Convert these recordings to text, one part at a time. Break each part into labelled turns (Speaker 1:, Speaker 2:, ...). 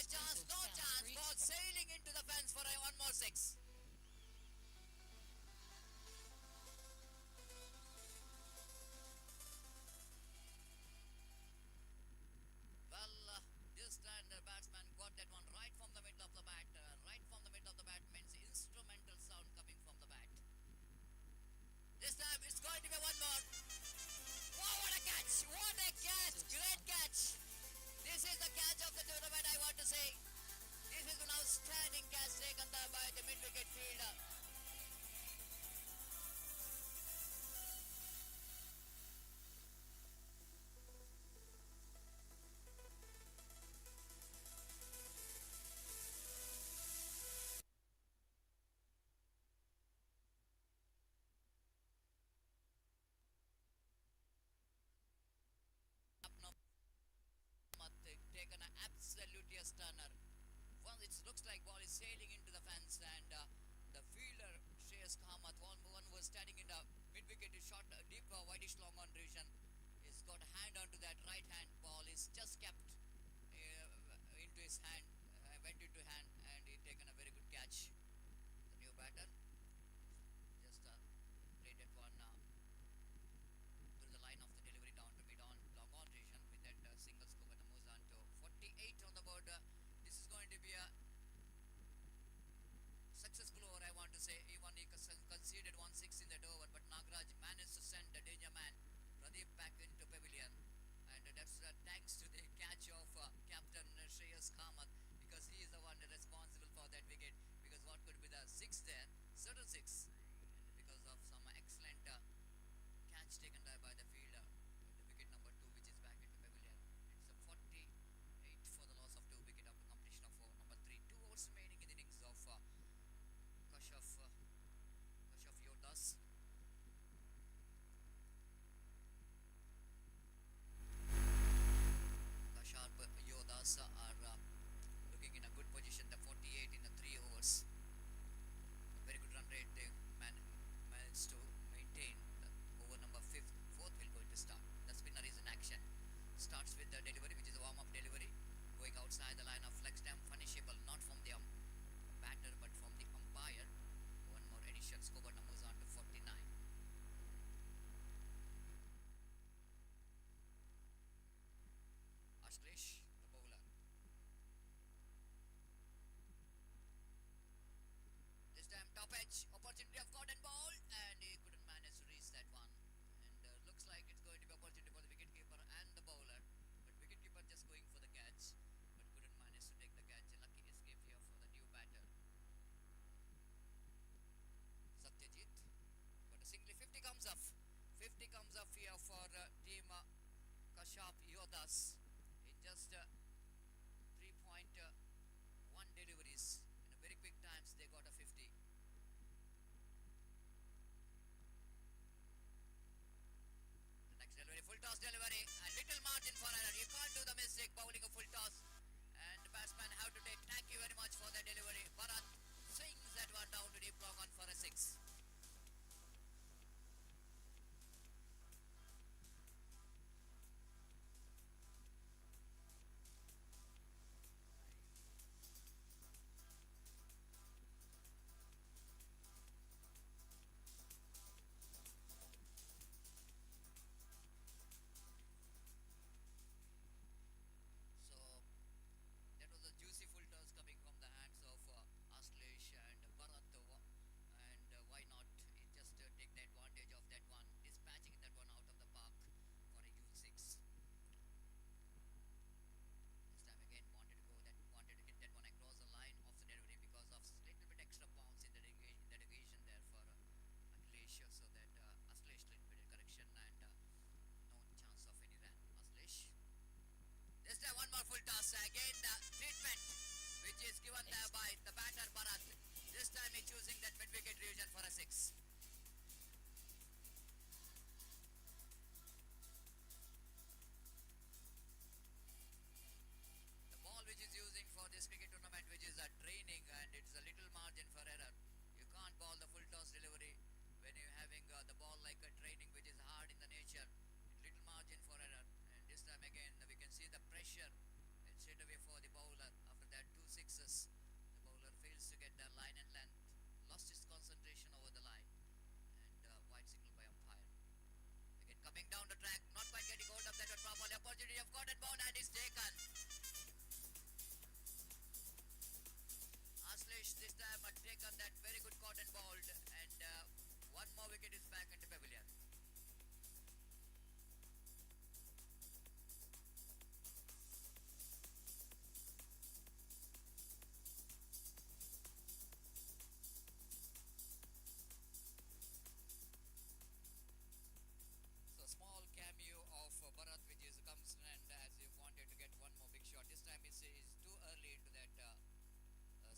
Speaker 1: chance, no chance. Ball sailing into the fence for a one more six. Well, this time the batsman got that one right from the middle of the bat. Right from the middle of the bat means instrumental sound coming from the bat. This time it's going to be one more. Wow, what a catch! What a catch! Great catch! This is the catch of the tournament, I want to say. This is an outstanding catch taken by the mid-wicket fielder. Taken an absolutely a stunner. Well, it looks like ball is sailing into the fence, and the fielder Shreyas Kamath, one was standing in the mid-wicket, is shot a deep whitish long on direction. He's got a hand onto that right hand. Ball is just kept into his hand, went into hand, and he taken a very good catch. The new batter just played that one through the line of the delivery down to mid on long on direction with that single scoop, and moves on to 48 on the board. This is going to be a successful over, I want to say. Even he conceded 1-6 in that over, but Nagaraj managed to send the danger man Pradeep back into pavilion, and that's thanks to the catch of captain Shreyas Kamath, because he is the one responsible for that wicket. Because what could be the six there, certain six, and because of some excellent catch taken there by the fielder, the wicket number 2, which is back into pavilion. It's a 48 for the loss of 2 wicket after completion of number 3. 2 overs remaining in the innings of Kasharp Yodas. Kasharp Yodas are looking in a good position. The 48 in the 3 overs. A very good run rate they managed to maintain. Over number 4th will going to start. The spinner is in action. Starts with the delivery, which is a warm-up delivery, going outside the line of flex stem, punishable not from the batter but from the umpire. One more addition, scoreboard numbers on to 49. Ashlesh, the bowler. This time top edge, opportunity of caught and ball, and he couldn't manage to reach that one. And looks like it's going to be opportunity for the wicketkeeper and the bowler, but wicketkeeper just going for the catch, but couldn't manage to take the catch. A lucky escape here for the new batter Satyajit, but a singly 50 comes up. 50 comes up here for team Kasharp Yodas in just 3.1 deliveries. In a very quick times they got a 50. The next delivery, full toss delivery, and little margin for error. You can't do the mistake bowling a full toss, and the batsman have to take. Thank you very much for the delivery. Bharat swings that one down to deep long on for a 6. Juicy full toss coming from the hands of Ashlesh and Bharat, and why not just take the advantage of that one, dispatching that one out of the park for a huge 6. This time again wanted to hit that one across the line of the delivery because of little bit extra bounce in the derogation there for Ashlesh, so that Ashlesh little bit of correction, and no chance of any run. Ashlesh. This time one more full toss, again the treatment which is given there by the batter Bharat. This time he's choosing that mid-wicket region for a 6. The ball which is using for this cricket tournament, which is a training, and it's a little margin for error. You can't ball the full toss delivery when you're having the ball like a training, which is hard in the nature. Little margin for error. This time again we can see the pressure straight away for the bowler after that shot is taken. Aslesh this time had taken that very good cotton ball, and one more wicket is back into pavilion. So small cameo of Bharat, which is comes and as he wanted to get one more big shot. This time is too early into that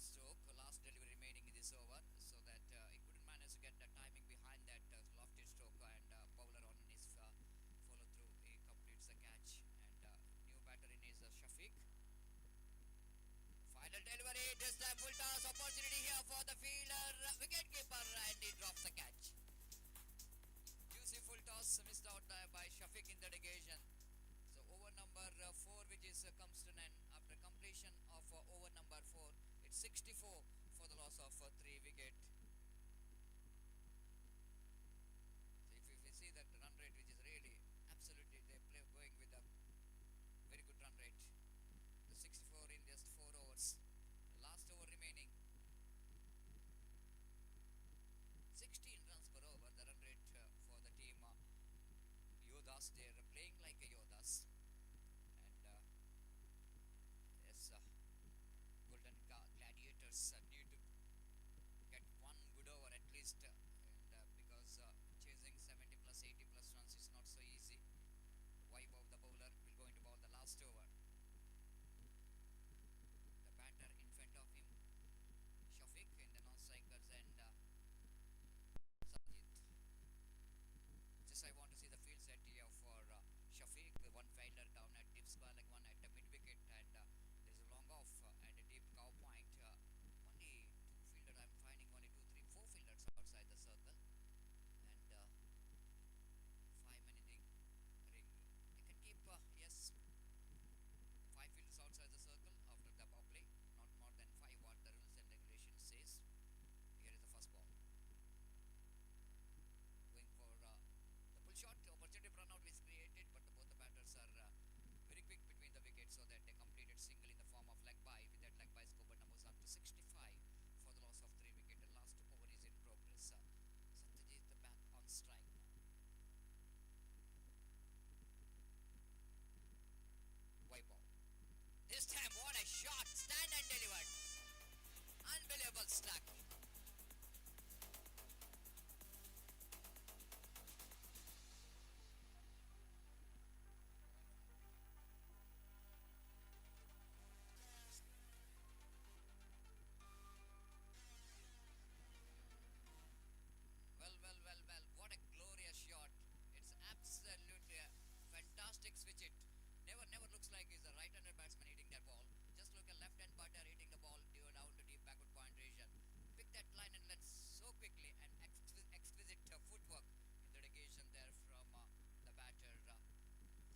Speaker 1: stroke. Last delivery remaining in this over, so that he couldn't manage to get the timing behind that lofty stroke, and bowler on his follow through. He completes the catch, and new batter in is Shafiq. Final delivery. This time full toss opportunity here for the fielder, wicket keeper, and he drops the catch. Juicy full toss missed out by Shafiq in that occasion. So over number 4, which is comes to an end after completion of over number 4. It's 64 for the loss of 3 wicket. So if you see that run rate, which is really absolutely they play going with a very good run rate. The 64 in just 4 overs. The last over remaining. 16 runs per over, the run rate for the team. Yodhas, they're playing like a Yodhas. And yes, Golden Gladiators need to get one good over at least. And because chasing 70 plus 80 plus runs is not so easy. Wipe out the bowler will go into bowl the last over. The batter in front of him, Shafiq in the non-strikers, and Sajid. Just I want to see the field set here for Shafiq. One fielder down at deep square, like one at the mid wicket, and there's a long off and a deep cow point. Only two fielders I'm finding, only two, three, four fielders outside the circle, and 5 minute ring. You can keep yes, 5 fielders outside the circle after the power play, not more than 5. What the rules and regulations says. Here is the first ball. Going for the pull shot. Opportunity run out is created, but both the batters are very quick between the wickets, so that they completed single in the form of leg bye. With that leg bye, score numbers up to 65 for the loss of 3 wicket. The last over is in progress. Satyajit the back on strike now. Wipe out. This time, what a shot! Stand and delivered. Unbelievable stuck. Well, what a glorious shot. It's absolutely a fantastic switch it. Never looks like he's a right-handed batsman hitting that ball. Just look at left-hand batter hitting the ball down to deep backward point region. Pick that line and length so quickly, and exquisite footwork in the occasion there from the batter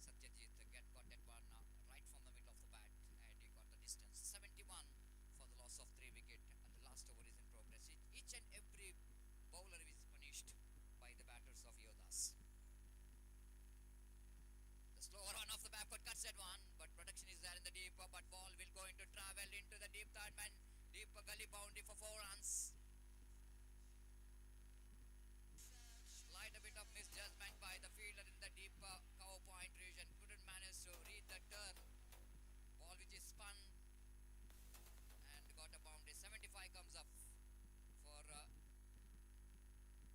Speaker 1: Satyajit. Got that one right from the middle of the bat, and he got the distance. 71 for the loss of 3 wicket, and the last over is in progress. Each and every bowler is punished by the batters of Yodhas. The slower run off the backward cuts that one, but protection is there in the deep, but ball will going to travel into the deep third man, deep gully boundary for 4 runs. Slight a bit of misjudgment by the fielder in the deep cow point region. Couldn't manage to read the turn. Ball which is spun and got a boundary. 75 comes up for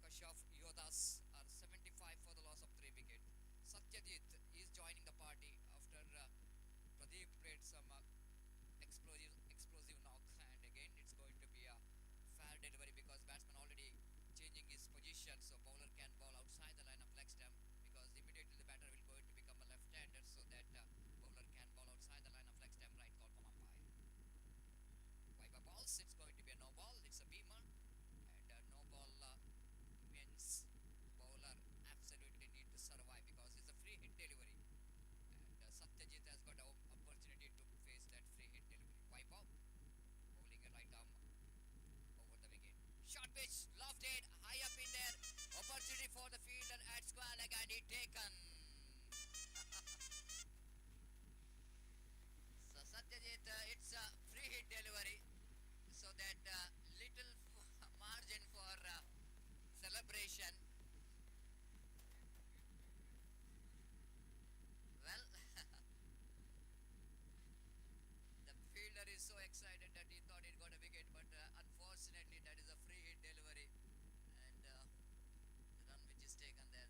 Speaker 1: Kasharp. Yodhas are 75 for the loss of 3 wicket. Satyajit is joining the party after Pradeep played some explosive knock, and again it's going to be a fair delivery because batsman already changing his position, so bowler can bowl outside the line of leg stump, because immediately the batter will going to become a left-hander, so that bowler can bowl outside the line of leg stump. Right call from umpire. Wiper balls, it's going to be a no ball, it's a beamer, and no ball means bowler absolutely need to survive because it's a free hit delivery, and Satyajit has got an opportunity to face that free hit delivery. Wipe out. excited that he thought he'd got a wicket, but unfortunately that is a free hit delivery, and the run which is taken there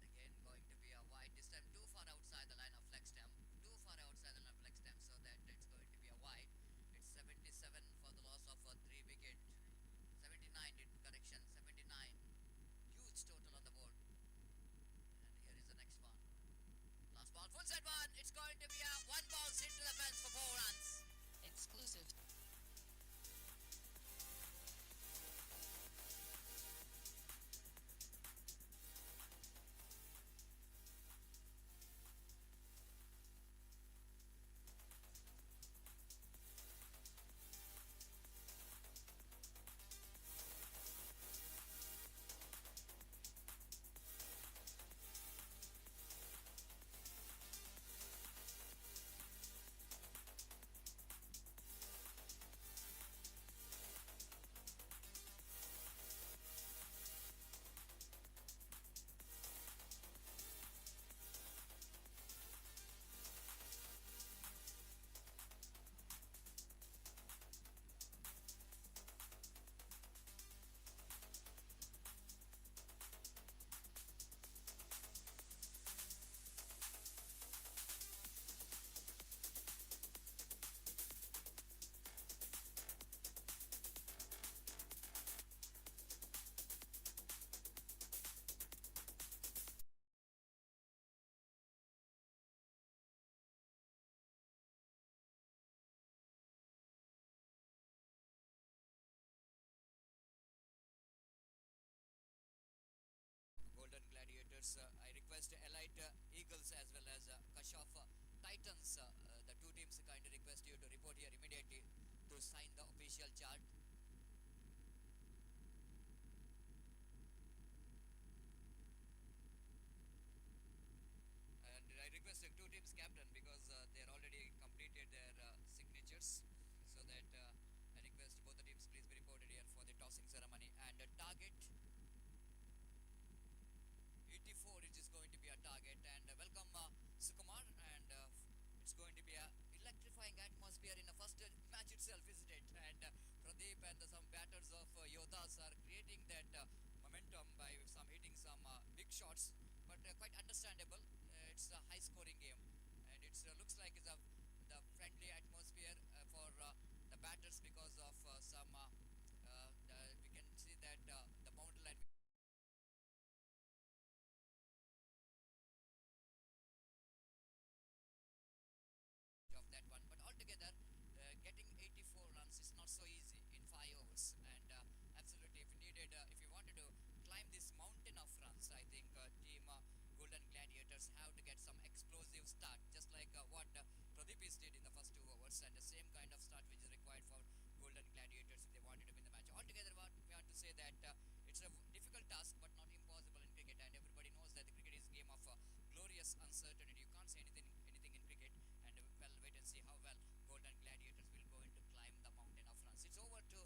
Speaker 1: again going to be a wide. This time too far outside the line of leg stamp, too far outside the line of leg stamp, so that it's going to be a wide. It's 77 for the loss of 3 wicket. 79, correction, 79. Huge total on the board. And here is the next one. Last ball, full set one. It's going to be a one bounce into the fence for 4 runs.
Speaker 2: Exclusive.
Speaker 1: Golden Gladiators. I request Elite Eagles as well as Kasharp Titans. The two teams kindly request you to report here immediately to sign the official chart. And I request the two teams captain because they are already completed their signatures. So that I request both the teams please be reported here for the tossing ceremony. And target 84, it is going to be a target. And welcome Sukumar, and it's going to be a electrifying atmosphere in the first match itself, isn't it? And Pradeep and some batters of Yodhas are creating that momentum by some hitting some big shots, but quite understandable. It's a high scoring game, and it looks like it's the friendly atmosphere for the batters because of we can see that the boundary line of that one. But altogether, getting 84 runs is not so easy in 5 overs. And absolutely, if you needed, if you wanted to climb this mountain of runs, I think Team Golden Gladiators have to get some explosive start, just like what Pradeepis did in the first 2 overs, and the same kind of start which is required for Golden Gladiators if they wanted to win the match. Altogether, what we want to say that it's a difficult task, but not impossible in cricket. And everybody knows that the cricket is a game of glorious uncertainty. You can't say anything in cricket. And well, wait and see how well Golden Gladiators will go into climb the mountain of runs. It's over to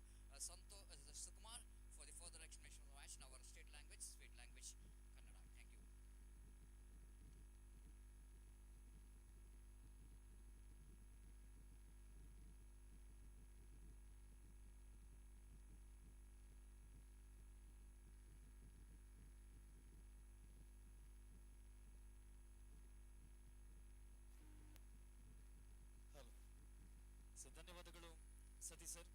Speaker 1: Sukumar for the further explanation of the match in our state language, sweet language, Kannada. Thank you.
Speaker 3: Hello sir, ಧನ್ಯವಾದಗಳು Satish sir.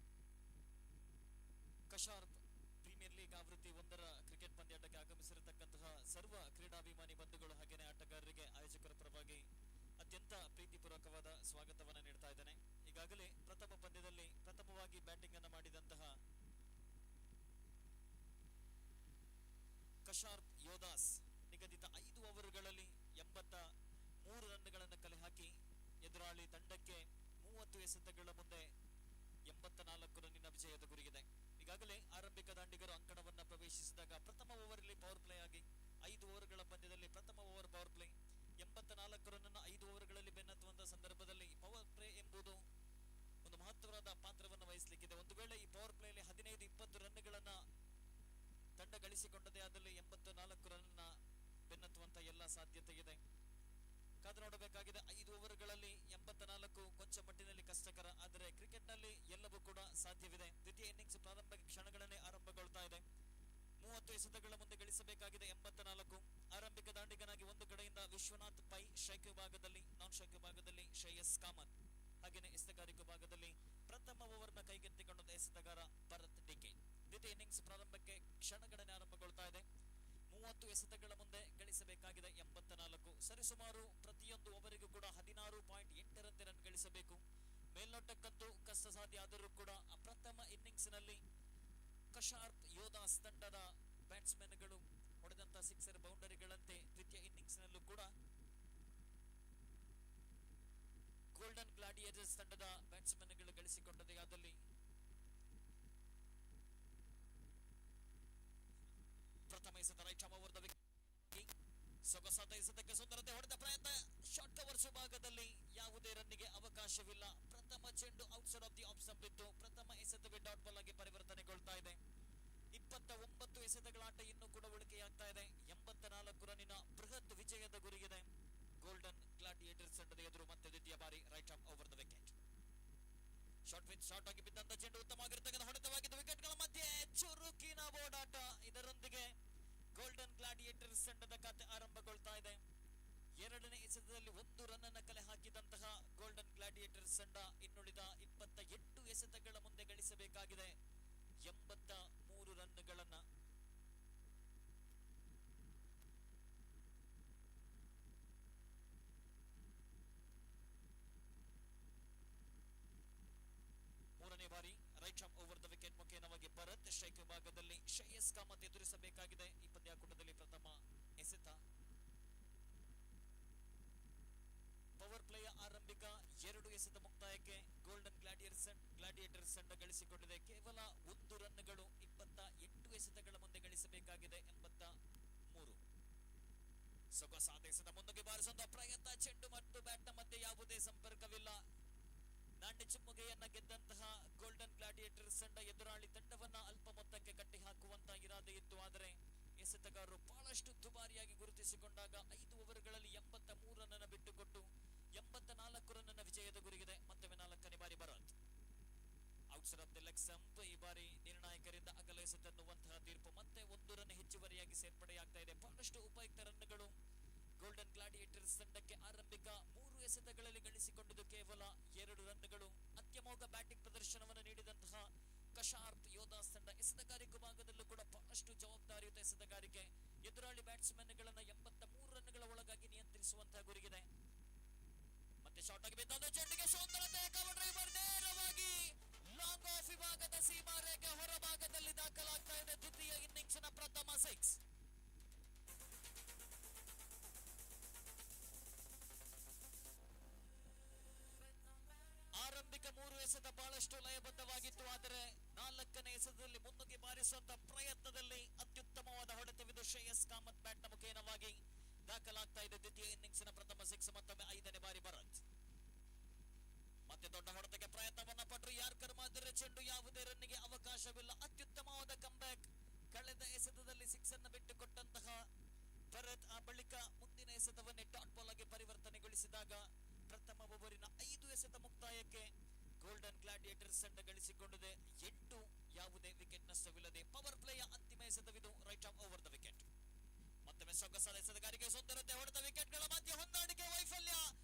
Speaker 3: ಕಶಾರ್ಪ್ premier league ಆವೃತ್ತಿ 1ರ cricket ಪಂದ್ಯಾಟಕ್ಕೆ ಆಗಮಿಸಿರತಕ್ಕಂತಹ ಸರ್ವ ಕ್ರೀಡಾಭಿಮಾನಿ ಬಂಧುಗಳು ಹಾಗೆಯೇ ಆಟಗಾರರಿಗೆ ಆಯೋಜಕರ ಪರವಾಗಿ ಅತ್ಯಂತ ಪ್ರೀತಿಪೂರ್ವಕವಾದ ಸ್ವಾಗತವನ್ನು ನೀಡ್ತಾ ಇದ್ದೇನೆ. ಈಗಾಗಲೇ ಪ್ರಥಮ ಪಂದ್ಯದಲ್ಲಿ ಪ್ರಥಮವಾಗಿ ಬ್ಯಾಟಿಂಗ್ ಅನ್ನು ಮಾಡಿದಂತಹ ಕಶಾರ್ಪ್ ಯೋಧಾಸ್ ನಿಗದಿತ 5 ಓವರ್ಗಳಲ್ಲಿ 83 ರನ್ಗಳನ್ನು ಕಲೆ ಹಾಕಿ ಎದುರಾಳಿ ತಂಡಕ್ಕೆ 30 ಎಸೆತಗಳ ಮುಂದೆ 84 ರನ್ನಿನ ವಿಜಯದ ಗುರಿಗಿದೆ. ಈಗಾಗಲೇ ಆರಂಭಿಕ ದಾಂಡಿಗರು ಅಂಕಣವನ್ನು ಪ್ರವೇಶಿಸಿದಾಗ ಪ್ರಥಮ ಓವರ್ನಲ್ಲಿ ಪವರ್ ಪ್ಲೇ ಆಗಿ 5 ಓವರ್ಗಳ ಪಂದ್ಯದಲ್ಲಿ ಪ್ರಥಮ ಓವರ್ ಪವರ್ ಪ್ಲೇ 84 ರನ್ನನ್ನು 5 ಓವರ್ಗಳಲ್ಲಿ ಬೆನ್ನತ್ತುವಂತಹ ಸಂದರ್ಭದಲ್ಲಿ ಪವರ್ ಪ್ಲೇ ಎಂಬುದು ಒಂದು ಮಹತ್ವವಾದ ಪಾತ್ರವನ್ನು ವಹಿಸಲಿಕ್ಕಿದೆ. ಒಂದು ವೇಳೆ ಈ ಪವರ್ ಪ್ಲೇಯಲ್ಲಿ 15-20 ರನ್ಗಳನ್ನ ತಂಡ ಗಳಿಸಿಕೊಂಡದೇ ಆದಲ್ಲಿ 84 ರನ್ನ ಬೆನ್ನತ್ತುವಂತ ಎಲ್ಲ ಸಾಧ್ಯತೆ ಇದೆ. ಕಾದು ನೋಡಬೇಕಾಗಿದೆ. 5 ಓವರ್ಗಳಲ್ಲಿ 84 ಕೊಂಚ ಮಟ್ಟಿನಲ್ಲಿ ಕಷ್ಟಕರ, ಆದರೆ ಕ್ರಿಕೆಟ್ನಲ್ಲಿ ಎಲ್ಲವೂ ಕೂಡ ಸಾಧ್ಯವಿದೆ. ದ್ವಿತೀಯ ಇನ್ನಿಂಗ್ಸ್ ಪ್ರಾರಂಭಿಕ ಕ್ಷಣಗಳನ್ನೇ ಆರಂಭಗೊಳ್ತಾ ಇದೆ. 30 ಎಸೆತಗಳ ಮುಂದೆ ಗಳಿಸಬೇಕಾಗಿದೆ 84. ಆರಂಭಿಕ ದಾಂಡಿಗನಾಗಿ ಒಂದು ಕಡೆಯಿಂದ ವಿಶ್ವನಾಥ್ ಪೈ, ಸ್ಟ್ರೈಕ್ ವಿಭಾಗದಲ್ಲಿ ನಾನ್ ಸ್ಟ್ರೈಕ್ ವಿಭಾಗದಲ್ಲಿ ಶ್ರೇಯಸ್ ಕಾಮತ್, ಹಾಗೆಯೇ ಎಸೆತಗಾರಿಕೆ ವಿಭಾಗದಲ್ಲಿ ಪ್ರಥಮ ಓವರ್ನ ಕೈಗೆತ್ತಿಕೊಂಡ ಎಸೆತಗಾರ ಭರತ್ ಡಿಕೆ. ದ್ವಿತೀಯ ಇನ್ನಿಂಗ್ಸ್ ಪ್ರಾರಂಭಕ್ಕೆ ಕ್ಷಣಗಣನೆ ಆರಂಭಗೊಳ್ತಾ ಇದೆ. 30 ಎಸೆತಗಳ ಮುಂದೆ ಗಳಿಸಬೇಕಾಗಿದೆ 84. ಸರಿಸುಮಾರು ಪ್ರತಿಯೊಂದು ಓವರಿಗೂ ಕೂಡ 16.8 ರಂತೆ ರನ್ ಗಳಿಸಬೇಕು. ಮೇಲ್ನೋಟಕ್ಕಂತೂ ಕಷ್ಟ ಸಾಧ್ಯ, ಆದರೂ ಕೂಡ ಪ್ರಥಮ ಇನ್ನಿಂಗ್ಸ್ ನಲ್ಲಿ ಕಶಾರ್ಪ್ ಯೋಧಾಸ್ ತಂಡದ ಬ್ಯಾಟ್ಸ್ಮನ್ಗಳು ಹೊಡೆದಂತ ಸಿಕ್ಸರ್ ಬೌಂಡರಿಗಳಂತೆ ದ್ವಿತೀಯ ಇನ್ನಿಂಗ್ಸ್ ನಲ್ಲೂ ಕೂಡ ಗೋಲ್ಡನ್ ಗ್ಲಾಡಿಯೇಟರ್ಸ್ ತಂಡದ ಬ್ಯಾಟ್ಸ್ಮನ್ಗಳು ಗಳಿಸಿಕೊಂಡದೇ ಆದಲ್ಲಿ ಪ್ರಥಮ ಎಸೆತ right arm over the wicket. ಸೊಗಸಾದ ಎಸೆತಕ್ಕೆ ಸುಂದರತೆ ಹೊಡೆದ ಪ್ರಯತ್ನ, ಶಾರ್ಟ್ ಕವರ್ಸ್ ಭಾಗದಲ್ಲಿ ಯಾವುದೇ ರನ್ನಿಗೆ ಅವಕಾಶವಿಲ್ಲ. ಪ್ರಥಮ ಚೆಂಡು outside of the off stump ಇತ್ತು. ಪ್ರಥಮ ಎಸೆತವೇ ಡಾಟ್ ಬಾಲ್ ಆಗಿ ಪರಿವರ್ತನೆಗೊಳ್ತಾ ಇದೆ. 29 ಎಸೆತಗಳ ಆಟ ಇನ್ನೂ ಕೂಡ ಉಳಿಕೆಯಾಗ್ತಾ ಇದೆ. 84 ರನ್ನಿನ ಬೃಹತ್ ವಿಜಯದ ಗುರಿಗಿದೆ ಗೋಲ್ಡನ್ ಗ್ಲಾಡಿಯೇಟರ್ಸ್ ತಂಡದ ಎದುರು. ಮತ್ತೆ ದ್ವಿತೀಯ ಬಾರಿ right arm over the wicket. Short ಆಗಿ ಬಿದ್ದಂತ ಚೆಂಡು ಉತ್ತಮವಾಗಿರ್ತಕ್ಕಂಥ ಹೊಡೆತವಾಗಿದ್ದು ವಿಕೆಟ್ಗಳ ಮಧ್ಯೆ ಚುರುಕಿನ ಓಡಾಟ. ಇದರೊಂದಿಗೆ ಗೋಲ್ಡನ್ ಗ್ಲಾಡಿಯೇಟರ್ಸ್ ತಂಡದ ಖಾತೆ ಆರಂಭಗೊಳ್ತಾ ಇದೆ. ಎರಡನೇ ಎಸೆತದಲ್ಲಿ 1 ರನ್ ಅನ್ನು ಕಲೆ ಹಾಕಿದಂತಹ ಗೋಲ್ಡನ್ ಗ್ಲಾಡಿಯೇಟರ್ಸ್ ತಂಡ ಇನ್ನುಳಿದ 28 ಎಸೆತಗಳ ಮುಂದೆ ಗಳಿಸಬೇಕಾಗಿದೆ 83 ರನ್ಗಳನ್ನ. ಮೂರನೇ ಬಾರಿ right arm over the wicket ಮುಖೇನವಾಗಿ ಭರತ್, ಸ್ಟ್ರೈಕ್ ವಿಭಾಗದಲ್ಲಿ ಶ್ರೇಯಸ್ ಕಾಮತ್ ಎದುರಿಸಬೇಕಾಗಿದೆ ಈ ಪಂದ್ಯಾಕೂಟದಲ್ಲಿ ಪ್ರಥಮ ಎಸೆತ. ಪವರ್ ಪ್ಲೇಯ ಆರಂಭಿಕ 2 ಎಸೆತ ಮುಕ್ತಾಯಕ್ಕೆ ಗೋಲ್ಡನ್ ಗ್ಲಾಡಿಯೇಟರ್ಸ್ ತಂಡ ಗಳಿಸಿಕೊಂಡಿದೆ ಕೇವಲ 1 ರನ್ಗಳು. 28 ಎಸೆತಗಳ ಮುಂದೆ ಗಳಿಸಬೇಕಾಗಿದೆ 83. ಸೊಗಸಾದ ಎಸೆತ ಮುಂದಕ್ಕೆ ಬಾರಿಸುವಂತಹ ಪ್ರಯತ್ನ, ಚೆಂಡು ಮತ್ತು ಬ್ಯಾಟ್ ನ ಮಧ್ಯೆ ಯಾವುದೇ ಸಂಪರ್ಕವಿಲ್ಲ. ನಾಣ್ಯ ಚಿಮ್ಮುಗೆಯನ್ನ ಗೆದ್ದಂತಹ ಗೋಲ್ಡನ್ ಗ್ಲಾಡಿಯೇಟರ್ಸ್ ತಂಡ ಎದುರಾಳಿ ತಂಡವನ್ನ ಅಲ್ಪ ಮೊತ್ತಕ್ಕೆ ಕಟ್ಟಿ ಹಾಕುವಂತ ಇರಾದೆ ಇತ್ತು. ಆದರೆ ಎಸೆತಗಾರರು ಬಹಳಷ್ಟು ದುಬಾರಿಯಾಗಿ ಗುರುತಿಸಿಕೊಂಡಾಗ 5 ಓವರ್ಗಳಲ್ಲಿ 83 ರನ್ ಅನ್ನು ಬಿಟ್ಟುಕೊಟ್ಟು 84 ರನ್ ಅನ್ನ ವಿಜಯದ ಗುರಿಗಿದೆ. ಮತ್ತೊಮ್ಮೆ 4ನೇ ಬಾರಿ Bharat outside of the leg stump. ಈ ಬಾರಿ ನಿರ್ಣಾಯಕರಿಂದ ಅಗಲ ಎಸೆತನ್ನುವಂತಹ ತೀರ್ಪು. ಮತ್ತೆ 1 ರನ್ ಹೆಚ್ಚುವರಿಯಾಗಿ ಸೇರ್ಪಡೆಯಾಗ್ತಾ ಇದೆ. ಬಹಳಷ್ಟು ಉಪಯುಕ್ತ ರನ್ಗಳು ಗೋಲ್ಡನ್ ಗ್ಲಾಡಿಯೇಟರ್ಸ್ ತಂಡಕ್ಕೆ ಆರಂಭಿಕ 3 ಎಸೆತಗಳಲ್ಲಿ ಗಳಿಸಿಕೊಂಡಿದ್ದು ಕೇವಲ 2 ರನ್ಗಳು. ಅತ್ಯಮೋಘ ಬ್ಯಾಟಿಂಗ್ ಪ್ರದರ್ಶನವನ್ನು ನೀಡಿದಂತಹ ಕಶಾರ್ಪ್ ಯೋಧಾಸ್ ತಂಡ ಎಸೆತಗಾರಿಕೆ ಭಾಗದಲ್ಲೂ ಕೂಡ ಬಹಳಷ್ಟು ಜವಾಬ್ದಾರಿಯುತ ಎಸೆತಗಾರಿಕೆ. ಎದುರಾಳಿ ಬ್ಯಾಟ್ಸ್ಮನ್ಗಳನ್ನ 83 ರನ್ಗಳ ಒಳಗಾಗಿ ನಿಯಂತ್ರಿಸುವಂತಹ ಗುರಿಗಿದೆ. ಮತ್ತೆ ಶಾರ್ಟ್ ಆಗಿ ಬಿದ್ದ ಚೆಂಡಿಗೆ ಸೌಂದರ್ಯತೆ ಕವರ್ ಡ್ರೈವರ್ ನೇರವಾಗಿ ಲಾಂಗ್ ಆಫ್ ವಿಭಾಗದ ಸೀಮಾರೇಖೆ ಹೊರಭಾಗದಲ್ಲಿ ದಾಖಲಾಗ್ತಾ ಇದೆ ದ್ವಿತೀಯ ಇನ್ನಿಂಗ್ಸ್ ನ ಪ್ರಥಮ 6. ಆರಂಭಿಕ 3 ಎಸೆತ ಬಹಳಷ್ಟು ಲಯಬದ್ಧವಾಗಿತ್ತು. ಆದರೆ 4ನೇ ಎಸೆತದಲ್ಲಿ ಮುನ್ನುಗ್ಗಿ ಬಾರಿಸುವಂತ ಪ್ರಯತ್ನದಲ್ಲಿ ಅತ್ಯುತ್ತಮವಾದ ಹೊಡೆತವಿದು ಶ್ರೇಯಸ್ ಕಾಮತ್ ಬ್ಯಾಟ್ ನ ಮುಖೇನವಾಗಿ ದಾಖಲಾಗ್ತಾ ಇದೆ ದ್ವಿತೀಯ ಇನ್ನಿಂಗ್ಸ್ ನ ಪ್ರಥಮ 6. ಮತ್ತೊಮ್ಮೆ 5ನೇ ಬಾರಿ ಭರತ್ ಮತ್ತೆ ದೊಡ್ಡ ಹೊಡೆತಕ್ಕೆ ಪ್ರಯತ್ನವನ್ನ ಪಟ್ಟರು. ಯಾರ್ಕರ್ ಮಾದರಿ ಚೆಂಡು, ಯಾವುದೇ ರನ್ನಿಗೆ ಅವಕಾಶವಿಲ್ಲ. ಅತ್ಯುತ್ತಮವಾದ ಕಂಬ್ಯಾಕ್. ಕಳೆದ ಎಸೆತದಲ್ಲಿ 6 ಅನ್ನು ಬಿಟ್ಟುಕೊಟ್ಟಂತಹ ಭರತ್ ಆ ಬಳಿಕ ಮುಂದಿನ ಎಸೆತವನ್ನೇ ಡಾಟ್ ಬಾಲ್ ಆಗಿ ಪರಿವರ್ತನೆಗೊಳಿಸಿದಾಗ ಪ್ರಥಮ ಓವರಿನ 5 ಎಸೆತ ಮುಕ್ತಾಯಕ್ಕೆ ಗೋಲ್ಡನ್ ಗ್ಲಾಡಿಯೇಟರ್ಸ್ ತಂಡ ಗಳಿಸಿಕೊಂಡಿದೆ 8. ಯಾವುದೇ ವಿಕೆಟ್ ನಷ್ಟವಿಲ್ಲದೆ ಪವರ್ ಪ್ಲೇಯ ಅಂತಿಮ ಎಸೆತವಿದು right arm over the wicket. ಮತ್ತೊಮ್ಮೆ ಸೊಗಸಾದ ಎಸೆತಗಾರಿಕೆ, ಸುಂದರತೆ ಹೊಡೆದ ವಿಕೆಟ್ಗಳ ಮಧ್ಯೆ ಹೊಂದಾಣಿಕೆ ವೈಫಲ್ಯ.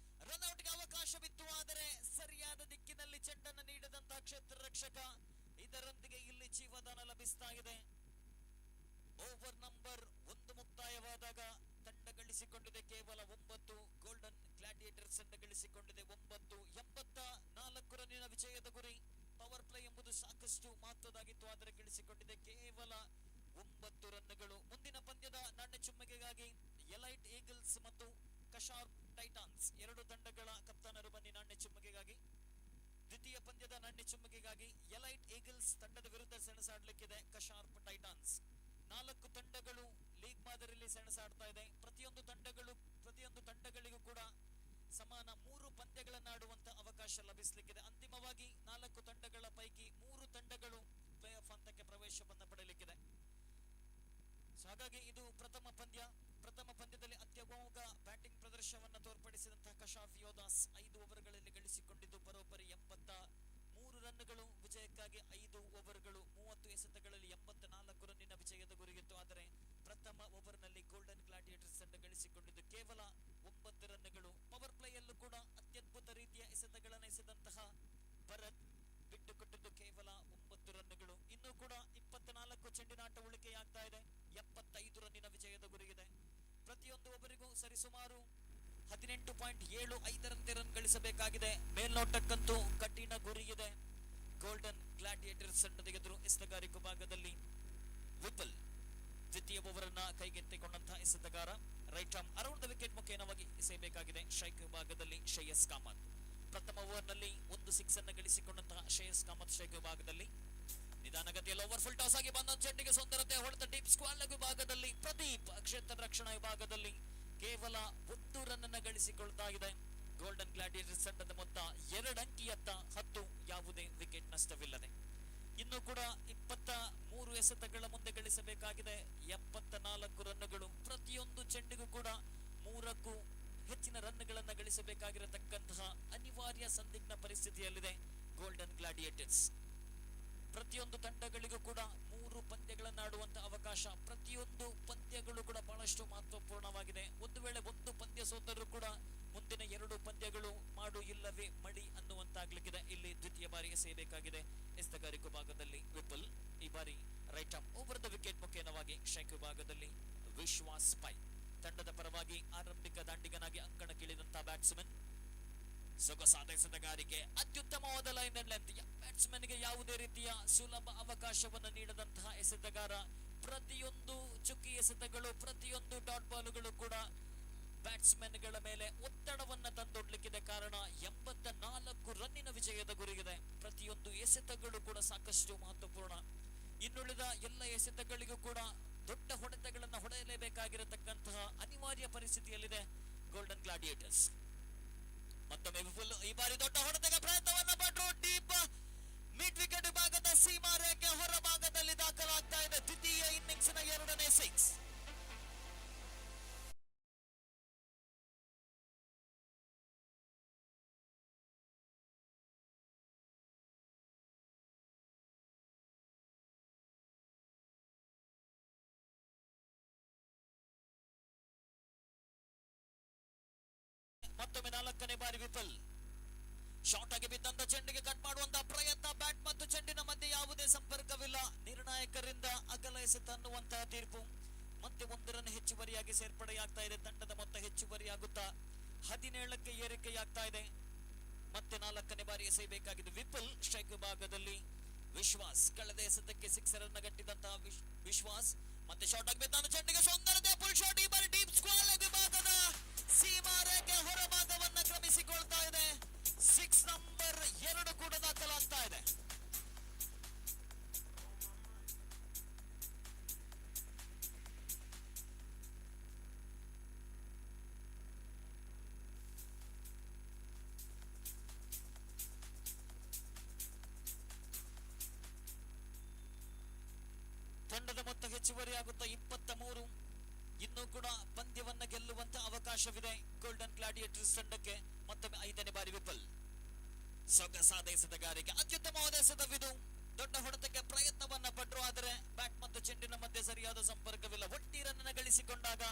Speaker 3: ರನ್ಔಟ್ಗೆ ಅವಕಾಶವಿತ್ತು, ಆದರೆ ಸರಿಯಾದ ದಿಕ್ಕಿನಲ್ಲಿ ಚೆಂಡನ್ನು ನೀಡಿದಂತಹ ಕ್ಷೇತ್ರ ರಕ್ಷಕ. ಇದರೊಂದಿಗೆ ಇಲ್ಲಿ ಜೀವದಾನ ಲಭಿಸ್ತಾ ಇದೆ. ಓವರ್ ನಂಬರ್ 1 ಮುಕ್ತಾಯವಾದಾಗ ತಂಡ ಗಳಿಸಿಕೊಂಡಿದೆ ಕೇವಲ 9. ಗೋಲ್ಡನ್ ಗ್ಲಾಡಿಯೇಟರ್ಸ್ ತಂಡ ಗಳಿಸಿಕೊಂಡಿದೆ 9. 84 ರನ್ನಿನ ವಿಜಯದ ಗುರಿ. ಪವರ್ ಪ್ಲೇ ಎಂಬುದು ಸಾಕಷ್ಟು ಮಹತ್ವದಾಗಿತ್ತು, ಆದರೆ ಗಳಿಸಿಕೊಂಡಿದೆ ಕೇವಲ 9 ರನ್ಗಳು. ಮುಂದಿನ ಪಂದ್ಯದ ನಾಣ್ಯ ಚುಮ್ಮಿಗೆಗಾಗಿ ಎಲೈಟ್ ಈಗಲ್ಸ್ ಮತ್ತು ಕಶಾರ್ಪ್ ಟೈಟಾನ್ಸ್ 2 ತಂಡಗಳ ಕಪ್ತಾನರು ಬನ್ನಿ ನಾಣ್ಯ ಚುಮ್ಮಿಗೆಗಾಗಿ. ದ್ವಿತೀಯ ಪಂದ್ಯದ ನಾಣ್ಯ ಚುಮ್ಮಿಗೆಗಾಗಿ ಎಲೈಟ್ ಈಗಲ್ಸ್ ತಂಡದ ವಿರುದ್ಧ ಸೆಣಸಾಡಲಿಕ್ಕಿದೆ ಕಶಾರ್ಪ್ ಟೈಟಾನ್ಸ್. 4 ತಂಡಗಳು ಲೀಗ್ ಮಾದರಿಯಲ್ಲಿ ಸೆಣಸಾಡ್ತಾ ಇದೆ. ಪ್ರತಿಯೊಂದು ತಂಡಗಳಿಗೂ ಕೂಡ ಸಮಾನ 3 ಪಂದ್ಯಗಳನ್ನಾಡುವಂತ ಅವಕಾಶ ಲಭಿಸಲಿಕ್ಕಿದೆ. ಅಂತಿಮವಾಗಿ 4 ತಂಡಗಳ ಪೈಕಿ 3 ತಂಡಗಳು ಪ್ಲೇ ಆಫ್ ಹಂತಕ್ಕೆ ಪ್ರವೇಶವನ್ನು ಪಡೆಯಲಿಕ್ಕಿದೆ. ಹಾಗಾಗಿ ಇದು ಪ್ರಥಮ ಪಂದ್ಯದಲ್ಲಿ ಅತ್ಯಮೋಘ ಬ್ಯಾಟಿಂಗ್ ಪ್ರದರ್ಶನವನ್ನು ತೋರ್ಪಡಿಸಿದ ಶಾಫಿ ಯೋದಾಸ್ 5 ಓವರ್ಗಳಲ್ಲಿ ಗಳಿಸಿಕೊಂಡಿದ್ದು ಬರೋಬ್ಬರಿ 83 ರನ್ಗಳು. ವಿಜಯಕ್ಕಾಗಿ 5 ಓವರ್ಗಳು 30 ಎಸೆತಗಳಲ್ಲಿ 84 ರನ್ನಿನ ವಿಜಯದ ಗುರಿಗಿತ್ತು. ಆದರೆ ಪ್ರಥಮ ಓವರ್ನಲ್ಲಿ ಗೋಲ್ಡನ್ ಗ್ಲಾಡಿಯೇಟರ್ಸ್ ತಂಡ ಗಳಿಸಿಕೊಂಡಿದ್ದು ಕೇವಲ 9 ರನ್ಗಳು. ಪವರ್ ಪ್ಲೇಯಲ್ಲೂ ಕೂಡ ಅತ್ಯದ್ಭುತ ರೀತಿಯ ಎಸೆತಗಳನ್ನು ಎಸೆದಂತಹ ಭರತ್ ಬಿಟ್ಟುಕೊಟ್ಟಿದ್ದು ಕೇವಲ 9 ರನ್ಗಳು. ಇನ್ನೂ ಕೂಡ 24 ಚೆಂಡಿನಾಟ ಉಳಿಕೆಯಾಗ್ತಾ ಇದೆ. 75 ರನ್ನಿನ ವಿಜಯದ ಗುರಿಗಿದೆ. ಪ್ರತಿಯೊಂದು ಓವರಿಗೂ ಸರಿಸುಮಾರು 18.75 ರನ್ ಗಳಿಸಬೇಕಾಗಿದೆ. ಮೇಲ್ನೋಟಕ್ಕಂತೂ ಕಠಿಣ ಗುರಿಯಿದೆ ಗೋಲ್ಡನ್ ಗ್ಲಾಡಿಯೇಟರ್ಸ್ ತಂಡದ ಎದುರು. ಎಸೆತಗಾರಿಕೆ ಭಾಗದಲ್ಲಿ ವಿಪುಲ್ ದ್ವಿತೀಯ ಓವರ್ ಅನ್ನ ಕೈಗೆತ್ತಿಕೊಂಡಂತಹ ಎಸೆತಗಾರ. Right arm around the wicket ಮುಖೇನವಾಗಿ ಎಸೆಯಬೇಕಾಗಿದೆ. ಸ್ಟ್ರೈಕ್ ವಿಭಾಗದಲ್ಲಿ ಶ್ರೇಯಸ್ ಕಾಮತ್. ಪ್ರಥಮ ಓವರ್ನಲ್ಲಿ 1 ಸಿಕ್ಸ್ ಅನ್ನು ಗಳಿಸಿಕೊಂಡಂತಹ ಶ್ರೇಯಸ್ ಕಾಮತ್ ಸ್ಟ್ರೈಕ್ ವಿಭಾಗದಲ್ಲಿ ನಿಧಾನಗತಿಯಲ್ಲಿ ಓವರ್ ಫುಲ್ ಟಾಸ್ ಆಗಿ ಬಂದ ಚೆಂಡಿಗೆ ಸುಂದರತೆ ಹೊಡೆದ ಡೀಪ್ ಸ್ಕ್ವಾಲ್ ವಿಭಾಗದಲ್ಲಿ ಪ್ರದೀಪ್ ಕ್ಷೇತ್ರ ರಕ್ಷಣಾ ವಿಭಾಗದಲ್ಲಿ ಕೇವಲ 1 ರನ್ ಅನ್ನು ಗಳಿಸಿಕೊಳ್ತಾ ಇದೆ. ಗೋಲ್ಡನ್ ಗ್ಲಾಡಿಯೇಟರ್ಸ್ ತಂಡದ ಮೊತ್ತ 2 ಅಂಕಿಯತ್ತ 10, ಯಾವುದೇ ವಿಕೆಟ್ ನಷ್ಟವಿಲ್ಲದೆ. ಇನ್ನು ಕೂಡ 23 ಎಸೆತಗಳ ಮುಂದೆ ಗಳಿಸಬೇಕಾಗಿದೆ 74 ರನ್ಗಳು. ಪ್ರತಿಯೊಂದು ಚೆಂಡಿಗೂ ಕೂಡ 3ಕ್ಕೂ ಹೆಚ್ಚಿನ ರನ್ಗಳನ್ನ ಗಳಿಸಬೇಕಾಗಿರತಕ್ಕಂತಹ ಅನಿವಾರ್ಯ ಸಂದಿಗ್ಧ ಪರಿಸ್ಥಿತಿಯಲ್ಲಿದೆ ಗೋಲ್ಡನ್ ಗ್ಲಾಡಿಯೇಟರ್ಸ್. ಪ್ರತಿಯೊಂದು ತಂಡಗಳಿಗೂ ಕೂಡ 3 ಪಂದ್ಯಗಳನ್ನು ಆಡುವಂತಹ ಅವಕಾಶ. ಪ್ರತಿಯೊಂದು ಪಂದ್ಯಗಳು ಕೂಡ ಬಹಳಷ್ಟು ಮಹತ್ವಪೂರ್ಣವಾಗಿದೆ. ಒಂದು ವೇಳೆ 1 ಪಂದ್ಯ ಸೋತರೂ ಕೂಡ ಮುಂದಿನ 2 ಪಂದ್ಯಗಳು ಮಾಡು ಇಲ್ಲವೇ ಮಡಿ ಅನ್ನುವಂತಾಗ್ಲಿಕ್ಕಿದೆ. ಇಲ್ಲಿ ದ್ವಿತೀಯ ಬಾರಿ ಎಸೆಯಬೇಕಾಗಿದೆ ಎಸೆತಗಾರಿಕೆ ಭಾಗದಲ್ಲಿ ವಿಪುಲ್. ಈ ಬಾರಿ right arm over the wicket ಮುಖೇನವಾಗಿ ಸ್ಟ್ರೈಕ್ ವಿಭಾಗದಲ್ಲಿ ವಿಶ್ವಾಸ್ ಪೈ. ತಂಡದ ಪರವಾಗಿ ಆರಂಭಿಕ ದಾಂಡಿಗನಾಗಿ ಅಂಕಣಕ್ಕಿಳಿದಂತಹ ಬ್ಯಾಟ್ಸ್ಮನ್. ಸೊಗಸಾದ ಎಸೆತಗಾರಿಕೆ, ಅತ್ಯುತ್ತಮವಾದ ಲೈನ್ ಅಂಡ್ ಲೆಂತ್. ಬ್ಯಾಟ್ಸ್ಮನ್ ಗೆ ಯಾವುದೇ ರೀತಿಯ ಸುಲಭ ಅವಕಾಶವನ್ನು ನೀಡದಂತಹ ಎಸೆತಗಾರ. ಪ್ರತಿಯೊಂದು ಚುಕ್ಕಿ ಎಸೆತಗಳು, ಪ್ರತಿಯೊಂದು ಡಾಟ್ ಬಾಲುಗಳು ಕೂಡ ಬ್ಯಾಟ್ಸ್ಮನ್ ಗಳ ಮೇಲೆ ಒತ್ತಡವನ್ನ ತಂದೊಡ್ಲಿಕ್ಕಿದೆ. ಕಾರಣ 84 ರನ್ನಿನ ವಿಜಯದ ಗುರಿಗಿದೆ. ಪ್ರತಿಯೊಂದು ಎಸೆತಗಳು ಕೂಡ ಸಾಕಷ್ಟು ಮಹತ್ವಪೂರ್ಣ. ಇನ್ನುಳಿದ ಎಲ್ಲ ಎಸೆತಗಳಿಗೂ ಕೂಡ ದೊಡ್ಡ ಹೊಡೆತಗಳನ್ನು ಹೊಡೆಯಲೇಬೇಕಾಗಿರತಕ್ಕಂತಹ ಅನಿವಾರ್ಯ ಪರಿಸ್ಥಿತಿಯಲ್ಲಿದೆ ಗೋಲ್ಡನ್ ಗ್ಲಾಡಿಯೇಟರ್ಸ್. ಮತ್ತೊಮ್ಮೆ ವಿಪುಲ್ ಈ ಬಾರಿ ದೊಡ್ಡ ಹೊಡೆತಕ್ಕೆ ಪ್ರಯತ್ನವನ್ನ ಪಟ್ಟರು. ಡೀಪ್ ಮಿಡ್ ವಿಕೆಟ್ ವಿಭಾಗದ ಸೀಮಾ ರೇಖೆ ಹೊರ ಭಾಗದಲ್ಲಿ ದಾಖಲಾಗ್ತಾ ಇದೆ ದ್ವಿತೀಯ ಇನ್ನಿಂಗ್ಸ್ನ 2ನೇ ಸಿಕ್ಸ್. ಮತ್ತೊಮ್ಮೆ 4ನೇ ಬಾರಿ ವಿಪುಲ್ ಶಾರ್ಟ್ ಆಗಿ ಬಿದ್ದಂತ ಚೆಂಡಿಗೆ ಕಟ್ ಮಾಡುವಂತಹ ಪ್ರಯತ್ನ. ಬ್ಯಾಟ್ ಮತ್ತು ಚೆಂಡಿನ ಮಧ್ಯೆ ಯಾವುದೇ ಸಂಪರ್ಕವಿಲ್ಲ. ನಿರ್ಣಾಯಕರಿಂದ ಅಗಲ ಎಸೆತ ಅನ್ನುವಂತಹ ತೀರ್ಪು. ಮತ್ತೆ 1 ರನ್ ಹೆಚ್ಚುವರಿಯಾಗಿ ಸೇರ್ಪಡೆಯಾಗ್ತಾ ಇದೆ. ತಂಡದ ಮೊತ್ತ ಹೆಚ್ಚುವರಿಯಾಗುತ್ತಾ 17ಕ್ಕೆ ಏರಿಕೆಯಾಗ್ತಾ ಇದೆ. ಮತ್ತೆ 4ನೇ ಬಾರಿ ಎಸೆಯಬೇಕಾಗಿದೆ ವಿಪುಲ್. ಸ್ಟ್ರೈಕ್ ವಿಭಾಗದಲ್ಲಿ ವಿಶ್ವಾಸ್. ಕಳೆದ ಎಸೆತಕ್ಕೆ 6 ರನ್ ಗಟ್ಟಿದಂತಹ ವಿಶ್ವಾಸ್ ಮತ್ತೆ ಶಾರ್ಟ್ ಆಗಿ ಬಿದ್ದಂತ ಚೆಂಡಿಗೆ ಸುಂದರತೆ ಫುಲ್ ಶಾಟ್. ಈ ಬಾರಿ ಡೀಪ್ ಸ್ಕ್ವಾಲ್ ವಿಭಾಗದ ಸೀಮಾ ರೇಖೆ ಹೊರ ಭಾಗವನ್ನ ಕ್ರಮಿಸಿಕೊಳ್ತಾ ಇದೆ. 6 ನಂಬರ್ 2 ಕೂಡ ದಾಖಲಾಗ್ತಾ ಇದೆ. ತಂಡದ ಮೊತ್ತ ಹೆಚ್ಚುವರಿಯಾಗುತ್ತಾ 23. ಇನ್ನೂ ಕೂಡ ಪಂದ್ಯವನ್ನ ಗೆಲ್ಲುವಂತ ಅವಕಾಶವಿದೆ ಗೋಲ್ಡನ್ ಗ್ಲಾಡಿಯೇಟರ್ಸ್ ತಂಡಕ್ಕೆ. ಮತ್ತೊಮ್ಮೆ 5ನೇ ಬಾರಿ ವಿಪುಲ್. ಸೊಗಸಾದ ಎಸೆತಗಾರಿಕೆ, ಅತ್ಯುತ್ತಮವಾದ ಎಸೆತವಿದು. ದೊಡ್ಡ ಹೊಡೆತಕ್ಕೆ ಪ್ರಯತ್ನವನ್ನ ಪಟ್ಟರು. ಆದರೆ ಬ್ಯಾಟ್ ಮತ್ತು ಚೆಂಡಿನ ಮಧ್ಯೆ ಸರಿಯಾದ ಸಂಪರ್ಕವಿಲ್ಲ. ಒಟ್ಟಿ ರನ್ ಗಳಿಸಿಕೊಂಡಾಗ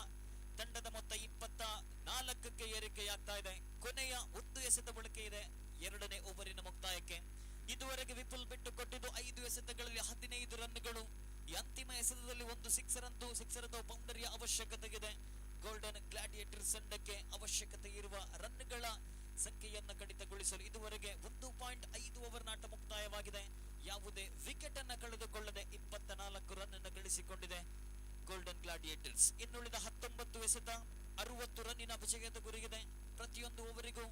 Speaker 3: ತಂಡದ ಮೊತ್ತ 24ಕ್ಕೆ ಏರಿಕೆಯಾಗ್ತಾ ಇದೆ. ಕೊನೆಯ 1 ಎಸೆತ ಬಳಕೆ ಇದೆ 2ನೇ ಓವರಿನ ಮುಕ್ತಾಯಕ್ಕೆ. ಇದುವರೆಗೆ ವಿಪುಲ್ ಬಿಟ್ಟು ಕೊಟ್ಟಿದ್ದು 5 ಎಸೆತಗಳಲ್ಲಿ 15 ರನ್ಗಳು. ಈ ಅಂತಿಮ ಎಸೆತದಲ್ಲಿ 1 ಸಿಕ್ಸರ್ ಅಥವಾ ಬೌಂಡರಿಯ ಅವಶ್ಯಕತೆ ಇದೆ ಗೋಲ್ಡನ್ ಗ್ಲಾಡಿಯೇಟರ್ಸ್ ತಂಡಕ್ಕೆ. ಅವಶ್ಯಕತೆ ಇರುವ ರನ್ಗಳ ಸಂಖ್ಯೆಯನ್ನು ಕಡಿತಗೊಳಿಸಲು ಇದುವರೆಗೆ 1.5 ಓವರ್ ನಾಟ ಮುಕ್ತಾಯವಾಗಿದೆ. ಯಾವುದೇ ವಿಕೆಟ್ ಅನ್ನ ಕಳೆದುಕೊಳ್ಳದೆ 24 ರನ್ ಅನ್ನು ಗಳಿಸಿಕೊಂಡಿದೆ ಗೋಲ್ಡನ್ ಗ್ಲಾಡಿಯೇಟರ್ಸ್. ಇನ್ನುಳಿದ 19 ಎಸೆತ 60 ರನ್ನಿನ ವಿಜಯದ ಗುರಿಗಿದೆ. ಪ್ರತಿಯೊಂದು ಓವರಿಗೂ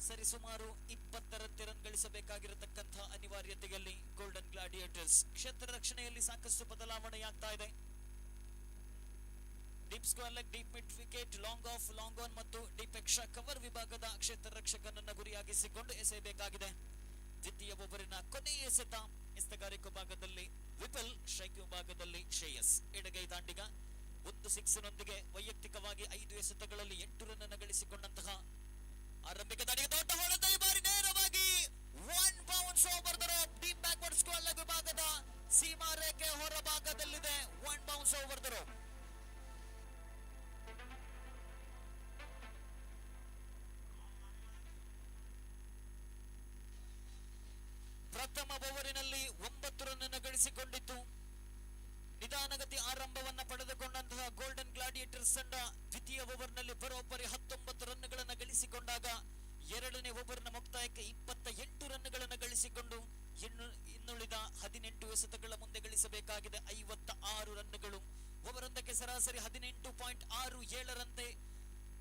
Speaker 3: ಸರಿಸುಮಾರು 20 ರನ್ ಗಳಿಸಬೇಕಾಗಿರತಕ್ಕಂತಹ ಅನಿವಾರ್ಯತೆಯಲ್ಲಿ ಗೋಲ್ಡನ್ ಗ್ಲಾಡಿಯೇಟರ್ಸ್. ಕ್ಷೇತ್ರ ರಕ್ಷಣೆಯಲ್ಲಿ ಸಾಕಷ್ಟು ಬದಲಾವಣೆಯಾಗ್ತಾ ಇದೆ. Deep square leg, deep mid wicket, long off, long on ಮತ್ತು ಡೀಪ್ ಎಕ್ಸ್ಟ್ರಾ ಕವರ್ ವಿಭಾಗದ ಕ್ಷೇತ್ರ ರಕ್ಷಕನನ್ನ ಗುರಿಯಾಗಿಸಿಕೊಂಡು ಎಸೆಯಬೇಕಾಗಿದೆ. ದ್ವಿತೀಯ ಓವರಿನ ಕೊನೆಯ ಎಸೆತ ಎಸೆತಗಾರಿಕೆ ಭಾಗದಲ್ಲಿ ವಿಪುಲ್. ಸ್ಟ್ರೈಕ್ ವಿಭಾಗದಲ್ಲಿ ಶ್ರೇಯಸ್. ಎಡಗೈ ದಾಂಡಿಗ 1 ಸಿಕ್ಸ್ ನೊಂದಿಗೆ ವೈಯಕ್ತಿಕವಾಗಿ 5 ಎಸೆತಗಳಲ್ಲಿ 8 ರನ್ ಅನ್ನು ಗಳಿಸಿಕೊಂಡಂತಹ ಆರಂಭಿಕ ದಾಳಿಗೆ ದೊಡ್ಡ ಹೊಡೆತ, ಈ ಬಾರಿ ನೇರವಾಗಿ 1 bounce over the rope. Deep backward square ವಿಭಾಗದ ಸೀಮಾ ರೇಖೆ ಹೊರಭಾಗದಲ್ಲಿದೆ. 1 ಬೌನ್ಸ್ ಓವರ್ ದ ರೋಪ್. ಪ್ರಥಮ ಓವರಿನಲ್ಲಿ 9 ರನ್ ಅನ್ನು ಗಳಿಸಿಕೊಂಡಿತ್ತು. ನಿಧಾನಗತಿ ಆರಂಭವನ್ನ ಪಡೆದುಕೊಂಡಂತಹ ಗೋಲ್ಡನ್ ಗ್ಲಾಡಿಯೇಟರ್ಸ್ ತಂಡ ದ್ವಿತೀಯ ಓವರ್ನಲ್ಲಿ ಬರೋಬ್ಬರಿ 19 ರನ್ಗಳನ್ನು ಗಳಿಸಿಕೊಂಡಾಗ ಎರಡನೇ ಓವರ್ನ ಮುಕ್ತಾಯಕ್ಕೆ 28 ರನ್ಗಳನ್ನು ಗಳಿಸಿಕೊಂಡು ಇನ್ನುಳಿದ 18 ಎಸೆತಗಳ ಮುಂದೆ ಗಳಿಸಬೇಕಾಗಿದೆ 56 ರನ್ಗಳು. ಓವರೊಂದಕ್ಕೆ ಸರಾಸರಿ 18.67 ರಂತೆ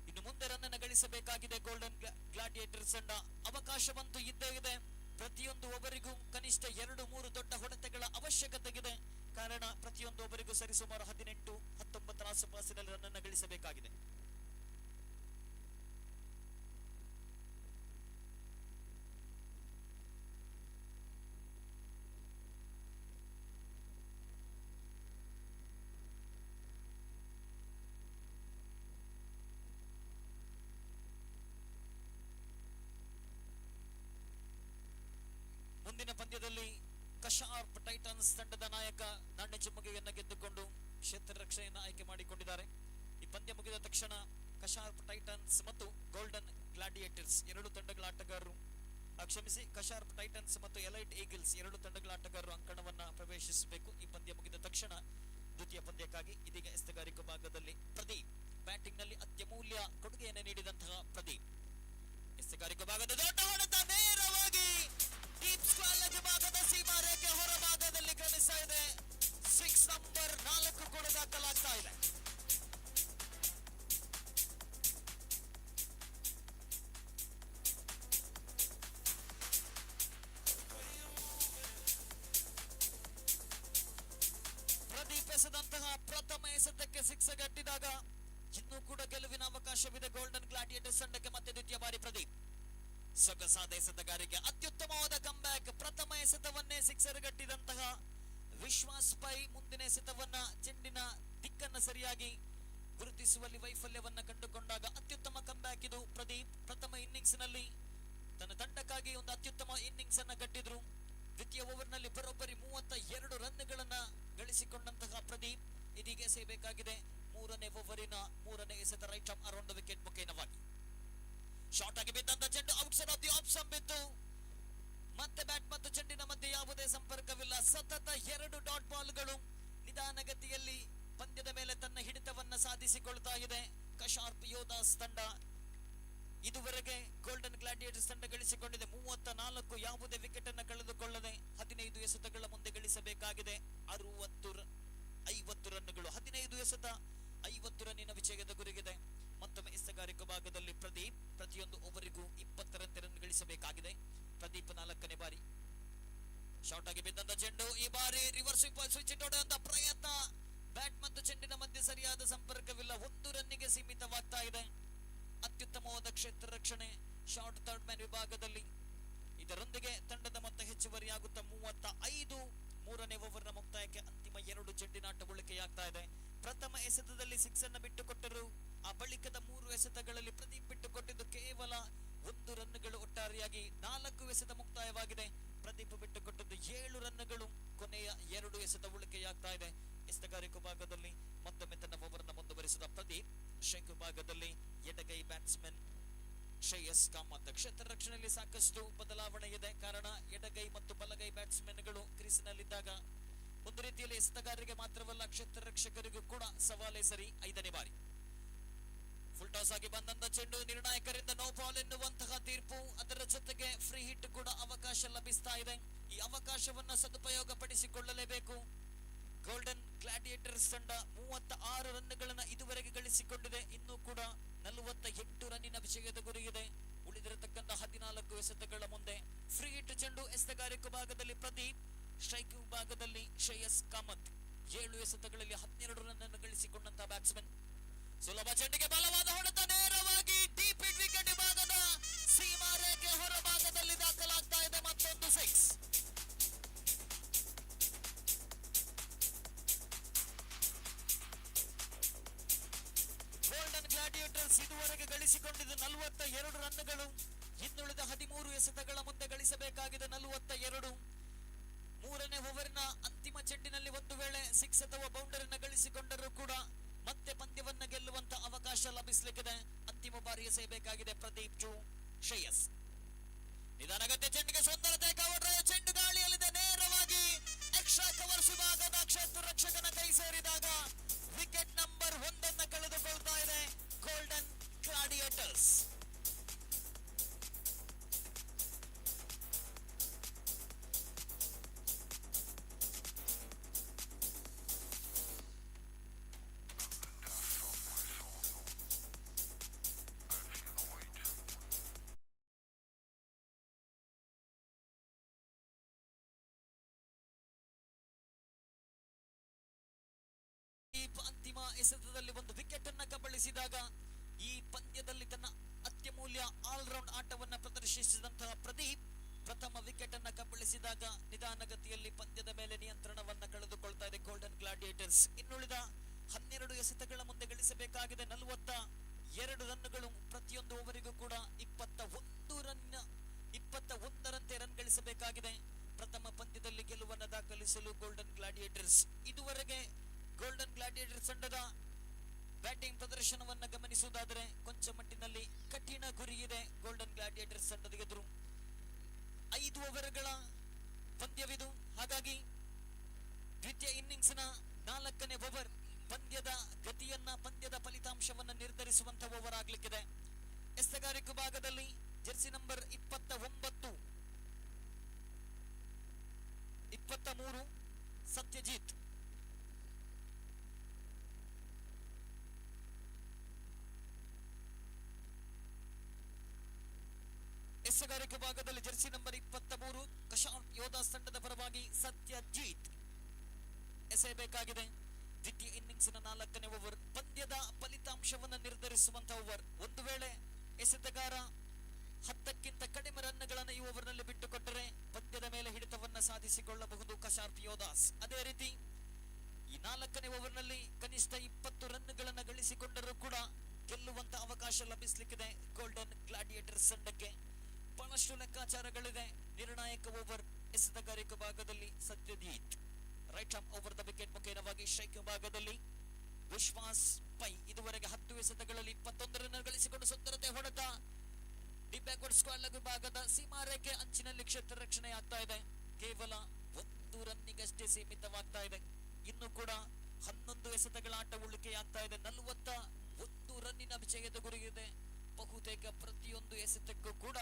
Speaker 3: ಇನ್ನು ಮುಂದೆ ರನ್ ಅನ್ನು ಗಳಿಸಬೇಕಾಗಿದೆ ಗೋಲ್ಡನ್ ಗ್ಲಾಡಿಯೇಟರ್ಸ್ ತಂಡ. ಅವಕಾಶವಂತೂ ಇದ್ದೇ ಇದೆ. ಪ್ರತಿಯೊಂದು ಓವರಿಗೂ ಕನಿಷ್ಠ 2-3 ದೊಡ್ಡ ಹೊಡೆತಗಳ ಅವಶ್ಯಕತೆ ಇದೆ. ಕಾರಣ ಪ್ರತಿಯೊಂದು ಓವರಿಗೂ ಸರಿಸುಮಾರು 18-19 ಆಸುಪಾಸಿನಲ್ಲಿ ರನ್ ಅನ್ನು ಗಳಿಸಬೇಕಾಗಿದೆ. ಮುಂದಿನ ಪಂದ್ಯದಲ್ಲಿ ಕಶಾರ್ಪ್ ಟೈಟನ್ಸ್ ತಂಡದ ನಾಯಕ ನಾಣ್ಯ ಚಿಮ್ಮುಗೆಯನ್ನು ಗೆದ್ದುಕೊಂಡು ಕ್ಷೇತ್ರ ರಕ್ಷಣೆಯನ್ನು ಆಯ್ಕೆ ಮಾಡಿಕೊಂಡಿದ್ದಾರೆ. ಈ ಪಂದ್ಯ ಮುಗಿದ ತಕ್ಷಣ ಕಶಾರ್ಪ್ ಟೈಟನ್ಸ್ ಮತ್ತು ಗೋಲ್ಡನ್ ಗ್ಲಾಡಿಯೇಟರ್ಸ್ ಎರಡು ತಂಡಗಳ ಆಟಗಾರರು ಕ್ಷಮಿಸಿ ಕಶಾರ್ಪ್ ಟೈಟನ್ಸ್ ಮತ್ತು ಎಲೈಟ್ ಈಗಲ್ಸ್ ಎರಡು ತಂಡಗಳ ಆಟಗಾರರು ಅಂಕಣವನ್ನ ಪ್ರವೇಶಿಸಬೇಕು. ಈ ಪಂದ್ಯ ಮುಗಿದ ತಕ್ಷಣ ದ್ವಿತೀಯ ಪಂದ್ಯಕ್ಕಾಗಿ ಇದೀಗ ಎಸ್ತಗಾರಿಕಾ ಭಾಗದಲ್ಲಿ ಪ್ರದೀಪ್ ಬ್ಯಾಟಿಂಗ್ ನಲ್ಲಿ ಅತ್ಯಮೂಲ್ಯ ಕೊಡುಗೆಯನ್ನು ನೀಡಿದಂತಹ ಪ್ರದೀಪ್ ಎಸ್ತಗಾರಿಕಾ ಭಾಗದ ದೊಡ್ಡ ಹೊಡೆತ ನೇರವಾಗಿ ಡೀಪ್ ಸ್ಕ್ವಾಲ್ ವಿಭಾಗದ ಸೀಮಾ ರೇಖೆ ಹೊರಭಾಗದಲ್ಲಿ ಕ್ರಮಿಸ್ತಾ ಇದೆ. 6 ನಂಬರ್ 4 ಕೂಡ ದಾಖಲಾಗ್ತಾ ಇದೆ. ಪ್ರದೀಪ್ ಎಸೆದಂತಹ ಪ್ರಥಮ ಎಸೆತಕ್ಕೆ 6 ಗಟ್ಟಿದಾಗ ಇನ್ನೂ ಕೂಡ ಗೆಲುವಿನ ಅವಕಾಶವಿದೆ ಗೋಲ್ಡನ್ ಗ್ಲಾಡಿಯೇಟರ್ಸ್ ತಂಡಕ್ಕೆ. ಮತ್ತೆ ದ್ವಿತೀಯ ಬಾರಿ ಪ್ರದೀಪ್ ಸೊಗಸಾದ ಎಸೆತಗಾರಿಕೆ, ಅತ್ಯುತ್ತಮವಾದ ಕಂಬ್ಯಾಕ್. ಪ್ರಥಮ ಎಸೆತವನ್ನೇ ಸಿಕ್ಸರ್ ಗಟ್ಟಿದಂತಹ ವಿಶ್ವಾಸ್ ಪೈ ಮುಂದಿನ ಎಸೆತವನ್ನ ಚೆಂಡಿನ ದಿಕ್ಕನ್ನ ಸರಿಯಾಗಿ ಗುರುತಿಸುವಲ್ಲಿ ವೈಫಲ್ಯವನ್ನ ಕಂಡುಕೊಂಡಾಗ ಅತ್ಯುತ್ತಮ ಕಂಬ್ಯಾಕ್ ಇದು. ಪ್ರದೀಪ್ ಪ್ರಥಮ ಇನ್ನಿಂಗ್ಸ್ ನಲ್ಲಿ ತನ್ನ ತಂಡಕ್ಕಾಗಿ ಒಂದು ಅತ್ಯುತ್ತಮ ಇನ್ನಿಂಗ್ಸ್ ಅನ್ನ ಕಟ್ಟಿದ್ರು. ದ್ವಿತೀಯ ಓವರ್ ನಲ್ಲಿ ಬರೋಬ್ಬರಿ 32 ರನ್ಗಳನ್ನ ಗಳಿಸಿಕೊಂಡಂತಹ ಪ್ರದೀಪ್ ಇದೀಗ ಎಸೆಯಬೇಕಾಗಿದೆ ಮೂರನೇ ಓವರಿನ ಮೂರನೇ ಎಸೆತ ರೈಟ್ ಆರ್ಮ್ ಅರೌಂಡ್ ವಿಕೆಟ್ ಮುಖೇನವಾಗಿ. ಶಾರ್ಟ್ ಆಗಿ ಬಿದ್ದಂತ ಚೆಂಡು outside off the off stump ಬಿತ್ತು. ಮತ್ತೆ ಬ್ಯಾಟ್ ಮತ್ತು ಚೆಂಡಿನ ಮಧ್ಯೆ ಯಾವುದೇ ಸಂಪರ್ಕವಿಲ್ಲ. ಸತತ 2 ಡಾಟ್ ಬಾಲ್ಗಳು ನಿಧಾನಗತಿಯಲ್ಲಿ ಪಂದ್ಯದ ಮೇಲೆ ತನ್ನ ಹಿಡಿತವನ್ನ ಸಾಧಿಸಿಕೊಳ್ತಾ ಇದೆ ಕಶಾರ್ಪ್ ಯೋಧಾಸ್ ತಂಡ. ಇದುವರೆಗೆ ಗೋಲ್ಡನ್ ಗ್ಲಾಡಿಯೇಟರ್ಸ್ ತಂಡ ಗಳಿಸಿಕೊಂಡಿದೆ 34, ಯಾವುದೇ ವಿಕೆಟ್ ಅನ್ನು ಕಳೆದುಕೊಳ್ಳದೆ 15 ಎಸೆತಗಳ ಮುಂದೆ ಗಳಿಸಬೇಕಾಗಿದೆ 50 ರನ್ಗಳು. 15 ಎಸೆತ 50 ರನ್ನಿನ ವಿಜಯದ ಗುರಿಗಿದೆ. ಮತ್ತೊಮ್ಮೆ ಎಸೆಗಾರಿಕಾ ಭಾಗದಲ್ಲಿ ಪ್ರದೀಪ್ ಪ್ರತಿಯೊಂದು ಓವರಿಗೂ 20 ರನ್ ಗಳಿಸಬೇಕಾಗಿದೆ. ಪ್ರದೀಪ್ 4ನೇ ಬಾರಿ ಶಾರ್ಟ್ ಆಗಿ ಬಿದ್ದಂತ ಚೆಂಡು ಈ ಬಾರಿ ರಿವರ್ಸ್ ಸ್ವಿಚ್ ಹೊಡೆಯುವಂತ ಪ್ರಯತ್ನ. ಬ್ಯಾಟ್ ಮತ್ತು ಚೆಂಡಿನ ಮಧ್ಯೆ ಸರಿಯಾದ ಸಂಪರ್ಕವಿಲ್ಲ. 1 ರನ್ನಿಗೆ ಸೀಮಿತವಾಗ್ತಾ ಇದೆ. ಅತ್ಯುತ್ತಮವಾದ ಕ್ಷೇತ್ರ ರಕ್ಷಣೆ ಶಾರ್ಟ್ ಥರ್ಡ್ ಮ್ಯಾನ್ ವಿಭಾಗದಲ್ಲಿ. ಇದರೊಂದಿಗೆ ತಂಡದ ಮೊತ್ತ ಹೆಚ್ಚುವರಿಯಾಗುತ್ತಾ 35. ಮೂರನೇ ಓವರ್ನ ಮುಕ್ತಾಯಕ್ಕೆ ಅಂತಿಮ 2 ಚೆಂಡಿನಾಟ ಉಳಿಕೆಯಾಗ್ತಾ ಇದೆ. ಪ್ರಥಮ ಎಸೆತದಲ್ಲಿ 6 ಅನ್ನು ಬಿಟ್ಟುಕೊಟ್ಟರು. ಆ ಬಳಿಕದ 3 ಎಸೆತಗಳಲ್ಲಿ ಪ್ರದೀಪ್ ಬಿಟ್ಟುಕೊಟ್ಟಿದ್ದು ಕೇವಲ 1 ರನ್ಗಳು. ಒಟ್ಟಾರೆಯಾಗಿ 4 ಎಸೆತ ಮುಕ್ತಾಯವಾಗಿದೆ. ಪ್ರದೀಪ್ ಬಿಟ್ಟುಕೊಟ್ಟದ್ದು 7 ರನ್ಗಳು. ಕೊನೆಯ 2 ಎಸೆತ ಉಳಿಕೆಯಾಗ್ತಾ ಇದೆ. ಎಸೆಗಾರಿಕಾ ಭಾಗದಲ್ಲಿ ಮತ್ತೊಮ್ಮೆ ತನ್ನ ಓವರ್ನ ಮುಂದುವರಿಸಿದ ಪ್ರದೀಪ್ ಶೇಕ್ ವಿಭಾಗದಲ್ಲಿ ಎಡಗೈ ಬ್ಯಾಟ್ಸ್ಮನ್ ಶ್ರೇಯಸ್ ಕಾಮತ್. ಕ್ಷೇತ್ರ ರಕ್ಷಣೆಯಲ್ಲಿ ಸಾಕಷ್ಟು ಬದಲಾವಣೆ ಇದೆ. ಕಾರಣ ಎಡಗೈ ಮತ್ತು ಬಲಗೈ ಬ್ಯಾಟ್ಸ್ಮನ್ಗಳು ಕ್ರೀಸ್ನಲ್ಲಿದ್ದಾಗ ಒಂದು ರೀತಿಯಲ್ಲಿ ಎಸೆತಗಾರರಿಗೆ ಮಾತ್ರವಲ್ಲ ಕ್ಷೇತ್ರ ರಕ್ಷಕರಿಗೂ ಕೂಡ ಸವಾಲೇ ಸರಿ. 5ನೇ ಬಾರಿ ಫುಲ್ ಟಾಸ್ ಆಗಿ ಬಂದಂತ ಚೆಂಡು ನಿರ್ಣಾಯಕರಿಂದ ನೋ ಬಾಲ್ ಎನ್ನುವಂತಹ ತೀರ್ಪು. ಅದರ ಜೊತೆಗೆ ಫ್ರೀ ಹಿಟ್ ಕೂಡ ಅವಕಾಶ ಲಭಿಸ್ತಾ ಇದೆ. ಈ ಅವಕಾಶವನ್ನ ಸದುಪಯೋಗ ಪಡಿಸಿಕೊಳ್ಳಲೇಬೇಕು. ಗೋಲ್ಡನ್ ಗ್ಲಾಡಿಯೇಟರ್ಸ್ ತಂಡ 36 ರನ್ಗಳನ್ನ ಇದುವರೆಗೆ ಗಳಿಸಿಕೊಂಡಿದೆ. ಇನ್ನೂ ಕೂಡ 48 ರನ್ನಿನ ವಿಜಯದ ಗುರಿಯಿದೆ. ಉಳಿದಿರತಕ್ಕಂತ 14 ಎಸೆತಗಳ ಮುಂದೆ ಫ್ರೀ ಹಿಟ್ ಚೆಂಡು ಎಸೆಗಾರಿಕಾ ಭಾಗದಲ್ಲಿ ಪ್ರದೀಪ್, ಸ್ಟ್ರೈಕ್ ವಿಭಾಗದಲ್ಲಿ ಶ್ರೇಯಸ್ ಕಾಮತ್. 7 ಎಸೆತಗಳಲ್ಲಿ 12 ರನ್ ಅನ್ನು ಗಳಿಸಿಕೊಂಡಂತಹ ಬ್ಯಾಟ್ಸ್ಮನ್. ಸುಲಭ ಚೆಂಡಿಗೆ ಬಲವಾದ ಹೊಡೆತ ನೇರವಾಗಿ ಡೀಪ್ ಹಿಟ್ ವಿಕೆಟ್ ವಿಭಾಗದ ಸೀಮಾ ರೇಖೆ ಹೊರಭಾಗದಲ್ಲಿ ದಾಖಲಾಗ್ತಾ ಇದೆ. ಮತ್ತೊಂದು 6. ಗೋಲ್ಡನ್ ಗ್ಲಾಡಿಯೇಟರ್ಸ್ ಗ್ಲಾಡಿಯೇಟರ್ಸ್ ಇದುವರೆಗೆ ಗಳಿಸಿಕೊಂಡಿದ್ದು 42 ರನ್ಗಳು. ಇನ್ನುಳಿದ 13 ಎಸೆತಗಳ ಮುಂದೆ ಗಳಿಸಬೇಕಾಗಿದೆ 42. ಮೂರನೇ ಓವರಿನ ಅಂತಿಮ ಚೆಂಡಿನಲ್ಲಿ ಒಂದು ವೇಳೆ ಸಿಕ್ಸ್ ಅಥವಾ ಬೌಂಡರಿನ ಗಳಿಸಿಕೊಂಡರೂ ಕೂಡ ಮತ್ತೆ ಪಂದ್ಯವನ್ನ ಗೆಲ್ಲುವಂತ ಅವಕಾಶ ಲಭಿಸಲಿಕ್ಕಿದೆ. ಅಂತಿಮ ಬಾರಿ ಎಸೆಯಬೇಕಾಗಿದೆ ಪ್ರದೀಪ್ ಟು ಶ್ರೇಯಸ್. ನಿಧಾನಗತಿಯ ಚೆಂಡಿಗೆ ಸುಂದರತೆ ಕವರ್. ಚೆಂಡು ಗಾಳಿಯಲ್ಲಿದೆ, ನೇರವಾಗಿ ಎಕ್ಸ್ಟ್ರಾ ಕವರ್ಸ್ ವಿಭಾಗದ ಕ್ಷೇತ್ರ ರಕ್ಷಕನ ಕೈ ಸೇರಿದಾಗ ವಿಕೆಟ್ ನಂಬರ್ 1 ಕಳೆದುಕೊಳ್ತಾ ಇದೆ ಗೋಲ್ಡನ್ ಗ್ಲಾಡಿಯೇಟರ್ಸ್. ಅಂತಿಮ ಎಸೆತದಲ್ಲಿ ಒಂದು ವಿಕೆಟ್ ಅನ್ನ ಕಬಳಿಸಿದಾಗ ಈ ಪಂದ್ಯದಲ್ಲಿ ತನ್ನ ಅತ್ಯಮೂಲ್ಯ ಆಲ್ರೌಂಡ್ ಆಟವನ್ನ ಪ್ರದರ್ಶಿಸಿದಂತಹ ಪ್ರದೀಪ್ ಪ್ರಥಮ ವಿಕೆಟ್ ಅನ್ನ ಕಬಳಿಸಿದಾಗ ನಿಧಾನಗತಿಯಲ್ಲಿ ಪಂದ್ಯದ ಮೇಲೆ ನಿಯಂತ್ರಣವನ್ನ ಕಳೆದುಕೊಳ್ತಾ ಇದೆ ಗೋಲ್ಡನ್ ಗ್ಲಾಡಿಯೇಟರ್ಸ್. ಇನ್ನುಳಿದ 12 ಎಸೆತಗಳ ಮುಂದೆ ಗಳಿಸಬೇಕಾಗಿದೆ 42 ರನ್ಗಳು. ಪ್ರತಿಯೊಂದು ಓವರಿಗೂ ಕೂಡ 21ರಂತೆ ರನ್ ಗಳಿಸಬೇಕಾಗಿದೆ ಪ್ರಥಮ ಪಂದ್ಯದಲ್ಲಿ ಗೆಲುವನ್ನು ದಾಖಲಿಸಲು ಗೋಲ್ಡನ್ ಗ್ಲಾಡಿಯೇಟರ್ಸ್. ಇದುವರೆಗೆ ಗೋಲ್ಡನ್ ಗ್ಲಾಡಿಯೇಟರ್ಸ್ ತಂಡದ ಬ್ಯಾಟಿಂಗ್ ಪ್ರದರ್ಶನವನ್ನ ಗಮನಿಸುವುದಾದರೆ ಕೊಂಚ ಮಟ್ಟಿನಲ್ಲಿ ಕಠಿಣ ಗುರಿ ಇದೆ ಗೋಲ್ಡನ್ ಗ್ಲಾಡಿಯೇಟರ್ಸ್ ತಂಡದ ಎದುರು. 5 ಓವರ್ಗಳ ಪಂದ್ಯವಿದು. ಹಾಗಾಗಿ ದ್ವಿತೀಯ ಇನ್ನಿಂಗ್ಸ್ನ 4ನೇ ಓವರ್ ಪಂದ್ಯದ ಗತಿಯನ್ನ, ಪಂದ್ಯದ ಫಲಿತಾಂಶವನ್ನ ನಿರ್ಧರಿಸುವಂತಹ ಓವರ್ ಆಗ್ಲಿಕ್ಕಿದೆ. ಎಸೆಗಾರಿಕೆ ಭಾಗದಲ್ಲಿ ಜೆರ್ಸಿ ನಂಬರ್ 29, 23 ಸತ್ಯಜಿತ್, ಎಸೆಗಾರಿಕೆ ಭಾಗದಲ್ಲಿ ಜೆರ್ಸಿ ನಂಬರ್ 23 ಕಶಾರ್ಪ್ ಯೋಧಾಸ್ ತಂಡದ ಪರವಾಗಿ ಸತ್ಯಜಿತ್ ಎಸೆಯಬೇಕಾಗಿದೆ. ದ್ವಿತೀಯ ಇನ್ನಿಂಗ್ಸ್ನ 4ನೇ ಓವರ್ ಪಂದ್ಯದ ಫಲಿತಾಂಶವನ್ನು ನಿರ್ಧರಿಸುವಂತಹ ಓವರ್. ಒಂದು ವೇಳೆ ಎಸೆತಗಾರ 10ಕ್ಕಿಂತ ಕಡಿಮೆ ರನ್ಗಳನ್ನು ಈ ಓವರ್ನಲ್ಲಿ ಬಿಟ್ಟುಕೊಟ್ಟರೆ ಪಂದ್ಯದ ಮೇಲೆ ಹಿಡಿತವನ್ನ ಸಾಧಿಸಿಕೊಳ್ಳಬಹುದು ಕಶಾರ್ಪ್ ಯೋಧಾಸ್. ಅದೇ ರೀತಿ ಈ 4ನೇ ಓವರ್ನಲ್ಲಿ ಕನಿಷ್ಠ 20 ರನ್ಗಳನ್ನು ಗಳಿಸಿಕೊಂಡರೂ ಕೂಡ ಗೆಲ್ಲುವಂತ ಅವಕಾಶ ಲಭಿಸಲಿಕ್ಕಿದೆ ಗೋಲ್ಡನ್ ಗ್ಲಾಡಿಯೇಟರ್ಸ್ ತಂಡಕ್ಕೆ. ಬಹಳಷ್ಟು ಲೆಕ್ಕಾಚಾರಗಳಿದೆ. ನಿರ್ಣಾಯಕ ಓವರ್ ಎಸೆತಗಾರಿಕೆ ಭಾಗದಲ್ಲಿ Satyajit, right arm over the wicket ಮುಖೇನವಾಗಿ ಸ್ಟ್ರೈಕ್ ಭಾಗದಲ್ಲಿ ವಿಶ್ವಾಸ್ ಪೈ ಇದುವರೆಗೆ 10 ಎಸೆತಗಳಲ್ಲಿ 21 ರನ್ ಗಳಿಸಿಕೊಂಡು ಸುಂದರತೆ ಹೊಡೆತ. ಡಿ ಬ್ಯಾಕ್ವರ್ಡ್ ಸ್ಕ್ವಾಡ್ ವಿಭಾಗದ ಸೀಮಾರೇಖೆ ಅಂಚಿನಲ್ಲಿ ಕ್ಷೇತ್ರ ರಕ್ಷಣೆ ಆಗ್ತಾ ಇದೆ. ಕೇವಲ 1 ರನ್ನಿಗಷ್ಟೇ ಸೀಮಿತವಾಗ್ತಾ ಇದೆ. ಇನ್ನು ಕೂಡ 11 ಎಸೆತಗಳ ಆಟ ಉಳಿಕೆಯಾಗ್ತಾ ಇದೆ. 41 ರನ್ನಿನ ವಿಜಯದ ಗುರಿಯಿದೆ. ಬಹುತೇಕ ಪ್ರತಿಯೊಂದು ಎಸೆತಕ್ಕೂ ಕೂಡ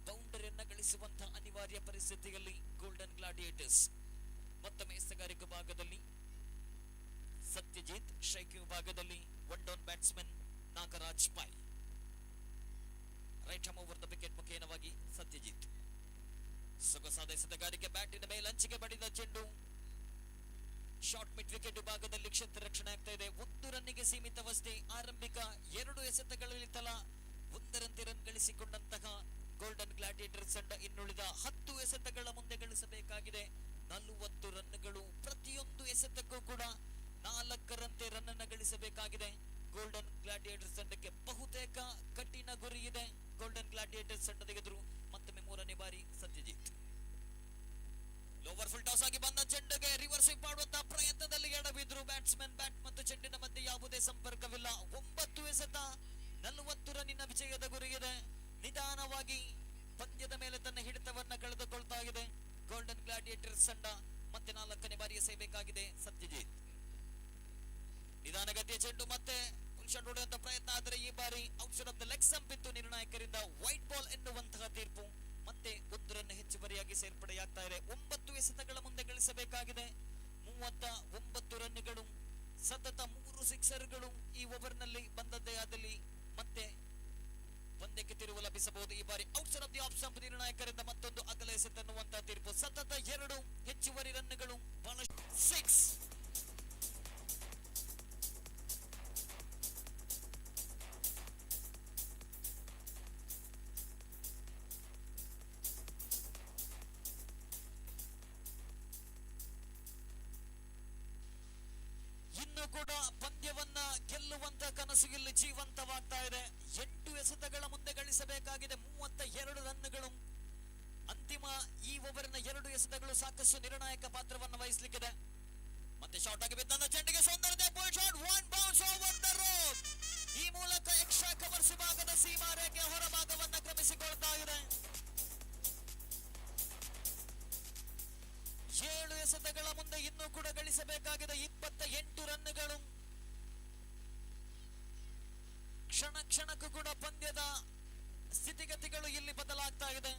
Speaker 3: ಬೌಂಡರಿಯನ್ನ ಗಳಿಸುವಂತಹ ಅನಿವಾರ್ಯ ಪರಿಸ್ಥಿತಿಯಲ್ಲಿ ಗೋಲ್ಡನ್ ಗ್ಲಾಡಿಯೇಟರ್ಸ್. ಮತ್ತೊಮ್ಮೆ ಎಸೆಗಾರಿಕೆ ಭಾಗದಲ್ಲಿ ಸತ್ಯಜಿತ್, ಸ್ಟ್ರೈಕ್ ವಿಭಾಗದಲ್ಲಿ one down batsman Nagaraj Pai, right arm over the wicket ಮುಖೇನವಾಗಿ ಸತ್ಯಜಿತ್. ಸೊಗಸಾದ ಎಸೆತಗಾರಿಕೆ, ಬ್ಯಾಟಿನ ಮೇಲಂಚಿಗೆ ಬಡಿದ ಚೆಂಡು ಶಾರ್ಟ್ ಮಿಡ್ ವಿಕೆಟ್ ವಿಭಾಗದಲ್ಲಿ ಕ್ಷೇತ್ರ ರಕ್ಷಣೆ ಆಗ್ತಾ ಇದೆ. 1 ರನ್ನಿಗೆ ಸೀಮಿತವಷ್ಟೇ. ಆರಂಭಿಕ 2 ಎಸೆತಗಳಲ್ಲಿ ತಲಾ 1ರಂತೆ ರನ್ ಗಳಿಸಿಕೊಂಡಂತಹ ಗೋಲ್ಡನ್ ಗ್ಲಾಡಿಯೇಟರ್ಸ್ ತಂಡ ಇನ್ನುಳಿದ 10 ಎಸೆತಗಳ ಮುಂದೆ ಗಳಿಸಬೇಕಾಗಿದೆ 40 ರನ್ಗಳು. ಪ್ರತಿಯೊಂದು ಎಸೆತಕ್ಕೂ ಕೂಡ 4ರಂತೆ ರನ್ ಅನ್ನು ಗಳಿಸಬೇಕಾಗಿದೆ ಗೋಲ್ಡನ್ ಗ್ಲಾಡಿಯೇಟರ್ಸ್ ತಂಡಕ್ಕೆ. ಬಹುತೇಕ ಕಠಿಣ ಗುರಿ ಇದೆ ಗೋಲ್ಡನ್ ಗ್ಲಾಡಿಯೇಟರ್ಸ್ ತಂಡದ ಎದುರು. ಮತ್ತೊಮ್ಮೆ 3ನೇ ಬಾರಿ ಸತ್ಯಜಿತ್. ಲೋವರ್ ಫುಲ್ ಟಾಸ್ ಆಗಿ ಬಂದ ಚೆಂಡಿಗೆ ರಿವರ್ಸ್ ಸ್ವಿಂಗ್ ಮಾಡುವಂತಹ ಪ್ರಯತ್ನದಲ್ಲಿ ಎಡವಿದ್ರು ಬ್ಯಾಟ್ಸ್ಮನ್. ಬ್ಯಾಟ್ ಮತ್ತು ಚೆಂಡಿನ ಮಧ್ಯೆ ಯಾವುದೇ ಸಂಪರ್ಕವಿಲ್ಲ. 9 ಎಸೆತ 40 ರನ್ನಿನ ವಿಜಯದ ಗುರಿಯಿದೆ. ನಿಧಾನವಾಗಿ ಪಂದ್ಯದ ಮೇಲೆ ತನ್ನ ಹಿಡಿತವನ್ನ ಕಳೆದುಕೊಳ್ತಾ ಇದೆ ಗೋಲ್ಡನ್ ಗ್ಲಾಡಿಯೇಟರ್ಸ್ ತಂಡ. ಮತ್ತೆ 4ನೇ ಬಾರಿ ಎಸೆಯಬೇಕಾಗಿದೆ ಸತ್ಯಜಿತ್. ನಿಧಾನಗತಿಯ ಚೆಂಡು ಮತ್ತೆ ಫುಲ್ ಶಾಟ್ ಹೊಡೆಯುವಂತ ಪ್ರಯತ್ನ, ಆದರೆ ಈ ಬಾರಿ outside off the leg stump ಇತ್ತು. ನಿರ್ಣಾಯಕರಿಂದ ವೈಟ್ ಬಾಲ್ ಎನ್ನುವಂತಹ ತೀರ್ಪು. ಮತ್ತೆ 1 ರನ್ ಹೆಚ್ಚುವರಿಯಾಗಿ ಸೇರ್ಪಡೆಯಾಗ್ತಾ ಇದೆ. 9 ಎಸೆತಗಳ ಮುಂದೆ ಗಳಿಸಬೇಕಾಗಿದೆ 39 ರನ್ಗಳು. ಸತತ 3 ಸಿಕ್ಸರ್ಗಳು ಈ ಓವರ್ನಲ್ಲಿ ಬಂದದ್ದೇ ಆದಲ್ಲಿ ಮತ್ತೆ ಪಂದ್ಯಕ್ಕೆ ತಿರುವು ಲಭಿಸಬಹುದು. ಈ ಬಾರಿ outside of the off stump ನಿರ್ಣಾಯಕರಿಂದ ಮತ್ತೊಂದು ಅಗಲ ಎಸೆತನ್ನುವಂತಹ ತೀರ್ಪು. ಸತತ 2 ಹೆಚ್ಚುವರಿ ರನ್ಗಳು, ಬಹಳಷ್ಟು 6. ಇನ್ನು ಕೂಡ ಪಂದ್ಯವನ್ನ ಗೆಲ್ಲುವಂತ ಕನಸು ಇಲ್ಲಿ ಜೀವಂತವಾಗ್ತಾ ಇದೆ. 8 ಎಸೆತಗಳ ಮುಂದೆ ಗಳಿಸಬೇಕಾಗಿದೆ 32 ರನ್ಗಳು. ಅಂತಿಮ ಈ ಓವರಿನ 2 ಎಸೆತಗಳು ಸಾಕಷ್ಟು ನಿರ್ಣಾಯಕ ಪಾತ್ರವನ್ನು ವಹಿಸಲಿಕ್ಕಿದೆ. ಮತ್ತೆ ಶಾರ್ಟ್ ಆಗಿ ಬಿದ್ದಂತ ಚೆಂಡಿಗೆ ಸೌಂದರ್ಯ shot, one bounce over the rope. ಈ ಮೂಲಕ ಎಕ್ಸ್ಟ್ರಾ ಕವರ್ಸ್ ಭಾಗದ ಸೀಮಾರೇಖೆ ಹೊರಭಾಗವನ್ನ ಕ್ರಮಿಸಿಕೊಳ್ತಾ ಇದೆ. 7 ಎಸೆತಗಳ ಮುಂದೆ ಇನ್ನೂ ಕೂಡ ಗಳಿಸಬೇಕಾಗಿದೆ 28 ರನ್ಗಳು. ಕ್ಷಣ ಕ್ಷಣಕ್ಕೂ ಕೂಡ ಪಂದ್ಯದ ಸ್ಥಿತಿಗತಿಗಳು ಇಲ್ಲಿ ಬದಲಾಗ್ತಾ ಇದೆ.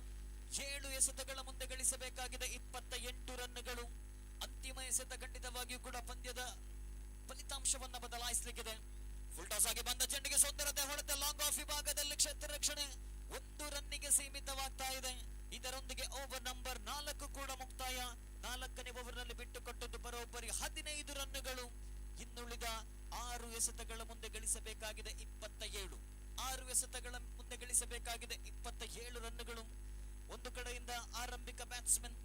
Speaker 3: 7 ಎಸೆತಗಳ ಮುಂದೆ ಗಳಿಸಬೇಕಾಗಿದೆ 28 ರನ್ಗಳು. ಅಂತಿಮ ಎಸೆತ ಖಂಡಿತವಾಗಿಯೂ ಕೂಡ ಪಂದ್ಯದ ಫಲಿತಾಂಶವನ್ನ ಬದಲಾಯಿಸಲಿಕ್ಕಿದೆ. ಫುಲ್ ಟಾಸ್ ಆಗಿ ಬಂದ ಚೆಂಡಿಗೆ ಸುಂದರತೆ ಹೊಡೆತ ಲಾಂಗ್ ಆಫ್ ವಿಭಾಗದಲ್ಲಿ ಕ್ಷೇತ್ರ ರಕ್ಷಣೆ 1 ರನ್ನಿಗೆ ಸೀಮಿತವಾಗ್ತಾ ಇದೆ. ಇದರೊಂದಿಗೆ ಓವರ್ ನಂಬರ್ 4 ಕೂಡ ಮುಕ್ತಾಯ. 4ನೇ ಓವರ್ ನಲ್ಲಿ ಬಿಟ್ಟುಕೊಟ್ಟದ್ದು ಬರೋಬ್ಬರಿ 15 ರನ್ಗಳು. ಇನ್ನುಳಿದ 6 ಎಸೆತಗಳ ಮುಂದೆ ಗಳಿಸಬೇಕಾಗಿದೆ 27. 6 ಎಸೆತಗಳ ಮುಂದೆ ಗಳಿಸಬೇಕಾಗಿದೆ 27 ರನ್ಗಳು. ಒಂದು ಕಡೆಯಿಂದ ಆರಂಭಿಕ ಬ್ಯಾಟ್ಸ್ಮನ್,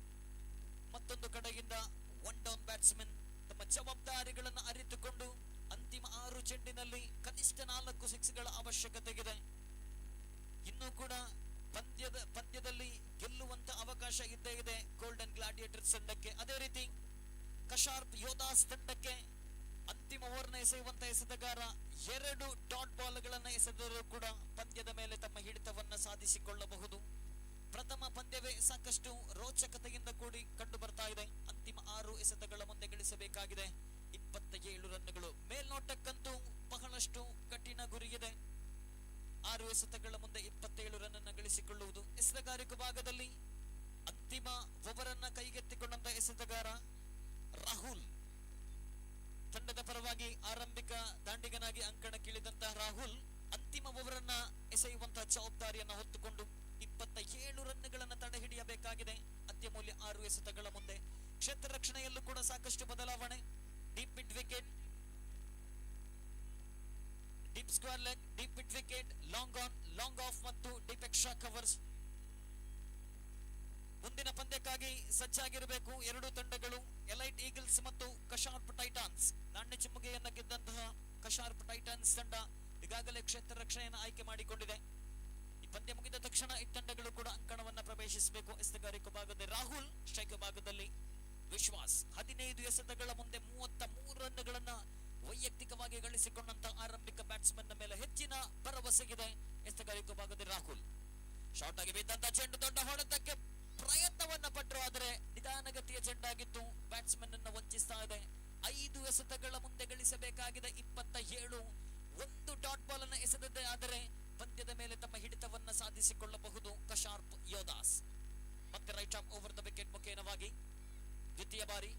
Speaker 3: ಮತ್ತೊಂದು ಕಡೆಯಿಂದ ಒನ್ ಡೌನ್ ಬ್ಯಾಟ್ಸ್ಮನ್ ತಮ್ಮ ಜವಾಬ್ದಾರಿಗಳನ್ನು ಅರಿತುಕೊಂಡು ಅಂತಿಮ 6 ಚೆಂಡಿನಲ್ಲಿ ಕನಿಷ್ಠ 4 ಸಿಕ್ಸ್ಗಳ ಅವಶ್ಯಕತೆ ಇದೆ. ಇನ್ನೂ ಕೂಡ ಪಂದ್ಯದಲ್ಲಿ ಗೆಲ್ಲುವಂತ ಅವಕಾಶ ಇದ್ದೇ ಇದೆ ಗೋಲ್ಡನ್ ಗ್ಲಾಡಿಯೇಟರ್ಸ್ ತಂಡಕ್ಕೆ. ಅದೇ ರೀತಿ ಕಶಾರ್ಪ್ ಯೋಧಾಸ್ ತಂಡಕ್ಕೆ ಅಂತಿಮ ಓವರ್ನ ಎಸೆಯುವಂತ ಎಸೆತಗಾರ 2 ಡಾಟ್ ಬಾಲ್ಗಳನ್ನ ಎಸೆದರೂ ಕೂಡ ಪಂದ್ಯದ ಮೇಲೆ ತಮ್ಮ ಹಿಡಿತವನ್ನ ಸಾಧಿಸಿಕೊಳ್ಳಬಹುದು. ಪ್ರಥಮ ಪಂದ್ಯವೇ ಸಾಕಷ್ಟು ರೋಚಕತೆಯಿಂದ ಕೂಡಿ ಕಂಡು ಬರ್ತಾ ಇದೆ. ಅಂತಿಮ 6 ಎಸೆತಗಳ ಮುಂದೆ ಗಳಿಸಬೇಕಾಗಿದೆ 27 ರನ್ಗಳು. ಮೇಲ್ನೋಟಕ್ಕಂತೂ ಬಹಳಷ್ಟು ಕಠಿಣ ಗುರಿಯಿದೆ. 6 ಎಸೆತಗಳ ಮುಂದೆ 27 ರನ್ ಅನ್ನು ಗಳಿಸಿಕೊಳ್ಳುವುದು. ಎಸೆತಗಾರಿಕೆ ಭಾಗದಲ್ಲಿ ಅಂತಿಮ ಓವರ್ ಅನ್ನ ಕೈಗೆತ್ತಿಕೊಂಡಂತ ಎಸೆತಗಾರ ರಾಹುಲ್. ತಂಡದ ಪರವಾಗಿ ಆರಂಭಿಕ ದಾಂಡಿಗನಾಗಿ ಅಂಕಣಕ್ಕಿಳಿದಂತಹ ರಾಹುಲ್ ಅಂತಿಮ ಓವರ್ ಅನ್ನ ಎಸೆಯುವಂತಹ ಜವಾಬ್ದಾರಿಯನ್ನ ಹೊತ್ತುಕೊಂಡು 27 ರನ್ಗಳನ್ನ ತಡೆ ಹಿಡಿಯಬೇಕಾಗಿದೆ. ಅತ್ಯಮೂಲ್ಯ 6 ಎಸೆತಗಳ ಮುಂದೆ. ಕ್ಷೇತ್ರ ರಕ್ಷಣೆಯಲ್ಲೂ ಕೂಡ ಸಾಕಷ್ಟು ಬದಲಾವಣೆ. Deep mid wicket, deep square leg, deep mid wicket, long on, long of ಮತ್ತು ಡೀಪ್ ಎಕ್ಸ್ಟ್ರಾ ಕವರ್ಸ್. ಮುಂದಿನ ಪಂದ್ಯಕ್ಕಾಗಿ ಸಜ್ಜಾಗಿರಬೇಕು ಎರಡೂ ತಂಡಗಳು. ಎಲೈಟ್ ಈಗಲ್ಸ್ ಮತ್ತು ಕಶಾರ್ಪ್ ಟೈಟಾನ್ಸ್. ನಾಣ್ಯ ಚಿಮ್ಮುಗೆಯನ್ನ ಗೆದ್ದಂತಹ ಕಶಾರ್ಪ್ ಟೈಟಾನ್ಸ್ ತಂಡ ಈಗಾಗಲೇ ಕ್ಷೇತ್ರ ರಕ್ಷಣೆಯನ್ನು ಆಯ್ಕೆ ಮಾಡಿಕೊಂಡಿದೆ. ಈ ಪಂದ್ಯ ಮುಗಿದ ತಕ್ಷಣ ಈ ತಂಡಗಳು ಕೂಡ ಅಂಕಣವನ್ನ ಪ್ರವೇಶಿಸಬೇಕು. ಎಸೆತಗಾರಿಕೆ ಭಾಗದಲ್ಲಿ ರಾಹುಲ್, ಸ್ಟ್ರೈಕ್ ಭಾಗದಲ್ಲಿ ವಿಶ್ವಾಸ್. 15 ಎಸೆತಗಳ ಮುಂದೆ 33 ರನ್ಗಳನ್ನ ವೈಯಕ್ತಿಕವಾಗಿ ಗಳಿಸಿಕೊಂಡಂತ ಆರಂಭಿಕ ಬ್ಯಾಟ್ಸ್ಮನ್ ಮೇಲೆ ಹೆಚ್ಚಿನ ಭರವಸೆಗಿದೆ ಎಸೆತಗಾರಿಕೆ ಭಾಗದಲ್ಲಿ ರಾಹುಲ್. ಶಾರ್ಟ್ ಆಗಿ ಬಿದ್ದಂತ ಚೆಂಡು ದೊಡ್ಡ ಹೊಡೆತಕ್ಕೆ ಪ್ರಯತ್ನವನ್ನ ಪಟ್ಟರು, ಆದರೆ ನಿಧಾನಗತಿಯ ಚೆಂಡಾಗಿತ್ತು, ಬ್ಯಾಟ್ಸ್ಮನ್ ಅನ್ನು ವಂಚಿಸ್ತಾ ಇದೆ. 5 ಎಸೆತಗಳ ಮುಂದೆ ಗಳಿಸಬೇಕಾಗಿದೆ 27. 1 ಡಾಟ್ ಬಾಲ್ ಅನ್ನು ಎಸೆದದ್ದೇ ಆದರೆ ಪಂದ್ಯದ ಮೇಲೆ ತಮ್ಮ ಹಿಡಿತವನ್ನ ಸಾಧಿಸಿಕೊಳ್ಳಬಹುದು ಕಶಾರ್ಪ್ ಯೋಧಾಸ್. ಮತ್ತೆ right arm over the wicket ಮುಖೇನವಾಗಿ ದ್ವಿತೀಯ ಬಾರಿ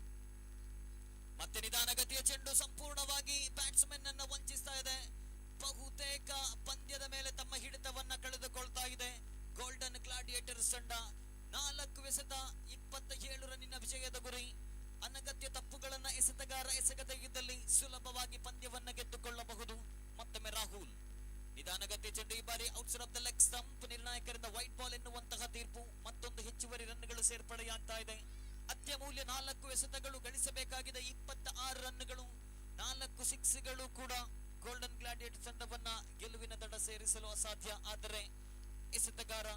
Speaker 3: ಮತ್ತೆ ನಿಧಾನಗತಿಯ ಚೆಂಡು ಸಂಪೂರ್ಣವಾಗಿ ಬ್ಯಾಟ್ಸ್ಮನ್ ಅನ್ನು ವಂಚಿಸ್ತಾ ಇದೆ. ಬಹುತೇಕ ಪಂದ್ಯದ ಮೇಲೆ ತಮ್ಮ ಹಿಡಿತವನ್ನ ಕಳೆದುಕೊಳ್ತಾ ಇದೆ ಗೋಲ್ಡನ್ ಗ್ಲಾಡಿಯೇಟರ್ಸ್ ತಂಡ. 4 ಎಸೆತ 27 ರನ್ನಿನ ವಿಜಯದ ಗುರಿ. ಅನಗತ್ಯ ತಪ್ಪುಗಳನ್ನ ಎಸೆತಗಾರ ಎಸಗದಿದ್ದಲ್ಲಿ ಸುಲಭವಾಗಿ ಪಂದ್ಯವನ್ನ ಗೆದ್ದುಕೊಳ್ಳಬಹುದು. ಮತ್ತೊಮ್ಮೆ ರಾಹುಲ್ ನಿಧಾನಗತಿಯ ಚೆಂಡು. ಈ ಬಾರಿ outside off the leg stump. ನಿರ್ಣಾಯಕರಿಂದ ವೈಟ್ ಬಾಲ್ ಎನ್ನುವಂತಹ ತೀರ್ಪು. ಮತ್ತೊಂದು ಹೆಚ್ಚುವರಿ ರನ್ಗಳು ಸೇರ್ಪಡೆಯಾಗ್ತಾ ಇದೆ. ಅತ್ಯಮೂಲ್ಯ 4 ಎಸೆತಗಳು ಗಳಿಸಬೇಕಾಗಿದೆ 26 ರನ್ಗಳು. 4 ಸಿಕ್ಸ್ಗಳು ಕೂಡ ಗೋಲ್ಡನ್ ಗ್ಲಾಡಿಯೇಟರ್ ತಂಡವನ್ನ ಗೆಲುವಿನ ದಡ ಸೇರಿಸಲು ಅಸಾಧ್ಯ. ಆದರೆ ಎಸೆತಗಾರ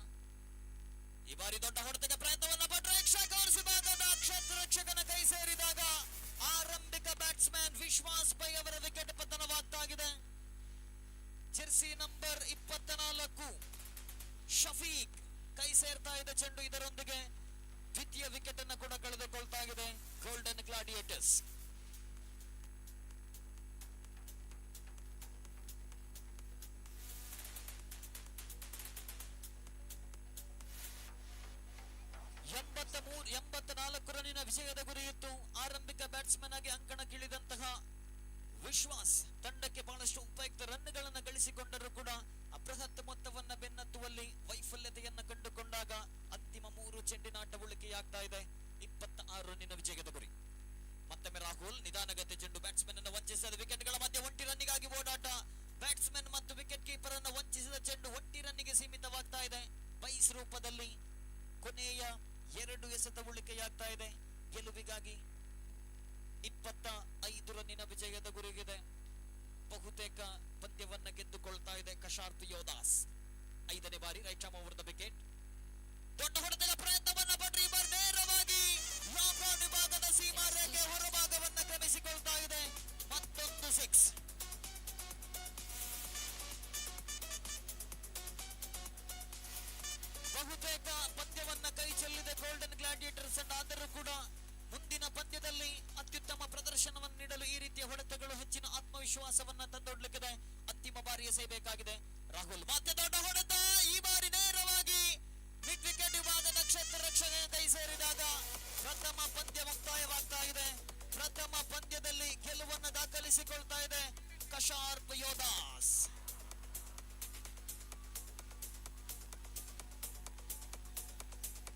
Speaker 3: ಈ ಬಾರಿ ದೊಡ್ಡ ಹೊಡೆತಕ್ಕೆ ಪ್ರಯತ್ನವನ್ನ ಪಟ್ಟರೆ ಎಕ್ಸ್ಟ್ರಾ ಕವರ್ಸ್ ವಿಭಾಗದ ಕ್ಷೇತ್ರ ರಕ್ಷಕನ ಕೈ ಸೇರಿದಾಗ ಆರಂಭಿಕ ಬ್ಯಾಟ್ಸ್ಮನ್ ವಿಶ್ವಾಸ್ ಪೈ ಅವರ ವಿಕೆಟ್ ಪತನವಾಗ್ತಾಗಿದೆ. ಜೆರ್ಸಿ ನಂಬರ್ 24 ಶಫೀಕ್ ಕೈ ಸೇರ್ತಾ ಇದೆ ಚೆಂಡು. ಇದರೊಂದಿಗೆ ದ್ವಿತೀಯ ವಿಕೆಟ್ ಅನ್ನು ಕೂಡ ಕಳೆದುಕೊಳ್ತಾ ಇದೆ ಗೋಲ್ಡನ್ ಗ್ಲಾಡಿಯೇಟರ್ಸ್. ಎಂಬತ್ನಾಲ್ಕು ರನ್ನಿನ ವಿಜಯದ ಗುರಿಯಿತ್ತು. ಆರಂಭಿಕ ಬ್ಯಾಟ್ಸ್ಮನ್ ಆಗಿ ಅಂಕಣಕ್ಕಿಳಿದಂತಹ ವಿಶ್ವಾಸ್ ತಂಡಕ್ಕೆ ಬಹಳಷ್ಟು ಉಪಯುಕ್ತ ರನ್ಗಳನ್ನ ಗಳಿಸಿಕೊಂಡರೂ ಕೂಡ ಅಬೃಹತ್ ಮೊತ್ತವನ್ನ ಬೆನ್ನತ್ತುವಲ್ಲಿ ವೈಫಲ್ಯತೆಯನ್ನ ಕಂಡುಕೊಂಡಾಗ ಅಂತಿಮ 3 ಚೆಂಡಿನಾಟ ಉಳಿಕೆಯಾಗ್ತಾ ಇದೆ. 26 ರನ್ನಿನ ವಿಜಯದ ಗುರಿ. ಮತ್ತೊಮ್ಮೆ ರಾಹುಲ್ ನಿಧಾನಗತಿ ಚೆಂಡು ಬ್ಯಾಟ್ಸ್ಮನ್ ಅನ್ನು ವಂಚಿಸಿದ. ವಿಕೆಟ್ಗಳ ಮಧ್ಯೆ 1 ರನ್ನಿಗಾಗಿ ಓಡಾಟ. ಬ್ಯಾಟ್ಸ್ಮನ್ ಮತ್ತು ವಿಕೆಟ್ ಕೀಪರ್ ಅನ್ನು ವಂಚಿಸಿದ ಚೆಂಡು 1 ರನ್ನಿಗೆ ಸೀಮಿತವಾಗ್ತಾ ಇದೆ. ಬೈಸ್ ರೂಪದಲ್ಲಿ ಕೊನೆಯ 2 ಎಸೆತ ಉಳಿಕೆಯಾಗ್ತಾ ಇದೆ ಗೆಲುವಿಗಾಗಿ. 25 ರನ್ನಿನ ವಿಜಯದ ಗುರಿಗಿದೆ. ಬಹುತೇಕ ಪಂದ್ಯವನ್ನ ಗೆದ್ದುಕೊಳ್ತಾ ಇದೆ ಕಶಾರ್ಪ್ ಯೋಧಾಸ್. 5ನೇ ಬಾರಿ right arm over the wicket. ದೊಡ್ಡ ಹೊಡೆತದ ಪ್ರಯತ್ನವನ್ನ ಪಟ್ರಿ ಬಾರ್ ನೇರವಾಗಿ ಲಾಂಗ್ ಆನ್ ವಿಭಾಗದ ಸೀಮಾ ರೇಖೆ ಹೊರಭಾಗವನ್ನ ಕ್ರಮಿಸಿಕೊಳ್ತಾ ಇದೆ. ಮತ್ತೊಂದು 6. ಬಹುತೇಕ ಪಂದ್ಯವನ್ನ ಕೈ ಚೆಲ್ಲಿದೆ ಗೋಲ್ಡನ್ ಗ್ಲಾಡಿಯೇಟರ್ಸ್ ಅಂಡ್ ಆದರೂ ಕೂಡ ಮುಂದಿನ ಪಂದ್ಯದಲ್ಲಿ ಅತ್ಯುತ್ತಮ ಪ್ರದರ್ಶನವನ್ನು ನೀಡಲು ಈ ರೀತಿಯ ಹೊಡೆತಗಳು ಹೆಚ್ಚಿನ ಆತ್ಮವಿಶ್ವಾಸವನ್ನ ತಂದೊಡ್ಲಿಕ್ಕಿದೆ. ಅಂತಿಮ ಬಾರಿ ಎಸೆಯಬೇಕಾಗಿದೆ. ರಾಹುಲ್ ಮತ್ತೆ ದೊಡ್ಡ ಹೊಡೆತ, ಈ ಬಾರಿ ನೇರವಾಗಿ ಮಿಡ್ ವಿಕೆಟ್ ವಿಭಾಗದ ಕ್ಷೇತ್ರ ರಕ್ಷಣೆ ಕೈ ಸೇರಿದಾಗ ಪ್ರಥಮ ಪಂದ್ಯ ಮುಕ್ತಾಯವಾಗ್ತಾ ಇದೆ. ಪ್ರಥಮ ಪಂದ್ಯದಲ್ಲಿ ಗೆಲುವನ್ನು ದಾಖಲಿಸಿಕೊಳ್ತಾ ಇದೆ ಕಶಾರ್ಪ್ ಯೋಧಾಸ್.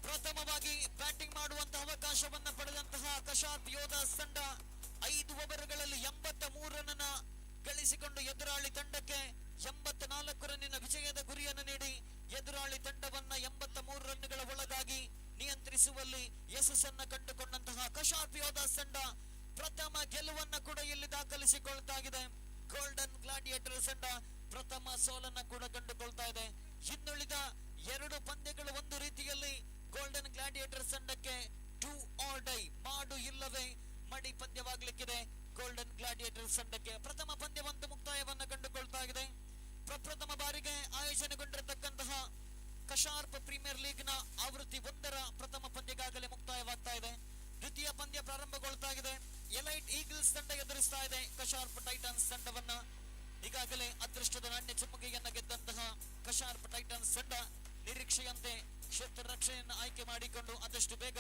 Speaker 3: ಪ್ರಥಮವಾಗಿ ಬ್ಯಾಟಿಂಗ್ ಮಾಡುವಂತಹ ಅವಕಾಶವನ್ನ ಪಡೆದಂತಹ ಕಶಾರ್ಪ್ ಯೋಧಾಸ್ ತಂಡ 5 ಓವರ್ಗಳಲ್ಲಿ 83 ರನ್ ಗಳಿಸಿಕೊಂಡು ಎದುರಾಳಿ ತಂಡಕ್ಕೆ 84 ರನ್ನಿನ ವಿಜಯದ ಗುರಿಯನ್ನು ನೀಡಿ ಎದುರಾಳಿ ತಂಡವನ್ನ 83 ರನ್ಗಳ ಒಳಗಾಗಿ ನಿಯಂತ್ರಿಸುವಲ್ಲಿ ಯಶಸ್ಸನ್ನ ಕಂಡುಕೊಂಡಂತಹ ಕಶಾರ್ಪ್ ಯೋಧಾಸ್ ತಂಡ ಪ್ರಥಮ ಗೆಲುವನ್ನ ಕೂಡ ಇಲ್ಲಿ ದಾಖಲಿಸಿಕೊಳ್ತಾ ಇದೆ. ಗೋಲ್ಡನ್ ಗ್ಲಾಡಿಯೇಟರ್ಸ್ ತಂಡ ಪ್ರಥಮ ಸೋಲನ್ನ ಕೂಡ ಕಂಡುಕೊಳ್ತಾ ಇದೆ. ಇನ್ನುಳಿದ 2 ಪಂದ್ಯಗಳು ಒಂದು ರೀತಿಯಲ್ಲಿ ಗೋಲ್ಡನ್ ಗ್ಲಾಡಿಯೇಟರ್ಸ್ ತಂಡಕ್ಕೆ ಟು ಆರ್ ಡೈ, ಮಾಡು ಇಲ್ಲವೇ ಮಡಿ ಪಂದ್ಯವಾಗಲಿಕ್ಕಿದೆ. ಗೋಲ್ಡನ್ ಗ್ಲಾಡಿಯೇಟರ್ಸ್ ತಂಡಕ್ಕೆ ಪ್ರಥಮ ಪಂದ್ಯವಂತ ಮುಕ್ತಾಯವನ್ನ ಕಂಡುಕೊಳ್ತಾ ಇದೆ. ಪ್ರಪ್ರಥಮ ಬಾರಿಗೆ ಆಯೋಜನೆಗೊಂಡಿರತಕ್ಕಂತಹ ಕಶಾರ್ಪ್ ಪ್ರೀಮಿಯರ್ ಲೀಗ್ ನ ಆವೃತ್ತಿ 1ರ ಪ್ರಥಮ ಪಂದ್ಯಕ್ಕಾಗಲೇ ಮುಕ್ತಾಯವಾಗ್ತಾ ಇದೆ. ದ್ವಿತೀಯ ಪಂದ್ಯ ಪ್ರಾರಂಭಗೊಳ್ತಾ ಇದೆ. ಎಲೈಟ್ ಈಗಲ್ಸ್ ತಂಡ ಎದುರಿಸ್ತಾ ಇದೆ ಕಶಾರ್ಪ್ ಟೈಟನ್ಸ್ ತಂಡವನ್ನ. ಈಗಾಗಲೇ ಅದೃಷ್ಟದ ನಾಣ್ಯ ಚುಮ್ಮುಗೆಯನ್ನ ಗೆದ್ದಂತಹ ಕಶಾರ್ಪ್ ಟೈಟನ್ಸ್ ತಂಡ ನಿರೀಕ್ಷೆಯಂತೆ ಕ್ಷೇತ್ರ ರಕ್ಷಣೆಯನ್ನು ಆಯ್ಕೆ ಮಾಡಿಕೊಂಡು ಆದಷ್ಟು ಬೇಗ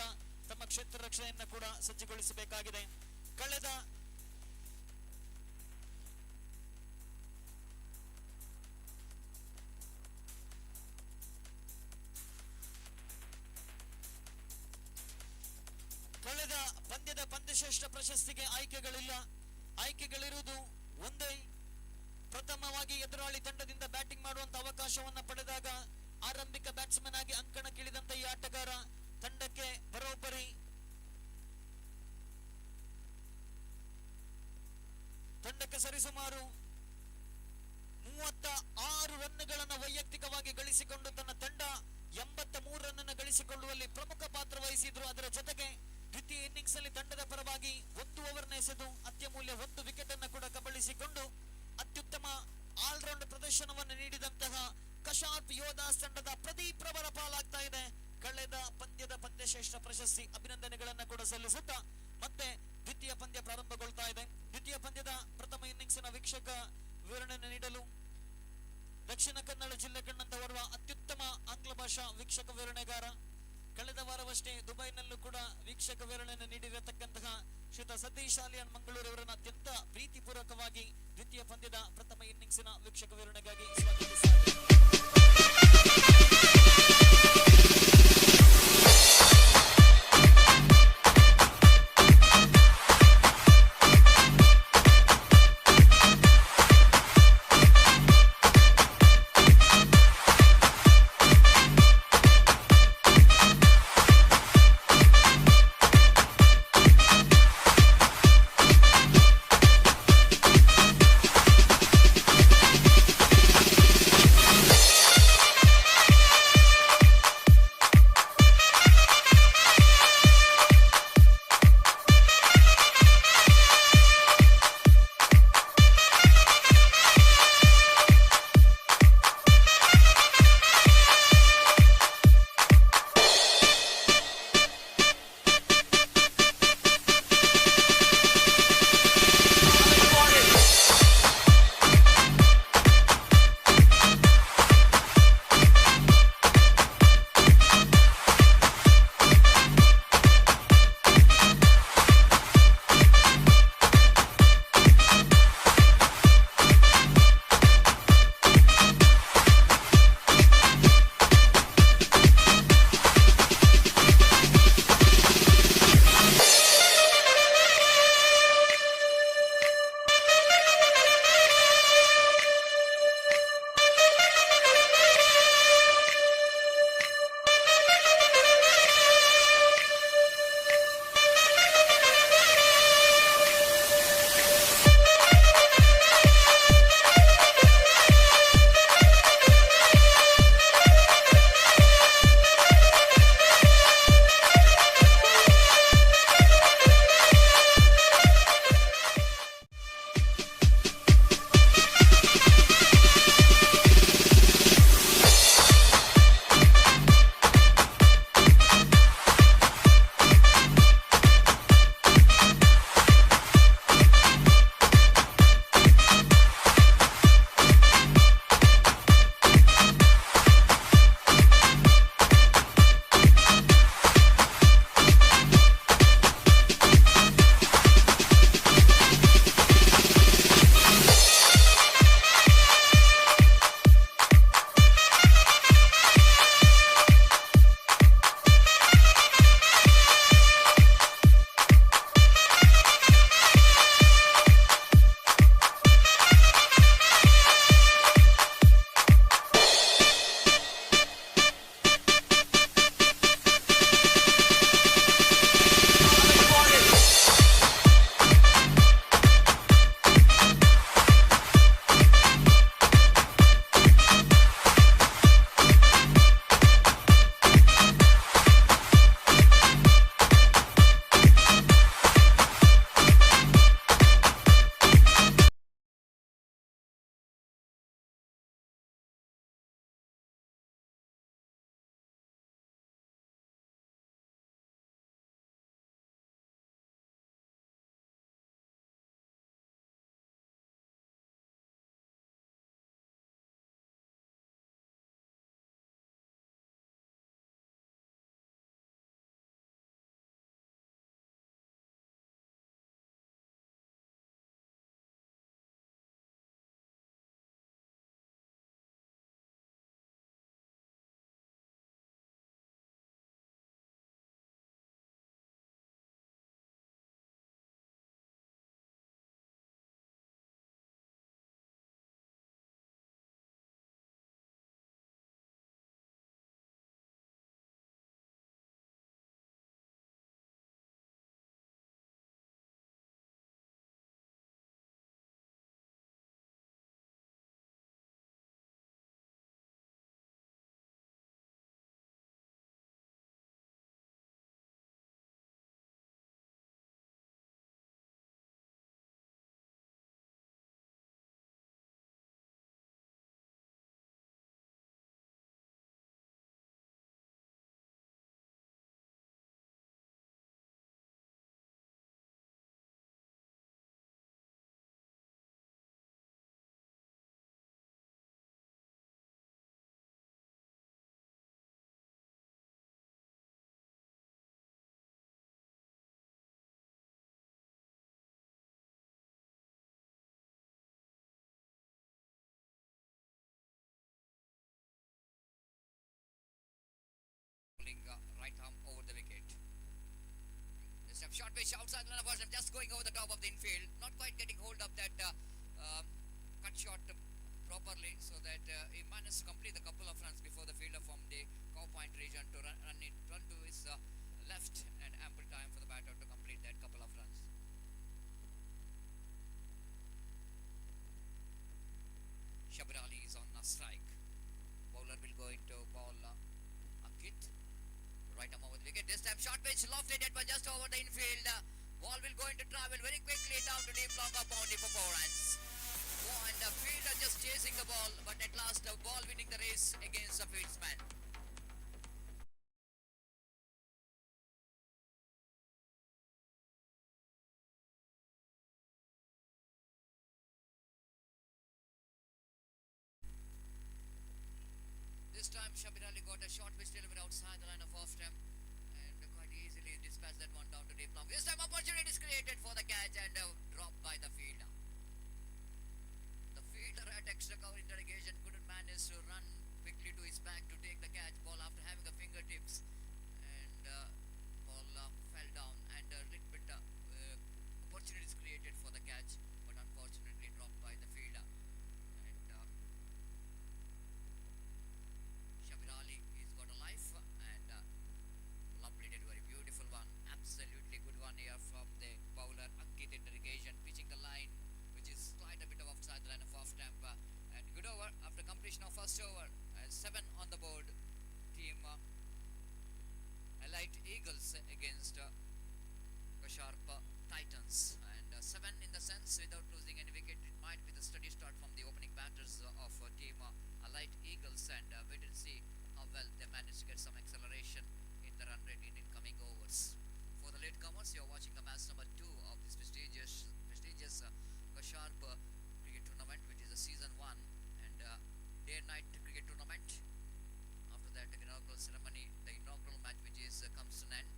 Speaker 3: ತಮ್ಮ ಕ್ಷೇತ್ರ ರಕ್ಷಣೆಯನ್ನ ಕೂಡ ಸಜ್ಜುಗೊಳಿಸಬೇಕಾಗಿದೆ. ಕಳೆದ ಪಂದ್ಯದ ಪಂದ್ಯಶ್ರೇಷ್ಠ ಪ್ರಶಸ್ತಿಗೆ ಆಯ್ಕೆಗಳಿರುವುದು ಒಂದೇ. ಪ್ರಥಮವಾಗಿ ಎದುರಾಳಿ ತಂಡದಿಂದ ಬ್ಯಾಟಿಂಗ್ ಮಾಡುವಂತ ಅವಕಾಶವನ್ನ ಪಡೆದಾಗ ಆರಂಭಿಕ ಬ್ಯಾಟ್ಸ್ಮನ್ ಆಗಿ ಅಂಕಣಕ್ಕಿಳಿದಂತ ಈ ಆಟಗಾರ ತಂಡಕ್ಕೆ ಬರೋಬ್ಬರಿ ಸರಿಸುಮಾರು 36 ರನ್ಗಳನ್ನು ವೈಯಕ್ತಿಕವಾಗಿ ಗಳಿಸಿಕೊಂಡು ತನ್ನ ತಂಡ 83 ರನ್ ಗಳಿಸಿಕೊಳ್ಳುವಲ್ಲಿ ಪ್ರಮುಖ ಪಾತ್ರ ವಹಿಸಿದ್ರು. ಅದರ ಜೊತೆಗೆ ದ್ವಿತೀಯ ಇನ್ನಿಂಗ್ಸ್ ಅಲ್ಲಿ ತಂಡದ ಪರವಾಗಿ 1 ಓವರ್ ಎಸೆದು ಅತ್ಯಮೂಲ್ಯ 1 ವಿಕೆಟ್ ಅನ್ನು ಕೂಡ ಕಬಳಿಸಿಕೊಂಡು ಅತ್ಯುತ್ತಮ ಆಲ್ರೌಂಡ್ ಪ್ರದರ್ಶನವನ್ನು ನೀಡಿದಂತಹ ಕಶಾರ್ಪ್ ಯೋಧಾಸ್ ತಂಡದ ಪ್ರದೀಪ್ ರವರ ಪಾಲಾಗ್ತಾ ಇದೆ ಕಳೆದ ಪಂದ್ಯದ ಪಂದ್ಯಶ್ರೇಷ್ಠ ಪ್ರಶಸ್ತಿ. ಅಭಿನಂದನೆಗಳನ್ನ ಕೂಡ ಸಲ್ಲಿಸುತ್ತಾ ಮತ್ತೆ ದ್ವಿತೀಯ ಪಂದ್ಯ ಪ್ರಾರಂಭಗೊಳ್ತಾ ಇದೆ. ದ್ವಿತೀಯ ಪಂದ್ಯದ ಪ್ರಥಮ ಇನ್ನಿಂಗ್ಸ್ನ ವೀಕ್ಷಕ ವಿವರಣೆಯನ್ನು ನೀಡಲು ದಕ್ಷಿಣ ಕನ್ನಡ ಜಿಲ್ಲೆ ಕಂಡಂತ ಓರ್ವ ಅತ್ಯುತ್ತಮ ಆಂಗ್ಲ ಭಾಷಾ ವೀಕ್ಷಕ ವಿವರಣೆಗಾರ, ಕಳೆದ ವಾರವಷ್ಟೇ ದುಬೈನಲ್ಲೂ ಕೂಡ ವೀಕ್ಷಕ ವಿವರಣೆಯನ್ನು ನೀಡಿರತಕ್ಕಂತಹ ಶ್ರೀಯುತ ಸತೀಶ್ ಆಲಿಯಾನ್ ಮಂಗಳೂರು ಅವರನ್ನು ಅತ್ಯಂತ ಪ್ರೀತಿಪೂರ್ವಕವಾಗಿ ದ್ವಿತೀಯ ಪಂದ್ಯದ ಪ್ರಥಮ ಇನ್ನಿಂಗ್ಸಿನ ವೀಕ್ಷಕ ವಿವರಣೆಗಾಗಿ ಸ್ವಾಗತಿಸುತ್ತಾರೆ.
Speaker 1: short pitch outside the line of first, just going over the top of the infield, not quite getting hold of that cut shot properly, so that he managed to complete the couple of runs before the fielder from the cow point region to run to his left, and ample time for the batter to complete that couple of runs. Shabir Ali is on a strike. Bowler will go into ball Ankit. Right arm over the wicket. This time short pitch lofted it was just over the infield. Ball will go into travel very quickly down to deep longer boundary for 4 runs. And the fielder just chasing the ball, but at last the ball winning the race against the fieldsman. This time Shabir Ali got a short pitch delivery outside the line of off stump and quite easily dispatched that one down to deep long. This time opportunity is created for the catch and dropped by the fielder. The fielder at extra cover interrogation couldn't manage to run quickly to his back to take the catch ball after having the fingertips, and ball fell down and a little bit opportunities created for the catch, but unfortunately dropped by the fielder. And Shabir Ali, he's got a life, and lovely delivery, beautiful one, absolutely good one here from the bowler Ankit Interrogation, pitching the line which is slight a bit of outside the line of off stump, and good over after completion of first over. 7 on the board. Team Elite Eagles against Kasharp Titans, and 7 in the sense without losing any wicket. It might be the steady start from the opening batters of team Elite Eagles, and wait and see how well they manage to get some acceleration in the run rate in incoming overs. For the latecomers, you're watching the match number 2 of this prestigious Kasharp cricket tournament, which is a season 1 and day and night cricket tournament. After that, the inaugural ceremony, the inaugural match, which is comes to an end.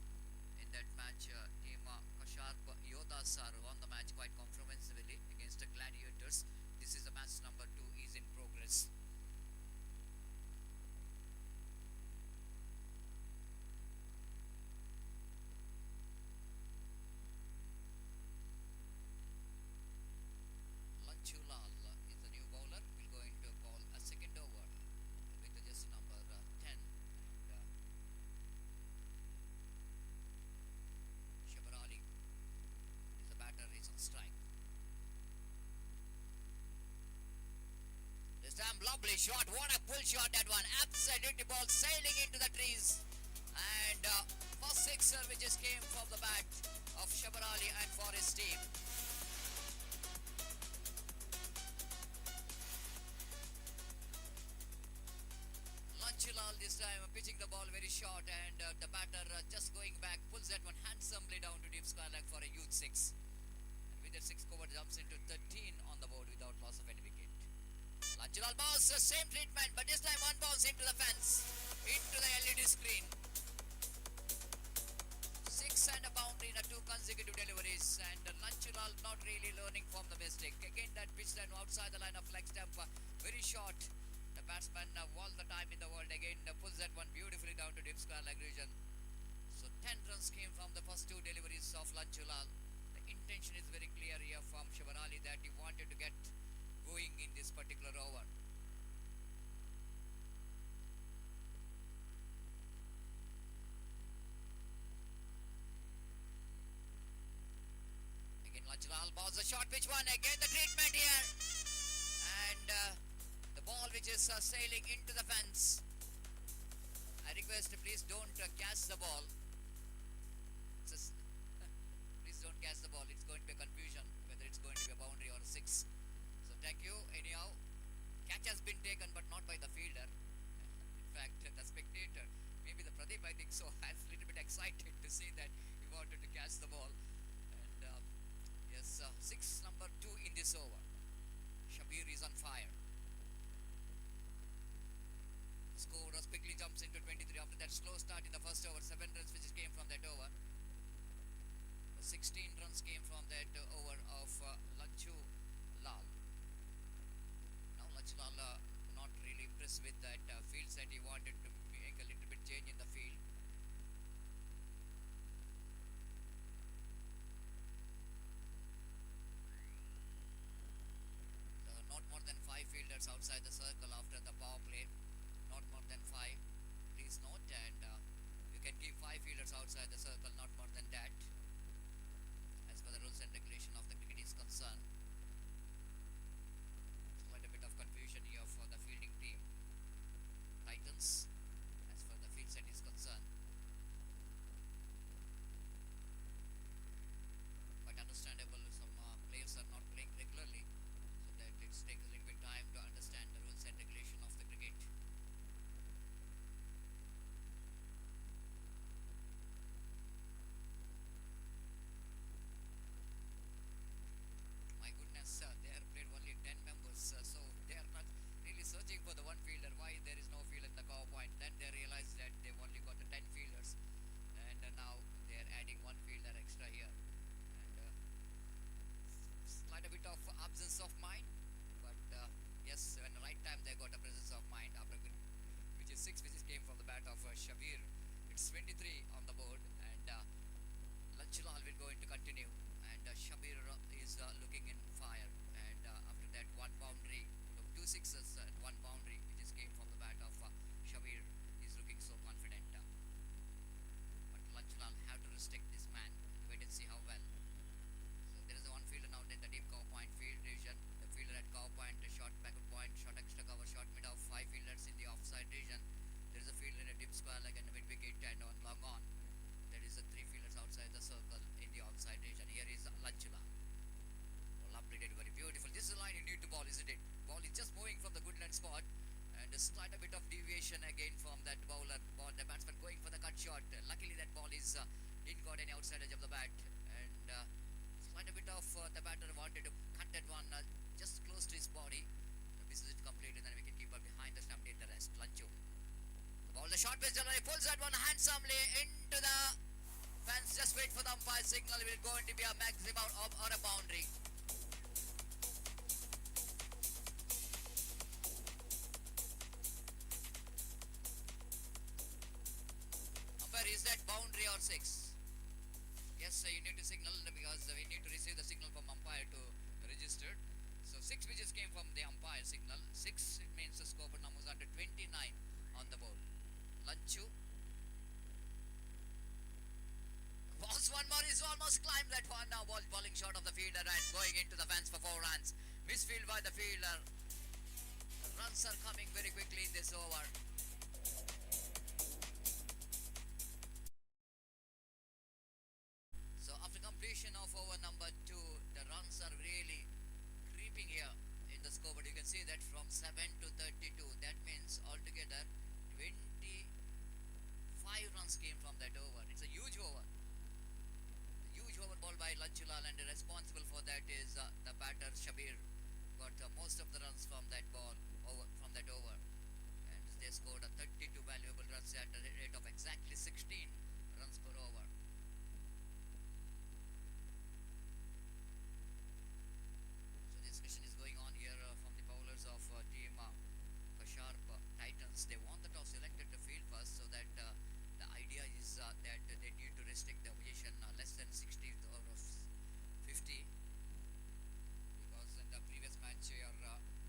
Speaker 1: In that match, team Kasharp Yodas won the match quite comprehensively against the Gladiators. This is the match number 2 is in progress. Lanchulal is the new bowler. Will go into ball a second over with the jersey number 10. And Shabir Ali is the batter, is on strike. This time lovely shot. What a pull shot that one. Absolutely ball sailing into the trees. And first sixer which just came from the bat of Shabir Ali and for his team. Lanchulal this time pitching the ball very short, and the batter just going back pulls that one handsomely down to deep square leg for a huge 6. And with that 6 cover jumps into 13 on the board without loss of any wicket. Lanchulal bounce, same treatment, but this time one bounce into the fence, into the LED screen. 6 and a boundary in 2 consecutive deliveries, and Lanchulal not really learning from the mistake. Again that pitch line outside the line of leg stump, very short. The batsman all the time in the world again pulls that one beautifully down to deep square leg region. So 10 runs came from the first 2 deliveries of Lanchulal. The intention is very clear here from Shabir Ali that he wanted to get going in this particular over. Again Lanchulal balls a short pitch one, again the treatment here, and the ball which is sailing into the fence. I request please don't catch the ball. Please don't catch the ball. It's going to be a confusion whether it's going to be a boundary or a 6. So thank you. Anyhow, catch has been taken but not by the fielder. In fact, the spectator, maybe the Pradeep I think so, has a little bit excited to see that he wanted to catch the ball. And yes, 6 number 2 in this over. Shabir is on fire. Score as quickly jumps into 23 after that slow start in the first over. 7 runs which came from that over. 16 runs came from that over of Lanchulal. Now Lanchulal not really impressed with that field set. He wanted to make a little bit change in the field. outside the circle, not more than that. As per the rules and regulation of the cricket is concerned, it's quite a bit of confusion here for the fielding team. Titans, as far the field set is concerned. Quite understandable, some players are not playing regularly, so that it takes a little bit time to understand the rules and regulation of the cricket. My goodness, they are played only 10 members, so they are not really searching for the one fielder. Why there is no field in the cover point? Then they realize that they've only got the 10 fielders, and now they are adding one fielder extra here. And slight a bit of absence of mind, but yes, when the right time they got a presence of mind after good, which is six which came from the bat of Shabir. It's 23 on the board, and Lanchalal will go into continue, and Shabir is looking in fire, and after that one boundary, two sixes and one boundary which is came from the bat of Shabir. He's looking so confident, but Lanchalal have to restrict this man and wait and see how well. So there is a one fielder now in the deep cover point field region. The fielder at cover point, a short backward point, short extra cover, short mid off, five fielders in the offside region. There is a fielder in a deep square like in the mid wicket and on long on. There is a three fielders outside the circle in the outside region. Here is Lanchalal. Lovely delivery, beautiful. This is the line you need to ball, isn't it? Ball is just moving from the Goodland spot, and a slight a bit of deviation again from that bowler. Ball, the batsman going for the cut shot. Luckily, that ball is didn't got any outside edge of the bat, and slight a bit of the batter wanted to cut that one just close to his body. This is it completed, and we can keep her behind the stump, did the rest. Lanchu. The ball, the short pitch, he pulls that one handsomely into the fence. Just wait for the umpire signal. Will going to be a maximum or a boundary. Is that boundary or six? Yes, you need to signal because we need to receive the signal from umpire to register. So six pitches came from the umpire signal. Six, it means the scoreboard number is under 29 on the board. Lanchu. Balls one more, is almost climbed that one. Now ball falling short of the fielder and going into the fence for 4 runs. Misfield by the fielder. The runs are coming very quickly in this over. So after completion of over number 2, the runs are really creeping here in the scoreboard. You can see that from 7 to 32. That means altogether 25 runs came from that over. It's a huge over. A huge over ball by Lanchalal, and responsible for that is the batter Shabir. Got most of the runs from that ball over from that over, and they scored a 32 valuable runs at a rate of exactly 16 runs per over. Discussion is going on here from the bowlers of team Kasharp Titans. They want the toss, selected the field first, so that the idea is that they need to restrict the opposition less than 60 or 50, because in the previous match you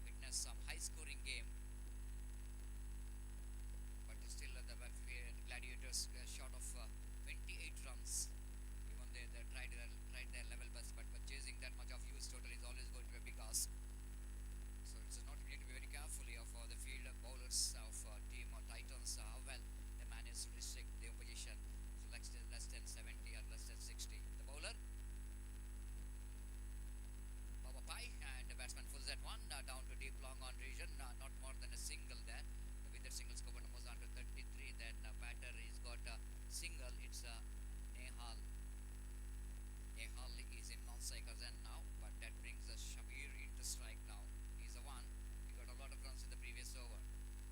Speaker 1: witnessed some high scoring game, but still the Gladiators short of 28 runs. Even they tried their level best, but chasing that much of huge total is always going to be a big ask. So it's not, we need to be very careful of the field bowlers of team Titans, how well they manage to restrict the opposition to less than 70 or less than 60. The bowler Baba Pai, and the batsman pulls that one down to deep long on region, not more than a single there. With that single scope almost down to 33, then batter is got a single. It's Nehal. Nehal is in non-strikers end now, but that brings Shabir into strike now. He's the one. He got a lot of runs in the previous over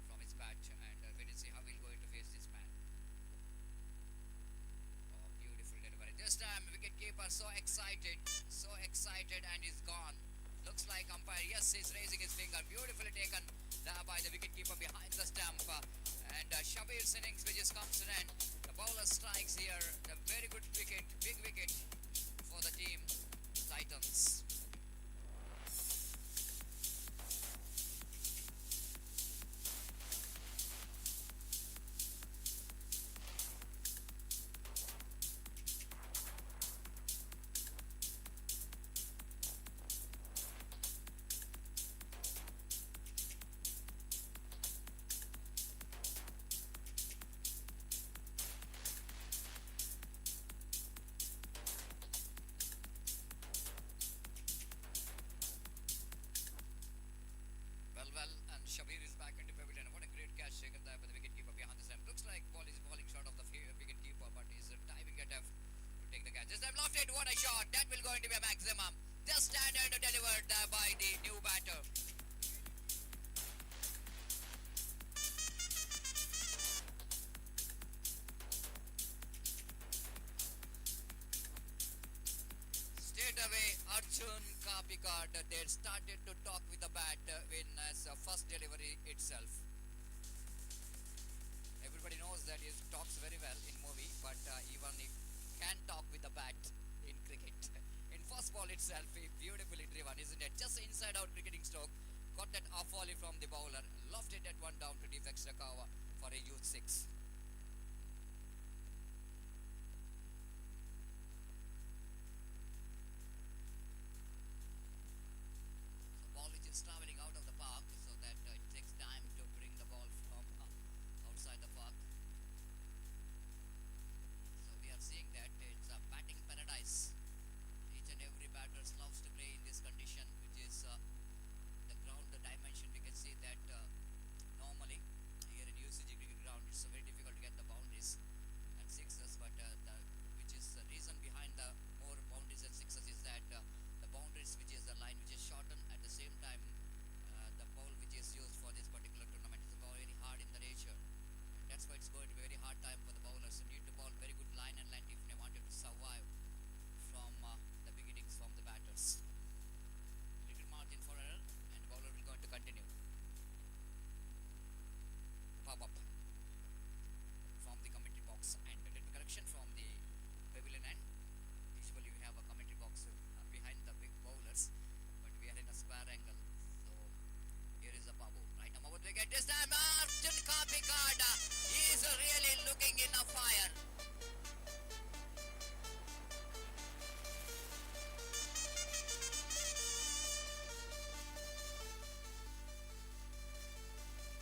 Speaker 1: from his bat, and wait and see how he'll going to face this man. Oh, beautiful delivery. This time wicketkeeper so excited, and he's gone. Looks like umpire, yes, he's raising his finger. Beautifully taken by the wicketkeeper behind the stump. And Shabir's innings which is comes to an end. The bowler strikes here. A very good wicket, big wicket for the team Titans. the catch. This time lofted, what a shot! That will going to be a maximum. Just standard delivered by the new batter. Straight away, Arjun Kapikar, they started to talk with the bat when as first delivery itself. Everybody knows that he talks very well in movie, but even he can talk with the bat in cricket. In first ball itself, he beautifully driven, isn't it? Just inside out cricketing stroke, got that off volley from the bowler, lofted that one down to deep extra cover for a youth six. So ball which is traveling out of the park, so that it takes time to bring the ball from outside the park. So we are seeing that it's a batting paradise. Each and every batter loves to play in this condition, which is the ground, the dimension. We can see that normally here in UCG cricket ground, it's very difficult to get the boundaries and sixes. But which is the reason behind the more boundaries and sixes is that the boundaries, which is the line which is shortened, at the same time the ball which is used for this particular tournament is very hard in the nature, and that's why it's going to be a very hard time for the bowlers. You need to bowl very good line and length if they wanted to survive from the beginnings from the batters. Little margin for error, and bowler will going to continue. Pop up from the commentary box, and a little correction from the pavilion end. Usually we have a commentary box behind the big bowlers, but we are in a square angle. So here is a Babu. Right now over the wicket. This time Arjun Kapikar, he is really looking in a fire.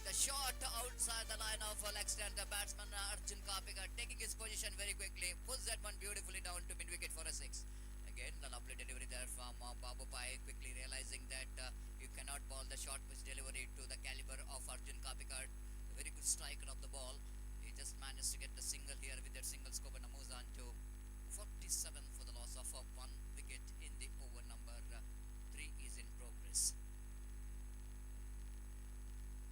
Speaker 1: The shot outside the line of leg stand, the batsman Arjun Kapikar taking his position very quickly, puts that one beautifully down to mid wicket for a six. Again, the lovely delivery there from Babu Pai, quickly realizing that you cannot ball the short pitch delivery to the caliber of Arjun Kapikar. A very good striker of the ball. He just managed to get the single here with that single scope and moves on to 47 for the loss of one wicket in the over number 3 is in progress.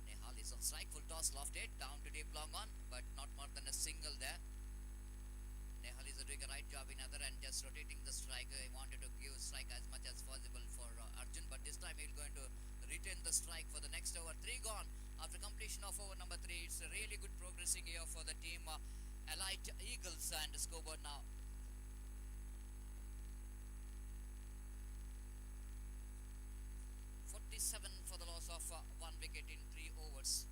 Speaker 1: Nehal is on strike, full toss lofted down to deep long on, but not more than a single there. Nehal is doing a right job in other and just rotating the striker. He wanted to give strike as much as possible for Arjun, but this time he's going to retain the strike for the next over. 3 gone after completion of over number 3. It's a really good progressing here for the team Elite Eagles, and scoreboard now 47 for the loss of one wicket in 3 overs.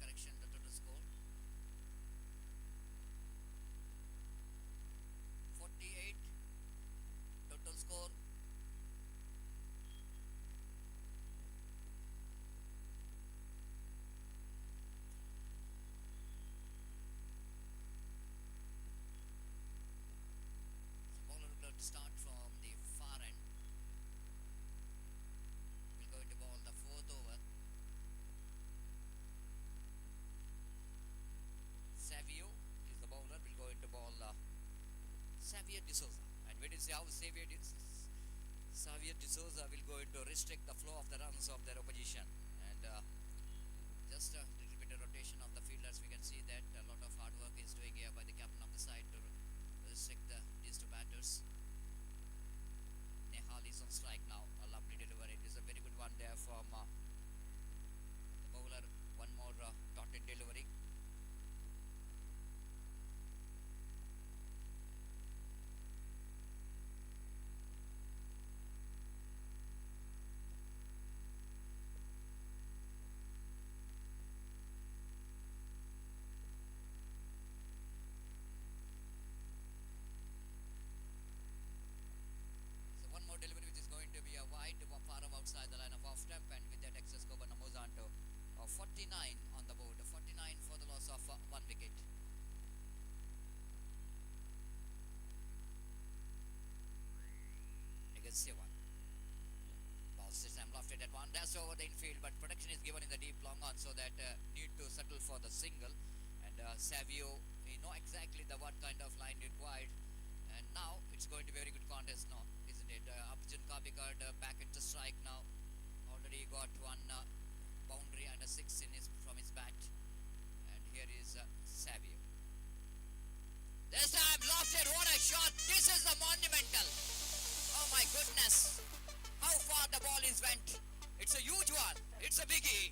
Speaker 1: Correction, the total score 48, total score bowler will going to start from the far end. Will going to ball the 4th over. Savio is the bowler, will go into ball Xavier D'Souza, and we will see how Xavier D'Souza will go into restrict the flow of the runs of their opposition, and just a little bit of rotation of the fielders. We can see that a lot of hard work is doing here by the captain of the side to restrict these two batters. Nehal is on strike now, a lovely delivery. It is a very good one there from the bowler. One more dotted delivery. Delivery which is going to be a wide far outside the line of off stump, and with that excess cover moves on to 49 on the board. 49 for the loss of one wicket. Against 1. Ball this time lofted at one. dash over the infield, but protection is given in the deep long on, so that need to settle for the single. And Savio, he know exactly the what kind of line required. And now it's going to be a very good contest now, isn't it? Arjun Kabikard back into strike now. Already got one boundary and a six in his from his bat. And here is Savio. This time lofted, what a shot! This is the monumental. Oh my goodness! How far the ball is went. It's a huge one. It's a biggie.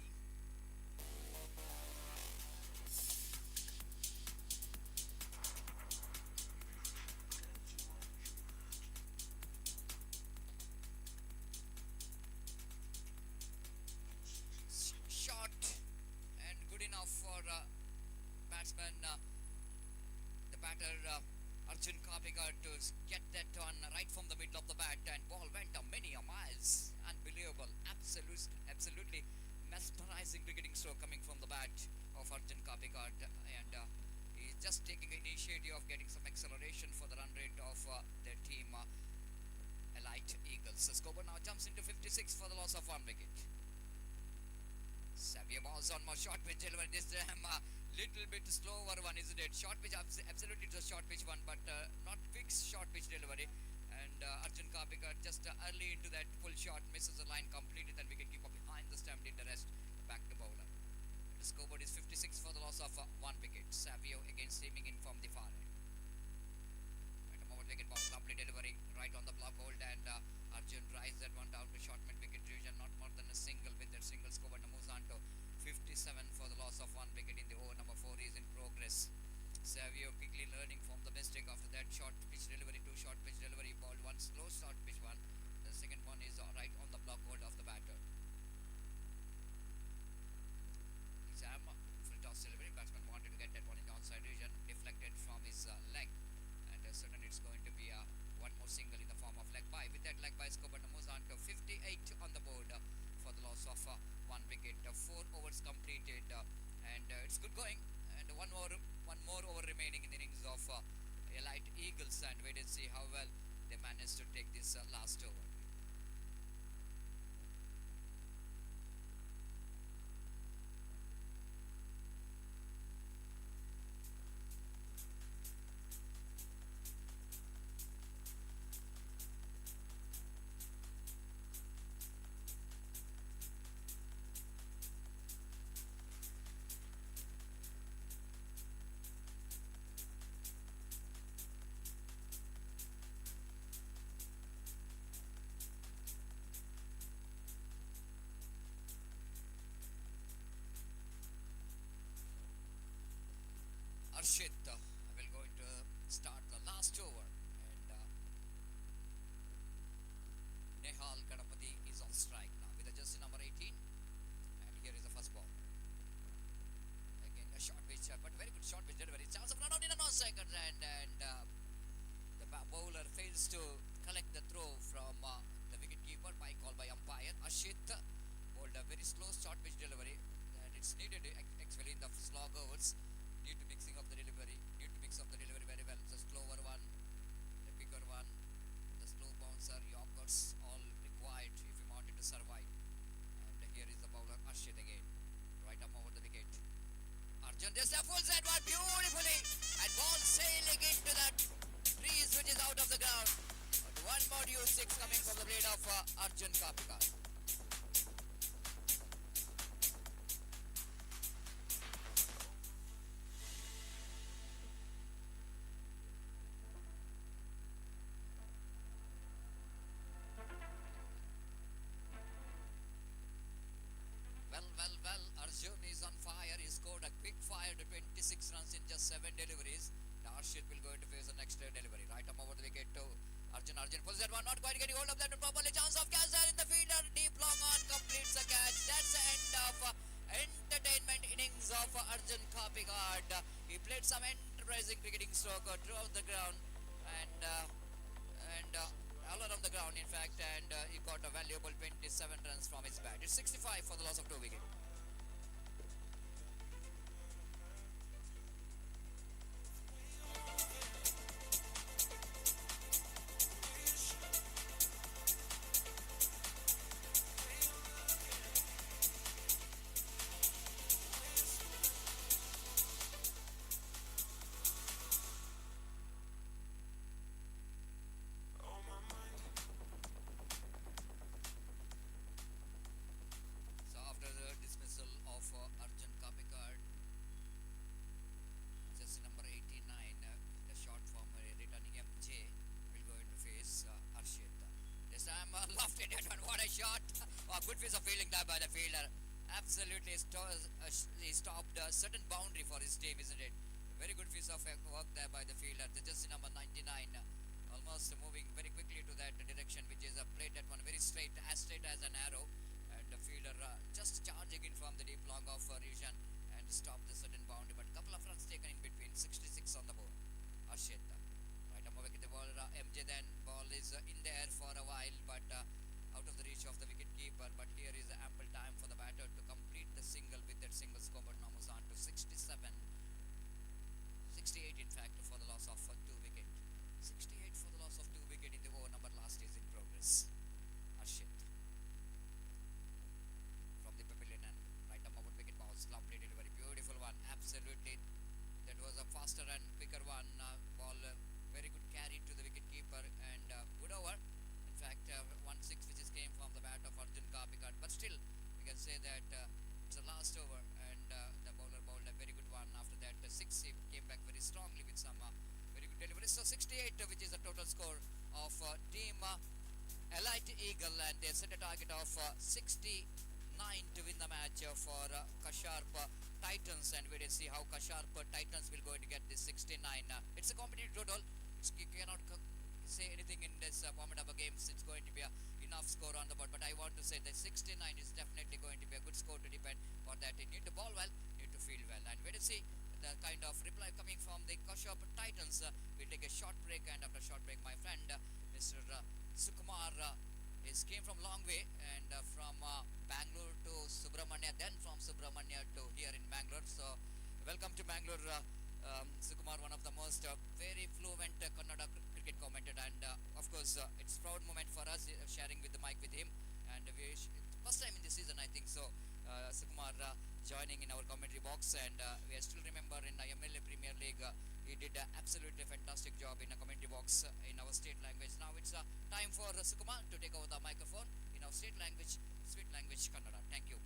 Speaker 1: Shot and good enough for batsman, the batter Arjun Kabikar, to get that one right from the middle of the bat, and ball went a many a miles. Unbelievable, absolutely mesmerizing cricketing stroke coming from the bat of Arjun Kabikar, and he's just taking initiative of getting some acceleration for the run rate of their team, Elite Eagles. The scoreboard now jumps into 56 for the loss of one wicket. Savio balls on more short pitch delivery. This time little bit slower one, isn't it? Short pitch, absolutely it's a short pitch one, but not quick short pitch delivery. And Arjun Kabikar just early into that full shot misses the line completely. Then wicket keeper behind the stump did the rest. Back to bowler. The scoreboard is 56 for the loss of one wicket. Savio again streaming in from the far end. Right, a moment wicket ball, lovely delivery right on the block hold, and Arjun drives that one down to short mid wicket region. Not more than a single. With that single scoreboard moves on to 57 for the loss of one wicket in the over. Number 4 is in progress. Savio quickly learning from the mistake after that short pitch delivery, two short pitch delivery, ball one slow short pitch one. The second one is right on the block hold of the batter. Exam full toss delivery. Batsman wanted to get that one in the onside region, deflected from his leg, and certainly it's going to be one more single in the form of leg bye. With that leg bye, scoreboard moves on to 58 on the board for the loss of one wicket. 4 overs completed, and it's good going. And one more over remaining in the innings of Elite Eagles, and wait and see how well they manage to take this last over. Arshit will going to start the last over, and Nehal Ganapati is on strike now with a jersey number 18, and here is the first ball. Again a short pitch, but very good short pitch delivery. Chance of run out in a non-seconds, and the bowler fails to collect the throw from the wicket keeper by call by umpire. Arshit bowled a very slow short pitch delivery, and it's needed actually in the slog overs. Need to mix up the delivery very well. The slower one, the quicker one, the slow bouncer, Yorkers, all required if you wanted to survive. And here is the bowler Arshit again, right up over the wicket. Arjun, this a full set one beautifully, and ball sailing into that trees which is out of the ground. But one more due six coming from the blade of Arjun Kabikar. Well, Arjun is on fire. He scored a quick fire to 26 runs in just 7 deliveries. Now Arshit will go to face the next delivery. Right up over the wicket to Arjun. Arjun pulls that one, not quite getting hold of that properly. Chance of Kasharp in the fielder. Deep long on, completes the catch. That's the end of entertainment innings of Arjun Kabikar. He played some enterprising cricketing stroke throughout the ground, and all around the ground in fact, and he got a valuable 27 runs from his bat. It's 65 for the loss of 2 wickets. piece of fielding there by the fielder. Absolutely he stopped a certain boundary for his team, isn't it? Very good piece of work there by the fielder. The jersey number 99, almost moving very quickly to that direction, which is played that one very straight as an arrow. And the fielder just charging in from the deep long of region and stopped the certain boundary. But a couple of runs taken in between, 66 on the board. Arshit. Right, I'm over with the ball. MJ then ball is in there for a while, but out of the reach of the wicket keeper. But here is ample time for the batter to complete the single with that single scoreboard now moves on to 67. 68 in fact for the loss of 2 wicket. 68 for the loss of 2 wicket in the over number last is in progress. Arshit from the pavilion and right up over wicket balls. Lovely delivery, beautiful one. Absolutely, that was a faster and quicker one. Ball very good carry to the wicket keeper and good over. In fact, 1-6 which is came from the bat of Arjun Kapikat. But still, we can say that it's the last over and the bowler bowled a very good one. After that, 6 he came back very strongly with some very good delivery. So 68, which is the total score of team Elite Eagle, and they set a target of 69 to win the match for Kasharp Titans, and we will see how Kasharp Titans will going to get this 69. It's a competitive total. You cannot say anything in this format of a game. It's going to be enough score on the board, but I want to say that 69 is definitely going to be a good score to depend for that. You need to bowl well, you need to field well, and we will see the kind of reply coming from the Kasharp Titans. We'll take a short break, and after a short break, my friend Mr. Sukumar is came from long way and from Bangalore to Subramania, then from Subramania to here in Bangalore. So welcome to Bangalore, Sukumar, one of the most very fluent Kannada cricket commentator, and of course it's a proud moment for us sharing with the mic with him, and first time in the season I think so. Sukumar joining in our commentary box, and we still remember in the MLA Premier League he did an absolutely fantastic job in a commentary box in our state language. Now it's time for Sukumar to take over the microphone in our state language, sweet language Kannada. Thank you.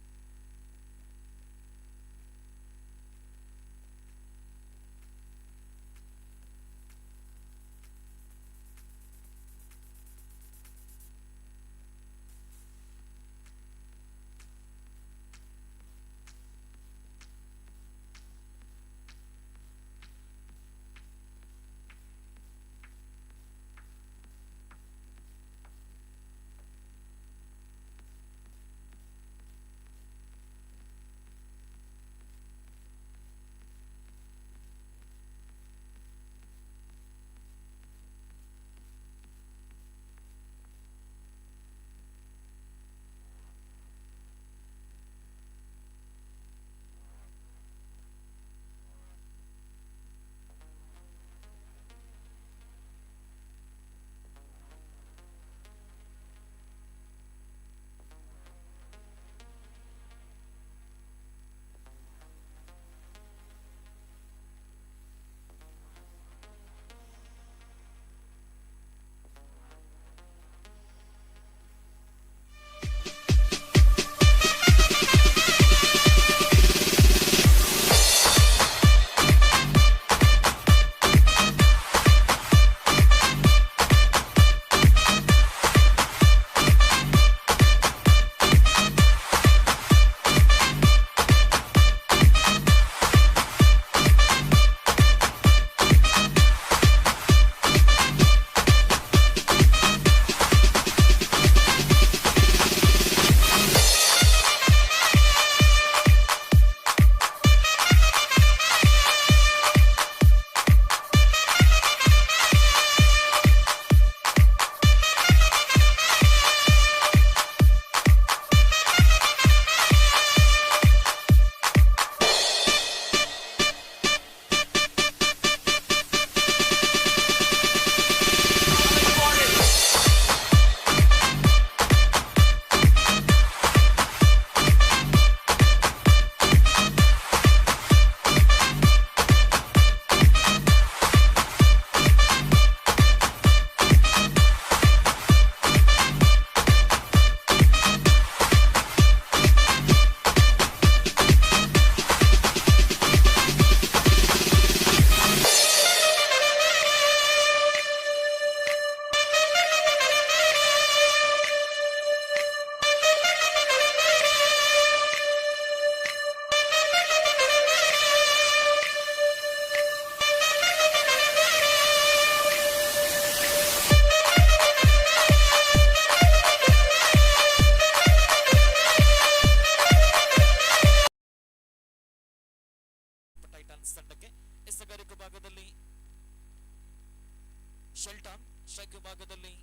Speaker 3: Strike ವಿಭಾಗದಲ್ಲಿ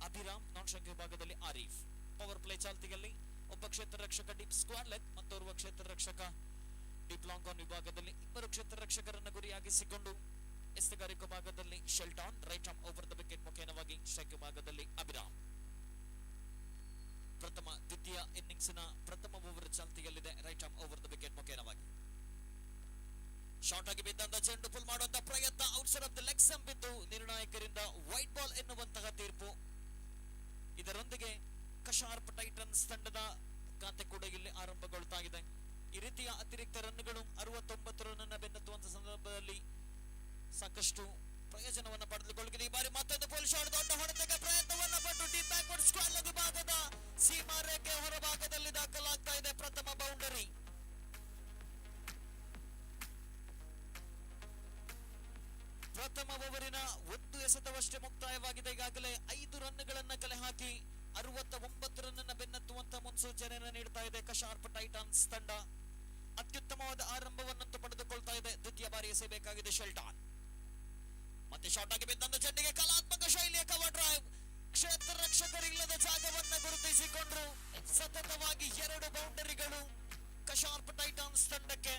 Speaker 3: ಅಭಿರಾಮ್, ನಾನ್ strike ವಿಭಾಗದಲ್ಲಿ Arif. Power play ಚಾಲ್ತಿಯಲ್ಲಿ ಒಬ್ಬ ಕ್ಷೇತ್ರ ರಕ್ಷಕ deep square leg ಮತ್ತೋರ್ವ ಕ್ಷೇತ್ರ ರಕ್ಷಕ deep long on ವಿಭಾಗದಲ್ಲಿ ಇಬ್ಬರು ಕ್ಷೇತ್ರ ರಕ್ಷಕರನ್ನು ಗುರಿಯಾಗಿಸಿಕೊಂಡು ಎಸ್ತುಗಾರಿಕಾ ಭಾಗದಲ್ಲಿ Shelton, right arm over the wicket ಮುಖೇನವಾಗಿ ಸ್ಟ್ರೈಕ್ ವಿಭಾಗದಲ್ಲಿ ಅಭಿರಾಮ್. ದ್ವಿತೀಯ ಇನ್ನಿಂಗ್ಸ್ ನ ಪ್ರಥಮ ಓವರ್ ಚಾಲ್ತಿಯಲ್ಲಿದೆ, right arm over the wicket ಮುಖೇನವಾಗಿ. ಶಾರ್ಟ್ ಆಗಿ ಬಿದ್ದಂತ ಚೆಂಡು ಪುಲ್ ಮಾಡುವಂತ ಪ್ರಯತ್ನ, outside off the leg stump ಬಿದ್ದು ನಿರ್ಣಾಯಕರಿಂದ ವೈಟ್ ಬಾಲ್ ಎನ್ನುವಂತಹ ತೀರ್ಪು. ಇದರೊಂದಿಗೆ ಕಶಾರ್ಪ್ ಟೈಟನ್ಸ್ ತಂಡದ ಖಾತೆ ಕೂಡ ಇಲ್ಲಿ ಆರಂಭಗೊಳ್ತಾ ಇದೆ. ಈ ರೀತಿಯ ಅತಿರಿಕ್ತ ರನ್ಗಳು 69 ರನ್ ಬೆನ್ನತ್ತುವಂತ ಸಂದರ್ಭದಲ್ಲಿ ಸಾಕಷ್ಟು ಪ್ರಯೋಜನವನ್ನು ಪಡೆದುಕೊಳ್ಳುತ್ತದೆ. ಈ ಬಾರಿ ಮತ್ತೊಂದು ಪುಲ್ ಶಾಟ್, ದೊಡ್ಡ ಹೊಡೆತಕ್ಕೆ ಪ್ರಯತ್ನವನ್ನ ಪಟ್ಟು ಡೀಪ್ ಬ್ಯಾಕ್ವರ್ಡ್ ಸ್ಕ್ವಾಡ್ ವಿಭಾಗದ ಸೀಮಾ ರೇಖೆ ಹೊರಭಾಗದಲ್ಲಿ ದಾಖಲಾಗ್ತಾ ಇದೆ ಪ್ರಥಮ ಬೌಂಡರಿ. ಪ್ರಥಮ ಓವರಿನ ಒಂದು ಎಸೆತವಷ್ಟೇ ಮುಕ್ತಾಯವಾಗಿದೆ. ಈಗಾಗಲೇ 5 ರನ್ಗಳನ್ನ ಕಲೆ ಹಾಕಿ 69 ರನ್ ಬೆನ್ನತ್ತುವಂತ ಮುನ್ಸೂಚನೆಯನ್ನು ನೀಡ್ತಾ ಇದೆ ಕಶಾರ್ಪ್ ಟೈಟನ್ಸ್ ತಂಡ. ಅತ್ಯುತ್ತಮವಾದ ಆರಂಭವನ್ನಂತೂ ಪಡೆದುಕೊಳ್ತಾ ಇದೆ. ದ್ವಿತೀಯ ಬಾರಿ ಎಸೆಯಬೇಕಾಗಿದೆ ಶೆಲ್ಟಾನ್. ಮತ್ತೆ ಶಾರ್ಟ್ ಆಗಿ ಬಿದ್ದಂತ ಚೆಂಡಿಗೆ ಕಲಾತ್ಮಕ ಶೈಲಿಯ ಕವರ್ ಡ್ರೈವ್, ಕ್ಷೇತ್ರ ರಕ್ಷಕರಿಲ್ಲದ ಜಾಗವನ್ನ ಗುರುತಿಸಿಕೊಂಡ್ರು. ಸತತವಾಗಿ 2 ಬೌಂಡರಿಗಳು ಕಶಾರ್ಪ್ ಟೈಟನ್ಸ್ ತಂಡಕ್ಕೆ.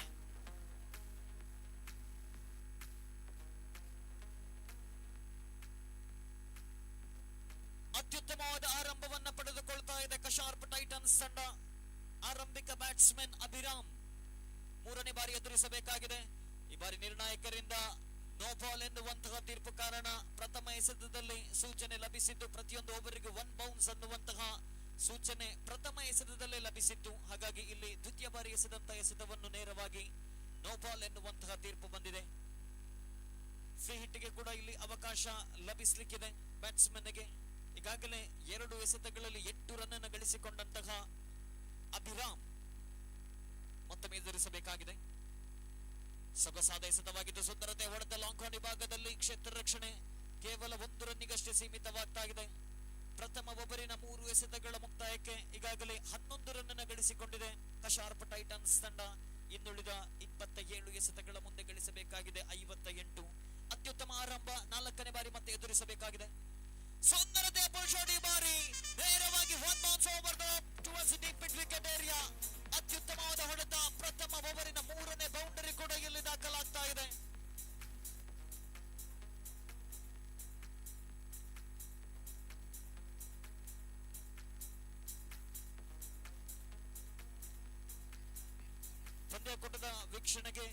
Speaker 3: ಅತ್ಯುತ್ತಮವಾದ ಆರಂಭವನ್ನ ಪಡೆದುಕೊಳ್ತಾ ಇದೆ ಕಶಾರ್ಪ್ ಟೈಟನ್ಸ್ ತಂಡ. ಆರಂಭಿಕ ಬ್ಯಾಟ್ಸ್ಮನ್ ಅಭಿರಾಮ್ 3ನೇ ಬಾರಿ ಎದುರಿಸಬೇಕಾಗಿದೆ. ಈ ಬಾರಿ ನಿರ್ಣಾಯಕರಿಂದ ನೋ ಬಾಲ್ ಎನ್ನುವಂತಹ ತೀರ್ಪು ಕಾರಣ ಪ್ರಥಮ ಎಸೆತದಲ್ಲಿ ಸೂಚನೆ ಲಭಿಸಿದ್ದು. ಪ್ರತಿಯೊಂದು ಓವರಿಗೆ 1 ಬೌನ್ಸ್ ಅನ್ನುವಂತಹ ಸೂಚನೆ ಪ್ರಥಮ ಎಸೆತದಲ್ಲೇ ಲಭಿಸಿತ್ತು. ಹಾಗಾಗಿ ಇಲ್ಲಿ ದ್ವಿತೀಯ ಬಾರಿ ಎಸೆದಂತ ಎಸೆತವನ್ನು ನೇರವಾಗಿ ನೋ ಬಾಲ್ ಎನ್ನುವಂತಹ ತೀರ್ಪು ಬಂದಿದೆ. ಫ್ರೀ ಹಿಟ್ಗೆ ಕೂಡ ಇಲ್ಲಿ ಅವಕಾಶ ಲಭಿಸಲಿಕ್ಕಿದೆ ಬ್ಯಾಟ್ಸ್ಮನ್ಗೆ. ಈಗಾಗಲೇ 2 ಎಸೆತಗಳಲ್ಲಿ 8 ರನ್ ಅನ್ನು ಗಳಿಸಿಕೊಂಡಂತಹ ಅಭಿರಾಮ್ ಮತ್ತೊಮ್ಮೆ ಎದುರಿಸಬೇಕಾಗಿದೆ. ಸೊಗಸಾದ ಎಸೆತವಾಗಿದ್ದು ಸುಂದರತೆ ಹೊಡೆದ ಲಾಂಗ್ ಆನ್ ವಿಭಾಗದಲ್ಲಿ ಕ್ಷೇತ್ರ ರಕ್ಷಣೆ ಕೇವಲ 1 ರನ್ನಿಗಷ್ಟೇ ಸೀಮಿತವಾಗ್ತಾ ಇದೆ. ಪ್ರಥಮ ಓವರಿನ 3 ಎಸೆತಗಳ ಮುಕ್ತಾಯಕ್ಕೆ ಈಗಾಗಲೇ 11 ರನ್ ಅನ್ನು ಗಳಿಸಿಕೊಂಡಿದೆ ಕಶಾರ್ಪ್ ಟೈಟನ್ಸ್ ತಂಡ. ಇನ್ನುಳಿದ 27 ಎಸೆತಗಳ ಮುಂದೆ ಗಳಿಸಬೇಕಾಗಿದೆ 58. ಅತ್ಯುತ್ತಮ ಆರಂಭ, 4ನೇ ಬಾರಿ ಮತ್ತೆ ಎದುರಿಸಬೇಕಾಗಿದೆ. ಸುಂದರತೆಯ ಪುಲ್ ಶಾಟ್, ಈ ಬಾರಿ ನೇರವಾಗಿ 1 bounce over the towards deep mid wicket area. ಅತ್ಯುತ್ತಮವಾದ ಹೊಡೆತ. ಪ್ರಥಮ ಓವರಿನ 3ನೇ ಬೌಂಡರಿ ಕೂಡ ಇಲ್ಲಿ ದಾಖಲಾಗ್ತಾ ಇದೆ. ಪಂದ್ಯಕೂಟದ ವೀಕ್ಷಣೆಗೆ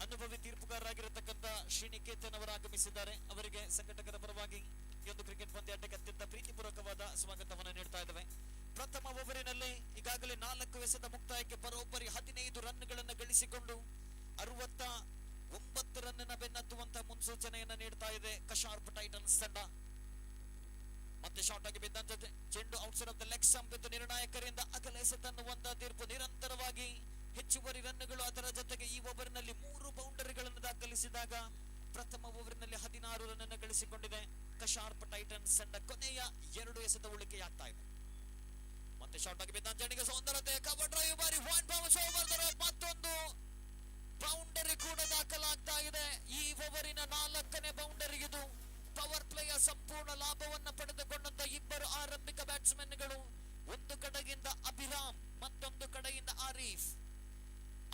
Speaker 3: ಅನುಭವಿ ತೀರ್ಪುಗಾರರಾಗಿರತಕ್ಕಂತ ಶ್ರೀನಿಕೇತನ್ ಅವರು ಆಗಮಿಸಿದ್ದಾರೆ. ಅವರಿಗೆ ಸಂಘಟಕರ ಪರವಾಗಿ ಈ ಒಂದು ಕ್ರಿಕೆಟ್ ಪಂದ್ಯಾಟಕ್ಕೆ ಅತ್ಯಂತ ಪ್ರೀತಿಪೂರ್ವಕವಾದ ಸ್ವಾಗತವನ್ನು ನೀಡ್ತಾ ಇದ್ದೇವೆ. ಪ್ರಥಮ ಓವರಿನಲ್ಲಿ ಈಗಾಗಲೇ 4 ಎಸೆತ ಮುಕ್ತಾಯಕ್ಕೆ ಬರೋಬ್ಬರಿ 15 ರನ್ಗಳನ್ನು ಗಳಿಸಿಕೊಂಡು 69 ರನ್ನ ಬೆನ್ನತ್ತುವಂತ ಮುನ್ಸೂಚನೆಯನ್ನ ನೀಡ್ತಾ ಇದೆ ಕಶಾರ್ಪ್ ಟೈಟನ್ಸ್ ತಂಡ. ಮತ್ತೆ ಶಾರ್ಟ್ ಆಗಿ ಬಿದ್ದಂತ ಚೆಂಡು outside off the leg stump ಬಿದ್ದು ನಿರ್ಣಾಯಕರಿಂದ ಅಗಲ ಎಸೆತನ್ನುವಂತ ತೀರ್ಪು. ನಿರಂತರವಾಗಿ ಹೆಚ್ಚುವರಿ ರನ್ಗಳು, ಅದರ ಜೊತೆಗೆ ಈ ಓವರ್ನಲ್ಲಿ 3 ಬೌಂಡರಿಗಳನ್ನು ದಾಖಲಿಸಿದಾಗ ಪ್ರಥಮ ಓವರ್ನಲ್ಲಿ 16 ರನ್ ಅನ್ನು ಗಳಿಸಿಕೊಂಡಿದೆ ಕಶಾರ್ಪ್ ಟೈಟನ್ಸ್ ತಂಡ. ಕೊನೆಯ 2 ಎಸೆತ ಉಳಿಕೆಯಾಗ್ತಾ ಇದೆ. ಮತ್ತೆ ಶಾರ್ಟ್ ಆಗಿ ಬಿದ್ದ ಚೆಂಡಿಗೆ ಸುಂದರತೆ ಕವರ್ ಡ್ರೈವ್, ಬಾರಿ 1 ಬೌನ್ಸ್ ಓವರ್ ದ ರೋಪ್. ಮತ್ತೊಂದು ಬೌಂಡರಿ ಕೂಡ ದಾಖಲಾಗ್ತಾ ಇದೆ. ಈ ಓವರಿನ 4ನೇ ಬೌಂಡರಿ ಇದು. ಪವರ್ ಪ್ಲೇಯ ಸಂಪೂರ್ಣ ಲಾಭವನ್ನ ಪಡೆದುಕೊಂಡಂತ ಇಬ್ಬರು ಆರಂಭಿಕ ಬ್ಯಾಟ್ಸ್ಮನ್ಗಳು, ಒಂದು ಕಡೆಯಿಂದ ಅಭಿರಾಮ್, ಮತ್ತೊಂದು ಕಡೆಯಿಂದ ಆರೀಫ್.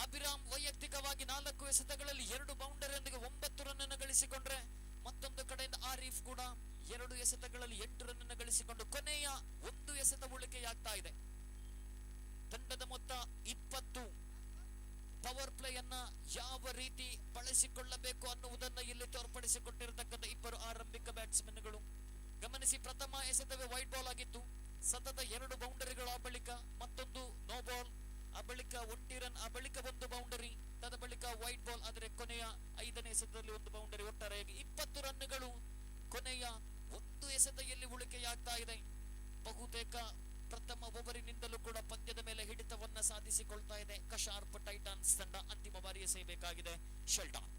Speaker 3: ಅಭಿರಾಮ್ ವೈಯಕ್ತಿಕವಾಗಿ 4 ಎಸೆತಗಳಲ್ಲಿ 2 ಬೌಂಡರಿಯೊಂದಿಗೆ 9 ರನ್ ಅನ್ನು ಗಳಿಸಿಕೊಂಡ್ರೆ, ಮತ್ತೊಂದು ಕಡೆಯಿಂದ ಆರೀಫ್ ಕೂಡ 2 ಎಸೆತಗಳಲ್ಲಿ 8 ರನ್ ಅನ್ನು ಗಳಿಸಿಕೊಂಡು ಕೊನೆಯ 1 ಎಸೆತ ಉಳಿಕೆಯಾಗ್ತಾ ಇದೆ. ತಂಡದ ಮೊತ್ತ 20. ಪವರ್ ಪ್ಲೇ ಅನ್ನ ಯಾವ ರೀತಿ ಬಳಸಿಕೊಳ್ಳಬೇಕು ಅನ್ನುವುದನ್ನ ಇಲ್ಲಿ ತೋರ್ಪಡಿಸಿಕೊಟ್ಟಿರತಕ್ಕಂಥ ಇಬ್ಬರು ಆರಂಭಿಕ ಬ್ಯಾಟ್ಸ್ಮನ್ಗಳು. ಗಮನಿಸಿ, ಪ್ರಥಮ ಎಸೆತವೇ ವೈಟ್ ಬಾಲ್ ಆಗಿತ್ತು. ಸತತ 2 ಬೌಂಡರಿಗಳ ಬಳಿಕ ಮತ್ತೊಂದು ನೋ ಬಾಲ್, ಆ ಬಳಿಕ 1 ರನ್, ಆ ಬಳಿಕ 1 ಬೌಂಡರಿ, ತದ ಬಳಿಕ ವೈಟ್ ಬಾಲ್. ಆದರೆ ಕೊನೆಯ 5ನೇ ಎಸೆತದಲ್ಲಿ 1 ಬೌಂಡರಿ. ಒಟ್ಟಾರೆಯಾಗಿ 20 ರನ್ಗಳು ಕೊನೆಯ 1 ಎಸೆತೆಯಲ್ಲಿ ಉಳಿಕೆಯಾಗ್ತಾ ಇದೆ. ಬಹುತೇಕ ಪ್ರಥಮ ಓವರಿನಿಂದಲೂ ಕೂಡ ಪಂದ್ಯದ ಮೇಲೆ ಹಿಡಿತವನ್ನ ಸಾಧಿಸಿಕೊಳ್ತಾ ಇದೆ ಕಶಾರ್ಪ್ ಟೈಟನ್ಸ್ ತಂಡ. ಅಂತಿಮ ಬಾರಿ ಎಸೆಯಬೇಕಾಗಿದೆ ಶೆಲ್ಟಾನ್.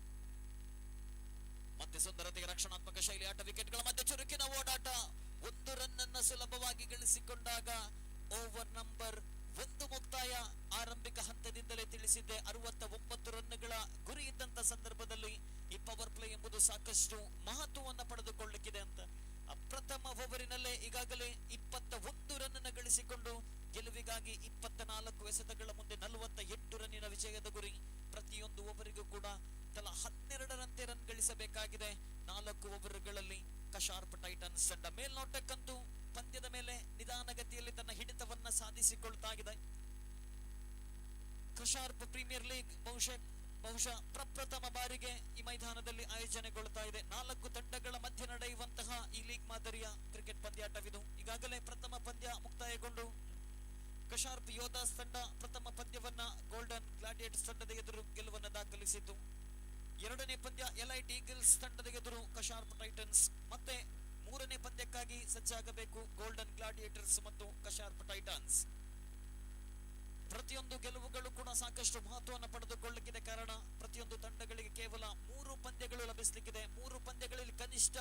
Speaker 3: ಮತ್ತೆ ಸುಂದರತೆಯ ರಕ್ಷಣಾತ್ಮಕ ಶೈಲಿ ಆಟ, ವಿಕೆಟ್ಗಳ ಮಧ್ಯೆ ಚುರುಕಿನ ಓಡಾಟ. 1 ರನ್ ಅನ್ನ ಸುಲಭವಾಗಿ ಗಳಿಸಿಕೊಂಡಾಗ ಓವರ್ ನಂಬರ್ 1 ಮುಕ್ತಾಯ. ಆರಂಭಿಕ ಹಂತದಿಂದಲೇ ತಿಳಿಸಿದ್ದೆ, 69 ರನ್ಗಳ ಗುರಿ ಇದ್ದಂತ ಸಂದರ್ಭದಲ್ಲಿ ಈ ಪವರ್ ಪ್ಲೇ ಎಂಬುದು ಸಾಕಷ್ಟು ಮಹತ್ವವನ್ನ ಪಡೆದುಕೊಳ್ಳಲಿಕ್ಕಿದೆ ಅಂತ. ನಿರಂತರವಾಗಿ 24 ಎಸೆತಗಳ ಮುಂದೆ 48 ರನ್ನಿನ ವಿಜಯದ ಗುರಿ. ಪ್ರತಿಯೊಂದು ಓವರಿಗೂ ಕೂಡ ತಲಾ 12ರಂತೆ ರನ್ ಗಳಿಸಬೇಕಾಗಿದೆ 4 ಓವರ್ಗಳಲ್ಲಿ ಕಶಾರ್ಪ್ ಟೈಟನ್ಸ್ ತಂಡ. ಮೇಲ್ನೋಟಕ್ಕಂತೂ ಪಂದ್ಯದ ಮೇಲೆ ನಿಧಾನಗತಿಯಲ್ಲಿ ತನ್ನ ಹಿಡಿತವನ್ನ ಸಾಧಿಸಿಕೊಳ್ತಾ ಇದೆ. ಕಶಾರ್ಪ್ ಪ್ರೀಮಿಯರ್ ಲೀಗ್ ಬಹುಶಃ ಪ್ರಪ್ರಥಮ ಬಾರಿಗೆ ಈ ಮೈದಾನದಲ್ಲಿ ಆಯೋಜನೆಗೊಳ್ತಾ ಇದೆ. 4 ತಂಡಗಳ ಮಧ್ಯೆ ನಡೆಯುವಂತಹ ಈ ಲೀಗ್ ಮಾದರಿಯ ಕ್ರಿಕೆಟ್ ಪಂದ್ಯಾಟವಿದು. ಈಗಾಗಲೇ ಪ್ರಥಮ ಪಂದ್ಯ ಮುಕ್ತಾಯಗೊಂಡು ಕಶಾರ್ಪ್ ಯೋಧಾಸ್ ತಂಡ ಪ್ರಥಮ ಪಂದ್ಯವನ್ನ ಗೋಲ್ಡನ್ ಗ್ಲಾಡಿಯೇಟರ್ಸ್ ತಂಡದ ಎದುರು ಗೆಲುವನ್ನು ದಾಖಲಿಸಿತು. ಎರಡನೇ ಪಂದ್ಯ ಎಲೈಟ್ ಈಗಲ್ಸ್ ತಂಡದ ಎದುರು ಕಶಾರ್ಪ್ ಟೈಟನ್ಸ್. ಮತ್ತೆ ಮೂರನೇ ಪಂದ್ಯಕ್ಕಾಗಿ ಸಜ್ಜಾಗಬೇಕು ಗೋಲ್ಡನ್ ಗ್ಲಾಡಿಯೇಟರ್ಸ್ ಮತ್ತು ಕಶಾರ್ಪ್ ಟೈಟನ್ಸ್. ಪ್ರತಿಯೊಂದು ಗೆಲುವುಗಳು ಕೂಡ ಸಾಕಷ್ಟು ಮಹತ್ವವನ್ನು ಪಡೆದುಕೊಳ್ಳಲಿಕ್ಕಿದೆ. ಕಾರಣ ಪ್ರತಿಯೊಂದು ತಂಡಗಳಿಗೆ ಕೇವಲ 3 ಪಂದ್ಯಗಳು ಲಭಿಸಲಿಕ್ಕಿದೆ. 3 ಪಂದ್ಯಗಳಲ್ಲಿ ಕನಿಷ್ಠ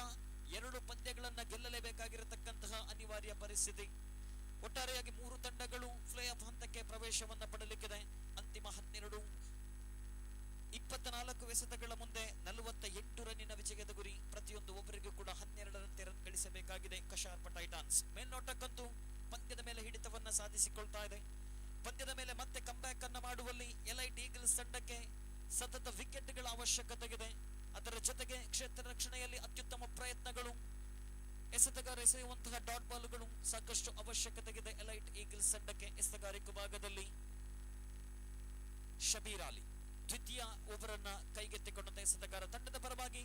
Speaker 3: 2 ಪಂದ್ಯಗಳನ್ನ ಗೆಲ್ಲಲೇಬೇಕಾಗಿರತಕ್ಕಂತಹ ಅನಿವಾರ್ಯ ಪರಿಸ್ಥಿತಿ. ಒಟ್ಟಾರೆಯಾಗಿ 3 ತಂಡಗಳು ಪ್ಲೇ ಆಫ್ ಹಂತಕ್ಕೆ ಪ್ರವೇಶವನ್ನ ಪಡೆಯಲಿಕ್ಕಿದೆ. ಅಂತಿಮ 24 ಎಸೆತಗಳ ಮುಂದೆ 48 ರನ್ನಿನ ವಿಜಯದ ಗುರಿ. ಪ್ರತಿಯೊಂದು ಒಬ್ಬರಿಗೂ ಕೂಡ 12ರಂತೆ ರನ್ ಗಳಿಸಬೇಕಾಗಿದೆ ಕಶಾರ್ಪ್ ಟೈಟನ್ಸ್. ಮೇಲ್ನೋಟಕ್ಕಂತೂ ಪಂದ್ಯದ ಮೇಲೆ ಹಿಡಿತವನ್ನ ಸಾಧಿಸಿಕೊಳ್ತಾ ಇದೆ. ಪಂದ್ಯದ ಮೇಲೆ ಮತ್ತೆ ಕಂಬ್ಯಾಕ್ ಅನ್ನ ಮಾಡುವಲ್ಲಿ ಎಲೈಟ್ ಈಗಲ್ಸ್ ತಂಡಕ್ಕೆ ಸತತ ವಿಕೆಟ್ಗಳ ಅವಶ್ಯಕತೆ ಇದೆ. ಅದರ ಜೊತೆಗೆ ಕ್ಷೇತ್ರ ರಕ್ಷಣೆಯಲ್ಲಿ ಅತ್ಯುತ್ತಮ ಪ್ರಯತ್ನಗಳು, ಎಸೆತಗಾರ ಎಸೆಯುವಂತಹ ಡಾಟ್ ಬಾಲ್ಗಳು ಸಾಕಷ್ಟು ಅವಶ್ಯಕತೆ ಇದೆ ಎಲೈಟ್ ಈಗಲ್ಸ್ ತಂಡಕ್ಕೆ. ಎಸೆತಗಾರಿಕೆ ಭಾಗದಲ್ಲಿ ಶಬೀರ್ ಅಲಿ ದ್ವಿತೀಯ ಓವರ್ ಅನ್ನ ಕೈಗೆತ್ತಿಕೊಂಡಂತ ಎಸೆತಗಾರ. ತಂಡದ ಪರವಾಗಿ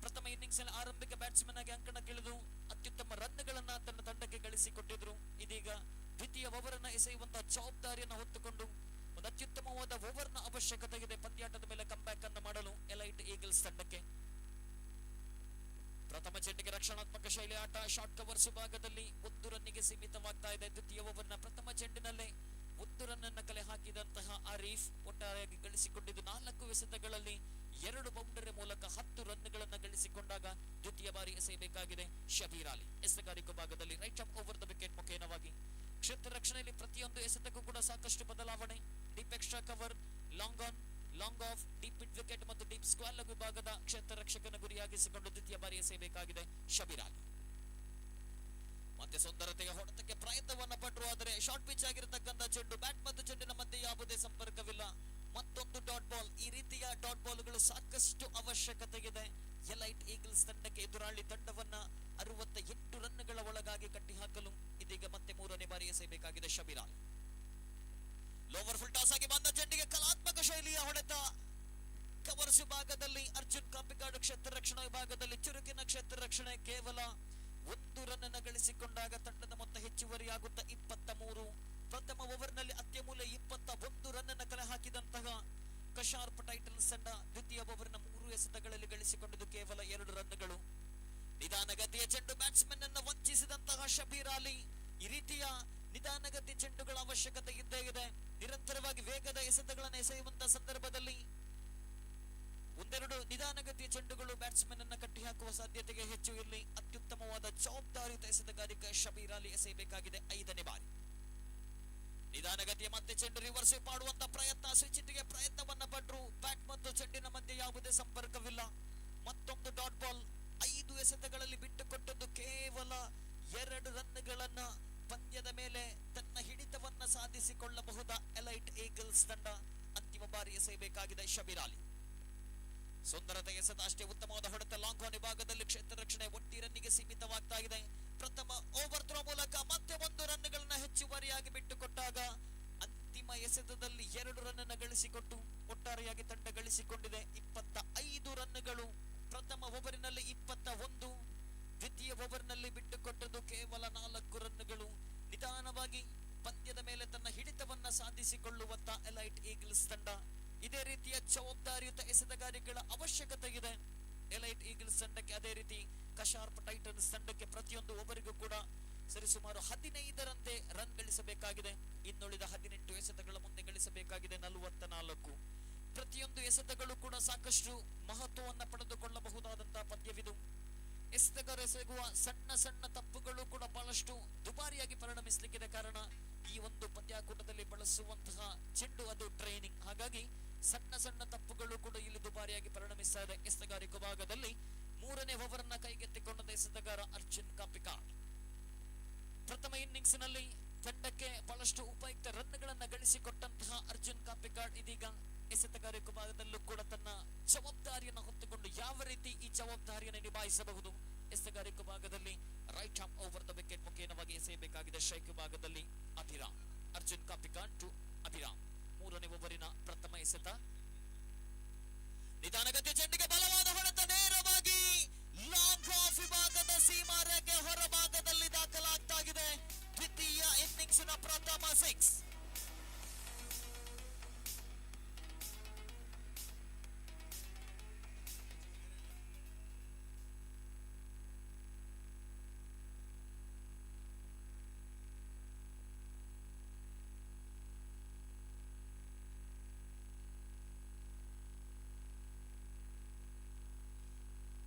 Speaker 3: ಪ್ರಥಮ ಇನ್ನಿಂಗ್ಸ್ ನಲ್ಲಿ ಆರಂಭಿಕ ಬ್ಯಾಟ್ಸ್ಮನ್ ಆಗಿ ಅಂಕಣಕ್ಕಿಳಿದು ಅತ್ಯುತ್ತಮ ರನ್ಗಳನ್ನ ತನ್ನ ತಂಡಕ್ಕೆ ಗಳಿಸಿಕೊಟ್ಟಿದ್ರು. ಇದೀಗ ದ್ವಿತೀಯ ಓವರ್ ಅನ್ನ ಎಸೆಯುವಂತಹ ಜವಾಬ್ದಾರಿಯನ್ನು ಹೊತ್ತುಕೊಂಡು ಒಂದು ಅತ್ಯುತ್ತಮವಾದ ಓವರ್ ನ ಅವಶ್ಯಕತೆ ಇದೆ ಪಂದ್ಯಾಟದ ಮೇಲೆ ಕಂಬ್ಯಾಕ್ ಅನ್ನು ಮಾಡಲು ಎಲೈಟ್ ಈಗಲ್ಸ್ ತಂಡಕ್ಕೆ. ಪ್ರಥಮ ಚೆಂಡಿಗೆ ರಕ್ಷಣಾತ್ಮಕ ಶೈಲಿ ಆಟ. ಶಾರ್ಟ್ ಕವರ್ಸ್ ವಿಭಾಗದಲ್ಲಿ 1 ರನ್ನಿಗೆ ಸೀಮಿತವಾಗ್ತಾ ಇದೆ. ದ್ವಿತೀಯ ಓವರ್ ನ ಪ್ರಥಮ ಚೆಂಡಿನಲ್ಲೇ 1 ರನ್ ಅನ್ನ ಕಲೆ ಹಾಕಿದಂತಹ ಆರೀಫ್ ಒಟ್ಟಾರೆಯಾಗಿ ಗಳಿಸಿಕೊಂಡಿದ್ದು 4 ಎಸೆತಗಳಲ್ಲಿ 2 ಬೌಂಡರಿ ಮೂಲಕ 10 ರನ್ಗಳನ್ನ ಗಳಿಸಿಕೊಂಡಾಗ ದ್ವಿತೀಯ ಬಾರಿ ಎಸೆಯಬೇಕಾಗಿದೆ ಶಬೀರ್ ಅಲಿ. ಎಸೆತಗಾರಿಕೆ ಭಾಗದಲ್ಲಿ right off over the wicket ಮುಖೇನವಾಗಿ ಕ್ಷೇತ್ರ ರಕ್ಷಣೆಯಲ್ಲಿ ಪ್ರತಿಯೊಂದು ಎಸೆತಕ್ಕೂ ಕೂಡ ಸಾಕಷ್ಟು ಬದಲಾವಣೆ. Deep extra cover, long on, long off, deep mid wicket ಮತ್ತು ಡೀಪ್ ಸ್ಕ್ವಾಲ್ ವಿಭಾಗದ ಕ್ಷೇತ್ರ ರಕ್ಷಕನ ಗುರಿಯಾಗಿಸಿಕೊಂಡು ದ್ವಿತೀಯ ಬಾರಿ ಎಸೆಯಬೇಕಾಗಿದೆ ಶಬೀರ್ ಅಲಿ. ಮತ್ತೆ ಸುಂದರತೆಯ ಹೊಡೆತಕ್ಕೆ ಪ್ರಯತ್ನವನ್ನ ಪಟ್ಟರು. ಆದರೆ ಶಾರ್ಟ್ ಪಿಚ್ ಆಗಿರತಕ್ಕಂಥ ಚೆಂಡು, ಬ್ಯಾಟ್ ಮತ್ತು ಚೆಂಡಿನ ಮಧ್ಯೆ ಯಾವುದೇ ಸಂಪರ್ಕವಿಲ್ಲ. ಮತ್ತೊಂದು ಡಾಟ್ ಬಾಲ್. ಈ ರೀತಿಯ ಡಾಟ್ ಬಾಲ್ಗಳು ಸಾಕಷ್ಟು ಅವಶ್ಯಕತೆ ಇದೆ ಎಲೈಟ್ ಈಗಲ್ಸ್ ತಂಡಕ್ಕೆ. ಎದುರಾಳಿ ತಂಡವನ್ನ 68 ರನ್ಗಳ ಒಳಗಾಗಿ ಕಟ್ಟಿ ಹಾಕಲು ಇದೀಗ ಮತ್ತೆ 3ನೇ ಬಾರಿ ಎಸೆಯಬೇಕಾಗಿದೆ Shabbir Ali. Lower full toss ಆಗಿ ಬಂದ ಚೆಂಡಿಗೆ ಕಲಾತ್ಮಕ ಶೈಲಿಯ ಹೊಡೆತ. ಕವರ್ಸ್ ವಿಭಾಗದಲ್ಲಿ ಅರ್ಜುನ್ ಕಾಪಿಕಾಡು ಕ್ಷೇತ್ರ ರಕ್ಷಣಾ ವಿಭಾಗದಲ್ಲಿ ಚುರುಕಿನ ಕ್ಷೇತ್ರ ರಕ್ಷಣೆ. ಕೇವಲ 1 ರನ್ ಅನ್ನು ಗಳಿಸಿಕೊಂಡಾಗ ತಂಡದ ಮೊತ್ತ ಹೆಚ್ಚುವರಿಯಾಗುತ್ತಾ 23. ಪ್ರಥಮ ಓವರ್ ನಲ್ಲಿ ಅತ್ಯಮೂಲ್ಯ 21 ರನ್ ಅನ್ನು ಕಲೆ ಹಾಕಿದಂತಹ ಕಶಾರ್ಪ್ ಟೈಟನ್ಸ್ ತಂಡ ದ್ವಿತೀಯ ಓವರ್ ನ 3 ಎಸೆತಗಳಲ್ಲಿ ಗಳಿಸಿಕೊಂಡಿದ್ದು ಕೇವಲ 2 ರನ್ಗಳು. ನಿಧಾನಗತಿಯ ಚೆಂಡು, ಬ್ಯಾಟ್ಸ್ಮನ್ ಅನ್ನು ವಂಚಿಸಿದಂತಹ ಶಬೀರ್ ಅಲಿ. ಈ ರೀತಿಯ ನಿಧಾನಗತಿ ಚೆಂಡುಗಳ ಅವಶ್ಯಕತೆ ಇದ್ದೇ ಇದೆ. ನಿರಂತರವಾಗಿ ವೇಗದ ಎಸೆತಗಳನ್ನು ಎಸೆಯುವಂತಹ ಸಂದರ್ಭದಲ್ಲಿ ಒಂದೆರಡು ನಿಧಾನಗತಿಯ ಚೆಂಡುಗಳು ಬ್ಯಾಟ್ಸ್ಮನ್ ಅನ್ನ ಕಟ್ಟಿ ಹಾಕುವ ಸಾಧ್ಯತೆಗೆ ಹೆಚ್ಚು. ಇಲ್ಲಿ ಅತ್ಯುತ್ತಮವಾದ ಜವಾಬ್ದಾರಿಯುತ ಎಸೆತಗಾರಿಕೆ ಶಬೀರ್ ಅಲಿ ಎಸೆಯಬೇಕಾಗಿದೆ 5ನೇ ಬಾರಿ. ನಿಧಾನಗತಿಯ ಮತ್ತೆ ಚೆಂಡು ರಿವರ್ಸ್ ಮಾಡುವಂತ ಪ್ರಯತ್ನ, ಸ್ವಿಚ್ಗೆ ಪ್ರಯತ್ನವನ್ನ ಪಟ್ಟರು. ಬ್ಯಾಟ್ ಮತ್ತು ಚೆಂಡಿನ ಮಧ್ಯೆ ಯಾವುದೇ ಸಂಪರ್ಕವಿಲ್ಲ. ಮತ್ತೊಂದು ಡಾಟ್ ಬಾಲ್. 5 ಎಸೆತಗಳಲ್ಲಿ ಬಿಟ್ಟುಕೊಟ್ಟದ್ದು ಕೇವಲ 2 ರನ್ಗಳನ್ನ. ಪಂದ್ಯದ ಮೇಲೆ ತನ್ನ ಹಿಡಿತವನ್ನ ಸಾಧಿಸಿಕೊಳ್ಳಬಹುದಾ ಎಲೈಟ್ ಈಗಲ್ಸ್ ತಂಡ? ಅಂತಿಮ ಬಾರಿ ಎಸೆಯಬೇಕಾಗಿದೆ ಶಬೀರ್ ಅಲಿ. ಸುಂದರತೆ ಎಸೆತ ಅಷ್ಟೇ ಉತ್ತಮವಾದ ಹೊಡೆತ. ಲಾಂಗ್ ಆನ್ ವಿಭಾಗದಲ್ಲಿ ಕ್ಷೇತ್ರ ರಕ್ಷಣೆ 1 ರನ್ನಿಗೆ ಸೀಮಿತವಾಗ್ತಾ ಇದೆ. ಪ್ರಥಮ ಓವರ್ ಥ್ರೋ ಮೂಲಕ ಮತ್ತೆ 1 ರನ್ಗಳನ್ನ ಹೆಚ್ಚುವರಿಯಾಗಿ ಬಿಟ್ಟುಕೊಟ್ಟಾಗ ಅಂತಿಮ ಎಸೆತದಲ್ಲಿ 2 ರನ್ ಅನ್ನು ಗಳಿಸಿಕೊಟ್ಟು ಒಟ್ಟಾರೆಯಾಗಿ ತಂಡ ಗಳಿಸಿಕೊಂಡಿದೆ 25 ರನ್ಗಳು. ಪ್ರಥಮ ಓವರಿನಲ್ಲಿ 21, ದ್ವಿತೀಯ ಓವರ್ನಲ್ಲಿ ಬಿಟ್ಟುಕೊಟ್ಟದ್ದು ಕೇವಲ 4 ರನ್ಗಳು. ನಿಧಾನವಾಗಿ ಪಂದ್ಯದ ಮೇಲೆ ತನ್ನ ಹಿಡಿತವನ್ನ ಸಾಧಿಸಿಕೊಳ್ಳುವಂತ ಎಲೈಟ್ ಈಗಲ್ಸ್ ತಂಡ. ಇದೇ ರೀತಿಯ ಜವಾಬ್ದಾರಿಯುತ ಎಸೆತಗಾರಿಕೆಗಳ ಅವಶ್ಯಕತೆ ಇದೆ ಎಲೈಟ್ ಈಗಲ್ಸ್ ತಂಡಕ್ಕೆ. ಅದೇ ರೀತಿ ಕಶಾರ್ಪ್ ಟೈಟನ್ಸ್ ತಂಡಕ್ಕೆ ಪ್ರತಿಯೊಂದು ಓವರಿಗೂ ಕೂಡ ಸರಿಸುಮಾರು 15ರಂತೆ ರನ್ ಗಳಿಸಬೇಕಾಗಿದೆ. ಇನ್ನುಳಿದ 18 ಎಸೆತಗಳ ಮುಂದೆ ಗಳಿಸಬೇಕಾಗಿದೆ 44. ಪ್ರತಿಯೊಂದು ಎಸೆತಗಳು ಕೂಡ ಸಾಕಷ್ಟು ಮಹತ್ವವನ್ನ ಪಡೆದುಕೊಳ್ಳಬಹುದಾದಂತಹ ಪಂದ್ಯವಿದು. ಎಸೆತಗಾರ ಎಸೆಯುವ ಸಣ್ಣ ಸಣ್ಣ ತಪ್ಪುಗಳು ಕೂಡ ಬಹಳಷ್ಟು ದುಬಾರಿಯಾಗಿ ಪರಿಣಮಿಸಲಿಕ್ಕಿದೆ. ಕಾರಣ ಈ ಒಂದು ಪಂದ್ಯಾಕೂಟದಲ್ಲಿ ಬಳಸುವಂತಹ ಚೆಂಡು ಅದು ಟ್ರೈನಿಂಗ್. ಹಾಗಾಗಿ ಸಣ್ಣ ಸಣ್ಣ ತಪ್ಪುಗಳು ಕೂಡ ಇಲ್ಲಿ ದುಬಾರಿಯಾಗಿ ಪರಿಣಮಿಸ್ತಾ ಇದೆ. ಎಸೆತಗಾರಿಕೆ ಭಾಗದಲ್ಲಿ 3ನೇ ಓವರ್ ಅನ್ನ ಕೈಗೆತ್ತಿಕೊಂಡ ಎಸೆತಗಾರ ಅರ್ಜುನ್ ಕಾಪಿಕಾಡ್. ಪ್ರಥಮ ಇನ್ನಿಂಗ್ಸ್ ನಲ್ಲಿ ತಂಡಕ್ಕೆ ಬಹಳಷ್ಟು ಉಪಯುಕ್ತ ರನ್ಗಳನ್ನ ಗಳಿಸಿಕೊಟ್ಟಂತಹ ಅರ್ಜುನ್ ಕಾಪಿಕಾಡ್ ಇದೀಗ ಎಸೆತಗಾರಿಕೆ ಭಾಗದಲ್ಲೂ ಕೂಡ ತನ್ನ ಜವಾಬ್ದಾರಿಯನ್ನು ಹೊತ್ತುಕೊಂಡು ಯಾವ ರೀತಿ ಈ ಜವಾಬ್ದಾರಿಯನ್ನು ನಿಭಾಯಿಸಬಹುದು. ಎಸೆತಗಾರಿಕೆ ಭಾಗದಲ್ಲಿ right arm over the wicket ಮುಖೇನವಾಗಿ ಎಸೆಯಬೇಕಾಗಿದೆ. ಸ್ಟ್ರೈಕ್ ಭಾಗದಲ್ಲಿ ಅಭಿರಾಮ್. ಅರ್ಜುನ್ ಕಾಪಿಕಾಡ್ ಟು ಅಭಿರಾಮ್. ಮೂರನೇ ಓವರಿನ ಪ್ರಥಮ ಎಸೆತ. ನಿಧಾನಗತಿಯ ಚೆಂಡಿಗೆ ಬಲವಾದ ಹೊಡೆತ ನೇರವಾಗಿ ಲಾಂಗ್ ಆಫ್ ವಿಭಾಗದ ಸೀಮಾ ರೇಖೆ ಹೊರಭಾಗದಲ್ಲಿ ದಾಖಲಾಗ್ತಾಗಿದೆ. ದ್ವಿತೀಯ ಇನ್ನಿಂಗ್ಸಿನ ಪ್ರಥಮ ಸಿಕ್ಸ್.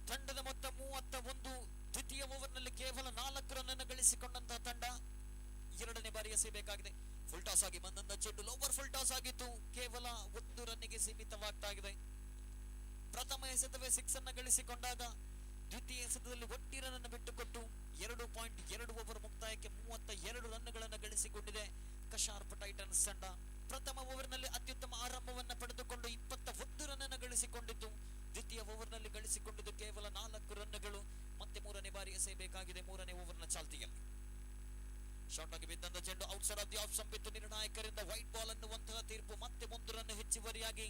Speaker 3: ತಂಡದ ಮೊತ್ತ 31. ದ್ವಿತೀಯ ಓವರ್ನಲ್ಲಿ ಕೇವಲ 4 ರನ್ ಅನ್ನು ಗಳಿಸಿಕೊಂಡಂತಹ ತಂಡ ಎರಡನೇ ಬಾರಿ ಎಸೆಯಬೇಕಾಗಿದೆ. ಫುಲ್ ಟಾಸ್ ಆಗಿ ಬಂದಂತ ಚೆಂಡು ಲೋವರ್ ಫುಲ್ ಟಾಸ್ ಆಗಿತ್ತು. ಕೇವಲ 1 ರನ್ನಿಗೆ ಸೀಮಿತವಾಗ್ತಾ ಇದೆ. ಪ್ರಥಮ ಎಸೆತವೇ 6 ಅನ್ನು ಗಳಿಸಿಕೊಂಡಾಗ ದ್ವಿತೀಯ ಎಸೆತದಲ್ಲಿ 1 ರನ್ ಅನ್ನು ಬಿಟ್ಟುಕೊಟ್ಟು 2.2 ಓವರ್ ಮುಕ್ತಾಯಕ್ಕೆ 32 ರನ್ಗಳನ್ನು ಗಳಿಸಿಕೊಂಡಿದೆ ಕಶಾರ್ಪ್ ಟೈಟನ್ಸ್ ತಂಡ. ಪ್ರಥಮ ಓವರ್ನಲ್ಲಿ ಅತ್ಯುತ್ತಮ ಆರಂಭವನ್ನು ಪಡೆದುಕೊಂಡು 21 ರನ್ ಅನ್ನು ಗಳಿಸಿಕೊಂಡಿದ್ದು, ದ್ವಿತೀಯ ಓವರ್ನಲ್ಲಿ ಗಳಿಸಿಕೊಂಡಿದ್ದು ಕೇವಲ 4 ರನ್ಗಳು. ಮತ್ತೆ ಮೂರನೇ ಬಾರಿ ಎಸೆಯಬೇಕಾಗಿದೆ ಮೂರನೇ ಓವರ್ನ ಚಾಲ್ತಿಯಲ್ಲಿ. ಶಾರ್ಟ್ ಆಗಿ ಬಿದ್ದಂತ ಚೆಂಡು ಔಟ್ಸೈಡ್ ಆಫ್ ದಿ ಆಫ್ ಸಂಪಿತ್ತು. ನಿರ್ಣಾಯಕರಿಂದ ವೈಟ್ ಬಾಲ್ ಅನ್ನುವಂತಹ ತೀರ್ಪು. ಮತ್ತೆ 1 ರನ್ ಹೆಚ್ಚುವರಿಯಾಗಿ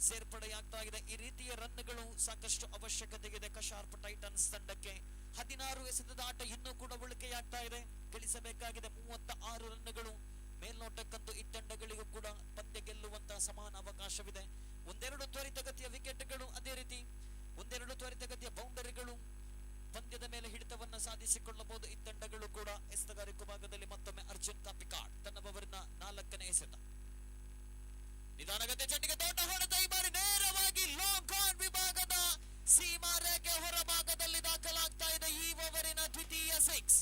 Speaker 3: ಸೇರ್ಪಡೆಯಾಗ್ತಾ ಇದೆ. ಈ ರೀತಿಯ ರನ್ಗಳು ಸಾಕಷ್ಟು ಅವಶ್ಯಕತೆಗಿದೆ ಕಶಾರ್ಪ್ ಟೈಟನ್ಸ್ ತಂಡಕ್ಕೆ. 16 ಎಸೆತದ ಆಟ ಇನ್ನೂ ಕೂಡ ಉಳಿಕೆಯಾಗ್ತಾ ಇದೆ. ಗಳಿಸಬೇಕಾಗಿದೆ 36 ರನ್ಗಳು. ಮೇಲ್ನೋಟಕ್ಕಂತೂ ಈ ತಂಡಗಳಿಗೂ ಕೂಡ ಪಂದ್ಯ ಗೆಲ್ಲುವಂತಹ ಸಮಾನ ಅವಕಾಶವಿದೆ. ಒಂದೆರಡು ತ್ವರಿತಗತಿಯ ವಿಕೆಟ್ಗಳು, ಅದೇ ರೀತಿ ಒಂದೆರಡು ತ್ವರಿತಗತಿಯ ಬೌಂಡರಿಗಳು ಪಂದ್ಯದ ಮೇಲೆ ಹಿಡಿತವನ್ನ ಸಾಧಿಸಿಕೊಳ್ಳಬಹುದು ಈ ತಂಡಗಳು ಕೂಡ. ಎಸೆತಗಾರಿಕೆ ಭಾಗದಲ್ಲಿ ಮತ್ತೊಮ್ಮೆ ಅರ್ಜುನ್ ಕಾಪಿಕಾಡ್ ತನ್ನ ಓವರಿನ 4ನೇ ಎಸೆತ. ನಿಧಾನಗತಿಯ ಚೆಂಡಿಗೆ ದೊಡ್ಡ ಹೊಡೆತ. ಈ ಬಾರಿ ನೇರವಾಗಿ ಲಾಂಗ್ ಆನ್ ವಿಭಾಗದ ಸೀಮಾ ರೇಖೆ ಹೊರಭಾಗದಲ್ಲಿ ದಾಖಲಾಗ್ತಾ ಇದೆ ಈ ಓವರಿನ ದ್ವಿತೀಯ 6.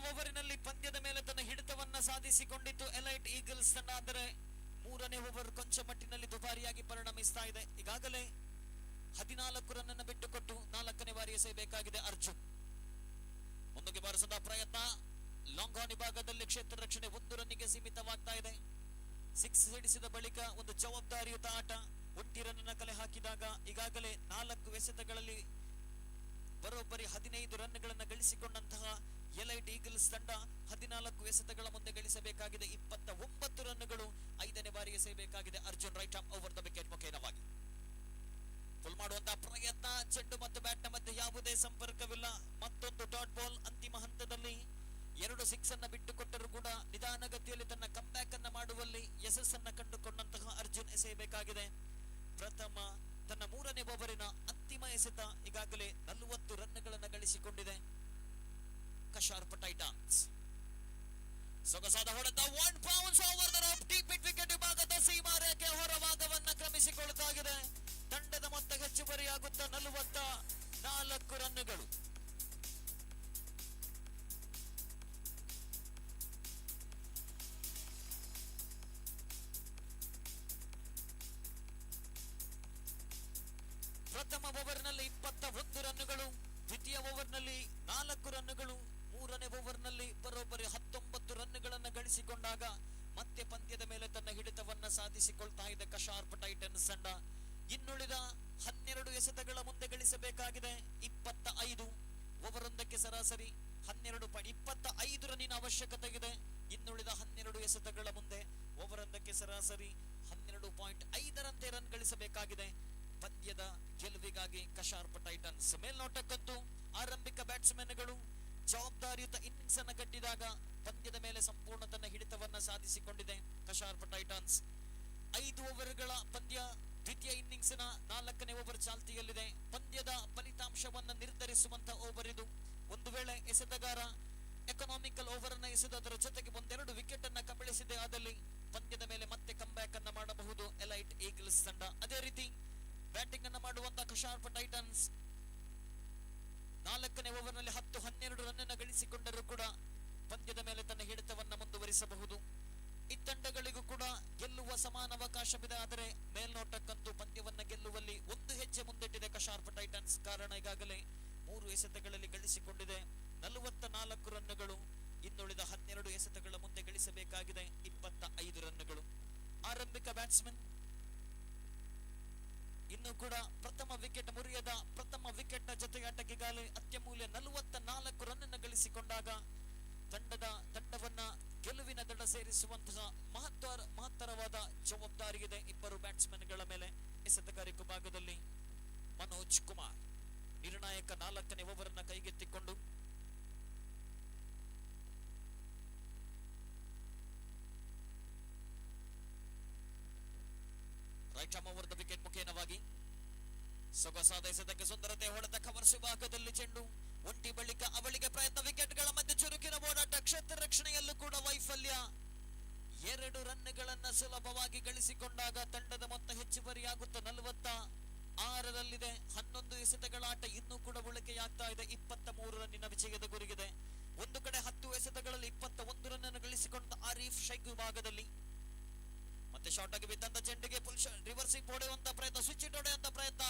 Speaker 3: ಓವರಿನಲ್ಲಿ ಪಂದ್ಯದ ಮೇಲೆ ತನ್ನ ಹಿಡಿತವನ್ನ ಸಾಧಿಸಿಕೊಂಡಿತ್ತು ಎಲೈಟ್ ಈಗಲ್ಸ್ ತಂಡ. ಆದರೆ ಮೂರನೇ ಓವರ್ ಕೊಂಚ ಮಟ್ಟಿನಲ್ಲಿ ದುಬಾರಿಯಾಗಿ ಪರಿಣಮಿಸ್ತಾ ಇದೆ. ಈಗಾಗಲೇ 14 ರನ್ ಅನ್ನು ಬಿಟ್ಟುಕೊಟ್ಟು 4ನೇ ಬಾರಿ ಎಸೆಯಬೇಕಾಗಿದೆ ಅರ್ಜುನ್. ಮುಂದಕ್ಕೆ ಬಾರಿಸಿದ ಪ್ರಯತ್ನ ಲಾಂಗ್ ಆನ್ ವಿಭಾಗದಲ್ಲಿ ಕ್ಷೇತ್ರ ರಕ್ಷಣೆ 1 ರನ್ನಿಗೆ ಸೀಮಿತವಾಗ್ತಾ ಇದೆ. 6 ಸಿಡಿಸಿದ ಬಳಿಕ ಒಂದು ಜವಾಬ್ದಾರಿಯುತ ಆಟ. 1 ರನ್ ಅನ್ನು ಕಲೆ ಹಾಕಿದಾಗ ಈಗಾಗಲೇ 4 ಎಸೆತಗಳಲ್ಲಿ ಬರೋಬ್ಬರಿ 15 ರನ್ಗಳನ್ನು ಗಳಿಸಿಕೊಂಡಂತಹ ಎಲೈಟ್ ಈಗಲ್ಸ್ ತಂಡ 14 ಎಸೆತಗಳ ಮುಂದೆ ಗಳಿಸಬೇಕಾಗಿದೆ 29 ರನ್ಗಳು. 5ನೇ ಬಾರಿ ಎಸೆಯಬೇಕಾಗಿದೆ Arjun right arm over the wicket ಮುಖೇನವಾಗಿ. ಫುಲ್ ಮಾಡುವಂತಹ ಪ್ರಯತ್ನ. ಚೆಂಡು ಮತ್ತು ಬ್ಯಾಟ್ ನ ಮಧ್ಯೆ ಯಾವುದೇ ಸಂಪರ್ಕವಿಲ್ಲ. ಮತ್ತೊಂದು ಡಾಟ್ ಬಾಲ್. ಅಂತಿಮ ಹಂತದಲ್ಲಿ 2 6 ಅನ್ನ ಬಿಟ್ಟುಕೊಟ್ಟರೂ ಕೂಡ ನಿಧಾನಗತಿಯಲ್ಲಿ ತನ್ನ ಕಂಬ್ಯಾಕ್ ಅನ್ನ ಮಾಡುವಲ್ಲಿ ಯಶಸ್ಸನ್ನ ಕಂಡುಕೊಂಡಂತಹ ಅರ್ಜುನ್ ಎಸೆಯಬೇಕಾಗಿದೆ ಪ್ರಥಮ ತನ್ನ 3ನೇ ಓವರಿನ ಅಂತಿಮ ಎಸೆತ. ಈಗಾಗಲೇ 40 ರನ್ಗಳನ್ನು ಗಳಿಸಿಕೊಂಡಿದೆ ಕಶಾರ್ಪ್ ಟೈಟನ್ಸ್. ಸೊಗಸಾದ ಹೊಡೆತ. 1 bounce over the rough. Deep mid wicket ವಿಭಾಗದ ಸೀಮಾ ರೇಖೆ ಹೊರಭಾಗವನ್ನ ಕ್ರಮಿಸಿಕೊಳ್ಳುತ್ತಾಗಿದೆ. ತಂಡದ ಮೊತ್ತ ಹೆಚ್ಚುವರಿಯಾಗುತ್ತಾ 44 ರನ್ಗಳು. ಪ್ರಥಮ ಓವರ್ನಲ್ಲಿ 21 ರನ್ಗಳು, ದ್ವಿತೀಯ ಓವರ್ನಲ್ಲಿ 4 ರನ್ಗಳು, ಮೂರನೇ ಓವರ್ನಲ್ಲಿ ಬರೋಬ್ಬರಿ 19 ರನ್ಗಳನ್ನು ಗಳಿಸಿಕೊಂಡಾಗ ಮತ್ತೆ ಪಂದ್ಯದ ಮೇಲೆ ತನ್ನ ಹಿಡಿತವನ್ನ ಸಾಧಿಸಿಕೊಳ್ತಾ ಇದೆ ಕಶಾರ್ಪ್ ಟೈಟನ್ಸ್ ತಂಡ. ಇನ್ನುಳಿದ 12 ಎಸೆತಗಳ ಮುಂದೆ ಗಳಿಸಬೇಕಾಗಿದೆ 25. ಓವರೊಂದಕ್ಕೆ ಸರಾಸರಿ 25 ರನ್ನಿನ ಅವಶ್ಯಕತೆ ಇದೆ. ಇನ್ನುಳಿದ 12 ಎಸೆತಗಳ ಮುಂದೆ ಓವರೊಂದಕ್ಕೆ ಸರಾಸರಿ 12.5ರಂತೆ ರನ್ ಗಳಿಸಬೇಕಾಗಿದೆ ಪಂದ್ಯದ ಗೆಲುವಿಗಾಗಿ ಕಶಾರ್ಪ್ ಟೈಟನ್ಸ್. ಮೇಲ್ನೋಟಕ್ಕಂತೂ ಆರಂಭಿಕ ಬ್ಯಾಟ್ಸ್ಮನ್ಗಳು ಜವಾಬ್ದಾರಿಯುತ ಇನ್ನಿಂಗ್ಸ್ ಅನ್ನು ಕಟ್ಟಿದಾಗ ಪಂದ್ಯದ ಮೇಲೆ ಸಂಪೂರ್ಣ ತನ್ನ ಹಿಡಿತವನ್ನ ಸಾಧಿಸಿಕೊಂಡಿದೆ ಕಶಾರ್ಪ್ ಟೈಟನ್ಸ್. 5 ಓವರ್ಗಳ ಪಂದ್ಯ. ದ್ವಿತೀಯ ಇನ್ನಿಂಗ್ಸ್ನ 4ನೇ ಓವರ್ ಚಾಲ್ತಿಯಲ್ಲಿದೆ. ಪಂದ್ಯದ ಫಲಿತಾಂಶವನ್ನು ನಿರ್ಧರಿಸುವಂತ ಓವರ್ ಇದು. ಒಂದು ವೇಳೆ ಎಸೆತಗಾರ ಎಕನಾಮಿಕಲ್ ಓವರ್ ಅನ್ನ ಎಸೆದು ಅದರ ಜೊತೆಗೆ ಒಂದೆರಡು ವಿಕೆಟ್ ಅನ್ನ ಕಬಳಿಸಿದೆ ಆದಲ್ಲಿ ಪಂದ್ಯದ ಮೇಲೆ ಮತ್ತೆ ಕಂಬ್ಯಾಕ್ ಅನ್ನ ಮಾಡಬಹುದು ಎಲೈಟ್ ಈಗಲ್ಸ್ ತಂಡ. ಅದೇ ರೀತಿ ಬ್ಯಾಟಿಂಗ್ ಅನ್ನ ಮಾಡುವಂತ ಕಶಾರ್ಪ್ ಟೈಟನ್ಸ್ 4ನೇ ಓವರ್ ನಲ್ಲಿ 10-12 ರನ್ ಅನ್ನು ಗಳಿಸಿಕೊಂಡರೂ ಕೂಡ ಪಂದ್ಯದ ಮೇಲೆ ತನ್ನ ಹಿಡಿತವನ್ನ ಮುಂದುವರಿಸಿದೆ. ನಿರ್ಧರಿಸಬಹುದು. ಈ ತಂಡಗಳಿಗೂ ಕೂಡ ಗೆಲ್ಲುವ ಸಮಾನ ಅವಕಾಶವಿದೆ. ಆದರೆ ಮೇಲ್ನೋಟಕ್ಕಂತೂ ಪಂದ್ಯವನ್ನ ಗೆಲ್ಲುವಲ್ಲಿ ಒಂದು ಹೆಜ್ಜೆ ಮುಂದಿಟ್ಟಿದೆ ಕಶಾರ್ಪ್ ಟೈಟನ್ಸ್. ಕಾರಣ ಈಗಾಗಲೇ 3 ಎಸೆತಗಳಲ್ಲಿ ಗಳಿಸಿಕೊಂಡಿದೆ 44 ರನ್ನುಗಳು. ಇನ್ನುಳಿದ 12 ಎಸೆತಗಳ ಮುಂದೆ ಗಳಿಸಬೇಕಾಗಿದೆ 25 ರನ್ನುಗಳು. ಆರಂಭಿಕ ಬ್ಯಾಟ್ಸ್ಮನ್ ಇನ್ನು ಕೂಡ ಪ್ರಥಮ ವಿಕೆಟ್ ಮುರಿಯದ ಪ್ರಥಮ ವಿಕೆಟ್ ನ ಜೊತೆಯಾಟಕ್ಕಾಗಲೇ ಅತ್ಯಮೂಲ್ಯ 44 ರನ್ ಗಳಿಸಿಕೊಂಡಾಗ ತಂಡವನ್ನ ಗೆಲುವಿನ ದಡ ಸೇರಿಸುವಂತಹ ಮಹತ್ತರವಾದ ಜವಾಬ್ದಾರಿ ಇದೆ ಇಬ್ಬರು ಬ್ಯಾಟ್ಸ್ಮನ್ ಗಳ ಮೇಲೆ. ಎಸೆತಗಾರಿಕೆ ಭಾಗದಲ್ಲಿ ಮನೋಜ್ ಕುಮಾರ್ ನಿರ್ಣಾಯಕ 4ನೇ ಓವರ್ ಅನ್ನ ಕೈಗೆತ್ತಿಕೊಂಡು right arm over the wicket ಮುಖೇನವಾಗಿ ಸೊಗಸಾದ ಎಸೆತಕ್ಕೆ ಸುಂದರತೆ ಹೊಡೆದ ಕವರ್ಸ್ ವಿಭಾಗದಲ್ಲಿ ಚೆಂಡು ಒಂಟಿ ಬಳಿಕ ಅವಳಿಗೆ ಪ್ರಯತ್ನ. ವಿಕೆಟ್ ಗಳ ಮಧ್ಯೆ ಚುರುಕಿನ ಓಡಾಟ. ಕ್ಷೇತ್ರ ರಕ್ಷಣೆಯಲ್ಲೂ ಕೂಡ ವೈಫಲ್ಯ. 2 ರನ್ಗಳನ್ನ ಸುಲಭವಾಗಿ ಗಳಿಸಿಕೊಂಡಾಗ ತಂಡದ ಮೊತ್ತ ಹೆಚ್ಚುವರಿಯಾಗುತ್ತ 46ರಲ್ಲಿದೆ. 11 ಎಸೆತಗಳ ಆಟ ಇನ್ನೂ ಕೂಡ ಉಳಿಕೆಯಾಗ್ತಾ ಇದೆ. 23 ರನ್ನಿನ ವಿಜಯದ ಗುರಿಗಿದೆ. ಒಂದು ಕಡೆ 10 ಎಸೆತಗಳಲ್ಲಿ 21 ರನ್ ಅನ್ನು ಗಳಿಸಿಕೊಂಡ ಆರೀಫ್ ಶೈಖ್ ವಿಭಾಗದಲ್ಲಿ ಮತ್ತೆ ಶಾರ್ಟ್ ಆಗಿ ಬಿದ್ದಂತ ಚೆಂಡಿಗೆ ರಿವರ್ಸಿಂಗ್ ಹೊಡೆಯುವಂತ ಪ್ರಯತ್ನ, ಸ್ವಿಚ್ ಇಟ್ ಹೊಡೆಯುವಂತ ಪ್ರಯತ್ನ.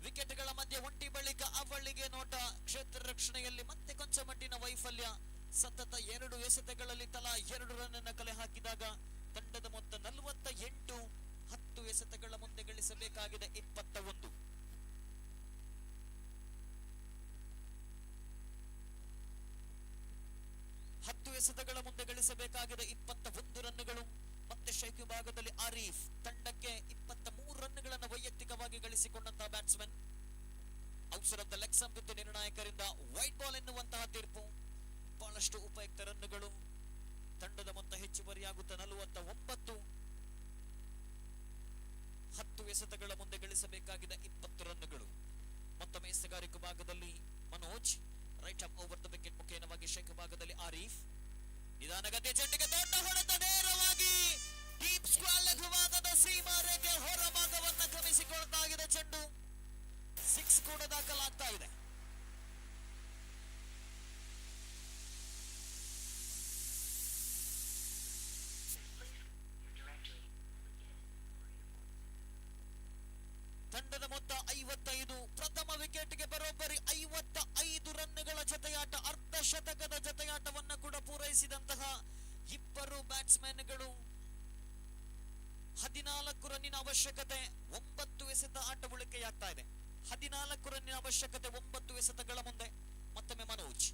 Speaker 3: ವಿಕೆಟ್ ಗಳ ಮಧ್ಯೆ ಒಂಟಿ ಬಳಿಕ ಅವಳಿಗೆ ನೋಟ. ಕ್ಷೇತ್ರ ರಕ್ಷಣೆಯಲ್ಲಿ ಮತ್ತೆ ಕೊಂಚ ಮಟ್ಟಿನ ವೈಫಲ್ಯ. ಸತತ 2 ಎಸೆತಗಳಲ್ಲಿ ತಲಾ 2 ರನ್ ಅನ್ನು ಕಲೆ ಹಾಕಿದಾಗ ತಂಡದ ಮೊತ್ತ 48. 10 ಎಸೆತಗಳ ಮುಂದೆ ಗಳಿಸಬೇಕಾಗಿದೆ 21. ಎಸೆತಗಳ ಮುಂದೆ ಗಳಿಸಬೇಕಾಗಿದೆ 21 ರನ್ನುಗಳು. ಮತ್ತೆ ಶೈಖ್ ವಿಭಾಗದಲ್ಲಿ ಆರೀಫ್ ತಂಡಕ್ಕೆ 23 ರನ್ಗಳನ್ನು ವೈಯಕ್ತಿಕವಾಗಿ ಗಳಿಸಿಕೊಂಡಂತಹ batsman. Outside off the leg stump ಬಿದ್ದು ನಿರ್ಣಾಯಕರಿಂದ ವೈಟ್ ಬಾಲ್ ಎನ್ನುವಂತಹ ತೀರ್ಪು. ಬಹಳಷ್ಟು ಉಪಯುಕ್ತ ರನ್ನುಗಳು. ತಂಡದ ಮೊತ್ತ ಹೆಚ್ಚುವರಿಯಾಗುತ್ತ 49. 10 ಎಸೆತಗಳ ಮುಂದೆ ಗಳಿಸಬೇಕಾಗಿದೆ 20 ರನ್ನುಗಳು. ಮತ್ತೊಮ್ಮೆ ಎಸೆಗಾರಿಕೆ ಭಾಗದಲ್ಲಿ Manoj. Right arm over the wicket ಮುಖೇನವಾಗಿ ಶೈಖ್ ಭಾಗದಲ್ಲಿ ಆರೀಫ್. ನಿಧಾನಗತಿಯ ಚೆಂಡಿಗೆ ದೊಡ್ಡ ಹೊಡೆತ ನೇರವಾಗಿ ಡೀಪ್ ಸ್ಕ್ವೇರ್ ಲೆಗ್ ವಿಭಾಗದ ಸೀಮಾ ರೇಖೆ ಹೊರ ಭಾಗವನ್ನ ಕ್ರಮಿಸಿಕೊಳ್ತಾ ಇದೆ. ಚೆಂಡು 6 ಕೂಡ ದಾಖಲಾಗ್ತಾ ಇದೆ. ತಂಡದ ಮೊತ್ತ 55. ಪ್ರಥಮ ವಿಕೆಟ್ಗೆ ಬರೋಬ್ಬರಿ 55 ರನ್ನುಗಳ ಜೊತೆಯಾಟ, ಅರ್ಧ ಶತಕದ ಜೊತೆಯಾಟವನ್ನು ಕೂಡ ಪೂರೈಸಿದಂತಹ ಇಬ್ಬರು ಬ್ಯಾಟ್ಸ್ಮನ್ಗಳು. 14 ರನ್ನಿನ ಅವಶ್ಯಕತೆ, 9 ಎಸೆತ ಆಟ ಉಳಿಕೆಯಾಗ್ತಾ ಇದೆ. 14 ರನ್ನಿನ ಅವಶ್ಯಕತೆ 9 ಎಸೆತಗಳ ಮುಂದೆ. ಮತ್ತೊಮ್ಮೆ ಮನೋಜ್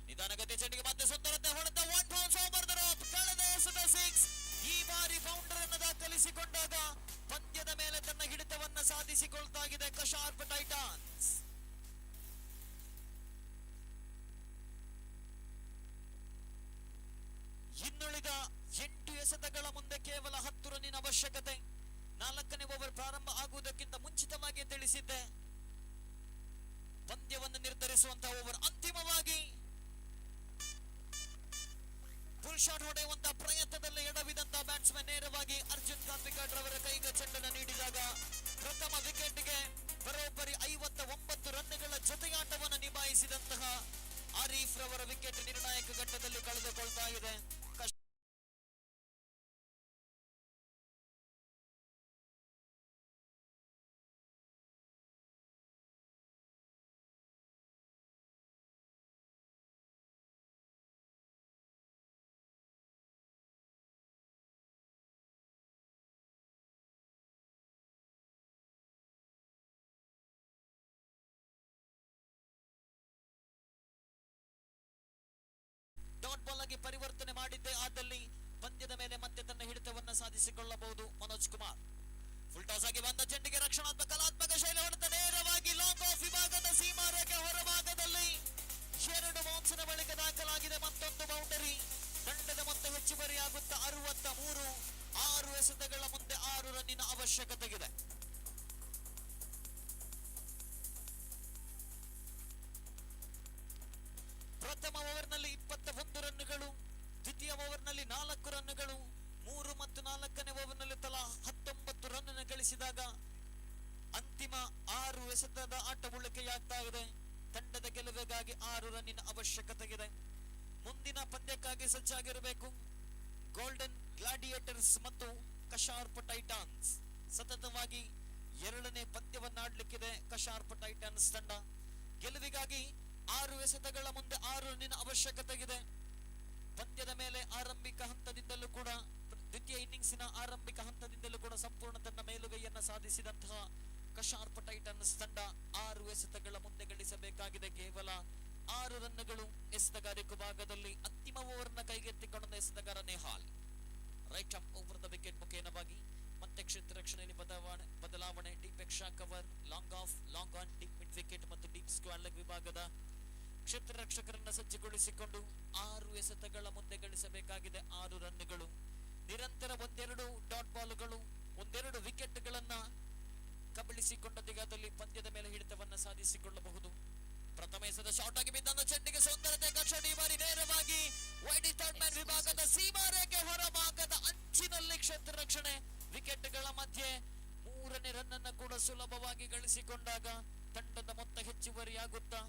Speaker 3: ನಿಧಾನಗತಿ ಚೆಂಡಿಗೆ ಮತ್ತೆ ಸುಂದರತೆ ಹೊಡೆದ one bounce over the rope. ಕಳೆದ ಎಸೆತ 6. ಈ ಬಾರಿ ಬೌಂಡರ್ ಅನ್ನು ದಾಖಲಿಸಿಕೊಂಡಾಗ ಪಂದ್ಯದ ಮೇಲೆ ತನ್ನ ಹಿಡಿತವನ್ನ ಸಾಧಿಸಿಕೊಳ್ತಾ ಇದೆ ಕಶಾರ್ಪ್ ಟೈಟಾನ್ಸ್. ಇನ್ನುಳಿದ 8 ಎಸೆತಗಳ ಮುಂದೆ ಕೇವಲ 10 ರನ್ನಿನ ಅವಶ್ಯಕತೆ. 4ನೇ ಓವರ್ ಪ್ರಾರಂಭ ಆಗುವುದಕ್ಕಿಂತ ಮುಂಚಿತವಾಗಿ ತಿಳಿಸಿದ್ದೆ ಪಂದ್ಯವನ್ನು ನಿರ್ಧರಿಸುವಂತಹ ಓವರ್. ಅಂತಿಮವಾಗಿ ಫುಲ್ ಶಾಟ್ ಹೊಡೆಯುವಂತಹ ಪ್ರಯತ್ನದಲ್ಲಿ ಎಡವಿದಂತಹ ಬ್ಯಾಟ್ಸ್ಮನ್ ನೇರವಾಗಿ ಅರ್ಜುನ್ ಕಾಪಿಕಾಡ್ ರವರ ಕೈಗೆ ಚೆಂಡನ್ನು ನೀಡಿದಾಗ ಪ್ರಥಮ ವಿಕೆಟ್ಗೆ ಬರೋಬ್ಬರಿ 59 ರನ್ನುಗಳ ಜೊತೆಯಾಟವನ್ನು ನಿಭಾಯಿಸಿದಂತಹ ಆರೀಫ್ ರವರ ವಿಕೆಟ್ ನಿರ್ಣಾಯಕ ಘಟ್ಟದಲ್ಲಿ ಕಳೆದುಕೊಳ್ತಾ ಇದೆ. ಡಾಟ್ ಬಾಲ್ ಆಗಿ ಪರಿವರ್ತನೆ ಮಾಡಿದ್ದೆ ಆದಲ್ಲಿ ಪಂದ್ಯದ ಮೇಲೆ ಮತ್ತೆ ತನ್ನ ಹಿಡಿತವನ್ನ ಸಾಧಿಸಿಕೊಳ್ಳಬಹುದು ಮನೋಜ್ ಕುಮಾರ್. ಫುಲ್ ಟಾಸ್ ಆಗಿ ಬಂದ ಚೆಂಡಿಗೆ ರಕ್ಷಣಾತ್ಮಕ ಕಲಾತ್ಮಕ ಶೈಲಿ ಹೊಡೆತ ನೇರವಾಗಿ ಲಾಂಗ್ ಆಫ್ ವಿಭಾಗದ ಸೀಮಾ ರೇಖೆ ಹೊರಭಾಗದಲ್ಲಿ 2 ಬೌನ್ಸ್ ಬಳಿಕ ದಾಖಲಾಗಿದೆ ಮತ್ತೊಂದು ಬೌಂಡರಿ. ತಂಡದ ಮೊತ್ತ ಹೆಚ್ಚುವರಿಯಾಗುತ್ತ 63. 6 ಎಸೆತಗಳ ಮುಂದೆ 6 ರನ್ನಿನ ಅವಶ್ಯಕತೆಗಿದೆ. ಪ್ರಥಮ ಓವರ್ನಲ್ಲಿ 21 ರನ್ನುಗಳು, ದ್ವಿತೀಯ ಓವರ್ನಲ್ಲಿ 4 ರನ್ನುಗಳು, 3 ಮತ್ತು 4ನೇ ಓವರ್ನಲ್ಲಿ ತಲಾ 19 ರನ್ ಗಳಿಸಿದಾಗ ಅಂತಿಮ 6 ಎಸೆತದ ಆಟ ಉಳಿಕೆಯಾಗ್ತಾ ಇದೆ. ತಂಡದ ಗೆಲುವಿಗಾಗಿ 6 ರನ್ನಿನ ಅವಶ್ಯಕತೆ ಇದೆ. ಮುಂದಿನ ಪಂದ್ಯಕ್ಕಾಗಿ ಸಜ್ಜಾಗಿರಬೇಕು. ಗೋಲ್ಡನ್ ಗ್ಲಾಡಿಯೇಟರ್ಸ್ ಮತ್ತು ಕಶಾರ್ಪ್ ಟೈಟಾನ್ಸ್. ಸತತವಾಗಿ ಎರಡನೇ ಪಂದ್ಯವನ್ನಾಡ್ಲಿಕ್ಕಿದೆ ಕಶಾರ್ಪ್ ಟೈಟಾನ್ಸ್ ತಂಡ. ಗೆಲುವಿಗಾಗಿ 6 ಎಸೆತಗಳ ಮುಂದೆ 6 ರನ್ನಿನ ಅವಶ್ಯಕತೆ ಇದೆ. ಪಂದ್ಯದ ಮೇಲೆ ಆರಂಭಿಕ ಹಂತದಿಂದಲೂ ಕೂಡ, ದ್ವಿತೀಯ ಇನ್ನಿಂಗ್ಸಿನ ಆರಂಭಿಕ ಹಂತದಿಂದಲೂ ಕೂಡ ಸಂಪೂರ್ಣ ತನ್ನ ಮೇಲುಗೈಯನ್ನ ಸಾಧಿಸಿದಂತಹ ಕಶಾರ್ಪ್ ಟೈಟನ್ಸ್ ತಂಡ 6 ಎಸೆತಗಳ ಮುಂದೆ ಗಳಿಸಬೇಕಾಗಿದೆ ಕೇವಲ 6 ರನ್ನುಗಳು. ಎಸೆತಗಾರಿಕೆ ಭಾಗದಲ್ಲಿ ಅಂತಿಮ ಓವರ್ನ ಕೈಗೆತ್ತಿಕೊಂಡ ಎಸೆತಗಾರ Nehal right off over the wicket ಮುಖೇನವಾಗಿ ಮತ್ತೆ ಕ್ಷೇತ್ರ ರಕ್ಷಣೆಯಲ್ಲಿ ಬದಲಾವಣೆ. Deep extra cover, long off, long on, deep mid wicket ಮತ್ತು ಡೀಪ್ ಸ್ಕ್ವಾಡ್ ಲೆಗ್ ವಿಭಾಗದ ಕ್ಷೇತ್ರ ರಕ್ಷಕರನ್ನ ಸಜ್ಜುಗೊಳಿಸಿಕೊಂಡು 6 ಎಸೆತಗಳ ಮುಂದೆ ಗಳಿಸಬೇಕಾಗಿದೆ 6 ರನ್ನುಗಳು. ನಿರಂತರ ಒಂದೆರಡು ಡಾಟ್ ಬಾಲ್ಗಳು, ಒಂದೆರಡು ವಿಕೆಟ್ಗಳನ್ನ ಕಬಳಿಸಿಕೊಂಡ ದಿಗದಲ್ಲಿ ಪಂದ್ಯದ ಮೇಲೆ ಹಿಡಿತವನ್ನ ಸಾಧಿಸಿಕೊಳ್ಳಬಹುದು. ಪ್ರಥಮ ಎಸೆತ ಶಾರ್ಟ್ ಆಗಿ ಬಿದ್ದ ಚೆಂಡಿಗೆ ಸೌಂದರ್ಯತೆ ಕಕ್ಷಡಿ ಬಾರಿ ನೇರವಾಗಿ ವೈಡಿ ಥರ್ಡ್ ಮ್ಯಾನ್ ವಿಭಾಗದ ಸೀಮಾರೇಖೆ ಹೊರಭಾಗದ ಅಂಚಿನಲ್ಲಿ ಕ್ಷೇತ್ರ ರಕ್ಷಣೆ. ವಿಕೆಟ್ಗಳ ಮಧ್ಯೆ 3ನೇ ರನ್ ಅನ್ನ ಕೂಡ ಸುಲಭವಾಗಿ ಗಳಿಸಿಕೊಂಡಾಗ ತಂಡದ ಮೊತ್ತ ಹೆಚ್ಚುವರಿಯಾಗುತ್ತಾ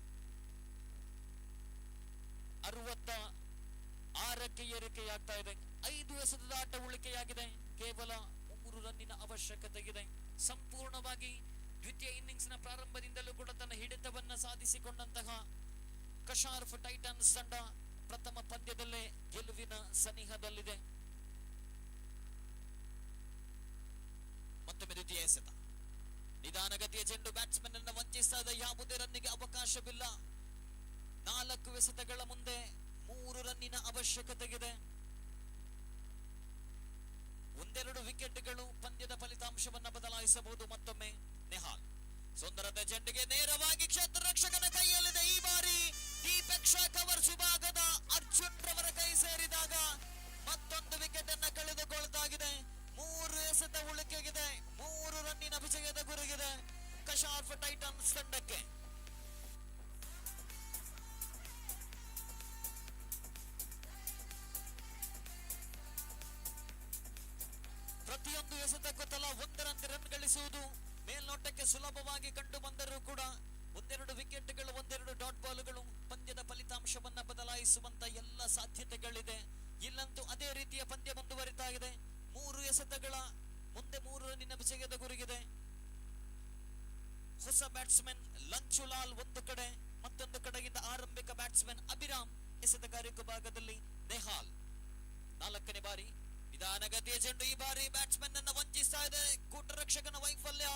Speaker 3: 66ಕ್ಕೆ ಏರಿಕೆಯಾಗ್ತಾ ಇದೆ. 5 ಎಸೆತದ ಆಟ ಉಳಿಕೆಯಾಗಿದೆ. ಕೇವಲ 3 ರನ್ನಿನ ಅವಶ್ಯಕತೆ ಇದೆ. ಸಂಪೂರ್ಣವಾಗಿ ದ್ವಿತೀಯ ಇನ್ನಿಂಗ್ಸ್ನ ಪ್ರಾರಂಭದಿಂದಲೂ ಕೂಡ ತನ್ನ ಹಿಡಿತವನ್ನ ಸಾಧಿಸಿಕೊಂಡಂತಹ ಕಶಾರ್ಪ್ ಟೈಟನ್ಸ್ ತಂಡ ಪ್ರಥಮ ಪಂದ್ಯದಲ್ಲೇ ಗೆಲುವಿನ ಸನಿಹದಲ್ಲಿದೆ. ಮತ್ತೊಮ್ಮೆ ದ್ವಿತೀಯ ಎಸೆತ, ನಿಧಾನಗತಿಯ ಚೆಂಡು ಬ್ಯಾಟ್ಸ್ಮನ್ ಅನ್ನ ವಂಚಿಸ್ತಾ ಇದೆ. ಯಾವುದೇ ರನ್ನಿಗೆ ಅವಕಾಶವಿಲ್ಲ. 4 ಎಸೆತಗಳ ಮುಂದೆ 3 ರನ್ನಿನ ಅವಶ್ಯಕತೆಗಿದೆ. ಒಂದೆರಡು ವಿಕೆಟ್ಗಳು ಪಂದ್ಯದ ಫಲಿತಾಂಶವನ್ನ ಬದಲಾಯಿಸಬಹುದು. ಮತ್ತೊಮ್ಮೆ ನೆಹಾಲ್ ಸುಂದರತೆ ಚೆಂಡಿಗೆ ನೇರವಾಗಿ ಕ್ಷೇತ್ರ ರಕ್ಷಕನ ಕೈಯಲ್ಲಿದೆ. ಈ ಬಾರಿ ಡೀಪ್ ಎಕ್ಸ್ಟ್ರಾ ಕವರ್ಸ್ ವಿಭಾಗದ ಅರ್ಜುನ್ ರವರ ಕೈ ಸೇರಿದಾಗ ಮತ್ತೊಂದು ವಿಕೆಟ್ ಅನ್ನ ಕಳೆದುಕೊಳ್ತಾಗಿದೆ. 3 ಎಸೆತ ಉಳಿಕೆಗಿದೆ. 3 ರನ್ನಿನ ವಿಜಯದ ಗುರಿಗಿದೆ ಕಶಾರ್ಪ್ ಟೈಟನ್ಸ್ ತಂಡಕ್ಕೆ. ಪ್ರತಿಯೊಂದು ಎಸೆತಕ್ಕೂ ತಲಾ 1ರಂತೆ ರನ್ ಗಳಿಸುವುದು ಮೇಲ್ನೋಟಕ್ಕೆ ಸುಲಭವಾಗಿ ಕಂಡು ಬಂದರೂ ಕೂಡ ಒಂದೆರಡು ವಿಕೆಟ್ಗಳು, ಒಂದೆರಡು ಡಾಟ್ ಬಾಲ್ಗಳು ಪಂದ್ಯದ ಫಲಿತಾಂಶವನ್ನ ಬದಲಾಯಿಸುವಂತ ಎಲ್ಲ ಸಾಧ್ಯತೆಗಳಿದೆ. ಇಲ್ಲಂತೂ ಅದೇ ರೀತಿಯ ಪಂದ್ಯ ಮುಂದುವರಿತಾ ಇದೆ. 3 ಎಸೆತಗಳ ಮುಂದೆ 3 ರನ್ನಿನ ವಿಜಯದ ಗುರಿಗಿದೆ. ಹೊಸ ಬ್ಯಾಟ್ಸ್ಮನ್ ಲಂಚುಲಾಲ್ ಒಂದು ಕಡೆ, ಮತ್ತೊಂದು ಕಡೆಯಿಂದ ಆರಂಭಿಕ ಬ್ಯಾಟ್ಸ್ಮನ್ ಅಭಿರಾಮ್. ಎಸೆತಗಾರಿಕೆ ಭಾಗದಲ್ಲಿ ನೆಹಾಲ್ 4ನೇ ಬಾರಿ ನಿಧಾನಗತಿಯ ಚೆಂಡು. ಈ ಬಾರಿ ಬ್ಯಾಟ್ಸ್ಮನ್ ಅನ್ನ ವಂಚಿಸ್ತಾ ಇದೆ. ಕೂಟ ರಕ್ಷಕನ ವೈಫಲ್ಯ.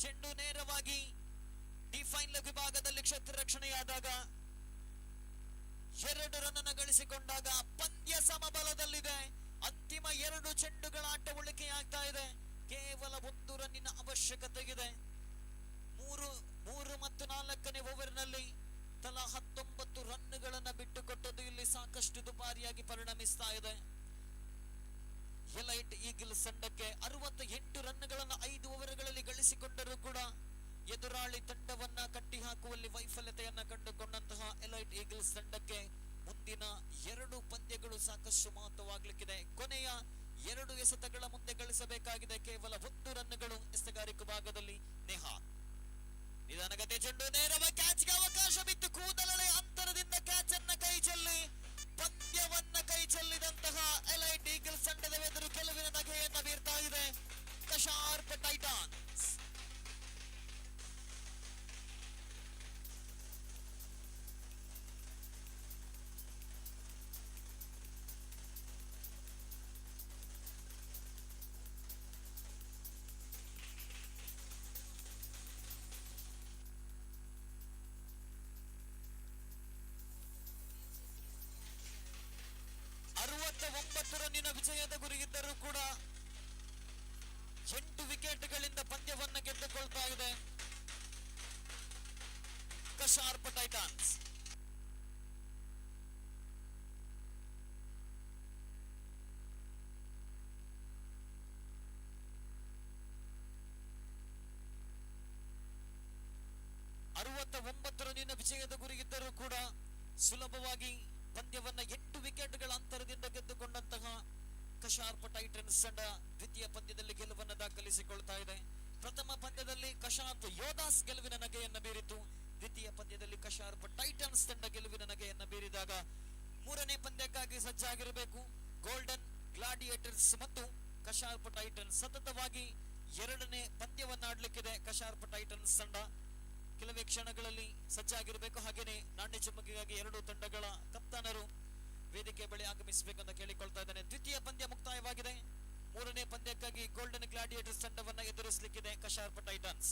Speaker 3: ಚೆಂಡು ನೇರವಾಗಿ ಡಿಫೈನ್ ಲೆಗ್ ವಿಭಾಗದಲ್ಲಿ ಕ್ಷೇತ್ರ ರಕ್ಷಣೆಯಾದಾಗ 2 ರನ್ ಅನ್ನು ಗಳಿಸಿಕೊಂಡಾಗ ಪಂದ್ಯ ಸಮಬಲದಲ್ಲಿದೆ. ಅಂತಿಮ 2 ಚೆಂಡುಗಳ ಆಟ ಉಳಿಕೆಯಾಗ್ತಾ ಇದೆ. ಕೇವಲ 1 ರನ್ನಿನ ಅವಶ್ಯಕತೆ ಇದೆ. 3 ಮತ್ತು 4ನೇ ಓವರ್ನಲ್ಲಿ ತಲಾ 19 ರನ್ಗಳನ್ನ ಬಿಟ್ಟುಕೊಟ್ಟದ್ದು ಇಲ್ಲಿ ಸಾಕಷ್ಟು ದುಬಾರಿಯಾಗಿ ಪರಿಣಮಿಸ್ತಾ ಇದೆ. ಎಲೈಟ್ ಈಗಲ್ಸ್ ತಂಡಕ್ಕೆ 68 ರನ್ಗಳನ್ನು 5 ಓವರ್ಗಳಲ್ಲಿ ಗಳಿಸಿಕೊಂಡರೂ ಕೂಡ ಎದುರಾಳಿ ತಂಡವನ್ನ ಕಟ್ಟಿ ಹಾಕುವಲ್ಲಿ ವೈಫಲ್ಯತೆಯನ್ನ ಕಂಡುಕೊಂಡಂತಹ ಎಲೈಟ್ ಈಗಲ್ಸ್ ತಂಡಕ್ಕೆ ಮುಂದಿನ 2 ಪಂದ್ಯಗಳು ಸಾಕಷ್ಟು ಮಹತ್ವವಾಗಲಿಕ್ಕಿದೆ. ಕೊನೆಯ 2 ಎಸೆತಗಳ ಮುಂದೆ ಗಳಿಸಬೇಕಾಗಿದೆ ಕೇವಲ 1 ರನ್ಗಳು. ಎಸೆತಗಾರಿಕೆ ಭಾಗದಲ್ಲಿ ನೆಹಾಲ್ ನಿಧಾನಗತಿಯ ಚೆಂಡು ನೇರವಾಗಿ ಕ್ಯಾಚ್ಗೆ ಅವಕಾಶ ಬಿತ್ತು. ಕೂದಲೇ ಅಂತರದಿಂದ ಕ್ಯಾಚ್ ಅನ್ನ ಕೈ ಚೆಲ್ಲಿ ಪಂದ್ಯವನ್ನ ಕೈ ಚೆಲ್ಲಿದಂತಹ ಎಲೈಟ್ ಈಗಲ್ಸ್ ತಂಡದ ಎದುರು ಗೆಲುವಿನ ನಗೆಯನ್ನ ಬೀರ್ತಾ ಇದೆ ಕಶಾರ್ಪ್ ಟೈಟಾನ್ಸ್. ರನ್ನಿನ ವಿಜಯದ ಗುರಿಯಿದ್ದರೂ ಕೂಡ 8 ವಿಕೆಟ್ಗಳಿಂದ ಪಂದ್ಯವನ್ನು ಗೆದ್ದುಕೊಳ್ತಾ ಇದೆ ಕಶಾರ್ಪ್ ಟೈಟಾನ್ಸ್. ರನ್ನಿನ ವಿಜಯದ ಗುರಿಯಿದ್ದರೂ ಕೂಡ ಸುಲಭವಾಗಿ ಪಂದ್ಯವನ್ನ 8 ವಿಕೆಟ್ಗಳ ಅಂತರದಿಂದ ಗೆದ್ದುಕೊಂಡಂತಹ ಕಶಾರ್ಪ್ ಟೈಟನ್ಸ್ ತಂಡ ದ್ವಿತೀಯ ಪಂದ್ಯದಲ್ಲಿ ಗೆಲುವನ್ನು ದಾಖಲಿಸಿಕೊಳ್ತಾ ಇದೆ. ಪ್ರಥಮ ಪಂದ್ಯದಲ್ಲಿ ಕಶಾರ್ಪ್ ಯೋಧಾಸ್ ಗೆಲುವಿನ ನಗೆಯನ್ನ ಬೀರಿತು. ದ್ವಿತೀಯ ಪಂದ್ಯದಲ್ಲಿ ಕಶಾರ್ಪ್ ಟೈಟನ್ಸ್ ತಂಡ ಗೆಲುವಿನ ನಗೆಯನ್ನ ಬೀರಿದಾಗ 3ನೇ ಪಂದ್ಯಕ್ಕಾಗಿ ಸಜ್ಜಾಗಿರಬೇಕು. ಗೋಲ್ಡನ್ ಗ್ಲಾಡಿಯೇಟರ್ಸ್ ಮತ್ತು ಕಶಾರ್ಪ್ ಟೈಟನ್ಸ್ ಸತತವಾಗಿ ಎರಡನೇ ಪಂದ್ಯವನ್ನಾಡ್ಲಿಕ್ಕಿದೆ ಕಶಾರ್ಪ್ ಟೈಟನ್ಸ್ ತಂಡ. ಕೆಲವೇ ಕ್ಷಣಗಳಲ್ಲಿ ಸಜ್ಜಾಗಿರಬೇಕು. ಹಾಗೇನೆ ನಾಣ್ಯ ಚುಮ್ಮಕಿಗಾಗಿ ಎರಡು ತಂಡಗಳ ಕಪ್ತಾನರು ವೇದಿಕೆ ಬಳಿ ಆಗಮಿಸಬೇಕಂತ ಕೇಳಿಕೊಳ್ತಾ ಇದ್ದಾನೆ. ದ್ವಿತೀಯ ಪಂದ್ಯ ಮುಕ್ತಾಯವಾಗಿದೆ. ಮೂರನೇ ಪಂದ್ಯಕ್ಕಾಗಿ ಗೋಲ್ಡನ್ ಗ್ಲಾಡಿಯೇಟರ್ಸ್ ತಂಡವನ್ನ ಎದುರಿಸಲಿಕ್ಕಿದೆ ಕಶಾರ್ಪ್ titans.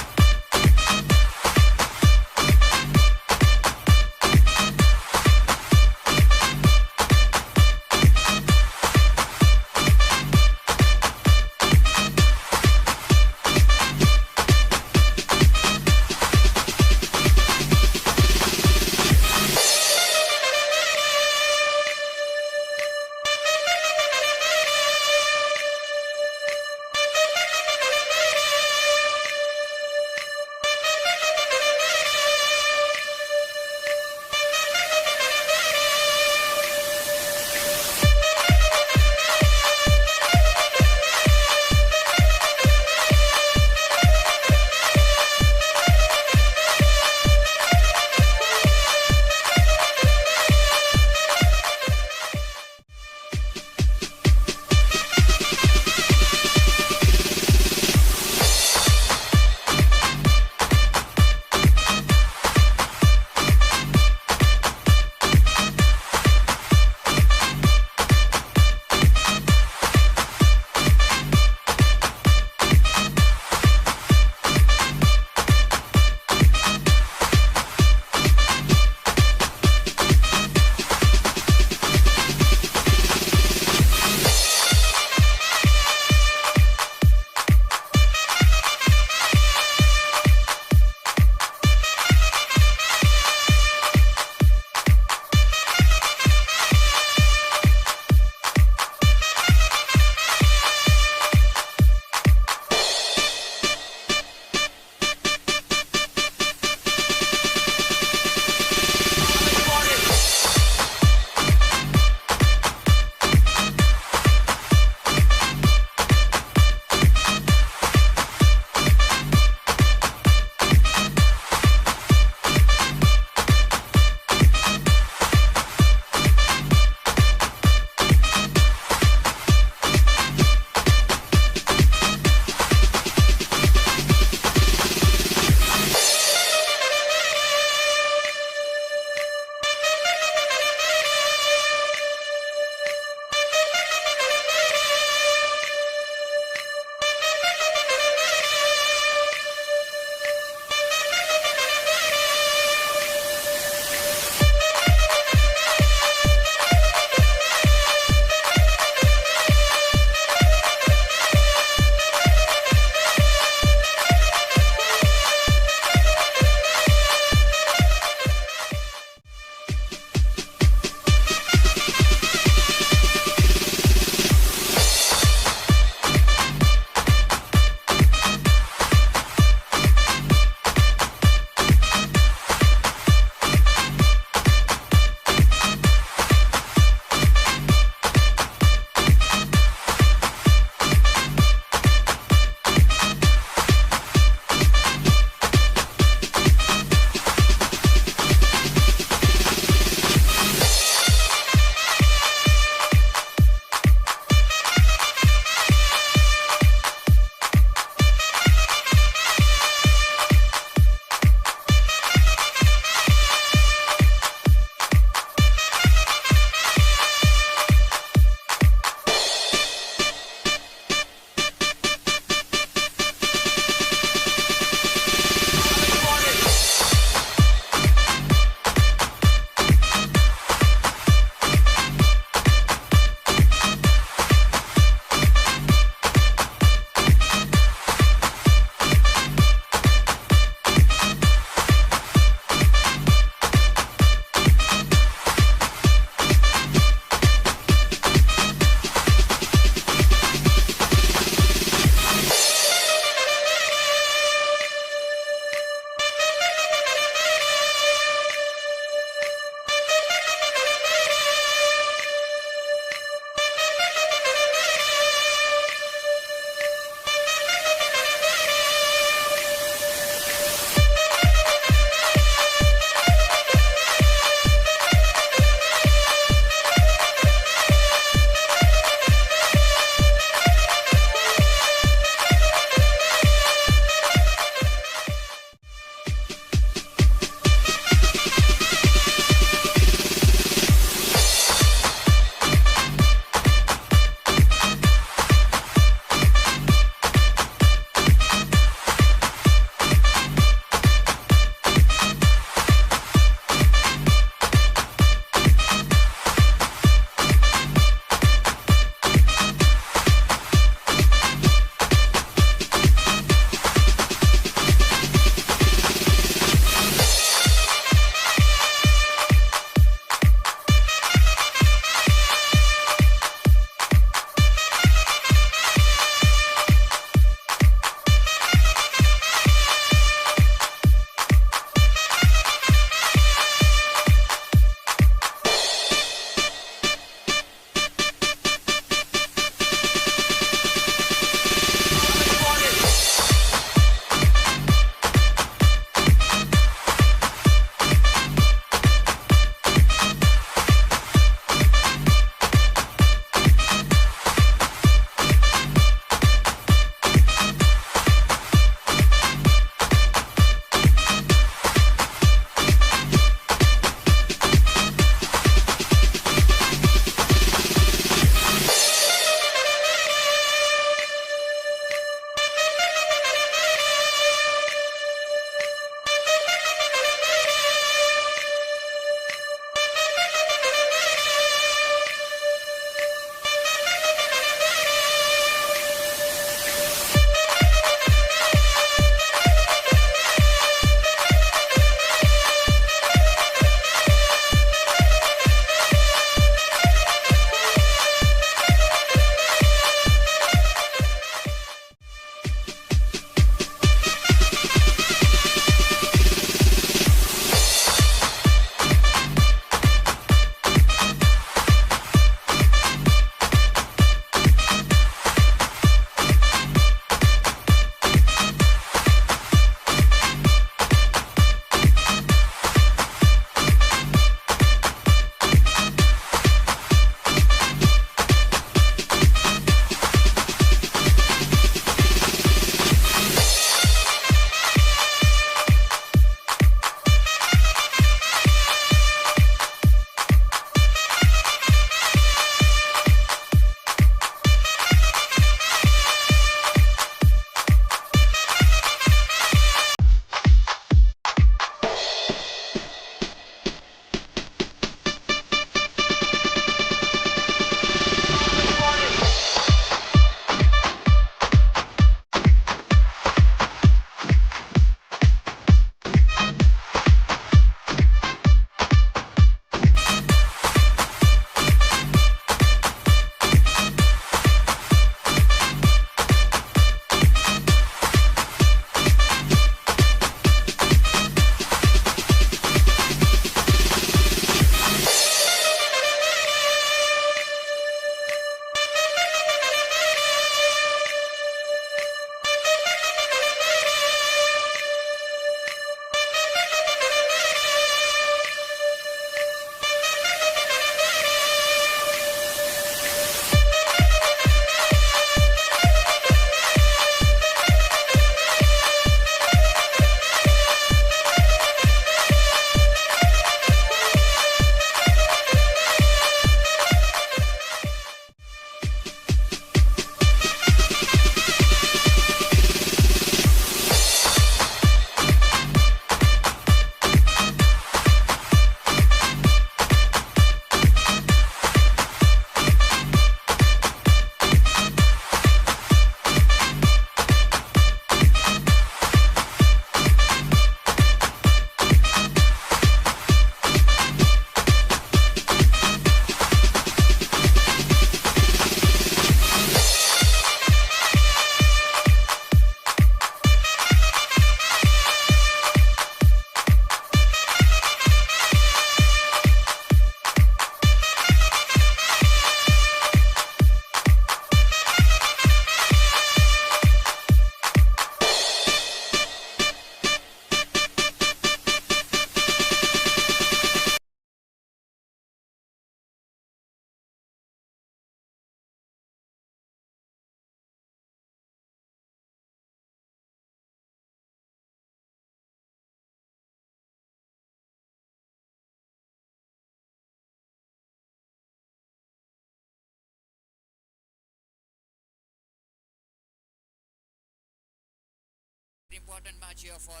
Speaker 1: important match here for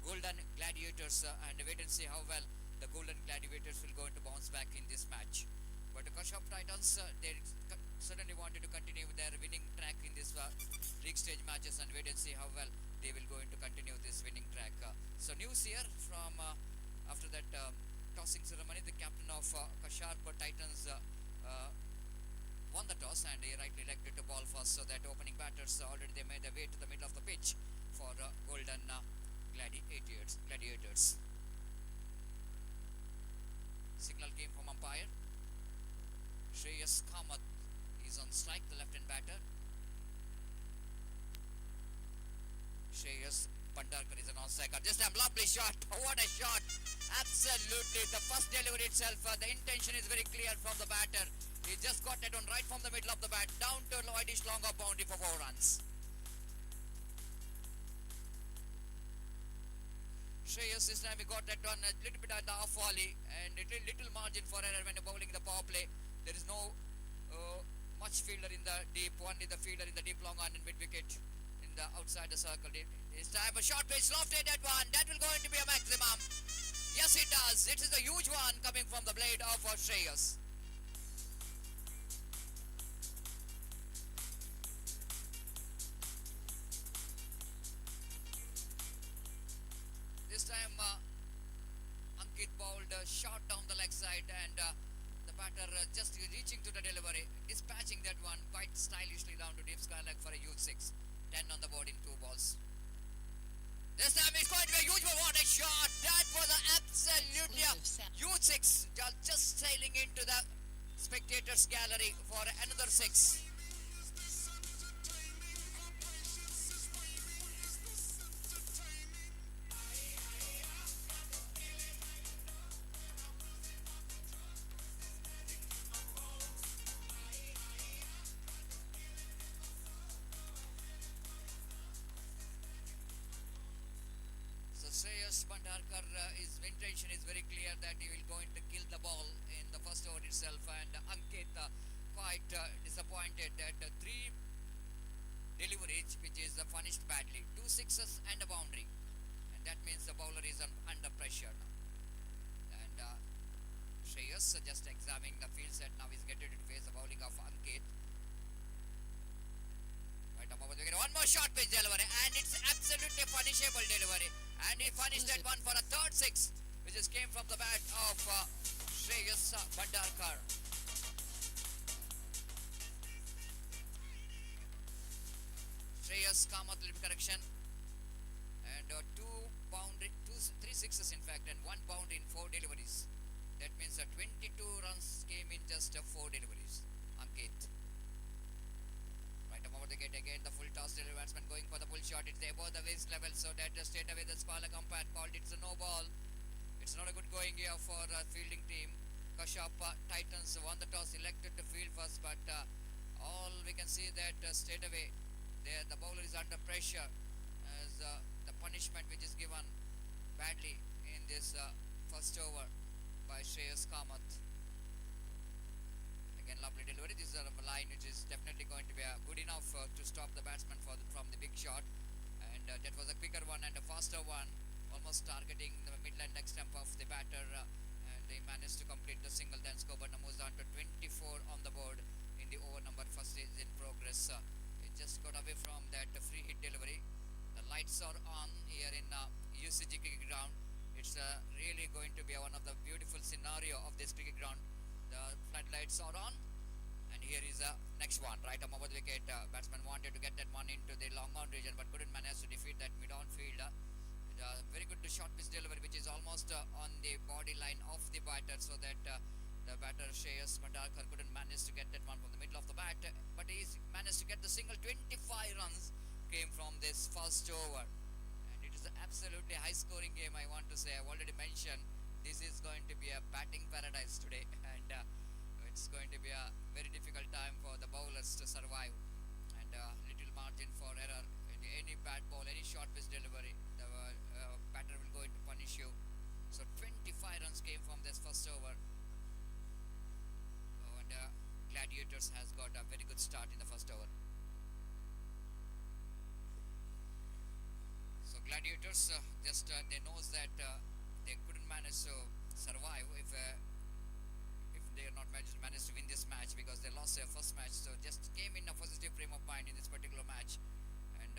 Speaker 1: Golden Gladiators, and wait and see how well the Golden Gladiators will go to bounce back in this match. But the Kasharp Titans, they certainly wanted to continue their winning track in this league stage matches, and wait and see how well they will go into continue this winning track. So news here from after that tossing ceremony, the captain of Kasharp Titans won the toss and he rightly elected to ball first, so that opening batters already they made their way to the middle of the pitch for Golden Gladiators. Signal came from umpire. Shreyas Kamath is on strike, the left-hand batter. Shreyas Bhandarkar is an onside. This time lovely shot. What a shot. Absolutely. The first delivery itself, the intention is very clear from the batter. He just got that one right from the middle of the bat down to Lloydish longer boundary for 4 runs. Shreyas this time he got that one a little bit at the off volley and little margin for error when you're bowling the power play. There is no much fielder in the deep, only the fielder in the deep long on and mid wicket in the outside the circle. This time a short pitch lofted that one. That will go into be a maximum. Yes, it does. It is a huge one coming from the blade of Shreyas. This time Ankit bowled short down the leg side, and the batter just reaching to the delivery, dispatching that one quite stylishly down to deep sky leg for a huge 6. 10 on the board in 2 balls. This time it's going to be a huge one. What a shot! That was absolutely a huge 6, just sailing into the spectators gallery for another 6. Shreyas Bhandarkar, his intention is very clear that he will going to kill the ball in the first over itself, and Ankit quite disappointed that 3 deliveries which is finished badly, 2 sixes and a boundary, and that means the bowler is under pressure now. And Shreyas just examining the field set now is getting to face the bowling of Ankit. One more short pitch delivery, and it's absolutely punishable delivery, and he finished that one for a third 6, which is came from the bat of Shreyas Bhandarkar. Shreyas Kamath, little correction, and 3 sixes in fact, and 1 boundary in 4 deliveries. That means 22 runs came in just 4 deliveries. Ankit. Over the gate again, the full toss delivery batsman going for the full shot. It's above the waist level, so that straight away the Spala umpire called it's a no ball. It's not a good going here for fielding team. Kasharp Titans won the toss, elected to field first, but all we can see that straight away there the bowler is under pressure as the punishment which is given badly in this first over by Shreyas Kamath. Again, lovely delivery. This is a line which is definitely going to be good enough to stop the batsman from the big shot, and that was a quicker one and a faster one, almost targeting the midland neck stump of the batter, and they managed to complete the single. Then scored moves on to 24 on the board in the over number first is in progress. It just got away from that free hit delivery. The lights are on here in UCG cricket ground. It's really going to be one of the beautiful scenario of this cricket ground. The floodlights are on, and here is the next one right over the wicket. Batsman wanted to get that one into the long on region, but couldn't manage to defeat that mid-on fielder. Very good short pitch delivery, which is almost on the body line of the batter, so that the batter Shreyas Bhandarkar couldn't manage to get that one from the middle of the bat, but he managed to get the single. 25 runs came from this first over, and it is an absolutely high scoring game. I want to say, I've already mentioned this is going to be a batting paradise today, and it's going to be a very difficult time for the bowlers to survive, and little margin for error in any bad ball, any short pitch delivery, the batter will going to punish you. So 25 runs came from this first over, and Gladiators has got a very good start in the first over. So Gladiators just they knows that they couldn't manage to survive if they are not managed to win this match because they lost their first match. So just came in a positive frame of mind in this particular match, and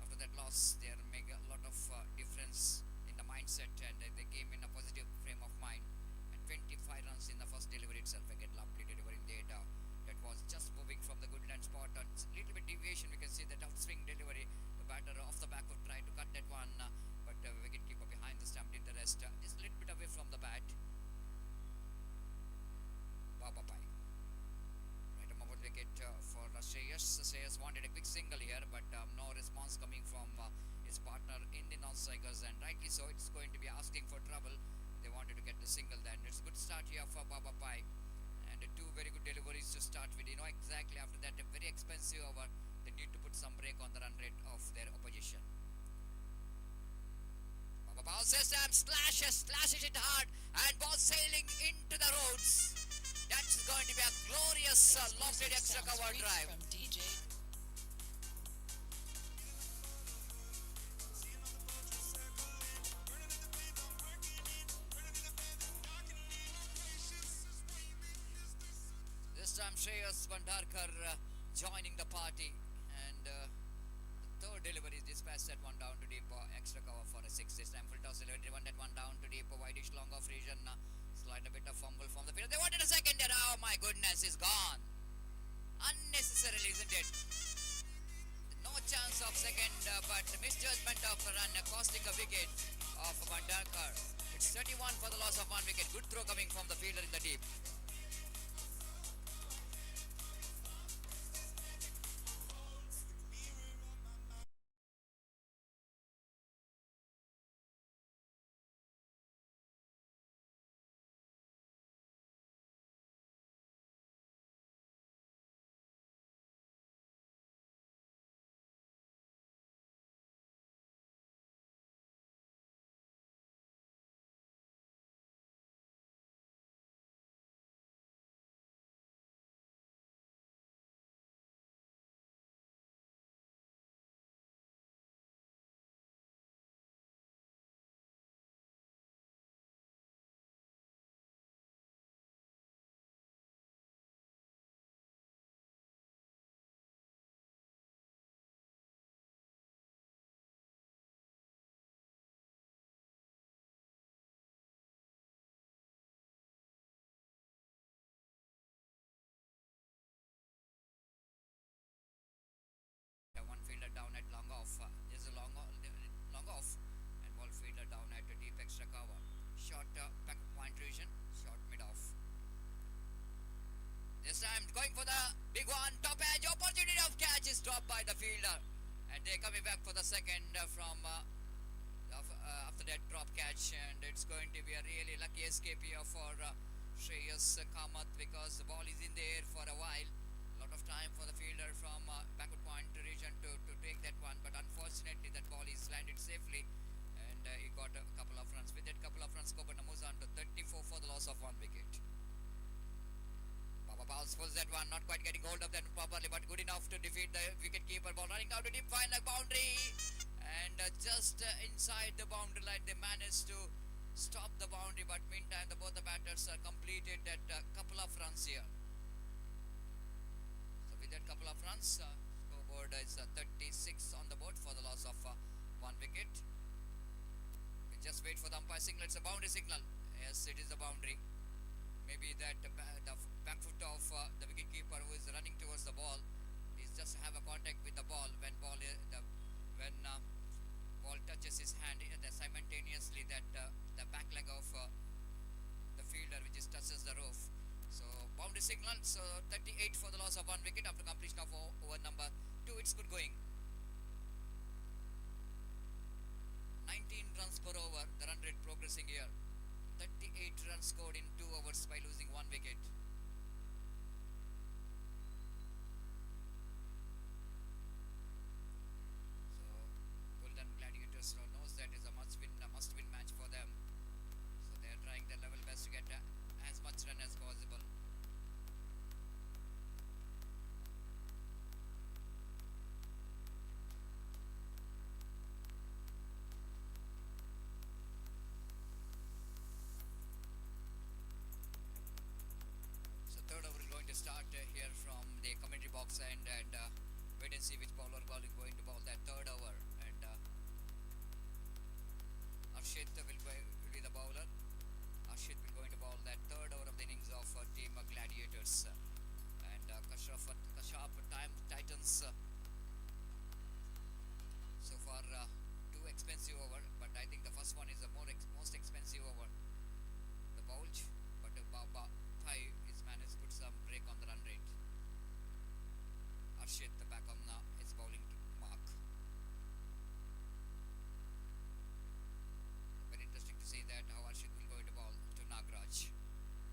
Speaker 1: after that loss, they are make a lot of difference in the mindset, and they came in a positive frame of mind. And 25 runs in the first delivery itself. Again, lovely delivery in the that was just moving from the good land spot. A little bit deviation, we can see that outswing delivery. The batter off the back would try to cut that one, but wicketkeeper behind the stump did the rest. Just a little bit away from the bat. Baba Pai. Right above wicket for Shreyas. Shreyas wanted a quick single here, but no response coming from his partner in the non-strikers, and rightly so. It's going to be asking for trouble. They wanted to get the single then. It's a good start here for Baba Pai, and two very good deliveries to start with. You know exactly after that a very expensive over. They need to put some break on the run rate of their opposition. Baba bounces and slashes it hard, and ball sailing into the roads. That's going to be a glorious lofted extra cover drive. This time Shreyas Bhandarkar joining the party, and the third delivery is dispatched that one down to deep, extra cover for a 6. This time full toss delivery, one that one down to deep, widish long off region, slight a bit of fumble from the field. They wanted a second there. Oh my goodness, is gone. Unnecessarily, isn't it? No chance of second, but misjudgment of a run costing a wicket of Bhandarkar. It's 31 for the loss of one wicket. Good throw coming from the fielder in the deep. One fielder down at long off. There's a long off, and ball fielder down at a deep extra cover. Short back point region, short mid off. This time going for the big one, top edge, opportunity of catch is dropped by the fielder, and they're coming back for the second from after that drop catch, and it's going to be a really lucky escape here for Shreyas Kamath because the ball is in the air for a while. Lot of time for the fielder from backward point region to take that one, but unfortunately that ball is landed safely, and he got a couple of runs. With that couple of runs, Koban moves on to 34 for the loss of one wicket. Baba Bounce pulls that one, not quite getting hold of that properly, but good enough to defeat the wicket keeper. Ball running down to deep, find the boundary, and just inside the boundary line they managed to stop the boundary, but meantime both the batters completed that couple of runs here. That couple of runs, scoreboard is 36 on the board for the loss of one wicket. We just wait for the umpire signal. It's a boundary signal. Yes, it is a boundary. Maybe that the back foot of the wicket keeper who is running towards the ball is just have a contact with the ball when ball touches his hand. Simultaneously that the back leg of the fielder which is touches the roof. So boundary signal. So 38 for the loss of one wicket after completion of over number 2. It's good going. 19 runs per over. The run rate progressing here. 38 runs scored in 2 overs by losing one wicket. So Golden Gladiators knows that is a must-win match for them. So they are trying their level best to get as much run as possible. box and wait and see which bowler ball is going to bowl that third over. And Arshit will be the bowler. Arshit will going to bowl that third over of the innings of Team Gladiators. And Kasharp time Titans so far two expensive over, but I think the first one is the most expensive over. The bulge, but Thai is managed to put some break on the run rate. Arshit back on his bowling mark. Very interesting to see that how Arshit will go to bowl to Nagraj.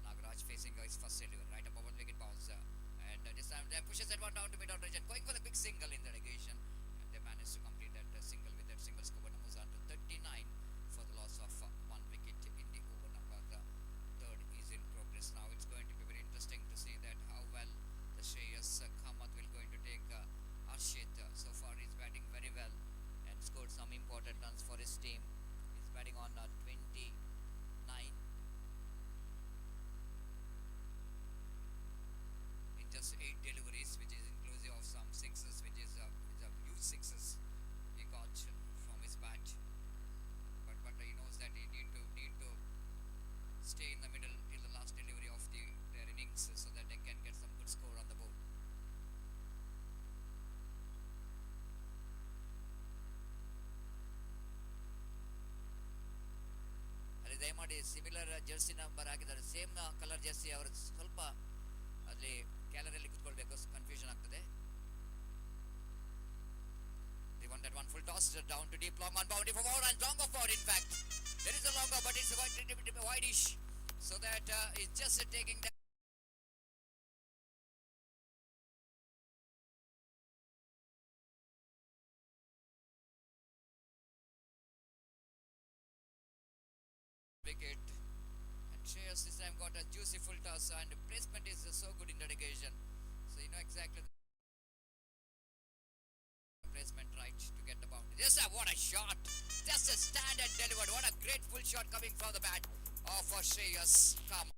Speaker 1: Nagraj facing his first delivery right above the wicket balls. And this time they pushes that one down to mid on region, going for the big single in the relegation. And they managed to complete that single with that single score numbers on to 39 for the loss of one wicket in the over number. The third is in progress now. It's going to be very interesting to see that how well the Shreyas Kamath will going to take Arshit. So far he's batting very well and scored some important runs for his team. He's batting on 29 in just 8 deliveries, which is inclusive of some sixes, which is huge sixes he got from his bat. But he knows that he need to stay in the middle till the last delivery of their innings so that they can get some good score on the board. ಅಲ್ಲಿ ದಯಮಾಡಿ similar Jersey number ಹಾಕಿದ್ದಾರೆ, same colour Jersey ಅವರು ಸ್ವಲ್ಪ ಅಲ್ಲಿ ಗ್ಯಾಲರಿಯಲ್ಲಿ ಕುತ್ಕೊಳ್ಬೇಕು, confusion ಆಗ್ತದೆ. They want that one full toss down to deep long on boundary for four and long of four. In fact, there is a longer, but it's a bit wideish, so that it's just taking that wicket. And Shreyas this time got a juicy full toss, and placement is so good in that occasion. So you know exactly the placement right to get the boundary. Yes, what a shot! Just a standard delivered. What a great full shot coming from the bat of Shreyas Kamath.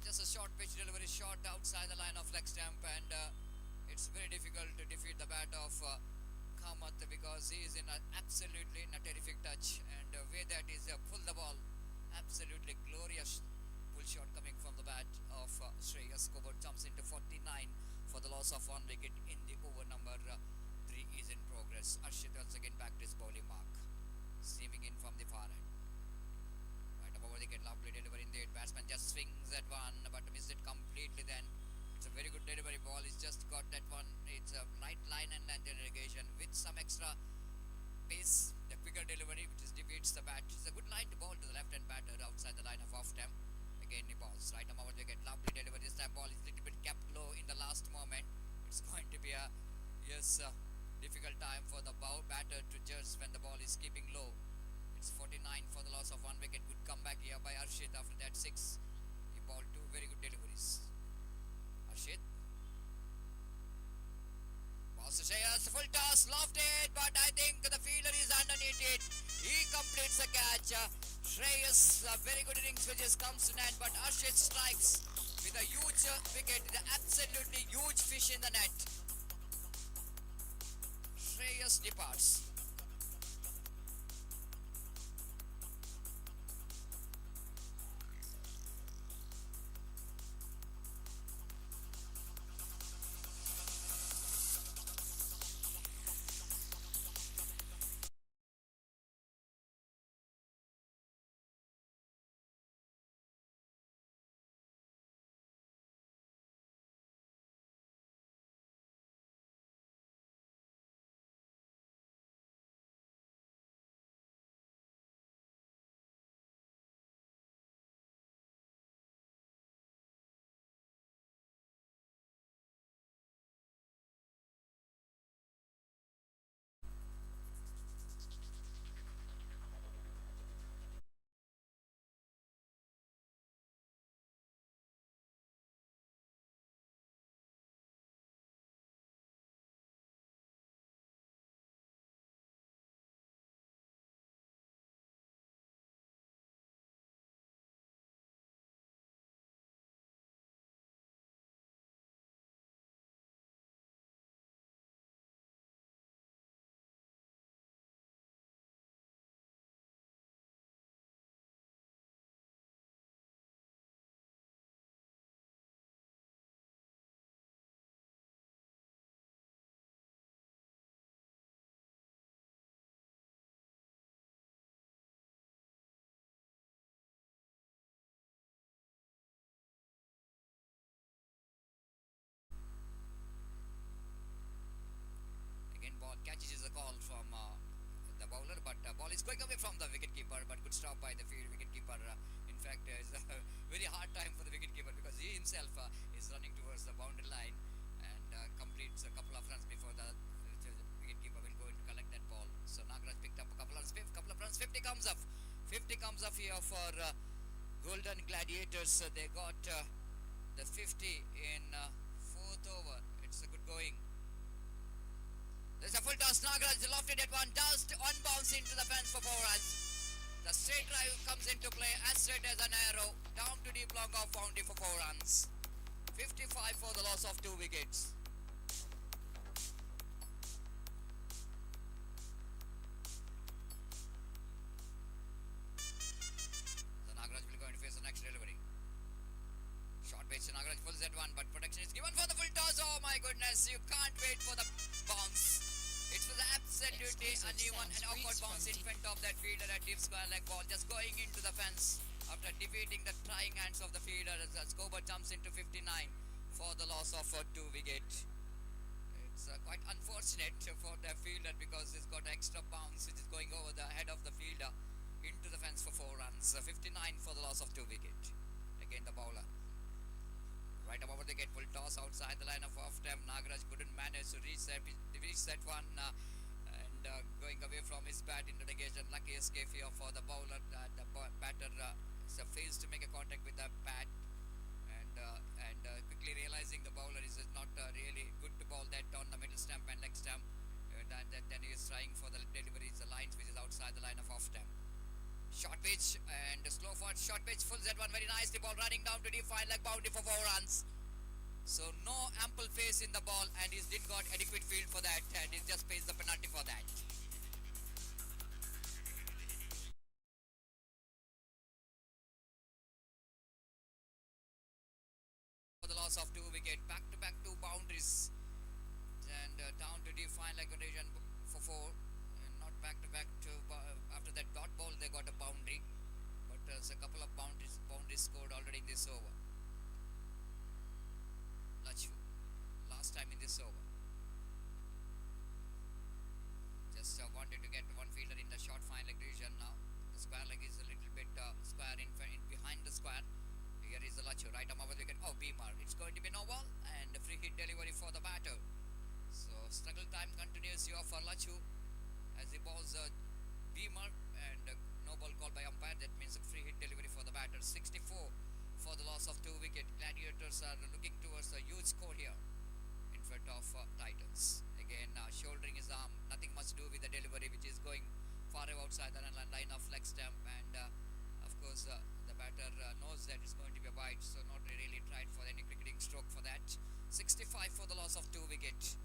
Speaker 1: Just a short pitch delivery, shot outside the line of leg stump, and it's very difficult to defeat the bat of Kamath because he is absolutely in a terrific touch, and the way that is pull the ball, absolutely glorious pull shot coming from the bat of Shreyas. Kamath jumps into 49 for the loss of one wicket in the over number 3 is in progress. Arshit once again back to his bowling mark, seaming in from the far end. Right above the wicket, lovely delivery indeed. Batsman just swings that one, but missed it completely. Then it's a very good delivery ball. He's just got that one. It's a right line and irrigation with some extra pace. The quicker delivery, which is defeats the bat. It's a good line to bowl to the left-hand batter outside the line of off stump. Again he balls right above the wicket. Lovely delivery. This time ball is a little bit kept low in the last moment. It's going to be a difficult time for the batter to judge when the ball is keeping low. It's 49 for the loss of one wicket. Good comeback here by Arshit after that 6. He bowled 2 very good deliveries. Arshit. Balls to Shreyas, full toss, lofted, but I think the fielder is underneath it. He completes the catch. Shreyas, a very good innings which just comes to net, but Arshit strikes with a huge wicket, the absolutely huge fish in the net. Shreyas departs. ball catches is a call from the bowler, but ball is going away from the wicketkeeper, but good stop by the field wicketkeeper. In fact, it's a very hard time for the wicketkeeper because he himself is running towards the boundary line and completes a couple of runs before the wicketkeeper will go and collect that ball. So Nagaraj picked up a couple of runs. 50 comes up. 50 comes up here for Golden Gladiators. They got the 50 in fourth over. It's a good going. There's a full toss. Nagaraj lofted at one. Just on bounce into the fence for 4 runs. The straight drive comes into play as straight as an arrow. Down to deep long off boundary for 4 runs. 55 for the loss of 2 wickets. So Nagaraj will go and face the next delivery. Short pitch. Nagaraj pulls that one, but protection is given for the full toss. Oh my goodness, you can't wait for the bounce. It was absolutely uneven and awkward bounce in front of that fielder at deep square leg ball, just going into the fence after defeating the trying hands of the fielder as Scober jumps into 59 for the loss of 2 wickets. It's quite unfortunate for the fielder because he's got extra bounce which is going over the head of the fielder into the fence for 4 runs. 59 for the loss of 2 wickets. Again the bowler. Right above the gate, full toss outside the line of off stump. Nagaraj couldn't manage to reach that one and going away from his bat into the gate. And lucky escape here for the bowler. The batter fails to make a contact with the bat and quickly realizing the bowler is not really good to bowl that on the middle stump and leg stump. Then he is trying for the deliveries, the lines which is outside the line of off stump. Short pitch and slow forward short pitch pulls that one very nicely. Ball running down to deep fine leg boundary for 4 runs. So no ample pace in the ball and he didn't got adequate field for that and he just pays the penalty for that. For the loss of 2 wickets, back to back 2 boundaries and down to deep fine leg condition for 4. Not back to back to after that dot ball they got a boundary, but there's a couple of boundaries scored already in this over. Lachu last time in this over just wanted to get one fielder in the short fine leg division. Now the square leg is a little bit square in behind the square. Here is the Lachu right arm over the wicket. Oh, Beamer, it's going to be no ball and a free hit delivery for the batter. So struggle time continues here for Lachu as he balls Beamer and no ball called by umpire. That means a free hit delivery for the batter. 64 for the loss of 2 wickets. Gladiators are looking towards a huge score here in front of Titans. Again, shouldering his arm, nothing much to do with the delivery which is going far outside the line of leg stump and of course the batter knows that it's going to be a wide, so not really tried for any cricketing stroke for that. 65 for the loss of 2 wickets.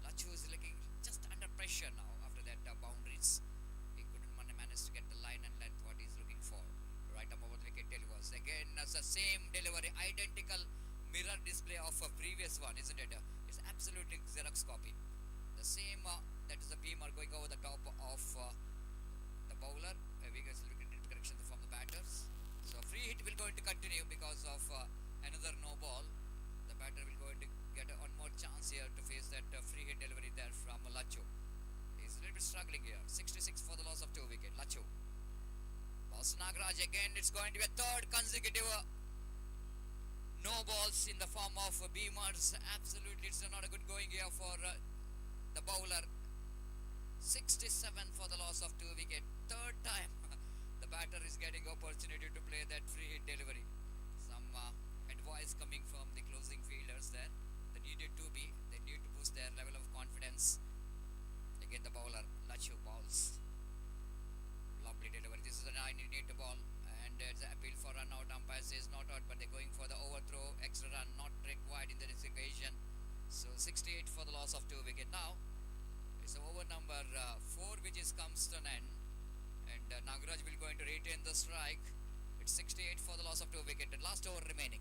Speaker 1: Lachu is looking just under pressure now after that boundaries. He couldn't manage to get the line and length what he's looking for. Right up over the wicket delivers. Again, it's the same delivery, identical mirror display of a previous one, isn't it? It's absolutely Xerox copy. The same, that is the Beamer going over the top of the bowler. We guys looking into corrections from the batters. So free hit will going to continue because of another no ball. The batter will going to get one more chance here to face that free hit delivery there from Lachu. He's a little bit struggling here. 66 for the loss of 2 wickets. Lachu. Boss Nagaraj again. It's going to be a third consecutive no balls in the form of Beamers. Absolutely, it's not a good going here for the bowler. 67 for the loss of 2 wickets. Third time the batter is getting opportunity to play that free hit delivery. Some advice coming from the closing fielders there. They needed to be. They need to boost their level of confidence. Again the bowler, Lachu balls. Lovely delivery. This is a 9-8 ball and it's an appeal for run out. Umpire says not out, but they're going for the overthrow. Extra run not required in this occasion. So 68 for the loss of 2 wickets. Now it's over number 4 which is comes to an end and Nagaraj will going to retain the strike. It's 68 for the loss of 2 wickets. The last over remaining.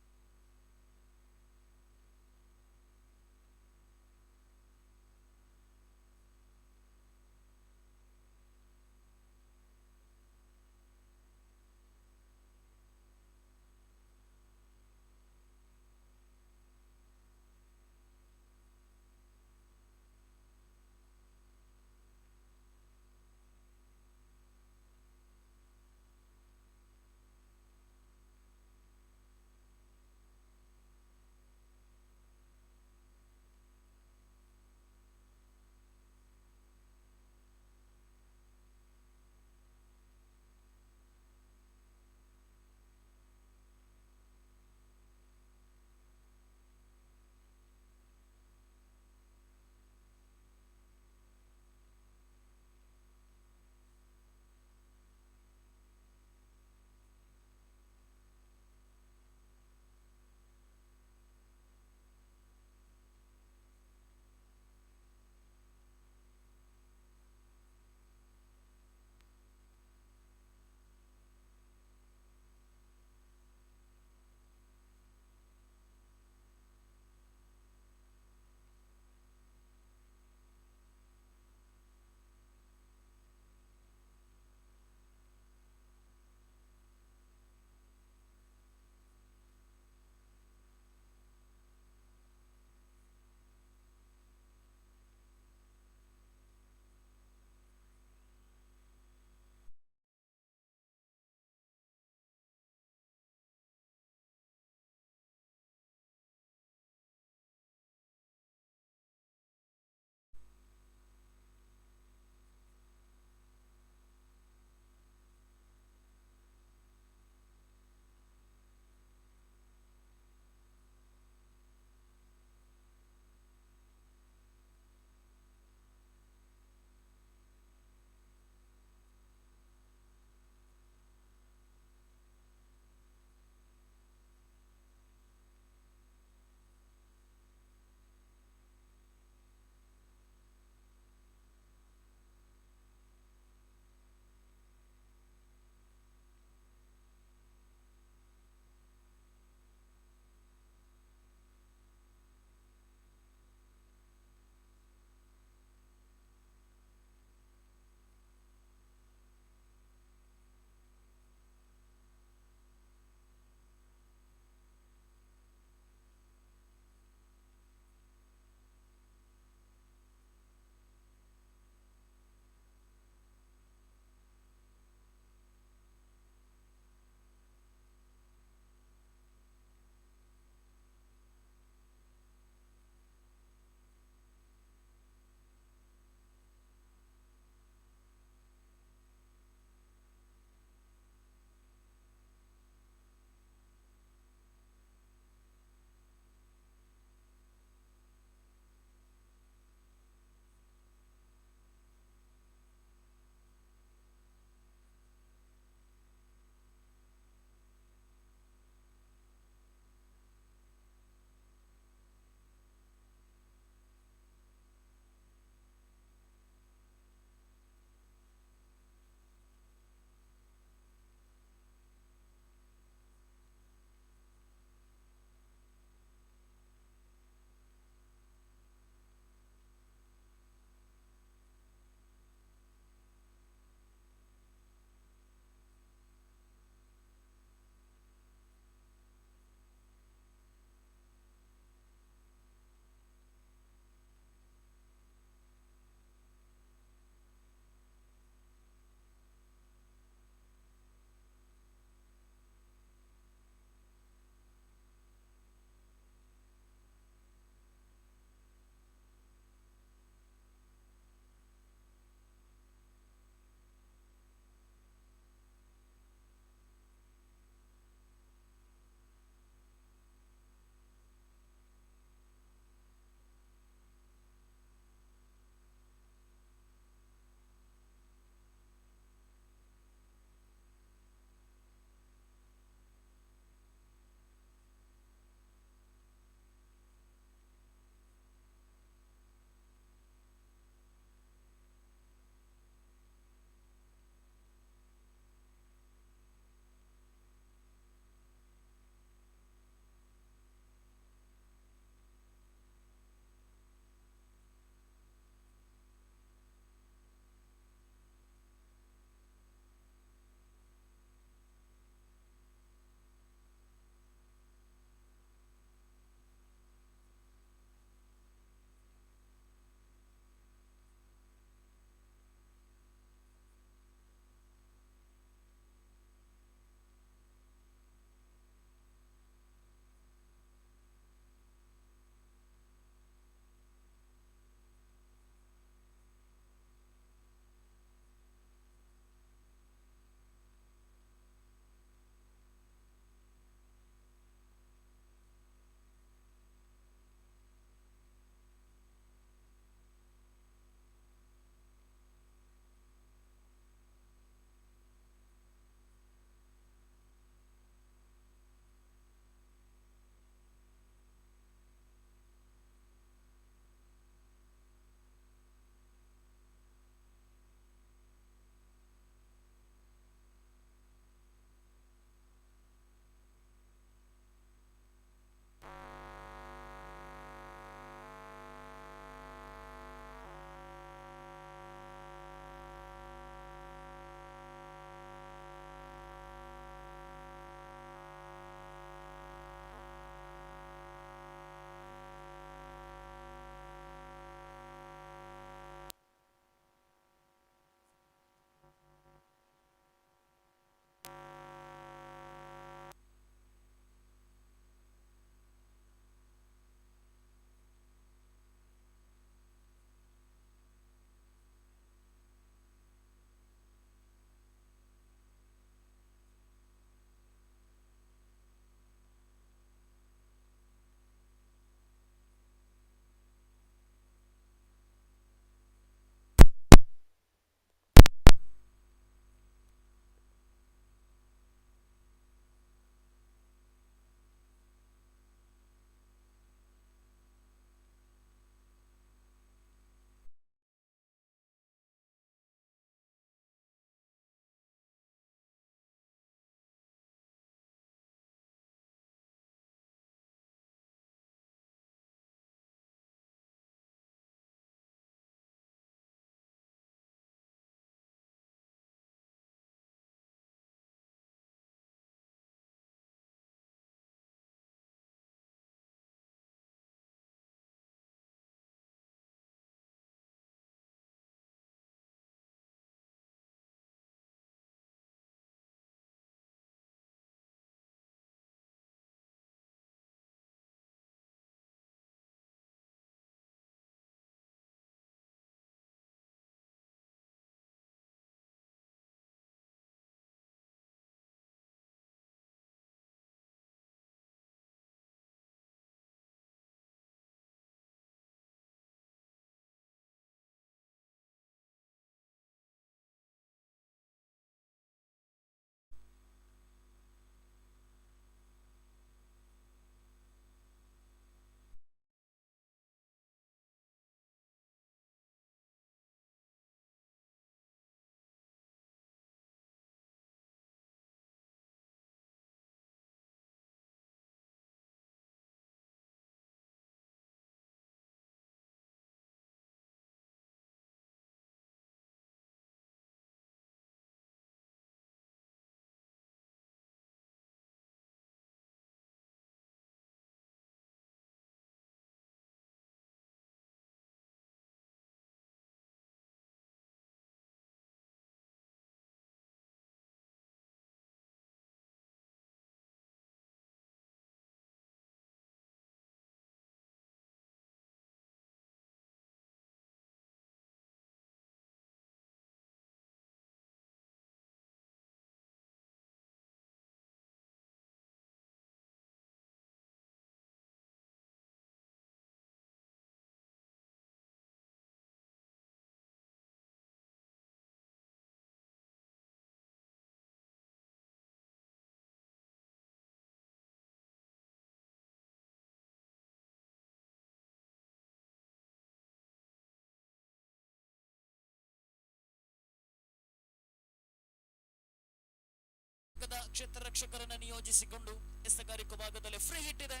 Speaker 3: ಕ್ಷೇತ್ರ ರಕ್ಷಕರನ್ನ ನಿಯೋಜಿಸಿಕೊಂಡು ಎಸೆಗಾರಿಕೆ ಭಾಗದಲ್ಲಿ free hit ಇದೆ.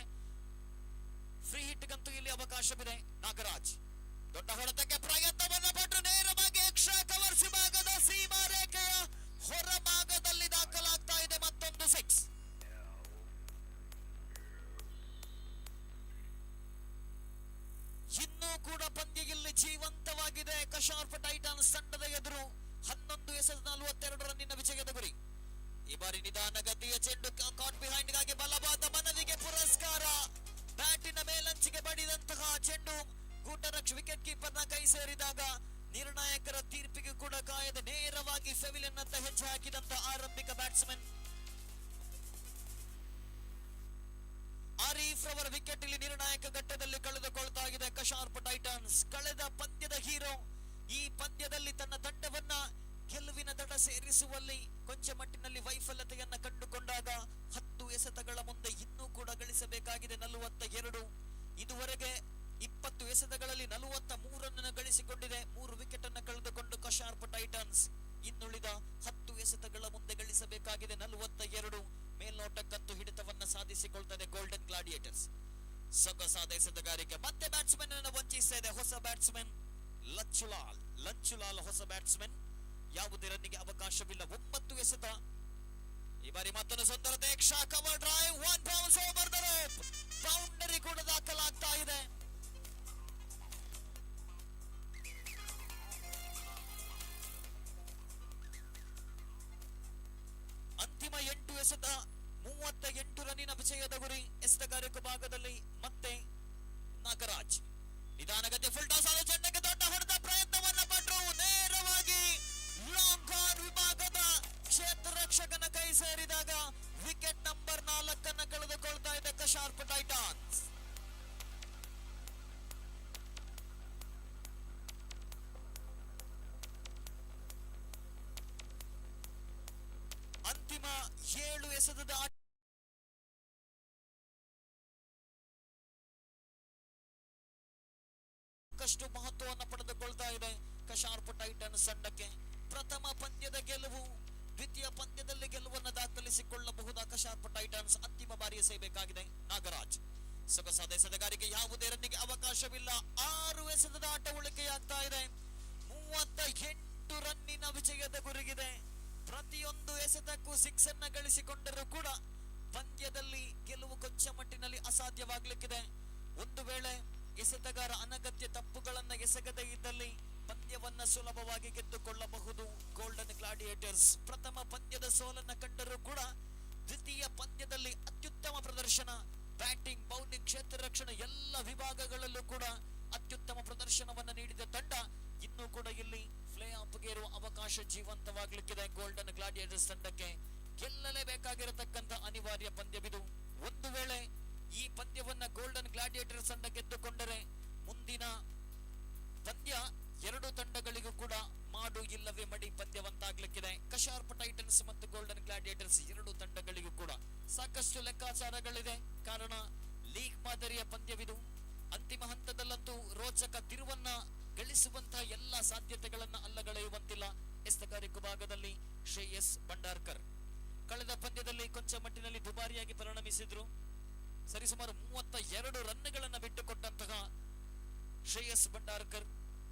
Speaker 3: Free ಹಿಟ್ಗಂತೂ ಇಲ್ಲಿ ಅವಕಾಶವಿದೆ. ನಾಗರಾಜ್ ದೊಡ್ಡ ಹೊಡೆತಕ್ಕೆ ಪ್ರಯತ್ನವನ್ನ ಪಟ್ಟರು, ನೇರವಾಗಿ ಎಕ್ಸ್ಟ್ರಾ ಕವರ್ಸ್ ವಿಭಾಗದ ಸೀಮಾ ರೇಖೆಯ ಹೊರ ಭಾಗದಲ್ಲಿ ದಾಖಲಾಗ್ತಾ ಇದೆ ಮತ್ತೊಂದು 6. ಇನ್ನೂ ಕೂಡ ಪಂದ್ಯ ಇಲ್ಲಿ ಜೀವಂತವಾಗಿದೆ. ಕಶಾರ್ಪ್ ಟೈಟಾನ್ಸ್ ತಂಡದ ಎದುರು 11-42 ರನ್ನಿನ ವಿಜಯದ ಗುರಿ. ಈ ಬಾರಿ ನಿಧಾನಗತಿಯ ಚೆಂಡು ಕಾಟ್ ಬಿಹೈಂಡ್ ಗಾಗಿ ಬಲವಾದ ಮನವಿಗೆ ಪುರಸ್ಕಾರ. ಬ್ಯಾಟಿನ ಮೇಲಂಚಿಗೆ ಬಡಿದಂತಹ ಚೆಂಡು ವಿಕೆಟ್ ಕೀಪರ್ ನ ಕೈ ಸೇರಿದಾಗ ನಿರ್ಣಾಯಕರ ತೀರ್ಪಿಗೆ ಕೂಡ ಕಾಯದೆ ನೇರವಾಗಿ ಫೆವಿಲಿಯನ್ ಅಂತ ಹೆಜ್ಜೆ ಹಾಕಿದಂತ ಆರಂಭಿಕ ಬ್ಯಾಟ್ಸ್ಮನ್ ಆರೀಫ್ ರವರ ವಿಕೆಟ್ ಇಲ್ಲಿ ನಿರ್ಣಾಯಕ ಘಟ್ಟದಲ್ಲಿ ಕಳೆದುಕೊಳ್ತಾ ಇದೆ ಕಶಾರ್ಪ್ ಟೈಟನ್ಸ್. ಕಳೆದ ಪಂದ್ಯದ ಹೀರೋ ಈ ಪಂದ್ಯದಲ್ಲಿ ತನ್ನ ತಂಡವನ್ನ ಗೆಲುವಿನ ದಡ ಸೇರಿಸುವಲ್ಲಿ ಕೊಂಚ ಮಟ್ಟಿನಲ್ಲಿ ವೈಫಲ್ಯತೆಯನ್ನ ಕಂಡುಕೊಂಡಾಗ 10 ಎಸೆತಗಳ ಮುಂದೆ ಇನ್ನೂ ಕೂಡ ಗಳಿಸಬೇಕಾಗಿದೆ 42. ಇದುವರೆಗೆ 20 ಎಸೆತಗಳಲ್ಲಿ 43 ರನ್ ಗಳಿಸಿಕೊಂಡಿದೆ. 3 ವಿಕೆಟ್ ಅನ್ನು ಕಳೆದುಕೊಂಡು ಕಶಾರ್ಪ್ ಟೈಟನ್ಸ್ ಇನ್ನುಳಿದ 10 ಎಸೆತಗಳ ಮುಂದೆ ಗಳಿಸಬೇಕಾಗಿದೆ 42. ಮೇಲ್ನೋಟಕ್ಕಂತೂ ಹಿಡಿತವನ್ನ ಸಾಧಿಸಿಕೊಳ್ತದೆ ಗೋಲ್ಡನ್ ಗ್ಲಾಡಿಯೇಟರ್ಸ್. ಸೊಗಸಾದ ಎಸೆತಗಾರಿಕೆ, ಮತ್ತೆ ಬ್ಯಾಟ್ಸ್ಮನ್ ಅನ್ನು ವಂಚಿಸ್ತಾ ಇದೆ ಹೊಸ ಬ್ಯಾಟ್ಸ್ಮನ್ ಲಂಚುಲಾಲ್ ಹೊಸ ಬ್ಯಾಟ್ಸ್ಮನ್. ಯಾವುದೇ ರನ್ನಿಗೆ ಅವಕಾಶವಿಲ್ಲ. 9 ಎಸೆತ. ಈ ಬಾರಿ ಮತ್ತೊಂದು ಸುಂದರತೆ, extra cover drive, 1 bounce over the rope, boundary ಕೂಡ ದಾಖಲಾಗ್ತಾ ಇದೆ. ಅಂತಿಮ 8 ಎಸೆತ 38 ರನ್ನಿನ ವಿಜಯದ ಗುರಿ. ಎಸೆತಗಾರಿಕೆ ಭಾಗದಲ್ಲಿ ಮತ್ತೆ ನಾಗರಾಜ್ ನಿಧಾನಗತಿ ಫುಲ್ ಟಾಸ್ ಆದ ಚೆಂಡಕ್ಕೆ ದೊಡ್ಡ ಹೊಡೆದ ಪ್ರಯತ್ನವನ್ನ ಪಟ್ಟರು, ನೇರವಾಗಿ ಲಾಂಗ್ ಆನ್ ವಿಭಾಗದ ಕ್ಷೇತ್ರ ರಕ್ಷಕನ ಕೈ ಸೇರಿದಾಗ ವಿಕೆಟ್ ನಂಬರ್ 4 ಅನ್ನು ಕಳೆದುಕೊಳ್ತಾ ಇದೆ ಕಶಾರ್ಪ್ ಟೈಟಾನ್ಸ್. ಅಂತಿಮ 7 ಎಸೆತದ ಸಾಕಷ್ಟು ಮಹತ್ವವನ್ನು ಪಡೆದುಕೊಳ್ತಾ ಇದೆ ಕಶಾರ್ಪ್ ಟೈಟನ್ಸ್ ತಂಡಕ್ಕೆ. ಪ್ರಥಮ ಪಂದ್ಯದ ಗೆಲುವು, ದ್ವಿತೀಯ ಪಂದ್ಯದಲ್ಲಿ ಗೆಲುವನ್ನು ದಾಖಲಿಸಿಕೊಳ್ಳಬಹುದ ಕಶಾರ್ಪ್ ಟೈಟನ್ಸ್ ಅಂತಿಮ ಬಾರಿ ಎಸೆಯಬೇಕಾಗಿದೆ. ನಾಗರಾಜ್ ಸೊಗಸಾದ ಎಸೆತಗಾರಿಕೆ, ಯಾವುದೇ ರನ್ನಿಗೆ ಅವಕಾಶವಿಲ್ಲ. 6 ಎಸೆತದ ಆಟ ಉಳಿಕೆಯಾಗ್ತಾ ಇದೆ. 38 ರನ್ನಿನ ವಿಜಯದ ಗುರಿಗಿದೆ. ಪ್ರತಿಯೊಂದು ಎಸೆತಕ್ಕೂ 6 ಅನ್ನ ಗಳಿಸಿಕೊಂಡರೂ ಕೂಡ ಪಂದ್ಯದಲ್ಲಿ ಗೆಲುವು ಕೊಂಚ ಮಟ್ಟಿನಲ್ಲಿ ಅಸಾಧ್ಯವಾಗಲಿಕ್ಕಿದೆ. ಒಂದು ವೇಳೆ ಎಸೆತಗಾರ ಅನಗತ್ಯ ತಪ್ಪುಗಳನ್ನ ಎಸಗದೇ ಇದ್ದಲ್ಲಿ ಪಂದ್ಯವನ್ನ ಸುಲಭವಾಗಿ ಗೆದ್ದುಕೊಳ್ಳಬಹುದು ಗೋಲ್ಡನ್ ಗ್ಲಾಡಿಯೇಟರ್ಸ್. ಪ್ರಥಮ ಪಂದ್ಯದ ಸೋಲನ್ನ ಕಂಡರೂ ಕೂಡ ದ್ವಿತೀಯ ಪಂದ್ಯದಲ್ಲಿ ಅತ್ಯುತ್ತಮ ಪ್ರದರ್ಶನ, ಬ್ಯಾಟಿಂಗ್, ಬೌಲಿಂಗ್, ಕ್ಷೇತ್ರ ರಕ್ಷಣೆ ಎಲ್ಲ ವಿಭಾಗಗಳಲ್ಲೂ ಕೂಡ ಅತ್ಯುತ್ತಮ ಪ್ರದರ್ಶನವನ್ನ ನೀಡಿದ ತಂಡ ಇನ್ನೂ ಕೂಡ ಇಲ್ಲಿ ಪ್ಲೇ ಆಫ್ಗೆ ಇರುವ ಅವಕಾಶ ಜೀವಂತವಾಗಲಿಕ್ಕಿದೆ ಗೋಲ್ಡನ್ ಗ್ಲಾಡಿಯೇಟರ್ಸ್ ತಂಡಕ್ಕೆ. ಗೆಲ್ಲಲೇಬೇಕಾಗಿರತಕ್ಕಂತ ಅನಿವಾರ್ಯ ಪಂದ್ಯವಿದು. ಒಂದು ವೇಳೆ ಈ ಪಂದ್ಯವನ್ನ ಗೋಲ್ಡನ್ ಗ್ಲಾಡಿಯೇಟರ್ಸ್ ತಂಡ ಗೆದ್ದುಕೊಂಡರೆ ಮುಂದಿನ ಪಂದ್ಯ ಎರಡು ತಂಡಗಳಿಗೂ ಕೂಡ ಮಾಡು ಇಲ್ಲವೇ ಮಡಿ ಪಂದ್ಯವಂತಾಗ್ಲಿಕ್ಕಿದೆ. ಕಶಾರ್ಪ್ ಟೈಟನ್ಸ್ ಮತ್ತು ಗೋಲ್ಡನ್ ಗ್ಲಾಡಿಯೇಟರ್ಸ್ ಎರಡು ತಂಡಗಳಿಗೂ ಕೂಡ ಸಾಕಷ್ಟು ಲೆಕ್ಕಾಚಾರಗಳಿದೆ. ಕಾರಣ ಲೀಗ್ ಮಾದರಿಯ ಪಂದ್ಯವಿದು. ಅಂತಿಮ ಹಂತದಲ್ಲಂತೂ ರೋಚಕ ತಿರುವನ್ನ ಗಳಿಸುವಂತಹ ಎಲ್ಲಾ ಸಾಧ್ಯತೆಗಳನ್ನ ಅಲ್ಲಗಳೆಯುವಂತಿಲ್ಲ. ಎಸೆತಗಾರಿಕೆ ಭಾಗದಲ್ಲಿ ಶ್ರೇಯಸ್ ಭಂಡಾರ್ಕರ್ ಕಳೆದ ಪಂದ್ಯದಲ್ಲಿ ಕೊಂಚ ಮಟ್ಟಿನಲ್ಲಿ ದುಬಾರಿಯಾಗಿ ಪರಿಣಮಿಸಿದ್ರು. ಸರಿಸುಮಾರು 32 ರನ್ಗಳನ್ನ ಬಿಟ್ಟುಕೊಟ್ಟಂತಹ ಶ್ರೇಯಸ್ ಭಂಡಾರ್ಕರ್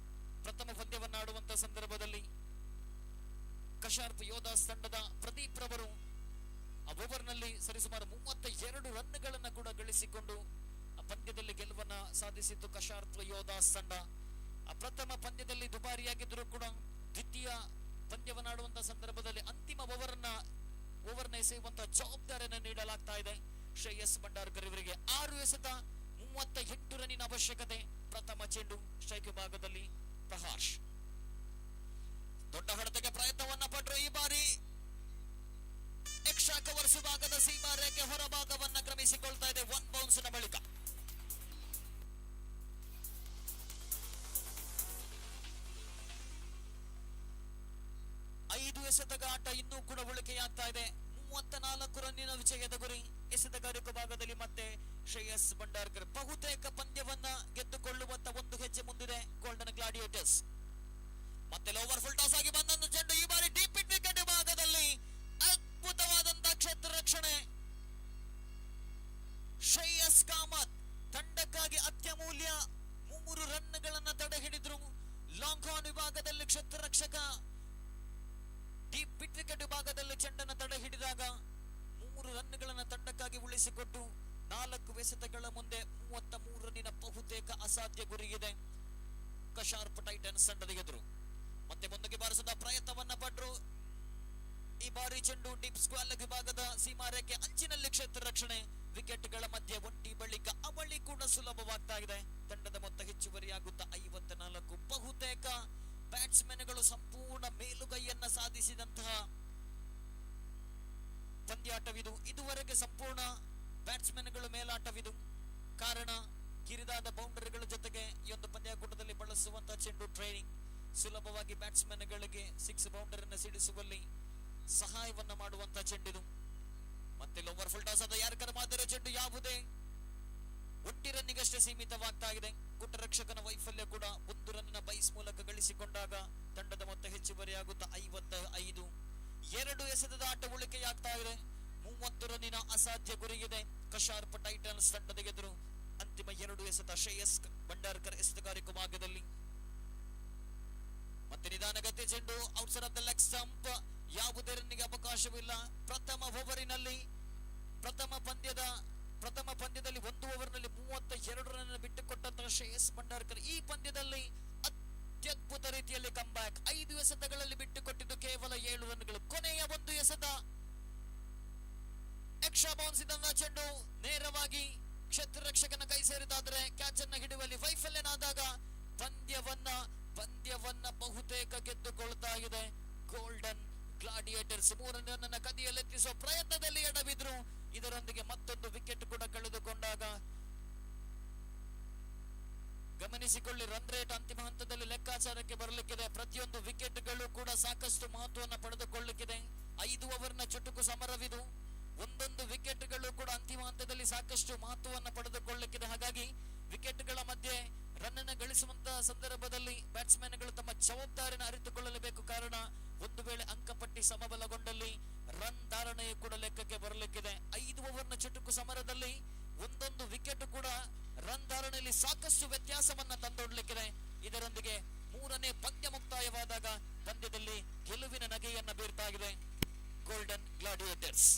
Speaker 3: ಪ್ರಥಮ ಪಂದ್ಯವನ್ನಾಡುವಂತಹ ಸಂದರ್ಭದಲ್ಲಿ ಕಶಾರ್ಪ್ ಯೋಧಾಸ್ ತಂಡದ ಪ್ರದೀಪ್ ರವರು ಆ ಓವರ್ನಲ್ಲಿ ಸರಿಸುಮಾರು 32 ರನ್ಗಳನ್ನ ಕೂಡ ಗಳಿಸಿಕೊಂಡು ಆ ಪಂದ್ಯದಲ್ಲಿ ಗೆಲುವನ್ನ ಸಾಧಿಸಿತ್ತು ಕಶಾರ್ಪ್ ಯೋಧಾಸ್ ತಂಡ. ಆ ಪ್ರಥಮ ಪಂದ್ಯದಲ್ಲಿ ದುಬಾರಿಯಾಗಿದ್ದರೂ ಕೂಡ ದ್ವಿತೀಯ ಪಂದ್ಯವನ್ನಾಡುವಂತಹ ಸಂದರ್ಭದಲ್ಲಿ ಅಂತಿಮ ಓವರ್ನ ಎಸೆಯುವಂತಹ ಜವಾಬ್ದಾರಿಯನ್ನು ನೀಡಲಾಗ್ತಾ ಇದೆ ಶ್ರೇಯಸ್ ಭಂಡಾರ್ಕರ್ ಇವರಿಗೆ. 6 ಎಸೆತ 38 ರನ್ನಿನ ಅವಶ್ಯಕತೆ. ಪ್ರಥಮ ಚೆಂಡು ಸ್ಟ್ರೈಕ್ ವಿಭಾಗದಲ್ಲಿ ಪ್ರಹಾಶ್ ದೊಡ್ಡ ಹೊಡೆತಕ್ಕೆ ಪ್ರಯತ್ನವನ್ನ ಪಟ್ಟರು. ಈ ಬಾರಿ ಎಕ್ಸ್ಟ್ರಾ ಕವರ್ಸ್ ವಿಭಾಗದ ಸೀಮಾ ರೇಖೆ ಹೊರಭಾಗವನ್ನ ಕ್ರಮಿಸಿಕೊಳ್ತಾ ಇದೆ 1 ಬೌನ್ಸ್ ನ ಬಳಿಕ. ಐದು ಎಸೆತಗ ಆಟ ಇನ್ನೂ ಕೂಡ ಉಳಿಕೆಯಾಗ್ತಾ ಇದೆ. 34 ರನ್ನಿನ ವಿಜಯದ ಗುರಿ. ಎಸೆತಗಾರಿಕೆ ಭಾಗದಲ್ಲಿ ಮತ್ತೆ ಶ್ರೇಯಸ್ ಭಂಡಾರ್ಕರ್ ಬಹುತೇಕ ಪಂದ್ಯವನ್ನ ಗೆದ್ದುಕೊಳ್ಳುವಂತ ಒಂದು ಹೆಜ್ಜೆ ಮುಂದಿದೆ ಗೋಲ್ಡನ್ ಗ್ಲಾಡಿಯೇಟರ್ಸ್. ಮತ್ತೆ ಓವರ್ ಫುಲ್ ಟಾಸ್ ಆಗಿ ಬಂದೊಂದು ಚೆಂಡು ಈ ಬಾರಿ ಡೀಪ್ ವಿಕೆಟ್ ಭಾಗದಲ್ಲಿ ಅದ್ಭುತವಾದಂತಹ ಕ್ಷೇತ್ರ ರಕ್ಷಣೆ. ಶ್ರೇಯಸ್ ಕಾಮತ್ ತಂಡಕ್ಕಾಗಿ ಅತ್ಯಮೂಲ್ಯ 3 ರನ್ಗಳನ್ನ ತಡೆ ಹಿಡಿದ್ರು. ಲಾಂಗ್ ಆನ್ ವಿಭಾಗದಲ್ಲಿ ಕ್ಷೇತ್ರ ರಕ್ಷಕ ಡೀಪ್ ಮಿಡ್ ವಿಕೆಟ್ ವಿಭಾಗದಲ್ಲಿ ಚೆಂಡನ್ನು ತಡೆ ಹಿಡಿದಾಗ 3 ರನ್ಗಳನ್ನ ತಂಡಕ್ಕಾಗಿ ಉಳಿಸಿಕೊಟ್ಟು 4 ಎಸೆತಗಳ ಮುಂದೆ 33 ರನ್ನಿನ ಬಹುತೇಕ ಅಸಾಧ್ಯ ಗುರಿಗಿದೆ ಕಶಾರ್ಪ್ ಟೈಟನ್ಸ್ ತಂಡದ ಎದುರು. ಮತ್ತೆ ಮುಂದಕ್ಕೆ ಬಾರಿಸಿದ ಪ್ರಯತ್ನವನ್ನ ಪಟ್ಟರು. ಈ ಬಾರಿ ಚೆಂಡು ಡೀಪ್ ಸ್ಕ್ವಾಲ್ ವಿಭಾಗದ ಸೀಮಾರೇಖೆ ಅಂಚಿನಲ್ಲಿ ಕ್ಷೇತ್ರ ರಕ್ಷಣೆ. ವಿಕೆಟ್ಗಳ ಮಧ್ಯೆ ಒಂಟಿ ಬಳಿಕ ಅವಳಿ ಕೂಡ ಸುಲಭವಾಗ್ತಾ ಇದೆ. ತಂಡದ ಮೊತ್ತ ಹೆಚ್ಚುವರಿಯಾಗುತ್ತಾ 54. ಬಹುತೇಕ ಬ್ಯಾಟ್ಸ್ಮನ್ಗಳು ಸಂಪೂರ್ಣ ಮೇಲುಗೈಯನ್ನ ಸಾಧಿಸಿದಂತಹ ಪಂದ್ಯಾಟವಿದು. ಇದುವರೆಗೆ ಸಂಪೂರ್ಣ ಬ್ಯಾಟ್ಸ್ಮನ್ಗಳು ಮೇಲಾಟವಿದು. ಕಾರಣ ಕಿರಿದಾದ ಬೌಂಡರಿಗಳ ಜೊತೆಗೆ ಈ ಒಂದು ಪಂದ್ಯಾಕೂಟದಲ್ಲಿ ಬಳಸುವಂತಹ ಚೆಂಡು ಟ್ರೈನಿಂಗ್ ಸುಲಭವಾಗಿ ಬ್ಯಾಟ್ಸ್ಮನ್ಗಳಿಗೆ 6 ಬೌಂಡರಿಯನ್ನು ಸಿಡಿಸುವಲ್ಲಿ ಸಹಾಯವನ್ನ ಮಾಡುವಂತಹ ಚೆಂಡಿದು. ಮತ್ತೆ ಲೋವರ್ ಫುಲ್ ಟಾಸ್ ಆದ ಯಾರ್ಕರ ಮಾದರಿ ಚೆಂಡು ಯಾವುದೇ 1 ರನ್ನಿಗಷ್ಟೇ ಸೀಮಿತವಾಗ್ತಾ ಇದೆ. ಗುಟ್ಟರಕ್ಷಕನ ವೈಫಲ್ಯ ಕೂಡ 1 ರನ್ನ ಬೈಸ್ ಮೂಲಕ ಗಳಿಸಿಕೊಂಡಾಗ ತಂಡದ ಮೊತ್ತ ಹೆಚ್ಚುವರಿಯಾಗುತ್ತಾ 55. 2 ಎಸೆತದ ಆಟ ಉಳಿಕೆಯಾಗ್ತಾ ಇದೆ. 30 ರನ್ನಿನ ಅಸಾಧ್ಯ ಗುರಿಗಿದೆ ಕಶಾರ್ಪ್ ಟೈಟನ್ಸ್ ತಂಡದ ಎದುರು. ಅಂತಿಮ 2 ಎಸೆತ ಶ್ರೇಯಸ್ ಭಂಡಾರ್ಕರ್ ಎಸೆತಗಾರಿಕೆ ಭಾಗದಲ್ಲಿ. ಮತ್ತೆ ನಿಧಾನಗತಿ ಚೆಂಡು outside off the leg stump. ಯಾವುದೇ ರನ್ನಿಗೆ ಅವಕಾಶವಿಲ್ಲ. ಪ್ರಥಮ ಓವರಿನಲ್ಲಿ ಪ್ರಥಮ ಪಂದ್ಯದಲ್ಲಿ 1 ಓವರ್ನಲ್ಲಿ 32 ರನ್ ಬಿಟ್ಟುಕೊಟ್ಟಂತಹ ಶ್ರೇಯಸ್ ಭಂಡಾರ್ಕರ್ ಈ ಪಂದ್ಯದಲ್ಲಿ ಅತ್ಯದ್ಭುತ ರೀತಿಯಲ್ಲಿ ಕಂಬ್ಯಾಕ್. 5 ಎಸೆತಗಳಲ್ಲಿ ಬಿಟ್ಟುಕೊಟ್ಟಿದ್ದು ಕೇವಲ 7 ರನ್ಗಳು. ಕೊನೆಯ 1 ಎಸೆತ ಎಕ್ಸ್ಟ್ರಾ ಬೌನ್ಸ್ ಇದ್ದ ಚೆಂಡು ನೇರವಾಗಿ ಕ್ಷೇತ್ರ ರಕ್ಷಕನ ಕೈ ಸೇರಿದಾದ್ರೆ ಕ್ಯಾಚ್ ಅನ್ನ ಹಿಡಿಯುವಲ್ಲಿ ವೈಫಲ್ಯನಾದಾಗ ಪಂದ್ಯವನ್ನ ಬಹುತೇಕ ಗೆದ್ದುಕೊಳ್ತಾ ಇದೆ ಗೋಲ್ಡನ್ ಗ್ಲಾಡಿಯೇಟರ್ಸ್. 3 ರನ್ ಕದಿಯಲೆತ್ತಿಸುವ ಪ್ರಯತ್ನದಲ್ಲಿ ಎಡವಿದ್ರು. ಇದರೊಂದಿಗೆ ಮತ್ತೊಂದು ವಿಕೆಟ್ ಕೂಡ ಕಳೆದುಕೊಂಡಾಗ ಗಮನಿಸಿಕೊಳ್ಳಿ, ರನ್ ರೇಟ್ ಅಂತಿಮ ಹಂತದಲ್ಲಿ ಲೆಕ್ಕಾಚಾರಕ್ಕೆ ಬರಲಿಕ್ಕಿದೆ. ಪ್ರತಿಯೊಂದು ವಿಕೆಟ್ಗಳು ಕೂಡ ಸಾಕಷ್ಟು ಮಹತ್ವವನ್ನು ಪಡೆದುಕೊಳ್ಳಲಿಕ್ಕಿದೆ. 5 ಓವರ್ನ ಚುಟುಕು ಸಮರವಿದು. ಒಂದೊಂದು ವಿಕೆಟ್ಗಳು ಕೂಡ ಅಂತಿಮ ಹಂತದಲ್ಲಿ ಸಾಕಷ್ಟು ಮಹತ್ವವನ್ನು ಪಡೆದುಕೊಳ್ಳಲಿಕ್ಕಿದೆ. ಹಾಗಾಗಿ ವಿಕೆಟ್ಗಳ ಮಧ್ಯೆ ರನ್ ಅನ್ನು ಗಳಿಸುವಂತಹ ಸಂದರ್ಭದಲ್ಲಿ ಬ್ಯಾಟ್ಸ್ಮನ್ಗಳು ತಮ್ಮ ಜವಾಬ್ದಾರಿಯನ್ನು ಅರಿತುಕೊಳ್ಳಲೇಬೇಕು. ಕಾರಣ ಒಂದು ವೇಳೆ ಅಂಕಪಟ್ಟಿ ಸಮಬಲಗೊಂಡಲ್ಲಿ ರನ್ ಧಾರಣೆಯು ಕೂಡ ಲೆಕ್ಕಕ್ಕೆ ಬರಲಿಕ್ಕಿದೆ. 5 ಓವರ್ನ ಚುಟುಕು ಸಮರದಲ್ಲಿ ಒಂದೊಂದು ವಿಕೆಟ್ ಕೂಡ ರನ್ ಧಾರಣೆಯಲ್ಲಿ ಸಾಕಷ್ಟು ವ್ಯತ್ಯಾಸವನ್ನ ತಂದೊಡ್ಲಿಕ್ಕಿದೆ. ಇದರೊಂದಿಗೆ 3ನೇ ಪಂದ್ಯ ಮುಕ್ತಾಯವಾದಾಗ ಪಂದ್ಯದಲ್ಲಿ ಗೆಲುವಿನ ನಗೆಯನ್ನ ಬೀರ್ತಾ ಇದೆ golden gladiators.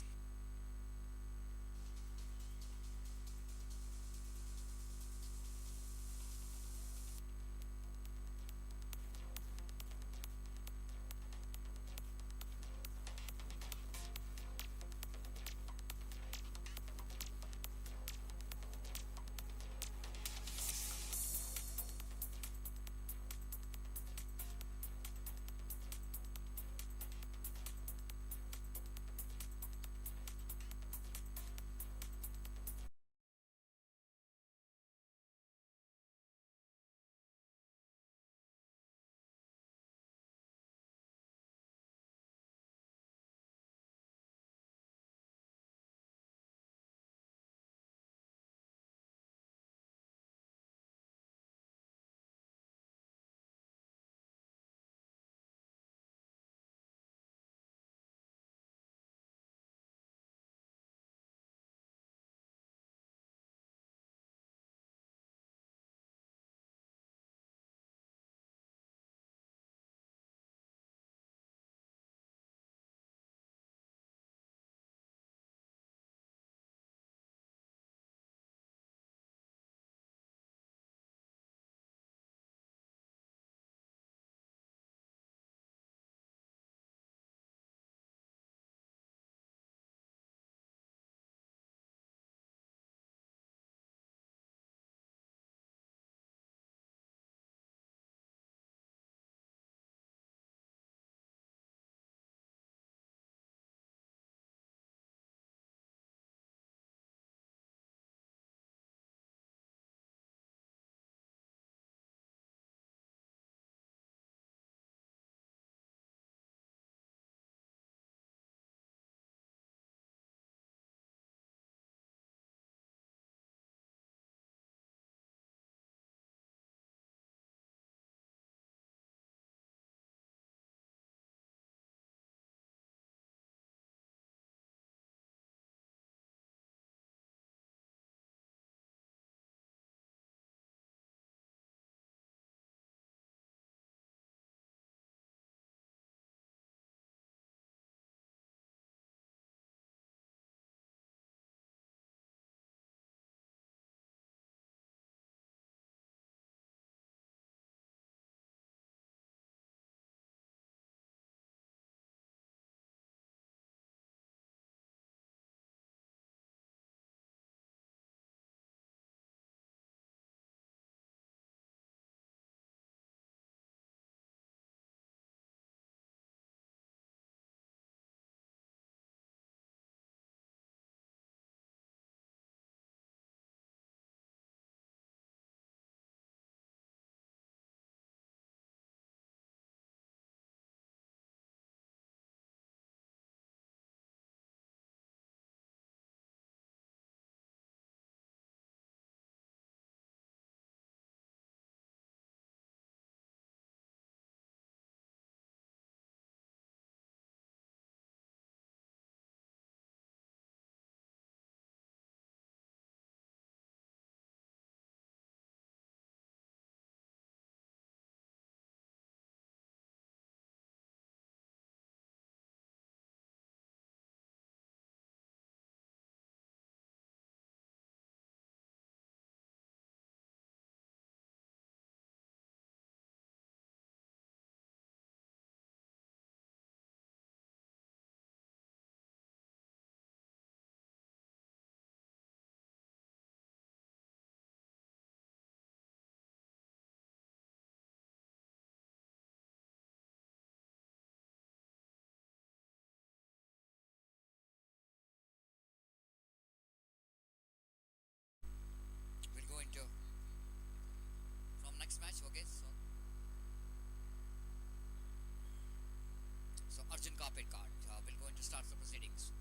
Speaker 1: Capricorn will going to start the proceedings.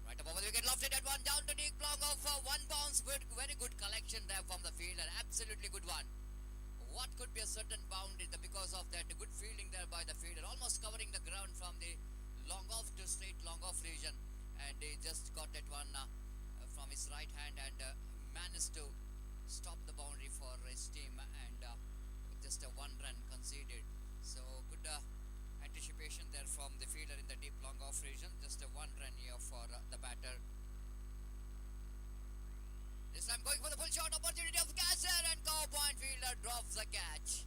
Speaker 1: Right above the wicket, lofted at one, down to deep long of one bounce. Very good collection there from the fielder. Absolutely good one. What could be a certain boundary because of that good fielding there by the fielder, almost covering the ground from the long off to straight long off region, and he just got that one from his right hand and managed to stop the boundary for his team, and just a one run conceded. So good anticipation there from the fielder in the deep long off region. Just a one run here for the batter. This time going for the full shot opportunity of Kasharp, and cow point fielder drops the catch.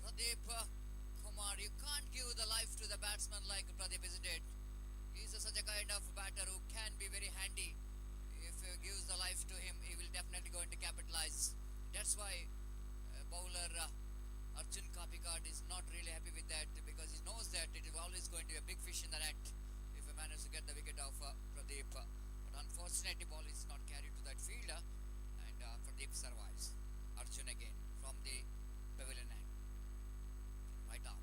Speaker 1: Pradeep Kumar, you can't give the life to the batsman like Pradeep, isn't it? He's such a kind of batter who can be very handy. If you gives the life to him, he will definitely going to capitalize. That's why bowler Arjun Kapikard is not really happy with that, because he knows that it is always going to be a big fish in the net if he manages to get the wicket of Pradeep. But unfortunately, ball is not carried to that fielder, and Pradeep survives. Arjun again from the pavilion end. Right arm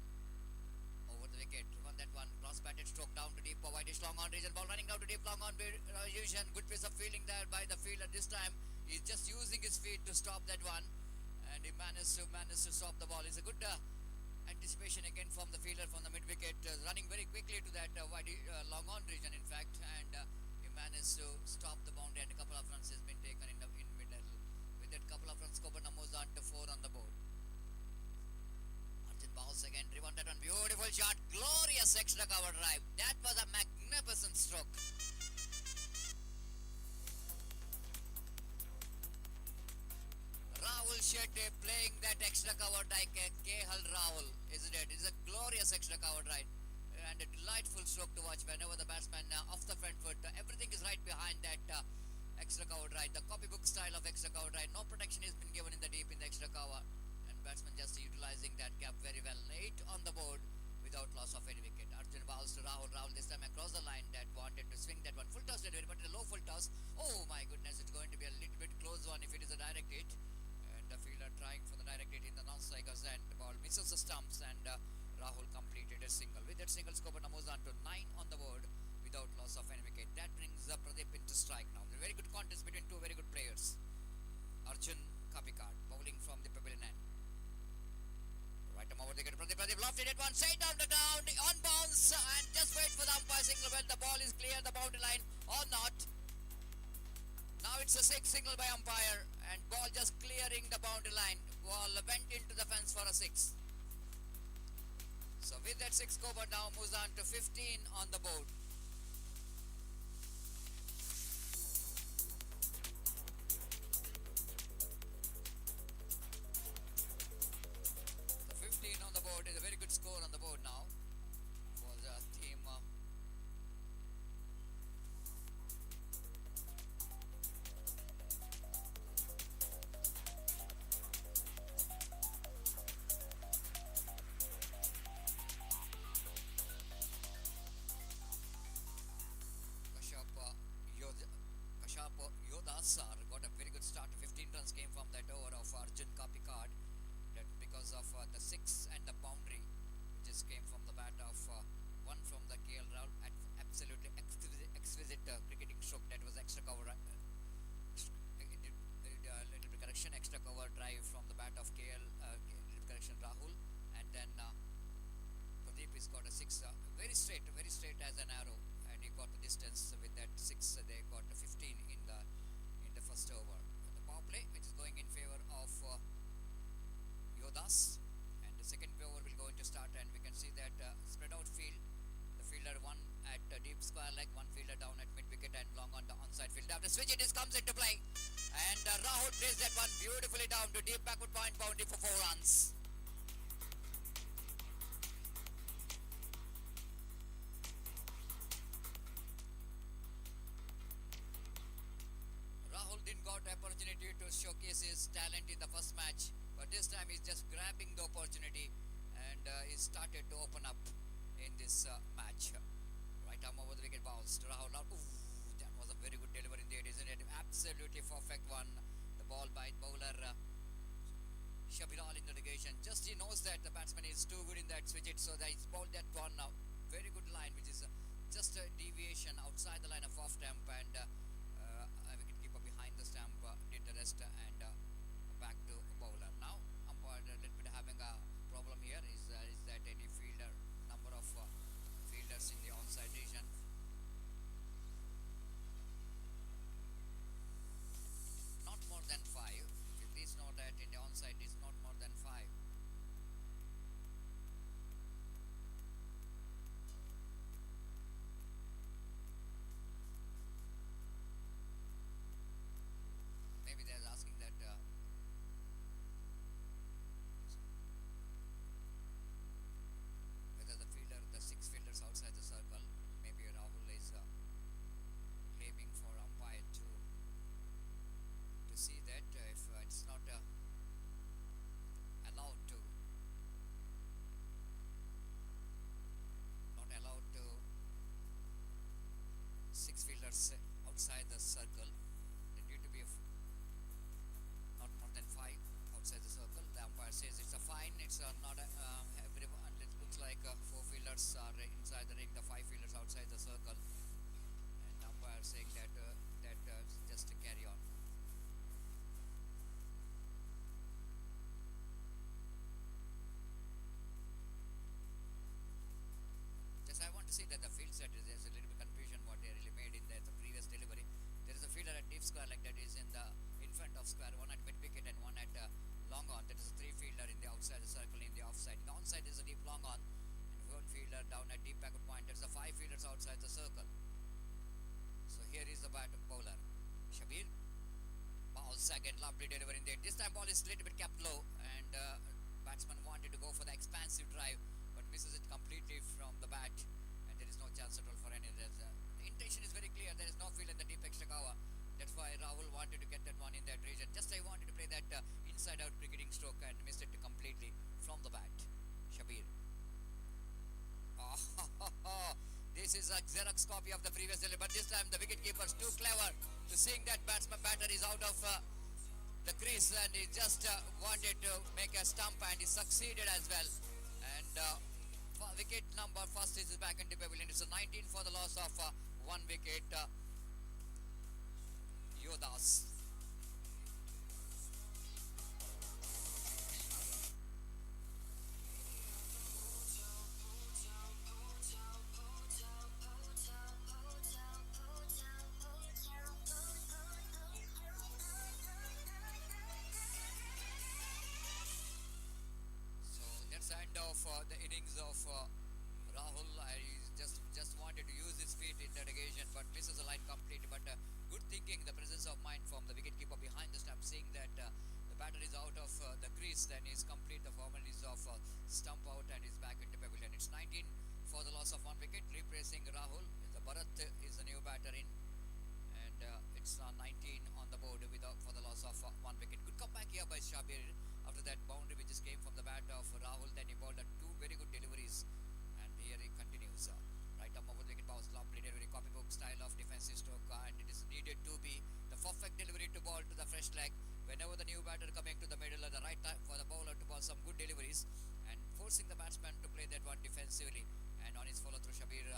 Speaker 1: over the wicket. Won that one. Cross batted stroke down to deep. Whitish long on region. Ball running down to deep long on region. Good piece of fielding there by the fielder. This time he's just using his feet to stop that one, and he managed to stop the ball. It's a good anticipation again from the fielder from the mid wicket, running very quickly to that long on region, in fact, and he managed to stop the boundary, and a couple of runs has been taken in middle. With that couple of runs, Koban moves on to 4 on the board. Arjun bowls again, driven that one, beautiful shot, glorious extra cover drive. That was a magnificent stroke. Rahul Shetty playing that extra cover like KL Rahul, isn't it? It's a glorious extra cover right, and a delightful stroke to watch whenever the batsman off the front foot. Everything is right behind that extra cover right. The copybook style of extra cover right. No protection has been given in the deep in the extra cover, and batsman just utilizing that gap very well. Late on the board without loss of any wicket. Arjun bowls to Rahul. Rahul this time across the line that wanted to swing that one. Full toss delivery, but a low full toss. Oh my goodness, it's going to be a little bit close one if it is a direct hit. The fielder trying for the direct hit in the non-strikers, and the ball misses the stumps, and Rahul completed a single. With that single, Koban moves on to 9 on the board without loss of any wicket. That brings Pradeep into strike now. A very good contest between two very good players. Arjun Kapikard bowling from the pavilion end. Right arm over the wicket. Pradeep lofted it one, straight down the ground, on bounce, and just wait for the umpire signal when the ball is clear the boundary line or not. Now it's a 6 signal by umpire, and ball just clearing the boundary line. Ball went into the fence for a 6. So with that 6, Koban now moves on to 15 on the board. So 15 on the board is a very good score on the board now for the team. Kasharp got a very good start. 15 runs came from that over of Arjun Kapikard. That because of the 6 and the boundary, which just came from the bat of one from the KL Rahul. Absolutely exquisite cricketing stroke. That was extra cover. Little bit correction, extra cover drive from the bat of KL. Little correction Rahul, and then Pradeep has got a 6. Very straight as an arrow. He got the distance with that 6. They got a 15 in the first over. The power play, which is going in favor of Yodas, and the second over will go into start, and we can see that spread out field. The fielder one at deep square leg, one fielder down at mid wicket, and long on the onside field. After switch, it comes into play, and Rahul plays that one beautifully down to deep backward point boundary for 4 runs. Didn't got the opportunity to showcase his talent in the first match, but this time he's just grabbing the opportunity, and he started to open up in this match. Right arm over the wicket, bounce to Rahul. Ooh, that was a very good delivery indeed, isn't it? Absolutely perfect one. The ball by bowler Shabiral in the negation. Just he knows that the batsman is too good in that switch it, so that he's bowled that one now. Very good line, which is just a deviation outside the line of off stump, and wicketkeeper behind the stump did the rest, and back to bowler. Now umpire a little bit having a problem here. Is that any fielder number of fielders in the onside region? Not more than five. Please note that in the onside is not more than five. Maybe they're asking that whether the six fielders outside the circle, maybe Rahul is claiming for umpire to see that if it's not allowed to not allowed to six fielders outside the circle, there need to be not more than five outside the circle. The umpire says it's a fine. It's not everyone. It looks like four fielders are inside the ring, the five fielders outside the circle, and the umpire saying that just to carry on. Just I want to see that the field set is there's a little bit confusion what they really made in the previous delivery. There is a fielder at deep square like that is in front of square, one at mid wicket and one at long on. That is a three fielder in the outside the circle in the offside. In the onside is a deep long on, and one fielder down at deep backward point. There's a five fielders outside the circle. So here is the bowler, Shabir. Ball second, lovely delivery in there. This time ball is a little bit kept low, and batsman wanted to go for the expansive drive, but misses it completely from the bat, and there is no chance at all for any of that. The intention is very clear. There is no field in the deep extra cover. That's why Rahul wanted to get that one in that region. Just I wanted to play that inside-out cricketing stroke and missed it completely from the bat. Shabir. Oh, this is a Xerox copy of the previous delivery, but this time the wicketkeeper's too clever to seeing that batter is out of the crease, and he just wanted to make a stump, and he succeeded as well. And wicket number first is back into pavilion. It's a 19 for the loss of one wicket. Yodas. So that's the end of the innings of Rahul. I just wanted to use his feet in that occasion, but misses the line completely. But good thinking, the presence of mind from the wicketkeeper behind the stump, seeing that the batter is out of the crease, then he's complete the formalities of stump out and is back into pavilion. It's 19 for the loss of one wicket, replacing Rahul. The Bharat is the new batter in, and it's 19 on the board for the loss of one wicket. Good comeback here by Shabir after that boundary which just came from the bat of Rahul. Then he bowled two very good deliveries, and here he continues. Right up over the wicket, bounce, lovely delivery, copybook style of defensive stroke, and it is needed to be the perfect delivery to ball to the fresh leg. Whenever the new batter coming to the middle, at the right time for the bowler to ball some good deliveries, and forcing the batsman to play that one defensively. And on his follow through, Shabir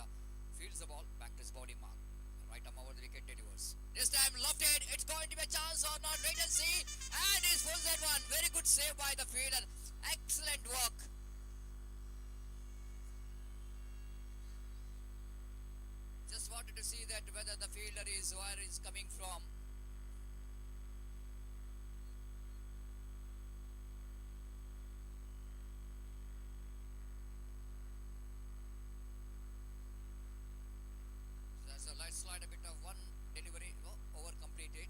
Speaker 1: fields the ball back to his body mark. Right arm over the wicket delivers. This time lofted. It's going to be a chance or not. Wait and see. And he's pulls that one. Very good save by the fielder. Excellent work. Just wanted to see that whether the fielder is where is coming from. So let's slide a bit of one delivery over completed.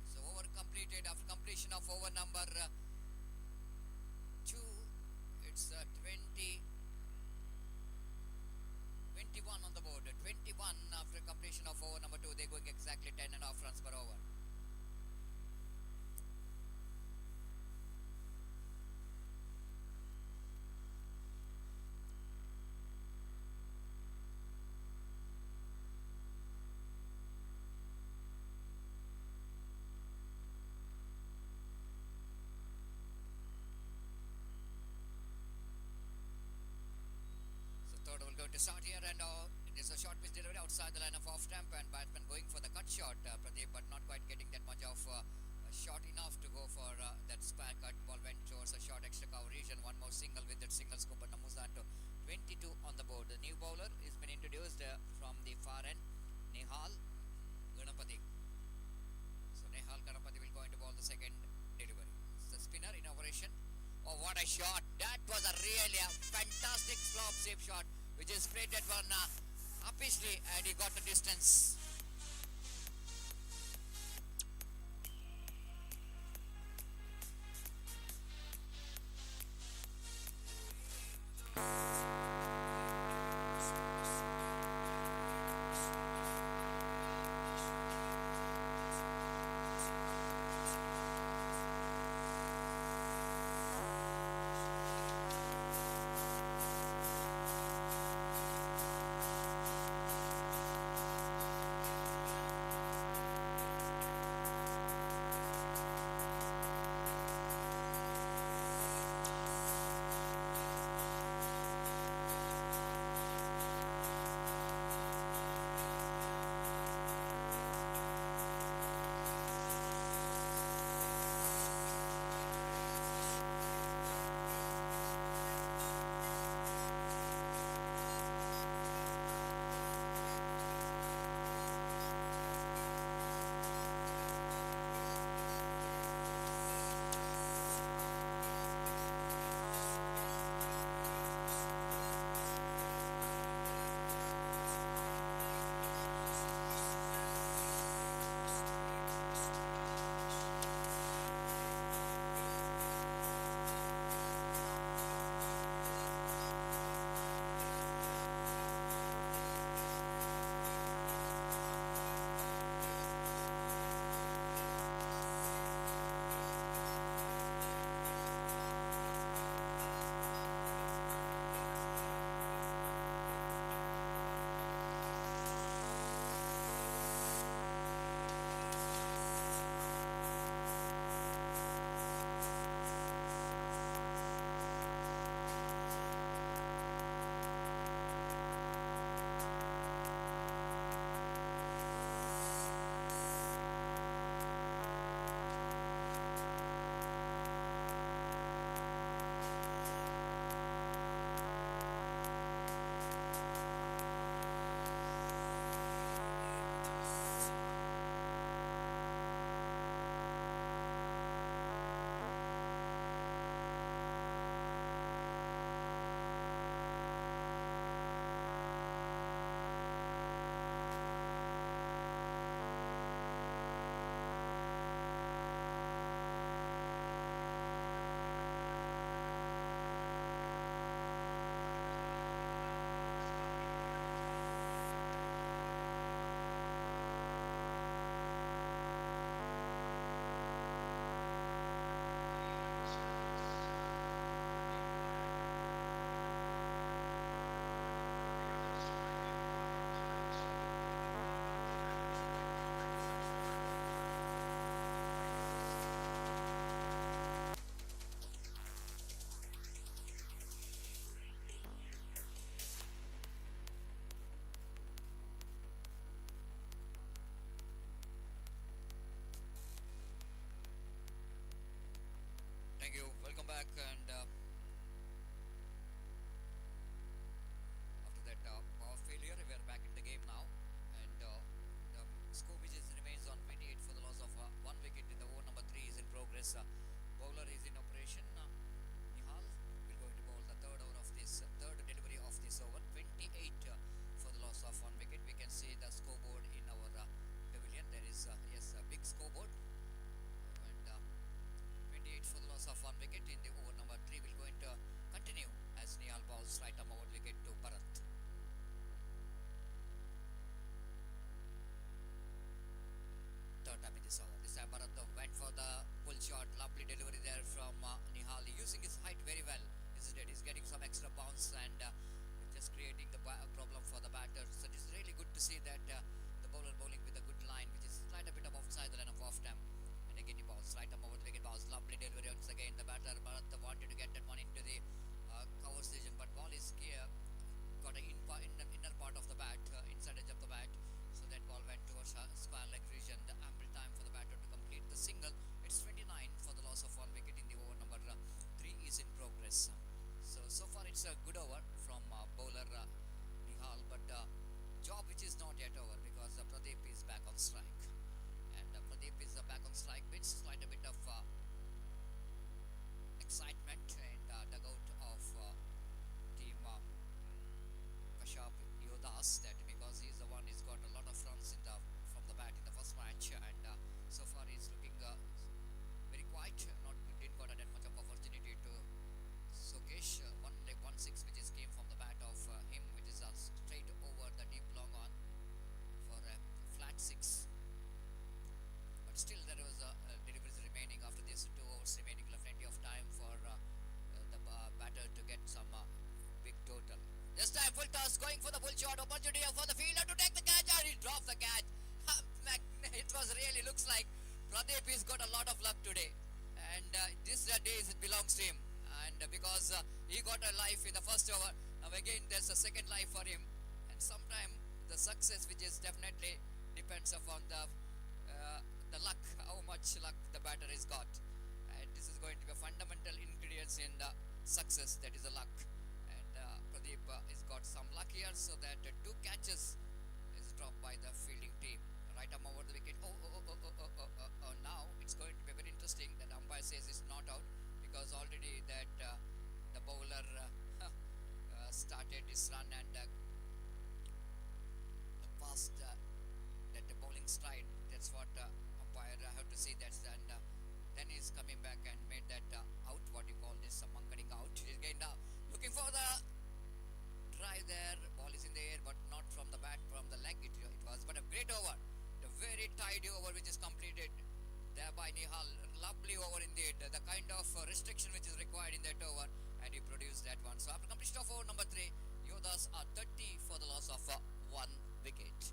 Speaker 1: So over completed after completion of over number 2. It's 21 on the board. 21 to start here, and it is a short pitch delivery outside the line of off stamp, and batsman going for the cut shot, Pradeep, but not quite getting that much of shot enough to go for that spare cut. Ball went towards a short extra coverage, and one more single with that single scoop, and moves on to 22 on the board. The new bowler has been introduced from the far end, Nihal Ganapati. So Nihal Ganapati will go into bowl the second delivery. It's the spinner in operation. Oh, what a shot! That was a really fantastic slop shape shot, which is created one uppishly, and he got the distance. Thank you. Welcome back. And after that power failure, we are back in the game now. And the score which is remains on 28 for the loss of one wicket in the over number 3 is in progress. Bowler is in operation. Nihal will go into bowl the third over of this third delivery of this over. 28 for the loss of one wicket. We can see the scoreboard in our pavilion. There is yes, a big scoreboard. And 28 for the loss of one wicket in the over number 3 will going to continue as Nihal bowls right arm over wicket to Bharat. Third time in this over. This time Bharat went for the pull shot. Lovely delivery there from Nihal. Using his height very well. He's getting some extra bounce, and just creating the problem for the batter. So it is really good to see that the bowler bowling with a good line, which is slight a bit of offside the line of off stamp. And again he bowls right up over the wicket, bowls lovely delivery once again. The batter Bharat wanted to get that one into the cover station, but ball is got an in on strike. And Pradeep is back on strike pitch. Slight a bit of excitement in the dugout of team Kasharp Yodas, that because he's the one who's got a lot of runs in the from the bat in the first match, and so far he's looking very quiet. Not didn't got that much of opportunity to showcase one like 1-6 which is came from the bat of him, which is straight over the deep long on for a flat six. But still there was deliveries remaining after this 2 hours remaining. Plenty of time for the batter to get some big total. This time full toss going for the full shot opportunity for the fielder to take the catch, and he dropped the catch. It was really looks like Pradeep has got a lot of luck today, and this day it belongs to him. And because he got a life in the first over, now again there's a second life for him. And sometime the success, which is definitely depends upon the luck, how much luck the batter has got. And this is going to be a fundamental ingredients in the success, that is the luck. And Pradeep has got some luck here, so that 2 catches is dropped by the fielding team. Right arm over the wicket. Now it's going to be very interesting that umpire says it's not out, because already that the bowler started his run and passed that bowling stride. That's what umpire have to say. That's and then he's coming back and made that out. What you call this? Mankading out. Again looking for the try there. Ball is in the air, but not from the bat, from the leg. It was, but a great over. The very tidy over which is completed there by Nihal. Lovely over indeed. The kind of restriction which is required in that over, and he produced that one. So after completion of over number 3, Yodas are 30 for the loss of 1 wicket.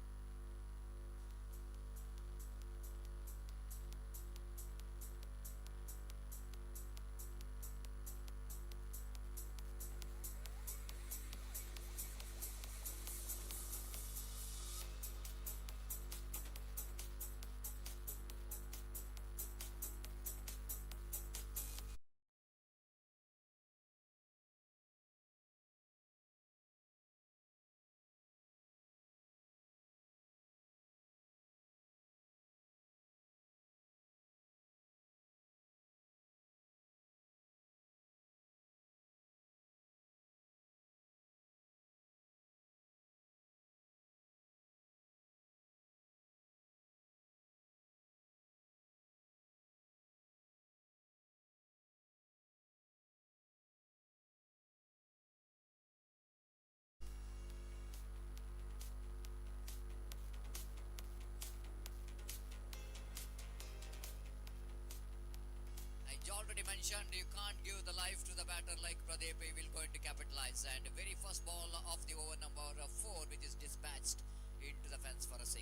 Speaker 1: I already mentioned you can't give the life to the batter like Pradeep. He will going to capitalize, and the very first ball of the over number 4, which is dispatched into the fence for a 6.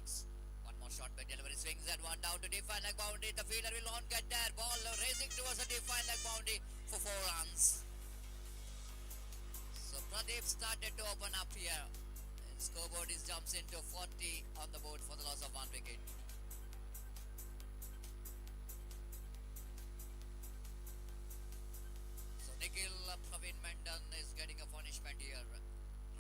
Speaker 1: One more shot by delivery, swings that one down to define like boundary. The fielder will not get there. Ball racing towards the define like boundary for 4 runs. So Pradeep started to open up here. And scoreboard is jumps into 40 on the board for the loss of 1 wicket. So Nikhil Praveen Mendon is getting a punishment here.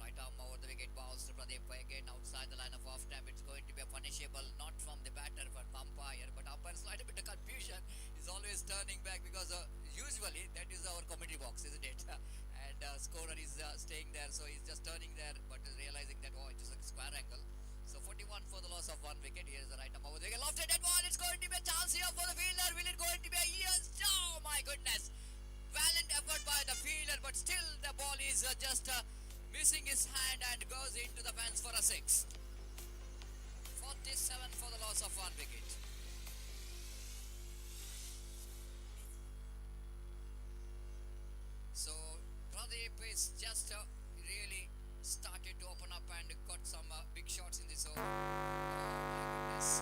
Speaker 1: Right arm over the wicket, bounce to Pradeep again outside the line of off time. It's going to be a punishable, not from the batter but umpire. But umpire slight a bit of confusion. He's always turning back, because usually that is our commentary box, isn't it? And scorer is staying there, so he's just turning there, but realizing that it is a square angle. So 41 for the loss of 1 wicket. Here is the right arm over the wicket, lofted that ball. It's going to be a chance here for the fielder. Will it going to be a yes? Oh my goodness! Valiant effort by the fielder, but still the ball is just missing his hand and goes into the fence for a 6. 47 for the loss of 1 wicket. So Pradeep is just really started to open up and got some big shots in this over. Oh my goodness.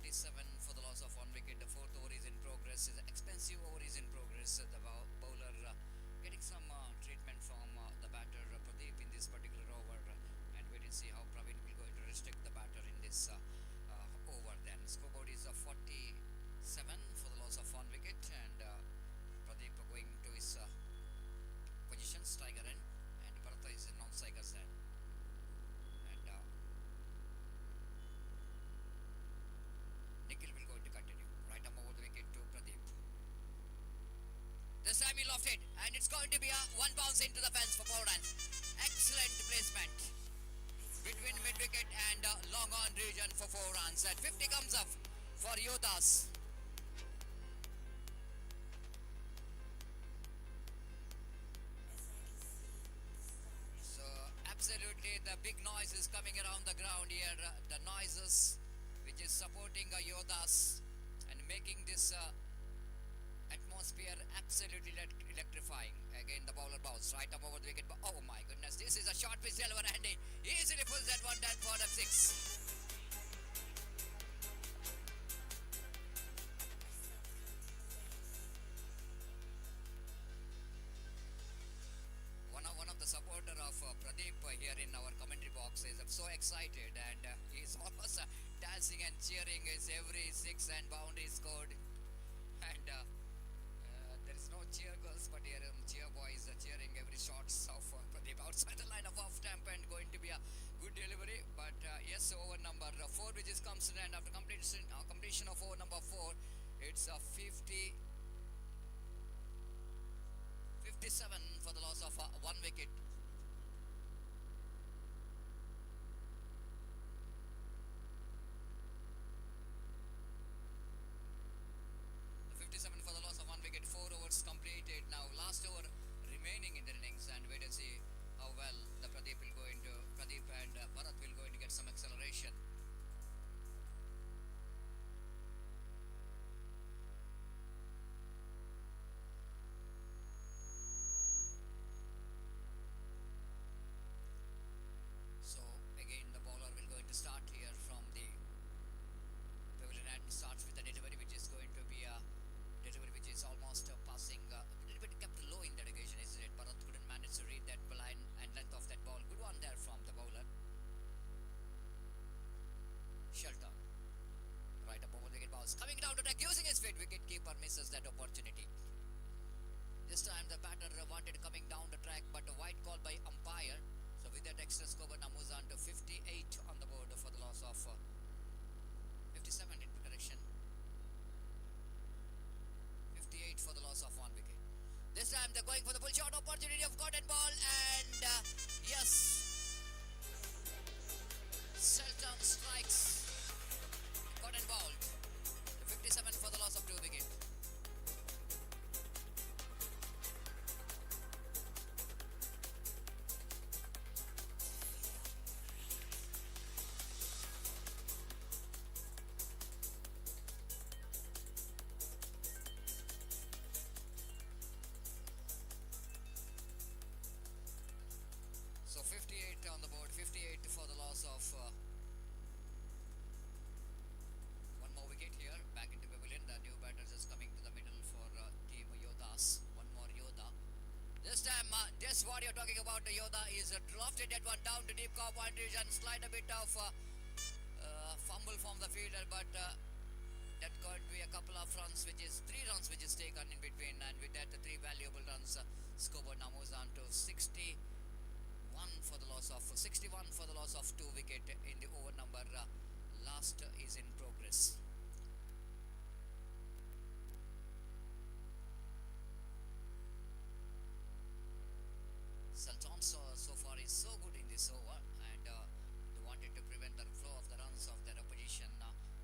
Speaker 1: 57 for the loss of one wicket. The fourth over is in progress. The expensive over is in progress. The bowler getting some treatment from the batter Pradeep in this particular over, and wait and see how Praveen will going to restrict the batter in this over. Then scoreboard is 47 for the loss of one wicket, and Pradeep going to his position, striker end, and Bharata is in non-strikers end. And Nikhil will going to continue. Right up over the wicket to Pradeep. This time he lofted, and it's going to be a one bounce into the fence for 4 runs. Excellent placement between mid-wicket and long on region for 4 runs. And 50 comes up for Yodas. So absolutely the big noise is coming around the ground here. The noises which is supporting Yodas and making this atmosphere absolutely electrifying. Again the bowler bounce right up over the wicket. Oh my goodness, this is a short pitch deliver, and he easily pulls that one down for the 6. One of the supporter of Pradeep here in our commentary box is so excited, and he's almost dancing and cheering as every 6 and boundary scored. And there is no cheer girls, but here cheer boys are cheering every shots of Pradeep outside the line of off stamp, and going to be a good delivery. But yes, over number 4 which is comes in, and after completion of over number 4, it's a 57 for the loss of one wicket. For the loss of one wicket, 4 overs completed. Now last over remaining in the innings, and wait and see how well the Pradeep and Bharat will going to get some acceleration. So again the bowler will going to start here from the pavilion, and starts with the delivery which is going to be a delivery which is almost passing a little bit kept low in that occasion, isn't it? Bharat couldn't manage to read that line and length of that ball. Good one there from the bowler. Shelter. Right up over the wicket, bounce. Coming down to attack using his feet. Wicket keeper misses that opportunity. This time the batter wanted coming down the track, but a wide call by umpire. So with that extra score, now moves on to 58 on the board for the loss of 57 in correction. 58 for the loss of one wicket. This time they're going for the full shot opportunity of cotton ball, and yes, Selton strikes cotton ball. 57 for the loss of 2 wicket. So 58 on the board, 58 for the loss of one more wicket here. Back into pavilion, the new batters is coming to the middle for team Yodas. One more Yoda. This time, just what you're talking about, the Yoda is lofted that one down to deep cow point region, slide a bit of fumble from the fielder, but that could be a couple of runs, which is 3 runs which is taken in between, and with that the 3 valuable runs, scoreboard now moves on to 61 for the loss of 61 for the loss of 2 wicket in the over number last is in progress. Sultan so far is so good in this over, and they wanted to prevent the flow of the runs of their opposition,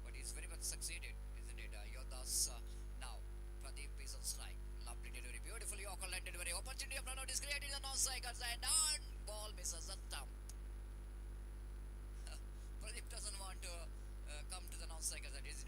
Speaker 1: but he's very much succeeded, isn't it? Yodas now. Pradeep is on strike. Lovely delivery, beautiful Yorker line delivery. Opportunity of run out is created in the non-strikers, and on ball misses the stump. Pradeep doesn't want to come to the non-strikers, that is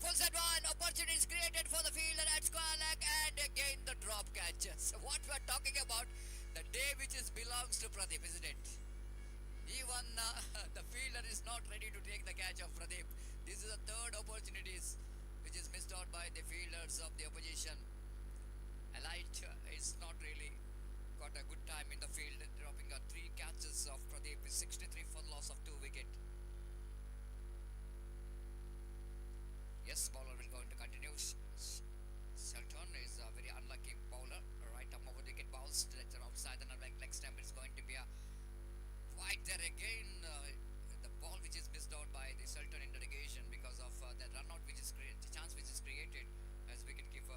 Speaker 1: full set one. Opportunities created for the fielder at square leg and again the drop catch. So what we're talking about, the day which is belongs to Pradeep, isn't it? Even the fielder is not ready to take the catch of Pradeep. This is the third opportunities which is missed out by the fielders of the opposition. Elite is not really got a good time in the field, dropping three catches of Pradeep, 63 for the loss of 2 wicket. Yes, bowler will going to continue. Sultan is a very unlucky bowler. Right arm over the wicket bounced. That's outside the leg stump. It's going to be a wide there again. The ball which is missed out by the Sultan in the negation because of the run out which is the chance which is created as wicketkeeper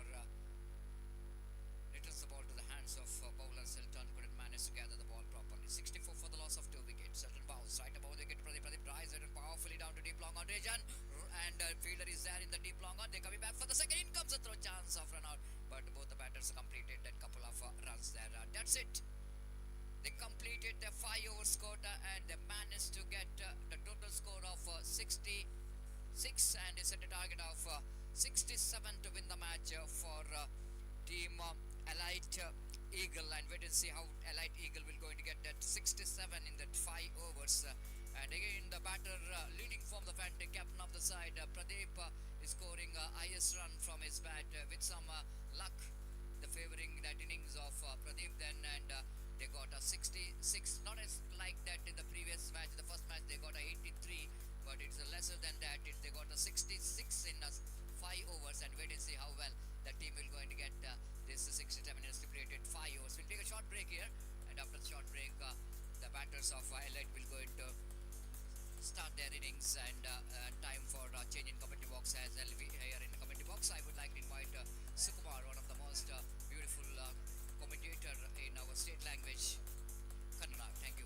Speaker 1: returns the ball to the hands of bowler. Sultan couldn't manage to gather the ball properly. 64 for the loss of 2 wickets. Sultan bounce right above the wicket. Pradeep drives it and powerfully down to deep long on region. And fielder is there in the deep long on. They're coming back for the second. In comes a throw chance of run out. But both the batters completed that couple of runs there. That's it. They completed the 5 over score and they managed to get the total score of 66 and they set a target of 67 to win the match for team Elite Eagle, and wait and see how Elite Eagle will going to get that 67 in that 5 overs. And again the batter leading from the front, the captain of the side, Pradeep is scoring highest run from his bat with some luck. The favoring that innings of Pradeep then, and they got a 66, not as like that in the previous match. The first match they got a 83, but it's lesser than that. They got a 66 in 5 overs, and wait and see how well the team will going to get this 67 in stipulated 5 overs. We'll take a short break here, and after the short break, the batters of Elite will going to start their innings, and time for change in commentary box as well. Here in the commentary box, I would like to invite Sukumar, one of the most beautiful commentator in our state language, Kannada. Thank you.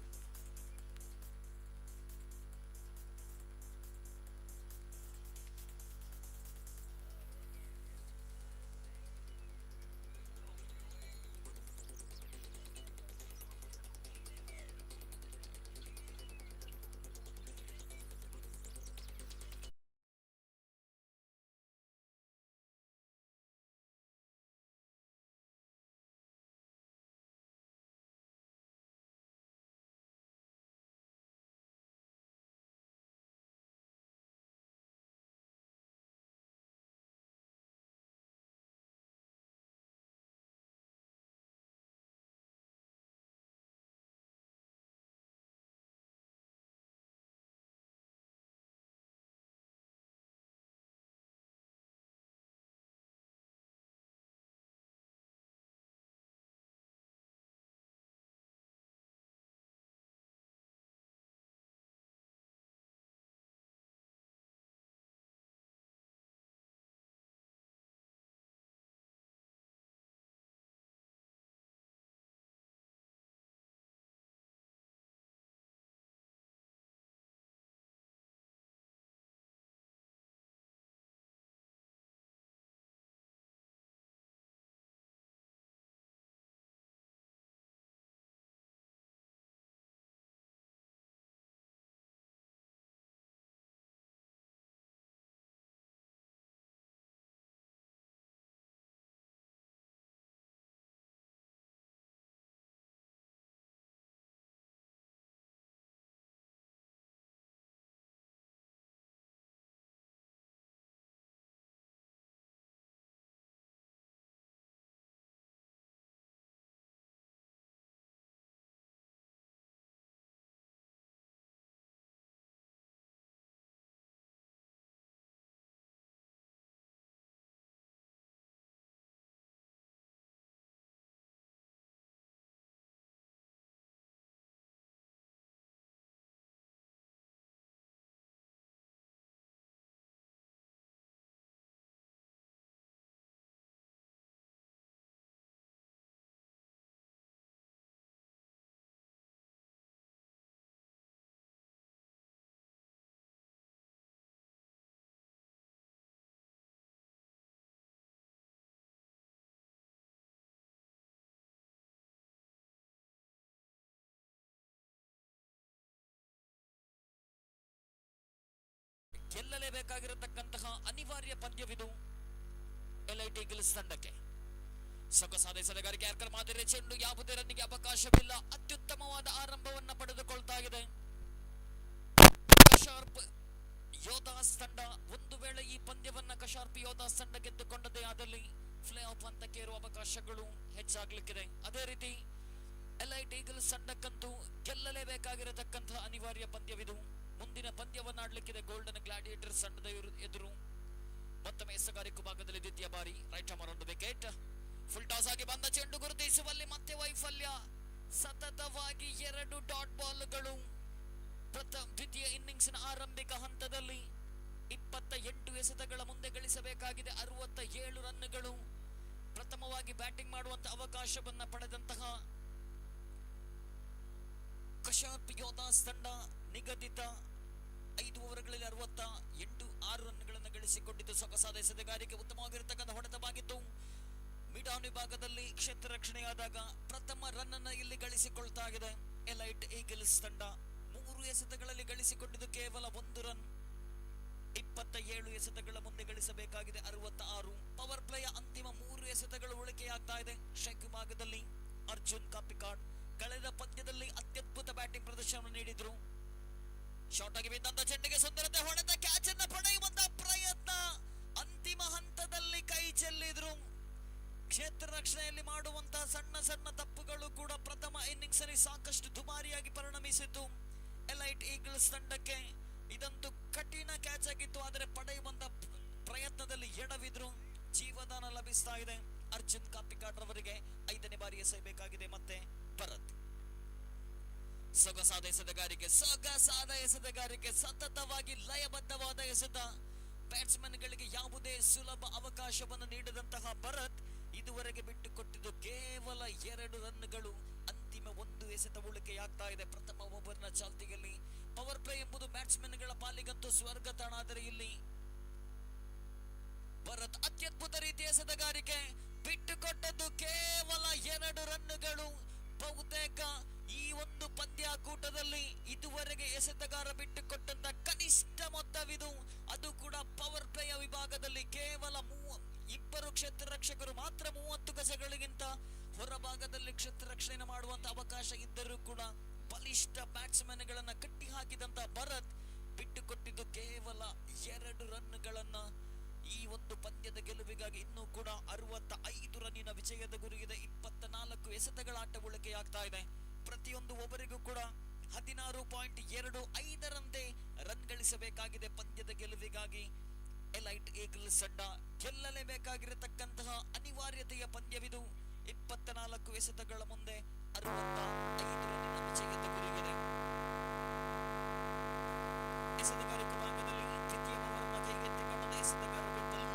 Speaker 3: ಗೆಲ್ಲಲೇಬೇಕಾಗಿರತಕ್ಕಂತಹ ಅನಿವಾರ್ಯ ಪಂದ್ಯವಿದು elite eagles ತಂಡಕ್ಕೆ. ಸೊಗಸಾದ ಎಸೆತಗಾರಿಕೆ yorker ಮಾದರಿ ಚೆಂಡು, ಯಾವುದೇ ರನ್ನಿಗೆ ಅವಕಾಶವಿಲ್ಲ. ಅತ್ಯುತ್ತಮವಾದ ಆರಂಭವನ್ನ ಪಡೆದುಕೊಳ್ತಾ ಇದೆ ಕಶಾರ್ಪ್ ಯೋಧಾಸ್ ತಂಡ. ಒಂದು ವೇಳೆ ಈ ಪಂದ್ಯವನ್ನ ಕಶಾರ್ಪ್ ಯೋಧಾಸ್ ತಂಡ ಗೆದ್ದುಕೊಂಡದೇ ಆದಲ್ಲಿ ಪ್ಲೇ ಆಫ್ ಹಂತಕ್ಕೆ ಇರುವ ಅವಕಾಶಗಳು ಹೆಚ್ಚಾಗ್ಲಿಕ್ಕಿದೆ. ಅದೇ ರೀತಿ ಎಲೈಟ್ ಈಗಲ್ಸ್ ತಂಡಕ್ಕಂತೂ ಗೆಲ್ಲಲೇಬೇಕಾಗಿರತಕ್ಕಂತಹ ಅನಿವಾರ್ಯ ಪಂದ್ಯವಿದು. ಮುಂದಿನ ಪಂದ್ಯವನ್ನಾಡ್ಲಿಕ್ಕಿದೆ ಗೋಲ್ಡನ್ ಗ್ಲಾಡಿಯೇಟರ್ಸ್ ತಂಡದ ಎದುರು. ಮತ್ತೊಮ್ಮೆ ಎಸೆಗಾರಿಕೆ ಭಾಗದಲ್ಲಿ ದ್ವಿತೀಯ ಬಾರಿ ರೈಟ್ ಆರ್ಮ್ ಒಂದು ವಿಕೆಟ್. ಫುಲ್ ಟಾಸ್ ಆಗಿ ಬಂದ ಚೆಂಡು ಗುರುತಿಸುವಲ್ಲಿ ಮತ್ತೆ ವೈಫಲ್ಯ. ಸತತವಾಗಿ 2 ಡಾಟ್ ಬಾಲ್ಗಳು. ದ್ವಿತೀಯ ಇನ್ನಿಂಗ್ಸ್ನ ಆರಂಭಿಕ ಹಂತದಲ್ಲಿ 28 ಎಸೆತಗಳ ಮುಂದೆ ಗಳಿಸಬೇಕಾಗಿದೆ 67 ರನ್ಗಳು. ಪ್ರಥಮವಾಗಿ ಬ್ಯಾಟಿಂಗ್ ಮಾಡುವಂತಹ ಅವಕಾಶವನ್ನ ಪಡೆದಂತಹ ಕಶಾರ್ಪ್ ಯೋಧಾಸ್ ತಂಡ ನಿಗದಿತ 5 ಓವರ್ಗಳಲ್ಲಿ 6 ರನ್ಗಳನ್ನು ಗಳಿಸಿಕೊಂಡಿದ್ದು ಸೊಗಸಾದ ಎಸೆತಗಾರಿಕೆ, ಉತ್ತಮವಾಗಿರತಕ್ಕಂಥ ಹೊಡೆತವಾಗಿತ್ತು. ಮಿಡಾನ್ ವಿಭಾಗದಲ್ಲಿ ಕ್ಷೇತ್ರ ರಕ್ಷಣೆಯಾದಾಗ ಪ್ರಥಮ ರನ್ ಅನ್ನ ಇಲ್ಲಿ ಗಳಿಸಿಕೊಳ್ತಾ ಇದೆ ಎಲೈಟ್ ಈಗಲ್ಸ್ ತಂಡ. 3 ಎಸೆತಗಳಲ್ಲಿ ಗಳಿಸಿಕೊಂಡಿದ್ದು ಕೇವಲ 1 ರನ್. 27 ಎಸೆತಗಳ ಮುಂದೆ ಗಳಿಸಬೇಕಾಗಿದೆ 66. ಪವರ್ ಪ್ಲೇಯ ಅಂತಿಮ 3 ಎಸೆತಗಳು ಉಳಿಕೆಯಾಗ್ತಾ ಇದೆ. ಸ್ಟ್ರೈಕ್ ವಿಭಾಗದಲ್ಲಿ ಅರ್ಜುನ್ ಕಾಪಿಕಾಡ್ ಕಳೆದ ಪಂದ್ಯದಲ್ಲಿ ಅತ್ಯದ್ಭುತ ಬ್ಯಾಟಿಂಗ್ ಪ್ರದರ್ಶನ ನೀಡಿದ್ರು. ಶಾರ್ಟ್ ಆಗಿ ಬಿದ್ದಂತ ಚೆಂಡಿಗೆ ಸುಂದರತೆ ಹೊಡೆದ ಕ್ಯಾಚ್ ಅನ್ನ ಪಡೆಯುವಂತ ಪ್ರಯತ್ನ ಅಂತಿಮ ಹಂತದಲ್ಲಿ ಕೈ ಚೆಲ್ಲಿದ್ರು. ಕ್ಷೇತ್ರ ರಕ್ಷಣೆಯಲ್ಲಿ ಮಾಡುವಂತಹ ಸಣ್ಣ ಸಣ್ಣ ತಪ್ಪುಗಳು ಕೂಡ ಪ್ರಥಮ ಇನ್ನಿಂಗ್ಸ್ ಅಲ್ಲಿ ಸಾಕಷ್ಟು ದುಬಾರಿಯಾಗಿ ಪರಿಣಮಿಸಿತು ಎಲೈಟ್ ಈಗಲ್ಸ್ ತಂಡಕ್ಕೆ. ಇದಂತೂ ಕಠಿಣ ಕ್ಯಾಚ್ ಆಗಿತ್ತು, ಆದರೆ ಪಡೆಯುವಂತ ಪ್ರಯತ್ನದಲ್ಲಿ ಎಡವಿದ್ರು. ಜೀವದಾನ ಲಭಿಸ್ತಾ ಇದೆ ಅರ್ಜುನ್ ಕಾಪಿಕಾಡ್ ರವರಿಗೆ. 5ನೇ ಬಾರಿ ಎಸೆಯಬೇಕಾಗಿದೆ ಮತ್ತೆ ಭರತ್. ಸೊಗಸಾದ ಎಸೆತಗಾರಿಕೆ, ಸತತವಾಗಿ ಲಯಬದ್ಧವಾದ ಎಸೆತ. ಬ್ಯಾಟ್ಸ್ಮನ್ ಗಳಿಗೆ ಯಾವುದೇ ಸುಲಭ ಅವಕಾಶವನ್ನು ನೀಡದಂತಹ ಭರತ್ ಇದುವರೆಗೆ ಬಿಟ್ಟುಕೊಟ್ಟಿದ್ದು ಕೇವಲ 2 ರನ್ಗಳು. ಅಂತಿಮ 1 ಎಸೆತ ಉಳಿಕೆಯಾಗ್ತಾ ಇದೆ ಪ್ರಥಮ ಓವರ್ನ ಚಾಲ್ತಿಯಲ್ಲಿ. ಪವರ್ ಪ್ಲೇ ಎಂಬುದು ಬ್ಯಾಟ್ಸ್ಮನ್ ಗಳ ಪಾಲಿಗಂತೂ ಸ್ವರ್ಗ ತಾಣ. ಆದರೆ ಇಲ್ಲಿ ಭರತ್ ಅತ್ಯದ್ಭುತ ರೀತಿಯ ಎಸೆತಗಾರಿಕೆ, ಬಿಟ್ಟುಕೊಟ್ಟದ್ದು ಕೇವಲ 2 ರನ್ಗಳು. ಬಹುತೇಕ ಈ ಒಂದು ಪಂದ್ಯಾಕೂಟದಲ್ಲಿ ಇದುವರೆಗೆ ಎಸೆತಗಾರ ಬಿಟ್ಟುಕೊಟ್ಟಂತ ಕನಿಷ್ಠ ಮೊತ್ತವಿದು. ಅದು ಕೂಡ ಪವರ್ ಪ್ಲೇಯ ವಿಭಾಗದಲ್ಲಿ ಕೇವಲ 2 ಕ್ಷೇತ್ರ ರಕ್ಷಕರು ಮಾತ್ರ 30 ಗಜಗಳಿಗಿಂತ ಹೊರಭಾಗದಲ್ಲಿ ಕ್ಷೇತ್ರ ರಕ್ಷಣೆ ಮಾಡುವಂತ ಅವಕಾಶ ಇದ್ದರೂ ಕೂಡ ಬಲಿಷ್ಠ ಬ್ಯಾಟ್ಸ್ಮನ್ ಗಳನ್ನ ಕಟ್ಟಿ ಹಾಕಿದಂತ ಭರತ್ ಬಿಟ್ಟುಕೊಟ್ಟಿದ್ದು ಕೇವಲ 2 ರನ್ಗಳನ್ನ. ಈ ಒಂದು ಪಂದ್ಯದ ಗೆಲುವಿಗಾಗಿ ಇನ್ನೂ ಕೂಡ 65 ರನ್ನಿನ ವಿಜಯದ ಗುರಿಗಿದೆ. 24 ಎಸೆತಗಳ ಆಟ ಉಳಿಕೆಯಾಗ್ತಾ ಇದೆ. ಪ್ರತಿಯೊಂದು ಓವರಿಗೂ ಕೂಡ 16.25ರಂತೆ ರನ್ ಗಳಿಸಬೇಕಾಗಿದೆ ಪಂದ್ಯದ ಗೆಲುವಿಗಾಗಿ. ಎಲೈಟ್ ಈಗಲ್ಸ್ ತಂಡ ಗೆಲ್ಲಲೇಬೇಕಾಗಿರತಕ್ಕಂತಹ ಅನಿವಾರ್ಯತೆಯ ಪಂದ್ಯವಿದು. 24 ಎಸೆತಗಳ ಮುಂದೆ 65 ರನ್ನಿನ ವಿಜಯದ ಗುರಿಗಿದೆ. ಎಸೆತಗಾರಿಕೆ ಭಾಗದಲ್ಲಿ ದ್ವಿತೀಯ ಓವರ್ನ ಕೈಗೆತ್ತಿಕೊಂಡ ಎಸೆತಗಾರ ವಿಪಲ್.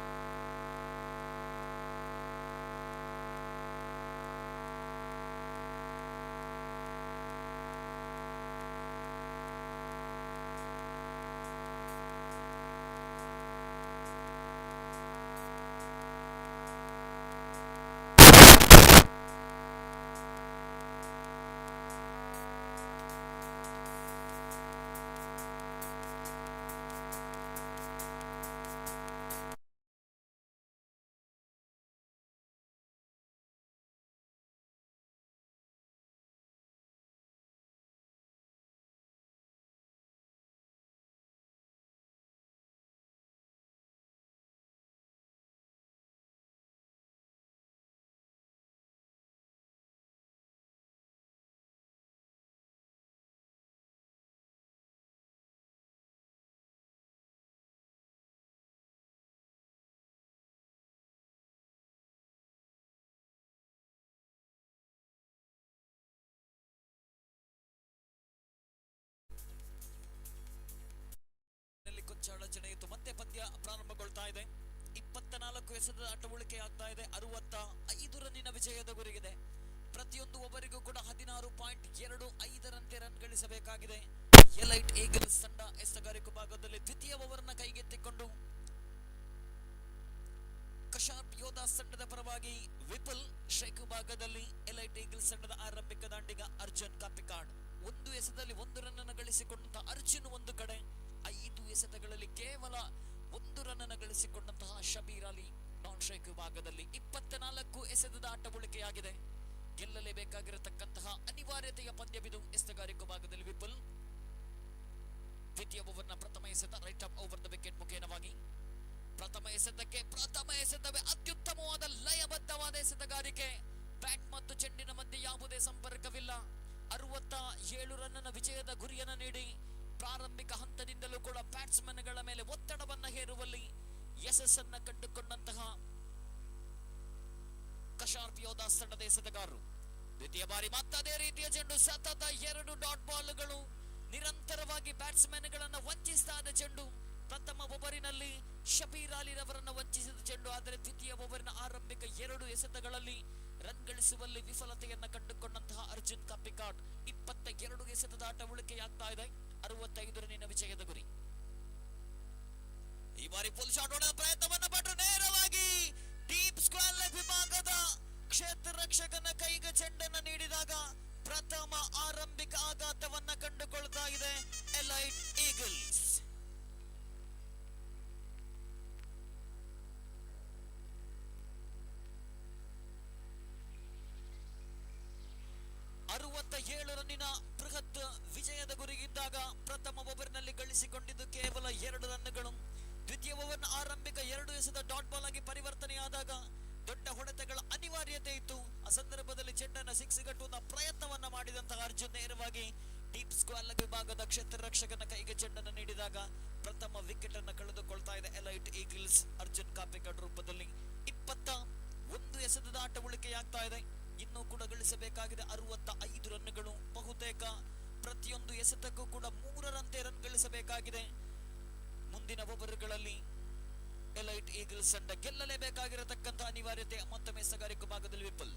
Speaker 3: ಅಡಚಣೆಯಿತು. ಮತ್ತೆ ಪಂದ್ಯ ಪ್ರಾರಂಭಗೊಳ್ತಾ ಇದೆ. 24 ಎಸೆದ ಆಟ ಉಳಿಕೆ ಆಗ್ತಾ ಇದೆ. 65 ರನ್ನಿನ ವಿಜಯದ ಗುರಿಗಿದೆ. ಪ್ರತಿಯೊಂದು ಓವರಿಗೂ ಕೂಡ 16.25ರಂತೆ ರನ್ ಗಳಿಸಬೇಕಾಗಿದೆ. ಎಲೈಟ್ ಈಗಲ್ಸ್ ತಂಡ ಎಸೆಗಾರಿಕೆ ಭಾಗದಲ್ಲಿ ದ್ವಿತೀಯ ಓವರ್ನ ಕೈಗೆತ್ತಿಕೊಂಡು ಕಶಾರ್ಪ್ ಯೋಧಾಸ್ ತಂಡದ ಪರವಾಗಿ ವಿಪುಲ್, ಸ್ಟ್ರೈಕ್ ಭಾಗದಲ್ಲಿ ಎಲೈಟ್ ಈಗಲ್ಸ್ ತಂಡದ ಆರಂಭಿಕ ದಾಂಡಿಗ ಅರ್ಜುನ್ ಕಾಪಿಕಾಡ್. 1 ಎಸೆದಲ್ಲಿ 1 ರನ್ ಅನ್ನು ಗಳಿಸಿಕೊಂಡಂತ ಅರ್ಜುನ್ ಒಂದು ಕಡೆ, 5 ಎಸೆತಗಳಲ್ಲಿ ಕೇವಲ 1 ರನ್ ಅನ್ನು ಗಳಿಸಿಕೊಂಡಂತಹ ಶಬೀರ್ ಅಲಿ ನಾನ್ ಸ್ಟ್ರೈಕ್ ವಿಭಾಗದಲ್ಲಿ 24 ಎಸೆತದ ಆಟ ಉಳಿಕೆಯಾಗಿದೆ. ಗೆಲ್ಲಲೇಬೇಕಾಗಿರತಕ್ಕಂತಹ ಅನಿವಾರ್ಯತೆಯ ಪಂದ್ಯವಿದು. ಎಸೆತಗಾರಿಕೆ ವಿಭಾಗದಲ್ಲಿ ವಿಪುಲ್ ದ್ವಿತೀಯ ಓವರ್ನ ಪ್ರಥಮ ಎಸೆತ right up over the wicket ಮುಖೇನವಾಗಿ ಪ್ರಥಮ ಎಸೆತವೇ ಅತ್ಯುತ್ತಮವಾದ ಲಯಬದ್ಧವಾದ ಎಸೆತಗಾರಿಕೆ. ಬ್ಯಾಟ್ ಮತ್ತು ಚೆಂಡಿನ ಮಧ್ಯೆ ಯಾವುದೇ ಸಂಪರ್ಕವಿಲ್ಲ. 67 ರನ್ನ ವಿಜಯದ ಗುರಿಯನ್ನು ನೀಡಿ ಪ್ರಾರಂಭಿಕ ಹಂತದಿಂದಲೂ ಕೂಡ ಬ್ಯಾಟ್ಸ್ಮನ್ಗಳ ಮೇಲೆ ಒತ್ತಡವನ್ನ ಹೇರುವಲ್ಲಿ ಯಶಸ್ಸನ್ನ ಕಂಡುಕೊಂಡಂತಹ ಕಶಾರ್ಪ್ ಯೋಧಾಸ್ ತಂಡದ ಎಸೆತಗಾರರು ದ್ವಿತೀಯ ಬಾರಿ ಮತ್ತದೇ ರೀತಿಯ ಚೆಂಡು. ಸತತ 2 ಡಾಟ್ ಬಾಲ್ಗಳು ನಿರಂತರವಾಗಿ ಬ್ಯಾಟ್ಸ್ಮನ್ಗಳನ್ನ ವಂಚಿಸಿದ ಚೆಂಡು. ಪ್ರಥಮ ಓವರಿನಲ್ಲಿ ಶಬೀರ್ ಅಲಿರವರನ್ನು ವಂಚಿಸಿದ ಚೆಂಡು. ಆದರೆ ದ್ವಿತೀಯ ಓವರಿನ ಆರಂಭಿಕ 2 ಎಸೆತಗಳಲ್ಲಿ ರನ್ ಗಳಿಸುವಲ್ಲಿ ವಿಫಲತೆಯನ್ನ ಕಂಡುಕೊಂಡಂತಹ ಅರ್ಜುನ್ ಕಾಪಿಕಾಡ್ 22 ಎಸೆತದ ಆಟ ಉಳಿಕೆಯಾಗ್ತಾ ಇದೆ. 65 ರನ್ನಿನ ವಿಜಯದ ಗುರಿ. ಈ ಬಾರಿ ಫುಲ್ ಶಾಟ್ ಹೊಡೆದ ಪ್ರಯತ್ನವನ್ನ ಪಟ್ಟರು. ನೇರವಾಗಿ ಡೀಪ್ ಸ್ಕ್ವೇರ್ ಲೆಗ್ ವಿಭಾಗದ ಕ್ಷೇತ್ರ ರಕ್ಷಕನ ಕೈಗೆ ಚೆಂಡನ್ನು ನೀಡಿದಾಗ ಪ್ರಥಮ ಆರಂಭಿಕ ಆಘಾತವನ್ನ ಕಂಡುಕೊಳ್ತಾ ಇದೆ ಎಲೈಟ್ ಈಗಲ್ಸ್. ರನ್ನಿನ ಬೃಹತ್ ವಿಜಯದ ಗುರಿಗಿದ್ದಾಗ ಪ್ರಥಮ ಓವರ್ನಲ್ಲಿ ಗಳಿಸಿಕೊಂಡಿದ್ದು ಕೇವಲ 2 ರನ್ಗಳು. ದ್ವಿತೀಯ ಓವರ್ನ ಆರಂಭಿಕ 2 ಎಸೆತ ಡಾಟ್ ಬಾಲ್ ಆಗಿ ಪರಿವರ್ತನೆಯಾದಾಗ ದೊಡ್ಡ ಹೊಡೆತಗಳ ಅನಿವಾರ್ಯತೆ ಇತ್ತು. ಆ ಸಂದರ್ಭದಲ್ಲಿ ಚೆಂಡನ್ನು ಸಿಕ್ಸ್ ಗಟ್ಟುವ ಪ್ರಯತ್ನವನ್ನ ಮಾಡಿದಂತಹ ಅರ್ಜುನ್ ನೇರವಾಗಿ ಡೀಪ್ ಸ್ಕ್ವೇರ್ ಲೆಗ್ ವಿಭಾಗದ ಕ್ಷೇತ್ರ ರಕ್ಷಕನ ಕೈಗೆ ಚೆಂಡನ್ನು ನೀಡಿದಾಗ ಪ್ರಥಮ ವಿಕೆಟ್ ಅನ್ನು ಕಳೆದುಕೊಳ್ತಾ ಇದೆ ಎಲೈಟ್ ಈಗಲ್ಸ್. ಅರ್ಜುನ್ ಕಾಪಿಕಾಡ್ ರೂಪದಲ್ಲಿ 21 ಎಸೆತದ ಆಟ ಉಳಿಕೆಯಾಗ್ತಾ ಇದೆ. ಇನ್ನೂ ಕೂಡ ಗಳಿಸಬೇಕಾಗಿದೆ 65 ರನ್ಗಳು. ಬಹುತೇಕ ಪ್ರತಿಯೊಂದು ಎಸೆತಕ್ಕೂ ಕೂಡ 3 ರಂತೆ ರನ್ ಗಳಿಸಬೇಕಾಗಿದೆ. ಮುಂದಿನ ಓವರ್ಗಳಲ್ಲಿ ಎಲೈಟ್ ಈಗಲ್ಸ್ ತಂಡ ಗೆಲ್ಲಲೇಬೇಕಾಗಿರತಕ್ಕಂತ ಅನಿವಾರ್ಯತೆ. ಮತ್ತೊಮ್ಮೆ ಎಸೆತಗಾರಿಕೆ ಭಾಗದಲ್ಲಿ ವಿಪುಲ್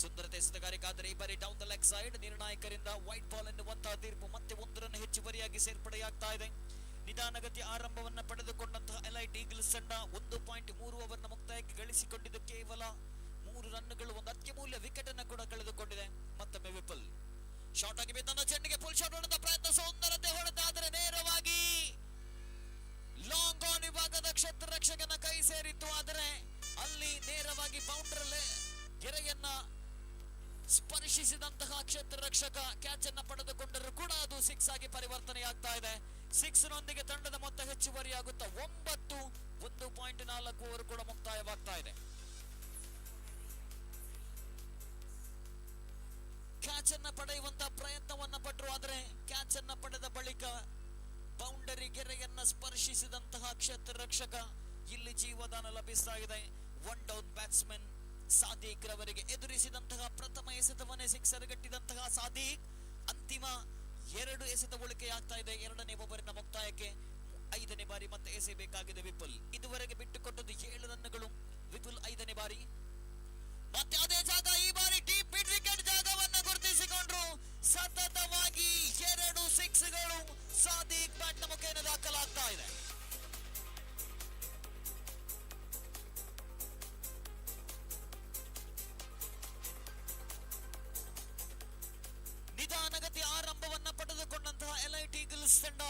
Speaker 3: ಸುಂದರತೆ ಎಸೆತಗಾರಿಕೆ. ಆದರೆ ಈ ಬಾರಿ ಡೌನ್ ದ ಲೆಗ್ ಸೈಡ್ ನಿರ್ಣಾಯಕರಿಂದ ವೈಟ್ ಬಾಲ್ ಎನ್ನುವಂತಹ ತೀರ್ಪು ಮತ್ತೆ 1 ರನ್ ಹೆಚ್ಚುವರಿಯಾಗಿ ಸೇರ್ಪಡೆಯಾಗ್ತಾ ಇದೆ. ನಿಧಾನಗತಿಯ ಆರಂಭವನ್ನ ಪಡೆದುಕೊಂಡಂತಹ ಎಲೈಟ್ ಈಗಲ್ಸ್ ತಂಡ 1.3 ಓವರ್ನ ಮುಕ್ತಾಯಕ್ಕೆ ಗಳಿಸಿಕೊಂಡಿದ್ದು ಕೇವಲ 3 ರನ್ಗಳು. ಒಂದು ಅತ್ಯಮೂಲ್ಯ ವಿಕೆಟ್ ಅನ್ನು ಕೂಡ ಕಳೆದುಕೊಂಡಿದೆ. ಮತ್ತೊಮ್ಮೆ ವಿಪುಲ್ ಶಾರ್ಟ್ ಆಗಿ ತನ್ನ ಚೆಂಡಿಗೆ ಫುಲ್ ಶಾಟ್ ಹೊಡೆದ ಪ್ರಯತ್ನ ಸುಂದರತೆ ಹೊಡೆದಾದರೆ ನೇರವಾಗಿ ಲಾಂಗ್ ಆನ್ ವಿಭಾಗದ ಕ್ಷೇತ್ರ ರಕ್ಷಕನ ಕೈ ಸೇರಿತ್ತು. ಆದರೆ ಅಲ್ಲಿ ನೇರವಾಗಿ ಬೌಂಡ್ರಲ್ಲೇ ಗೆರೆಯನ್ನ ಸ್ಪರ್ಶಿಸಿದಂತಹ ಕ್ಷೇತ್ರ ರಕ್ಷಕ ಕ್ಯಾಚ್ ಅನ್ನ ಪಡೆದುಕೊಂಡರೂ ಕೂಡ ಅದು 6 ಆಗಿ ಪರಿವರ್ತನೆಯಾಗ್ತಾ ಇದೆ. 6 ನೊಂದಿಗೆ ತಂಡದ ಮೊತ್ತ ಹೆಚ್ಚುವರಿಯಾಗುತ್ತಾ 9. 1.4 ಓವರ್ ಕೂಡ ಮುಕ್ತಾಯವಾಗ್ತಾ ಇದೆ. ಕ್ಯಾಚ್ ಅನ್ನ ಪಡೆಯುವಂತಹ ಪ್ರಯತ್ನವನ್ನ ಪಟ್ಟರು. ಆದರೆ ಕ್ಯಾಚ್ ಅನ್ನ ಪಡೆದ ಬಳಿಕ ಬೌಂಡರಿ ಗೆರೆಯನ್ನ ಸ್ಪರ್ಶಿಸಿದಂತಹ ಕ್ಷೇತ್ರ ರಕ್ಷಕ ಇಲ್ಲಿ ಜೀವದಾನ ಲಭಿಸ್ತಾ ಇದೆ. 1 ಡೌನ್ ಬ್ಯಾಟ್ಸ್ಮನ್ ಸಾದಿಕ್ ರವರಿಗೆ ಎದುರಿಸಿದಂತಹ ಪ್ರಥಮ ಎಸೆತವನ್ನೇ ಸಿಕ್ಸರ್ ಗಟ್ಟಿದಂತಹ ಸಾದಿಕ್ ಅಂತಿಮ 2 ಎಸೆತ ಉಳಿಕೆಯಾಗ್ತಾ ಇದೆ. 2ನೇ ಓವರಿನ ಮುಕ್ತಾಯಕ್ಕೆ 5ನೇ ಬಾರಿ ಮತ್ತೆ ಎಸೆಯಬೇಕಾಗಿದೆ ವಿಪುಲ್. ಇದುವರೆಗೆ ಬಿಟ್ಟುಕೊಟ್ಟದ್ದು 7 ರನ್ಗಳು. ವಿಪುಲ್ 5ನೇ ಬಾರಿ ಮತ್ತೆ ಅದೇ ಜಾಗ. ಈ ಬಾರಿ ಡೀಪ್ ಮಿಡ್ ವಿಕೆಟ್ ಜಾಗವನ್ನ ಗುರುತಿಸಿಕೊಂಡ್ರು. ಸತತವಾಗಿ 2 ಸಿಕ್ಸ್ಗಳು ಸಾದಿಕ್ ಬ್ಯಾಟ್ ನ ಮುಖೇನ ದಾಖಲಾಗ್ತಾ ಇದೆ. ನಿಧಾನಗತಿ ಆರಂಭವನ್ನ ಪಡೆದುಕೊಂಡಂತಹ ಎಲೈಟ್ ಈಗಲ್ಸ್ ತಂಡ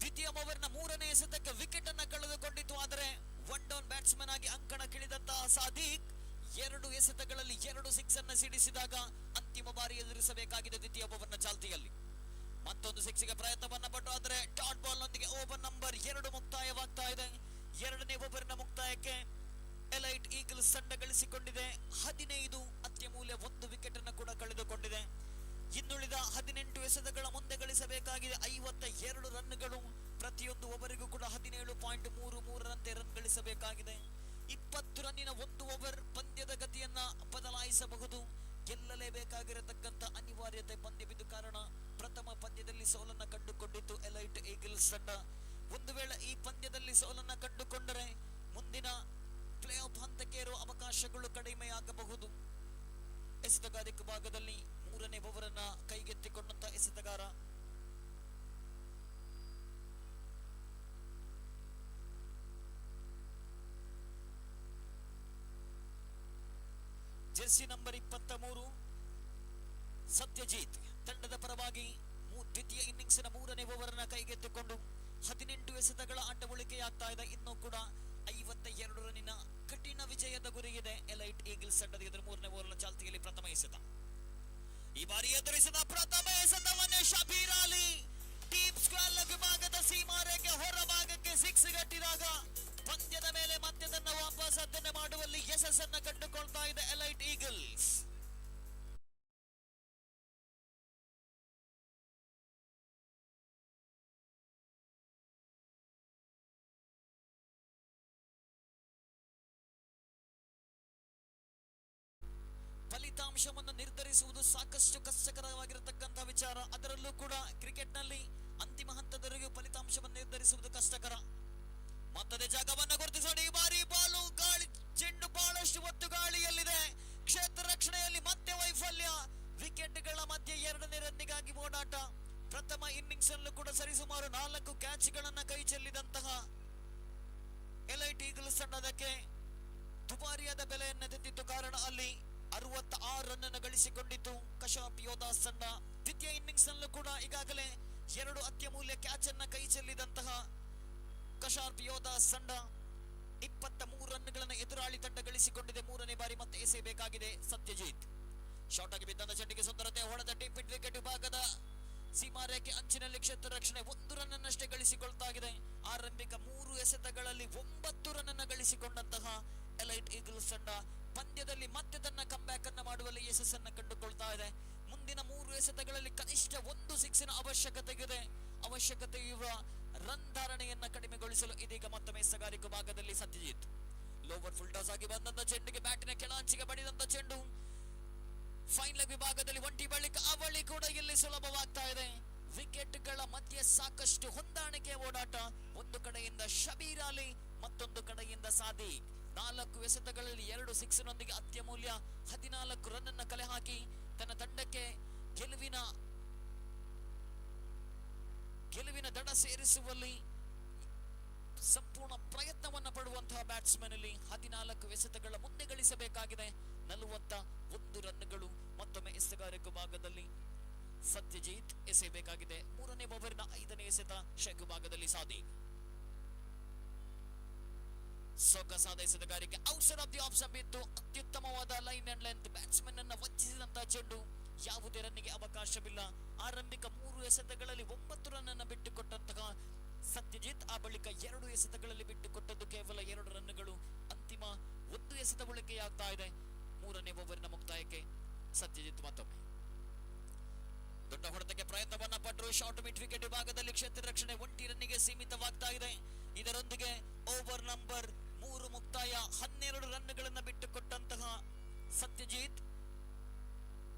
Speaker 3: ದ್ವಿತೀಯ ಓವರ್ನ 3ನೇ ಎಸೆತಕ್ಕೆ ವಿಕೆಟ್ ಅನ್ನ ಕಳೆದುಕೊಂಡಿತು. ಆದರೆ 1 ಡೌನ್ ಬ್ಯಾಟ್ಸ್ಮನ್ ಆಗಿ ಅಂಕಣ ಕಿಳಿದಂತಹ ಸಾದಿಕ್ 2 ಎಸೆತಗಳಲ್ಲಿ 2 ಸಿಕ್ಸ್ ಅನ್ನ ಸಿಡಿಸಿದಾಗ ಅಂತಿಮ ಬಾರಿ ಎದುರಿಸಬೇಕಾಗಿದೆ ದ್ವಿತೀಯ ಓವರ್ನ ಚಾಲ್ತಿಯಲ್ಲಿ. ಮತ್ತೊಂದು ಸಿಕ್ಸ್ಗೆ ಪ್ರಯತ್ನವನ್ನ ಪಟ್ಟು ಆದರೆ ಡಾಟ್ ಬಾಲ್ ನೊಂದಿಗೆ ಓವರ್ ನಂಬರ್ 2 ಮುಕ್ತಾಯವಾಗ್ತಾ ಇದೆ. 2ನೇ ಓವರ್ನ ಮುಕ್ತಾಯಕ್ಕೆ ಎಲೈಟ್ ಈಗಲ್ಸ್ ತಂಡ ಗಳಿಸಿಕೊಂಡಿದೆ 15. ಅತ್ಯಮೂಲ್ಯ 1 ವಿಕೆಟ್ ಅನ್ನು ಕೂಡ ಕಳೆದುಕೊಂಡಿದೆ. ಇನ್ನುಳಿದ 18 ಎಸೆತಗಳ ಮುಂದೆ ಗಳಿಸಬೇಕಾಗಿದೆ 52 ರನ್ಗಳು. ಪ್ರತಿಯೊಂದು ಓವರಿಗೂ ಕೂಡ 17.33 ರಂತೆ ರನ್ ಗಳಿಸಬೇಕಾಗಿದೆ. 20 ರನ್ನಿನ 1 ಓವರ್ ಪಂದ್ಯದ ಗತಿಯನ್ನ ಬದಲಾಯಿಸಬಹುದು. ಗೆಲ್ಲಲೇಬೇಕಾಗಿರತಕ್ಕಂತ ಅನಿವಾರ್ಯತೆ ಪಂದ್ಯವಿದ್ದು ಕಾರಣ ಪ್ರಥಮ ಪಂದ್ಯದಲ್ಲಿ ಸೋಲನ್ನ ಕಂಡುಕೊಂಡಿತ್ತು ಎಲೈಟ್ ಈಗಲ್ಸ್ ತಂಡ. ಒಂದು ವೇಳೆ ಈ ಪಂದ್ಯದಲ್ಲಿ ಸೋಲನ್ನ ಕಂಡುಕೊಂಡರೆ ಮುಂದಿನ ಪ್ಲೇ ಆಫ್ ಹಂತಕ್ಕೆ ಇರುವ ಅವಕಾಶಗಳು ಕಡಿಮೆಯಾಗಬಹುದು. ಎಸೆತಗಾರಿಕೆ ಭಾಗದಲ್ಲಿ 3ನೇ ಓವರ್ ಅನ್ನ ಕೈಗೆತ್ತಿಕೊಂಡಂತ ಎಸೆತಗಾರ ಜೆರ್ಸಿ ನಂಬರ್ 23 ಸತ್ಯಜಿತ್ ತಂಡದ ಪರವಾಗಿ ದ್ವಿತೀಯ ಇನ್ನಿಂಗ್ಸ್ನ 3ನೇ ಓವರ್ ಅನ್ನ ಕೈಗೆತ್ತಿ ಗೆದ್ದುಕೊಂಡು 18 ಎಸೆತಗಳ ಆಟ ಉಳಿಕೆಯಾಗ್ತಾ ಇದೆ. ಇನ್ನೂ ಕೂಡ 52 ರನ್ನಿನ ಕಠಿಣ ವಿಜಯದ ಗುರಿಯಿದೆ ಎಲೈಟ್ ಈಗಲ್ಸ್ ತಂಡದ ಎದುರು. ಮೂರನೇ ಓವರ್ನ ಚಾಲ್ತಿಯಲ್ಲಿ ಪ್ರಥಮ ಎಸೆತ. ಈ ಬಾರಿ ಎದುರಿಸಿದ ಪ್ರಥಮ ಎಸೆತವನ್ನೇ ಶಬೀರ್ ಅಲಿ ಡೀಪ್ ಸ್ಕ್ವೇರ್ ವಿಭಾಗದ ಸೀಮಾರೇಖೆ ಹೊರ ಭಾಗಕ್ಕೆ ಸಿಕ್ಸ್ ಗಟ್ಟಿದಾಗ ಪಂದ್ಯದ ಮೇಲೆ ಮತ್ತೆ ತನ್ನ ವಾಪಸ್ ಅದನ್ನೇ ಮಾಡುವಲ್ಲಿ ಯಶಸ್ಸನ್ನ ಕಂಡುಕೊಳ್ತಾ ಇದೆ ಎಲೈಟ್ ಈಗಲ್ಸ್. ಫಲಿತಾಂಶವನ್ನು ನಿರ್ಧರಿಸುವುದು ಸಾಕಷ್ಟು ಕಷ್ಟಕರವಾಗಿರತಕ್ಕಂತಹ ವಿಚಾರ. ಅದರಲ್ಲೂ ಕೂಡ ಕ್ರಿಕೆಟ್ ನಲ್ಲಿ ಅಂತಿಮ ಹಂತದವರೆಗೂ ಫಲಿತಾಂಶವನ್ನು ನಿರ್ಧರಿಸುವುದು ಕಷ್ಟಕರ. ಮತ್ತದೇ ಜಾಗವನ್ನು ಗುರುತಿಸೋಣ. ಈ ಬಾರಿ ಬಾಲು ಗಾಳಿ ಚೆಂಡು ಬಹಳಷ್ಟು ಒತ್ತು ಗಾಳಿಯಲ್ಲಿದೆ. ಕ್ಷೇತ್ರ ರಕ್ಷಣೆಯಲ್ಲಿ ಮತ್ತೆ ವೈಫಲ್ಯ. ವಿಕೆಟ್ಗಳ ಮಧ್ಯೆ ಎರಡನೇ ರನ್ನಿಗಾಗಿ ಓಡಾಟ. ಪ್ರಥಮ ಇನ್ನಿಂಗ್ಸ್ ಅಲ್ಲೂ ಕೂಡ ಸರಿಸುಮಾರು 4 ಕ್ಯಾಚ್ಗಳನ್ನ ಕೈ ಚೆಲ್ಲಿದಂತಹ ಎಲೈಟ್ ಈಗಲ್ಸ್ ತಂಡದಕ್ಕೆ ದುಬಾರಿಯಾದ ಬೆಲೆಯನ್ನು ತೆತ್ತಿತ್ತು. ಕಾರಣ ಅಲ್ಲಿ 66 ರನ್ ಗಳಿಸಿಕೊಂಡಿತ್ತು ಕಶಾಪ್ ಯೋಧಾಸ್ ತಂಡ. ದ್ವಿತೀಯ ಇನ್ನಿಂಗ್ಸ್ ನಲ್ಲೂ ಕೂಡ ಈಗಾಗಲೇ 2 ಅತ್ಯಮೂಲ್ಯ ಕ್ಯಾಚ್ ಅನ್ನ ಕೈ ಚೆಲ್ಲಿದಂತಹ ಕಶಾರ್ಪ್ ಯೋಧಾಸ್ ತಂಡ 23 ರನ್ಗಳನ್ನು ಎದುರಾಳಿ ತಂಡ ಗಳಿಸಿಕೊಂಡಿದೆ. ಮೂರನೇ ಬಾರಿ ಮತ್ತೆ ಎಸೆಯಬೇಕಾಗಿದೆ ಸತ್ಯಜಿತ್. ಶಾರ್ಟ್ ಆಗಿ ಬಿದ್ದಂತ ಚೆಂಡಿಗೆ ಸುಂದರತೆ ಹೊಡೆದ ಟಿಪ್ ವಿಕೆಟ್ ವಿಭಾಗದ ಸೀಮಾರೇಖೆ ಅಂಚಿನಲ್ಲಿ ಕ್ಷೇತ್ರ ರಕ್ಷಣೆ 1 ರನ್ ಅನ್ನಷ್ಟೇ ಗಳಿಸಿಕೊಳ್ತಾ ಇದೆ. ಆರಂಭಿಕ 3 ಎಸೆತಗಳಲ್ಲಿ 9 ರನ್ ಅನ್ನು ಗಳಿಸಿಕೊಂಡಂತಹ ಎಲೈಟ್ ಈಗಲ್ಸ್ ತಂಡ ಪಂದ್ಯದಲ್ಲಿ ಮತ್ತೆ ತನ್ನ ಕಂಬ್ಯಾಕ್ ಅನ್ನ ಮಾಡುವಲ್ಲಿ ಯಶಸ್ಸನ್ನ ಕಂಡುಕೊಳ್ತಾ ಇದೆ. ಮುಂದಿನ 3 ಎಸೆತಗಳಲ್ಲಿ ಕನಿಷ್ಠ 1 ಸಿಕ್ಸಿನ ಅವಶ್ಯಕತೆ ಇರುವ ರನ್ ಧಾರಣೆಯನ್ನ ಕಡಿಮೆಗೊಳಿಸಲು ಇದೀಗ ಮತ್ತೊಮ್ಮೆ ಸಗಾರಿಕೆ ಭಾಗದಲ್ಲಿ ಸತ್ಯಜಿತ್. ಲೋವರ್ ಫುಲ್ ಟಾಸ್ ಆಗಿ ಬಂದಂತ ಚೆಂಡಿಗೆ ಬ್ಯಾಟಿನ ಕೆಳಂಚಿಗೆ ಬಡಿದಂತ ಚೆಂಡು ಫೈನ್ ಲೆಗ್ ವಿಭಾಗದಲ್ಲಿ ಒಂಟಿ ಬಳಿಕ ಅವಳಿ ಕೂಡ ಇಲ್ಲಿ ಸುಲಭವಾಗ್ತಾ ಇದೆ. ವಿಕೆಟ್ಗಳ ಮಧ್ಯೆ ಸಾಕಷ್ಟು ಹೊಂದಾಣಿಕೆ ಓಡಾಟ. ಒಂದು ಕಡೆಯಿಂದ ಶಬೀರ್ ಅಲಿ, ಮತ್ತೊಂದು ಕಡೆಯಿಂದ ಸಾದಿಕ್. 4 ಎಸೆತಗಳಲ್ಲಿ 2 ಸಿಕ್ಸ್ನೊಂದಿಗೆ ಅತ್ಯಮೂಲ್ಯ 14 ರನ್ ಅನ್ನ ಕಲೆ ಹಾಕಿ ತನ್ನ ತಂಡಕ್ಕೆ ಗೆಲುವಿನ ದಡ ಸೇರಿಸುವಲ್ಲಿ ಸಂಪೂರ್ಣ ಪ್ರಯತ್ನವನ್ನ ಪಡುವಂತಹ ಬ್ಯಾಟ್ಸ್ಮನ್ ಅಲ್ಲಿ 14 ಎಸೆತಗಳ ಮುಂದೆ ಗಳಿಸಬೇಕಾಗಿದೆ 41 ರನ್ಗಳು. ಮತ್ತೊಮ್ಮೆ ಎಸೆಗಾರಿಕೆ ಭಾಗದಲ್ಲಿ ಸತ್ಯಜಿತ್ ಎಸೆಯಬೇಕಾಗಿದೆ. ಮೂರನೇ ಓವರ್ನ 5ನೇ ಎಸೆತ ಶೆಗ್ ಭಾಗದಲ್ಲಿ ಸಾದಿಕ್. ಸೊಗಸಾದ ಎಸೆತಗಾರಿಕೆ ಔಟ್ಸೈಡ್ ಆಫ್ ದಿ ಆಫ್ ಬಿತ್ತು. ಅತ್ಯುತ್ತಮವಾದ ಲೈನ್ ಅಂಡ್ ಲೆಂತ್. ಬ್ಯಾಟ್ಸ್ಮನ್ ಅನ್ನ ವಂಚಿಸಿದಂತಹ ಚೆಂಡು, ಯಾವುದೇ ರನ್ನಿಗೆ ಅವಕಾಶವಿಲ್ಲ. ಆರಂಭಿಕ 3 ಎಸೆತಗಳಲ್ಲಿ 9 ರನ್ ಅನ್ನು ಬಿಟ್ಟುಕೊಟ್ಟಂತಹ ಸತ್ಯಜಿತ್ ಆ ಬಳಿಕ 2 ಎಸೆತಗಳಲ್ಲಿ ಬಿಟ್ಟುಕೊಟ್ಟದ್ದು ಕೇವಲ 2 ರನ್ಗಳು. ಅಂತಿಮ 1 ಎಸೆತ ಉಳಿಕೆಯಾಗ್ತಾ ಇದೆ. ಮೂರನೇ ಓವರ್ನ ಮುಕ್ತಾಯಕ್ಕೆ ಸತ್ಯಜಿತ್ ಮತ್ತೊಮ್ಮೆ ದೊಡ್ಡ ಹೊಡೆತಕ್ಕೆ ಪ್ರಯತ್ನವನ್ನ ಪಟ್ಟರು. ಶಾರ್ಟ್ ಮಿಡ್ ವಿಕೆಟ್ ವಿಭಾಗದಲ್ಲಿ ಕ್ಷೇತ್ರ ರಕ್ಷಣೆ 1 ರನ್ನಿಗೆ ಸೀಮಿತವಾಗ್ತಾ ಇದೆ. ಇದರೊಂದಿಗೆ ಓವರ್ ನಂಬರ್ 3 ಮುಕ್ತಾಯ. 12 ರನ್ಗಳನ್ನ ಬಿಟ್ಟುಕೊಟ್ಟಂತಹ ಸತ್ಯಜಿತ್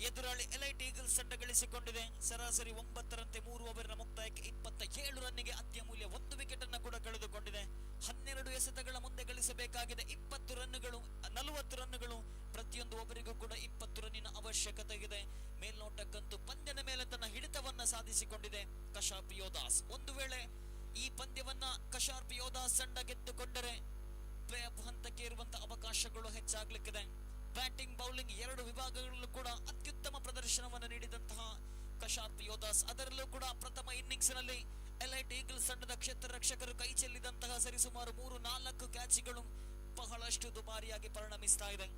Speaker 3: ಎದುರಾಳಿ ಎಲೈಟ್ ಈಗಲ್ಸ್ ತಂಡ ಗಳಿಸಿಕೊಂಡಿದೆ. ಸರಾಸರಿ 9 ರಂತೆ 3 ಓವರ್ನ ಮುಕ್ತಾಯಕ್ಕೆ 27 ರನ್ನಿಗೆ ಅತ್ಯಮೂಲ್ಯ 1 ವಿಕೆಟ್ ಅನ್ನು ಕೂಡ ಕಳೆದುಕೊಂಡಿದೆ. 12 ಎಸೆತಗಳ ಮುಂದೆ ಗಳಿಸಬೇಕಾಗಿದೆ 20 ರನ್ಗಳು, 40 ರನ್ಗಳು. ಪ್ರತಿಯೊಂದು ಓವರಿಗೂ ಕೂಡ 20 ರನ್ನಿನ ಅವಶ್ಯಕತೆ ಇದೆ. ಮೇಲ್ನೋಟಕ್ಕಂತೂ ಪಂದ್ಯದ ಮೇಲೆ ತನ್ನ ಹಿಡಿತವನ್ನ ಸಾಧಿಸಿಕೊಂಡಿದೆ ಕಶಾರ್ಪ್ ಯೋಧಾಸ್. ಒಂದು ವೇಳೆ ಈ ಪಂದ್ಯವನ್ನ ಕಶಾರ್ಪ್ ಯೋಧಾಸ್ ತಂಡ ಗೆದ್ದುಕೊಂಡರೆ ಪ್ಲೇ ಆಫ್ ಹಂತಕ್ಕೆ ಇರುವಂತಹ ಅವಕಾಶಗಳು ಹೆಚ್ಚಾಗ್ಲಿಕ್ಕಿದೆ. ಬ್ಯಾಟಿಂಗ್ ಬೌಲಿಂಗ್ 2 ವಿಭಾಗಗಳಲ್ಲೂ ಕೂಡ ಅತ್ಯುತ್ತಮ ಪ್ರದರ್ಶನವನ್ನು ನೀಡಿದಂತಹ ಕಶಾರ್ಪ್ ಯೋಧಾಸ್, ಅದರಲ್ಲೂ ಕೂಡ ಪ್ರಥಮ ಇನ್ನಿಂಗ್ಸ್ ನಲ್ಲಿ ಎಲೈಟ್ ಈಗಲ್ಸ್ ತಂಡದ ಕ್ಷೇತ್ರ ರಕ್ಷಕರು ಕೈ ಚೆಲ್ಲಿದಂತಹ ಸರಿಸುಮಾರು 3-4 ಕ್ಯಾಚ್ಗಳು ಬಹಳಷ್ಟು ದುಬಾರಿಯಾಗಿ ಪರಿಣಮಿಸ್ತಾ ಇದೆ.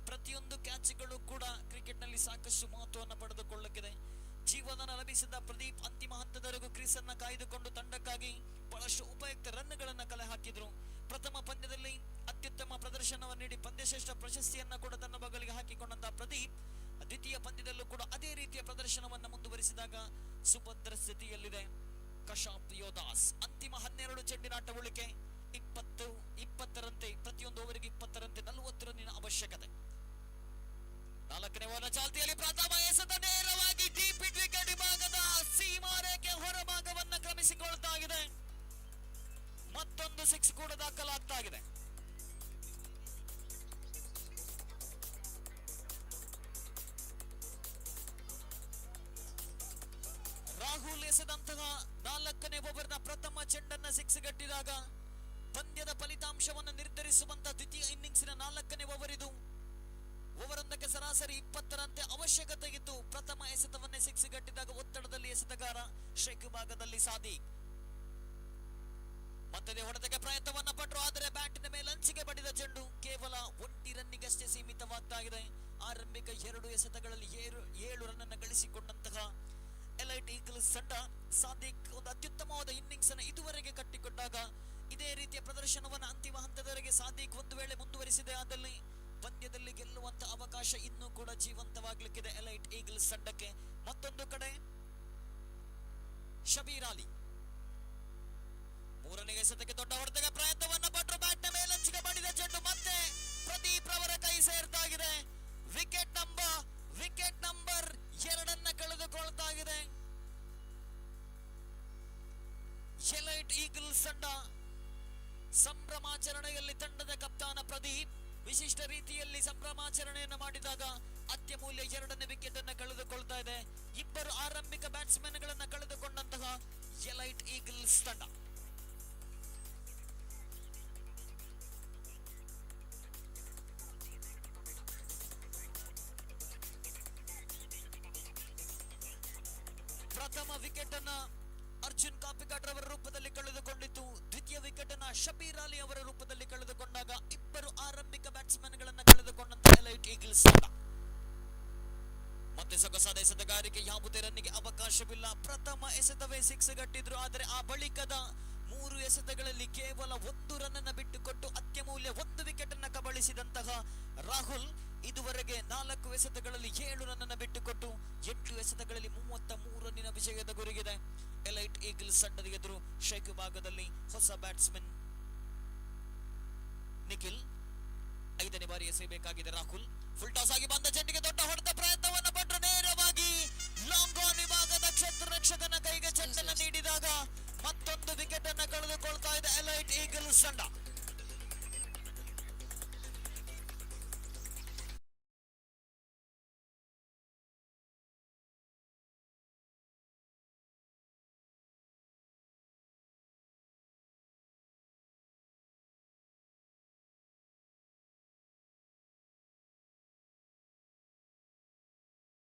Speaker 3: ಪ್ರತಿಯೊಂದು ಕ್ಯಾಚ್ಗಳು ಕೂಡ ಕ್ರಿಕೆಟ್ ನಲ್ಲಿ ಸಾಕಷ್ಟು ಮಹತ್ವವನ್ನು ಪಡೆದುಕೊಳ್ಳಕ್ಕಿದೆ. ಜೀವನ ಲಭಿಸಿದ ಪ್ರದೀಪ್ ಅಂತಿಮ ಹಂತದವರೆಗೂ ಕ್ರೀಸ್ ಅನ್ನ ಕಾಯ್ದುಕೊಂಡು ತಂಡಕ್ಕಾಗಿ ಬಹಳಷ್ಟು ಉಪಯುಕ್ತ ರನ್ಗಳನ್ನ ಕಲೆ ಹಾಕಿದ್ರು. ಪ್ರಥಮ ಪಂದ್ಯದಲ್ಲಿ ಅತ್ಯುತ್ತಮ ಪ್ರದರ್ಶನವನ್ನು ನೀಡಿ ಪಂದ್ಯಶ್ರೇಷ್ಠ ಪ್ರಶಸ್ತಿಯನ್ನ ಕೂಡ ತನ್ನ ಬಗಲಿಗೆ ಹಾಕಿಕೊಂಡಂತಹ ಪ್ರದೀಪ್ ದ್ವಿತೀಯ ಪಂದ್ಯದಲ್ಲೂ ಕೂಡ ಅದೇ ರೀತಿಯ ಪ್ರದರ್ಶನವನ್ನು ಮುಂದುವರಿಸಿದಾಗ ಸುಭದ್ರ ಸ್ಥಿತಿಯಲ್ಲಿದೆ ಕಶಾರ್ಪ್ ಯೋಧಾಸ್. ಅಂತಿಮ 12 ಚೆಂಡಿನ ಆಟ ಉಳಿಕೆ 20 ರಂತೆ, ಪ್ರತಿಯೊಂದು ಓವರಿಗೆ 20 ರಂತೆ 40 ರನ್ನಿನ ಅವಶ್ಯಕತೆ. 4ನೇ ಓವರ್ನ ಚಾಲ್ತಿಯಲ್ಲಿ ಪ್ರಥಮ ಎಸೆತ ನೇರವಾಗಿ ಡೀಪ್ ವಿಕೆಟ್ ವಿಭಾಗದ ಸೀಮಾರೇಖೆ ಹೊರಭಾಗವನ್ನ ಕ್ರಮಿಸಿಕೊಳ್ತಾ ಇದೆ. ಮತ್ತೊಂದು 6 ಕೂಡ ದಾಖಲಾಗ್ತಾ ಇದೆ. ರಾಹುಲ್ ಎಸೆದಂತಹ 4ನೇ ಓವರ್ನ ಪ್ರಥಮ ಚೆಂಡನ್ನ 6 ಗಟ್ಟಿದಾಗ ಪಂದ್ಯದ ಫಲಿತಾಂಶವನ್ನು ನಿರ್ಧರಿಸುವಂತಹ ದ್ವಿತೀಯ ಇನ್ನಿಂಗ್ಸಿನ 4ನೇ ಓವರ್ ಇದು. ಓವರೊಂದಕ್ಕೆ ಸರಾಸರಿ 20 ರಂತೆ ಅವಶ್ಯಕತೆ ಇತ್ತು. ಪ್ರಥಮ ಎಸೆತವನ್ನೇ 6 ಗಟ್ಟಿದಾಗ ಒತ್ತಡದಲ್ಲಿ ಎಸೆತಗಾರ ಶೇಕ್ ಭಾಗದಲ್ಲಿ ಸಾದಿಕ್. ಮತ್ತೆ ಹೊಡೆತಕ್ಕೆ ಪ್ರಯತ್ನವನ್ನ ಪಟ್ಟರು, ಆದರೆ ಬ್ಯಾಟಿನ ಮೇಲೆ ಅಂಚಿಗೆ ಬಡಿದ ಚೆಂಡು ಕೇವಲ 1 ರನ್ನಿಗಷ್ಟೇ ಸೀಮಿತವಾಗ್ತಾ ಇದೆ. ಆರಂಭಿಕ 2 ಎಸೆತಗಳಲ್ಲಿ 7 ರನ್ ಅನ್ನು ಗಳಿಸಿಕೊಂಡಂತಹ ಎಲೈಟ್ ಈಗಲ್ಸ್ ತಂಡ ಸಾದಿಕ್ ಒಂದು ಅತ್ಯುತ್ತಮವಾದ ಇನ್ನಿಂಗ್ಸ್ ಅನ್ನು ಇದುವರೆಗೆ ಕಟ್ಟಿಕೊಂಡಾಗ ಇದೇ ರೀತಿಯ ಪ್ರದರ್ಶನವನ್ನು ಅಂತಿಮ ಹಂತದವರೆಗೆ ಸಾದಿಕ್ ಒಂದು ವೇಳೆ ಮುಂದುವರಿಸಿದೆ ಆದಲ್ಲಿ ಪಂದ್ಯದಲ್ಲಿ ಗೆಲ್ಲುವಂತ ಅವಕಾಶ ಇನ್ನೂ ಕೂಡ ಜೀವಂತವಾಗಲಿಕ್ಕಿದೆ ಎಲೈಟ್ ಈಗಲ್ಸ್ ತಂಡಕ್ಕೆ. ಮತ್ತೊಂದು ಕಡೆ ಶಬೀರ್ ಅಲಿ ಮೂರನೇ ಎಸೆತಕ್ಕೆ ದೊಡ್ಡ ಹೊಡೆತಕ್ಕೆ ಪ್ರಯತ್ನವನ್ನ ಪಟ್ಟರು, ಬ್ಯಾಟ್ ನ ಮೇಲಂಚಿಗೆ ಬಡಿದ ಚೆಂಡು ಮತ್ತೆ ಪ್ರದೀಪ್ ರವರ ಕೈ ಸೇರ್ತಾಗಿದೆ. ವಿಕೆಟ್ ನಂಬರ್ 2 ಕಳೆದುಕೊಳ್ತಾ ಇದೆ ಎಲೈಟ್ ಈಗಲ್ಸ್ ತಂಡ. ಸಂಭ್ರಮಾಚರಣೆಯಲ್ಲಿ ತಂಡದ ಕಪ್ತಾನ ಪ್ರದೀಪ್ ವಿಶಿಷ್ಟ ರೀತಿಯಲ್ಲಿ ಸಂಭ್ರಮಾಚರಣೆಯನ್ನು ಮಾಡಿದಾಗ ಅತ್ಯಮೂಲ್ಯ 2ನೇ ವಿಕೆಟ್ ಅನ್ನು ಕಳೆದುಕೊಳ್ತಾ ಇದೆ. ಇಬ್ಬರು ಆರಂಭಿಕ ಬ್ಯಾಟ್ಸ್ಮನ್ ಗಳನ್ನ ಕಳೆದುಕೊಂಡಂತಹ ಎಲೈಟ್ ಈಗಲ್ಸ್ ತಂಡ. ಪ್ರಥಮ ವಿಕೆಟ್ ಅನ್ನ ಅರ್ಜುನ್ ಕಾಪಿಕಾಡ್ ಅವರ ರೂಪದಲ್ಲಿ ಕಳೆದುಕೊಂಡಿತ್ತು. ದ್ವಿತೀಯ ವಿಕೆಟ್ ಅನ್ನ ಶಬೀರ್ ಅಲಿ ಅವರ ರೂಪದಲ್ಲಿ ಕಳೆದುಕೊಂಡಾಗ ಇಬ್ಬರು ಆರಂಭಿಕ ಬ್ಯಾಟ್ಸ್ಮನ್ ಗಳನ್ನ ಕಳೆದುಕೊಂಡಂತ ಎಲೈಟ್ ಈಗಲ್ಸ್ ತಂಡ. ಮತ್ತೆ ಸೊಗಸಾದ ಎಸೆತಗಾರಿಕೆ, ಯಾವುದೇ ರನ್ನಿಗೆ ಅವಕಾಶವಿಲ್ಲ. ಪ್ರಥಮ ಎಸೆತವೇ 6 ಗಟ್ಟಿದ್ರು, ಆದರೆ ಆ ಬಳಿಕದ 3 ಎಸೆತಗಳಲ್ಲಿ ಕೇವಲ 1 ರನ್ ಅನ್ನ ಬಿಟ್ಟುಕೊಟ್ಟು ಅತ್ಯಮೂಲ್ಯ 1 ವಿಕೆಟ್ ಅನ್ನ ಕಬಳಿಸಿದಂತಹ ರಾಹುಲ್ ಇದುವರೆಗೆ 4 ಎಸೆತಗಳಲ್ಲಿ 7 ರನ್ ಅನ್ನು ಬಿಟ್ಟುಕೊಟ್ಟು 8 ಎಸೆತಗಳಲ್ಲಿ 33 ರನ್ನಿನ ವಿಜಯದ ಗುರಿಗಿದೆ ಎಲೈಟ್ ಈಗಲ್ಸ್ ತಂಡದ ಎದುರು. ಶೇಕು ಭಾಗದಲ್ಲಿ ಹೊಸ ಬ್ಯಾಟ್ಸ್ಮನ್ ನಿಖಿಲ್ 5ನೇ ಬಾರಿ ಎಸೆಯಬೇಕಾಗಿದೆ. ರಾಹುಲ್ ಫುಲ್ ಟಾಸ್ ಆಗಿ ಬಂದ ಚೆಂಡಿಗೆ ದೊಡ್ಡ ಹೊಡೆದ ಪ್ರಯತ್ನವನ್ನು ಪಟ್ಟರು, ನೇರವಾಗಿ ಲಾಂಗ್ ಆನ್ ವಿಭಾಗದ ಕ್ಷೇತ್ರ ರಕ್ಷಕನ ಕೈಗೆ ಚೆಂಡನ್ನು ನೀಡಿದಾಗ ಮತ್ತೊಂದು ವಿಕೆಟ್ ಅನ್ನು ಕಳೆದುಕೊಳ್ತಾ ಇದೆ ಎಲೈಟ್ ಈಗಲ್ಸ್ ತಂಡ.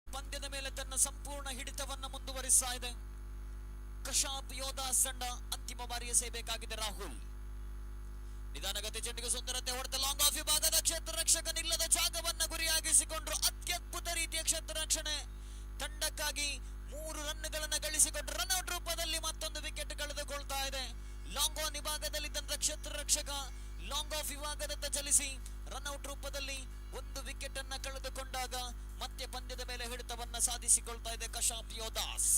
Speaker 3: ಪಂದ್ಯದ ಮೇಲೆ ತನ್ನ ಸಂಪೂರ್ಣ ಹಿಡಿತವನ್ನ ಮುಂದುವರಿಸ್ತಾ ಇದೆ ಕಶಾಪ್ ಯೋಧಾಸ್ ತಂಡ. ಅಂತಿಮ ಬಾರಿ ಎಸೆಯಬೇಕಾಗಿದೆ ರಾಹುಲ್. ನಿಧಾನಗತಿ ಚೆಂಡಿಗೆ ಸುಂದರತೆ ಹೊಡೆದ ಲಾಂಗ್ ಆಫ್ ವಿಭಾಗದ ಕ್ಷೇತ್ರ ರಕ್ಷಕನಿಲ್ಲದ ಜಾಗವನ್ನ ಗುರಿಯಾಗಿಸಿಕೊಂಡ್ರು. ಅತ್ಯದ್ಭುತ ರೀತಿಯ ಕ್ಷೇತ್ರ ರಕ್ಷಣೆ ತಂಡಕ್ಕಾಗಿ 3 ರನ್ಗಳನ್ನ ಗಳಿಸಿಕೊಂಡು ರನ್ಔಟ್ ರೂಪದಲ್ಲಿ ಮತ್ತೊಂದು ವಿಕೆಟ್ ಕಳೆದುಕೊಳ್ತಾ ಇದೆ. ಲಾಂಗ್ ಆನ್ ವಿಭಾಗದಲ್ಲಿದ್ದಂತ ಕ್ಷೇತ್ರ ರಕ್ಷಕ ಲಾಂಗ್ ಆಫ್ ವಿಭಾಗದತ್ತ ಚಲಿಸಿ ರನ್ಔಟ್ ರೂಪದಲ್ಲಿ 1 ವಿಕೆಟ್ ಅನ್ನ ಕಳೆದುಕೊಂಡಾಗ ಮತ್ತೆ ಪಂದ್ಯದ ಮೇಲೆ ಹಿಡಿತವನ್ನ ಸಾಧಿಸಿಕೊಳ್ತಾ ಇದೆ ಕಶಾಪ್ ಯೋಧಾಸ್.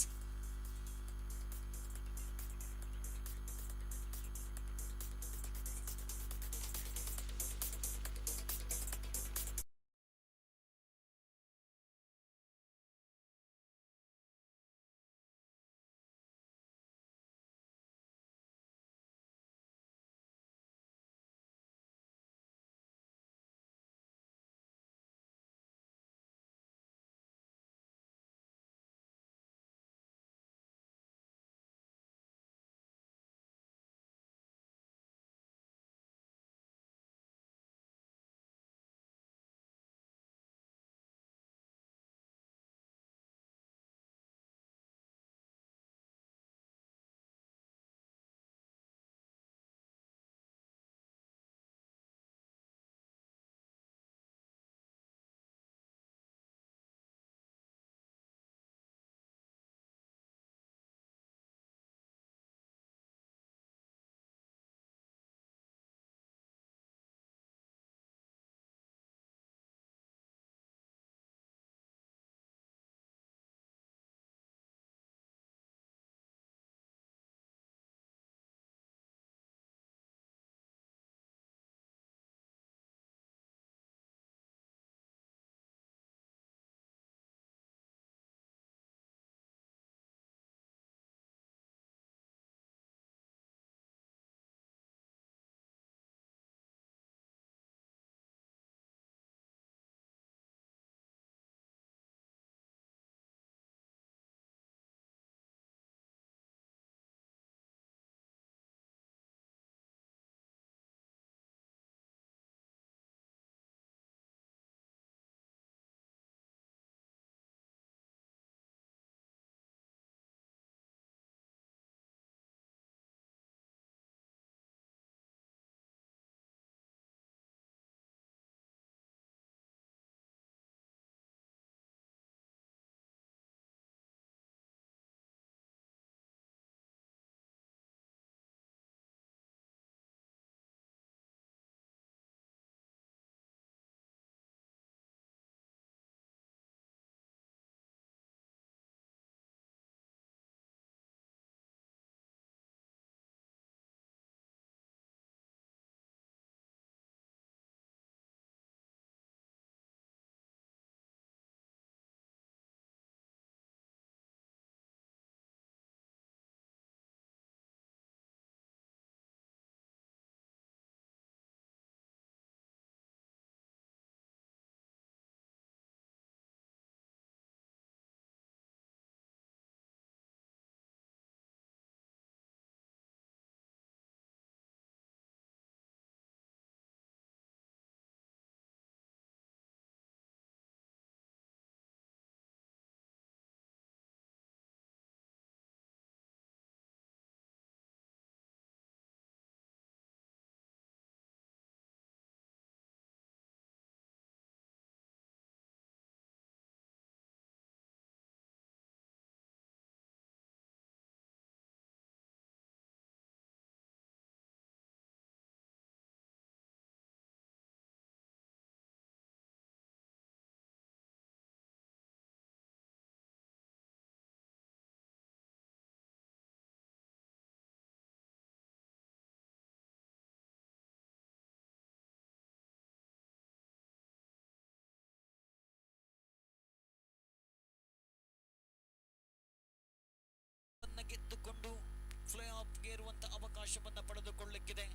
Speaker 3: ಪ್ಲೇ ಆಫ್ಗೆ ಇರುವಂತ ಅವಕಾಶವನ್ನ ಪಡೆದುಕೊಳ್ಳಲಿಕ್ಕಿದೆ.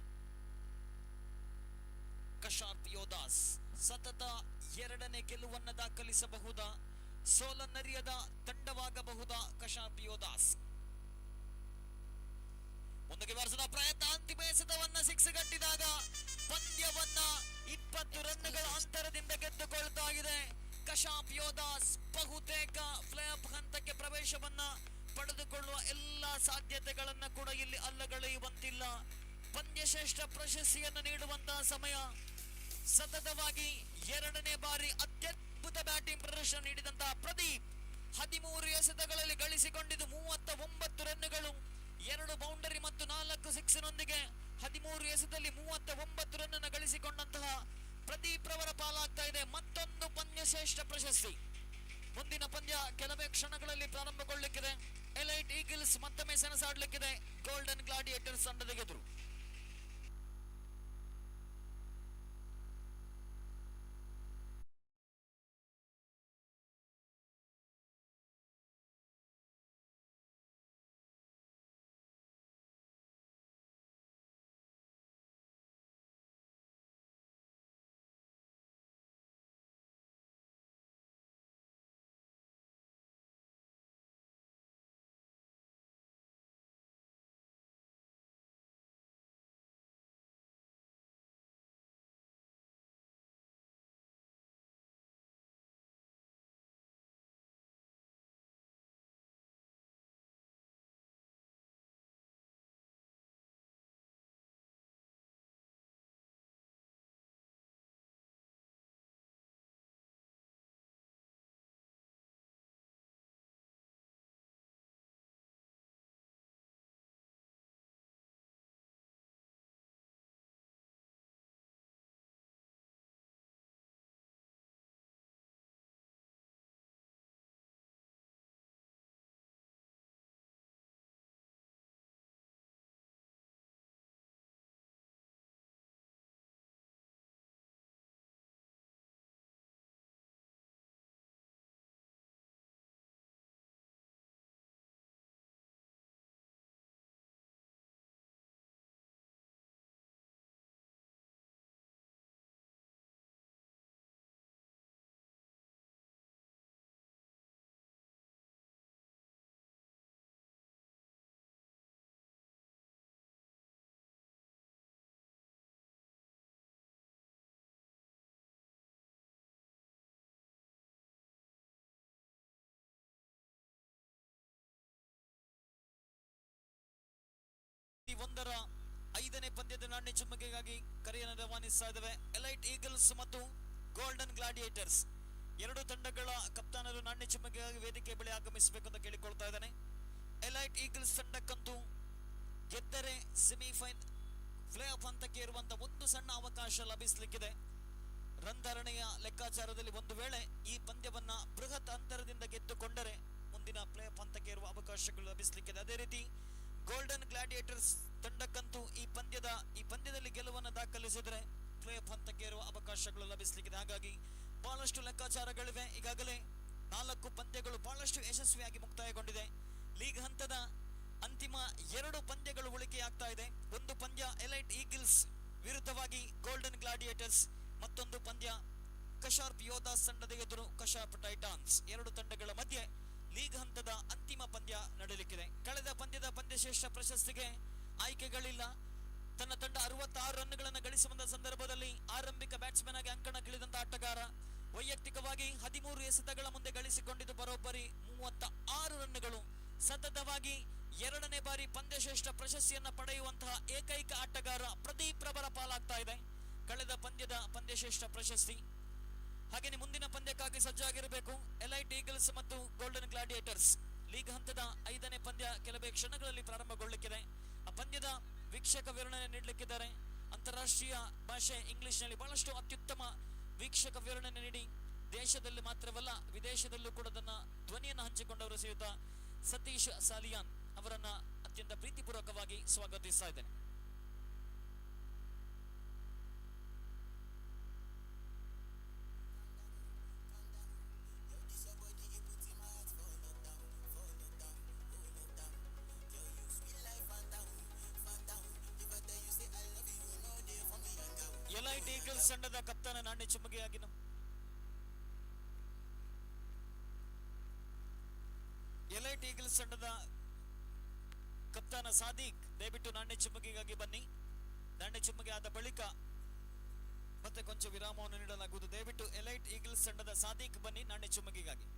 Speaker 3: ಕಶಾರ್ಪ್ ಯೋಧಾಸ್ ಸತತ ಎರಡನೇ ಗೆಲುವನ್ನು ದಾಖಲಿಸಬಹುದಾ, ಸೋಲನ್ನರಿಯದ ತಂಡವಾಗಬಹುದಾ ಕಶಾರ್ಪ್ ಯೋಧಾಸ್? ಮುಂದಕ್ಕೆ ಬಾರಿಸಿದ ಪ್ರಯತ್ನ, ಅಂತಿಮ ಎಸೆತವನ್ನ ಸಿಕ್ಸ್ ಗಟ್ಟಿದಾಗ ಪಂದ್ಯವನ್ನ 20 ರನ್ಗಳ ಅಂತರದಿಂದ ಗೆದ್ದುಕೊಳ್ತಾ ಇದೆ ಕಶಾರ್ಪ್ ಯೋಧಾಸ್. ಬಹುತೇಕ ಪ್ಲೇ ಆಫ್ ಹಂತಕ್ಕೆ ಪ್ರವೇಶವನ್ನ ಪಡೆದುಕೊಳ್ಳುವ ಎಲ್ಲಾ ಸಾಧ್ಯತೆಗಳನ್ನ ಕೂಡ ಇಲ್ಲಿ ಅಲ್ಲಗಳೆಯುವಂತಿಲ್ಲ. ಪಂದ್ಯಶ್ರೇಷ್ಠ ಪ್ರಶಸ್ತಿಯನ್ನು ನೀಡುವಂತಹ ಸಮಯ. ಸತತವಾಗಿ ಎರಡನೇ ಬಾರಿ ಅತ್ಯದ್ಭುತ ಬ್ಯಾಟಿಂಗ್ ಪ್ರದರ್ಶನ ನೀಡಿದಂತಹ ಪ್ರದೀಪ್ 13 ಎಸೆತಗಳಲ್ಲಿ ಗಳಿಸಿಕೊಂಡಿದ್ದು 39 ರನ್ನುಗಳು, 2 ಬೌಂಡರಿ ಮತ್ತು 4 ಸಿಕ್ಸ್ನೊಂದಿಗೆ 13 ಎಸೆತದಲ್ಲಿ 39 ರನ್ ಗಳಿಸಿಕೊಂಡಂತಹ ಪ್ರದೀಪ್ ರವರ ಪಾಲಾಗ್ತಾ ಇದೆ ಮತ್ತೊಂದು ಪಂದ್ಯಶ್ರೇಷ್ಠ ಪ್ರಶಸ್ತಿ. ಮುಂದಿನ ಪಂದ್ಯ ಕೆಲವೇ ಕ್ಷಣಗಳಲ್ಲಿ ಪ್ರಾರಂಭಗೊಳ್ಳಲಿಕ್ಕಿದೆ. ಎಲೈಟ್ ಈಗಲ್ಸ್ ಮತ್ತೊಮ್ಮೆ ಸೆಣಸಾಡಲಿಕ್ಕಿದೆ ಗೋಲ್ಡನ್ ಗ್ಲಾಡಿಯೇಟರ್ಸ್ ತಂಡದ ಎದುರು. ಒಂದರ 5ನೇ ಪಂದ್ಯದ ನಾಣ್ಯ ಚುಮ್ಮಿಕೆಗಾಗಿ ಕರೆಯನ್ನು ರವಾನಿಸ್ತಾ ಇದ್ದಾವೆ ಎಲೈಟ್ ಈಗಲ್ಸ್ ಮತ್ತು ಗೋಲ್ಡನ್ ಗ್ಲಾಡಿಯೇಟರ್ಸ್. ಎರಡು ತಂಡಗಳ ಕಪ್ತಾನರು ನಾಣ್ಯ ಚುಮ್ಮಿಕೆಗಾಗಿ ವೇದಿಕೆ ಬಳಿ ಆಗಮಿಸಬೇಕು ಅಂತ ಕೇಳಿಕೊಳ್ತಾ ಇದ್ದಾನೆ. ಎಲೈಟ್ ಈಗಲ್ಸ್ ತಂಡಕ್ಕಂತೂ ಗೆದ್ದರೆ ಸೆಮಿಫೈನಲ್ ಪ್ಲೇ ಆಫ್ ಹಂತಕ್ಕೆ ಇರುವಂತ ಒಂದು ಸಣ್ಣ ಅವಕಾಶ ಲಭಿಸಲಿಕ್ಕಿದೆ. ರನ್ಧಾರಣೆಯ ಲೆಕ್ಕಾಚಾರದಲ್ಲಿ ಒಂದು ವೇಳೆ ಈ ಪಂದ್ಯವನ್ನ ಬೃಹತ್ ಅಂತರದಿಂದ ಗೆದ್ದುಕೊಂಡರೆ ಮುಂದಿನ ಪ್ಲೇ ಆಫ್ ಹಂತಕ್ಕೆ ಇರುವ ಅವಕಾಶಗಳು ಲಭಿಸಲಿಕ್ಕಿದೆ. ಅದೇ ರೀತಿ ಗೋಲ್ಡನ್ ಗ್ಲಾಡಿಯೇಟರ್ಸ್ ತಂಡಕ್ಕಂತೂ ಈ ಪಂದ್ಯದಲ್ಲಿ ಗೆಲುವನ್ನು ದಾಖಲಿಸಿದರೆ ಪ್ಲೇ ಆಫ್ ಹಂತಕ್ಕೆ ಇರುವ ಅವಕಾಶಗಳು ಲಭಿಸಲಿಕ್ಕಿದೆ. ಹಾಗಾಗಿ ಬಹಳಷ್ಟು ಲೆಕ್ಕಾಚಾರಗಳಿವೆ. ಈಗಾಗಲೇ 4 ಪಂದ್ಯಗಳು ಬಹಳಷ್ಟು ಯಶಸ್ವಿಯಾಗಿ ಮುಕ್ತಾಯಗೊಂಡಿದೆ. ಲೀಗ್ ಹಂತದ ಅಂತಿಮ 2 ಪಂದ್ಯಗಳು ಉಳಿಕೆಯಾಗ್ತಾ ಇದೆ. ಒಂದು ಪಂದ್ಯ ಎಲೈಟ್ ಈಗಲ್ಸ್ ವಿರುದ್ಧವಾಗಿ ಗೋಲ್ಡನ್ ಗ್ಲಾಡಿಯೇಟರ್ಸ್, ಮತ್ತೊಂದು ಪಂದ್ಯ ಕಶಾರ್ಪ್ ಯೋಧಾಸ್ ತಂಡದ ಎದುರು ಕಶಾರ್ಪ್ ಟೈಟಾನ್ಸ್. ಎರಡು ತಂಡಗಳ ಮಧ್ಯೆ ಲೀಗ್ ಹಂತದ ಅಂತಿಮ ಪಂದ್ಯ ನಡೆಯಲಿಕ್ಕಿದೆ. ಕಳೆದ ಪಂದ್ಯದ ಪಂದ್ಯಶ್ರೇಷ್ಠ ಪ್ರಶಸ್ತಿಗೆ ಆಯ್ಕೆಗಳಿಲ್ಲ. ತನ್ನ ತಂಡ 66 ರನ್ಗಳನ್ನು ಗಳಿಸುವಂತ ಸಂದರ್ಭದಲ್ಲಿ ಆರಂಭಿಕ ಬ್ಯಾಟ್ಸ್ಮನ್ ಆಗಿ ಅಂಕಣಕ್ಕಿಳಿದಂತ ಆಟಗಾರ ವೈಯಕ್ತಿಕವಾಗಿ 13 ಎಸೆತಗಳ ಮುಂದೆ ಗಳಿಸಿಕೊಂಡಿದ್ದು ಬರೋಬ್ಬರಿ 36 ರನ್ನುಗಳು. ಸತತವಾಗಿ 2ನೇ ಬಾರಿ ಪಂದ್ಯಶ್ರೇಷ್ಠ ಪ್ರಶಸ್ತಿಯನ್ನ ಪಡೆಯುವಂತಹ ಏಕೈಕ ಆಟಗಾರ ಪ್ರದೀಪ್ ರವರ ಪಾಲಾಗ್ತಾ ಇದೆ ಕಳೆದ ಪಂದ್ಯದ ಪಂದ್ಯಶ್ರೇಷ್ಠ ಪ್ರಶಸ್ತಿ. ಹಾಗೆಯೇ ಮುಂದಿನ ಪಂದ್ಯಕ್ಕಾಗಿ ಸಜ್ಜಾಗಿರಬೇಕು ಎಲೈಟ್ ಈಗಲ್ಸ್ ಮತ್ತು ಗೋಲ್ಡನ್ ಗ್ಲಾಡಿಯೇಟರ್ಸ್. ಲೀಗ್ ಹಂತದ 5ನೇ ಪಂದ್ಯ ಕೆಲವೇ ಕ್ಷಣಗಳಲ್ಲಿ ಪ್ರಾರಂಭಗೊಳ್ಳಲಿಕ್ಕಿದೆ. ಆ ಪಂದ್ಯದ ವೀಕ್ಷಕ ವಿವರಣೆ ನೀಡಲಿಕ್ಕಿದ್ದಾರೆ. ಅಂತಾರಾಷ್ಟ್ರೀಯ ಭಾಷೆ ಇಂಗ್ಲಿಷ್ ನಲ್ಲಿ ಬಹಳಷ್ಟು ಅತ್ಯುತ್ತಮ ವೀಕ್ಷಕ ವಿವರಣೆ ನೀಡಿ ದೇಶದಲ್ಲಿ ಮಾತ್ರವಲ್ಲ ವಿದೇಶದಲ್ಲೂ ಕೂಡ ತನ್ನ ಧ್ವನಿಯನ್ನು ಹಂಚಿಕೊಂಡವರು ಶ್ರೀಯುತ ಸತೀಶ್ ಸಾಲಿಯಾನ್ ಅವರನ್ನ ಅತ್ಯಂತ ಪ್ರೀತಿಪೂರ್ವಕವಾಗಿ ಸ್ವಾಗತಿಸ್ತಾ ಇದ್ದೇನೆ. ತಂಡದ ಕಪ್ತಾನ ನಾಣ್ಯ ಚುಮ್ಮಗೆಯಾಗಿ ಎಲೈಟ್ ಈಗಲ್ಸ್ ತಂಡದ ಕಪ್ತಾನ ಸಾದಿಕ್ ದಯವಿಟ್ಟು ನಾಣ್ಯ ಚುಮ್ಮಗೆಗಾಗಿ ಬನ್ನಿ. ನಾಣ್ಯ ಚುಮ್ಮಗೆ ಆದ ಬಳಿಕ ಮತ್ತೆ ಕೊಂಚ ವಿರಾಮವನ್ನು ನೀಡಲಾಗುವುದು. ದಯವಿಟ್ಟು ಎಲೈಟ್ ಈಗಲ್ಸ್ ತಂಡದ ಸಾದಿಕ್ ಬನ್ನಿ ನಾಣ್ಯ ಚುಮ್ಮಗೆಗಾಗಿ.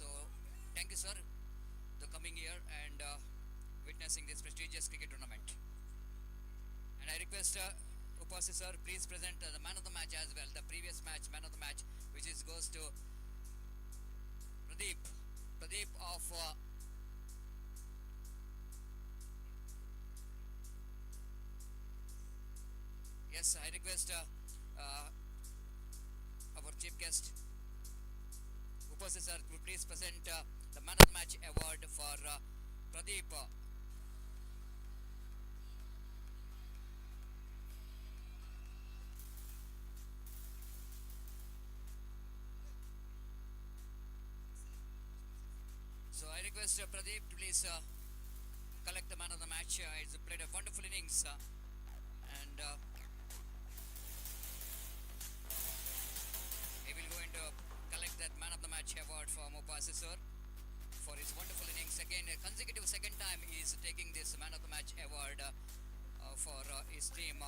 Speaker 1: So, thank you, sir, for coming here and witnessing this prestigious cricket tournament. And I request Upasi sir, please present the man of the match as well. The previous match, man of the match, which is goes to Pradeep. Pradeep of yes, I request our chief guest Upasi sir to please present the man of the match award for Pradeep. So I request Pradeep to please collect the man of the match. He's played a wonderful innings and he will go into collect that man of the match award from Upasi sir for his wonderful innings. Again, a consecutive second time he is taking this man of the match award for his team.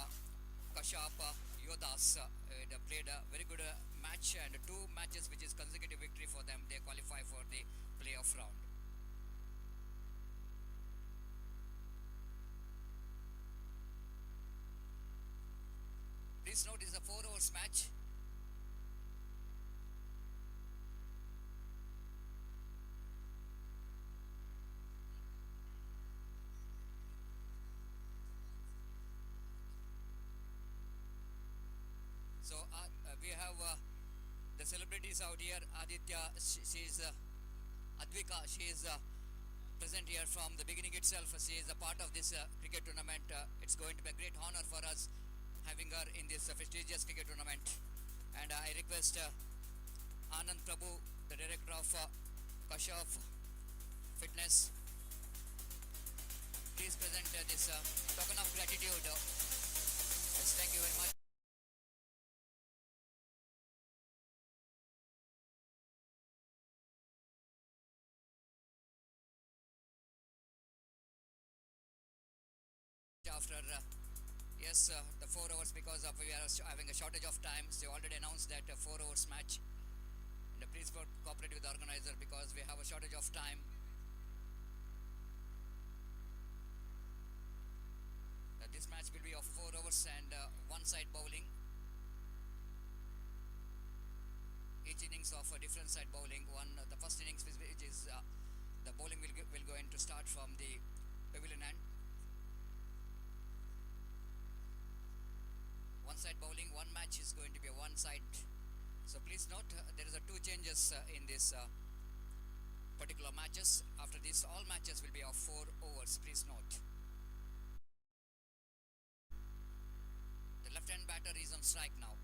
Speaker 1: Kasharp Yodas they played a very good match and two matches which is consecutive victory for them. They qualify for the playoff round. Please note, this is a 4 overs match. So we have the celebrities out here. Aditya, she is Advika, she is present here from the beginning itself. She is a part of this cricket tournament. It's going to be a great honor for us having her in this prestigious cricket tournament. And I request Anand Prabhu, the director of Kasharp Fitness, please present this token of gratitude. Yes, thank you very much. After yes, the 4 hours, because of we are having a shortage of time. So they already announced that 4 hours match. And please cooperate with the organizer because we have a shortage of time. This match will be of 4 hours and one side bowling. Each innings of a different side bowling. The first innings which is the bowling will go in to start from the pavilion end. One side bowling, one match is going to be a one side. So please note there is a two changes in this particular matches. After this, all matches will be of 4 overs. Please note. The left-hand batter is on strike now.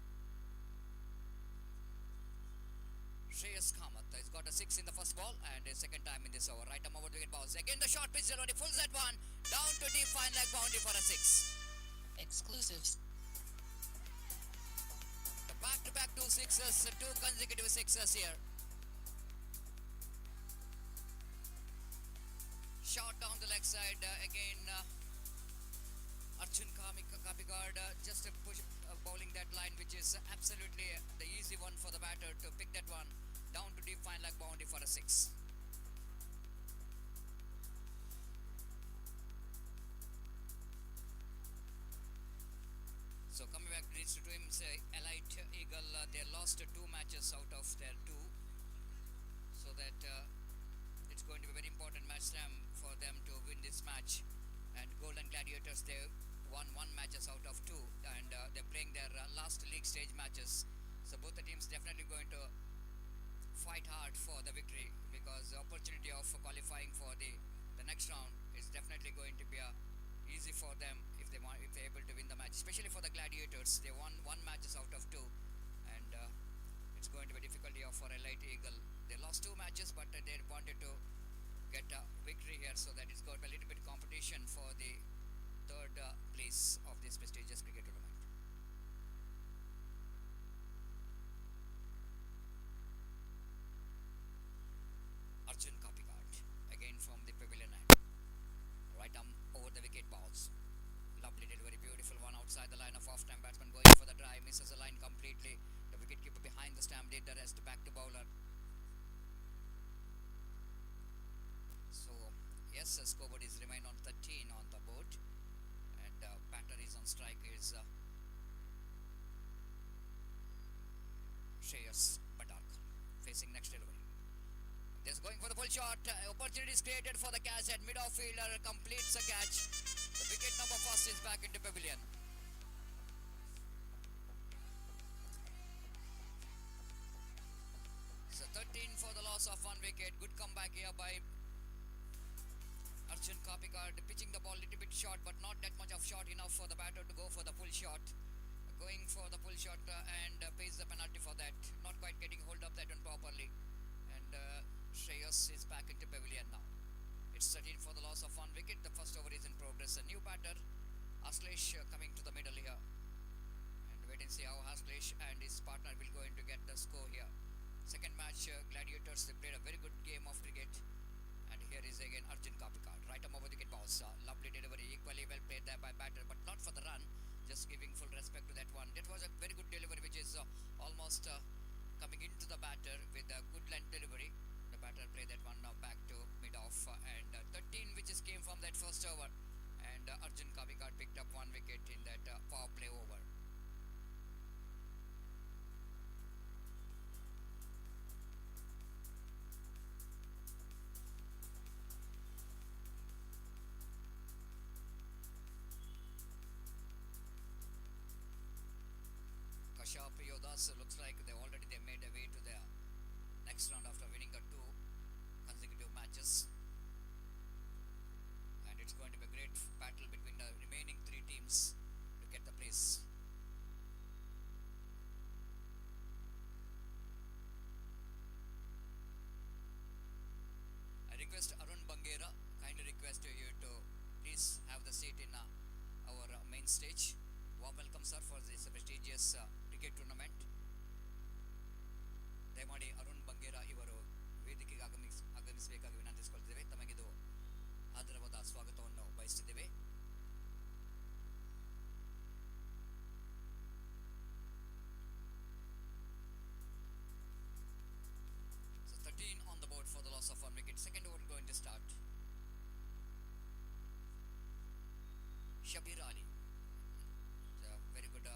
Speaker 1: Shreyas Kamath has got a 6 in the first ball and a second time in this over. Right arm over the wicket bounce. Again the short pitch already full set one. Down to deep fine leg boundary for a 6.
Speaker 2: Exclusives.
Speaker 1: Back-to-back 2 sixes, 2 consecutive sixes here. Shot down the leg side again. Arjun Kapigard just push bowling that line, which is absolutely the easy one for the batter to pick that one down to deep fine leg boundary for a 6. So coming back to these two teams, Elite Eagle, they lost 2 matches out of their 2. So that it's going to be a very important match for them to win this match. And Golden Gladiators, they won 1 matches out of 2. And they're playing their last league stage matches. So both the teams definitely going to fight hard for the victory, because the opportunity of qualifying for the next round is definitely going to be easy for them if they're able to win the match, especially for the Gladiators. They won 1 matches out of 2 and it's going to be difficult here for Elite Eagle. They lost 2 matches, but they wanted to get a victory here, so that it's got a little bit competition for the 3rd place of this prestigious cricket tournament. Arjun Kapigard again from the pavilion end. Right arm over the wicket balls. Lovely delivery, beautiful one outside the line of off-time batsman going for the drive, misses the line completely. The wicketkeeper behind the stump did the rest, back to bowler. scoreboard is remain on 13 on the board, and batter is on strike is Shreyas Padak facing next delivery. Just going for the full shot. Opportunity is created for the catch, and mid fielder completes the catch. The wicket number first is back into pavilion. So 13 for the loss of one wicket. Good comeback here by Arjun Kapikar, pitching the ball a little bit short, but not that much of short enough for the batter to go for the full shot. Going for the full shot and pays the penalty for that. Not quite getting hold of that one properly. And Shreyas is back into pavilion now. It's 13 for the loss of one wicket. The first over is in progress. A new batter, Aslesh, coming to the middle here. And wait and see how Aslesh and his partner will going to get the score here. Second match, Gladiators, they played a very good game of cricket. And here is again Arjun Kapikar. Right arm over the wicket bounce. Lovely delivery. Equally well played there by batter, but not for the run. Just giving full respect to that one. That was a very good delivery, which is almost coming into the batter with a good length delivery. The batter played that one now back to mid-off. And 13 which is came from that first over. And Arjun Kapikar picked up one wicket in that power play over. Kasharp Yodas looks like they made their way to the next round after winning the two consecutive matches, and it's going to be a great battle between the remaining three teams to get the place. I request Arun Bangera, kindly request you to please have the seat in our main stage. Warm welcome, sir, for this prestigious cricket tournament. ದಯಮಾಡಿ ಅರುಣ್ ಬಂಗೇರ ಇವರು ವೇದಿಕೆಗೆ ಆಗಮಿಸಬೇಕಾಗಿ ವಿನಂತಿಸಿಕೊಳ್ತೇವೆ. ತಮಗಿದು ಆದರವಾದ ಸ್ವಾಗತವನ್ನು ಬಯಸುತ್ತಿದ್ದೇವೆ. So 13 on the board for the loss of one wicket. Second over going to start. Shabir Ali, a very good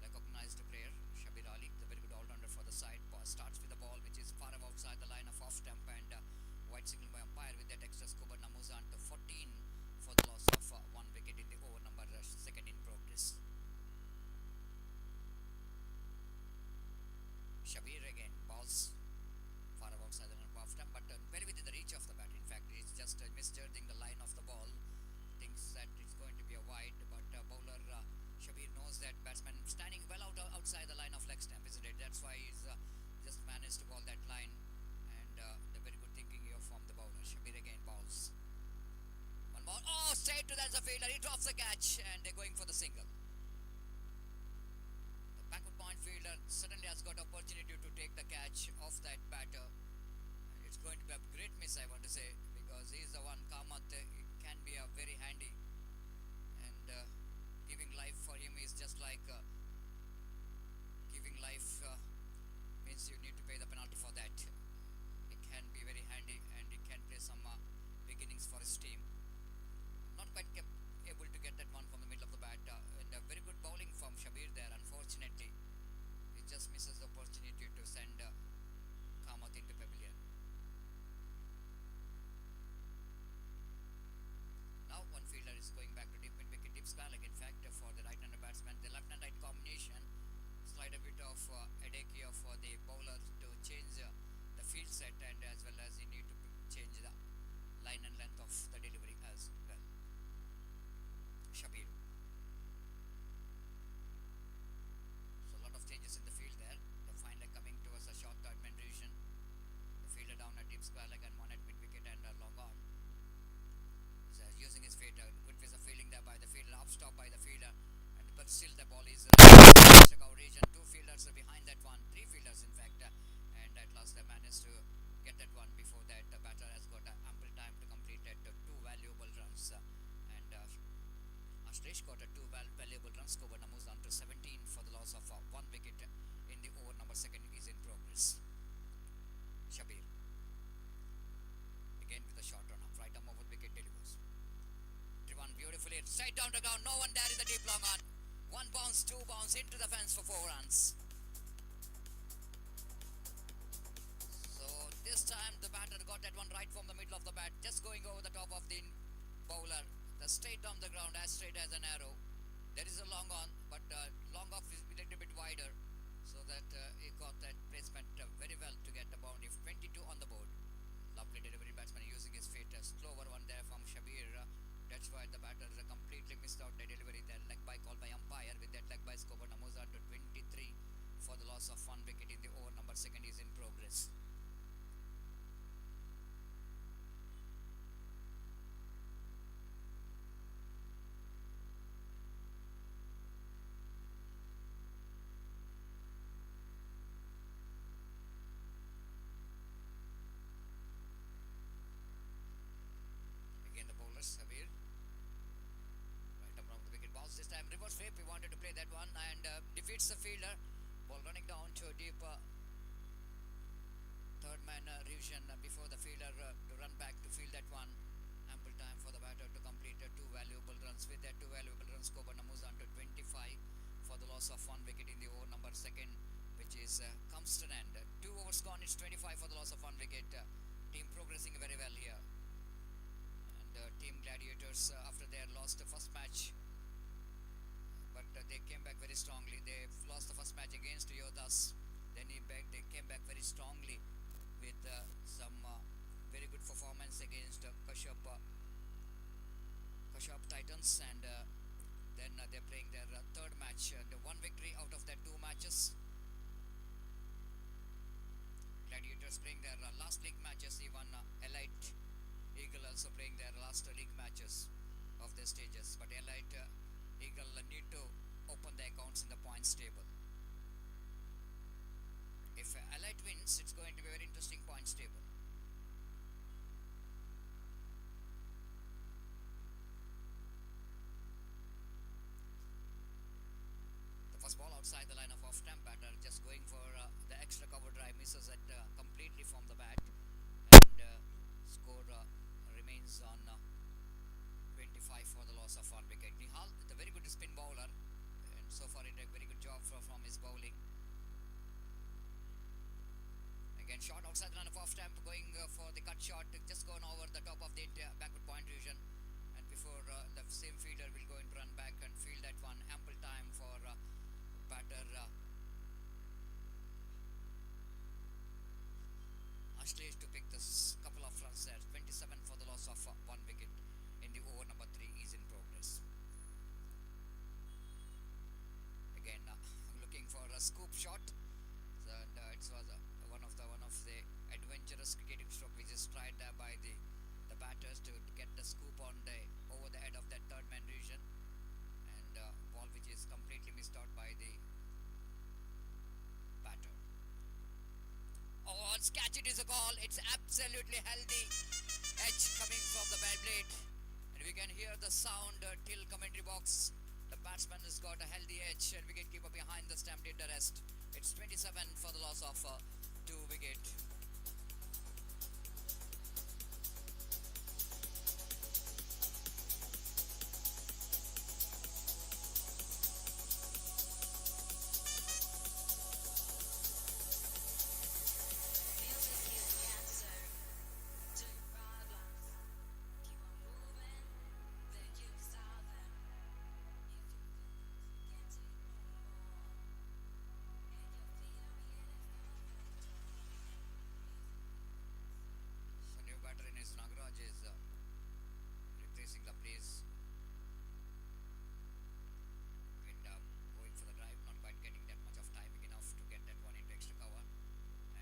Speaker 1: recognized player. Shabir Ali, the very good all-rounder for the side. Starts with the ball which is far outside the line of off stump, and white signal by umpire with that extra score. Namuzan to 14 for the loss of one wicket in the over number second in progress. Shabir again balls far outside the line of off stump, but very within the reach of the bat. In fact, he's just misjudging the line of the ball. Thinks that it's going to be a wide, but bowler Shabir knows that batsman standing well outside the line of leg stump, isn't it? That's why he's just managed to ball that line, and the very good thinking here from the bowler. Shabir again bowls. One more. Oh, straight to the fielder. He drops the catch, and they're going for the single. The backward point fielder suddenly has got opportunity to take the catch off that batter. And it's going to be a great miss, I want to say, because he's the one. Kamath can be a very handy, and giving life for him is just like giving life means you need to pay the penalty for that. It can be very handy, and it can play some beginnings for his team. Not quite able to get that one from the middle of the bat, and a very good bowling from Shabir there. Unfortunately, he just misses the opportunity to send Kamath into pavilion. Now one fielder is going back to deep mid-wicket, deep spell. In fact, for the right-hander batsman, the left and right combination slight a bit of headache here for the bowler to change the field set, and as well as you need to change the line and length of the delivery as well. Shabir. So a lot of changes in the field there. The fine leg coming towards a short third man division. The fielder down at deep square leg and one at mid-wicket and long on. So using his feet, good piece of fielding there by the fielder, up stop by the fielder, and but still the ball is coverage, and two fielders are behind that one, three fielders in fact, and at last they managed to get that one. Before that, the batter has got ample time to complete it, two valuable runs, and Ashlesh got two valuable runs. Scored Namuz down to 17 for the loss of one wicket in the over number second is in progress. Shabir again with a short run up, right arm over wicket delivery. clear. Straight down the ground. No one there in the deep long on. One bounce, two bounce into the fence for 4 runs. So this time the batter got that one right from the middle of the bat, just going over the top of the bowler. The straight down the ground, as straight as an arrow. There is a long on, but long off is a little bit wider, so that he got that placement very well to get the boundary. 22 on the board. Lovely delivery, batsman using his feet. A slower one there from Shabir. That's why the batter completely missed out the delivery there. Leg by call by umpire. With that leg by score, Namuza to 23 for the loss of one wicket in the over. Number second is in progress. Again the bowlers, Shabir. Right around the wicket, bounce this time. Reverse sweep. He wanted to play that one and defeats the fielder. Ball running down to deep. Third man revision before the fielder to run back to field that one. Ample time for the batter to complete two valuable runs. With that two valuable runs, Koban moves on to 25 for the loss of one wicket in the over number second, which is comes to an end. 2 overs gone, it's 25 for the loss of one wicket. Team progressing very well here. And Team Gladiators, after they had lost the first match, but they came back very strongly. They lost the first match against Yodas. Then they came back very strongly with some very good performance against Kasharp Titans, and then they're playing their third match. The one victory out of their two matches. Gladiators playing their last league matches. Even Elite Eagle also playing their last league matches of their stages. But Elite Eagle need to open the accounts in the points table. If Elite wins, it's going to be a very interesting points table. The first ball outside the line of off-stump, batter just going for the extra cover drive, misses it completely from the bat, and score remains on 25 for the loss of one wicket. Nihal, the very good spin bowler, and so far he did a very good job from his bowling. Again, shot outside the line of off stump, going for the cut shot, just gone over the top of the backward point region. And before the same fielder will go and run back and field that one, ample time for batter Ashlesh to pick this couple of runs there. 27 for the loss of one wicket in the over number 3 is in progress. Again, looking for a scoop shot. And it was one of the adventurous cricketing stroke which is tried by the batters to get the scoop on the over the head of that third man region, and ball which is completely missed out by the batter. Oh, it's catch, it is a goal. It's absolutely healthy edge coming from the bad blade, and we can hear the sound till commentary box. The batsman has got a healthy edge, and wicketkeeper behind the stump did the rest. It's 27 for the loss of 2 wicket. Nagraj is replacing the place and going for the drive, not quite getting that much of time enough to get that one into extra cover.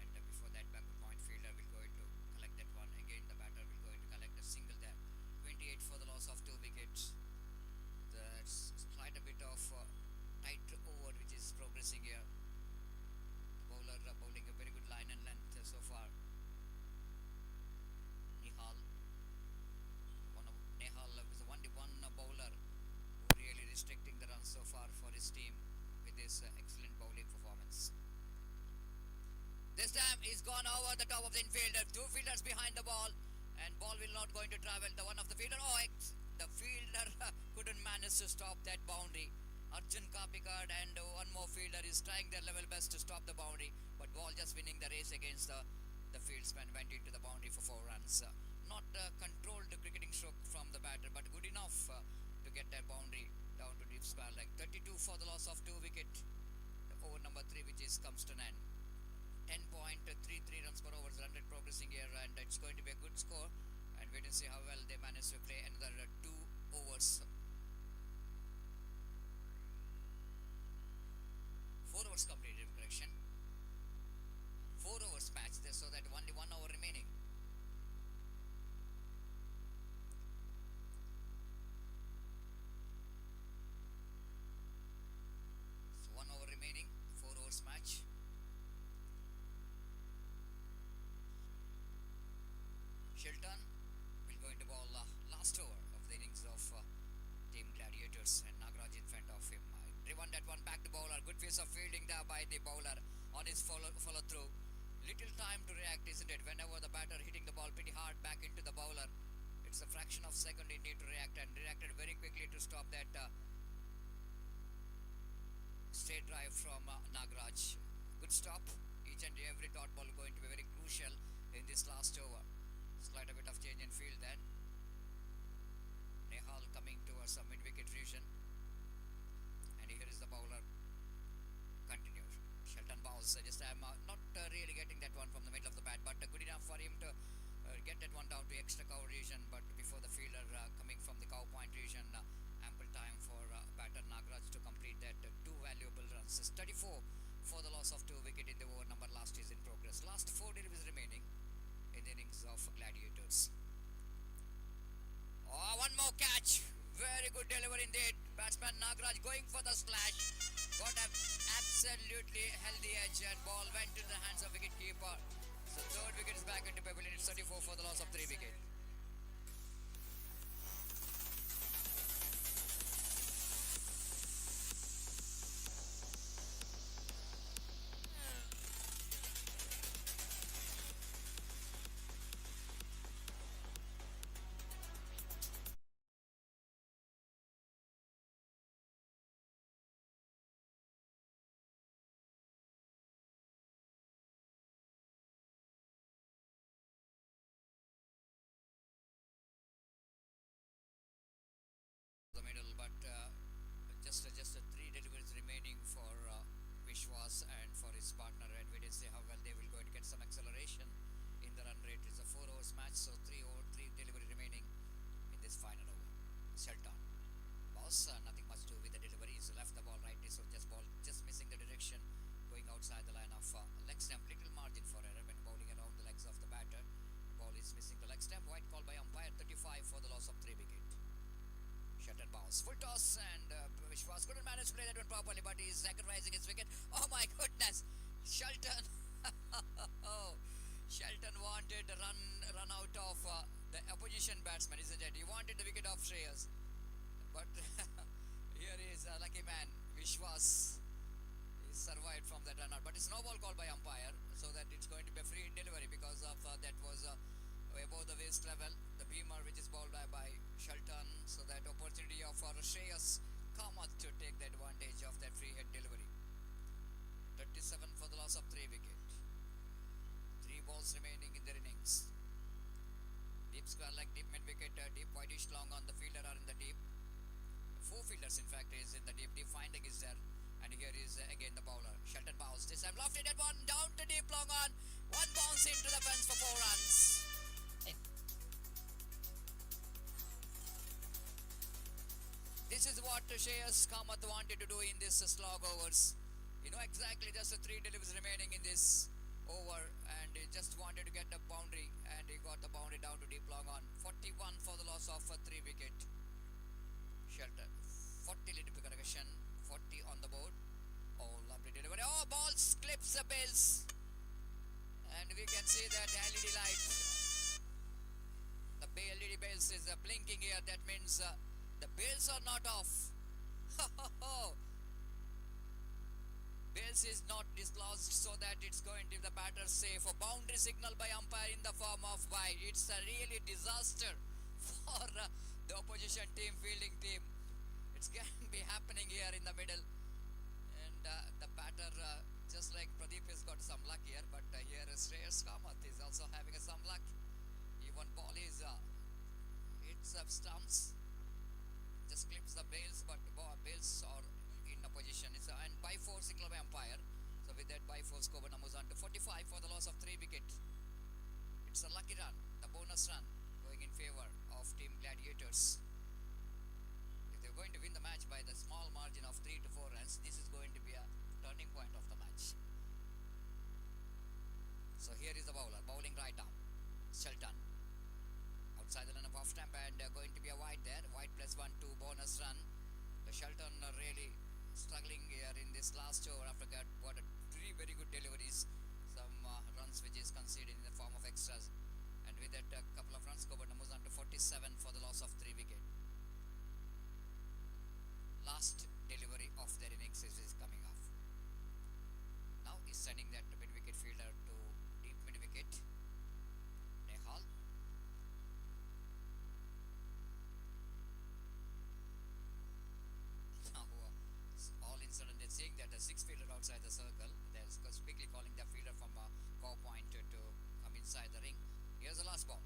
Speaker 1: And before that, backward point fielder will go into collect that one. Again, the batter will go into collect a single there. 28 for the loss of 2 wickets. That's quite a bit of tight over which is progressing here. The bowler bowling a very good line and length so far. Nehal is the one bowler who really restricting the runs so far for his team with his excellent bowling performance. This time he's gone over the top of the infielder. 2 fielders behind the ball, and ball will not going to travel. The one of the fielder, The fielder couldn't manage to stop that boundary. Arjun Kapikad and one more fielder is trying their level best to stop the boundary, but ball just winning the race against the fieldsman went into the boundary for 4 runs. Not controlled cricketing stroke from the batter, but good enough to get that boundary down to deep square leg. 32 for the loss of 2 wicket. The over number 3, which is comes to an end. 10.33 runs per over is run rate progressing here, and it's going to be a good score. And wait and see how well they manage to play another 2 overs. 4 overs completed, correction. 4 overs match there, so that only 1 hour remaining. So 1 hour remaining, 4 overs match. Shilton will going to bowl last over of the innings of Team Gladiators, and Nagaraj in front of him. Driven that one back to bowler. Good piece of fielding there by the bowler on his follow through. Little time to react, isn't it? Whenever the batter hitting the ball pretty hard back into the bowler, it's a fraction of a second he need to react, and reacted very quickly to stop that straight drive from Nagaraj. Good stop. Each and every dot ball going to be very crucial in this last over. Slight a bit of change in field then. Nehal coming towards a mid-wicket region. And here is the bowler. Continues. Shelton bowls. Just I'm not really getting that one from the middle of the bat, but good enough for him to get that one down to extra cover region. But before the fielder coming from the cow point region, ample time for batter Nagaraj to complete that 2 valuable runs. It's 34 for the loss of 2 wicket in the over number last is in progress. Last 4 deliveries remaining in the innings of Gladiators. Oh, one more catch. Very good delivery indeed. Batsman Nagaraj going for the slash. Got an absolutely healthy edge, and ball went into the hands of wicketkeeper. So 3rd wicket is back into pavilion. It's 34 for the loss of 3 wicket. The middle, but just 3 deliveries remaining for Vishwas and for his partner, and we did see how well they will going to get some acceleration in the run rate. It's a 4 overs match, so 3 delivery remaining in this final over. Shelton boss, nothing much to do with the deliveries. Left the ball rightly, so just missing the direction, going outside the line of leg stump. Little margin for error when bowling around the legs of the batter. Ball is missing the leg stump. White call by umpire. 35 for the loss of 3 wicket. Shelton bounce. Full toss, and Vishwas couldn't manage to play that one properly, but he's sacrificing his wicket. Oh my goodness! Shelton! Oh, Shelton wanted to run out of the opposition batsman, isn't it? He wanted the wicket of Shreyas. But here is a lucky man. Vishwas he survived from that run out. But it's no ball called by umpire, so that it's going to be a free delivery because of that was above the waist level. The beamer which is bowled by Shelton, so that opportunity of Shreyas Kamath to take the advantage of that free hit delivery. 37 for the loss of 3 wicket. 3 balls remaining in their innings. Deep square leg, deep mid wicket, deep whitish long on. The fielder are in the deep. 4 fielders in fact is in the deep. Deep finding is there. And here is again the bowler. Shelton bounce. This time lofted that one down to deep long on. One bounce into the fence for 4 runs. This is what Shreyas Kamath wanted to do in this slog overs. You know exactly just 3 deliveries remaining in this over, and he just wanted to get the boundary, and he got the boundary down to deep long on. 41 for the loss of 3 wicket. Shelton 40 little correction, 40 on the board. Oh, lovely delivery. Oh, ball clips the bills, and we can see that LED light. The LED bells is blinking here. That means the bells are not off. Bells is not dislodged, so that it's going to be the batter safe. A boundary signal by umpire in the form of wide. It's a really disaster for The opposition team, fielding team. It's going to be happening here in the middle. And the batter, just like Pradeep, has got some luck here. But here Shreyas Kamath is also having some luck. Even ball is hits up stumps, just clips the bails, but bails are in a position. It's and by four single by umpire. So with that by four, Skobana moves on to 45 for the loss of 3 wickets. It's a lucky run, the bonus run going in favor of Team Gladiators. If they're going to win the match by the small margin of 3 to 4 runs, this is going to be a turning point of the match. So here is the bowler, bowling right arm, Shelton. Outside the line of off stamp and going to be a wide there. Wide plus 1-2 bonus run. Shelton really struggling here in this last over after got 3 very good deliveries. Some runs which is conceded in the form of extras. And with that couple of runs, Skobana moves on to 47 for the loss of 3 wickets. Last delivery of their innings is coming off. Now he's sending that mid wicket fielder to deep mid wicket. Nehal. Now all in sudden they're seeing that a 6 fielder outside the circle. They're quickly calling the fielder from cow point to come inside the ring. Here's the last ball.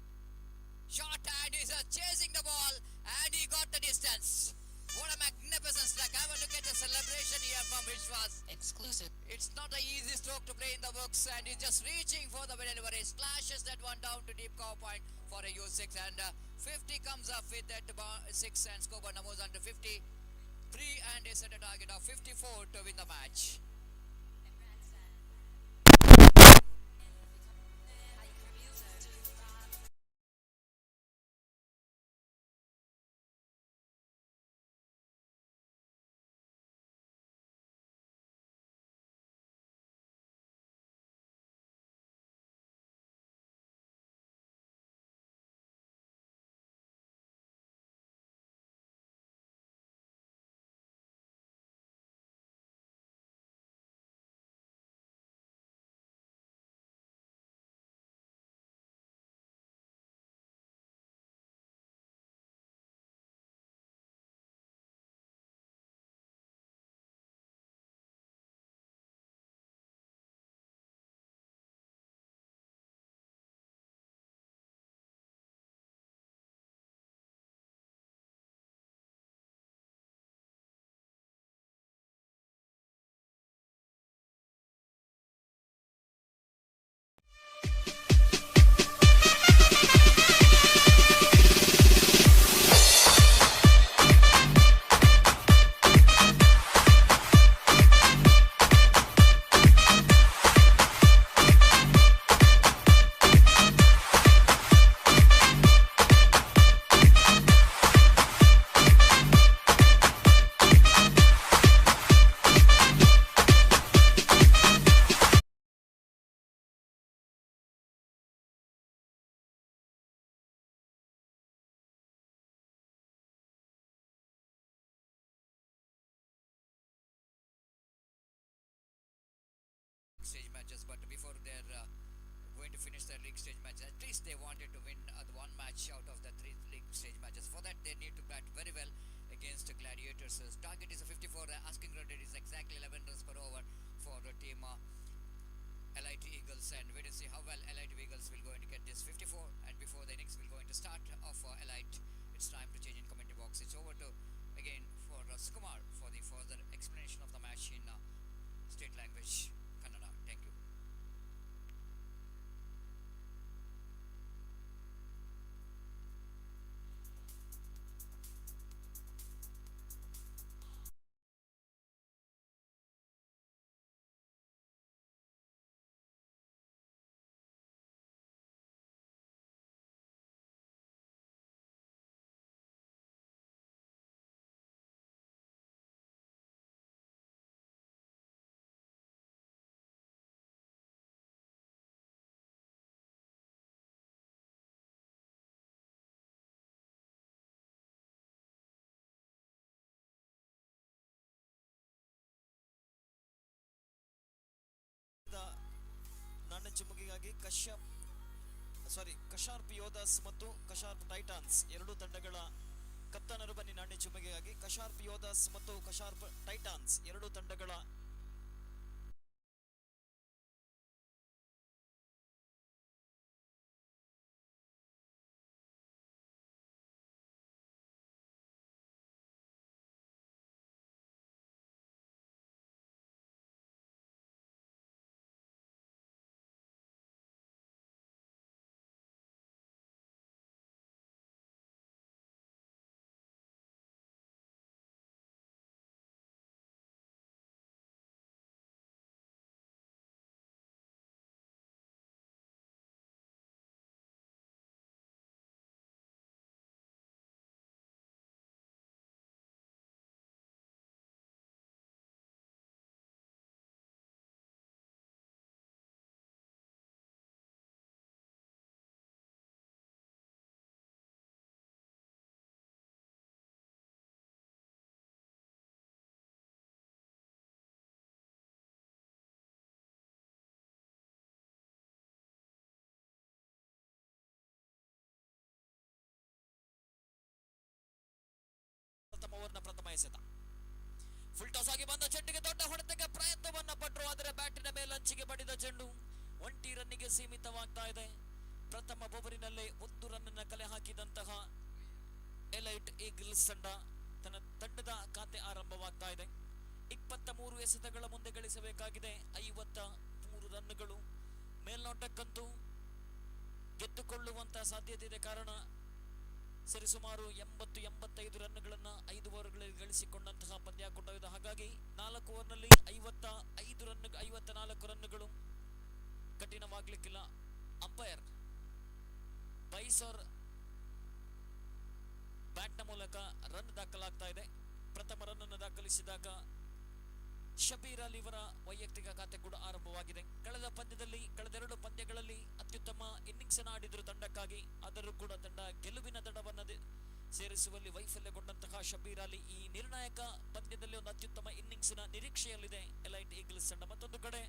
Speaker 1: Shot and he's chasing the ball and he got the distance. What a magnificent strike. Have a look at the celebration here from Vishwas.
Speaker 2: Exclusive.
Speaker 1: It's not an easy stroke to play in the books and he's just reaching for the delivery. Splashes that one down to deep cow point for a U6 and 50 comes up with that 6 and Skobana moves on to 53 and they set a target of 54 to win the match. Stage matches, but before they're going to finish their league stage matches, at least they wanted to win the one match out of the 3 league stage matches. For that, they need to bat very well against the Gladiators. Target is a 54, asking run rate is exactly 11 runs per over for the team LIT Eagles, and wait to see how well LIT Eagles will going to get this 54. And before the innings will going to start off LIT, it's time to change in commentary box. It's over to again for Sukumar for the further explanation of the match in state language. Thank you.
Speaker 3: ನಾಣ್ಯ ಚುಮ್ಮುಕಿಗಾಗಿ ಕಶ್ಯಪ್ ಸಾರಿ ಕಶಾರ್ಪ್ ಯೋಧಾಸ್ ಮತ್ತು ಕಶಾರ್ಪ್ Titans ಎರಡೂ ತಂಡಗಳ ಕಪ್ತಾನರು ಬನ್ನಿ ನಾಣ್ಯ ಚುಮಗೆಗಾಗಿ. ಕಶಾರ್ಪ್ ಯೋಧಾಸ್ ಮತ್ತು ಕಶಾರ್ಪ್ Titans ಎರಡು ತಂಡಗಳ ಪ್ರಥಮ ಓವರ್ನ ಪ್ರಥಮ ಎಸೆತ. ಫುಲ್ ಟಾಸ್ ಆಗಿ ಬಂದ ಚೆಂಡಿಗೆ ದೊಡ್ಡ ಹೊಡೆತಕ್ಕೆ ಪ್ರಯತ್ನವನ್ನ ಪಟ್ಟರು, ಆದರೆ ಬ್ಯಾಟಿನ ಮೇಲಂಚಿಗೆ ಬಡಿದ ಚೆಂಡು ಒಂಟಿ ರನ್ನಿಗೆ ಸೀಮಿತವಾಗ್ತಾ ಇದೆ. ಪ್ರಥಮ ಓವರಿನಲ್ಲೇ 1 ರನ್ ಕಲೆ ಹಾಕಿದಂತಹ ಎಲೈಟ್ ಈಗಲ್ಸ್ ತಂಡ ತನ್ನ ತಂಡದ ಖಾತೆ ಆರಂಭವಾಗ್ತಾ ಇದೆ. 23 ಎಸೆತಗಳ ಮುಂದೆ ಗಳಿಸಬೇಕಾಗಿದೆ 53 ರನ್ಗಳು. ಮೇಲ್ನೋಟಕ್ಕಂತೂ ಗೆದ್ದುಕೊಳ್ಳುವಂತಹ ಸಾಧ್ಯತೆ ಇದೆ, ಕಾರಣ ಸರಿಸುಮಾರು 80-85 ರನ್ಗಳನ್ನ 5 ಓವರ್ಗಳಲ್ಲಿ ಗಳಿಸಿಕೊಂಡಂತಹ ಪಂದ್ಯಾಕೂಟವಿದೆ. ಹಾಗಾಗಿ 4 ಓವರ್ನಲ್ಲಿ 54 ರನ್ಗಳು ಕಠಿಣವಾಗ್ಲಿಕ್ಕಿಲ್ಲ. ಅಂಪೈರ್ ಬೈಸರ್ ಬ್ಯಾಟ್ನ ಮೂಲಕ ರನ್ ದಾಖಲಾಗ್ತಾ ಇದೆ. ಪ್ರಥಮ ರನ್ ಅನ್ನು ದಾಖಲಿಸಿದಾಗ ಶಬೀರ್ ಅಲಿ ಇವರ ವೈಯಕ್ತಿಕ ಖಾತೆ ಕೂಡ ಆರಂಭವಾಗಿದೆ. ಕಳೆದ 2 ಪಂದ್ಯಗಳಲ್ಲಿ ಅತ್ಯುತ್ತಮ ಇನ್ನಿಂಗ್ಸ್ ಅನ್ನು ಆಡಿದ್ರು ತಂಡಕ್ಕಾಗಿ. ಆದರೂ ಕೂಡ ತಂಡ ಗೆಲುವಿನ ದಡವನ್ನು ಸೇರಿಸುವಲ್ಲಿ ವೈಫಲ್ಯಗೊಂಡಂತಹ ಶಬೀರ್ ಅಲಿ ಈ ನಿರ್ಣಾಯಕ ಪಂದ್ಯದಲ್ಲಿ ಒಂದು ಅತ್ಯುತ್ತಮ ಇನ್ನಿಂಗ್ಸ್ ನ ನಿರೀಕ್ಷೆಯಲ್ಲಿದೆ ಎಲೈಟ್ ಈಗಲ್ಸ್ ತಂಡ. ಮತ್ತೊಂದು ಕಡೆ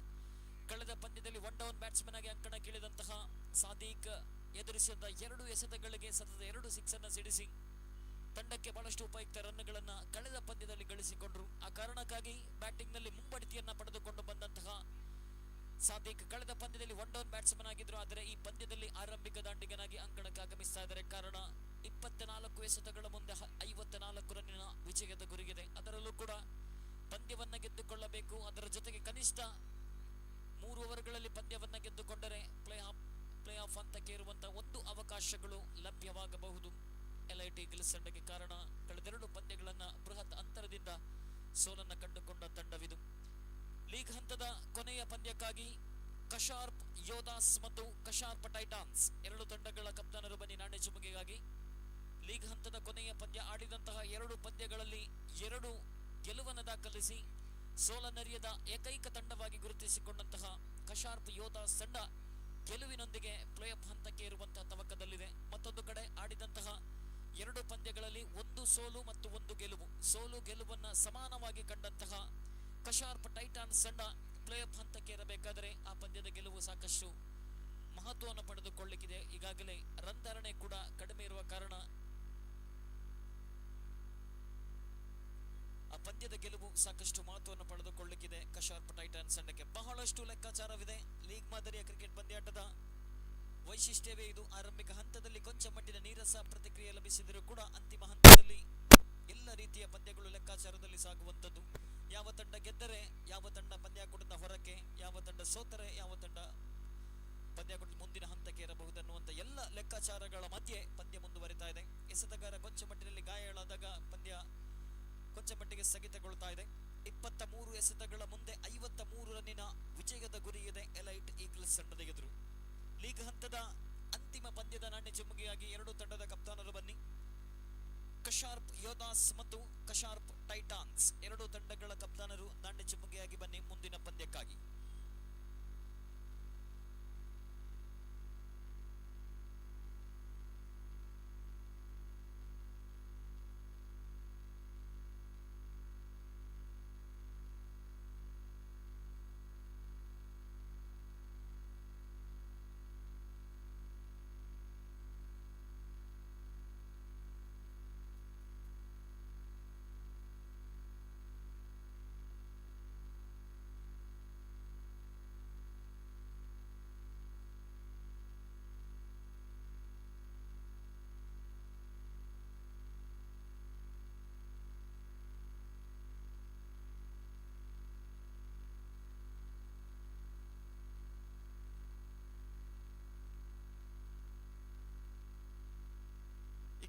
Speaker 3: ಕಳೆದ ಪಂದ್ಯದಲ್ಲಿ 1 ಡೌನ್ ಬ್ಯಾಟ್ಸ್ಮನ್ ಆಗಿ ಅಂಕಣಕ್ಕಿಳಿದಂತಹ ಸಾದಿಕ್ ಎದುರಿಸಿದ 2 ಎಸೆತಗಳಿಗೆ ಸತತ 2 ಸಿಕ್ಸ್ ಅನ್ನು ಸಿಡಿಸಿ ತಂಡಕ್ಕೆ ಬಹಳಷ್ಟು ಉಪಯುಕ್ತ ರನ್ಗಳನ್ನ ಕಳೆದ ಪಂದ್ಯದಲ್ಲಿ ಗಳಿಸಿಕೊಂಡ್ರು. ಆ ಕಾರಣಕ್ಕಾಗಿ ಬ್ಯಾಟಿಂಗ್ ನಲ್ಲಿ ಮುಂಬಡ್ತಿಯನ್ನ ಪಡೆದುಕೊಂಡು ಬಂದಂತಹ ಸಾದಿಕ್ ಕಳೆದ ಪಂದ್ಯದಲ್ಲಿ 1 ಡೌನ್ ಬ್ಯಾಟ್ಸ್ಮನ್ ಆಗಿದ್ರು, ಆದರೆ ಈ ಪಂದ್ಯದಲ್ಲಿ ಆರಂಭಿಕ ದಾಂಡಿಗನಾಗಿ ಅಂಕಣಕ್ಕೆ ಆಗಮಿಸ್ತಾ ಇದ್ದಾರೆ. ಕಾರಣ 24 ಎಸೆತಗಳ ಮುಂದೆ 54 ರನ್ನಿನ ವಿಜಯದ ಗುರಿಗಿದೆ. ಅದರಲ್ಲೂ ಕೂಡ ಪಂದ್ಯವನ್ನ ಗೆದ್ದುಕೊಳ್ಳಬೇಕು. ಅದರ ಜೊತೆಗೆ ಕನಿಷ್ಠ 3 ಓವರ್ಗಳಲ್ಲಿ ಪಂದ್ಯವನ್ನ ಗೆದ್ದುಕೊಂಡರೆ ಪ್ಲೇ ಆಫ್ ಹಂತಕ್ಕೆ ಇರುವಂತಹ ಒಂದು ಅವಕಾಶಗಳು ಲಭ್ಯವಾಗಬಹುದು ಎಲೈಟ್ ಈಗಲ್ಸ್ ತಂಡಕ್ಕೆ. ಕಾರಣ ಕಳೆದೆರಡು ಪಂದ್ಯಗಳನ್ನ ಬೃಹತ್ ಅಂತರದಿಂದ ಸೋಲನ್ನ ಕಂಡುಕೊಂಡ ತಂಡವಿದು. ಲೀಗ್ ಹಂತದ ಕೊನೆಯ ಪಂದ್ಯಕ್ಕಾಗಿ ಕಶಾರ್ಪ್ ಯೋಧಾಸ್ ಮತ್ತು ಕಶಾರ್ಪ್ ಟೈಟಾನ್ಸ್ ಎರಡು ತಂಡಗಳ ಕಪ್ತಾನರು ಬನ್ನಿ ನಾಣ್ಯ ಚುಮುಗೆಗಾಗಿ. ಲೀಗ್ ಹಂತದ ಕೊನೆಯ ಪಂದ್ಯ ಆಡಿದಂತಹ 2 ಪಂದ್ಯಗಳಲ್ಲಿ 2 ಗೆಲುವನ್ನು ದಾಖಲಿಸಿ ಸೋಲನರಿಯದ ಏಕೈಕ ತಂಡವಾಗಿ ಗುರುತಿಸಿಕೊಂಡಂತಹ ಕಶಾರ್ಪ್ ಯೋಧಾಸ್ ತಂಡ ಗೆಲುವಿನೊಂದಿಗೆ ಪ್ಲೇ ಆಫ್ ಹಂತಕ್ಕೆ ಇರುವಂತಹ ತವಕದಲ್ಲಿದೆ. ಮತ್ತೊಂದು ಕಡೆ ಆಡಿದಂತಹ 2 ಪಂದ್ಯಗಳಲ್ಲಿ 1 ಸೋಲು ಮತ್ತು 1 ಗೆಲುವು. ಸೋಲು ಗೆಲುವನ್ನ ಸಮಾನವಾಗಿ ಕಂಡಂತಹ ಕಶಾರ್ಪ್ ಟೈಟಾನ್ಸ್ ತಂಡ ಪ್ಲೇ ಆಫ್ ಹಂತಕ್ಕೆ ಇರಬೇಕಾದರೆ ಆ ಪಂದ್ಯದ ಗೆಲುವು ಸಾಕಷ್ಟು ಮಹತ್ವವನ್ನು ಪಡೆದುಕೊಳ್ಳಲಿಕ್ಕಿದೆ. ಈಗಾಗಲೇ ರನ್ ಧಾರಣೆ ಕೂಡ ಕಡಿಮೆ ಇರುವ ಕಾರಣ ಆ ಪಂದ್ಯದ ಗೆಲುವು ಸಾಕಷ್ಟು ಮಹತ್ವವನ್ನು ಪಡೆದುಕೊಳ್ಳಲಿಕ್ಕಿದೆ ಕಶಾರ್ಪ್ ಟೈಟಾನ್ಸ್ ತಂಡಕ್ಕೆ. ಬಹಳಷ್ಟು ಲೆಕ್ಕಾಚಾರವಿದೆ. ಲೀಗ್ ಮಾದರಿಯ ಕ್ರಿಕೆಟ್ ಪಂದ್ಯಾಟದ ವೈಶಿಷ್ಟ್ಯವೇ ಇದು. ಆರಂಭಿಕ ಹಂತದಲ್ಲಿ ಕೊಂಚ ಮಟ್ಟಿನ ನೀರಸ ಪ್ರತಿಕ್ರಿಯೆ ಲಭಿಸಿದರೂ ಕೂಡ ಅಂತಿಮ ಹಂತದಲ್ಲಿ ಎಲ್ಲ ರೀತಿಯ ಪಂದ್ಯಗಳು ಲೆಕ್ಕಾಚಾರದಲ್ಲಿ ಸಾಗುವಂಥದ್ದು. ಯಾವ ತಂಡ ಗೆದ್ದರೆ ಯಾವ ತಂಡ ಪಂದ್ಯಾಕೂಟದ ಹೊರಕ್ಕೆ, ಯಾವ ತಂಡ ಸೋತರೆ ಯಾವ ತಂಡ ಪಂದ್ಯಾಕೂಟದ ಮುಂದಿನ ಹಂತಕ್ಕೆ ಇರಬಹುದನ್ನುವಂತ ಎಲ್ಲ ಲೆಕ್ಕಾಚಾರಗಳ ಮಧ್ಯೆ ಪಂದ್ಯ ಮುಂದುವರಿತಾ ಇದೆ. ಎಸೆತಗಾರ ಕೊಂಚ ಮಟ್ಟಿನಲ್ಲಿ ಗಾಯಗಳಾದಾಗ ಪಂದ್ಯ ಕೊಂಚ ಮಟ್ಟಿಗೆ ಸ್ಥಗಿತಗೊಳ್ತಾ ಇದೆ. 23 ಎಸೆತಗಳ ಮುಂದೆ 53 ರನ್ನಿನ ವಿಜಯದ ಗುರಿ ಇದೆ ಎಲೈಟ್ ಈಗಲ್ಸ್ ತಂಡದ ಎದುರು. ಲೀಗ್ ಹಂತದ ಅಂತಿಮ ಪಂದ್ಯದ ನಾಣ್ಯ ಚುಮುಕಿಯಾಗಿ 2 ತಂಡದ ಕಪ್ತಾನರು ಬನ್ನಿ. ಕಶಾರ್ಪ್ ಯೋಧಾಸ್ ಮತ್ತು ಕಶಾರ್ಪ್ ಟೈಟಾನ್ಸ್ 2 ತಂಡಗಳ ಕಪ್ತಾನರು ನಾಣ್ಯ ಚುಮುಕಿಯಾಗಿ ಬನ್ನಿ ಮುಂದಿನ ಪಂದ್ಯಕ್ಕಾಗಿ.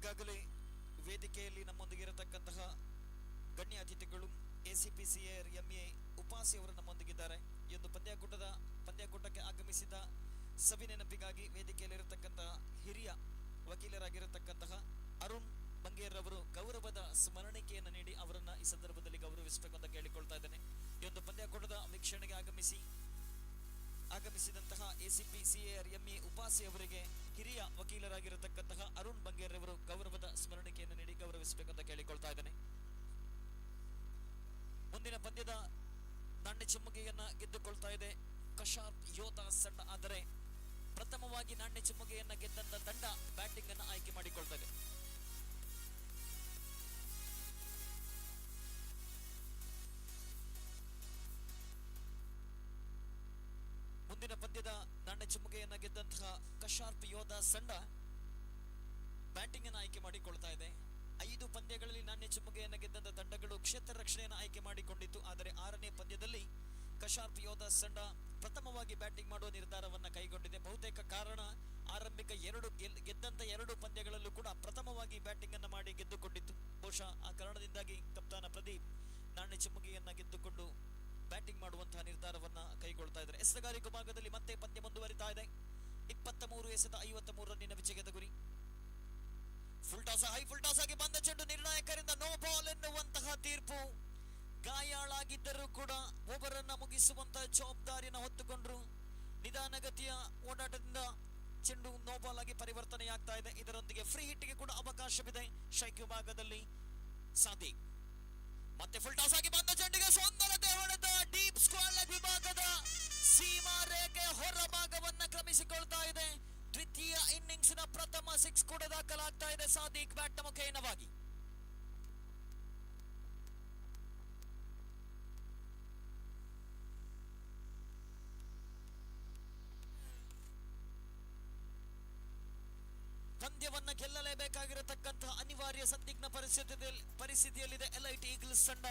Speaker 3: ಈಗಾಗಲೇ ವೇದಿಕೆಯಲ್ಲಿ ನಮ್ಮೊಂದಿಗೆ ಇರತಕ್ಕಂತಹ ಗಣ್ಯ ಅತಿಥಿಗಳು ಎಸಿಪಿಸಿಆರ್ ಎಂಎ ಉಪಾಸಿ ಅವರು ನಮ್ಮೊಂದಿಗಿದ್ದಾರೆ. ಈ ಒಂದು ಪಂದ್ಯಾಕೂಟಕ್ಕೆ ಆಗಮಿಸಿದ ಸವಿ ನೆನಪಿಗಾಗಿ ವೇದಿಕೆಯಲ್ಲಿರತಕ್ಕಂತಹ ಹಿರಿಯ ವಕೀಲರಾಗಿರತಕ್ಕಂತಹ ಅರುಣ್ ಬಂಗೇರ್ ಅವರು ಗೌರವದ ಸ್ಮರಣಿಕೆಯನ್ನು ನೀಡಿ ಅವರನ್ನ ಈ ಸಂದರ್ಭದಲ್ಲಿ ಗೌರವಿಸಬೇಕು ಅಂತ ಕೇಳಿಕೊಳ್ತಾ ಇದ್ದೇನೆ. ಈ ಒಂದು ಪಂದ್ಯಾಕೂಟದ ವೀಕ್ಷಣೆಗೆ ಆಗಮಿಸಿದಂತಹ ಎಸಿಪಿಸಿಆರ್ ಎಂಎ ಉಪಾಸಿ ಅವರಿಗೆ ಹಿರಿಯ ವಕೀಲರಾಗಿರತಕ್ಕಂತಹ ಅರುಣ್ ಬಂಗೇರ್ ಅವರು ಗೌರವದ ಸ್ಮರಣಿಕೆಯನ್ನು ನೀಡಿ ಗೌರವಿಸಬೇಕು ಅಂತ ಕೇಳಿಕೊಳ್ತಾ ಇದ್ದೇನೆ. ಮುಂದಿನ ಪಂದ್ಯದ ನಾಣ್ಯ ಚಿಮ್ಮುಗೆಯನ್ನ ಗೆದ್ದುಕೊಳ್ತಾ ಇದೆ ಕಶಾರ್ಪ್ ಯೋಧಾ ತಂಡ. ಆದರೆ ಪ್ರಥಮವಾಗಿ ನಾಣ್ಯ ಚಿಮ್ಮುಗೆಯನ್ನ ಗೆದ್ದಂತ ತಂಡ ಬ್ಯಾಟಿಂಗ್ ಅನ್ನ ಆಯ್ಕೆ ಮಾಡಿಕೊಳ್ತಾ ಇದೆ. ಮುಂದಿನ ಪಂದ್ಯದ ನಾಣ್ಯ ಚಿಮ್ಮುಗೆಯನ್ನ ಗೆದ್ದಂತಹ ಕಶಾರ್ಪ್ ಯೋಧಾ ತಂಡ ಬ್ಯಾಟಿಂಗ್ ಅನ್ನು ಆಯ್ಕೆ ಮಾಡಿಕೊಳ್ತಾ ಇದೆ. 5 ಪಂದ್ಯಗಳಲ್ಲಿ ನಾಣ್ಯ ಚಿಮ್ಮುಗೆಯನ್ನು ಗೆದ್ದಂತ ತಂಡಗಳು ಕ್ಷೇತ್ರ ರಕ್ಷಣೆಯನ್ನು ಆಯ್ಕೆ ಮಾಡಿಕೊಂಡಿತ್ತು. ಆದರೆ 6ನೇ ಪಂದ್ಯದಲ್ಲಿ ಕಶಾರ್ಪ್ ಯೋಧಾ ತಂಡ ಪ್ರಥಮವಾಗಿ ಬ್ಯಾಟಿಂಗ್ ಮಾಡುವ ನಿರ್ಧಾರವನ್ನ ಕೈಗೊಂಡಿದೆ. ಬಹುತೇಕ ಕಾರಣ ಆರಂಭಿಕ ಗೆದ್ದಂತ 2 ಪಂದ್ಯಗಳಲ್ಲೂ ಕೂಡ ಪ್ರಥಮವಾಗಿ ಬ್ಯಾಟಿಂಗ್ ಅನ್ನು ಮಾಡಿ ಗೆದ್ದುಕೊಂಡಿತ್ತು. ಬಹುಶಃ ಆ ಕಾರಣದಿಂದಾಗಿ ಕಪ್ತಾನ ಪ್ರದೀಪ್ ನಾಣ್ಯ ಚಿಮ್ಮುಗೆಯನ್ನ ಗೆದ್ದುಕೊಂಡು ಬ್ಯಾಟಿಂಗ್ ಮಾಡುವಂತಹ ನಿರ್ಧಾರವನ್ನ ಕೈಗೊಳ್ತಾ ಇದ್ದಾರೆ. ಎಸೆತಗಾರಿಕೆ ಭಾಗದಲ್ಲಿ ಮತ್ತೆ ಪಂದ್ಯ ಮುಂದುವರಿತಾ ಇದೆ. 23 ಎಸೆತ 53 ರನ್ನಿನ ವಿಜಯದ ಗುರಿ. ಫುಲ್ ಟಾಸ್ ಆಗಿ ಬಂದ ಚೆಂಡು ನಿರ್ಣಾಯಕರಿಂದ ನೋ ಬಾಲ್ ಎನ್ನುವಂತಹ ತೀರ್ಪು. ಗಾಯಾಳಾಗಿದ್ದರೂ ಕೂಡ ಓವರನ್ನ ಮುಗಿಸುವಂತಹ ಜವಾಬ್ದಾರಿಯನ್ನು ಹೊತ್ತುಕೊಂಡ್ರು. ನಿಧಾನಗತಿಯ ಓಡಾಟದಿಂದ ಚೆಂಡು ನೋ ಬಾಲ್ ಆಗಿ ಪರಿವರ್ತನೆಯಾಗ್ತಾ ಇದೆ. ಇದರೊಂದಿಗೆ ಫ್ರೀ ಹಿಟ್ಗೆ ಕೂಡ ಅವಕಾಶವಿದೆ. ಸ್ಟ್ರೈಕ್ ವಿಭಾಗದಲ್ಲಿ ಸಾದಿಕ್ ಮತ್ತೆ ಫುಲ್ ಟಾಸ್ ಆಗಿ ಬಂದ ಚೆಂಡಿಗೆ ಸುಂದರತೆ ಹೊಡೆದ ಡೀಪ್ ಸ್ಕ್ವೇರ್ ಲೆಗ್ ವಿಭಾಗದ ಸೀಮಾ ರೇಖೆ ಹೊರ ಭಾಗವನ್ನ ಕ್ರಮಿಸಿಕೊಳ್ತಾ ಇದೆ. ದ್ವಿತೀಯ ಇನ್ನಿಂಗ್ಸ್ ನ ಪ್ರಥಮ 6 ಕೂಡ ದಾಖಲಾಗ್ತಾ ಇದೆ ಸಾದಿಕ್ ಬ್ಯಾಟ್ ನ ಮುಖೇನವಾಗಿ. ಪಂದ್ಯವನ್ನ ಗೆಲ್ಲಲೇಬೇಕಾಗಿರತಕ್ಕಂತಹ ಅನಿವಾರ್ಯ ಸಂದಿಗ್ಧ ಪರಿಸ್ಥಿತಿಯಲ್ಲಿದೆ ಎಲೈಟ್ ಈಗಲ್ಸ್ ತಂಡ.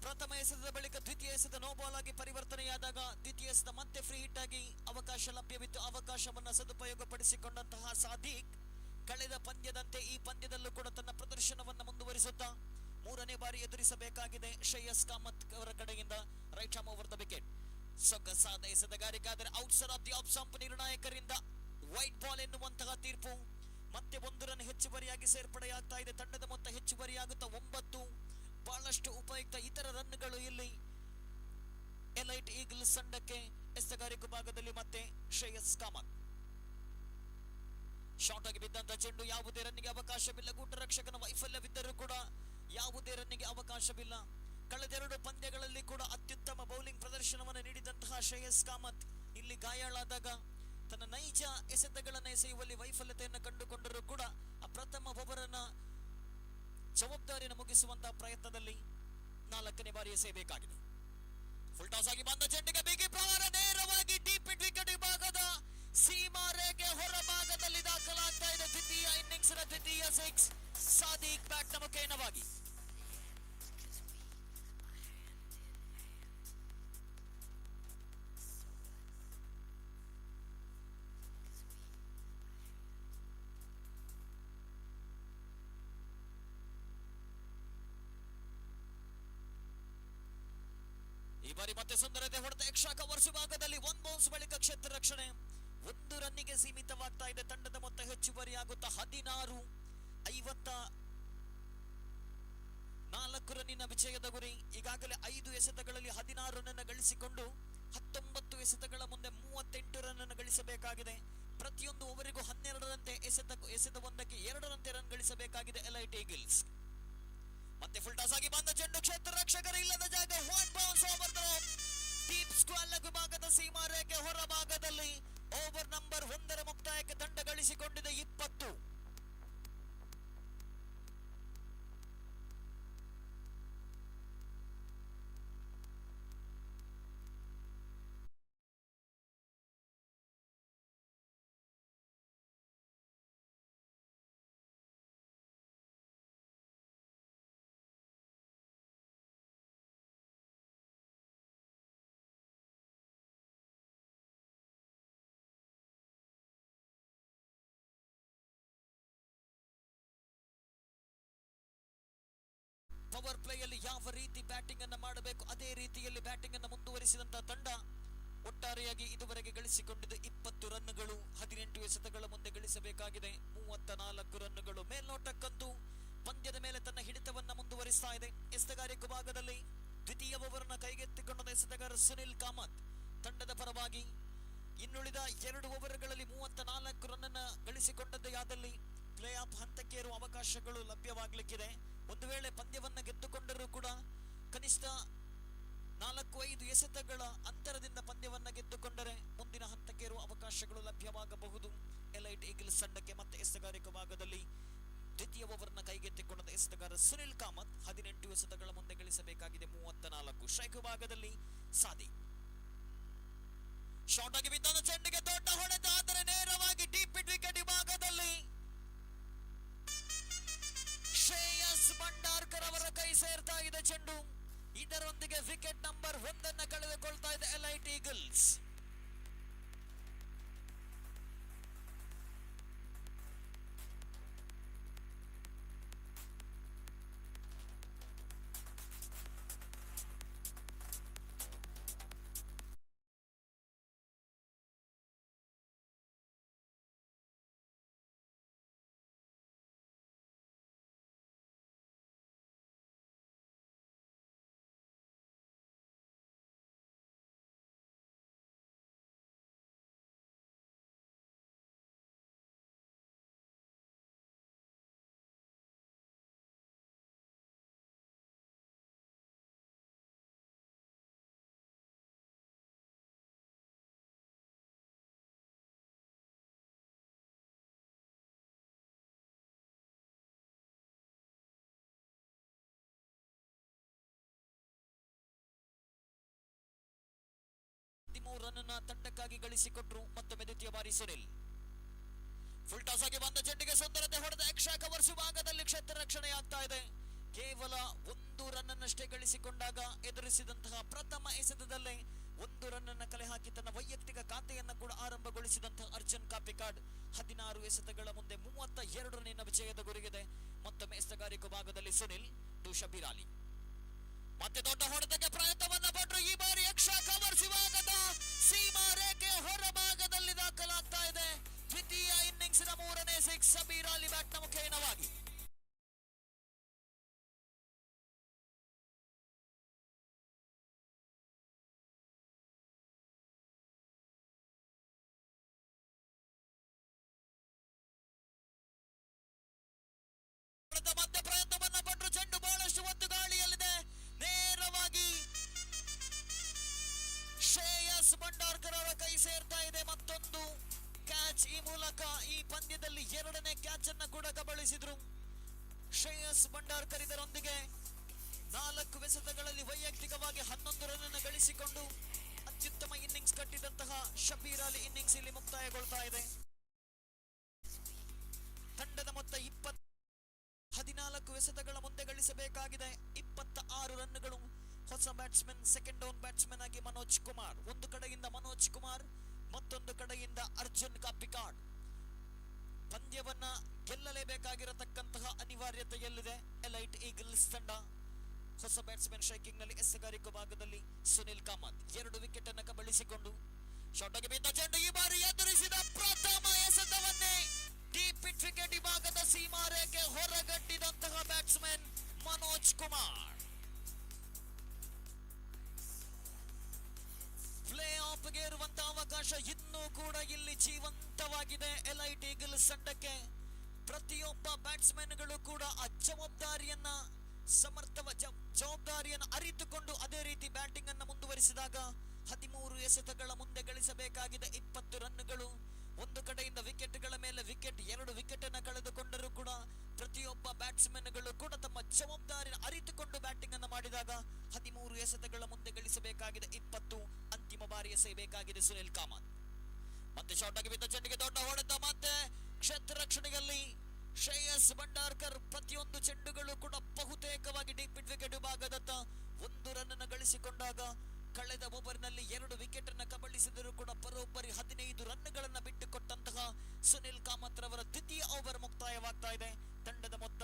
Speaker 3: ಪ್ರಥಮ ಎಸೆತದ ಬಳಿಕ ದ್ವಿತೀಯ ಎಸೆತ ನೋ ಬಾಲ್ ಆಗಿ ಪರಿವರ್ತನೆಯಾದಾಗ ದ್ವಿತೀಯ ಎಸೆತ ಮತ್ತೆ ಫ್ರೀ ಹಿಟ್ ಆಗಿ ಅವಕಾಶ ಲಭ್ಯವಿತ್ತು. ಅವಕಾಶವನ್ನ ಸದುಪಯೋಗ ಪಡಿಸಿಕೊಂಡಂತಹ ಸಾದಿಕ್ ಕಳೆದ ಪಂದ್ಯದಂತೆ ಈ ಪಂದ್ಯದಲ್ಲೂ ಕೂಡ ತನ್ನ ಪ್ರದರ್ಶನವನ್ನ ಮುಂದುವರಿಸುತ್ತಾ 3ನೇ ಬಾರಿ ಎದುರಿಸಬೇಕಾಗಿದೆ ಶ್ರೇಯಸ್ ಕಾಮತ್ ಅವರ ಕಡೆಯಿಂದ right arm over the wicket. ಸೊಗಸಾದ ಎಸೆತಗಾರಿಕೆ, ಆದರೆ outside of the off stump ನಿರ್ಣಾಯಕರಿಂದ ವೈಟ್ ಬಾಲ್ ಎನ್ನುವಂತಹ ತೀರ್ಪು. ಮತ್ತೆ 1 ರನ್ ಹೆಚ್ಚುವರಿಯಾಗಿ ಸೇರ್ಪಡೆಯಾಗ್ತಾ ಇದೆ. ತಂಡದ ಮೊತ್ತ ಹೆಚ್ಚುವರಿಯಾಗುತ್ತಾ 9. ಬಹಳಷ್ಟು ಉಪಯುಕ್ತ ಇತರ ರನ್ಗಳು ಇಲ್ಲಿ ಎಲೈಟ್ ಈಗಲ್ಸ್ ತಂಡಕ್ಕೆ. ಎಸೆತಗಾರಿಕೆ ಭಾಗದಲ್ಲಿ ಮತ್ತೆ ಶ್ರೇಯಸ್ ಕಾಮತ್ ಶಾರ್ಟ್ ಆಗಿ ಬಿದ್ದಂತ ಚೆಂಡು, ಯಾವುದೇ ರನ್ನಿಗೆ ಅವಕಾಶವಿಲ್ಲ. ಗೂಟರಕ್ಷಕನ ವೈಫಲ್ಯವಿದ್ದರೂ ಕೂಡ ಯಾವುದೇ ರನ್ನಿಗೆ ಅವಕಾಶವಿಲ್ಲ. ಕಳೆದ 2 ಪಂದ್ಯಗಳಲ್ಲಿ ಕೂಡ ಅತ್ಯುತ್ತಮ ಬೌಲಿಂಗ್ ಪ್ರದರ್ಶನವನ್ನು ನೀಡಿದಂತಹ ಶ್ರೇಯಸ್ ಕಾಮತ್ ಇಲ್ಲಿ ಗಾಯಾಳಾದಾಗ ತನ್ನ ನೈಜ ಎಸೆತಗಳನ್ನು ಎಸೆಯುವಲ್ಲಿ ವೈಫಲ್ಯತೆಯನ್ನು ಕಂಡುಕೊಂಡರೂ ಕೂಡ ಆ ಪ್ರಥಮ ಓವರನ್ನ ಜವಾಬ್ದಾರಿಯನ್ನು ಮುಗಿಸುವಂತಹ ಪ್ರಯತ್ನದಲ್ಲಿ 4ನೇ ಬಾರಿ ಎಸೆಯಬೇಕಾಗಿದೆ. ಫುಲ್ ಟಾಸ್ ಆಗಿ ಬಂದ ಚೆಂಡಿಗೆ ಬಿಗಿ ಪ್ರಹಾರ ನೇರವಾಗಿ ಡೀಪ್ ಮಿಡ್ ವಿಕೆಟ್ ವಿಭಾಗದ ಸೀಮಾ ರೇಖೆ ಹೊರ ಭಾಗದಲ್ಲಿ ದಾಖಲಾಗ್ತಾ ಇದೆ. ದ್ವಿತೀಯ ಇನ್ನಿಂಗ್ಸ್ ನ ದ್ವಿತೀಯ 6 ಸಾದಿಕ್ ಬ್ಯಾಟ್ ನ ಮುಖೇನವಾಗಿ. ಈ ಬಾರಿ ಮತ್ತೆ ಸುಂದರತೆ ಹೊಡೆದ ಎಕ್ಸ್ಟ್ರಾ ಕವರ್ಸ್ ವಿಭಾಗದಲ್ಲಿ 1 ಬೌನ್ಸ್ ಬಳಿಕ ಕ್ಷೇತ್ರ ರಕ್ಷಣೆ. 1 ರನ್ನಿಗೆ ಸೀಮಿತವಾಗ್ತಾ ಇದೆ. ತಂಡದ ಮೊತ್ತ ಹೆಚ್ಚುವರಿಯಾಗುತ್ತಾ 16. 54 ರನ್ನಿನ ವಿಜಯದ ಗುರಿ. ಈಗಾಗಲೇ 5 ಎಸೆತಗಳಲ್ಲಿ 16 ರನ್ ಗಳಿಸಿಕೊಂಡು 19 ಎಸೆತಗಳ ಮುಂದೆ 38 ರನ್ ಗಳಿಸಬೇಕಾಗಿದೆ. ಪ್ರತಿಯೊಂದು ಓವರಿಗೂ 12ರಂತೆ ಎಸೆತವೊಂದಕ್ಕೆ 2ರಂತೆ ರನ್ ಗಳಿಸಬೇಕಾಗಿದೆ ಎಲೈಟ್ ಈಗಲ್ಸ್. ಮತ್ತೆ ಫುಲ್ ಟಾಸ್ ಆಗಿ ಬಂದ ಚೆಂಡು ಕ್ಷೇತ್ರ ರಕ್ಷಕರು ಇಲ್ಲದ ಜಾಗ wide bounce over the deep square leg ವಿಭಾಗದ ಸೀಮಾ ರೇಖೆ ಹೊರ ಭಾಗದಲ್ಲಿ ಓವರ್ ನಂಬರ್ 1ರ ಮುಕ್ತಾಯಕ್ಕೆ ತಂಡ ಗಳಿಸಿಕೊಂಡಿದೆ 20. ಪವರ್ ಪ್ಲೇಯಲ್ಲಿ ಯಾವ ರೀತಿ ಬ್ಯಾಟಿಂಗ್ ಅನ್ನ ಮಾಡಬೇಕು ಅದೇ ರೀತಿಯಲ್ಲಿ ಬ್ಯಾಟಿಂಗ್ ಅನ್ನು ಮುಂದುವರಿಸಿದಂತಹ ತಂಡ ಒಟ್ಟಾರೆಯಾಗಿ ಇದುವರೆಗೆ ಗಳಿಸಿಕೊಂಡಿದ್ದು 20 ರನ್ಗಳು. 18 ಎಸೆತಗಳ ಮುಂದೆ ಗಳಿಸಬೇಕಾಗಿದೆ 34 ರನ್ಗಳು. ಮೇಲ್ನೋಟಕ್ಕಂತೂ ಪಂದ್ಯದ ಮೇಲೆ ತನ್ನ ಹಿಡಿತವನ್ನ ಮುಂದುವರಿಸ್ತಾ ಇದೆ. ಎಸೆತಗಾರಿಕೆ ಭಾಗದಲ್ಲಿ ದ್ವಿತೀಯ ಓವರ್ನ ಕೈಗೆತ್ತಿಕೊಂಡ ಎಸೆತಗಾರ ಸುನಿಲ್ ಕಾಮತ್ ತಂಡದ ಪರವಾಗಿ ಇನ್ನುಳಿದ 2 ಓವರ್ಗಳಲ್ಲಿ 34 ರನ್ ಅನ್ನ ಗಳಿಸಿಕೊಂಡದ್ದೇ ಆದಲ್ಲಿ ಪ್ಲೇ ಆಫ್ ಹಂತಕ್ಕೆ ಇರುವ ಅವಕಾಶಗಳು ಲಭ್ಯವಾಗಲಿಕ್ಕಿದೆ. ಒಂದು ವೇಳೆ ಪಂದ್ಯವನ್ನ ಗೆದ್ದುಕೊಂಡರೂ ಕೂಡ ಕನಿಷ್ಠ 4-5 ಎಸೆತಗಳ ಅಂತರದಿಂದ ಪಂದ್ಯವನ್ನ ಗೆದ್ದುಕೊಂಡರೆ ಮುಂದಿನ ಹಂತಕ್ಕೆ ಇರುವ ಅವಕಾಶಗಳು ಲಭ್ಯವಾಗಬಹುದು ಎಲೈಟ್ ಈಗಲ್ಸ್ ತಂಡಕ್ಕೆ. ಮತ್ತೆ ಎಸೆತಗಾರಿಕೆ ಭಾಗದಲ್ಲಿ ದ್ವಿತೀಯ ಓವರ್ನ ಕೈಗೆತ್ತಿಕೊಂಡ ಎಸೆತಗಾರ ಸುನಿಲ್ ಕಾಮತ್ 18 ಎಸೆತಗಳ ಮುಂದೆ ಗಳಿಸಬೇಕಾಗಿದೆ 34. ಸ್ಟ್ರೈಕ್ ಭಾಗದಲ್ಲಿ ಸಾದಿ ಶಾರ್ಟ್ ಆಗಿ ಬಿದ್ದ ಚೆಂಡಿಗೆ ದೊಡ್ಡ ಹೊಡೆತ, ಆದರೆ ನೇರವಾಗಿ ಡೀಪ್ ಮಿಡ್ ವಿಕೆಟ್ ಭಾಗದಲ್ಲಿ ಶ್ರೇಯಸ್ ಭಂಡಾರ್ಕರ್ ಅವರ ಕೈ ಸೇರ್ತಾ ಇದೆ ಚೆಂಡು. ಇದರೊಂದಿಗೆ ವಿಕೆಟ್ ನಂಬರ್ 1 ಕಳೆದುಕೊಳ್ತಾ ಇದೆ ಎಲೈಟ್ ಈಗಲ್ಸ್. ರನ್ ತಂಡಕ್ಕಾಗಿ ಗಳಿಸಿಕೊಟ್ರು. ಮತ್ತೊಮ್ಮೆ ದ್ವಿತೀಯ ಬಾರಿ ಸುನಿಲ್ ಫುಲ್ ಟಾಸ್ ಆಗಿ ಬಂದ ಚೆಂಡಿಗೆ ಸುಂದರತೆ ಹೊಡೆದ ಎಕ್ಸ್ಟ್ರಾ ಕವರ್ಸ್ ಭಾಗದಲ್ಲಿ ಕ್ಷೇತ್ರ ರಕ್ಷಣೆ ಆಗ್ತಾ ಇದೆ. ಕೇವಲ 1 ರನ್ ಅನ್ನಷ್ಟೇ ಗಳಿಸಿಕೊಂಡಾಗ ಎದುರಿಸಿದಂತಹ ಪ್ರಥಮ ಎಸೆತದಲ್ಲೇ 1 ರನ್ ಅನ್ನ ಕಲೆ ಹಾಕಿ ತನ್ನ ವೈಯಕ್ತಿಕ ಖಾತೆಯನ್ನ ಕೂಡ ಆರಂಭಗೊಳಿಸಿದಂತಹ ಅರ್ಜುನ್ ಕಾಪಿಕಾಡ್ 16 ಎಸೆತಗಳ ಮುಂದೆ 32 ರನ್ನಿನ ವಿಜಯದ ಗುರಿಗಿದೆ. ಮತ್ತೊಮ್ಮೆ ಎಸೆತಗಾರಿಕೆ ಭಾಗದಲ್ಲಿ ಸುನಿಲ್ ಟು ಶಬೀರ್ ಅಲಿ ಮತ್ತೆ ದೊಡ್ಡ ಹೊಡೆತಕ್ಕೆ ಪ್ರಯತ್ನವನ್ನ ಪಟ್ಟರು. ಈ ಬಾರಿ ಎಕ್ಸ್ಟ್ರಾ ಕವರ್ಸ್ ವಿಭಾಗದ ಸೀಮಾ ರೇಖೆ ಹೊರಭಾಗದಲ್ಲಿ ದಾಖಲಾಗ್ತಾ ಇದೆ. ದ್ವಿತೀಯ ಇನ್ನಿಂಗ್ಸ್ನ 3ನೇ ಸಿಕ್ಸ್ ಶಬೀರ್ ಅಲಿ ಬ್ಯಾಟ್ನ ಮುಖೇನವಾಗಿ. ಮತ್ತೆ ಪ್ರಯತ್ನವನ್ನ ಪಟ್ಟರು. ಚೆಂಡು ಬಹಳಷ್ಟು ಒತ್ತು ಗಾಳಿಯಲ್ಲಿದೆ. ನೇರವಾಗಿ ಶ್ರೇಯಸ್ ಭಂಡಾರ್ಕರ್ ಅವರ ಕೈ ಸೇರ್ತಾ ಇದೆ. ಮತ್ತೊಂದು ಕ್ಯಾಚ್. ಈ ಮೂಲಕ ಈ ಪಂದ್ಯದಲ್ಲಿ 2ನೇ ಕ್ಯಾಚ್ ಅನ್ನ ಕೂಡ ಕಬಳಿಸಿದ್ರು ಶ್ರೇಯಸ್ ಭಂಡಾರ್ಕರ್. ಇದರೊಂದಿಗೆ 4 ಎಸೆತಗಳಲ್ಲಿ ವೈಯಕ್ತಿಕವಾಗಿ 11 ರನ್ ಅನ್ನು ಗಳಿಸಿಕೊಂಡು ಅತ್ಯುತ್ತಮ ಇನ್ನಿಂಗ್ಸ್ ಕಟ್ಟಿದಂತಹ ಶಬೀರ್ ಅಲಿ ಇನ್ನಿಂಗ್ಸ್ ಇಲ್ಲಿ ಮುಕ್ತಾಯಗೊಳ್ತಾ ಇದೆ. ತಂಡದ ಮೊತ್ತ 14 ಎಸೆತಗಳ ಮುಂದೆ ಗಳಿಸಬೇಕಾಗಿದೆ 26 ರನ್ಗಳು. ಹೊಸ ಬ್ಯಾಟ್ಸ್ಮನ್, ಸೆಕೆಂಡ್ ಡೌನ್ ಬ್ಯಾಟ್ಸ್ಮನ್ ಆಗಿ ಮನೋಜ್ ಕುಮಾರ್. ಒಂದು ಕಡೆಯಿಂದ ಮನೋಜ್ ಕುಮಾರ್, ಮತ್ತೊಂದು ಕಡೆಯಿಂದ ಅರ್ಜುನ್ ಕಾಪಿಕಾಡ್. ಪಂದ್ಯವನ್ನ ಗೆಲ್ಲಲೇಬೇಕಾಗಿರತಕ್ಕಂತಹ ಅನಿವಾರ್ಯತೆಯಲ್ಲಿದೆ ಎಲೈಟ್ ಈಗಲ್ಸ್ ತಂಡ. ಹೊಸ ಬ್ಯಾಟ್ಸ್ಮನ್ ಸ್ಟ್ರೈಕಿಂಗ್ ನಲ್ಲಿ ಎಸೆಗಾರಿಕೆ ಭಾಗದಲ್ಲಿ ಸುನಿಲ್ ಕಾಮತ್ 2 ವಿಕೆಟ್ ಅನ್ನು ಕಬಳಿಸಿಕೊಂಡು ಶಾರ್ಟ್ ಆಗಿ ಬಿದ್ದ ಚೆಂಡು ಈ ಬಾರಿ ಎದುರಿಸಿದ ಪ್ರಥಮ ಎಸೆತವನ್ನೇ ಡೀಪ್ ಮಿಡ್ ವಿಕೆಟ್ ಭಾಗದ ಸೀಮಾ ರೇಖೆ ಹೊರಗಟ್ಟಿದಂತಹ ಬ್ಯಾಟ್ಸ್ಮನ್ ಮನೋಜ್ ಕುಮಾರ್. ಪ್ಲೇ ಆಫ್ಗೆ ಇರುವಂತಹ ಅವಕಾಶ ಇನ್ನೂ ಕೂಡ ಇಲ್ಲಿ ಜೀವಂತವಾಗಿದೆ ಎಲೈಟ್ ಈಗಲ್ಸ್ ತಂಡಕ್ಕೆ. ಪ್ರತಿಯೊಬ್ಬ ಬ್ಯಾಟ್ಸ್ಮನ್ಗಳು ಕೂಡ ಆ ಜವಾಬ್ದಾರಿಯನ್ನ ಜವಾಬ್ದಾರಿಯನ್ನು ಅರಿತುಕೊಂಡು ಅದೇ ರೀತಿ ಬ್ಯಾಟಿಂಗ್ ಅನ್ನು ಮುಂದುವರಿಸಿದಾಗ 13 ಎಸೆತಗಳ ಮುಂದೆ ಗಳಿಸಬೇಕಾಗಿದೆ 20 ರನ್ಗಳು. ಒಂದು ಕಡೆಯಿಂದ ವಿಕೆಟ್ಗಳ ಮೇಲೆ ವಿಕೆಟ್, 2 ವಿಕೆಟ್ ಅನ್ನು ಕಳೆದುಕೊಂಡರೂ ಕೂಡ ಪ್ರತಿಯೊಬ್ಬ ಬ್ಯಾಟ್ಸ್ಮನ್ಗಳು ಕೂಡ ತಮ್ಮ ಜವಾಬ್ದಾರಿ ಅರಿತುಕೊಂಡು ಬ್ಯಾಟಿಂಗ್ ಅನ್ನು ಮಾಡಿದಾಗ 13 ಎಸೆತಗಳ ಮುಂದೆ ಗಳಿಸಬೇಕಾಗಿದೆ 20. ಅಂತಿಮ ಬಾರಿ ಎಸೆಯಬೇಕಾಗಿದೆ ಸುನಿಲ್ ಕಾಮತ್. ಮತ್ತೆ ಶಾರ್ಟ್ ಆಗಿ ಬಿದ್ದ ಚೆಂಡಿಗೆ ದೊಡ್ಡ ಹೊಡೆತ. ಮತ್ತೆ ಕ್ಷೇತ್ರ ರಕ್ಷಣೆಯಲ್ಲಿ ಶ್ರೇಯಸ್ ಭಂಡಾರ್ಕರ್. ಪ್ರತಿಯೊಂದು ಚೆಂಡುಗಳು ಕೂಡ ಬಹುತೇಕವಾಗಿ ಡೀಪ್ ಮಿಡ್ ವಿಕೆಟ್ ವಿಭಾಗದತ್ತ 1 ರನ್ ಅನ್ನು ಗಳಿಸಿಕೊಂಡಾಗ ಕಳೆದ ಓವರ್ನಲ್ಲಿ 2 ವಿಕೆಟ್ ಅನ್ನು ಕಬಳಿಸಿದರೂ ಕೂಡ ಬರೋಬ್ಬರಿ 15 ರನ್ಗಳನ್ನ ಬಿಟ್ಟುಕೊಟ್ಟಂತಹ ಸುನಿಲ್ ಕಾಮತ್ ರವರ ದ್ವಿತೀಯ ಓವರ್ ಮುಕ್ತಾಯವಾಗ್ತಾ ಇದೆ. ತಂಡದ ಮೊತ್ತ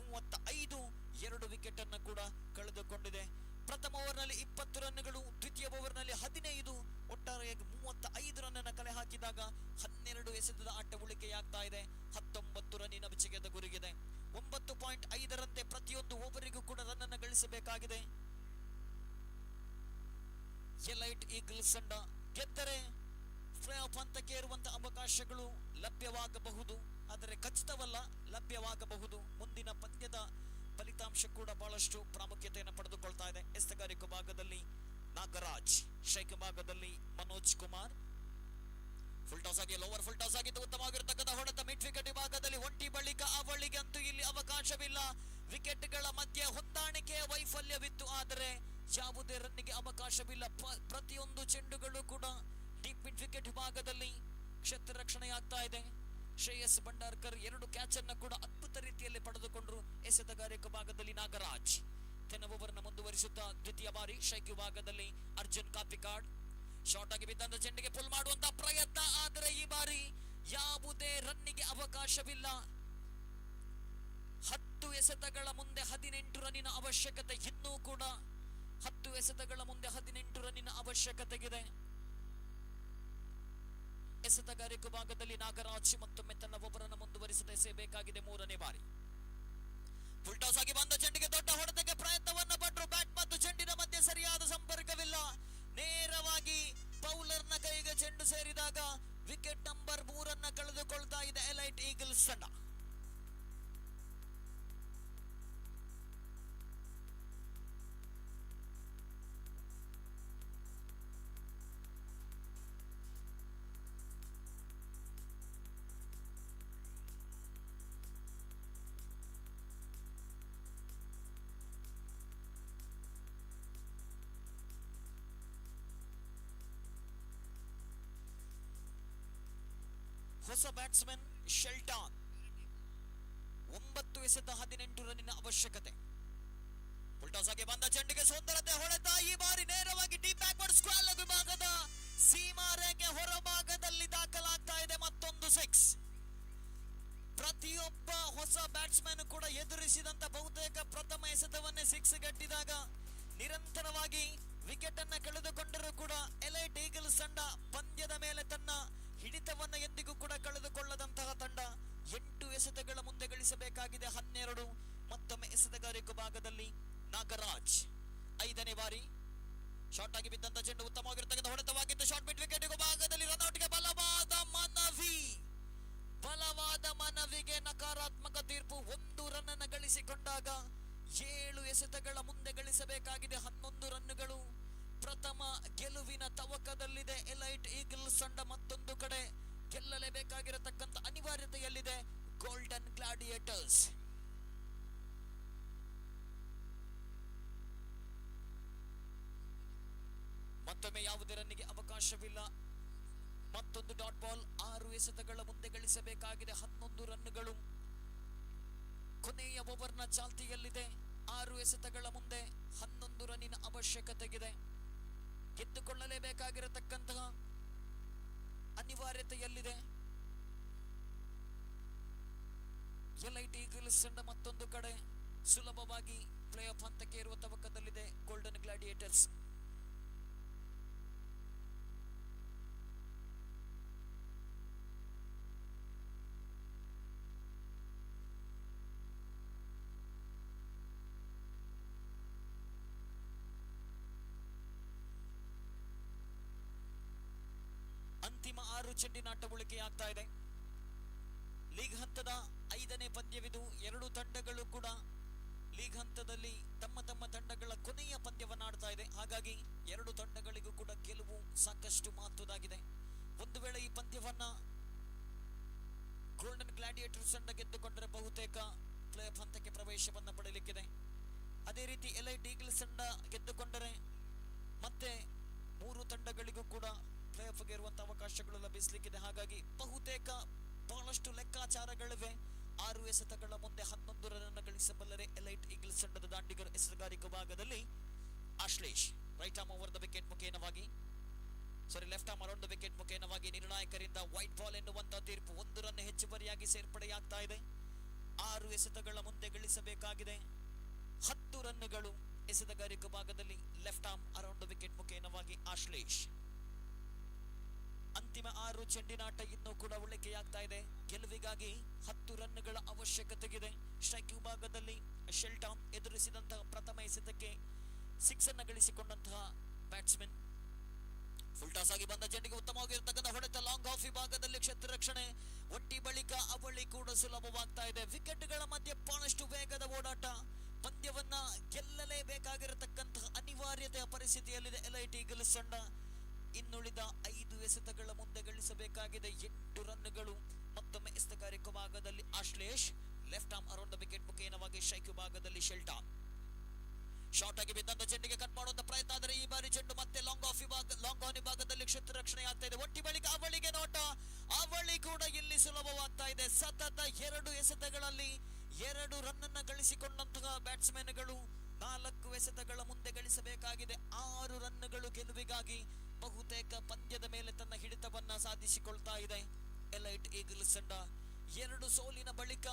Speaker 3: 35, 2 ವಿಕೆಟ್ ಅನ್ನು ಕೂಡ ಕಳೆದುಕೊಂಡಿದೆ. ಪ್ರಥಮ ಓವರ್ನಲ್ಲಿ 20 ರನ್ಗಳು, ದ್ವಿತೀಯ ಓವರ್ನಲ್ಲಿ 15, ಒಟ್ಟಾರೆಯಾಗಿ 35 ರನ್ ಅನ್ನು ಕಲೆ ಹಾಕಿದಾಗ 12 ಎಸೆತದ ಆಟ ಉಳಿಕೆಯಾಗ್ತಾ ಇದೆ. 19 ರನ್ನಿನ ವಿಜಯದ ಗುರಿಗಿದೆ. 9.5 ರಂತೆ ಪ್ರತಿಯೊಂದು ಓವರಿಗೂ ಕೂಡ ರನ್ ಅನ್ನು ಗಳಿಸಬೇಕಾಗಿದೆ. ಎಲೈಟ್ ಈಗಲ್ಸ್ ತಂಡ ಗೆದ್ದರೆ ಪ್ಲೇ ಆಫ್ ಹಂತಕ್ಕೆ ಇರುವಂತಹ ಅವಕಾಶಗಳು ಲಭ್ಯವಾಗಬಹುದು, ಆದರೆ ಖಚಿತವಲ್ಲ, ಲಭ್ಯವಾಗಬಹುದು. ಮುಂದಿನ ಪಂದ್ಯದ ಫಲಿತಾಂಶ ಕೂಡ ಬಹಳಷ್ಟು ಪ್ರಾಮುಖ್ಯತೆಯನ್ನು ಪಡೆದುಕೊಳ್ತಾ ಇದೆ. ಎಸೆತಗಾರಿಕೆ ಭಾಗದಲ್ಲಿ ನಾಗರಾಜ್, ಸ್ಟ್ರೈಕ್ ಭಾಗದಲ್ಲಿ ಮನೋಜ್ ಕುಮಾರ್. ಫುಲ್ ಟಾಸ್ ಆಗಿ ಲೋವರ್ ಫುಲ್ ಟಾಸ್ ಆಗಿದ್ದು ಉತ್ತಮವಾಗಿರತಕ್ಕಂಥ ಹೊಡೆತ ಮಿಡ್ ವಿಕೆಟ್ ಭಾಗದಲ್ಲಿ ಒಂಟಿ ಬಳಿಕ ಅವಳಿಗೆ ಅಂತೂ ಇಲ್ಲಿ ಅವಕಾಶವಿಲ್ಲ. ವಿಕೆಟ್ಗಳ ಮಧ್ಯೆ ಹೊಂದಾಣಿಕೆ ವೈಫಲ್ಯವಿತ್ತು, ಆದರೆ ಯಾವುದೇ ರನ್ನಿಗೆ ಅವಕಾಶವಿಲ್ಲ. ಪ್ರತಿಯೊಂದು ಚೆಂಡುಗಳು ಕೂಡ ಡೀಪ್ ಮಿಡ್ ವಿಕೆಟ್ ಭಾಗದಲ್ಲಿ ಕ್ಷೇತ್ರ ರಕ್ಷಣೆಯಾಗ್ತಾ ಇದೆ. ಶ್ರೇಯಸ್ ಭಂಡಾರ್ಕರ್ 2 ಕ್ಯಾಚ್ ಅನ್ನು ಕೂಡ ಅದ್ಭುತ ರೀತಿಯಲ್ಲಿ ಪಡೆದುಕೊಂಡ್ರು. ಎಸೆತಗಾರಿಕೆ ಭಾಗದಲ್ಲಿ ನಾಗರಾಜ್ ಓವರ್ನ ಮುಂದುವರಿಸುತ್ತಾ ದ್ವಿತೀಯ ಬಾರಿ ಸ್ಟ್ರೈಕ್ ಭಾಗದಲ್ಲಿ ಅರ್ಜುನ್ ಕಾಪಿಕಾಡ್. ಶಾರ್ಟ್ ಆಗಿ ಬಿದ್ದಂತ ಚೆಂಡಿಗೆ ಪುಲ್ ಮಾಡುವಂತ ಪ್ರಯತ್ನ, ಆದರೆ ಈ ಬಾರಿ ಯಾವುದೇ ರನ್ನಿಗೆ ಅವಕಾಶವಿಲ್ಲ. 10 ಎಸೆತಗಳ ಮುಂದೆ 18 ರನ್ನಿನ ಅವಶ್ಯಕತೆ, ಇನ್ನೂ ಕೂಡ 10 ಎಸೆತಗಳ ಮುಂದೆ 18 ರನ್ನಿನ ಅವಶ್ಯಕತೆಗಿದೆ. ಎಸೆತಗಾರಿಕೆ ಭಾಗದಲ್ಲಿ ನಾಗರಾಜ್ ಮತ್ತೊಮ್ಮೆ ತನ್ನ ಒಬ್ಬರನ್ನು ಮುಂದುವರಿಸದೆ ಎಸೆಯಬೇಕಾಗಿದೆ 3ನೇ ಬಾರಿ. ಫುಲ್ ಟಾಸ್ ಆಗಿ ಬಂದ ಚೆಂಡಿಗೆ ದೊಡ್ಡ ಹೊಡೆತಕ್ಕೆ ಪ್ರಯತ್ನವನ್ನ ಪಟ್ಟರು. ಬ್ಯಾಟ್ ಮತ್ತು ಚೆಂಡಿನ ಮಧ್ಯೆ ಸರಿಯಾದ ಸಂಪರ್ಕವಿಲ್ಲ. ನೇರವಾಗಿ ಬೌಲರ್ನ ಕೈಗೆ ಚೆಂಡು ಸೇರಿದಾಗ ವಿಕೆಟ್ ನಂಬರ್ 3 ಕಳೆದುಕೊಳ್ತಾ ಇದೆ ಎಲೈಟ್ ಈಗಲ್ಸ್ ತಂಡ. ಹೊಸ ಬ್ಯಾಟ್ಸ್ಮನ್ ಶೆಲ್ಟಾನ್. 9 ಎಸೆತ 18 ರನ್ನಿನ ಅವಶ್ಯಕತೆ. ಫುಲ್ ಟಾಸ್ ಆಗಿ ಬಂದ ಚೆಂಡಿಗೆ ಸುಂದರತೆ ಹೊಡೆತ, ಈ ಬಾರಿ ನೇರವಾಗಿ ಡೀಪ್ ಬ್ಯಾಕ್ವರ್ಡ್ ಸ್ಕ್ವಾಲ್ ವಿಭಾಗದ ಸೀಮಾ ರೇಖೆ ಹೊರಭಾಗದಲ್ಲಿ ದಾಖಲಾಗ್ತಾ ಇದೆ. ಮತ್ತೊಂದು 6. ಪ್ರತಿಯೊಬ್ಬ ಹೊಸ ಬ್ಯಾಟ್ಸ್ಮನ್ ಕೂಡ ಎದುರಿಸಿದಂತ ಬಹುತೇಕ ಪ್ರಥಮ ಎಸೆತವನ್ನೇ 6 ಗಟ್ಟಿದಾಗ ನಿರಂತರವಾಗಿ ವಿಕೆಟ್ ಅನ್ನ ಕಳೆದುಕೊಂಡರೂ ಕೂಡ ಎಲೈಟ್ ಈಗಲ್ಸ್ ತಂಡ ಪಂದ್ಯದ ಮೇಲೆ ತನ್ನ ಹಿಡಿತವನ್ನ ಎಂದಿಗೂ ಕೂಡ ಕಳೆದುಕೊಳ್ಳದಂತಹ ತಂಡ. 8 ಎಸೆತಗಳ ಮುಂದೆ ಗಳಿಸಬೇಕಾಗಿದೆ 12. ಮತ್ತೊಮ್ಮೆ ಎಸೆತಗಾರಿಕೆ ಭಾಗದಲ್ಲಿ ನಾಗರಾಜ್ 5ನೇ ಬಾರಿ. ಶಾರ್ಟ್ ಆಗಿ ಬಿದ್ದಂತ ಚೆಂಡು ಉತ್ತಮವಾಗಿರತಕ್ಕಂಥ ಹೊಡೆತವಾಗಿದ್ದು ಶಾರ್ಟ್ ಮಿಡ್ ವಿಕೆಟ್ ಭಾಗದಲ್ಲಿ ರನ್ಔಟ್ಗೆ ಬಲವಾದ ಮನವಿಗೆ ನಕಾರಾತ್ಮಕ ತೀರ್ಪು. 1 ರನ್ ಅನ್ನು ಗಳಿಸಿಕೊಂಡಾಗ 7 ಎಸೆತಗಳ ಮುಂದೆ ಗಳಿಸಬೇಕಾಗಿದೆ 11 ರನ್ನುಗಳು. ಪ್ರಥಮ ಗೆಲುವಿನ ತವಕದಲ್ಲಿದೆ ಎಲೈಟ್ ಈಗಲ್ಸ್ ತಂಡ. ಮತ್ತೊಂದು ಕಡೆ ಗೆಲ್ಲಲೇಬೇಕಾಗಿರತಕ್ಕಂತ ಅನಿವಾರ್ಯತೆಯಲ್ಲಿದೆ ಗೋಲ್ಡನ್ ಗ್ಲಾಡಿಯೇಟರ್ಸ್. ಮತ್ತೊಮ್ಮೆ ಯಾವುದೇ ರನ್ನಿಗೆ ಅವಕಾಶವಿಲ್ಲ. ಮತ್ತೊಂದು ಡಾಟ್ ಬಾಲ್. 6 ಎಸೆತಗಳ ಮುಂದೆ ಗಳಿಸಬೇಕಾಗಿದೆ 11 ರನ್ನುಗಳು. ಕೊನೆಯ ಓವರ್ನ ಚಾಲ್ತಿಯಲ್ಲಿದೆ. 6 ಎಸೆತಗಳ ಮುಂದೆ 11 ರನ್ನಿನ ಅವಶ್ಯಕತೆಗಿದೆ. ಗೆದ್ದುಕೊಳ್ಳಲೇಬೇಕಾಗಿರತಕ್ಕಂತಹ ಅನಿವಾರ್ಯತೆಯಲ್ಲಿದೆ ಎಲೈಟ್ ಈಗಲ್ಸ್ ತಂಡ. ಮತ್ತೊಂದು ಕಡೆ ಸುಲಭವಾಗಿ ಪ್ಲೇ ಆಫ್ ಹಂತಕ್ಕೆ ಇರುವ ತವಕದಲ್ಲಿದೆ ಗೋಲ್ಡನ್ ಗ್ಲಾಡಿಯೇಟರ್ಸ್. ಅಂತಿಮ 6 ಚೆಂಡಿನ ಆಟ ಉಳಿಕೆಯಾಗ್ತಾ ಇದೆ. ಲೀಗ್ ಹಂತದ 5ನೇ ಪಂದ್ಯವಿದು. 2 ತಂಡಗಳು ಕೂಡ ಲೀಗ್ ಹಂತದಲ್ಲಿ ತಮ್ಮ ತಮ್ಮ ತಂಡಗಳ ಕೊನೆಯ ಪಂದ್ಯವನ್ನ ಆಡ್ತಾ ಇದೆ. ಹಾಗಾಗಿ 2 ತಂಡಗಳಿಗೂ ಕೂಡ ಗೆಲುವು ಸಾಕಷ್ಟು ಮಹತ್ವದಾಗಿದೆ. ಒಂದು ವೇಳೆ ಈ ಪಂದ್ಯವನ್ನ ಗೋಲ್ಡನ್ ಗ್ಲಾಡಿಯೇಟರ್ಸ್ ತಂಡ ಗೆದ್ದುಕೊಂಡರೆ ಬಹುತೇಕ ಪ್ಲೇ ಆಫ್ ಹಂತಕ್ಕೆ ಪ್ರವೇಶವನ್ನ ಪಡೆಯಲಿಕ್ಕಿದೆ. ಅದೇ ರೀತಿ ಎಲೈಟ್ ಈಗಲ್ಸ್ ತಂಡ ಗೆದ್ದುಕೊಂಡರೆ ಮತ್ತೆ 3 ತಂಡಗಳಿಗೂ ಕೂಡ ಪ್ಲೇ ಆಫ್ಗೆ ಇರುವಂತಹ ಅವಕಾಶಗಳು ಲಭಿಸಲಿಕ್ಕಿದೆ. ಹಾಗಾಗಿ ಬಹುತೇಕ ಬಹಳಷ್ಟು ಲೆಕ್ಕಾಚಾರಗಳಿವೆ. 6 ಎಸೆತಗಳ ಮುಂದೆ 11 ರನ್ ಗಳಿಸಬಲ್ಲರೆ ಎಲೈಟ್ ಈಗಲ್ಸ್ ತಂಡದ ದಾಂಡಿಗರು. ಎಸೆತಗಾರಿಕೆ ಭಾಗದಲ್ಲಿ Ashlesh right arm over the wicket ಮುಖೇನವಾಗಿ left arm around the wicket ಮುಖೇನವಾಗಿ ನಿರ್ಣಾಯಕರಿಂದ ವೈಟ್ ಬಾಲ್ ಎನ್ನುವಂತಹ ತೀರ್ಪು. 1 ರನ್ ಹೆಚ್ಚುವರಿಯಾಗಿ ಸೇರ್ಪಡೆಯಾಗ್ತಾ ಇದೆ. 6 ಎಸೆತಗಳ ಮುಂದೆ ಗಳಿಸಬೇಕಾಗಿದೆ 10 ರನ್ನುಗಳು ಎಸೆತಗಾರಿಕೆ ಭಾಗದಲ್ಲಿ left arm around the wicket ಮುಖೇನವಾಗಿ ಆಶ್ಲೇಷ್. ಅಂತಿಮ 6 ಚೆಂಡಿನಾಟ ಇನ್ನೂ ಕೂಡ ಉಳಿಕೆಯಾಗ್ತಾ ಇದೆ. ಗೆಲುವಿಗಾಗಿ 10 ರನ್ನುಗಳ ಅವಶ್ಯಕತೆಗಿದೆ. ಸ್ಟ್ರೈಕ್ ವಿಭಾಗದಲ್ಲಿ ಶೆಲ್ಟಾನ್ ಎದುರಿಸಿದಂತಹ ಪ್ರಥಮ ಎಸೆತಕ್ಕೆ 6 ಅನ್ನು ಗಳಿಸಿಕೊಂಡಂತಹ ಬ್ಯಾಟ್ಸ್ಮನ್. ಫುಲ್ ಟಾಸ್ ಆಗಿ ಬಂದ ಚೆಂಡಿಗೆ ಉತ್ತಮವಾಗಿರತಕ್ಕಂಥ ಹೊಡೆತ ಲಾಂಗ್ ಆಫ್ ವಿಭಾಗದಲ್ಲಿ ಕ್ಷೇತ್ರ ರಕ್ಷಣೆ. ಒಟ್ಟಿ ಬಳಿಕ ಅವಳಿ ಕೂಡ ಸುಲಭವಾಗ್ತಾ ಇದೆ. ವಿಕೆಟ್ಗಳ ಮಧ್ಯೆ ಬಹಳಷ್ಟು ವೇಗದ ಓಡಾಟ. ಪಂದ್ಯವನ್ನ ಗೆಲ್ಲಲೇಬೇಕಾಗಿರತಕ್ಕಂತಹ ಅನಿವಾರ್ಯತೆಯ ಪರಿಸ್ಥಿತಿಯಲ್ಲಿದೆ ಎಲೈಟ್ ಈಗಲ್ಸ್ ತಂಡ. ಇನ್ನುಳಿದ 5 ಎಸೆತಗಳ ಮುಂದೆ ಗಳಿಸಬೇಕಾಗಿದೆ 8 ರನ್ನುಗಳು. ಮತ್ತೊಮ್ಮೆ ಎಸೆತಗಾರಿಕೆ ಭಾಗದಲ್ಲಿ Ashlesh, left arm around the wicket ಮುಖೇನವಾಗಿ ಸ್ಟ್ರೈಕ್ ವಿಭಾಗದಲ್ಲಿ ಶೆಲ್ಟಾನ್. ಶಾರ್ಟ್ ಆಗಿ ಬಿದ್ದಂತ ಚೆಂಡಿಗೆ ಕಟ್ ಮಾಡುವಂತ ಪ್ರಯತ್ನ, ಆದರೆ ಈ ಬಾರಿ ಚೆಂಡು ಮತ್ತೆ ಲಾಂಗ್ ಆನ್ ವಿಭಾಗದಲ್ಲಿ ಕ್ಷೇತ್ರ ರಕ್ಷಣೆ ಆಗ್ತಾ ಇದೆ. ಒಟ್ಟಿ ಬಳಿಕ ಅವಳಿಗೆ ನೋಟ, ಅವಳಿ ಕೂಡ ಇಲ್ಲಿ ಸುಲಭವಾಗ್ತಾ ಇದೆ. ಸತತ 2 ಎಸೆತಗಳಲ್ಲಿ 2 ರನ್ ಗಳಿಸಿಕೊಂಡಂತಹ ಬ್ಯಾಟ್ಸ್ಮನ್ಗಳು 4 ಎಸೆತಗಳ ಮುಂದೆ ಗಳಿಸಬೇಕಾಗಿದೆ 6 ರನ್ನುಗಳು ಗೆಲುವಿಗಾಗಿ. ಬಹುತೇಕ ಪಂದ್ಯದ ಮೇಲೆ ತನ್ನ ಹಿಡಿತವನ್ನ ಸಾಧಿಸಿಕೊಳ್ತಾ ಇದೆ ಎಲೈಟ್ ಈಗಲ್ಸ್ ತಂಡ. 2 ಸೋಲಿನ ಬಳಿಕ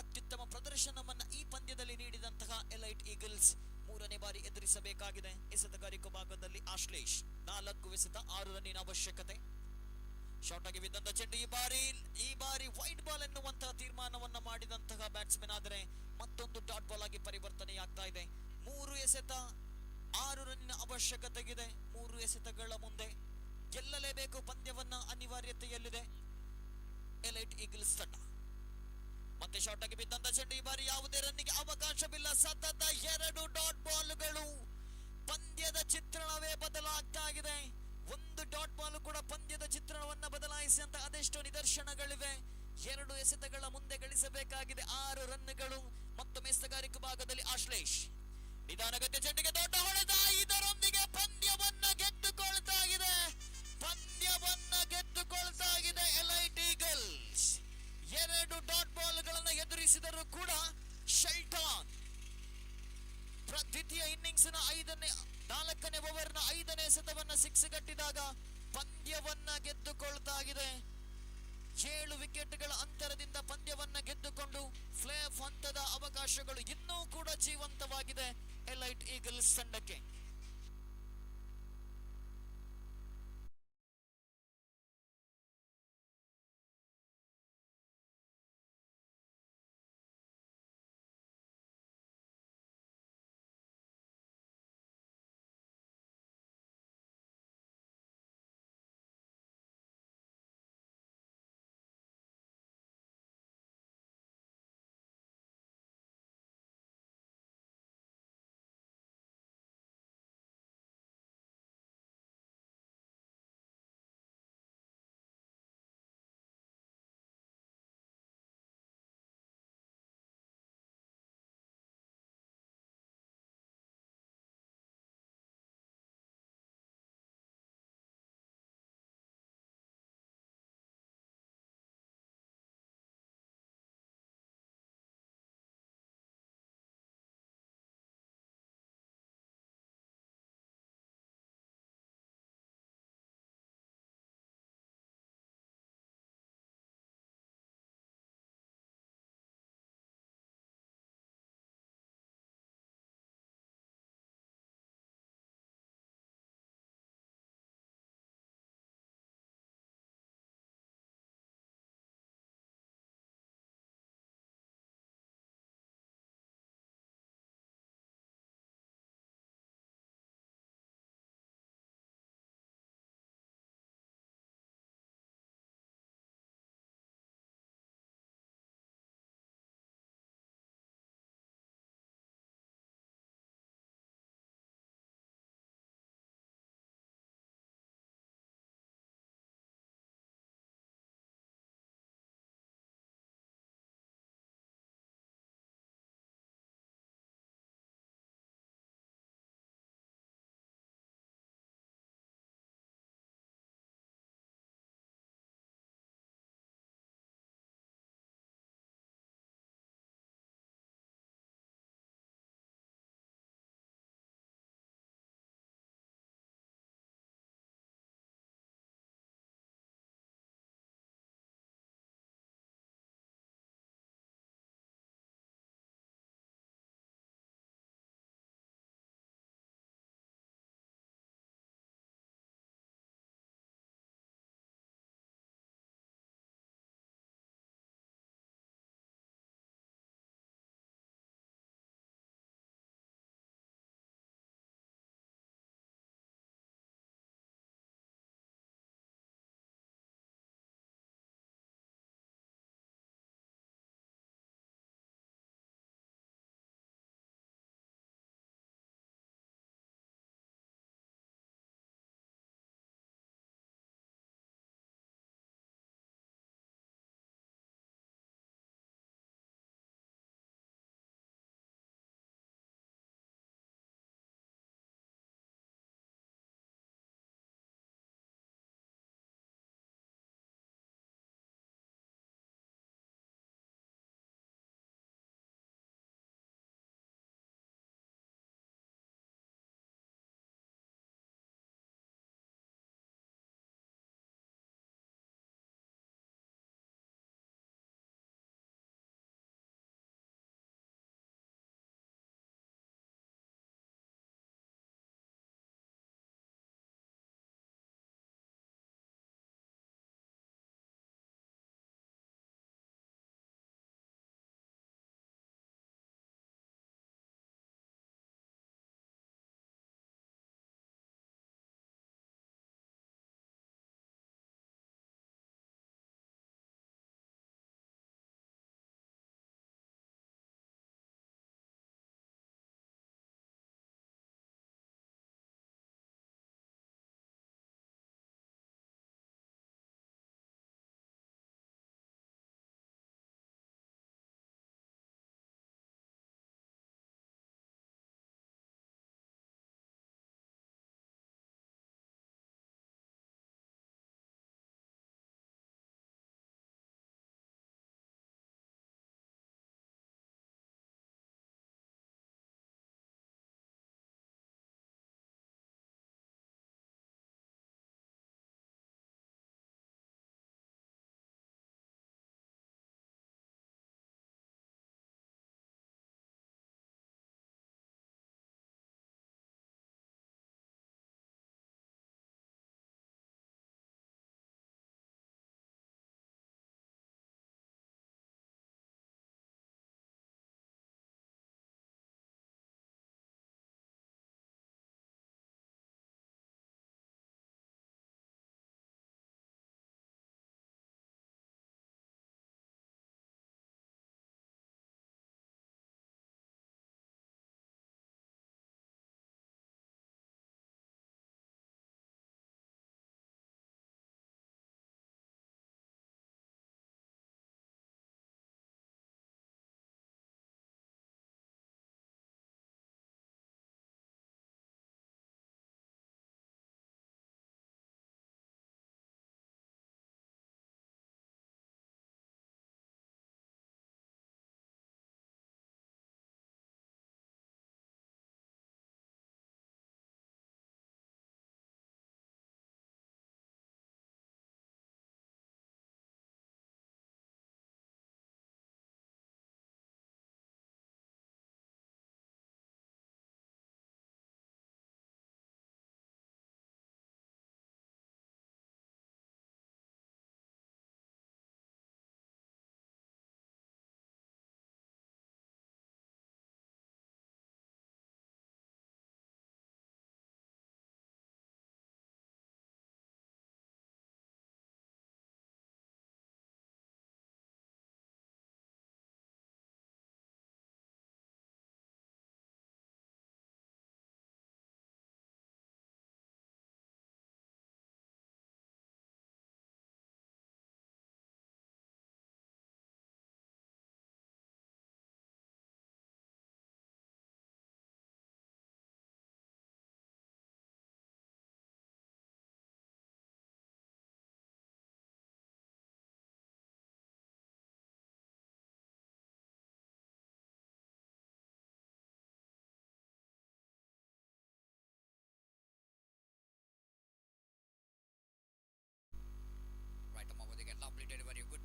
Speaker 3: ಅತ್ಯುತ್ತಮ ಪ್ರದರ್ಶನವನ್ನ ಈ ಪಂದ್ಯದಲ್ಲಿ ನೀಡಿದಂತಹ ಎಲೈಟ್ ಈಗಲ್ಸ್ 3ನೇ ಬಾರಿ ಎದುರಿಸಬೇಕಾಗಿದೆ ಎಸೆತಗಾರಿಕೆ ಭಾಗದಲ್ಲಿ ಆಶ್ಲೇಷ್. 4 ಎಸೆತ 6 ರನ್ನಿನ ಅವಶ್ಯಕತೆ. ಶಾರ್ಟ್ ಆಗಿ ಬಿದ್ದಂತ ಚೆಂಡು ಈ ಬಾರಿ ವೈಡ್ ಬಾಲ್ ಎನ್ನುವಂತಹ ತೀರ್ಮಾನವನ್ನ ಮಾಡಿದಂತಹ ಬ್ಯಾಟ್ಸ್ಮನ್, ಆದರೆ ಮತ್ತೊಂದು ಡಾಟ್ ಬಾಲ್ ಆಗಿ ಪರಿವರ್ತನೆಯಾಗ್ತಾ ಇದೆ. 3 ಎಸೆತ 6 ರನ್ನಿನ ಅವಶ್ಯಕತೆಗಿದೆ. 3 ಎಸೆತಗಳ ಮುಂದೆ ಗೆಲ್ಲಲೇಬೇಕು ಪಂದ್ಯವನ್ನ, ಅನಿವಾರ್ಯತೆಯಲ್ಲಿದೆ ಎಲೈಟ್ ಈಗಲ್ಸ್ ತಂಡ. ಮತ್ತೆ ಶಾರ್ಟ್ ಆಗಿ ಬಿದ್ದಂತ ಚೆಂಡು ಈ ಬಾರಿ ಯಾವುದೇ ರನ್ನಿಗೆ ಅವಕಾಶವಿಲ್ಲ. ಸತತ 2 ಡಾಟ್ ಬಾಲ್ಗಳು. ಪಂದ್ಯದ ಚಿತ್ರಣವೇ ಬದಲಾಗ್ತಾ ಇದೆ. ಒಂದು ಡಾಟ್ ಬಾಲ್ ಕೂಡ ಪಂದ್ಯದ ಚಿತ್ರಣವನ್ನ ಬದಲಾಯಿಸಿದಂತ ಅದೆಷ್ಟೋ ನಿದರ್ಶನಗಳಿವೆ. 2 ಎಸೆತಗಳ ಮುಂದೆ ಗಳಿಸಬೇಕಾಗಿದೆ 6 ರನ್ನುಗಳು. ಮತ್ತೊಮ್ಮೆ ಎಸೆತಗಾರಿಕೆ ಭಾಗದಲ್ಲಿ ಆಶ್ಲೇಷ್. ನಿಧಾನಗತಿಯ ಚೆಂಡಿಗೆ ದೊಡ್ಡ ಹೊಡೆತ, ಇದರೊಂದಿಗೆ ಪಂದ್ಯವನ್ನ ಗೆದ್ದುಕೊಳ್ತಾ ಇದೆ. ಎಲೈಟ್ ಈಗಲ್ಸ್ 2 ಡಾಟ್ ಬಾಲ್ಗಳನ್ನು ಎದುರಿಸಿದರೂ ಕೂಡ ಶೆಲ್ಟಾನ್ ದ್ವಿತೀಯ ಇನ್ನಿಂಗ್ಸ್ ನ 4ನೇ ಓವರ್ ನ 5ನೇ ಎಸೆತವನ್ನ 6 ಗಟ್ಟಿದಾಗ ಪಂದ್ಯವನ್ನ ಗೆದ್ದುಕೊಳ್ತಾ ಇದೆ. 7 ವಿಕೆಟ್ಗಳ ಅಂತರದಿಂದ ಪಂದ್ಯವನ್ನ ಗೆದ್ದುಕೊಂಡು ಪ್ಲೇ ಆಫ್ ಹಂತದ ಅವಕಾಶಗಳು ಇನ್ನೂ ಕೂಡ ಜೀವಂತವಾಗಿದೆ ಎಲೈಟ್ ಈಗಲ್ಸ್ ತಂಡಕ್ಕೆ.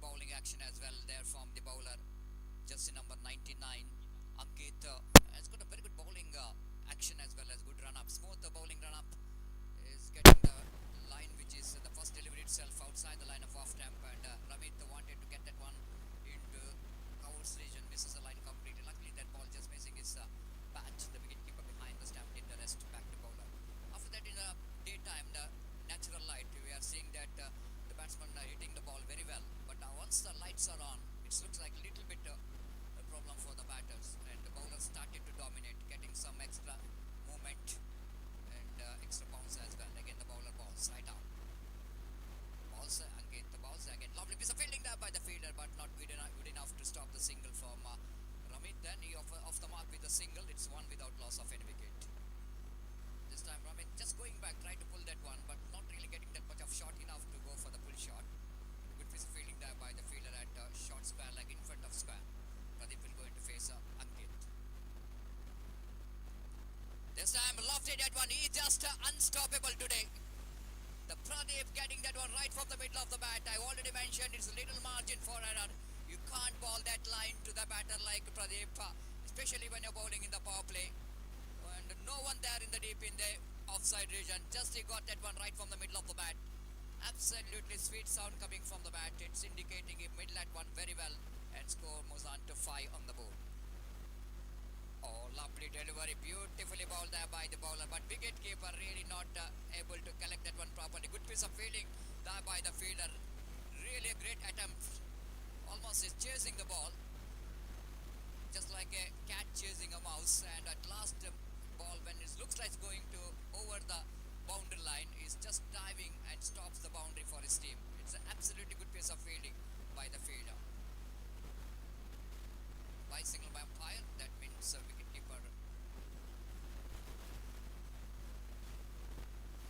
Speaker 1: bowling action as well there from the bowler, jersey number 99. Ankit has got a very good bowling action as well as good run up. Smooth bowling run up is getting the line which is the first delivery itself outside the line of off stamp, and Ramit wanted to get that one into Kaur's region, misses the line completely. Luckily that ball just missing his bat. The wicketkeeper behind the stamp did the rest back to bowler. After that in the daytime, the natural light, we are seeing that the batsman hitting the ball very well, but once the lights are on, it looks like a little bit a problem for the batters, and the bowlers started to dominate, getting some extra movement and extra bounce as well. Again the bowler balls right out. Balls again, the balls again. Lovely piece of fielding there by the fielder, but not good enough to stop the single from Ramit. Then he off the mark with a single. It's one without loss of any wicket. This time Ramit just going back, try to pull that one, but not really getting that much of shot enough to go for the pull shot. Good piece of fielding there by the fielder at short square, like in front of square. Pradeep will go into face Ankit. This time lofted that one. He's just unstoppable today. The Pradeep getting that one right from the middle of the bat. I already mentioned it's a little margin for error. You can't ball that line to the batter like Pradeep, especially when you're bowling in the power play. And no one there in the deep in the offside region. Just he got that one right from the middle of the bat. Absolutely sweet sound coming from the bat. It's indicating he middle at one very well, and score moves on to 5 on the board. Oh, lovely delivery, beautifully bowled there by the bowler, but wicketkeeper really not able to collect that one properly. Good piece of fielding there by the fielder. Really a great attempt. Almost is chasing the ball, just like a cat chasing a mouse, and at last ball, when it looks like it's going to over the boundary line, is just diving and stops the boundary for his team. It's an absolutely good piece of fielding by the fielder. By single by umpire, that means wicketkeeper.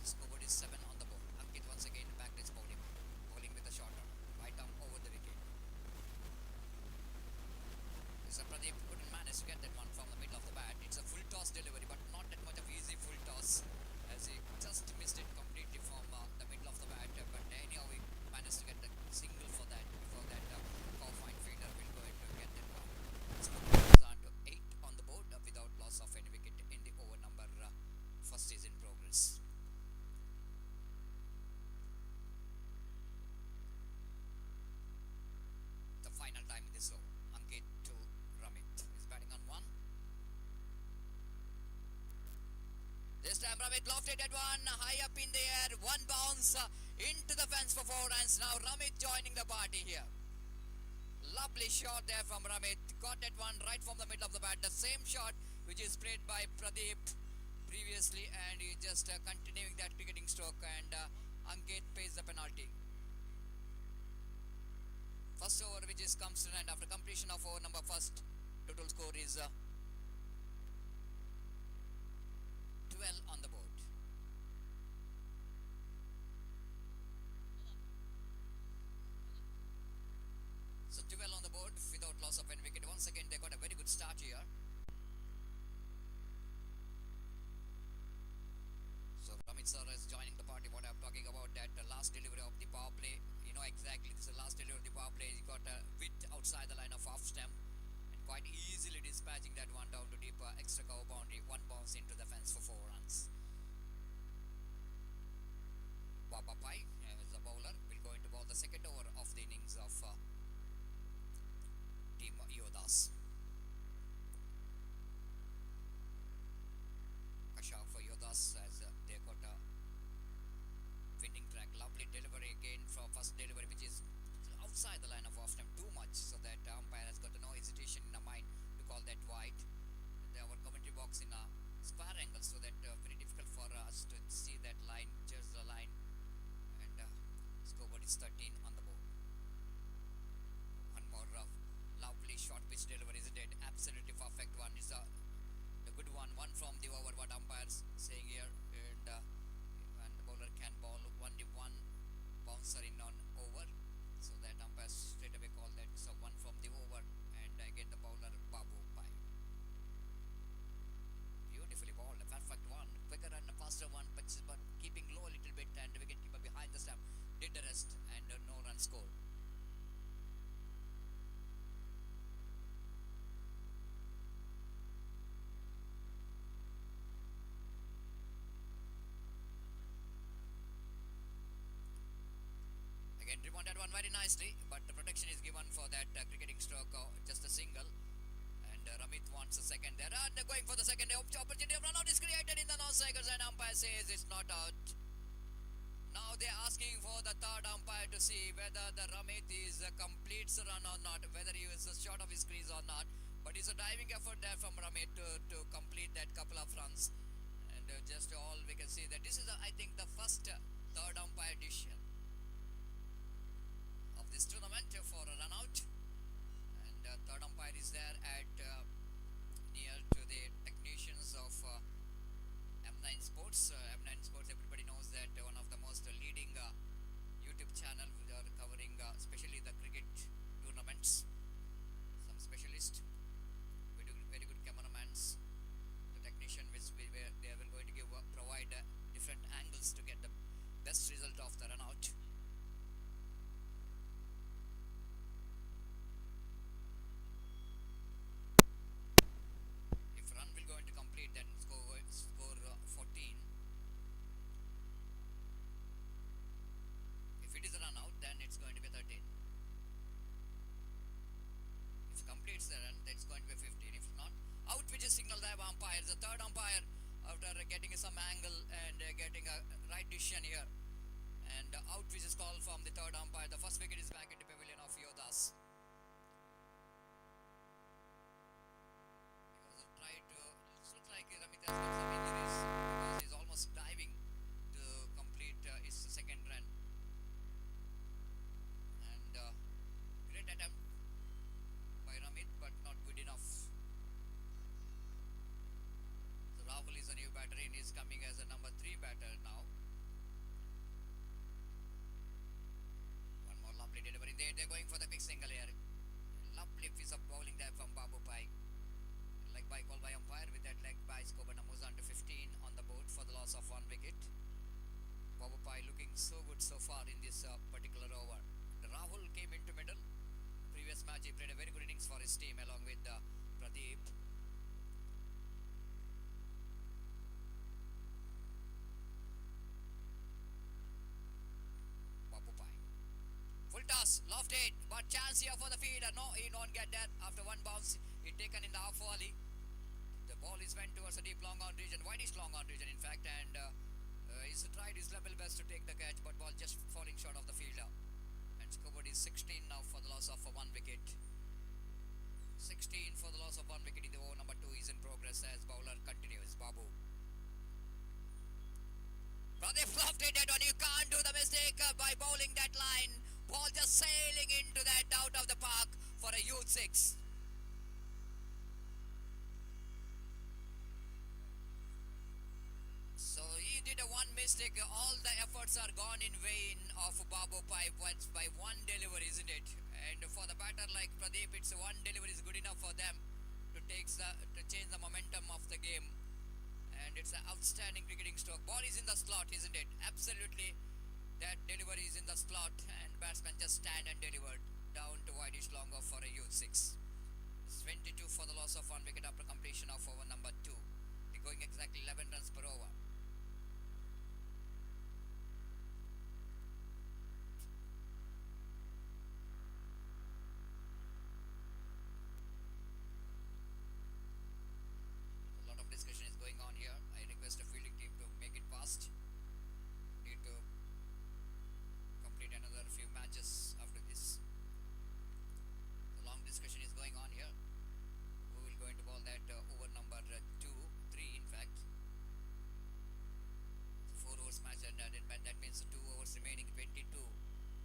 Speaker 1: Scoreboard is 7 on the board. Ankit once again back to his bowling, bowling with a shorter right arm over the wicket. So Pradeep couldn't manage to get that one from the middle of the bat. It's a full toss delivery, but not that much of easy full toss, as he just missed it completely from the middle of the bat. But anyhow, he managed to get the single for that. Before that, fine fielder will go ahead to get that one. Score is on to 8 on the board without loss of any wicket in the over number. First is in progress. The final time in this over. Ankit to Ramit is batting on 1. This time Ramit lofted that one high up in the air. One bounce into the fence for 4 runs. Now Ramit joining the party here. Lovely shot there from Ramit. Got that one right from the middle of the bat. The same shot which is played by Pradeep previously, and he just continuing that cricketing stroke, and Ankit pays the penalty. First over which is comes to an end after completion of over number first. Total score is 12 on the board. So 12 on the board without loss of any wicket. Once again they got a very good start here. So Ramit sir is joining the party. What I'm talking about, that last delivery of the power play. You know exactly, this is the last delivery of the power play. He got a bit outside the line of off stump and quite easily dispatching that one down to deep extra cover boundary. One bounce into the fence for 4 runs. Baba Pai as the bowler will go into bowl the second over of the innings of Team Yodas. Kasharp for Yodas as they got a winning track. Lovely delivery again from first delivery, which is outside the line of off stump too much, so that umpire has got no hesitation in the mind to call that wide. Our commentary box in a square angle, so that very difficult for us to see that line, judge the line, and scoreboard is 13 on the board. One more lovely short pitch delivery, isn't it? Absolutely perfect one. Is the good one from the over, what umpires saying here, and the bowler can bowl only one bouncer in on over, so that umpires straight away call that. So one from the over, and again the bowler Babu Pai. Beautifully bowled, a perfect one, quicker and a faster one, but keeping low a little bit, and the wicketkeeper behind the stump did the rest, and no run score. Again, rebound that one very nicely, but the protection is given for that cricketing stroke, just a single. And Ramit wants a second there. And going for the second opportunity of run out is created in the non-strikers, and umpire says it's not out. Now they're asking for the third umpire to see whether the Ramit is completes the run or not, whether he is short of his crease or not. But it's a diving effort there from Ramit to complete that couple of runs. And just all we can see that this is, I think, the first third umpire decision of this tournament for a run out. And third umpire is there at near to the technicians of M9 Sports. M9 Sports, everybody knows that one of the most leading YouTube channel which are covering especially the cricket tournaments. Some specialists, very good cameramans, the technician which where they are going to give provide different angles to get the best result of the run out. If run will going to complete, then score 14. If it is a run out, then it's going to be 13. If completes the run, then it's going to be 15. If not, out, which is signaled by umpire. The third umpire, after getting some angle and getting a right decision here, and out, which is called from the third umpire. The first wicket is back into pavilion of Yodas. Because try to, it looks like Ramit has got some injuries because he's almost diving to complete his second run. And great attempt by Ramit, but not good enough. So Rahul is a new batter and is coming as a number 3 batter now. One more lovely delivery there. They're going for the quick single here. Lovely piece of bowling there from Babu Pai. Leg by call by umpire with that leg by Skoban Amuzan to 15 on the board for the loss of 1 wicket. Babu Pai looking so good so far in this particular over. Rahul came into middle. Previous match he played a very good innings for his team along with Pradeep. Babu Pai. Full toss, lofted, but chance here for the fielder. No, he don't get that. After one bounce, he taken in the half volley. The ball is went towards the deep long on region, widest long on region in fact, and he's tried his level best to take the catch, but ball just falling short of the fielder. And scored is 16 now for the loss of 1 wicket. 16 for the loss of 1 wicket in the over number 2 is in progress as bowler continues. Babu. Pradeep lofted that one. You can't do the mistake by bowling that line. Ball just sailing into that out of the park for a huge 6. So he did a one mistake. All the efforts are gone in vain of Babu Pai by one delivery, isn't it? And for the batter like Pradeep, it's one delivery is good enough for them to change the momentum of the game. And it's an outstanding cricketing stroke. Ball is in the slot, isn't it? Absolutely. That delivery is in the slot, and batsman just stand and delivered down to wideish long off for a huge 6. It's 22 for the loss of 1 wicket after completion of over number 2. They're going exactly 11 runs per over. A lot of discussion is going on here. I request the fielding team to make it fast. Need to complete another few matches after this. The long discussion is going on here. Who will going to ball that over number 2, 3 in fact. 4 overs match, and that means 2 overs remaining, 22,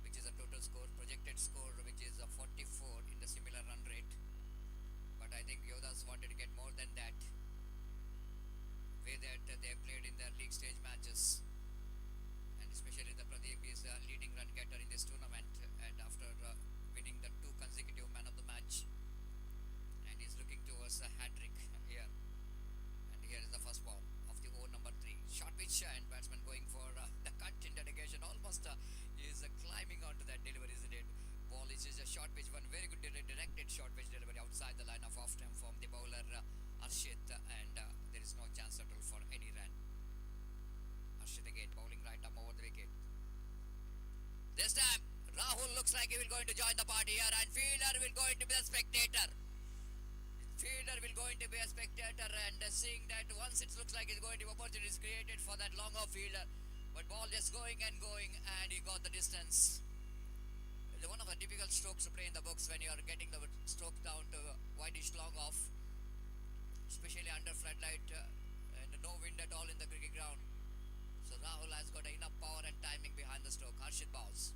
Speaker 1: which is a total score, projected score which is 44 in the similar run rate. But I think Yodas wanted to get more than that. Way that they played in their league stage matches, and especially the Pradeep is a leading run getter in this tournament, and after winning the 2 consecutive man of the match, and he's looking towards a hat-trick here. And here is the first ball of the over number 3. Short pitch, and batsman going for the cut in dedication. Almost is climbing onto that delivery, isn't it? Ball is just a short pitch, one very good directed short pitch delivery outside the line of off stump from the bowler Arshit, and there is no chance at all for any run. Arshit again bowling right arm over the wicket. This time looks like he will going to join the party here, and fielder will going to be a spectator. Fielder will going to be a spectator, and seeing that once it looks like it's going to be opportunities created for that long off fielder, but ball just going and going, and he got the distance. It's one of the difficult strokes to play in the books when you are getting the stroke down to wideish long off, especially under floodlight and no wind at all in the cricket ground. So Rahul has got enough power and timing behind the stroke. Harshit bows.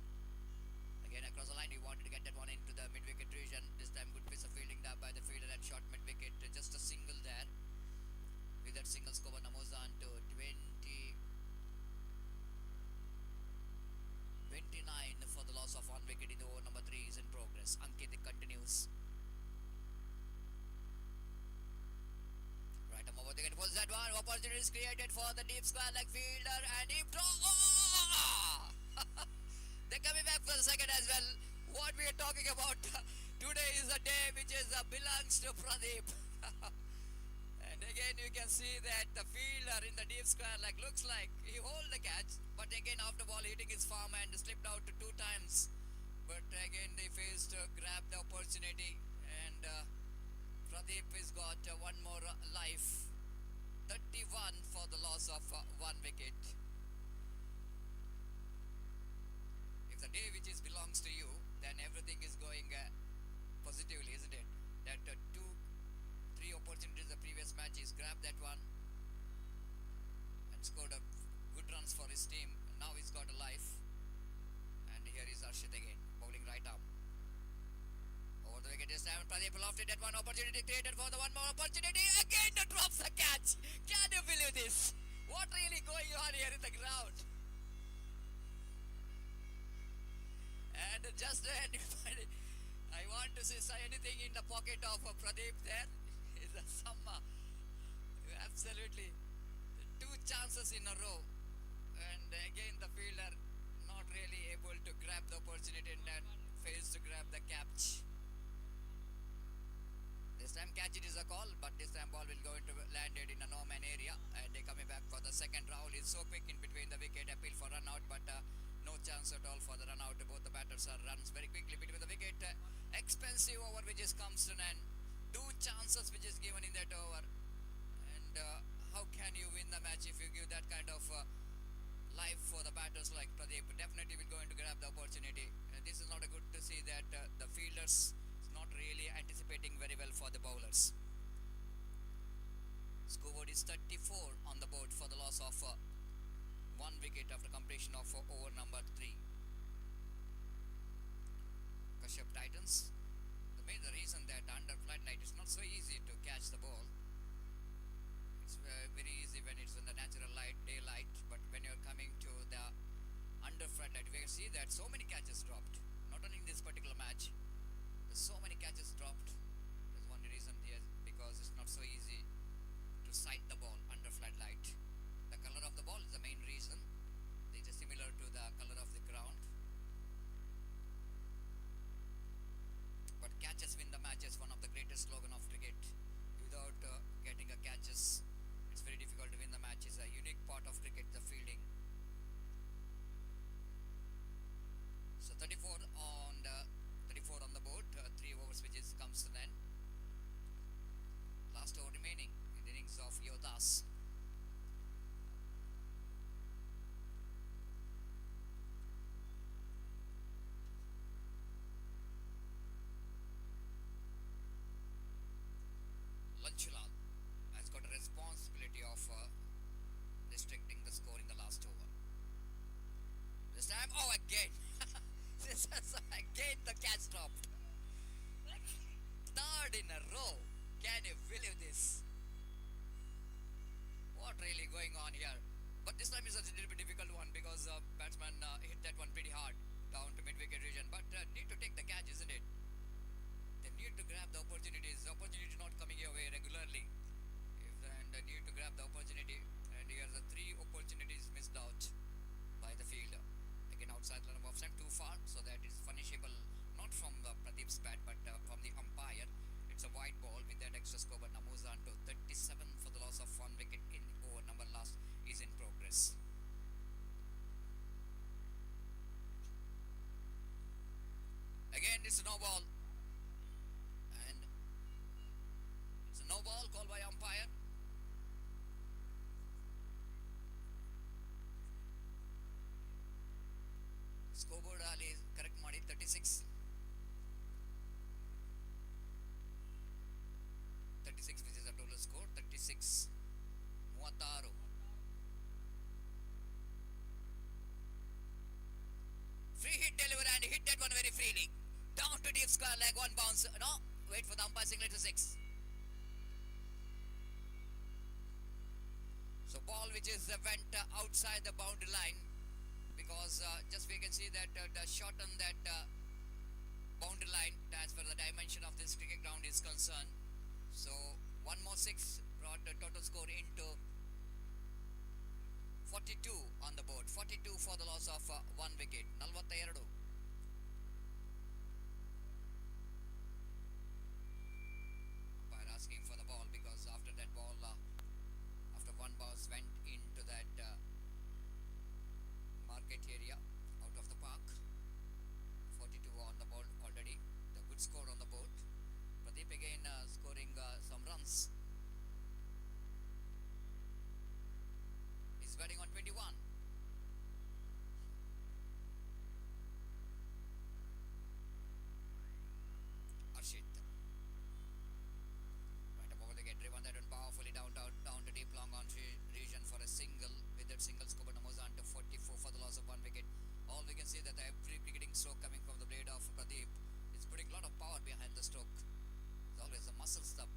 Speaker 1: Again across the line, he wanted to get that one into the mid-wicket region. This time good piece of fielding there by the fielder at short mid-wicket. Just a single there. With that single score, Namozan to 29 for the loss of one wicket in the over number 3 is in progress. Ankit continues. Right, over the wicket was that one. Opportunity is created for the deep square leg fielder, and he draw. Oh! They're coming back for the second as well. What we are talking about today is a day which is belongs to Pradeep. And again you can see that the fielder in the deep square like looks like he hold the catch, but again after ball hitting his farm and slipped out 2 times. But again they failed to grab the opportunity, and Pradeep has got one more life. 31 for the loss of one wicket. If the day which is belongs to you, then everything is going positively, isn't it? That 3 opportunities the previous matches, grabbed that one and scored a good runs for his team. Now he's got a life, and here is Arshit again bowling right arm. Over the wicket this time, Pradeep lofted that one opportunity created for the one more opportunity. Again drops the catch. Can you believe this? What really going on here in the ground? And just I want to say anything in the pocket of Pradeep there is some absolutely 2 chances in a row, and again the fielder not really able to grab the opportunity and fails to grab the catch. This time catch it is a call, but this time ball will go into landed in a no man area, and they coming back for the second. Rahul is so quick in between the wicket, appeal for run out, but no chance at all for the run out. Both the batters are runs very quickly between the wicket. Expensive over which is comes to an end. 2 chances which is given in that over, and how can you win the match if you give that kind of life for the batters like Pradeep? Definitely will going to grab the opportunity. This is not a good to see that the fielders is not really anticipating very well for the bowlers. Scoreboard is 34 on the board for the loss of one wicket after completion of over number 3. Kasharp Titans. The reason that under floodlight it's not so easy to catch the ball. It's very easy when it's in the natural light, daylight, but when you're coming to the under floodlight, we can see that so many catches dropped. Not only in this particular match, there's so many catches dropped. There's one reason here, because it's not so easy to sight the ball under floodlight. The color of the ball is the main reason. It is similar to the color of the ground. But catches win the matches, one of the greatest slogan of cricket. Without getting a catches, it's very difficult to win the match. It's a unique part of cricket, the fielding. So 34 on the board, 3 overs which is comes to an end. Last over remaining in the innings of Yodas. Lanchulal has got a responsibility of restricting the score in the last over. This time, again. This is again the catch dropped. 3rd in a row. Can you believe this? What really going on here? But this time is a little bit difficult one, because batsman hit that one pretty hard down to mid-wicket region. But need to take the catch, isn't it? They need to grab the opportunities. The opportunity not coming your way regularly. And they need to grab the opportunity. And here's the 3 opportunities missed out by the fielder. Again outside line of offside, too far, so that is punishable not from Pradeep's bat, but from the umpire. It's a wide ball with that extra score, but Namozan to 37 for the loss of one wicket in over number last is in progress. no ball. And it's a no ball called by umpire. Scoreboard ali correct ಮಾಡಿ 36 36 which is a total score 36 36 free hit delivery and hit that one very freely down to deep square leg one bounce no wait for the umpire signal to 6 so ball which is went outside the boundary line because just we can see that the shot on that boundary line as far as the dimension of this cricket ground is concerned. So one more 6 brought the total score into 42 on the board. 42 for the loss of 1 wicket. 42. Umpire asking for the ball because after that ball, after one bounce went into that market area out of the park. 42 on the board already. The good score on the board. Pradeep again scoring some runs. He's batting on 21. Arshit. Right above the get driven that one powerfully down to deep long on region for a single. With that single scope and moves on to 44 for the loss of 1 wicket. All we can see that every cricketing stroke coming from the blade of Pradeep is putting a lot of power behind the stroke. It's always a muscle stop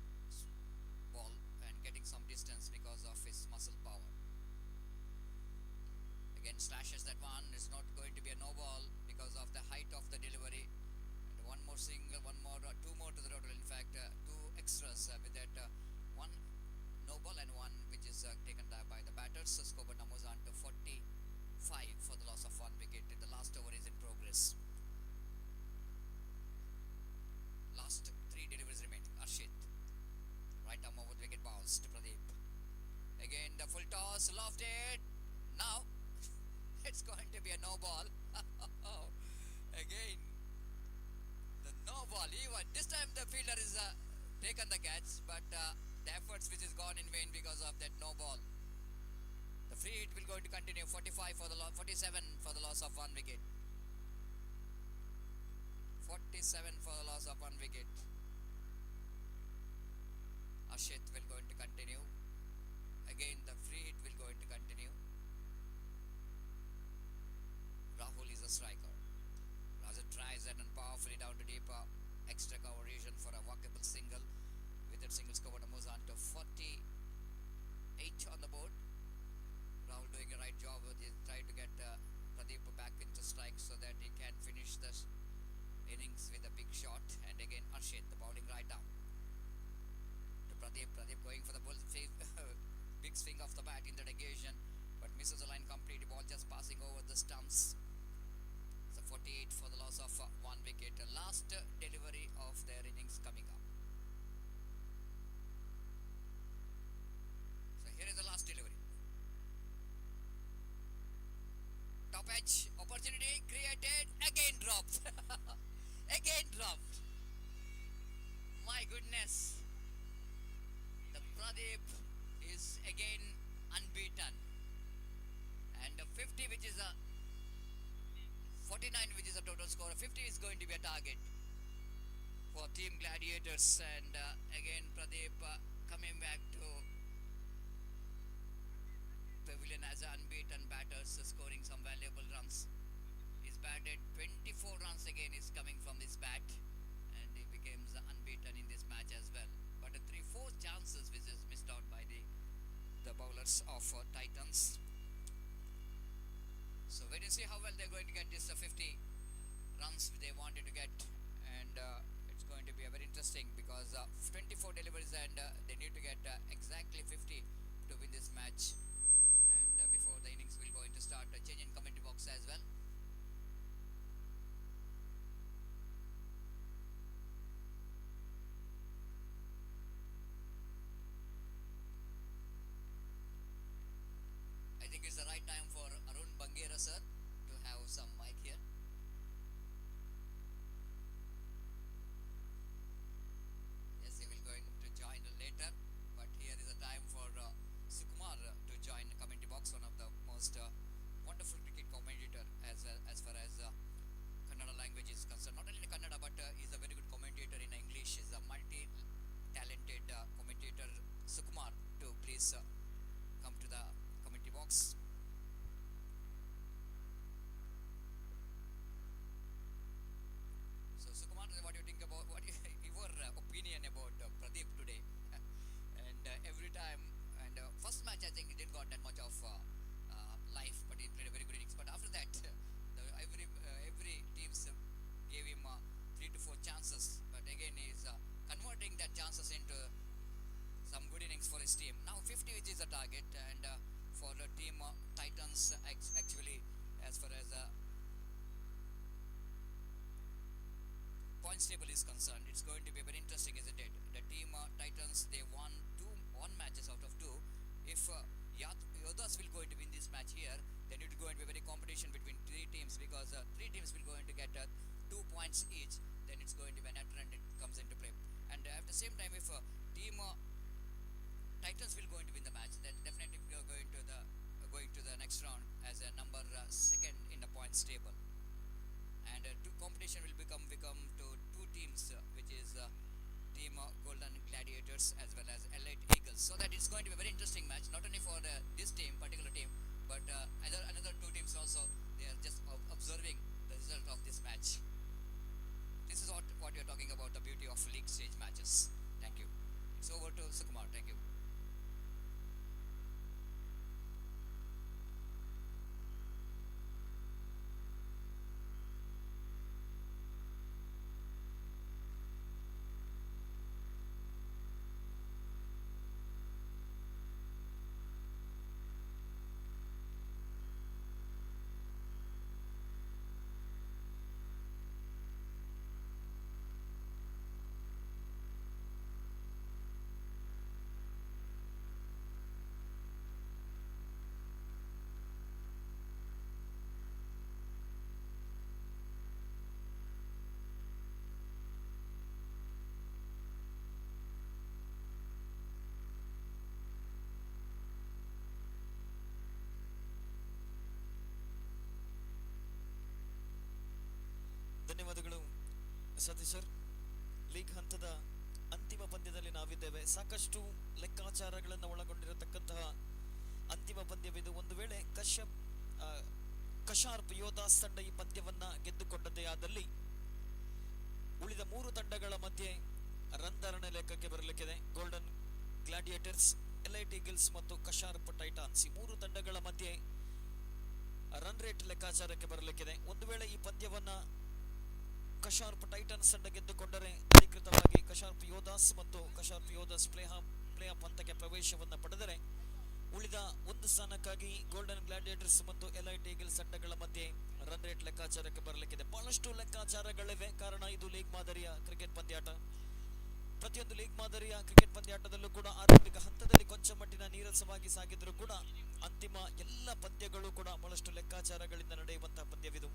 Speaker 1: ball and getting some distance because of his muscle power. Again slashes that one. It's not going to be a no ball because of the height of the delivery. And one more single, one more, two more to the total. In fact, two extras with that one no ball and one which is taken by the batters. So score but moves on to 45 for the loss of 1 wicket. The last over is in progress. Last 3 deliveries remaining. Arshit. Right arm over the wicket bounce to Pradeep. Again the full toss, lofted. Now it's going to be a no ball. Again the no ball. Even this time the fielder is taken the catch, but the efforts which is gone in vain because of that no ball. The free hit will going to continue. 45 for the 47 for the loss of 1 wicket. 47 for the loss of 1 wicket. Ashit will going to continue. Again the free hit will going to continue. Rahul is a striker. Raja tries that and powerfully down to deep extra cover region for a walkable single. With that single score moves on to 48 on the board. Rahul doing a right job. He tried to get Pradeep back into strike so that he can finish this innings with a big shot. And again Arshit, the bowling right down to Pradeep. Pradeep going for the bull big swing of the bat in that occasion, but misses the line completely. Ball just passing over the stumps. So 48 for the loss of 1 wicket. Last delivery of their innings coming up. So here is the last delivery. Top edge opportunity created. Again dropped. Again dropped. My goodness. The Pradeep is again unbeaten. And the 50 which is a 49 which is a total score. 50 is going to be a target for Team Gladiators. And again Pradeep coming back to pavilion as an unbeaten batter, scoring some valuable runs. He's batted 24 runs again is coming from his bat, and he becomes unbeaten in this match as well. But 3-4 chances which is missed out by the bowlers of Titans. So wait and see how well they're going to get this 50 runs they wanted to get, and it's going to be a very interesting because 24 deliveries and they need to get exactly 50 to win this match. And before the innings will going to start, a change in commentary box as well. I think it's the right time for Arun Bangera sir to have some mic here. I think he didn't got that much of life, but he played a very good innings. But after that, every teams gave him 3 to 4 chances. But again, he's converting that chances into some good innings for his team. Now 50, which is a target, and for the team Titans, actually, as far as points table is concerned, it's going to be very interesting, isn't it? The team Titans, they won one matches out of two. If Yodas will going to win this match here, then it's going to be very competition between three teams, because three teams will going to get 2 points each. Then it's going to be a net run that comes into play. And at the same time, if team Titans will going to win the match, then definitely we are going to the next round as a number second in the points table. And two competition will become to two teams, which is team Golden Gladiators as well as Elite Eagles. So that is going to be a very interesting match, not only for this particular team, but another two teams also. They are just observing the result of this match. This is what you're talking about, the beauty of league stage matches. Thank you. It's over to Sukumar. Thank you.
Speaker 3: ಧನ್ಯವಾದಗಳು Satish sir. League ಹಂತದ ಅಂತಿಮ ಪಂದ್ಯದಲ್ಲಿ ನಾವಿದ್ದೇವೆ. ಸಾಕಷ್ಟು ಲೆಕ್ಕಾಚಾರಗಳನ್ನು ಒಳಗೊಂಡಿರತಕ್ಕಂತಹ ಅಂತಿಮ ಪಂದ್ಯವಿದು. ಒಂದು ವೇಳೆ ಕಶಾರ್ಪ್ ಯೋಧಾಸ್ ತಂಡ ಈ ಪಂದ್ಯವನ್ನ ಗೆದ್ದುಕೊಂಡದ್ದೇ ಆದಲ್ಲಿ ಉಳಿದ 3 ತಂಡಗಳ ಮಧ್ಯೆ ರನ್ ಧಾರಣೆ ಲೆಕ್ಕಕ್ಕೆ ಬರಲಿಕ್ಕಿದೆ. ಗೋಲ್ಡನ್ ಗ್ಲಾಡಿಯೇಟರ್ಸ್, ಎಲೈಟ್ ಈಗಲ್ಸ್ ಮತ್ತು ಕಶಾರ್ಪ್ ಟೈಟಾನ್ಸ್, ಈ 3 ತಂಡಗಳ ಮಧ್ಯೆ ರನ್ ರೇಟ್ ಲೆಕ್ಕಾಚಾರಕ್ಕೆ ಬರಲಿಕ್ಕಿದೆ. ಒಂದು ವೇಳೆ ಈ ಪಂದ್ಯವನ್ನ ಕಶಾರ್ಪ್ ಟೈಟನ್ಸ್ ತಂಡ ಗೆದ್ದುಕೊಂಡರೆ ಅಧಿಕೃತವಾಗಿ ಕಶಾರ್ಪ್ ಯೋಧಾಸ್ ಮತ್ತು ಕಶಾರ್ಪ್ ಯೋಧಾಸ್ ಪ್ಲೇ ಆಫ್ ಹಂತಕ್ಕೆ ಪ್ರವೇಶವನ್ನು ಪಡೆದರೆ, ಉಳಿದ ಒಂದು ಸ್ಥಾನಕ್ಕಾಗಿ ಗೋಲ್ಡನ್ ಗ್ಲಾಡಿಯೇಟರ್ಸ್ ಮತ್ತು ಎಲೈಟ್ ಈಗಲ್ಸ್ ತಂಡಗಳ ಮಧ್ಯೆ ರನ್ ರೇಟ್ ಲೆಕ್ಕಾಚಾರಕ್ಕೆ ಬರಲಿಕ್ಕಿದೆ. ಬಹಳಷ್ಟು ಲೆಕ್ಕಾಚಾರಗಳಿವೆ, ಕಾರಣ ಇದು ಲೀಗ್ ಮಾದರಿಯ ಕ್ರಿಕೆಟ್ ಪಂದ್ಯಾಟ. ಪ್ರತಿಯೊಂದು ಲೀಗ್ ಮಾದರಿಯ ಕ್ರಿಕೆಟ್ ಪಂದ್ಯಾಟದಲ್ಲೂ ಕೂಡ ಆರಂಭಿಕ ಹಂತದಲ್ಲಿ ಕೊಂಚ ಮಟ್ಟಿನ ನೀರಸವಾಗಿ ಸಾಗಿದ್ರು ಕೂಡ ಅಂತಿಮ ಎಲ್ಲ ಪಂದ್ಯಗಳು ಕೂಡ ಬಹಳಷ್ಟು ಲೆಕ್ಕಾಚಾರಗಳಿಂದ ನಡೆಯುವಂತಹ ಪಂದ್ಯವಿದು.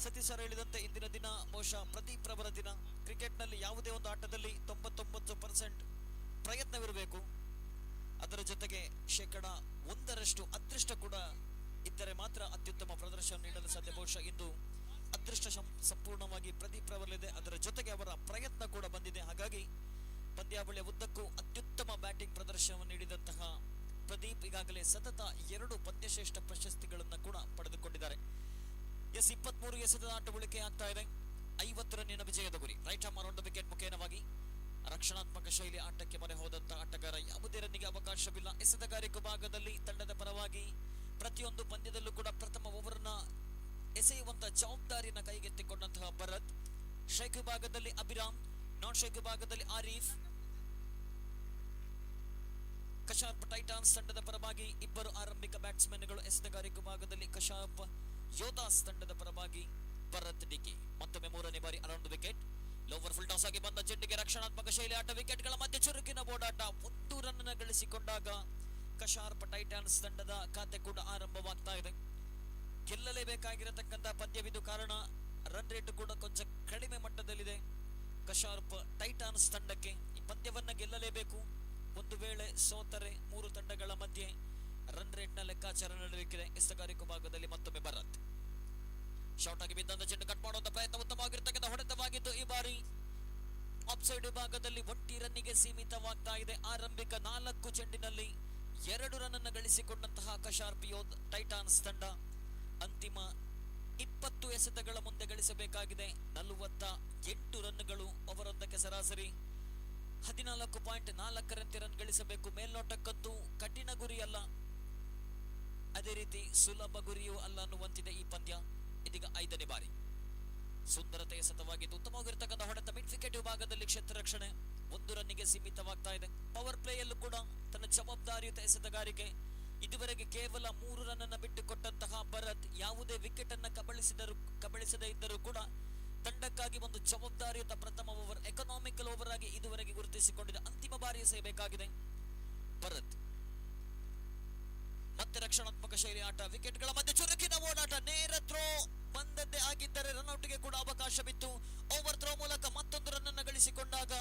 Speaker 3: ಸತೀಶ್ ಸರ್ ಹೇಳಿದಂತೆ ಇಂದಿನ ದಿನ ಬಹುಶಃ ಪ್ರದೀಪ್ ರವರ ದಿನ. ಕ್ರಿಕೆಟ್ನಲ್ಲಿ ಯಾವುದೇ ಒಂದು ಆಟದಲ್ಲಿ 99% ಪ್ರಯತ್ನವಿರಬೇಕು, ಅದರ ಜೊತೆಗೆ 1% ಅದೃಷ್ಟ ಕೂಡ ಇದ್ದರೆ ಮಾತ್ರ ಅತ್ಯುತ್ತಮ ಪ್ರದರ್ಶನ ನೀಡಲು ಸಾಧ್ಯ. ಬಹುಶಃ ಇಂದು ಅದೃಷ್ಟ ಸಂಪೂರ್ಣವಾಗಿ ಪ್ರದೀಪ್ ರವರಲ್ಲಿದೆ, ಅದರ ಜೊತೆಗೆ ಅವರ ಪ್ರಯತ್ನ ಕೂಡ ಬಂದಿದೆ. ಹಾಗಾಗಿ ಪಂದ್ಯಾವಳಿಯ ಉದ್ದಕ್ಕೂ ಅತ್ಯುತ್ತಮ ಬ್ಯಾಟಿಂಗ್ ಪ್ರದರ್ಶನವನ್ನು ನೀಡಿದಂತಹ ಪ್ರದೀಪ್ ಈಗಾಗಲೇ ಸತತ 2 ಪಂದ್ಯಶ್ರೇಷ್ಠ ಪ್ರಶಸ್ತಿಗಳನ್ನು ಕೂಡ ಪಡೆದುಕೊಂಡಿದ್ದಾರೆ. 23 ಎಸೆದ ಆಟ ಉಳಿಕೆ ಆಗ್ತಾ ಇದೆ. 50 ರನ್ನಿನ ವಿಜಯದ ಗುರಿ. Right arm around the wicket ಮುಖೇನವಾಗಿ ರಕ್ಷಣಾತ್ಮಕ ಶೈಲಿ ಆಟಕ್ಕೆ ಮೊರೆ ಹೋದಂತಹ ಆಟಗಾರ. ಯಾವುದೇ ರನ್ನಿಗೆ ಅವಕಾಶವಿಲ್ಲ. ಎಸೆತಗಾರಿಕೆ ಭಾಗದಲ್ಲಿ ತಂಡದ ಪರವಾಗಿ ಪ್ರತಿಯೊಂದು ಪಂದ್ಯದಲ್ಲೂ ಕೂಡ ಪ್ರಥಮ ಓವರ್ನ ಎಸೆಯುವಂತಹ ಜವಾಬ್ದಾರಿಯನ್ನು ಕೈಗೆತ್ತಿಕೊಂಡಂತಹ ಭರತ್. ಸ್ಟ್ರೈಕ್ ವಿಭಾಗದಲ್ಲಿ ಅಭಿರಾಮ್, ನಾನ್ ಸ್ಟ್ರೈಕ್ ವಿಭಾಗದಲ್ಲಿ ಆರೀಫ್. ಕಶಾರ್ಪ್ ಟೈಟಾನ್ಸ್ ತಂಡದ ಪರವಾಗಿ 2 ಆರಂಭಿಕ ಬ್ಯಾಟ್ಸ್ಮನ್ಗಳು. ಎಸೆತಗಾರಿಕೆ ವಿಭಾಗದಲ್ಲಿ ಕಶಾರ್ಪ್ ಯೋಧಾಸ್ ತಂಡದ ಪರವಾಗಿ ಭರತ್ ಡಿಕೆ. ಮತ್ತೊಮ್ಮೆ 3ನೇ ಬಾರಿ around wicket. Lower full toss ಆಗಿ ಬಂದ ಚೆಂಡಿಗೆ ರಕ್ಷಣಾತ್ಮಕ ಶೈಲಿ ಆಟ. ವಿಕೆಟ್ಗಳ ಮಧ್ಯೆ ಚುರುಕಿನ ಓಡಾಟ. 1 ರನ್ ಗಳಿಸಿಕೊಂಡಾಗ ಕಶಾರ್ಪ್ ಟೈಟಾನ್ಸ್ ತಂಡದ ಖಾತೆ ಕೂಡ ಆರಂಭವಾಗ್ತಾ ಇದೆ. ಗೆಲ್ಲಲೇಬೇಕಾಗಿರತಕ್ಕಂತಹ ಪಂದ್ಯವಿದು, ಕಾರಣ ರನ್ ರೇಟ್ ಕೂಡ ಕೊಂಚ ಕಡಿಮೆ ಮಟ್ಟದಲ್ಲಿದೆ ಕಶಾರ್ಪ್ ಟೈಟಾನ್ಸ್ ತಂಡಕ್ಕೆ. ಈ ಪಂದ್ಯವನ್ನ ಗೆಲ್ಲಲೇಬೇಕು. ಒಂದು ವೇಳೆ ಸೋತರೆ 3 ತಂಡಗಳ ಮಧ್ಯೆ ರನ್ ರೇಟ್ ನ ಲೆಕ್ಕಾಚಾರ ನಡೆಯಲಿಕ್ಕಿದೆ. ಎಸೆತಗಾರಿಕೆ ಭಾಗದಲ್ಲಿ ಮತ್ತೊಮ್ಮೆ ಭರತ್. ಶಾರ್ಟ್ ಆಗಿ ಬಿದ್ದಂತ ಚೆಂಡು ಕಟ್ ಮಾಡುವಂತ ಪ್ರಯತ್ನ ಉತ್ತಮವಾಗಿರ್ತಕ್ಕಂಥ ಹೊಡೆತವಾಗಿದ್ದು ಈ ಬಾರಿ ಆಫ್ ಸೈಡ್ ವಿಭಾಗದಲ್ಲಿ 1 ರನ್ನಿಗೆ ಸೀಮಿತವಾಗ್ತಾ ಇದೆ. ಆರಂಭಿಕ 4 ಚೆಂಡಿನಲ್ಲಿ 2 ರನ್ ಅನ್ನು ಗಳಿಸಿಕೊಂಡಂತಹ ಕಶಾರ್ಪ್ ಟೈಟಾನ್ಸ್ ತಂಡ ಅಂತಿಮ 20 ಎಸೆತಗಳ ಮುಂದೆ ಗಳಿಸಬೇಕಾಗಿದೆ 48 ರನ್ಗಳು. ಓವರೊಂದಕ್ಕೆ ಸರಾಸರಿ 14.4 ರನ್ ಗಳಿಸಬೇಕು. ಮೇಲ್ನೋಟಕ್ಕಂತೂ ಕಠಿಣ ಗುರಿಯಲ್ಲ, ಅದೇ ರೀತಿ ಸುಲಭ ಗುರಿಯೂ ಅಲ್ಲ ಅನ್ನುವಂತಿದೆ ಈ ಪಂದ್ಯ. ಇದೀಗ 5ನೇ ಬಾರಿ ಸುಂದರತೆ ಎಸೆತವಾಗಿದ್ದು ಉತ್ತಮವಾಗಿರ್ತಕ್ಕಂಥ ಹೊಡೆತ ಮಿಡ್ ವಿಕೆಟ್ ವಿಭಾಗದಲ್ಲಿ ಕ್ಷೇತ್ರ ರಕ್ಷಣೆ 1 ರನ್ನಿಗೆ ಸೀಮಿತವಾಗ್ತಾ ಇದೆ. ಪವರ್ ಪ್ಲೇಯಲ್ಲೂ ಕೂಡ ತನ್ನ ಜವಾಬ್ದಾರಿಯುತ ಎಸೆತಗಾರಿಕೆ. ಇದುವರೆಗೆ ಕೇವಲ 3 ರನ್ ಅನ್ನು ಬಿಟ್ಟು ಕೊಟ್ಟಂತಹ ಭರತ್ ಯಾವುದೇ ವಿಕೆಟ್ ಅನ್ನ ಕಬಳಿಸದೇ ಇದ್ದರೂ ಕೂಡ ತಂಡಕ್ಕಾಗಿ ಒಂದು ಜವಾಬ್ದಾರಿಯುತ ಪ್ರಥಮ ಓವರ್, ಎಕನಾಮಿಕಲ್ ಓವರ್ ಆಗಿ ಇದುವರೆಗೆ ಗುರುತಿಸಿಕೊಂಡಿದೆ. ಅಂತಿಮ ಬಾರಿ ಎಸೆಯಬೇಕಾಗಿದೆ ಭರತ್. ಮತ್ತೆ ರಕ್ಷಣಾತ್ಮಕ ಶೈಲಿ ಆಟ, ವಿಕೆಟ್ಗಳ ಮಧ್ಯೆ ಚುರುಕಿನ ಓಡಾಟ, ನೇರ ಥ್ರೋ ಬಂದದ್ದೇ ಆಗಿದ್ದರೆ ರನ್ಔಟ್ಗೆ ಕೂಡ ಅವಕಾಶವಿತ್ತು. ಓವರ್ ಥ್ರೋ ಮೂಲಕ ಮತ್ತೊಂದು ರನ್ ಅನ್ನು ಗಳಿಸಿಕೊಂಡಾಗ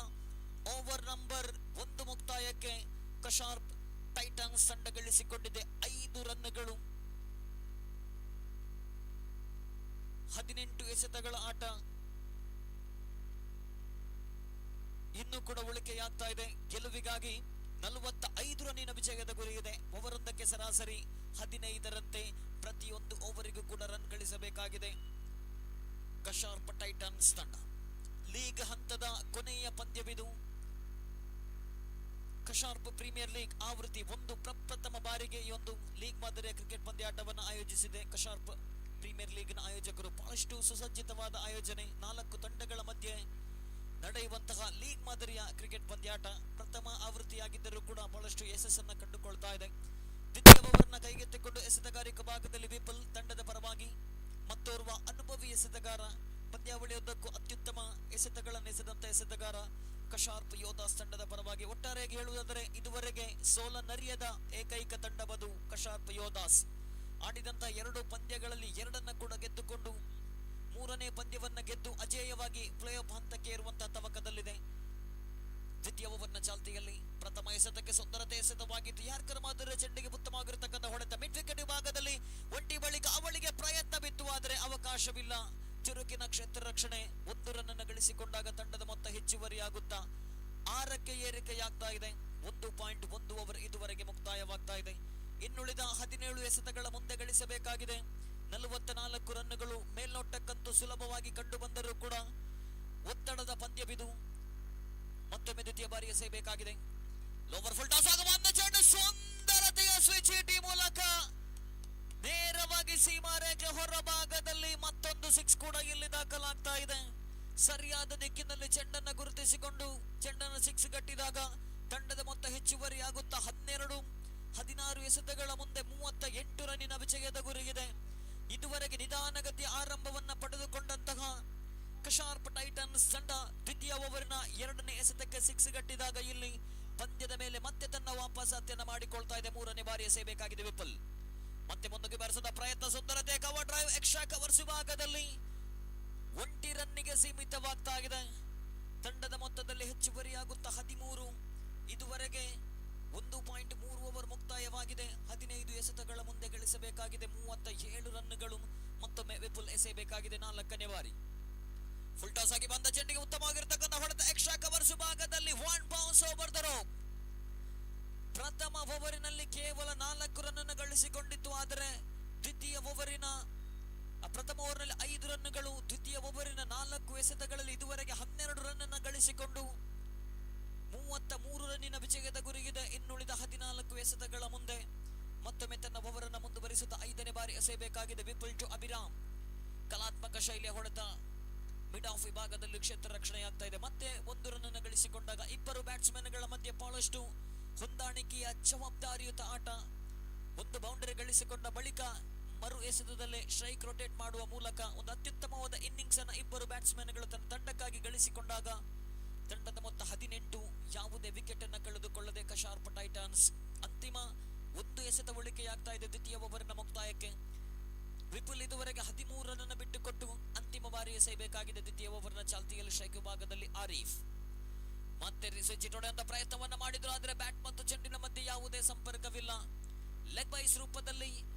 Speaker 3: ಓವರ್ ನಂಬರ್ 1 ಮುಕ್ತಾಯಕ್ಕೆ ಕಶಾರ್ಪ್ ಟೈಟನ್ಸ್ ತಂಡ ಗಳಿಸಿಕೊಂಡಿದೆ 5 ರನ್ಗಳು. 18 ಎಸೆತಗಳ ಆಟ ಇನ್ನೂ ಕೂಡ ಉಳಿಕೆಯಾಗ್ತಾ ಇದೆ. ಗೆಲುವಿಗಾಗಿ 45 ರನ್ನಿನ ವಿಜಯದ ಗುರಿ ಇದೆ. ಓವರೊಂದಕ್ಕೆ ಸರಾಸರಿ 15ರಂತೆ ಪ್ರತಿಯೊಂದು ಓವರಿಗೂ ಕೂಡ ರನ್ ಗಳಿಸಬೇಕಾಗಿದೆ ಕಶಾರ್ಪ್ ಟೈಟನ್ಸ್ ತಂಡ. ಲೀಗ್ ಹಂತದ ಕೊನೆಯ ಪಂದ್ಯವಿದು. ಕಶಾರ್ಪ್ ಪ್ರೀಮಿಯರ್ ಲೀಗ್ ಆವೃತ್ತಿ ಒಂದು ಪ್ರಪ್ರಥಮ ಬಾರಿಗೆ ಈ ಒಂದು ಲೀಗ್ ಮಾದರಿಯ ಕ್ರಿಕೆಟ್ ಪಂದ್ಯಾಟವನ್ನು ಆಯೋಜಿಸಿದೆ. ಕಶಾರ್ಪ್ ಪ್ರೀಮಿಯರ್ ಲೀಗ್ನ ಆಯೋಜಕರು ಬಹಳಷ್ಟು ಸುಸಜ್ಜಿತವಾದ ಆಯೋಜನೆ, 4 ತಂಡಗಳ ಮಧ್ಯೆ ನಡೆಯುವಂತಹ ಲೀಗ್ ಮಾದರಿಯ ಕ್ರಿಕೆಟ್ ಪಂದ್ಯಾಟ ಪ್ರಥಮ ಆವೃತ್ತಿಯಾಗಿದ್ದರೂ ಕೂಡ ಬಹಳಷ್ಟು ಯಶಸ್ಸನ್ನು ಕಂಡುಕೊಳ್ತಾ ಇದೆ. ದ್ವಿತೀಯ ಓವರ್ನ ಕೈಗೆತ್ತಿಕೊಂಡು ಎಸೆತಗಾರಿಕಾ ಭಾಗದಲ್ಲಿ ವಿಪುಲ್ ತಂಡದ ಪರವಾಗಿ ಮತ್ತೋರ್ವ ಅನುಭವಿ ಎಸೆತಗಾರ, ಪಂದ್ಯಾವಳಿಯುದ್ದಕ್ಕೂ ಅತ್ಯುತ್ತಮ ಎಸೆತಗಳನ್ನು ಎಸೆದಂತ ಎಸೆತಗಾರ ಕಶಾರ್ಪ್ ಯೋಧಾಸ್ ತಂಡದ ಪರವಾಗಿ. ಒಟ್ಟಾರೆಯಾಗಿ ಹೇಳುವುದಾದರೆ ಇದುವರೆಗೆ ಸೋಲನರಿಯದ ಏಕೈಕ ತಂಡವದು ಕಶಾರ್ಪ್ ಯೋಧಾಸ್. ಆಡಿದಂತಹ 2 ಪಂದ್ಯಗಳಲ್ಲಿ 2 ಕೂಡ ಗೆದ್ದುಕೊಂಡು 3ನೇ ಪಂದ್ಯವನ್ನ ಗೆದ್ದು ಅಜೇಯವಾಗಿ ಪ್ಲೇ ಆಫ್ ಹಂತಕ್ಕೆ ಇರುವಂತಹ ತವಕದಲ್ಲಿದೆ. ದ್ವಿತೀಯ ಓವರ್ನ ಚಾಲ್ತಿಯಲ್ಲಿ ಪ್ರಥಮ ಎಸೆತಕ್ಕೆ ಸುಂದರತೆ ಎಸೆತವಾಗಿದ್ದು ಯಾರ್ಕರ್ ಮಾದರಿಯ ಚೆಂಡಿಗೆ ಉತ್ತಮವಾಗಿರತಕ್ಕಂಥ ಹೊಡೆತ ಮಿಡ್ ವಿಕೆಟ್ ವಿಭಾಗದಲ್ಲಿ ಒಂಟಿ ಬಳಿಕ ಅವಳಿಗೆ ಪ್ರಯತ್ನ ಬಿತ್ತು, ಆದರೆ ಅವಕಾಶವಿಲ್ಲ. ಚುರುಕಿನ ಕ್ಷೇತ್ರ ರಕ್ಷಣೆ 1 ರನ್ ಅನ್ನು ಗಳಿಸಿಕೊಂಡಾಗ ತಂಡದ ಮೊತ್ತ ಹೆಚ್ಚುವರಿಯಾಗುತ್ತಾ 6ಕ್ಕೆ ಏರಿಕೆಯಾಗ್ತಾ ಇದೆ. 1.1 ಓವರ್ ಇದುವರೆಗೆ ಮುಕ್ತಾಯವಾಗ್ತಾ ಇದೆ. ಇನ್ನುಳಿದ 17 ಎಸೆತಗಳ ಮುಂದೆ ಗಳಿಸಬೇಕಾಗಿದೆ 44 ರನ್ಗಳು. ಮೇಲ್ನೋಟಕ್ಕಂತೂ ಸುಲಭವಾಗಿ ಕಂಡು ಬಂದರೂ ಕೂಡ ಒತ್ತಡದ ಪಂದ್ಯವಿದು. ಮತ್ತೊಮ್ಮೆ ದ್ವಿತೀಯ ಬಾರಿ ಎಸೆಯಬೇಕಾಗಿದೆ. ಲೋವರ್ ಫುಲ್ ಟಾಸ್ ಆಗುವ ಚೆಂಡು ಸುಂದರತೆಯ ಸ್ವಿಚ್ ಮೂಲಕ ನೇರವಾಗಿ ಸೀಮಾರೇಖೆ ಹೊರಭಾಗದಲ್ಲಿ ಮತ್ತೊಂದು 6 ಕೂಡ ಇಲ್ಲಿ ದಾಖಲಾಗ್ತಾ ಇದೆ. ಸರಿಯಾದ ದಿಕ್ಕಿನಲ್ಲಿ ಚೆಂಡನ್ನು ಗುರುತಿಸಿಕೊಂಡು ಚೆಂಡನ್ನು 6 ಗಟ್ಟಿದಾಗ ತಂಡದ ಮೊತ್ತ ಹೆಚ್ಚುವರಿ ಆಗುತ್ತಾ 16 ಎಸೆತಗಳ ಮುಂದೆ 38 ರನ್ನಿನ ವಿಜಯದ ಗುರಿಗಿದೆ. ಇದುವರೆಗೆ ನಿಧಾನಗತಿಯ ಆರಂಭವನ್ನ ಪಡೆದುಕೊಂಡಂತಹ ಕಶಾರ್ಪ್ ಟೈಟನ್ಸ್ ತಂಡ ದ್ವಿತೀಯ ಓವರಿನ 2ನೇ ಎಸೆತಕ್ಕೆ 6 ಗಟ್ಟಿದಾಗ ಇಲ್ಲಿ ಪಂದ್ಯದ ಮೇಲೆ ಮತ್ತೆ ತನ್ನ ವಾಪಸಾತಿಯನ್ನ ಮಾಡಿಕೊಳ್ತಾ ಇದೆ. 3ನೇ ಬಾರಿ ಎಸೆಯಬೇಕಾಗಿದೆ ವಿಪುಲ್. ಮತ್ತೆ ಮುಂದಕ್ಕೆ ಬರೆಸದ ಪ್ರಯತ್ನ, ಸುಂದರತೆ ಕವರ್ ಡ್ರೈವ್, ಎಕ್ಸ್ಟ್ರಾ ಕವರ್ಸ್ ವಿಭಾಗದಲ್ಲಿ 1 ರನ್ನಿಗೆ ಸೀಮಿತವಾಗ್ತಾ ಇದೆ. ತಂಡದ ಮೊತ್ತದಲ್ಲಿ ಹೆಚ್ಚುವರಿಯಾಗುತ್ತಾ 13. ಇದುವರೆಗೆ 1.3 ಓವರ್ ಮುಕ್ತಾಯವಾಗಿದೆ. 15 ಎಸೆತಗಳ ಮುಂದೆ ಗಳಿಸಬೇಕಾಗಿದೆ 37 ರನ್ಗಳು. ಮತ್ತೊಮ್ಮೆ ವಿಪುಲ್ ಎಸೆಯಬೇಕಾಗಿದೆ 4ನೇ ಬಾರಿ. ಫುಲ್ ಟಾಸ್ ಆಗಿ ಬಂದ ಚೆಂಡಿಗೆ ಉತ್ತಮವಾಗಿರತಕ್ಕಂಥ ಹೊಡೆತ ಎಕ್ಸ್ಟ್ರಾ ಕವರ್ಸ್ ವಿಭಾಗದಲ್ಲಿ 1 ಬೌನ್ಸ್ ಓವರ್ ದ ರೋಪ್. ಪ್ರಥಮ ಓವರಿನಲ್ಲಿ ಕೇವಲ 4 ರನ್ ಅನ್ನು ಗಳಿಸಿಕೊಂಡಿತ್ತು, ಆದರೆ ಪ್ರಥಮ ಓವರ್ನಲ್ಲಿ 5 ರನ್ಗಳು, ದ್ವಿತೀಯ ಓವರಿನ 4 ಎಸೆತಗಳಲ್ಲಿ ಇದುವರೆಗೆ 12 ರನ್ ಅನ್ನು ಗಳಿಸಿಕೊಂಡು 33 ರನ್ನಿನ ವಿಜಯದ ಗುರಿಗಿದೆ. ಇನ್ನುಳಿದ 14 ಎಸೆತಗಳ ಮುಂದೆ ಮತ್ತೊಮ್ಮೆ ತನ್ನ ಓವರನ್ನು ಮುಂದುವರಿಸುತ್ತಾ 5ನೇ ಬಾರಿ ಎಸೆಯಬೇಕಾಗಿದೆ ವಿಪುಲ್ ಟು ಅಭಿರಾಮ್. ಕಲಾತ್ಮಕ ಶೈಲಿಯ ಹೊಡೆತ ಮಿಡ್ ಆಫ್ ವಿಭಾಗದಲ್ಲಿ ಕ್ಷೇತ್ರ ರಕ್ಷಣೆಯಾಗ್ತಾ ಇದೆ. ಮತ್ತೆ 1 ರನ್ ಅನ್ನು ಗಳಿಸಿಕೊಂಡಾಗ ಇಬ್ಬರು ಬ್ಯಾಟ್ಸ್ಮನ್ಗಳ ಮಧ್ಯೆ ಬಹಳಷ್ಟು ಹೊಂದಾಣಿಕೆಯ ಜವಾಬ್ದಾರಿಯುತ ಆಟ. 1 ಬೌಂಡರಿ ಗಳಿಸಿಕೊಂಡ ಬಳಿಕ ಮರು ಎಸೆತದಲ್ಲೇ ಸ್ಟ್ರೈಕ್ ರೊಟೇಟ್ ಮಾಡುವ ಮೂಲಕ ಒಂದು ಅತ್ಯುತ್ತಮವಾದ ಇನ್ನಿಂಗ್ಸ್ ಅನ್ನು ಇಬ್ಬರು ಬ್ಯಾಟ್ಸ್ಮನ್ಗಳು ತನ್ನ ತಂಡಕ್ಕಾಗಿ ಗಳಿಸಿಕೊಂಡಾಗ ತಂಡದ ಮೊತ್ತ 18. ಯಾವುದೇ ವಿಕೆಟ್ ಅನ್ನು ಕಳೆದುಕೊಳ್ಳದೆ ಕಶಾರ್ಪ್ ಟೈಟನ್ಸ್ ಅಂತಿಮ 1 ಎಸೆತ ಉಳಿಕೆಯಾಗ್ತಾ ಇದೆ ದ್ವಿತೀಯ ಓವರಿನ ಮುಕ್ತಾಯಕ್ಕೆ. ವಿಪುಲ್ ಇದುವರೆಗೆ 13 ರನ್ ಅನ್ನು ಬಿಟ್ಟುಕೊಟ್ಟು ಅಂತಿಮ ಬಾರಿ ಎಸೆಯಬೇಕಾಗಿದೆ ದ್ವಿತೀಯ ಓವರ್ನ ಚಾಲ್ತಿಯಲ್ಲಿ. ಸ್ಟ್ರೈಕ್ ವಿಭಾಗದಲ್ಲಿ ಆರೀಫ್ ಮತ್ತೆ ಸ್ವಿಚ್ ಹೊಡೆಯುವಂತ ಪ್ರಯತ್ನವನ್ನ ಮಾಡಿದ್ರು, ಆದರೆ ಬ್ಯಾಟ್ ಮತ್ತು ಚೆಂಡಿನ ಮಧ್ಯೆ ಯಾವುದೇ ಸಂಪರ್ಕವಿಲ್ಲ. ಲೆಗ್ ಬೈಸ್ ರೂಪದಲ್ಲಿ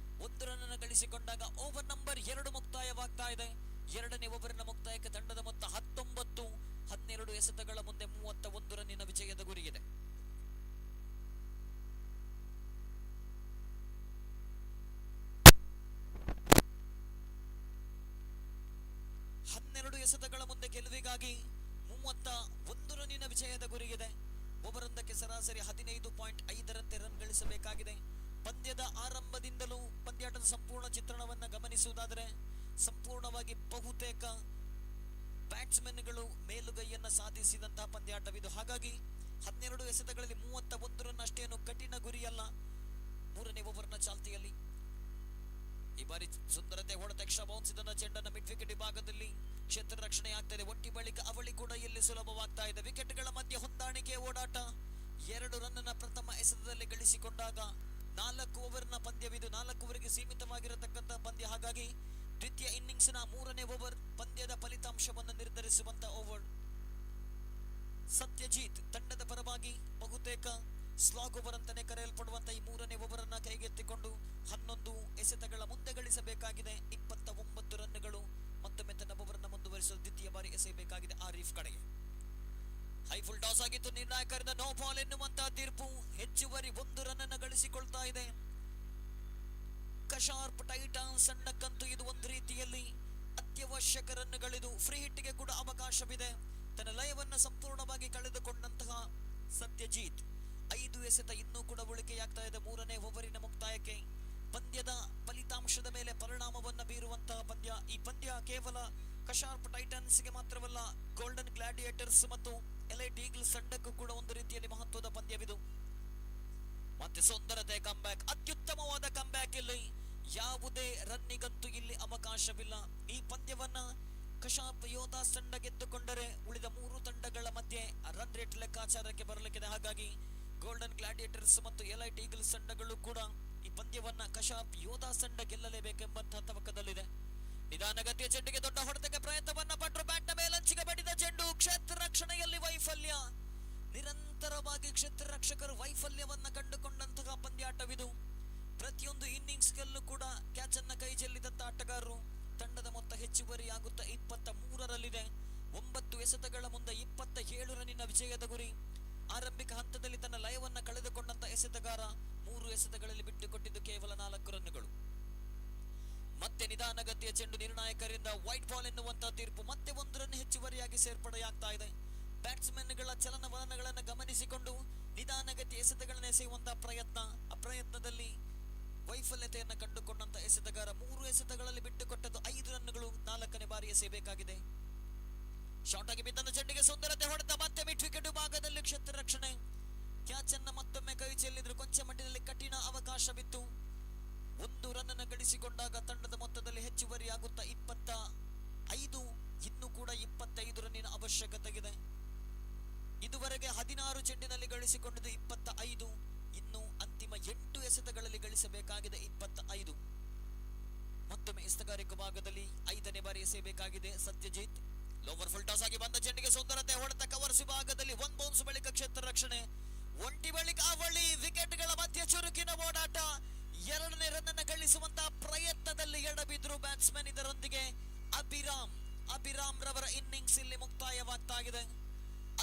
Speaker 3: 1 ರನ್ ಅನ್ನು ಗಳಿಸಿಕೊಂಡಾಗ ಓವರ್ ನಂಬರ್ 2 ಮುಕ್ತಾಯವಾಗ್ತಾ ಇದೆ. 2ನೇ ಓವರಿನ ಮುಕ್ತಾಯಕ್ಕೆ ತಂಡದ ಮೊತ್ತ 19. 12 ಎಸೆತಗಳ ಮುಂದೆ 31 ರನ್ನಿನ ವಿಜಯದ ಗುರಿಯಿದೆ. ಎಸೆತಗಳ ಮುಂದೆ ಗೆಲುವಿಗಾಗಿ 31 ರನ್ನಿನ ವಿಜಯದ ಗುರಿಯಿದೆ. ಓವರೊಂದಕ್ಕೆ ಸರಾಸರಿ 15.5ರಂತೆ ರನ್ ಗಳಿಸಬೇಕಾಗಿದೆ. ಪಂದ್ಯದ ಆರಂಭದಿಂದಲೂ ಪಂದ್ಯಾಟದ ಸಂಪೂರ್ಣ ಚಿತ್ರಣವನ್ನ ಗಮನಿಸುವುದಾದರೆ ಸಂಪೂರ್ಣವಾಗಿ ಬಹುತೇಕ ಬ್ಯಾಟ್ಸ್ಮನ್ಗಳು ಮೇಲುಗೈಯನ್ನ ಸಾಧಿಸಿದಂತಹ ಪಂದ್ಯಾಟವಿದು. ಹಾಗಾಗಿ 12 ಎಸೆತಗಳಲ್ಲಿ 31 ರನ್ ಅಷ್ಟೇನು ಕಠಿಣ ಗುರಿಯಲ್ಲ. ಮೂರನೇ ಓವರ್ನ ಚಾಲ್ತಿಯಲ್ಲಿ ಈ ಬಾರಿ ಸುಂದರತೆ ಹೊಡೆದ ಎಕ್ಸ್ಟ್ರಾ ಬೌನ್ಸ್ ಇದನ್ನ ಚೆಂಡನ್ನ ಮಿಡ್ ವಿಕೆಟ್ ವಿಭಾಗದಲ್ಲಿ ಕ್ಷೇತ್ರ ರಕ್ಷಣೆ ಆಗ್ತಾ ಇದೆ. ಒಟ್ಟಿ ಬಳಿಕ ಅವಳಿ ಕೂಡ ಇಲ್ಲಿ ಸುಲಭವಾಗ್ತಾ ಇದೆ. ವಿಕೆಟ್ಗಳ ಮಧ್ಯೆ ಹೊಂದಾಣಿಕೆ ಓಡಾಟ. 2 ರನ್ನ ಪ್ರಥಮ ಎಸೆತದಲ್ಲಿ ಗಳಿಸಿಕೊಂಡಾಗ 4 ಓವರ್ನ ಪಂದ್ಯವಿದು. 4 ಓವರ್ಗೆ ಸೀಮಿತವಾಗಿರತಕ್ಕಂಥ ಪಂದ್ಯ. ಹಾಗಾಗಿ ದ್ವಿತೀಯ ಇನ್ನಿಂಗ್ಸ್ನ 3ನೇ ಓವರ್ ಪಂದ್ಯದ ಫಲಿತಾಂಶವನ್ನು ನಿರ್ಧರಿಸುವಂತ ಓವರ್. ಸತ್ಯಜೀತ್ ತಂಡದ ಪರವಾಗಿ ಬಹುತೇಕ ಸ್ಲಾಗ್ ಓವರ್ ಅಂತಾನೆ ಕರೆಯಲ್ಪಡುವಂತ ಈ 3ನೇ ಓವರ್ ಅನ್ನ ಕೈಗೆತ್ತಿಕೊಂಡು 11 ಎಸೆತಗಳ ಮುಂದೆ ಗಳಿಸಬೇಕಾಗಿದೆ. 29 ರನ್ಗಳು. ಮತ್ತೊಮ್ಮೆ ತನ್ನ ಓವರ್ನ ಮುಂದುವರಿಸಲು ದ್ವಿತೀಯ ಬಾರಿ ಎಸೆಯಬೇಕಾಗಿದೆ ಆರೀಫ್ ಕಡೆಗೆ. ಹೈಫುಲ್ ಟಾಸ್ ಆಗಿತ್ತು. ನಿರ್ಣಾಯಕರಿಂದ ನೋ ಬಾಲ್ ಎನ್ನುವಂತಹ ತೀರ್ಪು. ಹೆಚ್ಚುವರಿ 1 ರನ್ ಅನ್ನು ಗಳಿಸಿಕೊಳ್ತಾ ಇದೆ ಕಶಾರ್ಪ್ ಟೈಟಾನ್ಸ್ ತಂಡಕ್ಕಂತೂ ಇದು ಒಂದು ರೀತಿಯಲ್ಲಿ ಅತ್ಯವಶ್ಯಕ ರನ್ಗಳಿದು. ಫ್ರೀ ಹಿಟ್ಗೆ ಕೂಡ ಅವಕಾಶವಿದೆ. ತನ್ನ ಲಯವನ್ನು ಸಂಪೂರ್ಣವಾಗಿ ಕಳೆದುಕೊಂಡಂತಹ ಸತ್ಯಜೀತ್ 5 ಎಸೆತ ಇನ್ನೂ ಕೂಡ ಉಳಿಕೆಯಾಗ್ತಾ ಇದೆ 3ನೇ ಓವರಿನ ಮುಕ್ತಾಯಕ್ಕೆ. ಪಂದ್ಯದ ಫಲಿತಾಂಶದ ಮೇಲೆ ಪರಿಣಾಮವನ್ನ ಬೀರುವಂತಹ ಪಂದ್ಯ. ಈ ಪಂದ್ಯ ಕೇವಲ ಕಶಾರ್ಪ್ ಟೈಟನ್ಸ್ಗೆ ಮಾತ್ರವಲ್ಲ, ಗೋಲ್ಡನ್ ಗ್ಲಾಡಿಯೇಟರ್ಸ್ ಮತ್ತು ಎಲೈಟ್ ಈಗಲ್ಸ್ ತಂಡಕ್ಕೂ ಕೂಡ ಒಂದು ರೀತಿಯಲ್ಲಿ ಮಹತ್ವದ ಪಂದ್ಯವಿದು. ಮತ್ತೆ ಸುಂದರತೆ ಕಂಬ್ಯಾಕ್, ಅತ್ಯುತ್ತಮವಾದ ಕಂಬ್ಯಾಕ್. ಇಲ್ಲಿ ಯಾವುದೇ ರನ್ನಿಗಂತೂ ಇಲ್ಲಿ ಅವಕಾಶವಿಲ್ಲ. ಈ ಪಂದ್ಯವನ್ನ ಕಶಾರ್ಪ್ ಯೋಧಾಸ್ ತಂಡ ಗೆದ್ದುಕೊಂಡರೆ ಉಳಿದ 3 ತಂಡಗಳ ಮಧ್ಯೆ ರನ್ ರೇಟ್ ಲೆಕ್ಕಾಚಾರಕ್ಕೆ ಬರಲಿಕ್ಕಿದೆ. ಹಾಗಾಗಿ ಗೋಲ್ಡನ್ ಗ್ಲಾಡಿಯೇಟರ್ಸ್ ಮತ್ತು ಎಲೈಟ್ ಈಗಲ್ಸ್ ತಂಡಗಳು ಕೂಡ ಈ ಪಂದ್ಯವನ್ನ ಕಶಾರ್ಪ್ ಯೋಧಾಸ್ ತಂಡ ಗೆಲ್ಲಲೇಬೇಕೆಂಬಂತಹ ತವಕದಲ್ಲಿದೆ. ನಿಧಾನಗತಿಯ ಚೆಂಡಿಗೆ ದೊಡ್ಡ ಹೊಡೆತಕ್ಕೆ ಪ್ರಯತ್ನವನ್ನ ಪಟ್ಟರು. ಬ್ಯಾಟ್ನ ಮೇಲಂಚಿಗೆ ಬಡಿದ ಚೆಂಡು. ಕ್ಷೇತ್ರ ರಕ್ಷಣೆಯಲ್ಲಿ ವೈಫಲ್ಯ. ನಿರಂತರವಾಗಿ ಕ್ಷೇತ್ರ ರಕ್ಷಕರು ವೈಫಲ್ಯವನ್ನ ಕಂಡುಕೊಂಡಂತಹ ಪಂದ್ಯಾಟವಿದು. ಪ್ರತಿಯೊಂದು ಇನ್ನಿಂಗ್ಸ್ ಗಳಲ್ಲೂ ಕೂಡ ಕ್ಯಾಚ್ ಅನ್ನ ಕೈ ಚೆಲ್ಲಿದಂತ ಆಟಗಾರರು. ತಂಡದ ಮೊತ್ತ ಹೆಚ್ಚುವರಿ ಆಗುತ್ತಾ 23ರಲ್ಲಿದೆ. 9 ಎಸೆತಗಳ ಮುಂದೆ 27 ರನ್ನಿನ ವಿಜಯದ ಗುರಿ. ಆರಂಭಿಕ ಹಂತದಲ್ಲಿ ತನ್ನ ಲಯವನ್ನ ಕಳೆದುಕೊಂಡಂತ ಎಸೆತಗಾರ 3 ಎಸೆತಗಳಲ್ಲಿ ಬಿಟ್ಟುಕೊಟ್ಟಿದ್ದು ಕೇವಲ 4 ರನ್ಗಳು. ಮತ್ತೆ ನಿಧಾನಗತಿಯ ಚೆಂಡು. ನಿರ್ಣಾಯಕರಿಂದ ವೈಟ್ ಬಾಲ್ ಎನ್ನುವಂತಹ ತೀರ್ಪು. ಮತ್ತೆ 1 ರನ್ ಹೆಚ್ಚುವರಿಯಾಗಿ ಸೇರ್ಪಡೆಯಾಗ್ತಾ ಇದೆ. ಬ್ಯಾಟ್ಸ್ಮನ್ಗಳ ಚಲನವಲನಗಳನ್ನು ಗಮನಿಸಿಕೊಂಡು ನಿಧಾನಗತಿ ಎಸೆತಗಳನ್ನು ಎಸೆಯುವಂತಹ ಪ್ರಯತ್ನ. ಆ ಪ್ರಯತ್ನದಲ್ಲಿ ವೈಫಲ್ಯತೆಯನ್ನು ಕಂಡುಕೊಂಡಂತ ಎಸೆತಗಾರ 3 ಎಸೆತಗಳಲ್ಲಿ ಬಿಟ್ಟುಕೊಟ್ಟದ್ದು 5 ರನ್ಗಳು. 4ನೇ ಬಾರಿ ಎಸೆಯಬೇಕಾಗಿದೆ. ಶಾರ್ಟ್ ಆಗಿ ಬಿದ್ದ ಚೆಂಡಿಗೆ ಸುಂದರತೆ ಹೊಡೆದ. ಮತ್ತೆ ಮಿಡ್ ವಿಕೆಟ್ ಭಾಗದಲ್ಲಿ ಕ್ಷೇತ್ರ ರಕ್ಷಣೆ. ಕ್ಯಾಚ್ ಅನ್ನ ಮತ್ತೊಮ್ಮೆ ಕೈ ಚೆಲ್ಲಿದ್ರು. ಕೊಂಚ ಮಟ್ಟಿನಲ್ಲಿ ಕಠಿಣ ಅವಕಾಶವಿತ್ತು. 1 ರನ್ ಅನ್ನು ಗಳಿಸಿಕೊಂಡಾಗ ತಂಡದ ಮೊತ್ತದಲ್ಲಿ ಹೆಚ್ಚುವರಿ ಆಗುತ್ತಾ 25. ಇನ್ನೂ ಕೂಡ 25 ರನ್ನಿನ ಅವಶ್ಯಕತೆ ಇದೆ. ಇದುವರೆಗೆ 16 ಚೆಂಡಿನಲ್ಲಿ ಗಳಿಸಿಕೊಂಡಿದ್ದು 25. ಇನ್ನು ಅಂತಿಮ 8 ಎಸೆತಗಳಲ್ಲಿ ಗಳಿಸಬೇಕಾಗಿದೆ 25. ಮತ್ತೊಮ್ಮೆ ಎಸ್ತಗಾರಿಕ ಭಾಗದಲ್ಲಿ 5ನೇ ಬಾರಿ ಎಸೆಯಬೇಕಾಗಿದೆ ಸತ್ಯಜೀತ್. ಲೋವರ್ ಫುಲ್ ಟಾಸ್ ಆಗಿ ಬಂದ ಚೆಂಡಿಗೆ ಸುಂದರತೆ ಹೊಡೆತ. ಕವರ್ಸ್ ವಿಭಾಗದಲ್ಲಿ 1 ಬೌನ್ಸ್ ಬಳಿಕ ಕ್ಷೇತ್ರ ರಕ್ಷಣೆ. ಒಂಟಿ ಬಳಿಕ ಅವಳಿ. ವಿಕೆಟ್ಗಳ ಮಧ್ಯೆ ಚುರುಕಿನ ಓಡಾಟ. 2ನೇ ರನ್ ಅನ್ನು ಗಳಿಸುವಂತಹ ಪ್ರಯತ್ನದಲ್ಲಿ ಎಡಬಿದ್ರು ಬ್ಯಾಟ್ಸ್ಮನ್. ಇದರೊಂದಿಗೆ ಅಭಿರಾಮ್ ರವರ ಇನ್ನಿಂಗ್ಸ್ ಇಲ್ಲಿ ಮುಕ್ತಾಯವಾಗ್ತಾ ಇದೆ.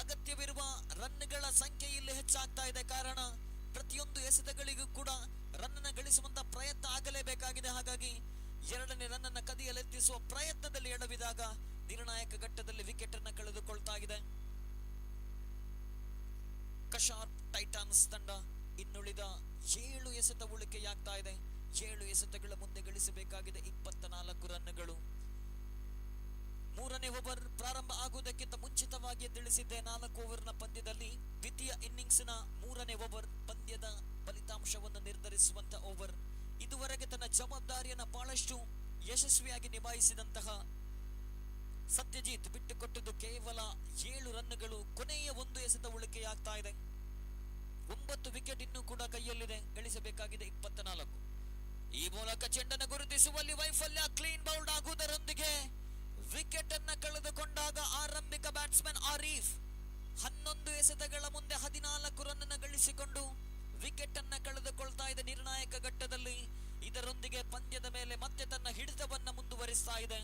Speaker 3: ಅಗತ್ಯವಿರುವ ರನ್ಗಳ ಸಂಖ್ಯೆ ಇಲ್ಲಿ ಹೆಚ್ಚಾಗ್ತಾ ಇದೆ. ಕಾರಣ ಪ್ರತಿಯೊಂದು ಎಸೆತಗಳಿಗೂ ಕೂಡ ರನ್ ಅನ್ನು ಗಳಿಸುವಂತಹ ಪ್ರಯತ್ನ ಆಗಲೇಬೇಕಾಗಿದೆ. ಹಾಗಾಗಿ 2ನೇ ರನ್ ಅನ್ನು ಕದಿಯಲೆತ್ತಿಸುವ ಪ್ರಯತ್ನದಲ್ಲಿ ಎಡವಿದಾಗ ನಿರ್ಣಾಯಕ ಘಟ್ಟದಲ್ಲಿ ವಿಕೆಟ್ ಅನ್ನು ಕಳೆದುಕೊಳ್ತಾ ಇದೆ ಕಶಾರ್ಪ್ ಟೈಟಾನ್ಸ್ ತಂಡ. ಇನ್ನುಳಿದ 7 ಎಸೆತ ಉಳಿಕೆಯಾಗ್ತಾ ಇದೆ. 7 ಎಸೆತಗಳ ಮುಂದೆ ಗಳಿಸಬೇಕಾಗಿದೆ 24 ರನ್ಗಳು. 3ನೇ ಓವರ್ ಪ್ರಾರಂಭ ಆಗುವುದಕ್ಕಿಂತ ಮುಂಚಿತವಾಗಿ ತಿಳಿಸಿದ್ದೆ 4 ಓವರ್ನ ಪಂದ್ಯದಲ್ಲಿ ದ್ವಿತೀಯ ಇನ್ನಿಂಗ್ಸ್ನ 3ನೇ ಓವರ್ ಪಂದ್ಯದ ಫಲಿತಾಂಶವನ್ನು ನಿರ್ಧರಿಸುವಂತ ಓವರ್. ಇದುವರೆಗೆ ತನ್ನ ಜವಾಬ್ದಾರಿಯನ್ನು ಬಹಳಷ್ಟು ಯಶಸ್ವಿಯಾಗಿ ನಿಭಾಯಿಸಿದಂತಹ ಸತ್ಯಜೀತ್ ಬಿಟ್ಟುಕೊಟ್ಟದ್ದು ಕೇವಲ 7 ರನ್ಗಳು. ಕೊನೆಯ 1 ಎಸೆತ ಉಳಿಕೆಯಾಗ್ತಾ ಇದೆ. 9 ವಿಕೆಟ್ ಇನ್ನೂ ಕೂಡ ಕೈಯಲ್ಲಿದೆ. ಗಳಿಸಬೇಕಾಗಿದೆ 24. ಈ ಮೂಲಕ ಚೆಂಡನ್ನು ಗುರುತಿಸುವಲ್ಲಿ ವೈಫಲ್ಯ. ಕ್ಲೀನ್ ಬೌಲ್ಡ್ ಆಗುವುದರೊಂದಿಗೆ ವಿಕೆಟ್ ಅನ್ನ ಕಳೆದುಕೊಂಡಾಗ ಆರಂಭಿಕ ಬ್ಯಾಟ್ಸ್ಮನ್ ಆರೀಫ್ 11 ಎಸೆತಗಳ ಮುಂದೆ 14 ರನ್ ಅನ್ನು ಗಳಿಸಿಕೊಂಡು ವಿಕೆಟ್ ಅನ್ನ ಕಳೆದುಕೊಳ್ತಾ ಇದೆ ನಿರ್ಣಾಯಕ ಘಟ್ಟದಲ್ಲಿ. ಇದರೊಂದಿಗೆ ಪಂದ್ಯದ ಮೇಲೆ ಮತ್ತೆ ತನ್ನ ಹಿಡಿತವನ್ನ ಮುಂದುವರಿಸ್ತಾ ಇದೆ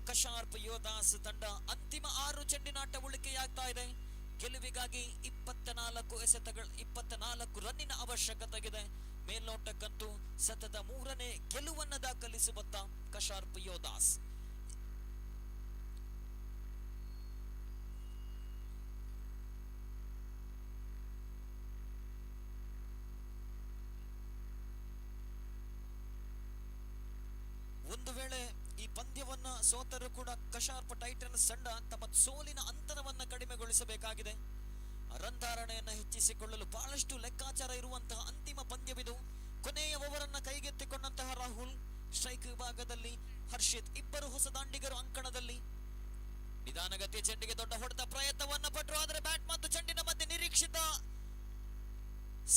Speaker 3: ಕಶಾರ್ಪ್ ಯೋಧಾಸ್ ತಂಡ. ಅಂತಿಮ 6 ಚೆಂಡಿನಾಟ ಉಳಿಕೆಯಾಗ್ತಾ ಇದೆ. ಗೆಲುವಿಗಾಗಿ 24 ರನ್ನಿನ ಅವಶ್ಯಕತೆಗಿದೆ. ಮೇಲ್ನೋಟಕ್ಕಂತೂ ಸತತ 3ನೇ ಗೆಲುವನ್ನ ದಾಖಲಿಸುವಂತ ಕಶಾರ್ಪ್ ಯೋಧಾಸ್. ಸೋತರೂ ಕೂಡ ಕಶಾರ್ಪ್ ಟೈಟನ್ಸ್ ತಂಡ ತಮ್ಮ ಸೋಲಿನ ಅಂತರವನ್ನ ಕಡಿಮೆಗೊಳಿಸಬೇಕಾಗಿದೆ. ರನ್ ಧಾರಣೆಯನ್ನ ಹೆಚ್ಚಿಸಿಕೊಳ್ಳಲು ಬಹಳಷ್ಟು ಲೆಕ್ಕಾಚಾರ ಇರುವಂತಹ ಅಂತಿಮ ಪಂದ್ಯವಿದು. ಕೊನೆಯ ಓವರನ್ನ ಕೈಗೆತ್ತಿಕೊಂಡಂತಹ ರಾಹುಲ್, ಸ್ಟ್ರೈಕ್ ವಿಭಾಗದಲ್ಲಿ ಹರ್ಷಿತ್, ಇಬ್ಬರು ಹೊಸ ದಾಂಡಿಗರು ಅಂಕಣದಲ್ಲಿ. ನಿಧಾನಗತಿಯ ಚೆಂಡಿಗೆ ದೊಡ್ಡ ಹೊಡೆದ ಪ್ರಯತ್ನವನ್ನ ಪಟ್ಟರು, ಆದರೆ ಬ್ಯಾಟ್ ಮತ್ತು ಚೆಂಡಿನ ಮಧ್ಯೆ ನಿರೀಕ್ಷಿತ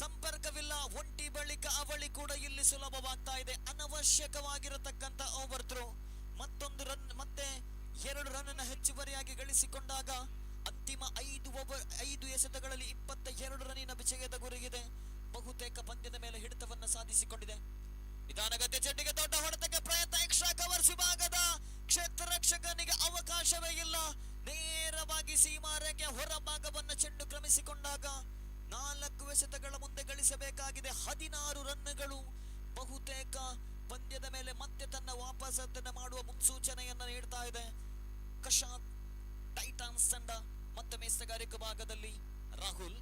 Speaker 3: ಸಂಪರ್ಕವಿಲ್ಲ. ಒಂಟಿ ಬಳಿಕ ಅವಳಿ ಕೂಡ ಇಲ್ಲಿ ಸುಲಭವಾಗ್ತಾ ಇದೆ. ಅನವಶ್ಯಕವಾಗಿರತಕ್ಕಂತ ಓವರ್ ಥ್ರೋ. ಮತ್ತೊಂದು ರನ್, ಮತ್ತೆ 2 ರನ್ ಹೆಚ್ಚುವರಿಯಾಗಿ ಗಳಿಸಿಕೊಂಡಾಗ ಅಂತಿಮ 5 ಎಸೆತಗಳಲ್ಲಿ 22 ರನ್ನಿನ ವಿಜಯದ ಗುರಿಗಿದೆ. ಬಹುತೇಕ ಪಂದ್ಯದ ಮೇಲೆ ಹಿಡಿತವನ್ನ ಸಾಧಿಸಿಕೊಂಡಿದೆ. ನಿಧಾನಗತಿಯ ಚೆಂಡಿಗೆ ದೊಡ್ಡ ಹೊಡೆತಕ್ಕೆ ಪ್ರಯತ್ನ. ಎಕ್ಸ್ಟ್ರಾ ಕವರ್ಸ್ ವಿಭಾಗದ ಕ್ಷೇತ್ರ ರಕ್ಷಕನಿಗೆ ಅವಕಾಶವೇ ಇಲ್ಲ. ನೇರವಾಗಿ ಸೀಮಾರೇಖೆ ಹೊರಭಾಗವನ್ನ ಚೆಂಡು ಕ್ರಮಿಸಿಕೊಂಡಾಗ 4 ಎಸೆತಗಳ ಮುಂದೆ ಗಳಿಸಬೇಕಾಗಿದೆ 16 ರನ್ಗಳು. ಬಹುತೇಕ ಪಂದ್ಯದ ಮೇಲೆ ಮತ್ತೆ ತನ್ನ ವಾಪಸನ್ನ ಮಾಡುವ ಮುನ್ಸೂಚನೆಯನ್ನ ನೀಡ್ತಾ ಇದೆ ಕಶಾರ್ಪ್ ಟೈಟಾನ್ಸ್ ತಂಡ. ಮತ್ತೊಮ್ಮೆ ಎಸೆತಗಾರಿಕೆ ಭಾಗದಲ್ಲಿ ರಾಹುಲ್,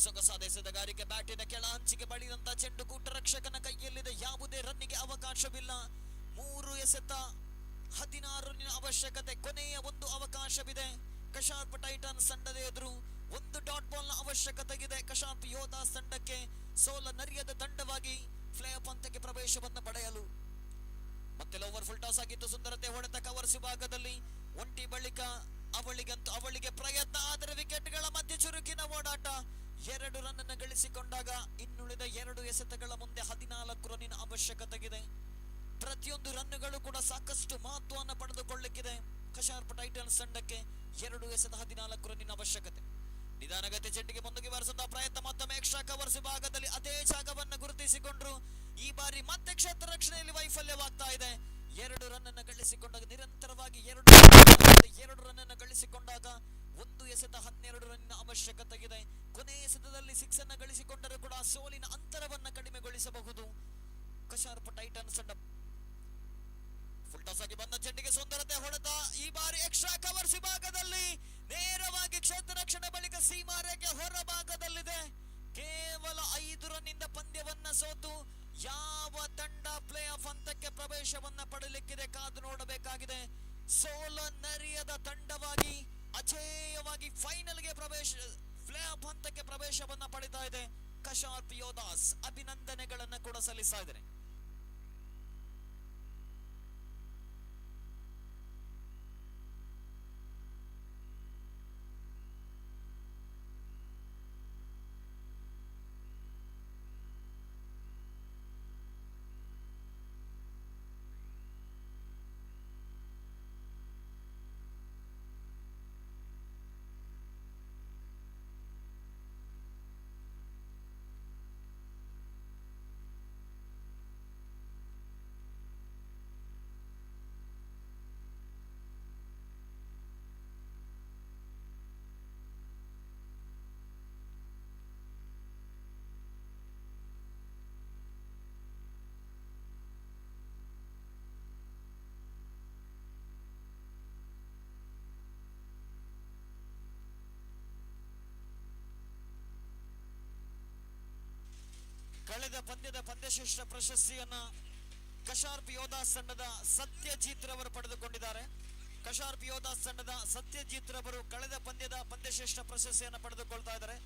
Speaker 3: ಸೊಗಸಾದ ಎಸೆತಗಾರಿಕೆ. ಬ್ಯಾಟಿನ ಕೆಳ ಹಂಚಿಗೆ ಬಳಿದಂತ ಚೆಂಡು ಕೂಟ ರಕ್ಷಕನ ಕೈಯಲ್ಲಿದೆ. ಯಾವುದೇ ರನ್ನಿಗೆ ಅವಕಾಶವಿಲ್ಲ. 3 ಎಸೆತ, 16 ರನ್ನಿನ ಅವಶ್ಯಕತೆ. ಕೊನೆಯ ಒಂದು ಅವಕಾಶವಿದೆ ಕಶಾರ್ಪ್ ಟೈಟನ್ಸ್ ತಂಡದ ಎದುರು. 1 ಡಾಟ್ ಬಾಲ್ ನ ಅವಶ್ಯಕತೆ ಇದೆ ಕಶಾರ್ಪ್ ಯೋಧಾಸ್ ತಂಡಕ್ಕೆ ಸೋಲ ನರಿಯದ ದಂಡವಾಗಿ ಫ್ಲೇ ಆಫ್ ಹಂತಕ್ಕೆ ಪ್ರವೇಶವನ್ನು ಪಡೆಯಲು. ಮತ್ತೆ ಓವರ್ ಫುಲ್ ಟಾಸ್ ಆಗಿತ್ತು. ಸುಂದರತೆ ಹೊಡೆತ ಕವರ್ಸ್ ವಿಭಾಗದಲ್ಲಿ. ಒಂಟಿ ಬಳಿಕ ಅವಳಿಗೆ ಪ್ರಯತ್ನ, ಆದರೆ ವಿಕೆಟ್ಗಳ ಮಧ್ಯೆ ಚುರುಕಿನ ಓಡಾಟ. 2 ರನ್ ಅನ್ನು ಗಳಿಸಿಕೊಂಡಾಗ ಇನ್ನುಳಿದ 2 ಎಸೆತಗಳ ಮುಂದೆ 14 ರನ್ನಿನ ಅವಶ್ಯಕತೆಗಿದೆ. ಪ್ರತಿಯೊಂದು ರನ್ಗಳು ಕೂಡ ಸಾಕಷ್ಟು ಮಹತ್ವವನ್ನು ಪಡೆದುಕೊಳ್ಳಲಿಕ್ಕಿದೆ ಕಶಾರ್ಪ್ ಟೈಟನ್ಸ್ ತಂಡಕ್ಕೆ. 2 ಎಸೆತ 14 ರನ್ನಿನ ಅವಶ್ಯಕತೆ. ನಿಧಾನಗತಿ ಚೆಂಡಿಗೆ ಮುಂದಕ್ಕೆ ಬಾರಿಸುವಂತಹ ಪ್ರಯತ್ನ. ಮತ್ತೊಮ್ಮೆ ಎಕ್ಸ್ಟ್ರಾ ಕವರ್ಸ್ ವಿಭಾಗದಲ್ಲಿ ಅದೇ ಜಾಗವನ್ನು ಗುರುತಿಸಿಕೊಂಡ್ರು. ಈ ಬಾರಿ ಮತ್ತೆ ಕ್ಷೇತ್ರ ರಕ್ಷಣೆಯಲ್ಲಿ ವೈಫಲ್ಯವಾಗ್ತಾ ಇದೆ. 2 ರನ್ ಅನ್ನು ಗಳಿಸಿಕೊಂಡಾಗ ನಿರಂತರವಾಗಿ 2 ರನ್ ಅನ್ನು ಗಳಿಸಿಕೊಂಡಾಗ 1 ಎಸೆತ 12 ರನ್ನಿನ ಅವಶ್ಯಕತೆ ಇದೆ. ಕೊನೆಯ ಎಸೆತದಲ್ಲಿ 6 ಅನ್ನು ಗಳಿಸಿಕೊಂಡರೂ ಕೂಡ ಸೋಲಿನ ಅಂತರವನ್ನ ಕಡಿಮೆಗೊಳಿಸಬಹುದು ಕಶಾರ್ಪ್ ಟೈಟನ್ಸ್ ತಂಡ. ಫುಲ್ ಟಾಸ್ ಆಗಿ ಬಂದ ಚೆಂಡಿಗೆ ಸುಂದರತೆ ಹೊಡೆತ. ಈ ಬಾರಿ ಎಕ್ಸ್ಟ್ರಾ ಕವರ್ಸ್ ವಿಭಾಗದಲ್ಲಿ ನೇರವಾಗಿ ಕ್ಷೇತ್ರ ರಕ್ಷಣೆ ಬಳಿಕ ಸೀಮಾರೇಖೆ ಹೊರ ಭಾಗದಲ್ಲಿದೆ. ಕೇವಲ 5 ರನ್ನಿಂದ ಪಂದ್ಯವನ್ನ ಸೋತು ಯಾವ ತಂಡ ಪ್ಲೇ ಆಫ್ ಹಂತಕ್ಕೆ ಪ್ರವೇಶವನ್ನ ಪಡೆಯಲಿಕ್ಕಿದೆ ಕಾದು ನೋಡಬೇಕಾಗಿದೆ. ಸೋಲ ನರಿಯದ ತಂಡವಾಗಿ ಅಜೇಯವಾಗಿ ಫೈನಲ್ಗೆ ಪ್ಲೇ ಆಫ್ ಹಂತಕ್ಕೆ ಪ್ರವೇಶವನ್ನ ಪಡಿತಾ ಇದೆ ಕಶಾರ್ಪ್ ಯೋಧಾಸ್. ಅಭಿನಂದನೆಗಳನ್ನ ಕೂಡ ಸಲ್ಲಿಸ್ತಾ ಇದ್ದಾರೆ. ಕಳೆದ ಪಂದ್ಯದ ಪಂದ್ಯಶ್ರೇಷ್ಠ ಪ್ರಶಸ್ತಿಯನ್ನ ಕಶಾರ್ಪ್ ಯೋಧಾಸ್ ತಂಡದ ಸತ್ಯಜಿತ್ ರವರು ಪಡೆದುಕೊಂಡಿದ್ದಾರೆ. ಕಶಾರ್ಪ್ ಯೋಧಾಸ್ ತಂಡದ ಸತ್ಯಜಿತ್ ರವರು ಕಳೆದ ಪಂದ್ಯದ ಪಂದ್ಯಶ್ರೇಷ್ಠ ಪ್ರಶಸ್ತಿಯನ್ನು ಪಡೆದುಕೊಳ್ತಾ ಇದ್ದಾರೆ.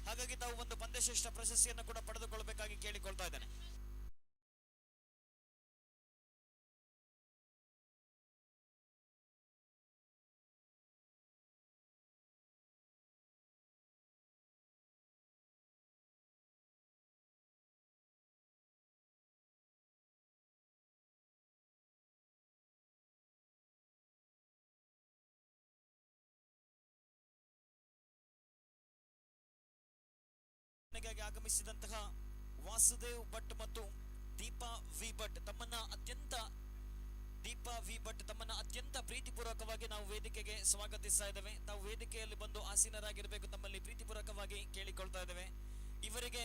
Speaker 3: ಹಾಗಾಗಿ ತಾವು ಒಂದು ಪಂದ್ಯಶ್ರೇಷ್ಠ ಪ್ರಶಸ್ತಿಯನ್ನು ಕೂಡ ಪಡೆದುಕೊಳ್ಳಬೇಕಾಗಿ ಕೇಳಿಕೊಳ್ತಾ ಇದ್ದೇನೆ. ಆಗಮಿಸಿದಂತಹ ವಾಸುದೇವ್ ಭಟ್ ಮತ್ತು ದೀಪಾ ವಿ ಭಟ್ ತಮ್ಮನ್ನ ಅತ್ಯಂತ ಪ್ರೀತಿಪೂರ್ವಕವಾಗಿ ನಾವು ವೇದಿಕೆಗೆ ಸ್ವಾಗತಿಸ್ತಾ ಇದ್ದೇವೆ. ತಾವು ವೇದಿಕೆಯಲ್ಲಿ ಬಂದು ಆಸೀನರಾಗಿರಬೇಕು ತಮ್ಮಲ್ಲಿ ಪ್ರೀತಿಪೂರ್ವಕವಾಗಿ ಕೇಳಿಕೊಳ್ತಾ ಇದ್ದೇವೆ. ಇವರಿಗೆ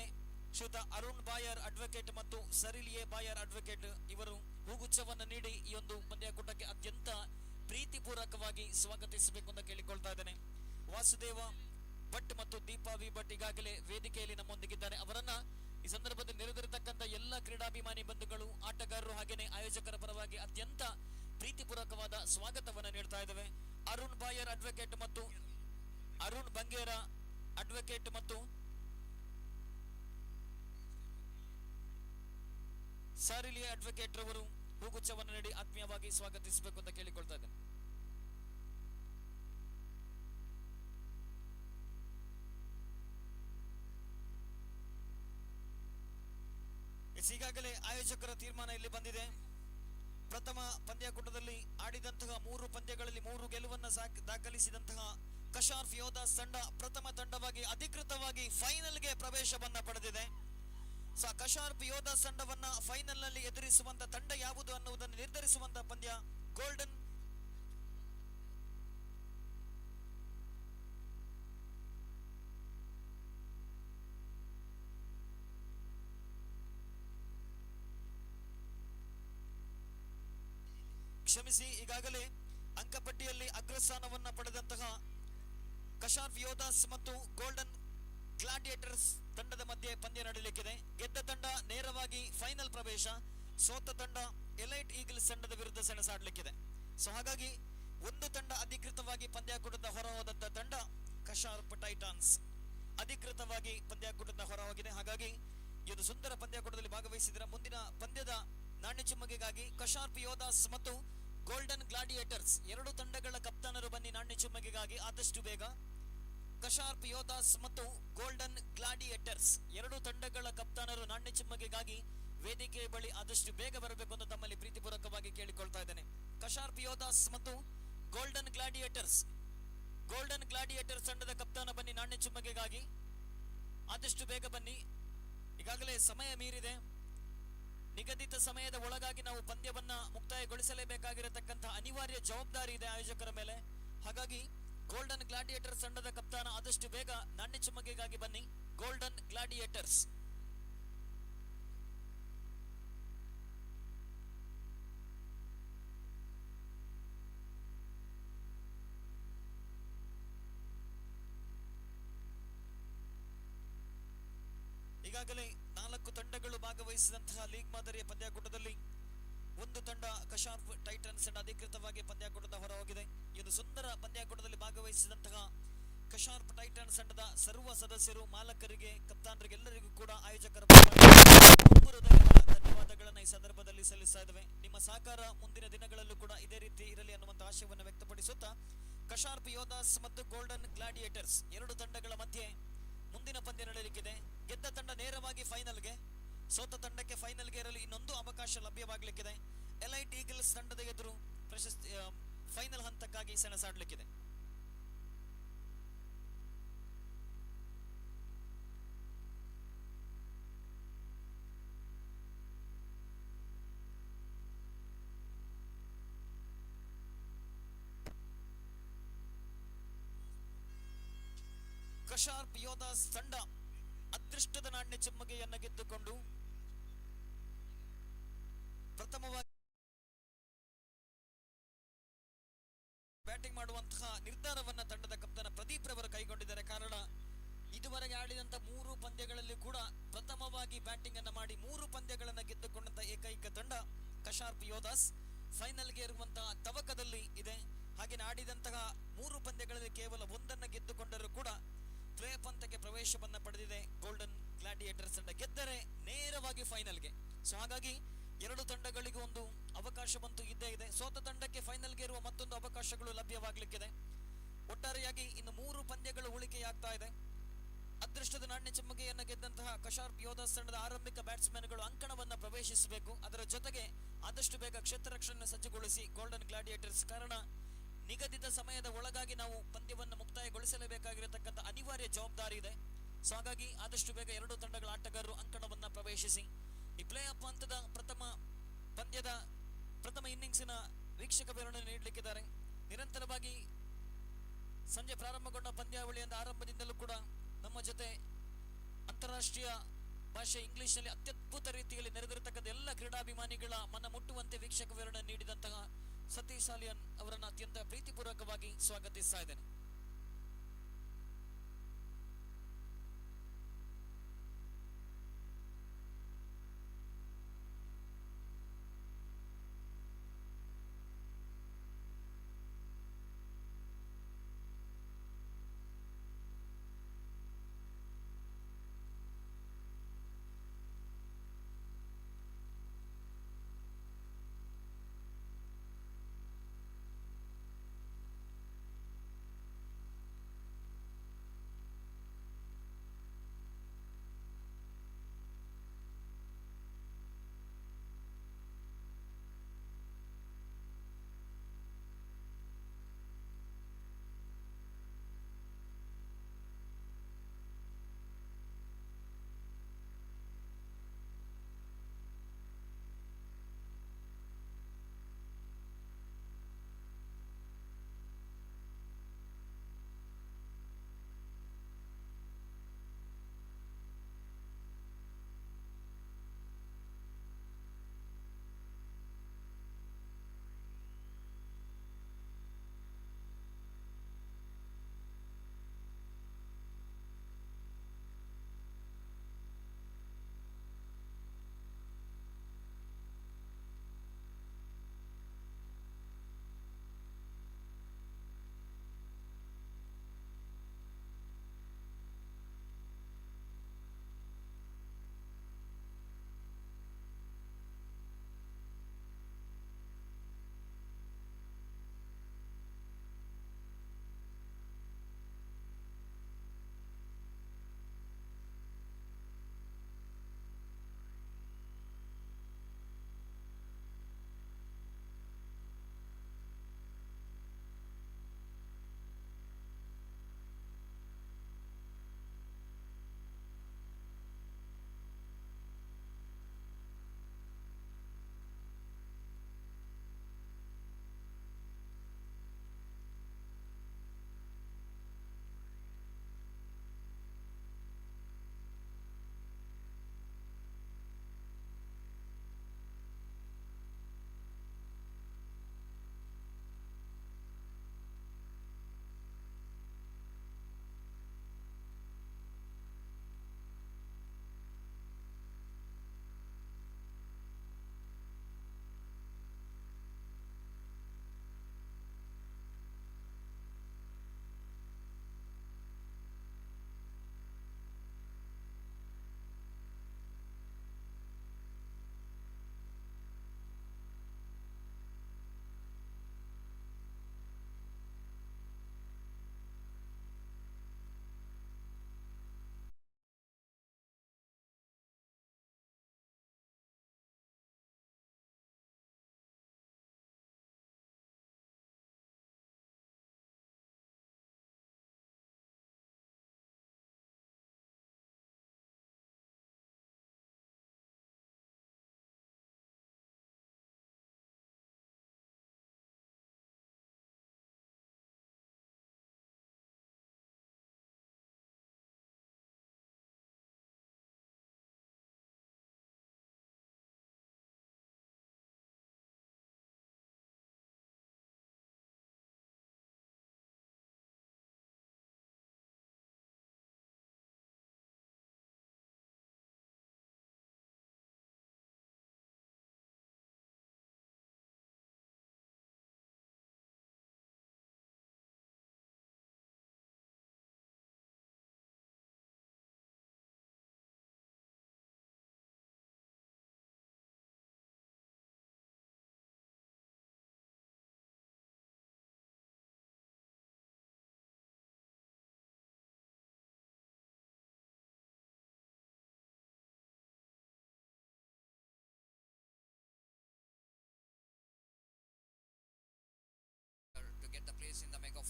Speaker 3: ಶ್ರೀಯುತ ಅರುಣ್ ಬಾಯರ್ ಅಡ್ವೊಕೇಟ್ ಮತ್ತು ಸರಿಲಿಯೇ ಬಾಯರ್ ಅಡ್ವೊಕೇಟ್ ಇವರು ಹೂಗುಚ್ಛವನ್ನು ನೀಡಿ ಈ ಒಂದು ಪಂದ್ಯಾಕೂಟಕ್ಕೆ ಅತ್ಯಂತ ಪ್ರೀತಿಪೂರ್ವಕವಾಗಿ ಸ್ವಾಗತಿಸಬೇಕು ಅಂತ ಕೇಳಿಕೊಳ್ತಾ ಇದ್ದೇನೆ. ವಾಸುದೇವ ಭಟ್ ಮತ್ತು ದೀಪಾ ವಿ ಭಟ್ ಈಗಾಗಲೇ ವೇದಿಕೆಯಲ್ಲಿ ನಮ್ಮೊಂದಿಗಿದ್ದಾರೆ. ಅವರನ್ನ ಈ ಸಂದರ್ಭದಲ್ಲಿ ನೆರೆದಿರತಕ್ಕಂಥ ಎಲ್ಲ ಕ್ರೀಡಾಭಿಮಾನಿ ಬಂಧುಗಳು, ಆಟಗಾರರು ಹಾಗೇನೆ ಆಯೋಜಕರ ಪರವಾಗಿ ಅತ್ಯಂತ ಪ್ರೀತಿಪೂರ್ವಕವಾದ ಸ್ವಾಗತವನ್ನು ನೀಡ್ತಾ ಇದ್ದೇವೆ. ಅರುಣ್ ಬಾಯರ್ ಅಡ್ವೊಕೇಟ್ ಮತ್ತು ಅರುಣ್ ಬಂಗೇರ ಅಡ್ವೊಕೇಟ್ ಮತ್ತು ಸಾರಿಲಿಯ ಅಡ್ವೊಕೇಟ್ ರವರು ಹೂಗುಚ್ಛವನ್ನು ನೀಡಿ ಆತ್ಮೀಯವಾಗಿ ಸ್ವಾಗತಿಸಬೇಕು ಅಂತ ಕೇಳಿಕೊಳ್ತಾ ಇದ್ದೇನೆ. ಈಗಾಗಲೇ ಆಯೋಜಕರ ತೀರ್ಮಾನ ಇಲ್ಲಿ ಬಂದಿದೆ. ಪ್ರಥಮ ಪಂದ್ಯಾಕೂಟದಲ್ಲಿ ಆಡಿದಂತಹ 3 ಪಂದ್ಯಗಳಲ್ಲಿ 3 ಗೆಲುವನ್ನು ದಾಖಲಿಸಿದಂತಹ ಕಶಾರ್ಪ್ ಯೋಧಾಸ್ ತಂಡ ಪ್ರಥಮ ತಂಡವಾಗಿ ಅಧಿಕೃತವಾಗಿ ಫೈನಲ್ಗೆ ಪ್ರವೇಶವನ್ನ ಪಡೆದಿದೆ. ಕಶಾರ್ಪ್ ಯೋಧಾಸ್ ತಂಡವನ್ನ ಫೈನಲ್ ನಲ್ಲಿ ಎದುರಿಸುವಂತ ತಂಡ ಯಾವುದು ಅನ್ನುವುದನ್ನು ನಿರ್ಧರಿಸುವಂತ ಪಂದ್ಯ ಗೋಲ್ಡನ್ ಈಗಾಗಲೇ ಅಂಕಪಟ್ಟಿಯಲ್ಲಿ ಅಗ್ರಸ್ಥಾನವನ್ನ ಪಡೆದಂತಹ ಕಶಾರ್ಪ್ ಯೋಧಾಸ್ ಮತ್ತು ಗೋಲ್ಡನ್ ಗ್ಲಾಡಿಯೇಟರ್ಸ್ ತಂಡದ ಮಧ್ಯೆ ಪಂದ್ಯ ನಡೆಯಲಿಕ್ಕಿದೆ. ಗೆದ್ದ ತಂಡ ನೇರವಾಗಿ ಫೈನಲ್ ಪ್ರವೇಶ, ಸೋತ ತಂಡ ಎಲೈಟ್ ಈಗಲ್ಸ್ ತಂಡದ ವಿರುದ್ಧ ಸೆಣಸಾಡಲಿಕ್ಕಿದೆ. ಹಾಗಾಗಿ ಒಂದು ತಂಡ ಅಧಿಕೃತವಾಗಿ ಪಂದ್ಯಾಕೂಟದ ಹೊರ ಹೋದಂತ ತಂಡ ಕಶಾರ್ಪ್ ಟೈಟಾನ್ಸ್ ಅಧಿಕೃತವಾಗಿ ಪಂದ್ಯಾಕೂಟದ ಹೊರ ಹೋಗಿದೆ. ಹಾಗಾಗಿ ಇದು ಸುಂದರ ಪಂದ್ಯಾಕೂಟದಲ್ಲಿ ಭಾಗವಹಿಸಿದರ ಮುಂದಿನ ಪಂದ್ಯದ ನಾಣ್ಯ ಚಿಮ್ಮಗೆಗಾಗಿ ಕಶಾರ್ಪ್ ಯೋಧಾಸ್ ಮತ್ತು ಗೋಲ್ಡನ್ ಗ್ಲಾಡಿಯೇಟರ್ಸ್ ಎರಡು ತಂಡಗಳ ಕಪ್ತಾನರು ಬನ್ನಿ ನಾಣ್ಯ ಚಿಮ್ಮಗೆಗಾಗಿ ಆದಷ್ಟು ಬೇಗ. ಕಶಾರ್ಪ್ ಯೋಧಾಸ್ ಮತ್ತು ಗೋಲ್ಡನ್ ಗ್ಲಾಡಿಯೇಟರ್ಸ್ ಎರಡು ತಂಡಗಳ ಕಪ್ತಾನರು ನಾಣ್ಯ ಚಿಮ್ಮಗೆಗಾಗಿ ವೇದಿಕೆ ಬಳಿ ಆದಷ್ಟು ಬೇಗ ಬರಬೇಕು ಅಂತ ತಮ್ಮಲ್ಲಿ ಪ್ರೀತಿಪೂರ್ವಕವಾಗಿ ಕೇಳಿಕೊಳ್ತಾ ಇದ್ದೇನೆ. ಕಶಾರ್ಪ್ ಯೋಧಾಸ್ ಮತ್ತು ಗೋಲ್ಡನ್ ಗ್ಲಾಡಿಯೇಟರ್ಸ್ ತಂಡದ ಕಪ್ತಾನ ಬನ್ನಿ ನಾಣ್ಯ ಚಿಮ್ಮಗೆಗಾಗಿ ಆದಷ್ಟು ಬೇಗ ಬನ್ನಿ. ಈಗಾಗಲೇ ಸಮಯ ಮೀರಿದೆ. ನಿಗದಿತ ಸಮಯದ ಒಳಗಾಗಿ ನಾವು ಪಂದ್ಯವನ್ನ ಮುಕ್ತಾಯಗೊಳಿಸಲೇಬೇಕಾಗಿರತಕ್ಕಂತಹ ಅನಿವಾರ್ಯ ಜವಾಬ್ದಾರಿ ಇದೆ ಆಯೋಜಕರ ಮೇಲೆ. ಹಾಗಾಗಿ ಗೋಲ್ಡನ್ ಗ್ಲಾಡಿಯೇಟರ್ಸ್ ತಂಡದ ಕಪ್ತಾನ ಆದಷ್ಟು ಬೇಗ ನಾಣ್ಯ ಚಿಮ್ಮಗೆಗಾಗಿ ಬನ್ನಿ. ಗೋಲ್ಡನ್ ಗ್ಲಾಡಿಯೇಟರ್ಸ್ ಈಗಾಗಲೇ 4 ತಂಡಗಳು ಭಾಗವಹಿಸಿದಂತಹ ಲೀಗ್ ಮಾದರಿಯ ಪಂದ್ಯಾಕೂಟದಲ್ಲಿ ಒಂದು ತಂಡ ಕಶಾರ್ಪ್ ಟೈಟನ್ಸ್ ತಂಡ ಅಧಿಕೃತವಾಗಿ ಪಂದ್ಯಾಕೂಟದ ಹೊರ ಹೋಗಿದೆ. ಇದು ಸುಂದರ ಪಂದ್ಯಾಕೂಟದಲ್ಲಿ ಭಾಗವಹಿಸಿದಂತಹ ಕಶಾರ್ಪ್ ಟೈಟನ್ಸ್ ತಂಡದ ಸರ್ವ ಸದಸ್ಯರು, ಮಾಲಕರಿಗೆ, ಕಪ್ತಾನರಿಗೆ ಎಲ್ಲರಿಗೂ ಕೂಡ ಆಯೋಜಕರ ಧನ್ಯವಾದಗಳನ್ನು ಈ ಸಂದರ್ಭದಲ್ಲಿ ಸಲ್ಲಿಸ್ತಾ ಇದ್ದೇವೆ. ನಿಮ್ಮ ಸಹಕಾರ ಮುಂದಿನ ದಿನಗಳಲ್ಲೂ ಕೂಡ ಇದೇ ರೀತಿ ಇರಲಿ ಅನ್ನುವಂಥ ಆಶಯವನ್ನು ವ್ಯಕ್ತಪಡಿಸುತ್ತಾ ಕಶಾರ್ಪ್ ಯೋಧಾಸ್ ಮತ್ತು ಗೋಲ್ಡನ್ ಗ್ಲಾಡಿಯೇಟರ್ಸ್ ಎರಡು ತಂಡಗಳ ಮಧ್ಯೆ ಮುಂದಿನ ಪಂದ್ಯ ನಡೆಯಲಿಕ್ಕಿದೆ. ಗೆದ್ದ ತಂಡ ನೇರವಾಗಿ ಫೈನಲ್ಗೆ, ಸೋತ ತಂಡಕ್ಕೆ ಫೈನಲ್ಗೆ ಇರಲು ಇನ್ನೊಂದು ಅವಕಾಶ ಲಭ್ಯವಾಗಲಿಕ್ಕಿದೆ. ಎಲೈಟ್ ಈಗಲ್ಸ್ ತಂಡದ ಎದುರು ಪ್ರಶಸ್ತಿ ಫೈನಲ್ ಹಂತಕ್ಕಾಗಿ ಸೆಣಸಾಡಲಿಕ್ಕಿದೆ. ಕಶಾರ್ಪ್ ಯೋಧಾಸ್ ತಂಡ ಅದೃಷ್ಟದ ನಾಣ್ಯ ಚಿಮ್ಮಗೆಯನ್ನು ಗೆದ್ದುಕೊಂಡು ಪ್ರಥಮವಾಗಿ ಬ್ಯಾಟಿಂಗ್ ಮಾಡುವಂತಹ ನಿರ್ಧಾರವನ್ನ ತಂಡದ ಕಪ್ತಾನ ಪ್ರದೀಪ್ ರವರು ಕೈಗೊಂಡಿದ್ದಾರೆ. ಕಾರಣ ಇದುವರೆಗೆ ಆಡಿದಂತ 3 ಪಂದ್ಯಗಳಲ್ಲಿ ಕೂಡ ಪ್ರಥಮವಾಗಿ ಬ್ಯಾಟಿಂಗ್ ಅನ್ನು ಮಾಡಿ 3 ಪಂದ್ಯಗಳನ್ನು ಗೆದ್ದುಕೊಂಡಂತ ಏಕೈಕ ತಂಡ ಕಶಾರ್ಪ್ ಯೋಧಾಸ್ ಫೈನಲ್ಗೆ ಇರುವಂತಹ ತವಕದಲ್ಲಿ ಇದೆ. ಹಾಗೆ ಆಡಿದಂತಹ 3 ಪಂದ್ಯಗಳಲ್ಲಿ ಕೇವಲ ಒಂದನ್ನು ಗೆದ್ದುಕೊಂಡರೂ ಕೂಡ ಪ್ಲೇ ಹಂತಕ್ಕೆ ಪ್ರವೇಶವನ್ನ ಪಡೆದಿದೆ ಗೋಲ್ಡನ್ ಗ್ಲಾಡಿಯೇಟರ್ಸ್ ತಂಡ. ಗೆದ್ದರೆ ನೇರವಾಗಿ ಫೈನಲ್ಗೆ. ಹಾಗಾಗಿ ಎರಡು ತಂಡಗಳಿಗೂ ಒಂದು ಅವಕಾಶವಂತೂ ಇದ್ದೇ ಇದೆ. ಸೋತ ತಂಡಕ್ಕೆ ಫೈನಲ್ಗೆ ಇರುವ ಮತ್ತೊಂದು ಅವಕಾಶಗಳು ಲಭ್ಯವಾಗಲಿಕ್ಕಿದೆ. ಒಟ್ಟಾರೆಯಾಗಿ ಇನ್ನು 3 ಪಂದ್ಯಗಳು ಉಳಿಕೆಯಾಗ್ತಾ ಇದೆ. ಅದೃಷ್ಟದ ನಾಣ್ಯ ಚಿಮ್ಮಗೆಯನ್ನು ಗೆದ್ದಂತಹ ಕಶಾರ್ಪ್ ಯೋಧಾಸ್ ತಂಡದ ಆರಂಭಿಕ ಬ್ಯಾಟ್ಸ್ಮನ್ಗಳು ಅಂಕಣವನ್ನ ಪ್ರವೇಶಿಸಬೇಕು. ಅದರ ಜೊತೆಗೆ ಆದಷ್ಟು ಬೇಗ ಕ್ಷೇತ್ರ ರಕ್ಷಣೆ ಸಜ್ಜುಗೊಳಿಸಿ ಗೋಲ್ಡನ್ ಗ್ಲಾಡಿಯೇಟರ್ಸ್. ಕಾರಣ ನಿಗದಿತ ಸಮಯದ ಒಳಗಾಗಿ ನಾವು ಪಂದ್ಯವನ್ನು ಮುಕ್ತಾಯಗೊಳಿಸಲೇಬೇಕಾಗಿರತಕ್ಕಂಥ ಅನಿವಾರ್ಯ ಜವಾಬ್ದಾರಿ ಇದೆ. ಹಾಗಾಗಿ ಆದಷ್ಟು ಬೇಗ ಎರಡು ತಂಡಗಳ ಆಟಗಾರರು ಅಂಕಣವನ್ನ ಪ್ರವೇಶಿಸಿ ಈ ಪ್ಲೇ ಆಫ್ ಹಂತದ ಪ್ರಥಮ ಇನ್ನಿಂಗ್ಸಿನ ವೀಕ್ಷಕ ವಿವರಣೆ ನೀಡಲಿಕ್ಕಿದ್ದಾರೆ. ನಿರಂತರವಾಗಿ ಸಂಜೆ ಪ್ರಾರಂಭಗೊಂಡ ಪಂದ್ಯಾವಳಿಯಿಂದ ಆರಂಭದಿಂದಲೂ ಕೂಡ ನಮ್ಮ ಜೊತೆ ಅಂತಾರಾಷ್ಟ್ರೀಯ ಭಾಷೆ ಇಂಗ್ಲಿಷ್ ನಲ್ಲಿ ಅತ್ಯದ್ಭುತ ರೀತಿಯಲ್ಲಿ ನೆರೆದಿರತಕ್ಕಂಥ ಎಲ್ಲ ಕ್ರೀಡಾಭಿಮಾನಿಗಳ ಮನ ಮುಟ್ಟುವಂತೆ ವೀಕ್ಷಕ ವಿವರಣೆ ನೀಡಿದಂತಹ ಸತೀಶ್ ಸಾಲಿಯನ್ ಅವರನ್ನು ಅತ್ಯಂತ ಪ್ರೀತಿಪೂರ್ವಕವಾಗಿ ಸ್ವಾಗತಿಸ್ತಾ ಇದ್ದೇನೆ.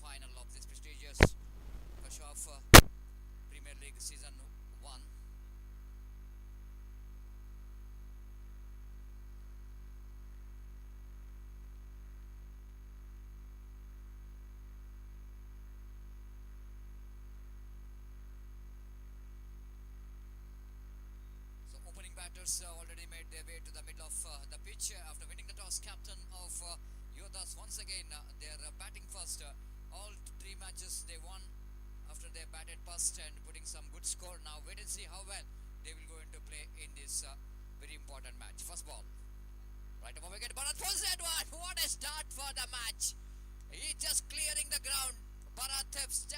Speaker 1: semi-final of this prestigious Kasharp Premier League Season 1. So opening batters already made their way to the middle of the pitch after winning the toss. Captain of Yodas once again they're batting first. All three matches they won after they batted first and putting some good score. Now wait and see how well they will go into play in this very important match. First ball. Right above wicket. Bharat pulls that one. What a start for the match. He's just clearing the ground. Bharat just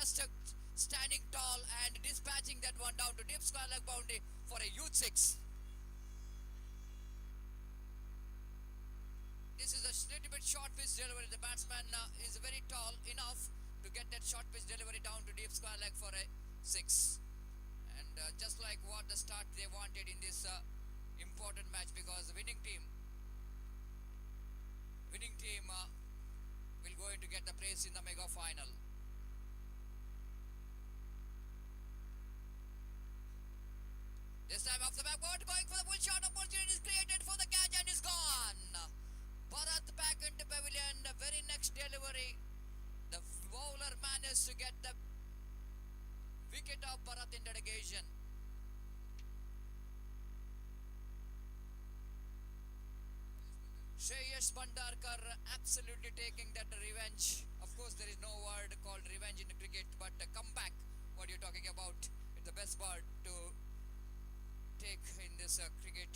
Speaker 1: standing tall and dispatching that one down to deep square leg boundary for a huge six. This is a little bit short pitch delivery. The batsman is very tall enough to get that short pitch delivery down to deep square leg for a six. And just like what the start they wanted in this important match, because the winning team will going to get the place in the mega final. This time off the backboard, going for the full shot. Opportunity is created for the catch and is gone. Bharat back into pavilion. The very next delivery, the bowler managed to get the wicket of Bharat in that occasion. Shreyas Bhandarkar absolutely taking that revenge. Of course, there is no word called revenge in cricket, but a comeback, what you're talking about, it's the best word to take in this cricket,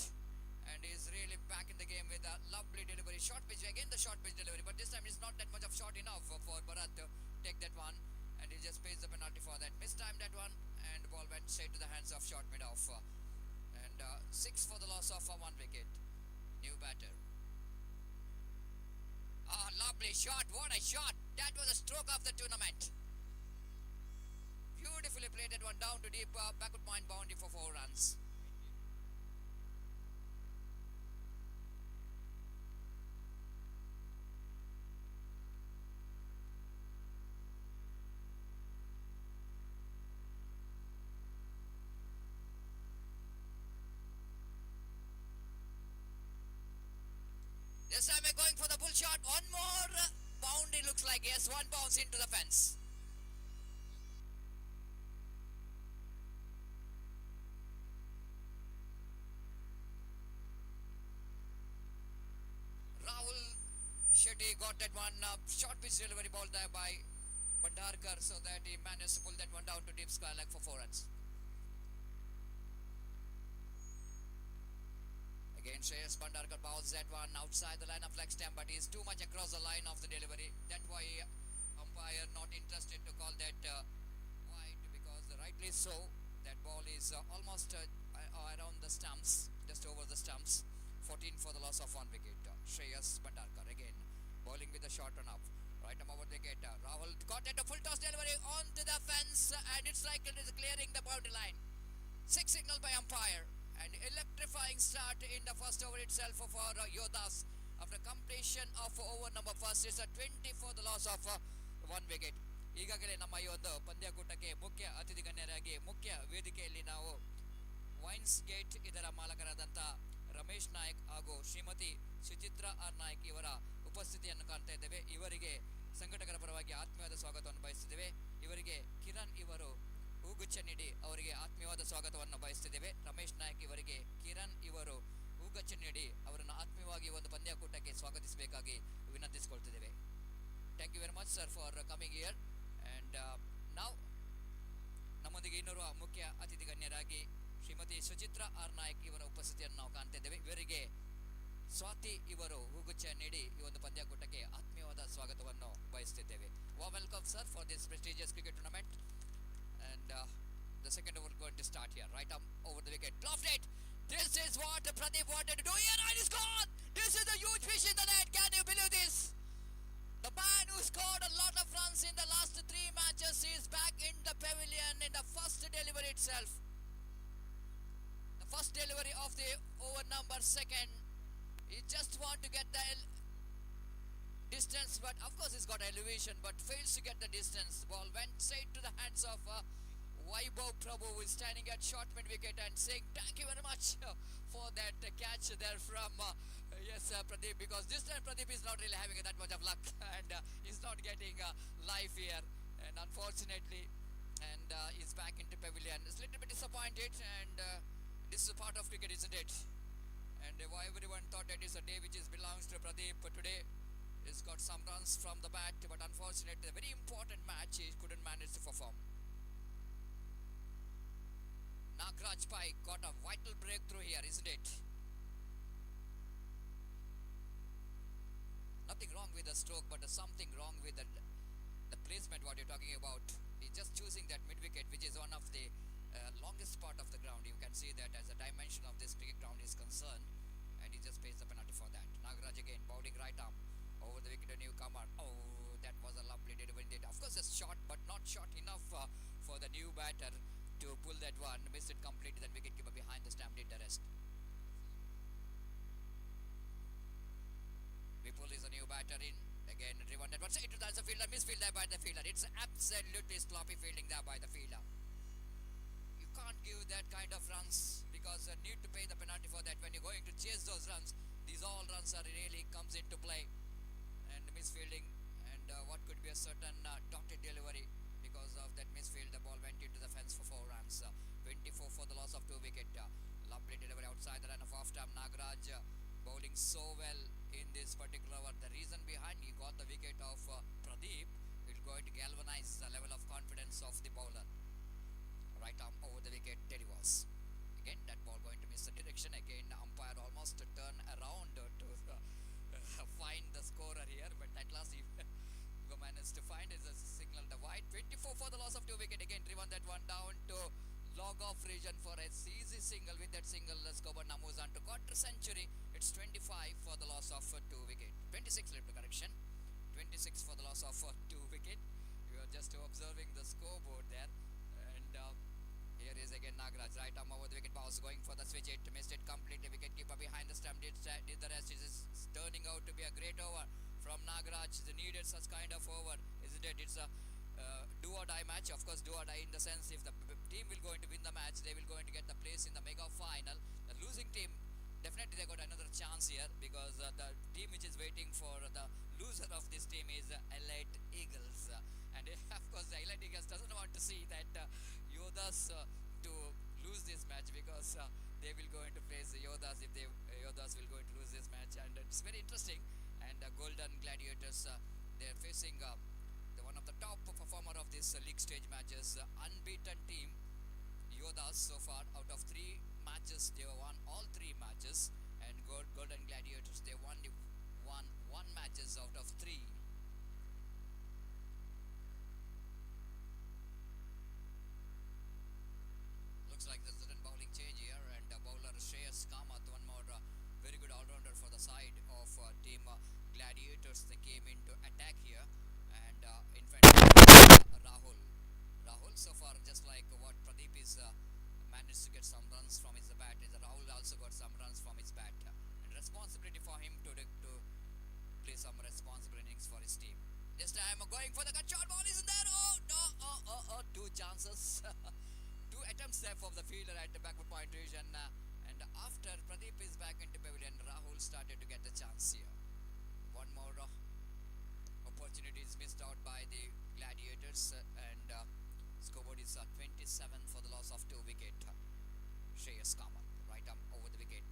Speaker 1: and is really back in the game with a lovely delivery. Short pitch, again the short pitch delivery, but this time it's not that much of short enough for Bharat to take that one, and he just pays the penalty for that. Mistimed that one, and the ball went straight to the hands of short mid off. And 6 for the loss of 1 wicket. New batter. Ah, lovely shot. What a shot. That was a stroke of the tournament. Beautifully played that one down to deep backward point boundary for 4 runs. This time we're going for the bull shot. One more boundary looks like. Yes, one bounce into the fence. Rahul Shetty got that one short pitch delivery ball there by Bhandarkar, so that he managed to pull that one down to deep square leg for 4 runs. Again, Shreyas Bhandarkar bowls that one outside the line of leg stamp, but he's too much across the line of the delivery. That's why umpire not interested to call that wide, because rightly so, that ball is almost around the stumps, just over the stumps. 14 for the loss of 1 wicket. Shreyas Bhandarkar again bowling with a short run up. Right over the wicket. Rahul got it, a full toss delivery onto the fence, and it's like it is clearing the boundary line. 6 signal by umpire. And electrifying start in the first over itself for Yodas. After completion of over number first, it's a 20 for the loss of 1 wicket. ಈಗಾಗಲೇ ನಮ್ಮ ಈ ಒಂದು ಪಂದ್ಯಕೂಟಕ್ಕೆ ಮುಖ್ಯ ಅತಿಥಿ ಗಣ್ಯರಾಗಿ ಮುಖ್ಯ ವೇದಿಕೆಯಲ್ಲಿ ನಾವು wines gate ಇದರ ಮಾಲಕರಾದಂಥ ರಮೇಶ್ ನಾಯಕ್ ಹಾಗೂ ಶ್ರೀಮತಿ ಸುಚಿತ್ರಾ ಆರ್ ನಾಯಕ್ ಇವರ ಉಪಸ್ಥಿತಿಯನ್ನು ಕಾಣ್ತಾ ಇದ್ದೇವೆ. ಇವರಿಗೆ ಸಂಘಟಕರ ಪರವಾಗಿ ಆತ್ಮೀಯವಾದ ಸ್ವಾಗತವನ್ನು ಬಯಸುತ್ತಿದ್ದೇವೆ. ಇವರಿಗೆ ಕಿರಣ್ ಇವರು ಹೂಗುಚ್ಛ ನೀಡಿ ಅವರಿಗೆ ಆತ್ಮೀಯವಾದ ಸ್ವಾಗತವನ್ನು ಬಯಸುತ್ತಿದ್ದೇವೆ. ರಮೇಶ್ ನಾಯಕ್ ಇವರಿಗೆ ಕಿರಣ್ ಇವರು ಹೂಗುಚ್ಛ ನೀಡಿ ಅವರನ್ನು ಆತ್ಮೀಯವಾಗಿ ಒಂದು ಪಂದ್ಯಕೂಟಕ್ಕೆ ಸ್ವಾಗತಿಸಬೇಕಾಗಿ ವಿನಂತಿಸಿಕೊಳ್ತಿದ್ದೇವೆ. Thank you very much sir for coming here. And ನಾವು ನಮ್ಮೊಂದಿಗೆ ಇನ್ನೋರ್ವ ಮುಖ್ಯ ಅತಿಥಿ ಗಣ್ಯರಾಗಿ ಶ್ರೀಮತಿ ಸುಚಿತ್ರಾ ಆರ್ ನಾಯಕ್ ಇವರ ಉಪಸ್ಥಿತಿಯನ್ನು ನಾವು ಕಾಣ್ತಾ ಇದ್ದೇವೆ. ಇವರಿಗೆ ಸ್ವಾತಿ ಇವರು ಹೂಗುಚ್ಛ ನೀಡಿ ಈ ಒಂದು ಪಂದ್ಯಕೂಟಕ್ಕೆ ಆತ್ಮೀಯವಾದ ಸ್ವಾಗತವನ್ನು ಬಯಸುತ್ತಿದ್ದೇವೆ. Welcome sir for this prestigious cricket tournament. And the second over going to start here. Right up over the wicket. Lofted it. This is what Pradeep wanted to do here, and it's gone. This is a huge fish in the net. Can you believe this? The man who scored a lot of runs in the last 3 matches is back in the pavilion in the first delivery itself. The first delivery of the over number 2nd. He just want to get the distance, but of course he's got elevation, but fails to get the distance. The ball went straight to the hands of Vaibhav Prabhu, who is standing at short mid wicket and saying thank you very much for that catch there from yes Pradeep, because this time Pradeep is not really having that much of luck and he's not getting life here, and unfortunately, and he's back into pavilion. It's a little bit disappointed, and this is a part of cricket, isn't it? And everyone thought that is a day which is belongs to Pradeep, but today he's got some runs from the bat, but unfortunately, a very important match he couldn't manage to perform. Nagraj Pai got a vital breakthrough here, isn't it? Nothing wrong with the stroke, but something wrong with the placement, what you're talking about. He's just choosing that mid wicket, which is one of the longest part of the ground. You can see that as the dimension of this cricket ground is concerned, and he just pays the penalty for that. Nagaraj again, bowling right arm over the wicket, a newcomer. Oh, that was a lovely delivery. Of course, a shot, but not shot enough for the new batter to pull that one. Missed it completely. Then wicketkeeper behind the stump did the rest. Vipul is a new batter in. Again, driven that one straight to the fielder. Misfield there by the fielder. It's absolutely sloppy fielding there by the fielder. You can't give that kind of runs because you need to pay the penalty for that. When you're going to chase those runs, these all runs are really comes into play. And misfielding, and what could be a certain dotted delivery. Because of that misfield, the ball went into the fence for 4 runs. 24 for the loss of 2 wicket. Lovely delivery outside the run of off time. Nagaraj bowling so well in this particular over. The reason behind he got the wicket of Pradeep, it's going to galvanize the level of confidence of the bowler. Right arm over the wicket, there he was. Again, that ball going to miss the direction. Again, umpire almost to turn around to find the scorer here, but at last he managed to find it as a signal the wide. 24 for the loss of 2 wicket. Again, driven that one down to log off region for a easy single. With that single, Scober now moves on to quarter century. It's 25 for the loss of 2 wicket. 26 left to correction. 26 for the loss of 2 wicket. You are just observing the scoreboard there, and here is again Nagaraj, right arm over the wicket, bounce going for the switch. It missed it completely. Wicketkeeper behind the stump did the rest. It is turning out to be a great over from Nagaraj. They needed such kind of over, isn't it? It's a do or die match. Of course, do or die in the sense if the team will going to win the match, they will going to get the place in the mega final. The losing team, definitely they got another chance here, because the team which is waiting for the loser of this team is Elite Eagles. And of course, the Elite Eagles doesn't want to see that Yodas to lose this match, because they will go into face Yodas if they Yodas will going to lose this match, and it's very interesting. And Golden Gladiators, they're facing the one of the top performer of this league stage matches, unbeaten team Yodas. So far out of 3 matches they won all 3 matches, and Golden Gladiators, they won 1 matches out of 3. Looks like there's a sudden bowling change here, and bowler Shreyas Kamath, one more very good all-rounder for the side of team Gladiators. They came into attack here, and in front Rahul. Rahul so far, just like what Pradeep is managed to get some runs from his bat, is Rahul also got some runs from his bat, and responsibility for him to play some responsible innings for his team. This time going for the cut shot, ball isn't there. Oh no, 2 chances. 2 attempts there from the fielder at the backward point region, and after Pradeep is back into pavilion, Rahul started to get the chance here. One more opportunity is missed out by the Gladiators, and scoreboard is 27 for the loss of 2 wicket. Shreyas Kamath, right arm over the wicket.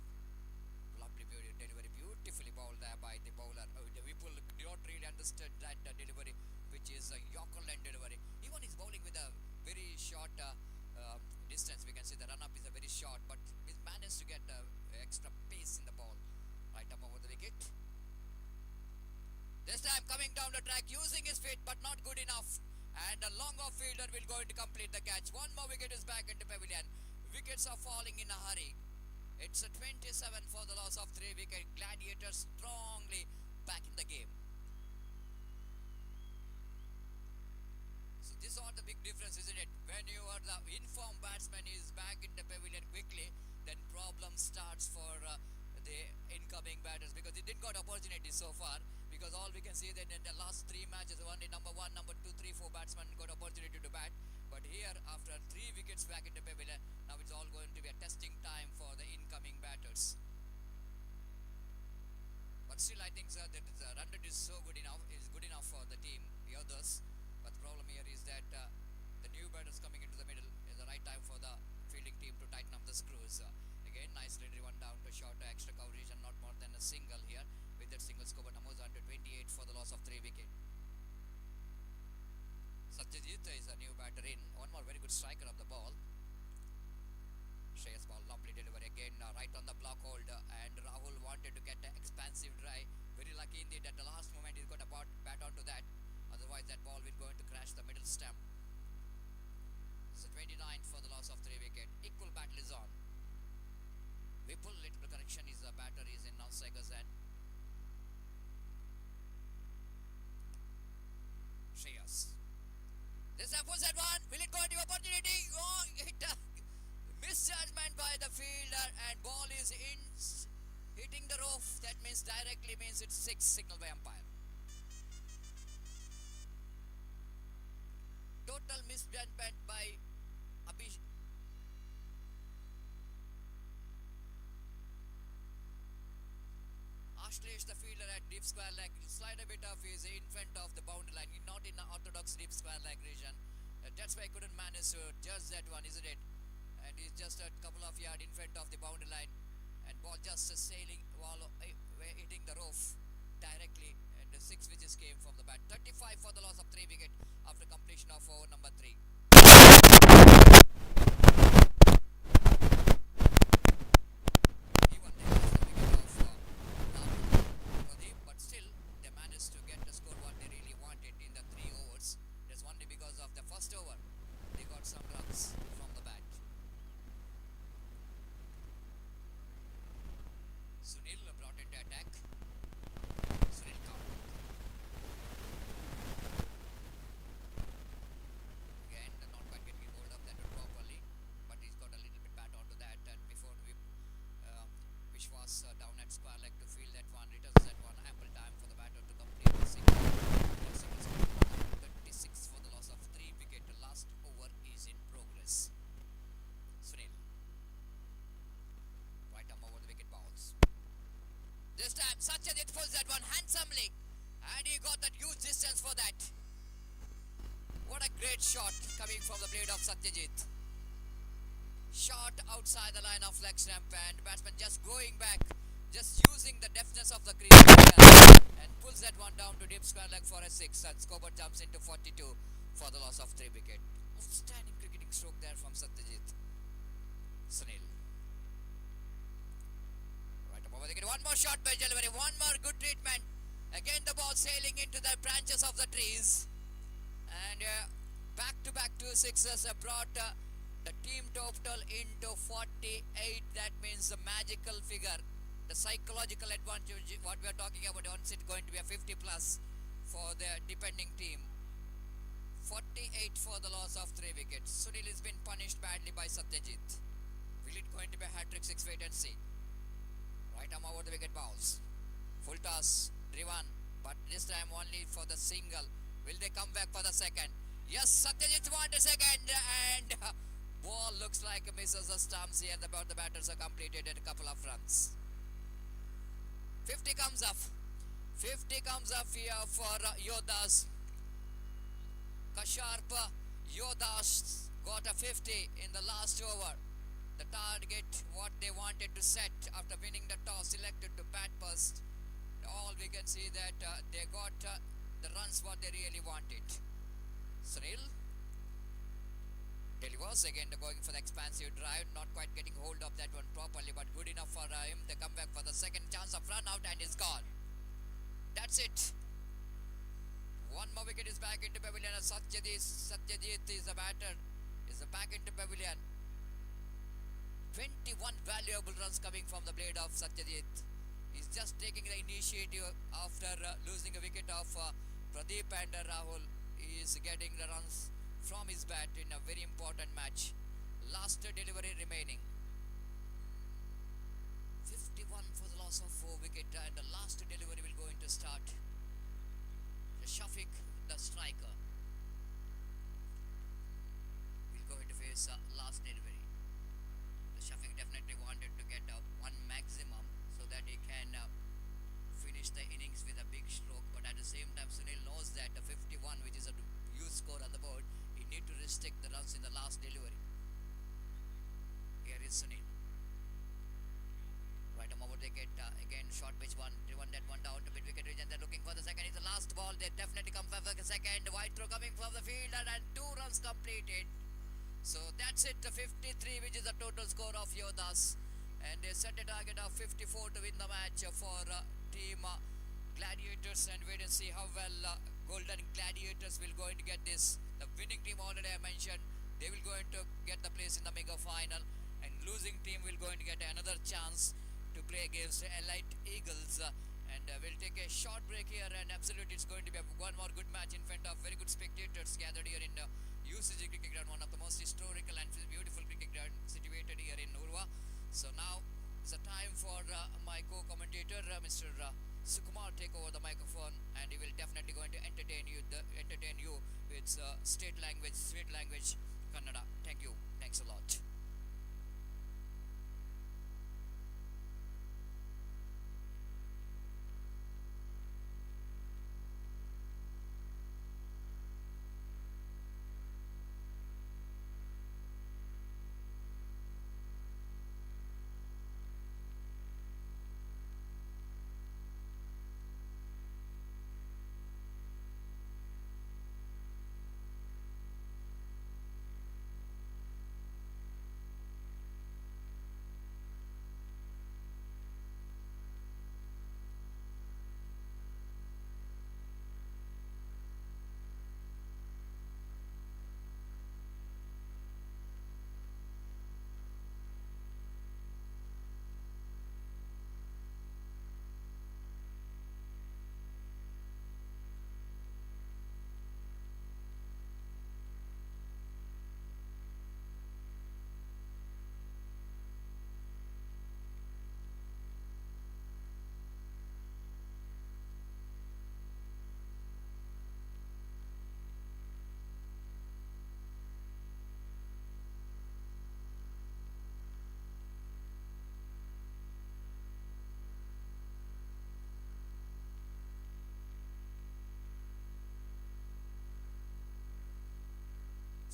Speaker 1: Lovely delivery, beautifully bowled there by the bowler. The people do not really understood that delivery, which is a Yorker line delivery. Even he's bowling with a very short distance. We can see the run-up is a very short, but he's managed to get extra pace in the ball. Right arm over the wicket. This time coming down the track, using his feet, but not good enough. And a long off fielder will going to complete the catch. 1 more wicket is back into pavilion. Wickets are falling in a hurry. It's a 27 for the loss of 3 wicket. Gladiators strongly back in the game. So this is all the big difference, isn't it? When you are the informed batsman is back in the pavilion quickly, then problem starts for the incoming batters, because they didn't got opportunity so far. because all we can see that in the last three matches, only number one, number two, three, four batsmen got opportunity to bat. But here, after 3 wickets back in the pavilion, now it's all going to be a testing time for the incoming batters. But still, I think that the run rate is good enough for the team, the others. But the problem here is that the new batters coming into the middle is the right time for the fielding team to tighten up the screws. Again, nicely driven down to short extra coverage and not more than a single here. With that single score, but numbers under 28 for the loss of 3 wickets. Satyajit is a new batter in. One more very good striker of the ball. Shreyas ball, lovely delivery again, right on the block hold, and Rahul wanted to get an expansive drive. Very lucky indeed at the last moment he's got a bat onto that. Otherwise that ball will going to crash the middle stump. So 29 for the loss of 3 wickets. Equal battle is on. Vipul, little correction, is the batter is in now Sega's end. Shreyas. This time pulls that one. Will it go into opportunity? Oh, hit misjudgment by the fielder, and ball is in, hitting the roof. That means directly means it's 6, signal by umpire. Total misjudgment by Abhish. Ashlesh, the fielder at deep square leg, slide a bit of his in front of the boundary line, not in the orthodox deep square leg region. That's why I couldn't manage to judge that one, isn't it? And he's just a couple of yards in front of the boundary line, and ball just sailing while hitting the roof directly, and the 6 which came from the bat. 35 for the loss of 3 wickets after completion of over number 3. Even they lost the wicket of Pradeep, but still they managed to get the score what they really wanted in the 3 overs. That's only because of the first over they got some runs from the bat. Sunil brought into attack. Sunil count. Again, not quite getting hold of that properly, but he's got a little bit bat onto that. And before which was down at square leg to field that one, returns that one. Ample time for the batter to complete the single. 36 for the loss of 3 wickets. The last over is in progress. Sunil. Right arm over the wicket balls. This time Satyajit pulls that one handsomely, and he got that huge distance for that. What a great shot coming from the blade of Satyajit. Shot outside the line of leg stump, and batsman just going back, just using the deftness of the crease and pulls that one down to deep square leg for a 6, and scoreboard jumps into 42 for the loss of 3 wickets. Outstanding cricketing stroke there from Satyajit. Sunil. Right above the wicket. One more shot by delivery. One more good treatment. Again the ball sailing into the branches of the trees. And back-to-back 2 sixes brought the team total into 48. That means the magical figure, the psychological advantage, what we are talking about, once it's going to be a 50 plus for the defending team. 48 for the loss of 3 wickets. Sunil has been punished badly by Satyajit. Will it going to be a hat-trick? 6, wait and see. Right arm over the wicket balls. Full toss, driven, but this time only for the single. Will they come back for the second? Yes, Satyajit wants a second, and ball looks like misses the stumps here. The batters are completed at a couple of runs. 50 comes up. 50 comes up here for Yodhas. Kasharp, Yodhas got a 50 in the last over. The target what they wanted to set after winning the toss, selected to bat first. All we can see that they got the runs what they really wanted. Sunil delivers again, going for the expansive drive, not quite getting hold of that one properly, but good enough for him. They come back for the second chance of run out, and is gone. That's it. One more wicket is back into pavilion. Satyajit is the batter, is back into pavilion. 21 valuable runs coming from the blade of Satyajit. He's just taking the initiative after losing a wicket of Pradeep, and Rahul is getting the runs from his bat in a very important match. Last delivery remaining. 51 for the loss of 4 wicket, and the last delivery will go into start. Shafiq, the striker, will go into face last delivery. Shafiq definitely wanted to get one maximum so that he can finish the innings with a big stroke, but at the same time Sunil knows that 51, which is a huge score on the board, he need to restrict the runs in the last delivery. Here is Sunil. Right arm over, they get again short pitch one. They want that one down to mid wicket region. They're looking for the second. It's the last ball. They definitely come for the second. Wide throw coming from the fielder and 2 runs completed. So that's it. The 53, which is the total score of Yodas, and they set a target of 54 to win the match for team Gladiators. And wait and see how well Golden Gladiators will going to get this. The winning team already I mentioned, they will going to get the place in the mega final, and losing team will going to get another chance to play against Elite Eagles. And we'll take a short break here, and absolutely it's going to be one more good match in front of very good spectators gathered here in UCG cricket ground, one of the most historical and beautiful cricket ground situated here in Urwa. So now it's a time for my co-commentator Mr. Sukumar take over the microphone, and he will definitely going to entertain you with state language, sweet language, Kannada. Thank you. Thanks a lot.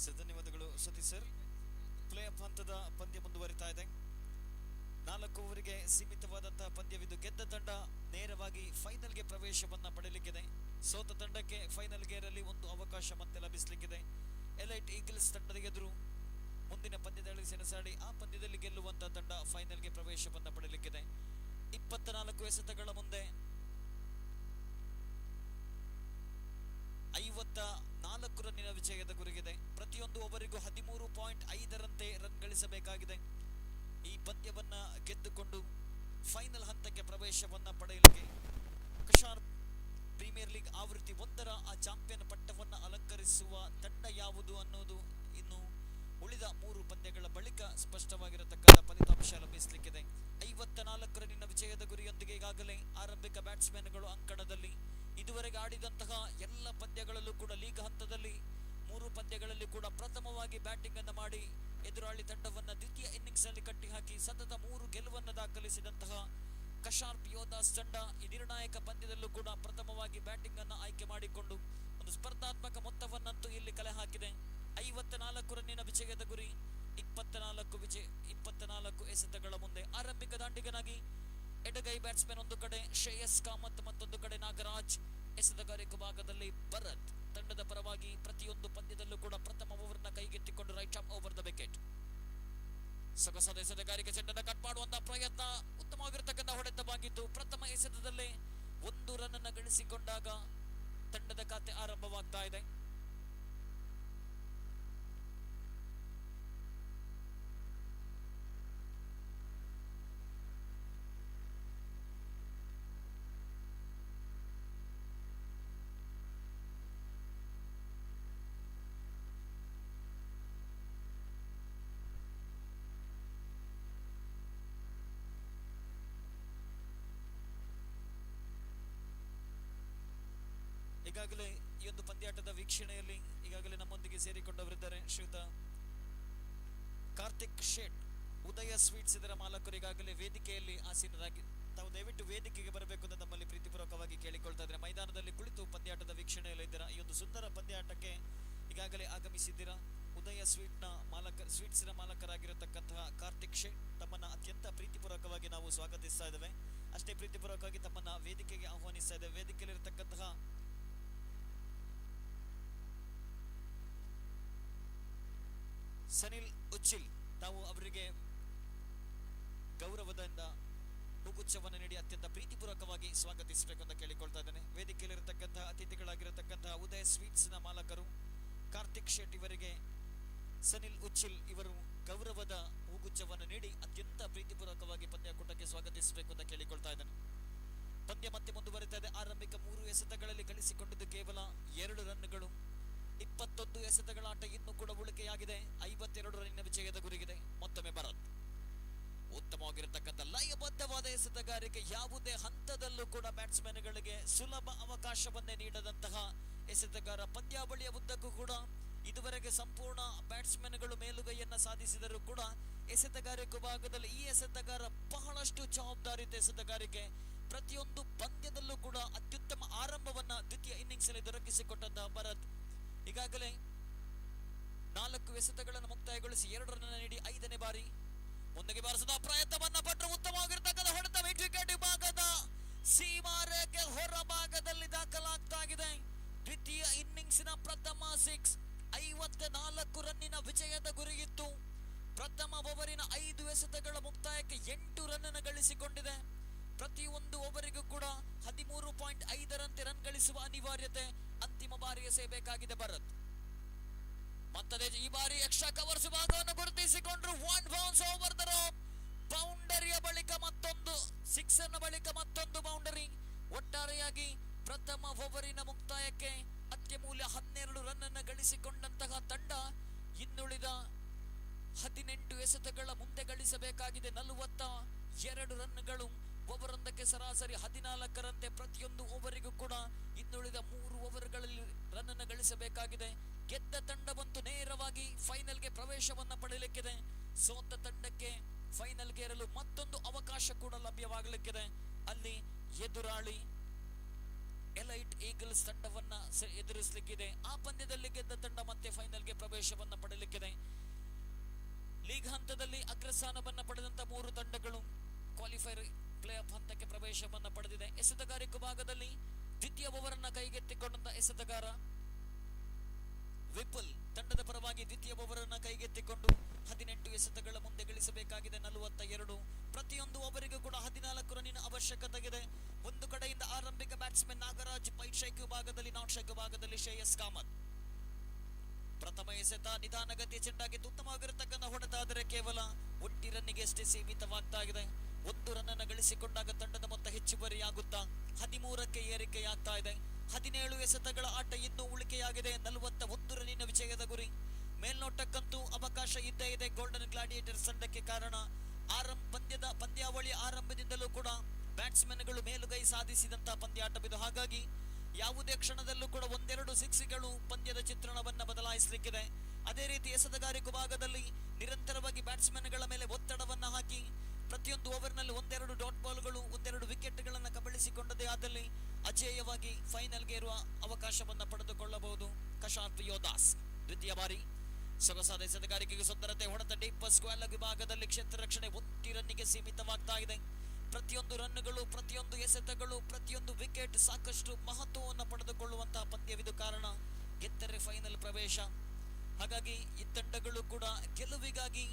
Speaker 3: Sir ಧನ್ಯವಾದಗಳು Satish sir. Play of ಹಂತದ ಪಂದ್ಯ ಮುಂದುವರಿತಾ ಇದೆ. 4 ಓವರಿಗೆ ಸೀಮಿತವಾದಂತಹ ಪಂದ್ಯವಿದ್ದು ಗೆದ್ದ ತಂಡ ನೇರವಾಗಿ ಫೈನಲ್ಗೆ ಪ್ರವೇಶವನ್ನ ಪಡೆಯಲಿಕ್ಕಿದೆ. ಸೋತ ತಂಡಕ್ಕೆ ಫೈನಲ್ ಗೇರಲ್ಲಿ ಒಂದು ಅವಕಾಶ ಮತ್ತೆ ಲಭಿಸಲಿಕ್ಕಿದೆ. ಎಲೈಟ್ ಈಗಲ್ಸ್ ತಂಡದ ಎದುರು ಮುಂದಿನ ಪಂದ್ಯದಲ್ಲಿ ಸೆಣಸಾಡಿ ಆ ಪಂದ್ಯದಲ್ಲಿ ಗೆಲ್ಲುವಂತಹ ತಂಡ ಫೈನಲ್ಗೆ ಪ್ರವೇಶವನ್ನ ಪಡೆಯಲಿಕ್ಕಿದೆ. 24 ಎಸೆತಗಳ ಮುಂದೆ 54 ರನ್ನಿನ ವಿಜಯದ ಗುರಿಗಿದೆ. ಪ್ರತಿಯೊಂದು ಓವರಿಗೂ 13.5ರಂತೆ ರನ್ ಗಳಿಸಬೇಕಾಗಿದೆ. ಈ ಪಂದ್ಯವನ್ನ ಗೆದ್ದುಕೊಂಡು ಫೈನಲ್ ಹಂತಕ್ಕೆ ಪ್ರವೇಶವನ್ನ ಪಡೆಯಲಿಕ್ಕೆ ಕಶಾರ್ಪ್ ಪ್ರೀಮಿಯರ್ ಲೀಗ್ ಆವೃತ್ತಿ 1ರ ಆ ಚಾಂಪಿಯನ್ ಪಟ್ಟವನ್ನ ಅಲಂಕರಿಸುವ ತಂಡ ಯಾವುದು ಅನ್ನೋದು ಇನ್ನು ಉಳಿದ 3 ಪಂದ್ಯಗಳ ಬಳಿಕ ಸ್ಪಷ್ಟವಾಗಿರತಕ್ಕಂಥ ಫಲಿತಾಂಶ ಲಭಿಸಲಿಕ್ಕಿದೆ. 54 ರನ್ನಿನ ವಿಜಯದ ಗುರಿಯೊಂದಿಗೆ ಈಗಾಗಲೇ ಆರಂಭಿಕ ಬ್ಯಾಟ್ಸ್ಮನ್ಗಳು ಅಂಕಣದಲ್ಲಿ ಇದುವರೆಗೆ ಆಡಿದಂತಹ ಎಲ್ಲ ಪಂದ್ಯಗಳಲ್ಲೂ ಕೂಡ ಲೀಗ್ ಹಂತದಲ್ಲಿ 3 ಪಂದ್ಯಗಳಲ್ಲಿ ಕೂಡ ಪ್ರಥಮವಾಗಿ ಬ್ಯಾಟಿಂಗ್ ಅನ್ನು ಮಾಡಿ ಎದುರಾಳಿ ತಂಡವನ್ನ ದ್ವಿತೀಯ ಇನ್ನಿಂಗ್ಸ್ ನಲ್ಲಿ ಕಟ್ಟಿಹಾಕಿ ಸತತ 3 ಗೆಲುವನ್ನು ದಾಖಲಿಸಿದಂತಹ ಕಶಾರ್ಪ್ ಯೋಧಾಸ್ ತಂಡ ಈ ನಿರ್ಣಾಯಕ ಪಂದ್ಯದಲ್ಲೂ ಕೂಡ ಪ್ರಥಮವಾಗಿ ಬ್ಯಾಟಿಂಗ್ ಅನ್ನು ಆಯ್ಕೆ ಮಾಡಿಕೊಂಡು ಒಂದು ಸ್ಪರ್ಧಾತ್ಮಕ ಮೊತ್ತವನ್ನಂತೂ ಇಲ್ಲಿ ಕಲೆ ಹಾಕಿದೆ. 54 ರನ್ನಿನ ವಿಜಯದ ಗುರಿ, 24 ಎಸೆತಗಳ ಮುಂದೆ ಆರಂಭಿಕ ದಾಂಡಿಗನಾಗಿ ಎಡಗೈ ಬ್ಯಾಟ್ಸ್ಮನ್ ಒಂದು ಕಡೆ ಶ್ರೇಯಸ್ ಕಾಮತ್, ಮತ್ತೊಂದು ಕಡೆ ನಾಗರಾಜ್. ಎಸೆತಗಾರಿಕೆ ಭಾಗದಲ್ಲಿ ಭರತ್ ತಂಡದ ಪರವಾಗಿ ಪ್ರತಿಯೊಂದು ಪಂದ್ಯದಲ್ಲೂ ಕೂಡ ಪ್ರಥಮ ಓವರ್ನ ಕೈಗೆತ್ತಿಕೊಂಡು right off over the wicket. ಸೊಗಸಾದ ಎಸೆತಗಾರಿಕೆ ಚೆಂಡನ್ನು ಕಟ್ ಮಾಡುವಂತಹ ಪ್ರಯತ್ನ, ಉತ್ತಮವಾಗಿರತಕ್ಕಂಥ ಹೊಡೆತವಾಗಿದ್ದು ಪ್ರಥಮ ಎಸೆತದಲ್ಲೇ 1 ರನ್ ಅನ್ನು ಗಳಿಸಿಕೊಂಡಾಗ ತಂಡದ ಖಾತೆ ಆರಂಭವಾಗ್ತಾ ಇದೆ. ಈಗಾಗಲೇ ಈ ಒಂದು ಪಂದ್ಯಾಟದ ವೀಕ್ಷಣೆಯಲ್ಲಿ ಈಗಾಗಲೇ ನಮ್ಮೊಂದಿಗೆ ಸೇರಿಕೊಂಡವರಿದ್ದಾರೆ ಶ್ರೀಯುತ ಕಾರ್ತಿಕ್ ಶೇಟ್, ಉದಯ ಸ್ವೀಟ್ಸ್ ಇದರ ಮಾಲಕರು ಈಗಾಗಲೇ ವೇದಿಕೆಯಲ್ಲಿ ಆಸೀನರಾಗಿ. ತಾವು ದಯವಿಟ್ಟು ವೇದಿಕೆಗೆ ಬರಬೇಕು ಅಂತ ತಮ್ಮಲ್ಲಿ ಪ್ರೀತಿಪೂರ್ವಕವಾಗಿ ಕೇಳಿಕೊಳ್ತಾ ಇದ್ದಾರೆ. ಮೈದಾನದಲ್ಲಿ ಕುಳಿತು ಪಂದ್ಯಾಟದ ವೀಕ್ಷಣೆಯಲ್ಲಿ ಇದ್ದೀರಾ. ಈ ಒಂದು ಸುಂದರ ಪಂದ್ಯಾಟಕ್ಕೆ ಈಗಾಗಲೇ ಆಗಮಿಸಿದ್ದೀರಾ. ಉದಯ ಸ್ವೀಟ್ಸ್ನ ಮಾಲಕರಾಗಿರತಕ್ಕಂತಹ ಕಾರ್ತಿಕ್ ಶೇಟ್ ತಮ್ಮನ್ನ ಅತ್ಯಂತ ಪ್ರೀತಿಪೂರ್ವಕವಾಗಿ ನಾವು ಸ್ವಾಗತಿಸ್ತಾ ಇದ್ದೇವೆ. ಅಷ್ಟೇ ಪ್ರೀತಿಪೂರ್ವಕವಾಗಿ ತಮ್ಮನ್ನ ವೇದಿಕೆಗೆ ಆಹ್ವಾನಿಸ್ತಾ ಇದ್ದೇವೆ. ವೇದಿಕೆಯಲ್ಲಿರತಕ್ಕಂತಹ ಸನಿಲ್ ಉಚ್ಚಿಲ್, ತಾವು ಅವರಿಗೆ ಗೌರವದಿಂದ ಹೂಗುಚ್ಛವನ್ನು ನೀಡಿ ಅತ್ಯಂತ ಪ್ರೀತಿಪೂರ್ವಕವಾಗಿ ಸ್ವಾಗತಿಸಬೇಕು ಅಂತ ಕೇಳಿಕೊಳ್ತಾ ಇದ್ದೇನೆ. ವೇದಿಕೆಯಲ್ಲಿರತಕ್ಕಂತಹ ಅತಿಥಿಗಳಾಗಿರತಕ್ಕಂತಹ ಉದಯ ಸ್ವೀಟ್ಸ್ ನ ಮಾಲಕರು ಕಾರ್ತಿಕ್ ಶೆಟ್ ಇವರಿಗೆ ಸನಿಲ್ ಉಚ್ಚಿಲ್ ಇವರು ಗೌರವದ ಹೂಗುಚ್ಛವನ್ನು ನೀಡಿ ಅತ್ಯಂತ ಪ್ರೀತಿಪೂರ್ವಕವಾಗಿ ಪಂದ್ಯಕೂಟಕ್ಕೆ ಸ್ವಾಗತಿಸಬೇಕು ಅಂತ ಕೇಳಿಕೊಳ್ತಾ ಇದ್ದೇನೆ. ಪಂದ್ಯ ಮತ್ತೆ ಮುಂದುವರಿತಾ ಇದೆ. ಆರಂಭಿಕ 3 ಎಸೆತಗಳಲ್ಲಿ ಗಳಿಸಿಕೊಂಡಿದ್ದು ಕೇವಲ 2 ರನ್ಗಳು. 21 ಎಸೆತಗಳ ಆಟ ಇನ್ನೂ ಕೂಡ ಉಳಿಕೆಯಾಗಿದೆ. 52 ರನ್ನಿನ ವಿಜಯದ ಗುರಿಗಿದೆ. ಮತ್ತೊಮ್ಮೆ ಭರತ್, ಉತ್ತಮವಾಗಿರತಕ್ಕಂಥ ಲಯಬದ್ಧವಾದ ಎಸೆತಗಾರಿಕೆ. ಯಾವುದೇ ಹಂತದಲ್ಲೂ ಕೂಡ ಬ್ಯಾಟ್ಸ್ಮನ್ಗಳಿಗೆ ಸುಲಭ ಅವಕಾಶವನ್ನೇ ನೀಡದಂತಹ ಎಸೆತಗಾರ. ಪಂದ್ಯಾವಳಿಯ ಉದ್ದಕ್ಕೂ ಕೂಡ ಇದುವರೆಗೆ ಸಂಪೂರ್ಣ ಬ್ಯಾಟ್ಸ್ಮನ್ಗಳು ಮೇಲುಗೈಯನ್ನ ಸಾಧಿಸಿದರೂ ಕೂಡ ಎಸೆತಗಾರಿಕೆ ಭಾಗದಲ್ಲಿ ಈ ಎಸೆತಗಾರ ಬಹಳಷ್ಟು ಜವಾಬ್ದಾರಿಯುತ ಎಸೆತಗಾರಿಕೆ. ಪ್ರತಿಯೊಂದು ಪಂದ್ಯದಲ್ಲೂ ಕೂಡ ಅತ್ಯುತ್ತಮ ಆರಂಭವನ್ನ ದ್ವಿತೀಯ ಇನ್ನಿಂಗ್ಸ್ ಅಲ್ಲಿ ದೊರಕಿಸಿಕೊಟ್ಟಂತಹ ಭರತ್ ಈಗಾಗಲೇ 4 ಎಸೆತಗಳನ್ನು ಮುಕ್ತಾಯಗೊಳಿಸಿ 2 ರನ್ ನೀಡಿ 5ನೇ ಬಾರಿ ಮುಂದಕ್ಕೆ ಬಾರಿಸಿದ ಪ್ರಯತ್ನವನ್ನ ಪಟ್ಟರು. ಉತ್ತಮವಾಗಿರ್ತಕ್ಕಂಥ ಹೊಡೆತ ಮಿಡ್ ವಿಕೆಟ್ ಭಾಗದ ಸೀಮಾರೇಖೆ ಹೊರ ಭಾಗದಲ್ಲಿ ದಾಖಲಾಗ್ತಾ ಇದೆ. ದ್ವಿತೀಯ ಇನ್ನಿಂಗ್ಸಿನ ಪ್ರಥಮ 6, 54 ರನ್ನಿನ ವಿಜಯದ ಗುರಿಯಿತ್ತು. ಪ್ರಥಮ ಓವರಿನ 5 ಎಸೆತಗಳ ಮುಕ್ತಾಯಕ್ಕೆ 8 ರನ್ ಗಳಿಸಿಕೊಂಡಿದೆ. ಪ್ರತಿಯೊಂದು ಓವರಿಗೂ ಕೂಡ 13.5ರಂತೆ ರನ್ ಗಳಿಸುವ ಅನಿವಾರ್ಯತೆ ಅಂತಿಮ ಬಾರಿ ಎಸೆಯಬೇಕಾಗಿದೆ ಭರತ್. ಮತ್ತದೆ ಈ ಬಾರಿ ಎಕ್ಸ್ಟ್ರಾ ಕವರ್ಸ್ ಭಾಗವನ್ನು ಗುರುತಿಸಿಕೊಂಡ್ರು. 1 ಬೌನ್ಸ್ ಓವರ್ ದ ರೋಪ್. ಬೌಂಡರಿಯ ಬಳಿಕ ಮತ್ತೊಂದು 6 ಬಳಿಕ ಮತ್ತೊಂದು ಬೌಂಡರಿ. ಒಟ್ಟಾರೆಯಾಗಿ ಪ್ರಥಮ ಓವರಿನ ಮುಕ್ತಾಯಕ್ಕೆ ಅತ್ಯಮೂಲ್ಯ 12 ರನ್ ಅನ್ನು ಗಳಿಸಿಕೊಂಡಂತಹ ತಂಡ ಇನ್ನುಳಿದ 18 ಎಸೆತಗಳ ಮುಂದೆ ಗಳಿಸಬೇಕಾಗಿದೆ 42 ರನ್ಗಳು. ಓವರೊಂದಕ್ಕೆ ಸರಾಸರಿ 14ರಂತೆ ಪ್ರತಿಯೊಂದು ಓವರಿಗೂ ಕೂಡ ಇನ್ನುಳಿದ 3 ಓವರ್ಗಳಲ್ಲಿ ರನ್ ಅನ್ನು ಗಳಿಸಬೇಕಾಗಿದೆ. ಗೆದ್ದ ತಂಡವಂತೂ ನೇರವಾಗಿ ಫೈನಲ್ಗೆ ಪ್ರವೇಶವನ್ನ ಪಡೆಯಲಿಕ್ಕಿದೆ. ಸೋತ ತಂಡಕ್ಕೆ ಫೈನಲ್ಗೆ ಏರಲು ಮತ್ತೊಂದು ಅವಕಾಶ ಕೂಡ ಲಭ್ಯವಾಗಲಿಕ್ಕಿದೆ. ಅಲ್ಲಿ ಎದುರಾಳಿ ಎಲೈಟ್ ಈಗಲ್ಸ್ ತಂಡವನ್ನ ಎದುರಿಸಲಿಕ್ಕಿದೆ. ಆ ಪಂದ್ಯದಲ್ಲಿ ಗೆದ್ದ ತಂಡ ಮತ್ತೆ ಫೈನಲ್ಗೆ ಪ್ರವೇಶವನ್ನ ಪಡೆಯಲಿಕ್ಕಿದೆ. ಲೀಗ್ ಹಂತದಲ್ಲಿ ಅಗ್ರಸ್ಥಾನವನ್ನ ಪಡೆದಂತ 3 ತಂಡಗಳು ಕ್ವಾಲಿಫೈರ್ ಪ್ಲೇ ಆಫ್ ಹಂತಕ್ಕೆ ಪ್ರವೇಶವನ್ನ ಪಡೆದಿದೆ. ಎಸೆತಗಾರಿಕೆ ಭಾಗದಲ್ಲಿ ದ್ವಿತೀಯ ಓವರ್ ಅನ್ನ ಕೈಗೆತ್ತಿಕೊಂಡಂತ ಎಸೆತಗಾರ ವಿಪುಲ್ ತಂಡದ ಪರವಾಗಿ ದ್ವಿತೀಯ ಓವರ್ ಅನ್ನ ಕೈಗೆತ್ತಿಕೊಂಡು 18 ಎಸೆತಗಳ ಮುಂದೆ ಗಳಿಸಬೇಕಾಗಿದೆ 42. ಪ್ರತಿಯೊಂದು ಓವರಿಗೂ ಕೂಡ 14 ರನ್ನಿನ ಅವಶ್ಯಕತೆ ಇದೆ. ಒಂದು ಕಡೆಯಿಂದ ಆರಂಭಿಕ ಬ್ಯಾಟ್ಸ್ಮನ್ ನಾಗರಾಜ್, ಪೈಟ್ ಶೈಕ್ ಭಾಗದಲ್ಲಿ ನಾಟ್ ಶೈಕ್ ಭಾಗದಲ್ಲಿ ಶ್ರೇಯಸ್ ಕಾಮತ್. ಪ್ರಥಮ ಎಸೆತ ನಿಧಾನಗತಿಯ ಚೆಂಡಾಗಿದ್ದು ಉತ್ತಮವಾಗಿರತಕ್ಕಂಥ ಹೊಡೆತ, ಆದರೆ ಕೇವಲ 1 ರನ್ನಿಗೆ ಅಷ್ಟೇ ಸೀಮಿತವಾಗ್ತಾ ಇದೆ. 1 ರನ್ ಅನ್ನು ಗಳಿಸಿಕೊಂಡಾಗ ತಂಡದ ಮೊತ್ತ ಹೆಚ್ಚುವರಿಯಾಗುತ್ತಾ 13ಕ್ಕೆ ಏರಿಕೆಯಾಗ್ತಾ ಇದೆ. 17 ಎಸೆತಗಳ ಆಟ ಇನ್ನೂ ಉಳಿಕೆಯಾಗಿದೆ. 41 ರನ್ನಿನ ವಿಜಯದ ಗುರಿ. ಮೇಲ್ನೋಟಕ್ಕಂತೂ ಅವಕಾಶ ಇದ್ದೇ ಇದೆ ಗೋಲ್ಡನ್ ಗ್ಲಾಡಿಯೇಟರ್ಸ್ ತಂಡಕ್ಕೆ. ಕಾರಣ ಪಂದ್ಯಾವಳಿಯ ಆರಂಭದಿಂದಲೂ ಕೂಡ ಬ್ಯಾಟ್ಸ್ಮನ್ಗಳು ಮೇಲುಗೈ ಸಾಧಿಸಿದಂತಹ ಪಂದ್ಯಾಟವಿದು. ಹಾಗಾಗಿ ಯಾವುದೇ ಕ್ಷಣದಲ್ಲೂ ಕೂಡ 1-2 ಸಿಕ್ಸ್ಗಳು ಪಂದ್ಯದ ಚಿತ್ರಣವನ್ನ ಬದಲಾಯಿಸಲಿಕ್ಕಿದೆ. ಅದೇ ರೀತಿ ಎಸೆತಗಾರಿಕೆ ಭಾಗದಲ್ಲಿ ನಿರಂತರವಾಗಿ ಬ್ಯಾಟ್ಸ್ಮನ್ಗಳ ಮೇಲೆ ಒತ್ತಡವನ್ನ ಹಾಕಿ ಪ್ರತಿಯೊಂದು ಓವರ್ನಲ್ಲಿ 1-2 ಡಾಟ್ ಬಾಲ್ಗಳು 1-2 ವಿಕೆಟ್ಗಳನ್ನು ಕಬಳಿಸಿಕೊಂಡದೇ ಆದಲ್ಲಿ ಅಜೇಯವಾಗಿ ಫೈನಲ್ಗೆ ಇರುವ ಅವಕಾಶವನ್ನ ಪಡೆದುಕೊಳ್ಳಬಹುದು ಕಶಾರ್ಪ್ ಯೋಧಾಸ್. ದ್ವಿತೀಯ ಬಾರಿ ಸೊಗಸಾದ ಎಸೆತಗಾರಿಕೆಗೆ ಸುಂದರತೆ ಹೊಡೆತ ಡೀಪ್ ಸ್ಕ್ವೇರ್ ವಿಭಾಗದಲ್ಲಿ ಕ್ಷೇತ್ರ ರಕ್ಷಣೆ 1 ರನ್ನಿಗೆ ಸೀಮಿತವಾಗ್ತಾ ಇದೆ. ಪ್ರತಿಯೊಂದು ರನ್ಗಳು, ಪ್ರತಿಯೊಂದು ಎಸೆತಗಳು, ಪ್ರತಿಯೊಂದು ವಿಕೆಟ್ ಸಾಕಷ್ಟು ಮಹತ್ವವನ್ನು ಪಡೆದುಕೊಳ್ಳುವಂತಹ ಪಂದ್ಯವಿದು. ಕಾರಣ ಗೆದ್ದರೆ ಫೈನಲ್ ಪ್ರವೇಶ. ಹಾಗಾಗಿ ಈ ತಂಡಗಳು ಕೂಡ ಗೆಲುವಿಗಾಗಿ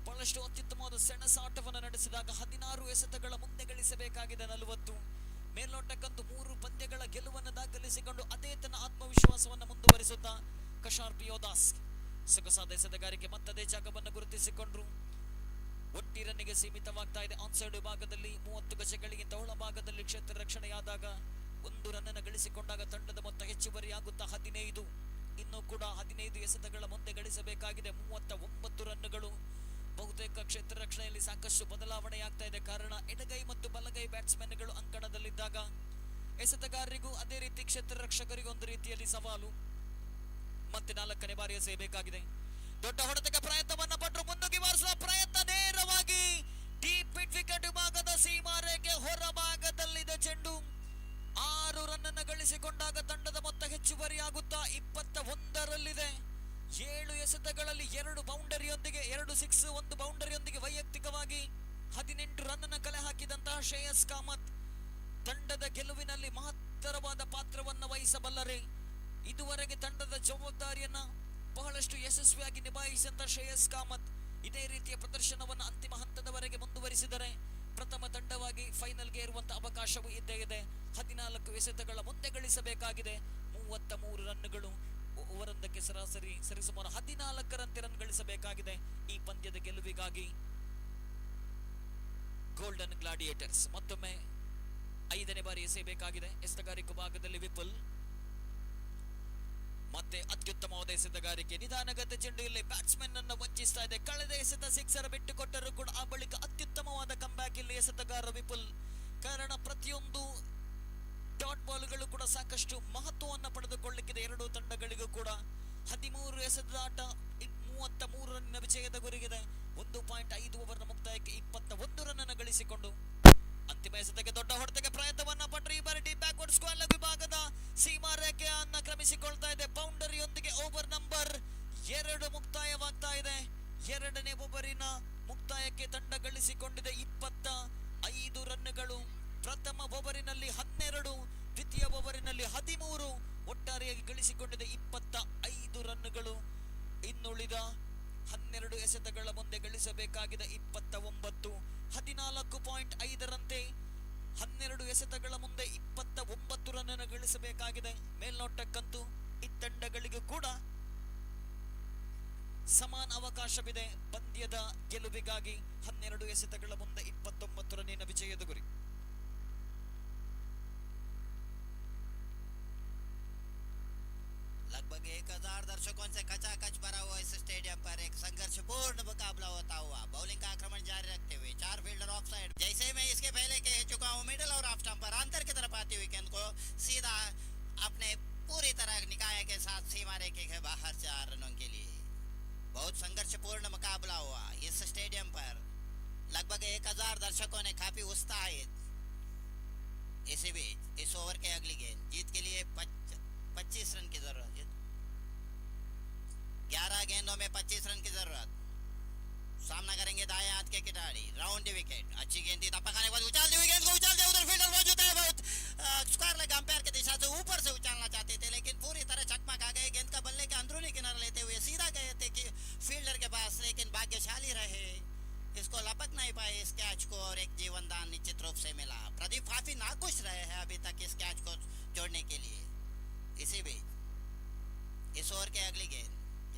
Speaker 3: ಬಹಳಷ್ಟು ಅತ್ಯುತ್ತಮವಾದ ಸೆಣಸಾಟವನ್ನು ನಡೆಸಿದಾಗ 16 ಎಸೆತಗಳ ಮುಂದೆ ಗಳಿಸಬೇಕಾಗಿದೆ 40. ಮೇಲ್ನೋಟಕ್ಕಂತೂ 3 ಪಂದ್ಯಗಳ ಗೆಲುವನ್ನು ದಾಖಲಿಸಿಕೊಂಡು ಅದೇ ತನ್ನ ಆತ್ಮವಿಶ್ವಾಸವನ್ನು ಮುಂದುವರಿಸುತ್ತಾ ಕಶಾರ್ಪ್ ಯೋಧಾಸ್ ಸೊಗಸಾದ ಎಸೆತಗಾರಿಕೆ ಮತ್ತದೇ ಜಾಗವನ್ನು ಗುರುತಿಸಿಕೊಂಡ್ರು. 1 ರನ್ನಿಗೆ ಸೀಮಿತವಾಗ್ತಾ ಇದೆ. ಆನ್ಸೈಡ್ ವಿಭಾಗದಲ್ಲಿ 30 ಗಜಗಳಿಗಿಂತ ಒಳ ಭಾಗದಲ್ಲಿ ಕ್ಷೇತ್ರ ರಕ್ಷಣೆಯಾದಾಗ 1 ರನ್ ಅನ್ನು ಗಳಿಸಿಕೊಂಡಾಗ ತಂಡದ ಮೊತ್ತ ಹೆಚ್ಚುವರಿಯಾಗುತ್ತಾ 15. ಇನ್ನೂ ಕೂಡ 15 ಎಸೆತಗಳ ಮುಂದೆ ಗಳಿಸಬೇಕಾಗಿದೆ 39 ರನ್ಗಳು. ಬಹುತೇಕ ಕ್ಷೇತ್ರ ರಕ್ಷಣೆಯಲ್ಲಿ ಸಾಕಷ್ಟು ಬದಲಾವಣೆಯಾಗ್ತಾ ಇದೆ. ಕಾರಣ ಎಡಗೈ ಮತ್ತು ಬಲಗೈ ಬ್ಯಾಟ್ಸ್ಮನ್ಗಳು ಅಂಕಣದಲ್ಲಿದ್ದಾಗ ಎಸೆತಗಾರರಿಗೂ ಅದೇ ರೀತಿ ಕ್ಷೇತ್ರ ರಕ್ಷಕರಿಗೂ ಒಂದು ರೀತಿಯಲ್ಲಿ ಸವಾಲು. ಮತ್ತೆ 4ನೇ ಬಾರಿ ಎಸೆಯಬೇಕಾಗಿದೆ. ದೊಡ್ಡ ಹೊಡೆತಕ್ಕೆ ಪ್ರಯತ್ನವನ್ನ ಪಟ್ಟರು, ಮುನ್ನುಗ್ಗಿ ಬಾರಿಸುವ ಪ್ರಯತ್ನ ನೇರವಾಗಿ ಡೀಪ್ ಮಿಡ್ ವಿಕೆಟ್ ವಿಭಾಗದ ಸೀಮಾರೇಖೆ ಹೊರ ಭಾಗದಲ್ಲಿದೆ ಚೆಂಡು. 6 ರನ್ ಅನ್ನು ಗಳಿಸಿಕೊಂಡಾಗ ತಂಡದ ಮೊತ್ತ ಹೆಚ್ಚುವರಿಯಾಗುತ್ತಾ 21ರಲ್ಲಿದೆ. 7 ಎಸೆತಗಳಲ್ಲಿ 2 ಬೌಂಡರಿಯೊಂದಿಗೆ 2 ಸಿಕ್ಸ್ 1 ಬೌಂಡರಿಯೊಂದಿಗೆ ವೈಯಕ್ತಿಕವಾಗಿ 18 ರನ್ ಅನ್ನು ಕಲೆ ಹಾಕಿದಂತಹ ಶ್ರೇಯಸ್ ಕಾಮತ್ ತಂಡದ ಗೆಲುವಿನಲ್ಲಿ ಮಹತ್ತರವಾದ ಪಾತ್ರವನ್ನು ವಹಿಸಬಲ್ಲರೆ. ಇದುವರೆಗೆ ತಂಡದ ಜವಾಬ್ದಾರಿಯನ್ನ ಬಹಳಷ್ಟು ಯಶಸ್ವಿಯಾಗಿ ನಿಭಾಯಿಸಿದಂತ ಶ್ರೇಯಸ್ ಕಾಮತ್ ಇದೇ ರೀತಿಯ ಪ್ರದರ್ಶನವನ್ನು ಅಂತಿಮ ಹಂತದವರೆಗೆ ಮುಂದುವರಿಸಿದರೆ ಪ್ರಥಮ ತಂಡವಾಗಿ ಫೈನಲ್ಗೆ ಇರುವಂತಹ ಅವಕಾಶವೂ ಇದ್ದೇ ಇದೆ. 14 ಎಸೆತಗಳ ಮುಂದೆ ಗಳಿಸಬೇಕಾಗಿದೆ 33 ರನ್ಗಳು. ಓವರೊಂದಕ್ಕೆ ಸರಾಸರಿ ಸರಿಸುಮಾರು 14ರಂತೆ ರನ್ ಗಳಿಸಬೇಕಾಗಿದೆ ಈ ಪಂದ್ಯದ ಗೆಲುವಿಗಾಗಿ. ಗೋಲ್ಡನ್ ಗ್ಲಾಡಿಯೇಟರ್ಸ್ ಮತ್ತೊಮ್ಮೆ 5ನೇ ಬಾರಿ ಎಸೆಯಬೇಕಾಗಿದೆ. ಎಸೆತಗಾರಿಕೆ ಭಾಗದಲ್ಲಿ ವಿಪುಲ್, ಮತ್ತೆ ಅತ್ಯುತ್ತಮವಾದ ಎಸೆತಗಾರಿಕೆ. ನಿಧಾನಗತ ಚೆಂಡು ಇಲ್ಲಿ ಬ್ಯಾಟ್ಸ್ಮನ್ ಅನ್ನು ವಂಚಿಸ್ತಾ ಇದೆ. ಕಳೆದ ಎಸೆತ ಸಿಕ್ಸರ್ ಬಿಟ್ಟು ಕೊಟ್ಟರು ಕೂಡ ಆ ಬಳಿಕ ಅತ್ಯುತ್ತಮವಾದ ಕಂಬ್ಯಾಕ್ ಇಲ್ಲಿ ಎಸೆತಗಾರ ವಿಪುಲ್. ಕಾರಣ ಪ್ರತಿಯೊಂದು ಡಾಟ್ ಬಾಲ್ಗಳು ಕೂಡ ಸಾಕಷ್ಟು ಮಹತ್ವವನ್ನು ಪಡೆದುಕೊಳ್ಳಲಿಕ್ಕಿದೆ ಎರಡೂ ತಂಡಗಳಿಗೂ ಕೂಡ. 13 ಎಸೆತದ ಆಟ 33 ರನ್ನಿನ ವಿಜಯದ ಗುರಿಗಿದೆ. 1.5 ಓವರ್ನ ಮುಕ್ತಾಯಕ್ಕೆ 21 ರನ್ ಅನ್ನು ಗಳಿಸಿಕೊಂಡು ಅಂತಿಮ ಎಸೆತಕ್ಕೆ ದೊಡ್ಡ ಹೊಡೆತಕ್ಕೆ ಪ್ರಯತ್ನವನ್ನ ಪಟ್ಟರು. ಈ ಬಾರಿ ಡೀಪ್ ಬ್ಯಾಕ್ವರ್ಡ್ ಸ್ಕ್ವೇರ್ ಲೆಗ್ ವಿಭಾಗದ ಸೀಮಾ ರೇಖೆಯನ್ನ ಕ್ರಮಿಸಿಕೊಳ್ತಾ ಇದೆ. ಬೌಂಡರಿಯೊಂದಿಗೆ ಓವರ್ ನಂಬರ್ 2 ಮುಕ್ತಾಯವಾಗ್ತಾ ಇದೆ. 2ನೇ ಓವರಿನ ಮುಕ್ತಾಯಕ್ಕೆ ತಂಡ ಗಳಿಸಿಕೊಂಡಿದೆ 25 ರನ್ಗಳು. ಪ್ರಥಮ ಓವರಿನಲ್ಲಿ 12, ದ್ವಿತೀಯ ಓವರಿನಲ್ಲಿ 13, ಒಟ್ಟಾರೆಯಾಗಿ ಗಳಿಸಿಕೊಂಡಿದೆ 25 ರನ್ಗಳು. ಇನ್ನುಳಿದ 12 ಎಸೆತಗಳ ಮುಂದೆ ಗಳಿಸಬೇಕಾಗಿದೆ 29. 14.5ರಂತೆ 12 ಎಸೆತಗಳ ಮುಂದೆ 29 ರನ್ ಅನ್ನು ಗಳಿಸಬೇಕಾಗಿದೆ. ಮೇಲ್ನೋಟಕ್ಕಂತೂ ಈ ತಂಡಗಳಿಗೂ ಕೂಡ ಸಮಾನ ಅವಕಾಶವಿದೆ ಪಂದ್ಯದ ಗೆಲುವಿಗಾಗಿ. 12 ಎಸೆತಗಳ ಮುಂದೆ 29 ರನ್ನಿನ ವಿಜಯದ ಗುರಿ.
Speaker 4: लगभग 1000 दर्शकों से खचाखच भरा हुआ इस स्टेडियम पर एक संघर्षपूर्ण मुकाबला होता हुआ बॉलिंग का आक्रमण जारी रखते हुए 4 फील्डर ऑफ साइड, जैसे मैं इसके पहले कह चुका हूं, मिडिल और ऑफ स्टंप पर अंतर की तरफ आती हुई गेंद को सीधा अपने पूरी तरह निकाय के साथ सीमा रेखे के बाहर 4 रनों के लिए बहुत संघर्षपूर्ण मुकाबला हुआ इस स्टेडियम पर। लगभग 1000 दर्शकों ने काफी उत्साहित। इसी बीच इस ओवर के अगली गेंद जीत के लिए 25 रन की जरूरत। 11 गेंदों में 25 रन की जरूरत। सामना करेंगे दाएं हाथ के खिलाड़ी। राउंड द विकेट, अच्छी गेंद थी, धप्पा खाने के बाद उछालते हुए गेंद को उछालते उधर फील्डर मौजूद है, बहुत स्क्वायर लेग अंपायर की दिशा से ऊपर से उछालना चाहते थे लेकिन पूरी तरह चकमक आ गए। गेंद का बल्ले के अंदरूनी किनारा लेते हुए सीधा गए थे कि फील्डर के पास, लेकिन भाग्यशाली रहे, इसको लपक नहीं पाए इस कैच को और एक जीवन दान निश्चित रूप से मिला। प्रदीप काफी नाखुश रहे हैं अभी तक इस कैच को जोड़ने के लिए। इसी बीच इस ओवर के अगली गेंद,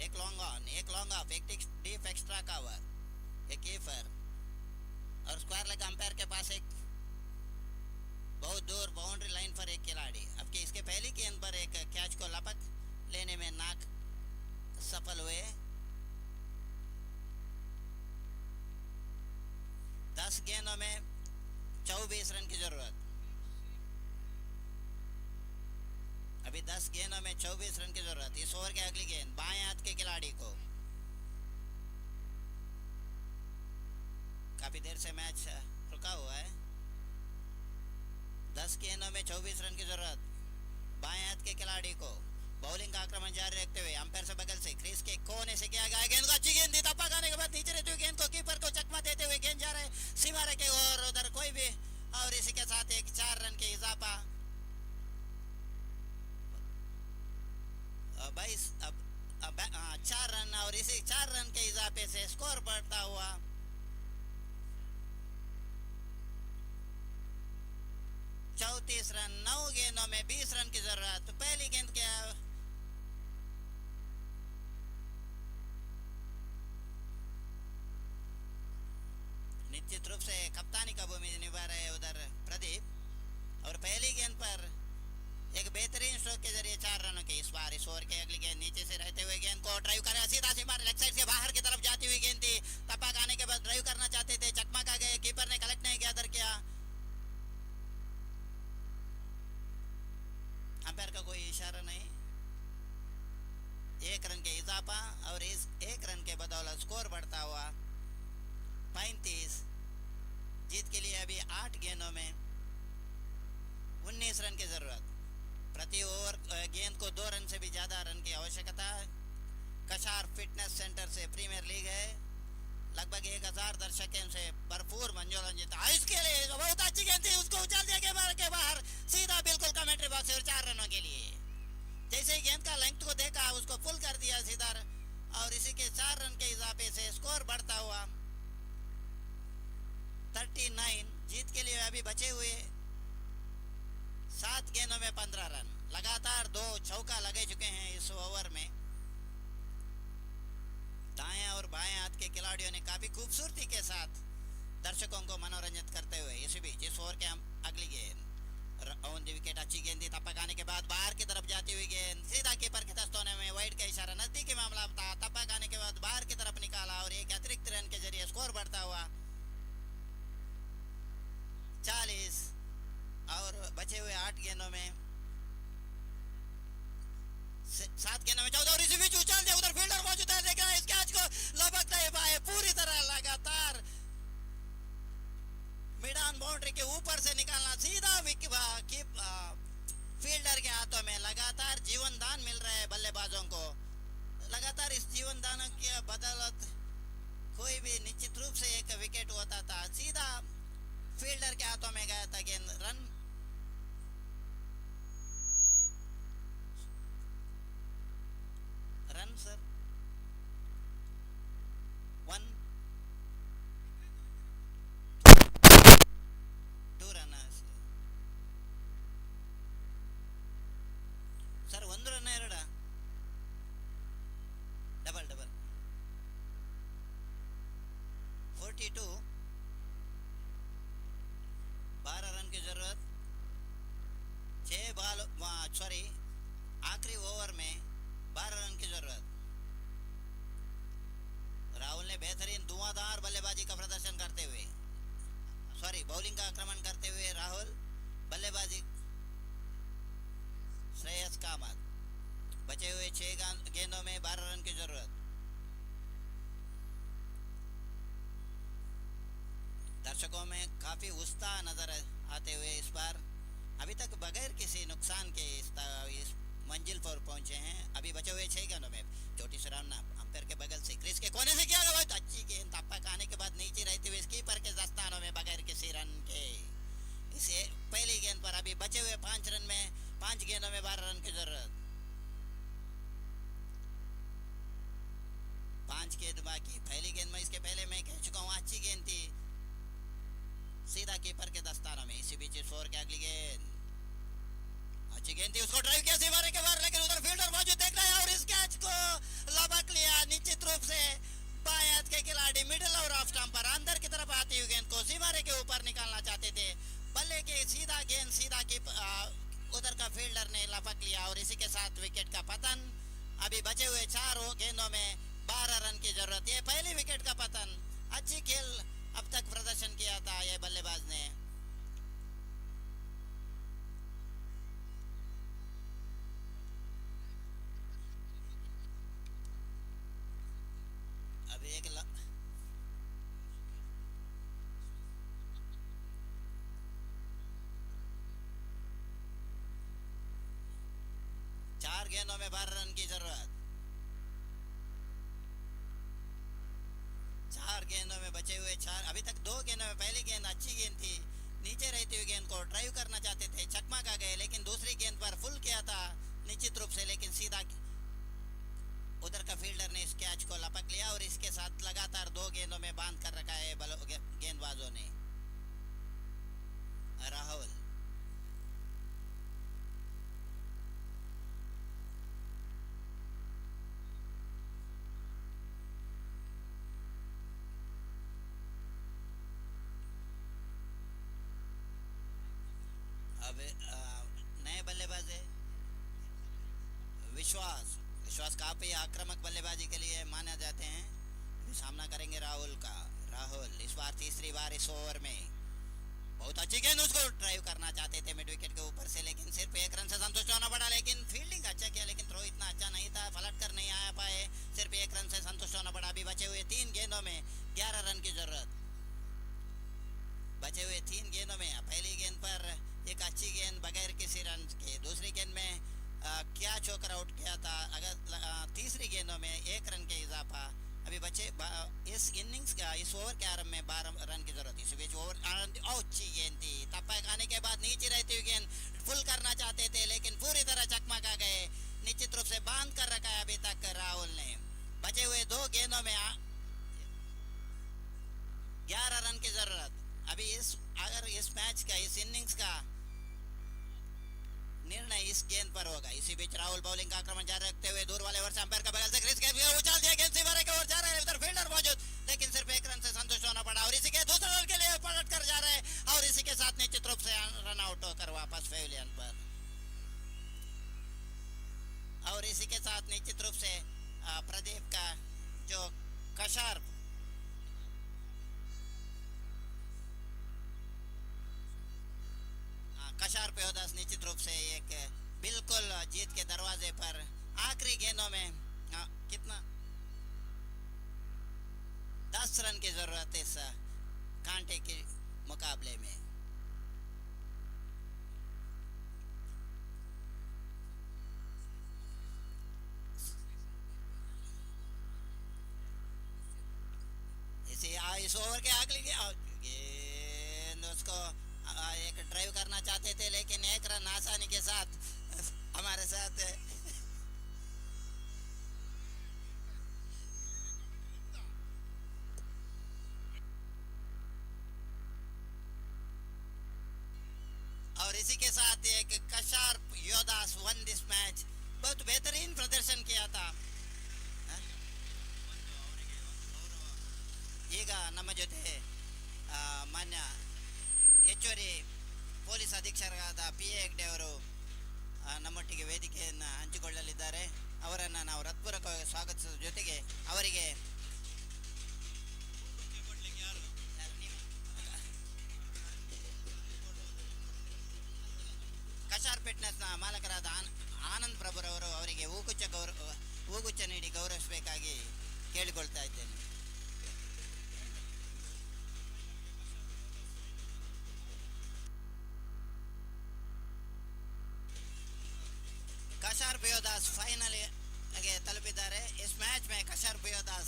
Speaker 4: एक लॉन्ग ऑन, एक लॉन्ग ऑफ, एक डीप एक्स्ट्रा कवर, एक कीपर और स्क्वायर लेग अंपायर के पास एक बहुत दूर बाउंड्री लाइन पर एक खिलाड़ी। अब कि इसके पहली गेंद पर एक कैच को लपक लेने में नाक सफल हुए। 10 गेंदों में 24 रन की जरूरत। अभी 10 गेंदों में 24 रन की जरूरत। इस ओवर के अगली गेंद बाएं हाथ के खिलाड़ी को। काफी देर से मैच रुका हुआ है। 10 गेंदों में 24 रन की जरूरत। बाएं हाथ के खिलाड़ी को बॉलिंग का आक्रमण जारी रखते हुए अंपायर से बगल से क्रीज के कोने से किया गया गेंद को अच्छी गेंद थी, धप्पा खाने के बाद नीचे रहते हुए गेंद को कीपर को चकमा देते हुए गेंद जा रहे सीमा रेखे और उधर कोई भी, और इसी के साथ एक 4 रन के इजाफा। 22 अब 4 रन और इसी 4 रन के इजाफे से स्कोर बढ़ता हुआ 34 रन। 9 गेंदों में 20 रन की जरूरत। पहली गेंद के निश्चित रूप से कप्तानी का भूमिका निभा रहे उधर प्रदीप, और पहली गेंद पर एक बेहतरीन स्ट्रोक के जरिए 4 रनों के इस बार इस ओवर के अगली गेंद नीचे से रहते हुए गेंद को ड्राइव करें, सीधा सीमा लेग साइड से बाहर की तरफ जाती हुई गेंद थी, टपक आने के बाद ड्राइव करना चाहते थे, चकमक आ गए, कीपर ने कलेक्ट नहीं किया, दर किया। हुआ 35। जीत के लिए अभी 8 गेंदों में 19 रन की जरूरत। प्रति ओवर गेंद को 2 रन से भी ज्यादा रन की आवश्यकता। कशार फिटनेस सेंटर से प्रीमियर लीग है। लगभग 1000 दर्शकों से भरपूर मनोरंजित। इसके लिए बहुत अच्छी गेंद थी, उसको उछाल दिया के बाहर सीधा बिल्कुल कमेंट्री बॉक्स और 4 रनों के लिए। जैसे ही गेंद का लेंथ को देखा उसको पुल कर दिया सीधा, और इसी के 4 रन के इजाफे से स्कोर बढ़ता हुआ 39। जीत के लिए अभी बचे हुए 7 गेंदों में 15 रन। लगातार 2 चौका लगे चुके हैं इस ओवर में। दाएं और बाएं हाथ के खिलाड़ियों ने काफी खूबसूरती के साथ दर्शकों को मनोरंजित करते हुए इसी बीच इस ओवर के अगली गेंद ऑन द विकेट। अच्छी गेंद थी, टप्पा खाने के बाद बाहर की तरफ जाती हुई गेंद सीधा कीपर के दस्तों में वाइड का इशारा। नजदीकी मामला था, टप्पा खाने के बाद बाहर की तरफ निकाला और एक अतिरिक्त रन के जरिए स्कोर बढ़ता हुआ 40। और बचे हुए 8 गेंदों में 7 गेंदों में 14, और इसी बीच उछाल दिया, उधर फील्डर मौजूद है, देखा इस कैच को लपकता है पूरी तरह लगातार मिड ऑन बाउंड्री के ऊपर से निकालना सीधा फील्डर के हाथों में। लगातार जीवन दान मिल रहा है बल्लेबाजों को। लगातार इस जीवन दान के बदौलत कोई भी निश्चित रूप से एक विकेट होता था, सीधा फील्डर के हाथों में गया था गेंद। Run sir 1 2 run sir, 1 run 2 double 42। 12 run की जरूरत। 6 बॉल आखिरी ओवर में 12 रन की जरूरत। राहुल ने बेहतरीन धुआंधार बल्लेबाजी का प्रदर्शन करते हुए बॉलिंग का आक्रमण करते हुए राहुल, बल्लेबाजी श्रेयस कामत। बचे हुए 6 गेंदों में 12 रन की जरूरत। दर्शकों में काफी उत्साह नजर आते हुए इस बार अभी तक बगैर किसी नुकसान के इस मंजिल पर पहुंचे हैं। अभी बचे हुए 6 गेंदों में छोटी सी रन अंपायर के बगल से क्रीज के कोने से किया गया, बहुत अच्छी गेंद टप्पा खाने के बाद नीचे रहते हुए कीपर के दस्तानों में बगैर किसी रन के। इसे पहली गेंद पर अभी बचे हुए 5 रन में 5 गेंदों में 12 रन की जरूरत। 5 गेंद बाकी। पहली गेंद में इसके पहले मैं कह चुका हूँ अच्छी गेंद थी, सीधा कीपर के दस्तानों में। इसी बीच इस ओवर की अगली गेंद अच्छी गेंद थी, उसको ड्राइव किया सीमारे के बाहर, लेकिन उधर फील्डर मौजूद देख रहा है और इस कैच को लपक लिया निश्चित रूप से बाएं हाथ के खिलाड़ी मिडिल और ऑफ स्टंप पर अंदर की तरफ आती हुई गेंद को सीमारे के ऊपर निकालना चाहते थे। बल्ले के सीधा गेंद सीधा की उधर का फील्डर ने लपक लिया और इसी के साथ विकेट का पतन। अभी बचे हुए 4 गेंदों में 12 रन की जरूरत। ये पहली विकेट का पतन। अच्छी खेल अब तक प्रदर्शन किया था ये बल्लेबाज ने। अभी 4 गेंदों में 12 रन की जरूरत। 4 गेंदों में बचे हुए 4। अभी तक 2 गेंदों में पहली गेंद अच्छी गेंद थी, नीचे रहती हुई गेंद को ड्राइव करना चाहते थे, चकमा का गए, लेकिन दूसरी गेंद पर फुल किया था निश्चित रूप से, लेकिन सीधा उधर का फील्डर ने इस कैच को लपक लिया और इसके साथ लगातार 2 गेंदों में बांध कर रखा है गेंदबाजों ने। राहुल अब नए बल्लेबाज है विश्वास काफी आक्रामक बल्लेबाजी के लिए माने जाते हैं। सामना करेंगे राहुल का। राहुल इस बार तीसरी बार इस ओवर में बहुत अच्छी गेंद, उसको ड्राइव करना चाहते थे मिड विकेट के ऊपर से, लेकिन सिर्फ एक रन से संतुष्ट होना पड़ा। लेकिन फील्डिंग अच्छा किया, लेकिन थ्रो इतना अच्छा नहीं था, पलट कर नहीं आ पाए, सिर्फ एक रन से संतुष्ट होना पड़ा। अभी बचे हुए 3 गेंदों में 11 रन की जरूरत। बचे हुए 3 गेंदों में पहली गेंद पर एक अच्छी गेंद बगैर किसी रन के, दूसरी गेंद में क्या चौकर आउट किया था। अगर तीसरी गेंदों में 1 रन के इजाफा। अभी बचे इस इनिंग्स का, इस ओवर के आरंभ में 12 रन की जरूरत। इस बीच ओवर अच्छी गेंद थी, तप्पा खाने के बाद नीचे रहती हुई गेंद फुल करना चाहते थे, लेकिन पूरी तरह चकमका गए। निश्चित रूप से बांध कर रखा है अभी तक राहुल ने। बचे हुए 2 गेंदों में 11 रन की जरूरत। अभी अगर इस मैच का, इस इनिंग्स का निर्णय इस गेंद पर होगा। इसी बीच राहुल बॉलिंग का आक्रमण जारी रखते हुए दूर वाले ओवर से अंपायर का बगल से क्रीज के उछाल दिया, गेंद सीमारे की ओर जा रहा है, उधर फील्डर मौजूद, लेकिन सिर्फ 1 रन से संतुष्ट होना पड़ा। और इसी के दूसरे रन के लिए पलट कर जा रहे हैं, और इसी के साथ निश्चित रूप से रन आउट होकर वापस पेविलियन पर। और इसी के साथ निश्चित रूप से प्रदीप का जो कशार्प कशार्प योदास निश्चित रूप से एक बिल्कुल जीत के दरवाजे पर। आखिरी गेंदों में कितना 10 रन की जरूरत इस कांटे के मुकाबले में। इस ओवर के अगली गेंद उसको एक ड्राइव करना चाहते थे, लेकिन 1 रन आसानी के साथ हमारे साथ और इसी के साथ एक कशार्प योदास वन दिस मैच। बहुत बेहतरीन प्रदर्शन किया था। ಈಗ ನಮ್ಮ ಜೊತೆ ಮಾನ್ಯ ಹೆಚ್ಚುವರಿ ಪೊಲೀಸ್ ಅಧೀಕ್ಷಕರಾದ ಪಿ ಎ ಹೆಗ್ಡೆ ಅವರು ನಮ್ಮೊಟ್ಟಿಗೆ ವೇದಿಕೆಯನ್ನು ಹಂಚಿಕೊಳ್ಳಲಿದ್ದಾರೆ. ಅವರನ್ನು ನಾವು ಹೃತ್ಪೂರ್ವಕವಾಗಿ ಸ್ವಾಗತಿಸುವ ಜೊತೆಗೆ ಅವರಿಗೆ ಕಶಾರ್ ಫಿಟ್ನೆಸ್ನ ಮಾಲಕರಾದ ಆನಂದ್ ಪ್ರಭುರವರು ಅವರಿಗೆ ಹೂಗುಚ್ಛ ನೀಡಿ ಗೌರವಿಸಬೇಕಾಗಿ ಕೇಳಿಕೊಳ್ತಾ ಇದ್ದೇನೆ. कशार्प योदास फाइनल के तलुपिದ್ದಾರೆ। इस मैच में कशार्प योदास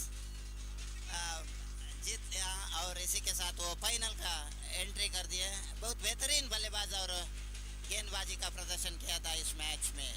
Speaker 4: जीत गया और इसी के साथ वो फाइनल का एंट्री कर दिए। बहुत बेहतरीन बल्लेबाज और गेंदबाजी का प्रदर्शन किया था इस मैच में।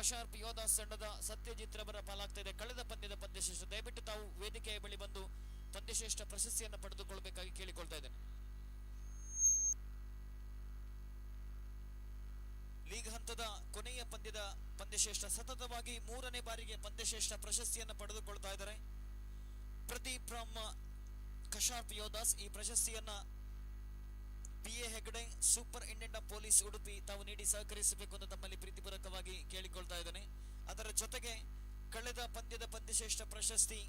Speaker 3: ಕಶಾರ್ಪ್ ಯೋಧಾಸ್ ತಂಡದ ಸತ್ಯಜಿತ್ ರವರ ಪಾಲಾಗ್ತಾ ಇದೆ. ಕಳೆದ ಪಂದ್ಯದ ಪಂದ್ಯಶ್ರೇಷ್ಠ. ದಯವಿಟ್ಟು ತಾವು ವೇದಿಕೆಯ ಬಳಿ ಬಂದು ಪಂದ್ಯಶ್ರೇಷ್ಠ ಪ್ರಶಸ್ತಿಯನ್ನು ಪಡೆದುಕೊಳ್ಳಬೇಕಾಗಿ ಕೇಳಿಕೊಳ್ತಾ ಇದ್ದೇನೆ. ಲೀಗ್ ಹಂತದ ಕೊನೆಯ ಪಂದ್ಯದ ಪಂದ್ಯಶ್ರೇಷ್ಠ. ಸತತವಾಗಿ 3ನೇ ಬಾರಿಗೆ ಪಂದ್ಯಶ್ರೇಷ್ಠ ಪ್ರಶಸ್ತಿಯನ್ನು ಪಡೆದುಕೊಳ್ತಾ ಇದ್ದಾರೆ ಪ್ರದೀಪ್ ಫ್ರಮ್ ಕಶಾರ್ಪ್ ಯೋಧಾಸ್. ಈ ಪ್ರಶಸ್ತಿಯನ್ನ PA Hegde, super of police Udupi ತಾವು ನೀಡಿ ಸಹಕರಿಸಬೇಕು ಅಂತ ತಮ್ಮಲ್ಲಿ ಪ್ರೀತಿಪೂರ್ವಕವಾಗಿ ಕೇಳಿಕೊಳ್ತಾ ಇದ್ದೇನೆ. ಅದರ ಜೊತೆಗೆ ಕಳೆದ ಪಂದ್ಯದ ಪಂದ್ಯಶ್ರೇಷ್ಠ ಪ್ರಶಸ್ತಿ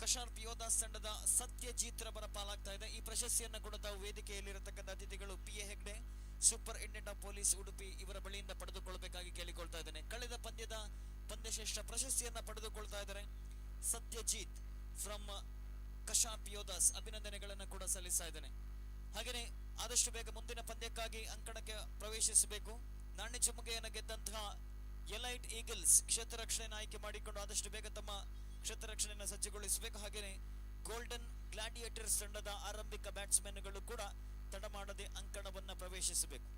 Speaker 3: ಕಶಾರ್ಪ್ ಯೋಧಾಸ್ ತಂಡದ ಸತ್ಯಜಿತ್ ರವರ ಪಾಲಾಗ್ತಾ ಇದೆ. ಈ ಪ್ರಶಸ್ತಿಯನ್ನು ಕೂಡ ತಾವು ವೇದಿಕೆಯಲ್ಲಿರತಕ್ಕಂಥ ಅತಿಥಿಗಳು PA Hegde, super of police Udupi ಇವರ ಬಳಿಯಿಂದ ಪಡೆದುಕೊಳ್ಳಬೇಕಾಗಿ ಕೇಳಿಕೊಳ್ತಾ ಇದ್ದೇನೆ. ಕಳೆದ ಪಂದ್ಯದ ಪಂದ್ಯಶ್ರೇಷ್ಠ ಪ್ರಶಸ್ತಿಯನ್ನ ಪಡೆದುಕೊಳ್ತಾ ಇದ್ದಾರೆ ಸತ್ಯಜಿತ್ ಫ್ರಮ್ ಕಶಾರ್ಪ್ ಯೋಧಾಸ್. ಅಭಿನಂದನೆಗಳನ್ನು ಕೂಡ ಸಲ್ಲಿಸ್ತಾ ಇದ್ದೇನೆ. ಹಾಗೆಯೇ ಆದಷ್ಟು ಬೇಗ ಮುಂದಿನ ಪಂದ್ಯಕ್ಕಾಗಿ ಅಂಕಣಕ್ಕೆ ಪ್ರವೇಶಿಸಬೇಕು. ನಾಣ್ಯ ಚುಮುಗೆಯನ್ನು ಗೆದ್ದಂತಹ ಎಲೈಟ್ ಈಗಲ್ಸ್ ಕ್ಷೇತ್ರ ರಕ್ಷಣೆಯನ್ನು ಆಯ್ಕೆ ಮಾಡಿಕೊಂಡು ಆದಷ್ಟು ಬೇಗ ತಮ್ಮ ಕ್ಷೇತ್ರ ರಕ್ಷಣೆಯನ್ನು ಸಜ್ಜುಗೊಳಿಸಬೇಕು. ಹಾಗೆಯೇ ಗೋಲ್ಡನ್ ಗ್ಲಾಡಿಯೇಟರ್ಸ್ ತಂಡದ ಆರಂಭಿಕ ಬ್ಯಾಟ್ಸ್ಮನ್ಗಳು ಕೂಡ ತಡ ಮಾಡದೆ ಅಂಕಣವನ್ನು ಪ್ರವೇಶಿಸಬೇಕು.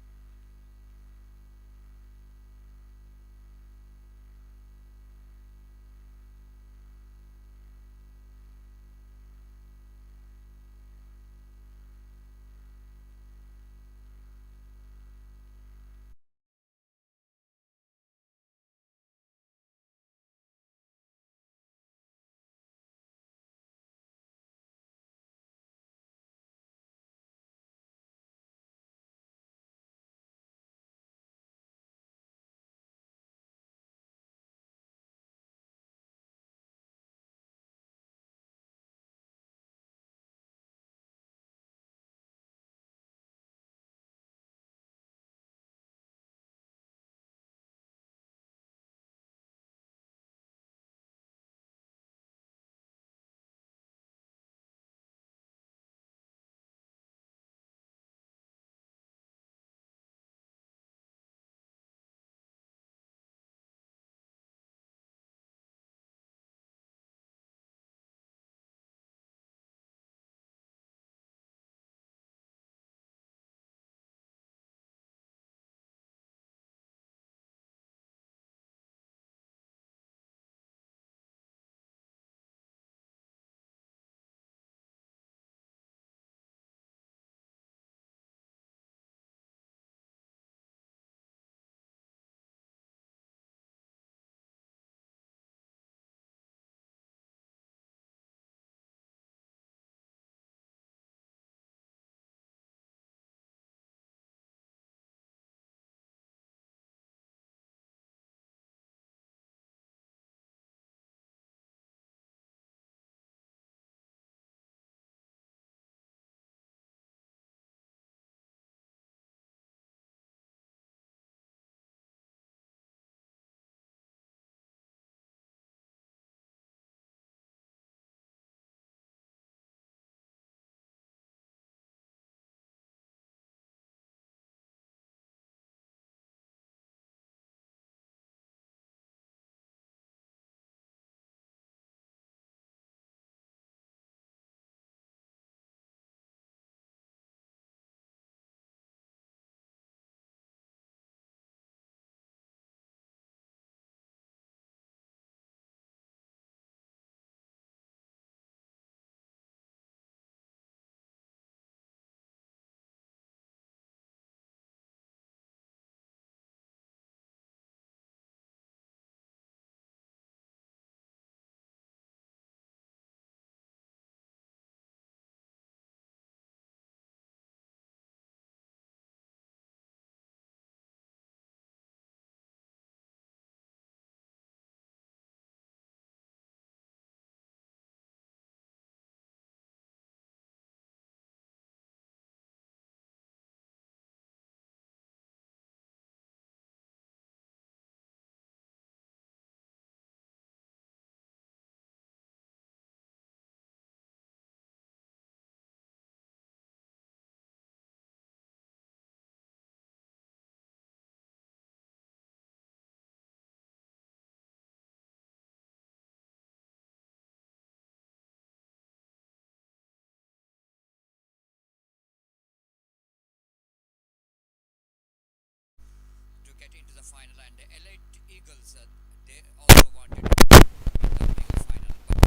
Speaker 1: the final, and the Elite Eagles, they also wanted to be in the mega final, but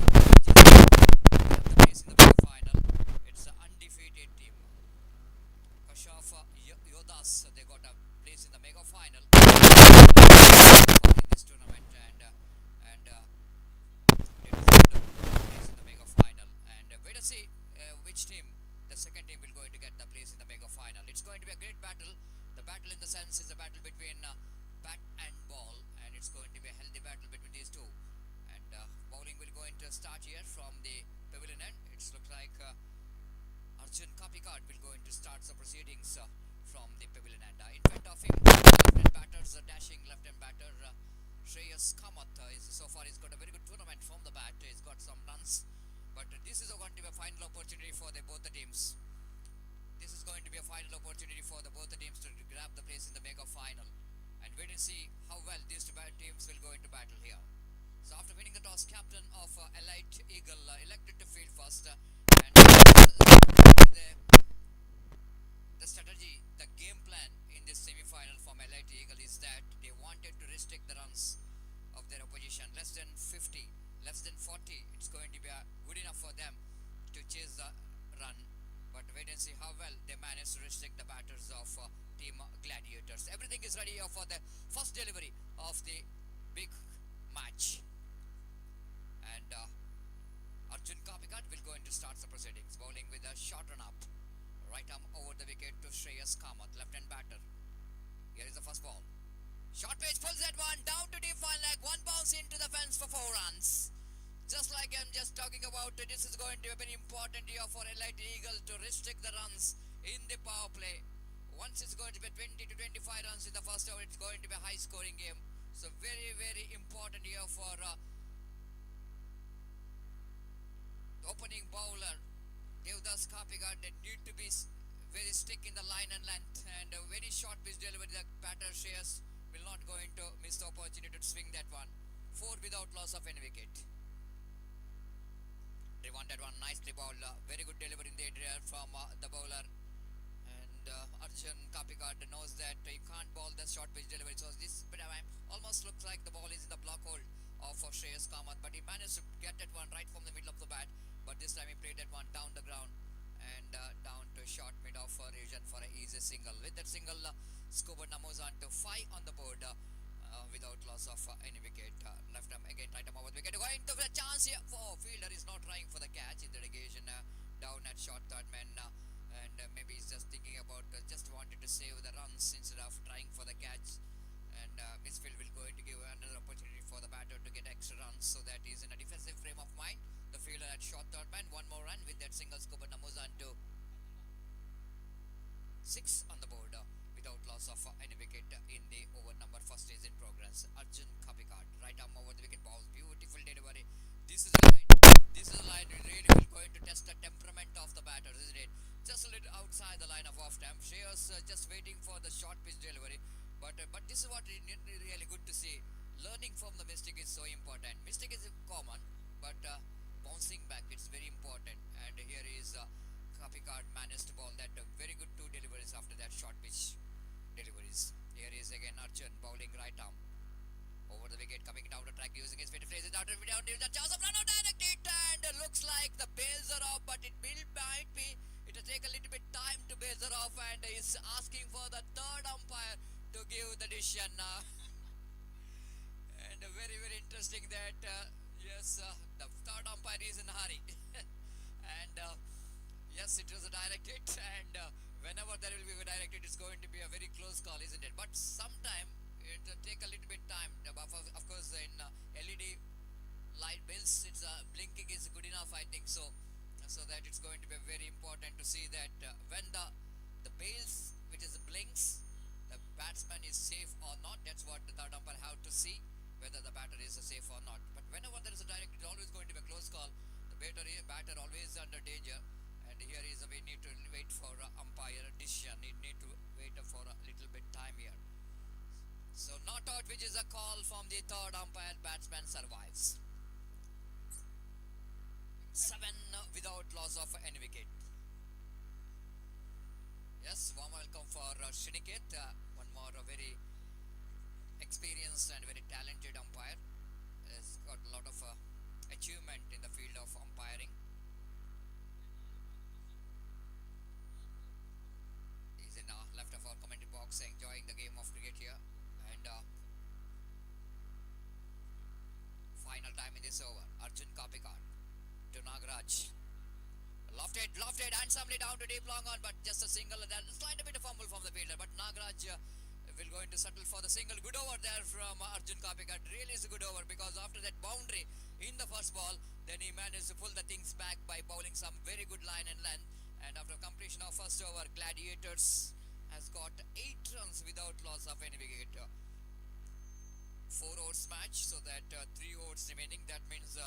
Speaker 1: the place in the mega final, it's an undefeated team. Kasharp Yodas, they got a place in the mega final in this tournament, and they deserved a place in the mega final. And wait to see which team, the second team, will going to get the place in the mega final. It's going to be a great battle. The battle in the sense is a battle between bat and ball, and it's going to be a healthy battle between these two. And bowling will going to start here from the pavilion end. It looks like Arjun Kapikart will going to start the proceedings from the pavilion end. In front of him, left-hand batters, dashing left-hand batter Shreyas Kamath is so far he's got a very good tournament from the bat. He's got some runs, but this is going to be a final opportunity for both the teams. This is going to be a final opportunity for both the teams to grab the place in the mega final, and wait and see how well these two teams will go into battle here. So after winning the toss, captain of Elite Eagle elected to field first, and the strategy, the game plan in this semi-final from Elite Eagle is that they wanted to restrict the runs of their opposition. Less than 50, less than 40, it's going to be good enough for them to chase the run. But wait and see how well they manage to restrict the batters of Team Gladiators. Everything is ready for the first delivery of the big match. And Arjun Kapikat will go into start the proceedings, bowling with a short run up. Right arm over the wicket to Shreyas Kamath, left-hand batter. Here is the first ball. Short pitch pulls that one down to deep fine leg. One bounce into the fence for 4 runs. Just like I'm just talking about, this is going to be a very important year for Elite Eagle to restrict the runs in the power play. Once it's going to be 20 to 25 runs in the first over, it's going to be a high-scoring game. So very, very important year for opening bowler Devdas Kapigat. They need to be very stick in the line and length, and a very short pitch delivery. The batter Shreyas will not going to miss the opportunity to swing that one. 4 without loss of any wicket. They won that one nicely bowled. Very good delivery in the air from the bowler. And Arjun Kapikat knows that he can't bowl the short pitch delivery. So this bit of time almost looks like the ball is in the block hold of Shreyas Kamath, but he managed to get that one right from the middle of the bat. But this time he played that one down the ground and down to short mid off region for an easy single. With that single, Scuba moves on to 5 on the board without loss of any wicket. Left arm again, right arm over the wicket. Going to the chance here. Oh, fielder is not trying for the catch in the negation. Down at short third man, and maybe he's just thinking about just wanted to save the runs instead of trying for the catch. And Misfield will going to give another opportunity for the batter to get extra runs, so that he's in a defensive frame of mind. The fielder at short third man, one more run with that single. Scuba moves on to 6 on the board without loss of any wicket in the over number first is in progress. Arjun Kapikat, right arm over the wicket, balls, beautiful delivery. This is a line. This is a line really will going to test the temperament of the batters, isn't it? Just a little outside the line of off time. Shreyas just waiting for the short pitch delivery, but this is what really good to see. Learning from the mistake is so important. Mistake is common, but bouncing back, it's very important. And here is Kapikat managed to bowl that very good 2 deliveries after that short pitch deliveries. Here is again Arjun bowling right arm over the wicket, coming down the track using his feet phrases out of the chance of run out directed, and looks like the bails are off, but it might be it will take a little bit time to bails are off, and is asking for the third umpire to give the decision. And very, very interesting that yes, the third umpire is in a hurry. And yes, it was a direct hit, and whenever there will be a direct hit, it's going to be a very close call, isn't it? But sometime it will take a little bit time. Of course, in LED light bills, it's blinking is good enough, I think so. So that it's going to be very important to see that when the bails, which is blinks, the batsman is safe or not. That's what the third umpire have to see, whether the batter is safe or not. But whenever there is a direct, it's always going to be a close call. The batter always under danger. And here is we need to wait for umpire decision. We need to wait for a little bit time here. So not out, which is a call from the third umpire. Batsman survives. 7 without loss of any wicket. Yes, warm welcome for Shiniket. One more very experienced and very talented umpire. Has got a lot of achievement in the field of umpiring. He's in left of our commentary box enjoying the game of cricket here. And final time in this over. Arjun Kapikar to Nagraj. Lofted handsomely down to deep long on, but just a single. That slight a bit of fumble from the fielder, but Nagraj will going to settle for the single. Good over there from Arjun Kapikar. Really is a good over because after that boundary in the first ball, then he managed to pull the things back by bowling some very good line and length. And after completion of first over, Gladiators has got 8 runs without loss of any wicket. 4 overs match, so that 3 overs remaining. That means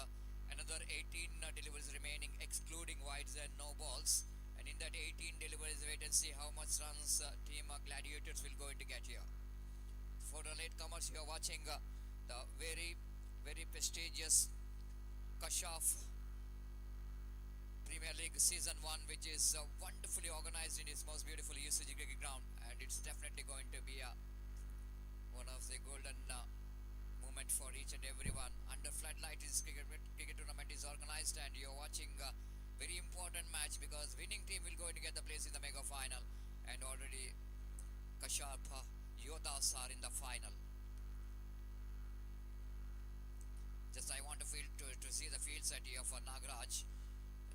Speaker 1: another 18 deliveries remaining, excluding wides and no balls. And in that 18 deliveries, wait and see how much runs team Gladiators will going to get here. For the latecomers, you are watching the very prestigious Kasharp Premier League Season 1, which is wonderfully organized in its most beautiful UCG cricket ground, and it's definitely going to be one of the golden moment for each and everyone. Under floodlight is cricket tournament is organized, and you're watching a very important match because winning team will going to get the place in the mega final, and already Kasharp Yodas are in the final. Just I want to see the field set here for Nagraj.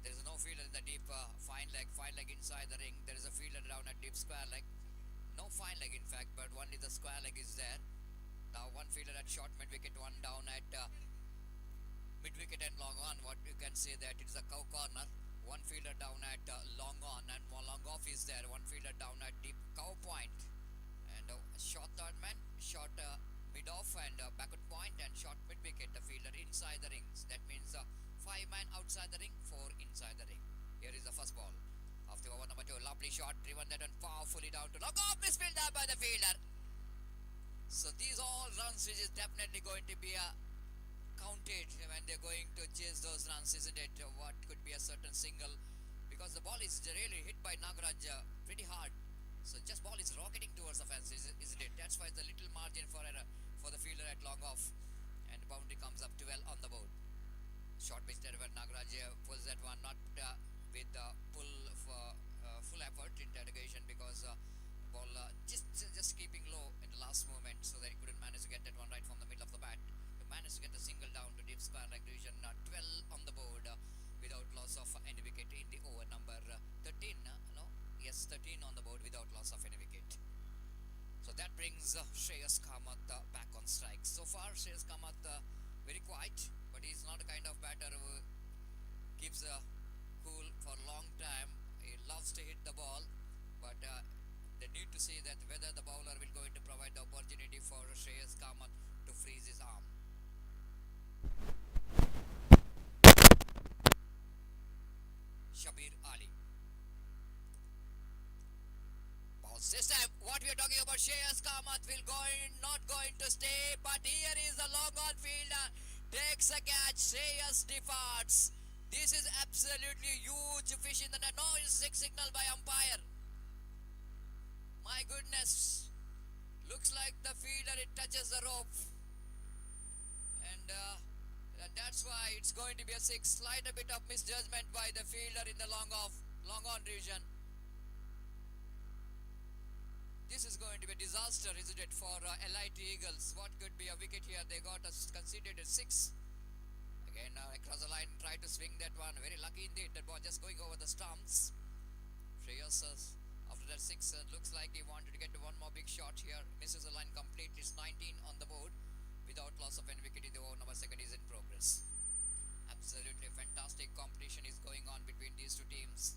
Speaker 1: There is no fielder in the deep fine leg inside the ring. There is a fielder down at deep square leg. No fine leg in fact, but only the square leg is there. Now one fielder at short mid wicket, one down at mid wicket and long on. What you can say that it is a cow corner. One fielder down at long on and one long off is there. One fielder down at deep cow point, and short third man, short mid off and backward point, and short mid wicket. The fielder inside the rings. That means 5 man outside the ring, 4 inside the ring. Here is the first ball of the over number 2. Lovely shot, driven that one powerfully down to long off, misfilled there by the fielder. So these all runs which is definitely going to be counted when they're going to chase those runs, isn't it? What could be a certain single, because the ball is really hit by Nagraj pretty hard. So just ball is rocketing towards the fence, isn't it? That's why the little margin for error for the fielder at long off, and boundary comes up 12 on the board. Short pitch there where Nagraj pulls that one, not with pull for full effort interrogation, because ball just keeping low in the last moment, so that he couldn't manage to get that one right from the middle of the bat. He managed to get the single down to deep square leg division. 12 on the board without loss of any wicket in the over number 13. 13 on the board without loss of any wicket. So that brings Shreyas Kamath back on strike. So far Shreyas Kamath very quiet, but he's not a kind of batter who keeps cool for a long time. He loves to hit the ball, but they need to see that whether the bowler will going to provide the opportunity for Shreyas Kamath to freeze his arm. Shabir Ali. This time, what we are talking about, Shreyas Kamath not going to stay, but here is the long on fielder, takes a catch, Shreyas departs. This is absolutely huge fish in the net. No, it's a signal by umpire. My goodness, looks like the fielder, it touches the rope, and that's why it's going to be a 6. Slight a bit of misjudgment by the fielder in the long on region. This is going to be a disaster, isn't it, for Elite Eagles? What could be a wicket here? They got conceded a 6. Again, across the line, tried to swing that one. Very lucky indeed. That ball just going over the stumps. Shreyas, after that 6, looks like he wanted to get one more big shot here. Misses the line completely. It's 19 on the board without loss of any wicket in the over number 2 is in progress. Absolutely fantastic competition is going on between these two teams.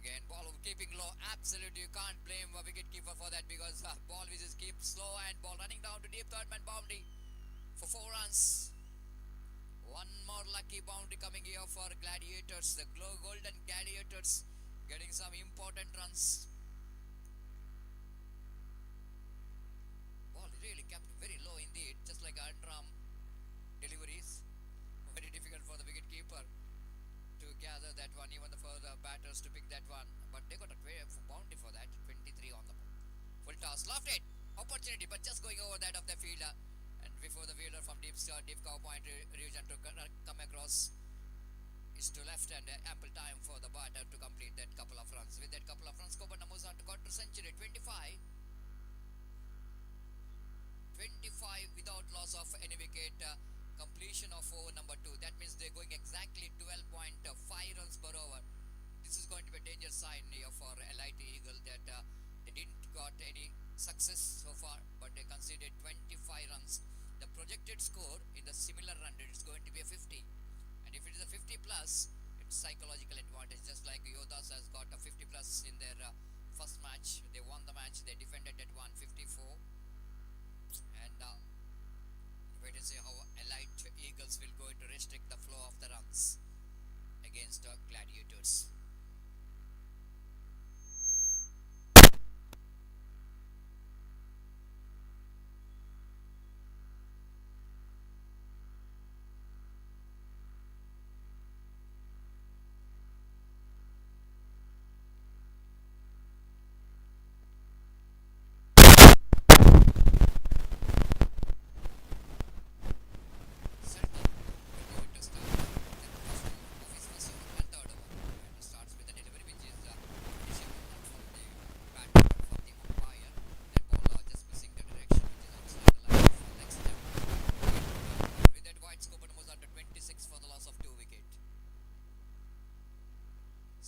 Speaker 1: Again, ball keeping low. Absolutely, you can't blame a wicket keeper for that, because ball which is keep slow, and ball running down to deep third man boundary for 4 runs. One more lucky boundary coming here for Gladiators. The golden Gladiators getting some important runs. Ball really kept very low indeed, just like Andram deliveries. Very difficult for the wicket keeper to gather that one, even for the batters to pick that one, but they got a boundary for that. 23 on the ball. Full toss, lofted opportunity, but just going over that of the fielder. And before the fielder from deep cover point region to come across is to left, and ample time for the batter to complete that couple of runs. With that couple of runs, Coburn moves on to quarter century, 25. 25 without loss of any wicket. Completion of over number 2. That means they're going exactly 12.5 runs per over. This is going to be a danger sign here for Elite Eagle that they didn't got any success so far, but they conceded 25 runs. The projected score in the similar run rate is going to be a 50, and if it is a 50 plus, it's psychological advantage. Just like Yodas has got a 50 plus in their first match, they won the match. They defended at 154, and wait and see how Elite Eagles will go to restrict the flow of the runs against Gladiators.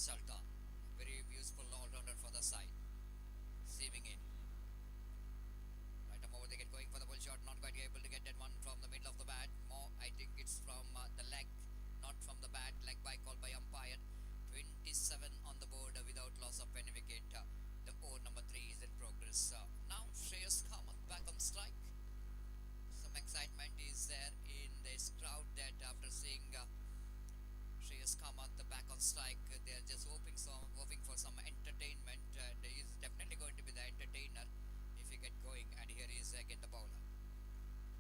Speaker 1: Sultan, very useful all-rounder for the side, seaming in. Right, over they get going for the bull shot, not quite able to get that one from the middle of the bat. More, I think it's from the leg, not from the bat. Leg by call by umpire. 27 on the board without loss of any wicket. The over number 3 is in progress. Now Shreyas Kamath back on strike. Some excitement is there in this crowd that after seeing Shreyas Kamath back on strike, they are just hoping for some entertainment, and he is definitely going to be the entertainer if he get going. And here is again the bowler.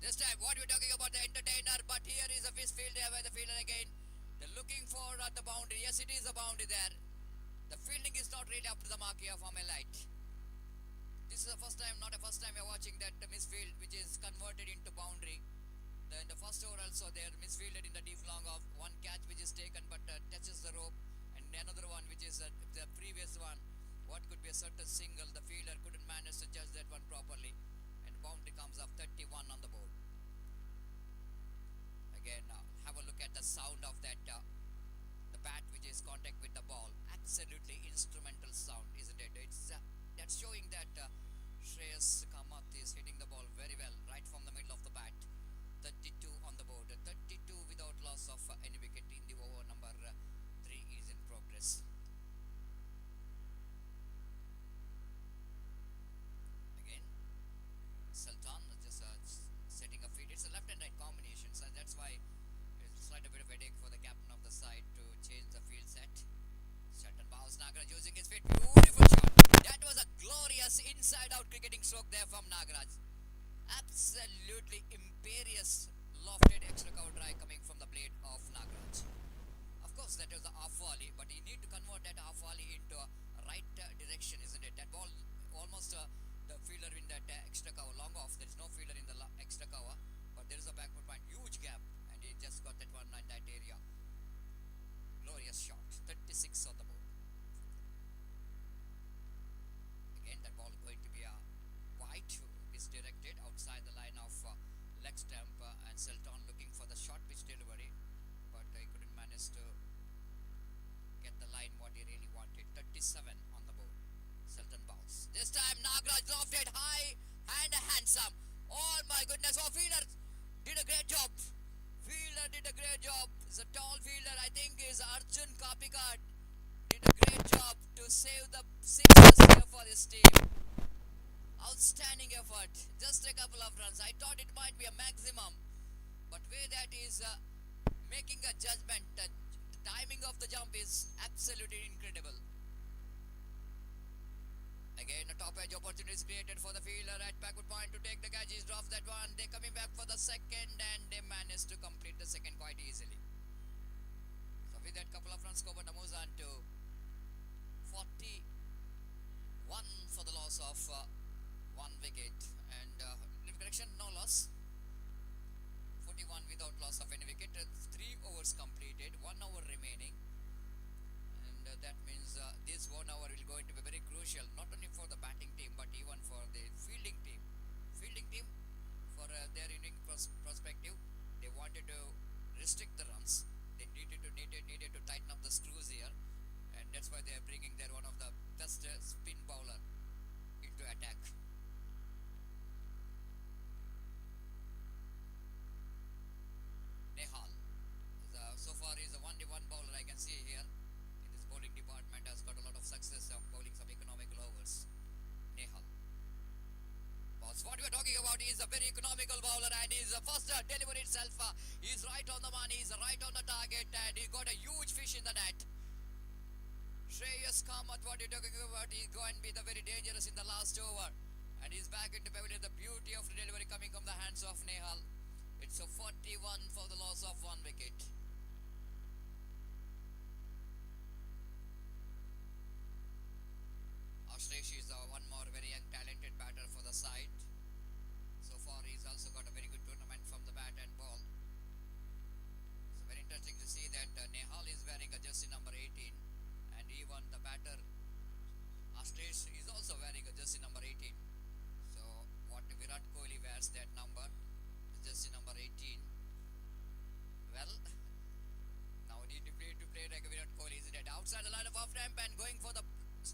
Speaker 1: This time, what we're talking about the entertainer, but here is a fish field there by the fielder again. They're looking for the boundary. Yes, it is a boundary there. The fielding is not really up to the mark here from Elite. This is the first time, not the first time we're watching that misfield which is converted into boundary. In the first over also they are misfielded in the deep long of one catch which is taken but touches the rope, and another one which is the previous one, what could be a certain single, the fielder couldn't manage to judge that one properly, and boundary comes up 31 on the board. Again, have a look at the sound of that, the bat which is contact with the ball, absolutely instrumental sound, isn't it? It's that's showing that Shreyas Kamath is hitting the ball very well right from the middle of the bat. 32 on the board, 32 without loss of any wicket in the over number 3 is in progress. Again, Sultan just setting a feet. It's a left and right combination, so that's why it's slight a bit of headache for the captain of the side to change the field set. Sultan bows, Nagaraj using his feet. Beautiful shot. That was a glorious inside-out cricketing stroke there from Nagaraj. Absolutely imperious lofted extra cover drive coming from the blade of Nagaraj. Of course, that was the half volley, but you need to convert that half volley into a right direction, isn't it? That ball almost the fielder in that extra cover, long off. There is no fielder in the extra cover, but there is a backward point, huge gap, and he just got that one in that area. Glorious shot, 36 on the board. Again, that ball going to be a wide, misdirected outside the line of leg stump, and Sultan looking for the short pitch delivery, but he couldn't manage to get the line what he really wanted. 37 on the board. Sultan bounce. This time Nagaraj lofted high and handsome. Oh my goodness, oh, fielder did a great job. Fielder did a great job. He's a tall fielder, I think is Arjun Kapikat. Did a great job to save the sixers here for this team. Outstanding effort. Just a couple of runs. I thought it might be a maximum, but way that is making a judgment, the timing of the jump is absolutely incredible. Again, a top edge opportunity is created for the fielder at backward point to take the catch. He's dropped that one. They're coming back for the second, and they managed to complete the second quite easily. So with that couple of runs, Coburn moves on to 41 for the loss of one wicket, completed. 1 hour remaining, and that means this 1 hour will going to be very crucial, not only for the batting team but even for the fielding team. Fielding team, for their inning perspective, they wanted to restrict the runs. They needed to tighten up the screws here, and that's why they are bringing their one of the best spin bowler into attack. Nehal. So far is the only one bowler I can see here in this bowling department has got a lot of success of bowling some economical overs. Nehal. Boss, what we are talking about is a very economical bowler, and his first delivery itself is right on the money, is right on the target, and he got a huge fish in the net. Shreyas Kamath, what you're talking about, he's going to be the very dangerous in the last over, and he's back into pavilion. The beauty of the delivery coming from the hands of Nehal. It's a 41 for the loss of 1 wicket. Ashlesh is one more very young talented batter for the side. So far he's also got a very good tournament from the bat and ball. It's very interesting to see that Nehal is wearing a jersey number 18, and even the batter Ashlesh is also wearing a jersey number 18. So what Virat Kohli wears that number, jersey number 18. Well, now we need to play like Virat Kohli, isn't it? Outside the line of off ramp and going for the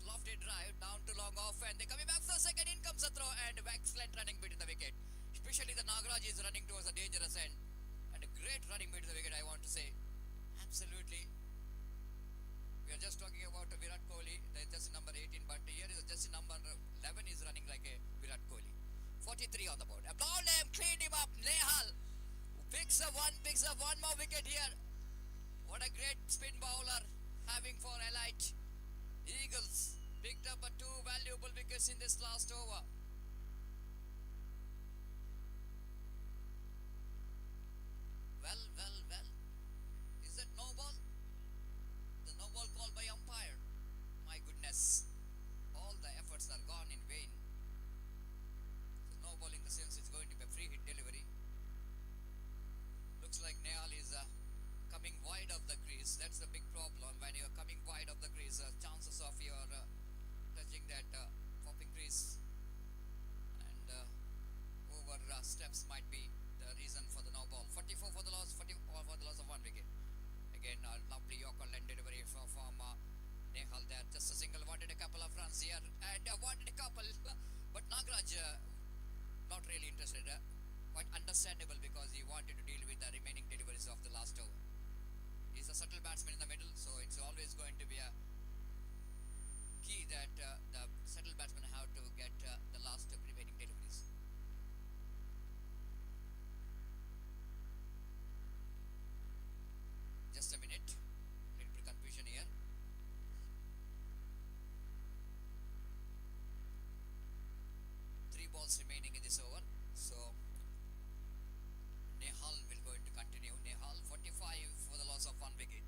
Speaker 1: lofted drive down to long off, and they're coming back for the second. In comes the throw, and excellent running between the wicket. Especially the Nagaraj is running towards the dangerous end, and a great running between the wicket, I want to say. Absolutely. We are just talking about Virat Kohli, the jersey number 18, but here is a jersey number 11 is running like a Virat Kohli. 43 on the board. Applaud him, clean him up. Nehal picks up one more wicket here. What a great spin bowler having for Elite. Eagles picked up 2 valuable wickets in this last over. Well. Is that no ball? The no ball called by umpire. My goodness. All the efforts are gone in vain. So no ball in the sense it's going to be a free hit delivery. Looks like Nehal is coming wide of the crease. That's the big problem. When you're coming wide of the crease, chances of your touching that popping crease and over steps might be the reason for the no ball. 44 for the loss, 44 for the loss of 1 wicket. Again, lovely Yorker land delivery from Nehal there. Just a single, wanted a couple of runs here, and wanted a couple, but Nagaraj not really interested. Quite understandable, because he wanted to deal with the remaining deliveries of the last over. He's a subtle batsman in the middle, so it's always going to be a key that the subtle batsmen have to get the last remaining deliveries. Just a minute, little confusion here. Three balls remaining in this over, so Nehal will going to continue. Nehal 45 for the loss of 1 wicket.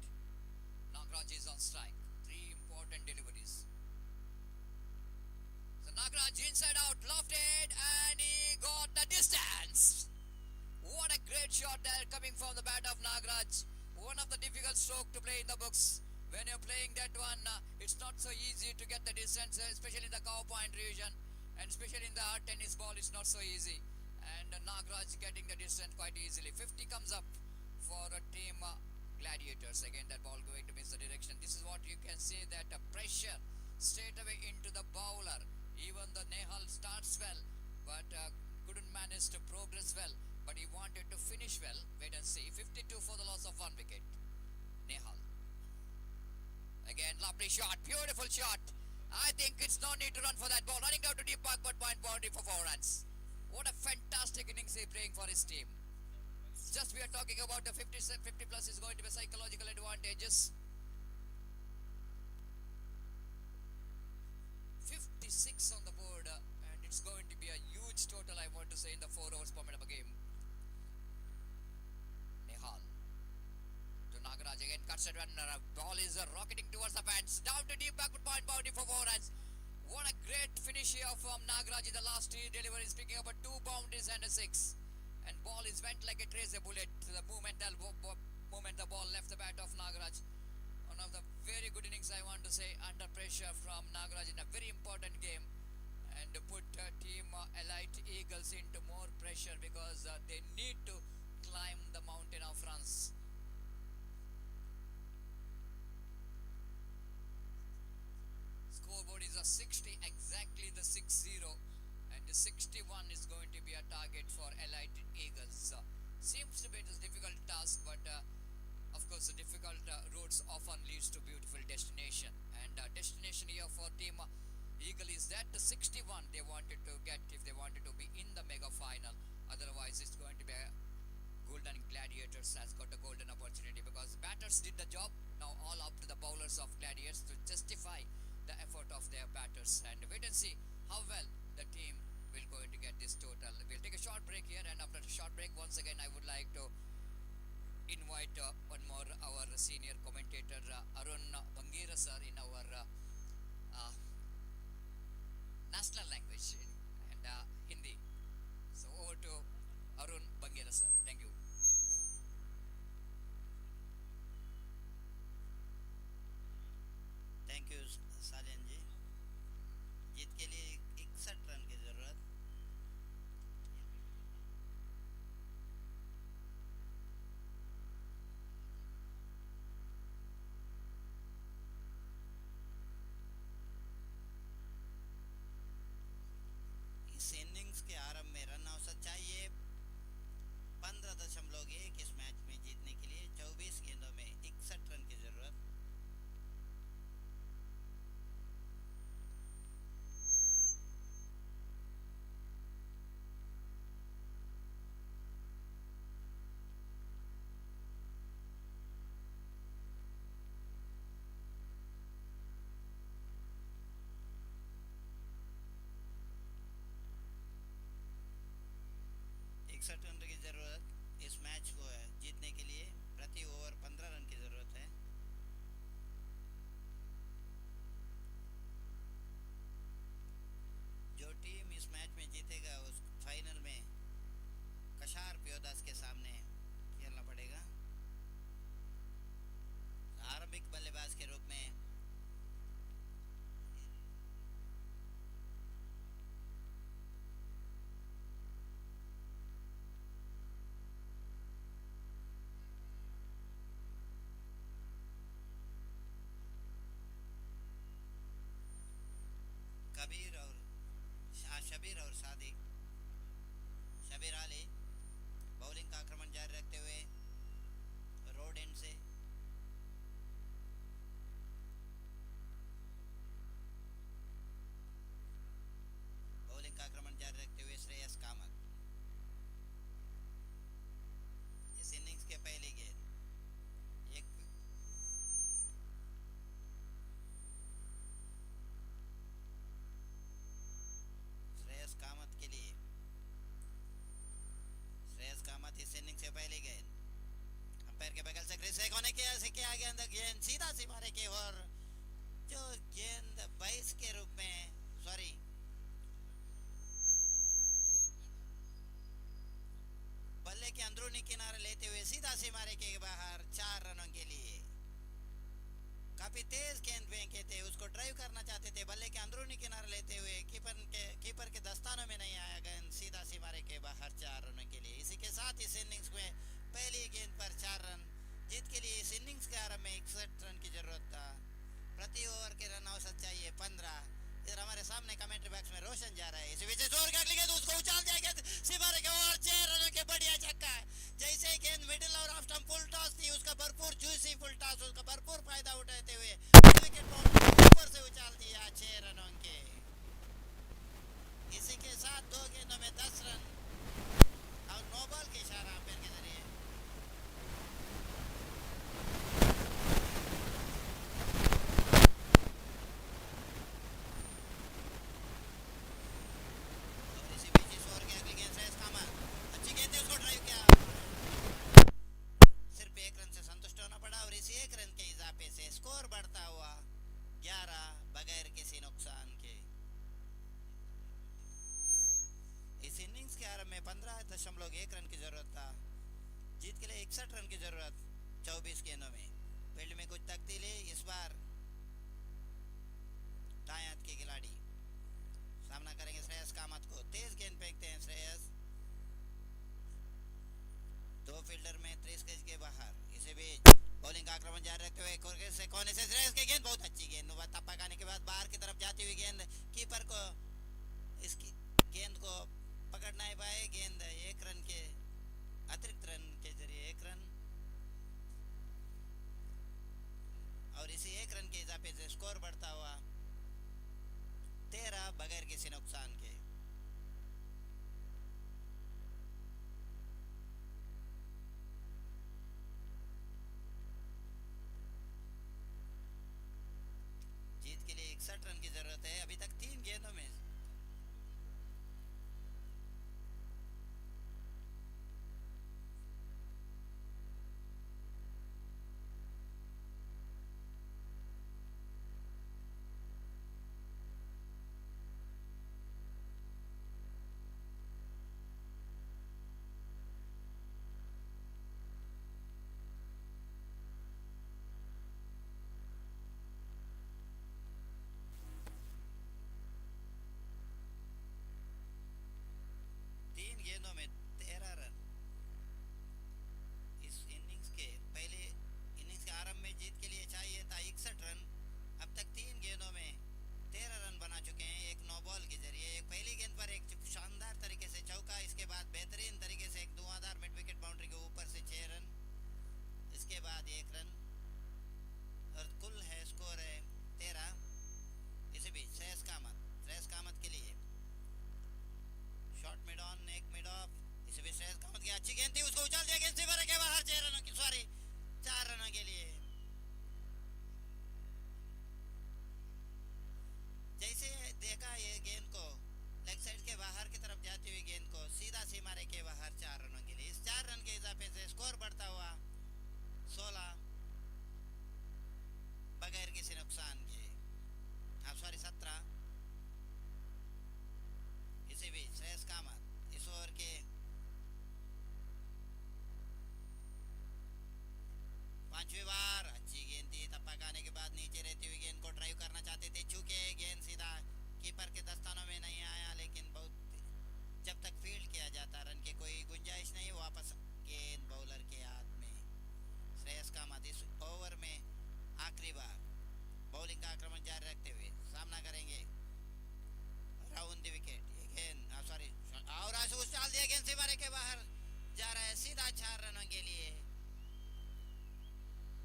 Speaker 1: Nagaraj is on strike. 3 important deliveries. So Nagaraj inside out, lofted, and he got the distance. What a great shot there coming from the bat of Nagaraj. One of the difficult stroke to play in the books. When you're playing that one, it's not so easy to get the distance, especially in the cow point region, and especially in the hard tennis ball, it's not so easy. And Nagaraj getting the distance quite easily. 50 comes up for a team Gladiators. Again, that ball going to miss the direction. This is what you can say, that pressure straight away into the bowler. Even the Nehal starts well, but couldn't manage to progress well. But he wanted to finish well. Wait and see. 52 for the loss of 1 wicket. Nehal. Again, lovely shot. Beautiful shot. I think it's no need to run for that ball. Running down to deep park, but point boundary for 4 runs. What a fantastic innings he's playing for his team. Just we are talking about the 50 plus is going to be psychological advantages. 56 on the board, and it's going to be a huge total, I want to say, in the 4 overs format of a game. Nehal to Nagaraj again, cuts it when ball is rocketing towards the fence. Down to deep backward point boundary for 4 runs. What a great finish here from Nagaraj in the last 3 deliveries, picking up 2 boundaries and a 6. And ball is went like a tracer bullet. The movement moment the ball left the bat of Nagaraj. One of the very good innings, I want to say, under pressure from Nagaraj in a very important game, and put team Elite Eagles into more pressure because they need to climb the mountain of runs. Scoreboard is a 60, exactly the 6-0, and the 61 is going to be a target for Elite Eagles. Seems to be a difficult task, but of course, the difficult roads often leads to beautiful destination. And destination here for team Eagle is that the 61 they wanted to get if they wanted to be in the mega final. Otherwise, it's going to be a Golden Gladiators has got a golden opportunity because batters did the job. Now all up to the bowlers of Gladiators to justify the effort of their batters. And wait and see how well the team will going to get this total. We'll take a short break here, and after a short break, once again, I would like to invite one more our senior commentator Arun Bangira sir in our national language and Hindi. So over to Arun Bangira sir. Thank you.
Speaker 4: Thank you Sajan ji. जीत के लिए 61 run की ज़रूरत। इस innings के आरंभ में run औसत चाहिए 15.1 इस मैच में जीतने के लिए। 24 गेंदों में 61 रन की ज़रूरत। इकसठ रन की ज़रूरत इस मैच को है जीतने के लिए। प्रति ओवर 15 रन की ज़रूरत है। जो टीम इस मैच में जीतेगा उस फाइनल में कशार्प योदास के सामने खेलना पड़ेगा। आरंभिक बल्लेबाज के रूप में कबीर और शबीर और सादिक। शबीर अली बॉलिंग का आक्रमण जारी रखते हुए रोड एंड से बॉलिंग का आक्रमण जारी रखते हुए श्रेयस कामत। इस इनिंग्स के पहली गेंद एक श्रेयस कामत के लिए। श्रेयस कामत इस इनिंग से पहले गेंद अंपायर के बगल से क्रिस एक होने के किया गेंद गेंद सीधा सिमारे की ओर। जो गेंद 22 के रूप में सॉरी बल्ले के अंदरूनी किनारे लेते हुए सीधा सिमारे के बाहर 4 रनों के लिए। काफी तेज गेंद फेंके थे, उसको ड्राइव करना चाहते थे, बल्ले के अंदरूनी किनारे लेते हुए कीपर के दस्तानों में नहीं आया गेंद सीधा सिमारे के बाहर 4 रनों के लिए। इसी के साथ इस इनिंग्स में पहली गेंद पर 4 रन जीत के लिए। इस इनिंग्स के आरंभ में 61 रन की जरूरत था। प्रति ओवर के रन औसत चाहिए 15। इधर हमारे सामने कमेंट्री बॉक्स में रोशन जा रहा है। इसी वजह से ओवर का अगली गेंद उसको उछाल दिया गया सिमारे के ओवर 6 रनों के बढ़िया छक्का। जैसे गेंद मिडिल और ऑफ स्टंप फुल टॉस थी, उसका भरपूर जूसी फुल टॉस, उसका भरपूर फायदा उठाते हुए विकेट ऊपर से उछाल दिया 6 रनों के। इसी के साथ 2 गेंदों में 10 रन और नो बॉल के इशारा अंपायर के जरिए। और इसी बीच इस ओवर की अगली गेंद से कामत अच्छी गेंद थी, उसको ड्राइव किया। सिर्फ 1 रन से संतुष्ट होना पड़ा और इसी 1 रन के इजाफे से स्कोर बढ़ता हुआ 11 बगैर किसी नुकसान के। इस इनिंग्स के आरंभ में 15.1 रन की जरूरत था। जीत के लिए 61 रन की जरूरत। 24 गेंदों में। फील्ड में कुछ तब्दीली इस बार। दाएं हाथ के खिलाड़ी सामना करेंगे श्रेयस कामत को। तेज गेंद फेंकते हैं श्रेयस, दो फील्डर में 30 गज के बाहर। इसी बीच बॉलिंग का आक्रमण जारी रखते हुए कोने से श्रेयस की गेंद, बहुत अच्छी गेंद, टप्पा खाने के बाद बाहर की तरफ जाती हुई गेंद। कीपर को इसकी गेंद को पकड़ नहीं पाए। गेंद 1 रन के अतिरिक्त रन के जरिए 1 रन, और इसी 1 रन के इजाफे से स्कोर बढ़ता हुआ 13 बगैर किसी नुकसान के। जीत के लिए 61 रन की जरूरत है अभी तक 3 गेंदों में। गेंदों में 13 रन। इस इनिंग्स के पहले इनिंग्स के आरंभ में जीत के लिए चाहिए था 61 रन। अब तक 3 गेंदों में 13 रन बना चुके हैं, एक नो बॉल के जरिए। एक पहली गेंद पर एक शानदार तरीके से चौका, इसके बाद बेहतरीन तरीके से एक धुआंधार मिड विकेट बाउंड्री के ऊपर से 6 रन, इसके बाद 1 रन, और कुल है स्कोर है 13। इसी बीच श्रेयस कामत के लिए शॉर्ट मिड ऑन, एक मिड ऑफ। इसी बीच श्रेयस कामत की अच्छी गेंद थी, उसको उछाल दिया, गेंद सीमा के बाहर। 4 रनों की, सॉरी 4 रनों के लिए। जैसे देखा ये गेंद को लेग साइड के बाहर की तरफ जाती हुई गेंद को सीधा सीमा के बाहर 4 रनों के लिए। इस 4 रन के इजाफे से स्कोर बढ़ता हुआ 16 बगैर किसी नुकसान के, सॉरी 17। इसी बीच श्रेयस कामत इस ओवर के 5वीं बार अच्छी गेंद थी, टप्पा खाने के बाद नीचे रहती हुई गेंद को ड्राइव करना चाहते थे, चूंकि गेंद सीधा कीपर के दस्तानों में नहीं आया, लेकिन बहुत जब तक फील्ड किया जाता रन की कोई गुंजाइश नहीं। वापस गेंद बॉलर के हाथ में। श्रेयस कामत इस ओवर में आखिरी बार बॉलिंग का आक्रमण जारी रखते हुए सामना करेंगे राउंड द विकेट। सॉरी, और उछाल दिया, गेंद सीमा के बाहर जा रहा है, सीधा 4 रनों के लिए।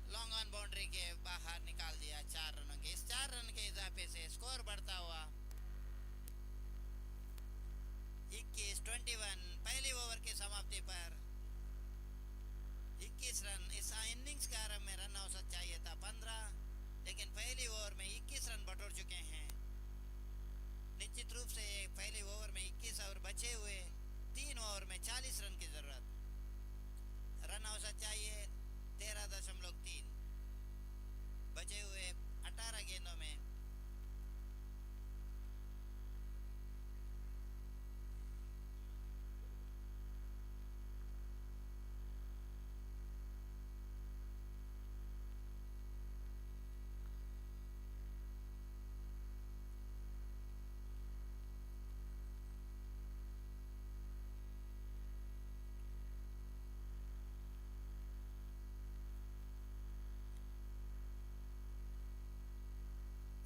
Speaker 4: लॉन्ग ऑन बाउंड्री के बाहर निकाल दिया 4 रनों के। इस 4 रन के इजाफे से स्कोर बढ़ता हुआ 21 पहली ओवर की समाप्ति पर 21 रन। इस इनिंग्स के आरंभ में रन औसत चाहिए था 15, लेकिन पहली ओवर में 21 रन बटोर चुके हैं। निश्चित रूप से पहले ओवर में 21 और बचे हुए 3 ओवर में 40 रन की जरूरत। रन औसत चाहिए 13.3, बचे हुए 18 गेंदों में।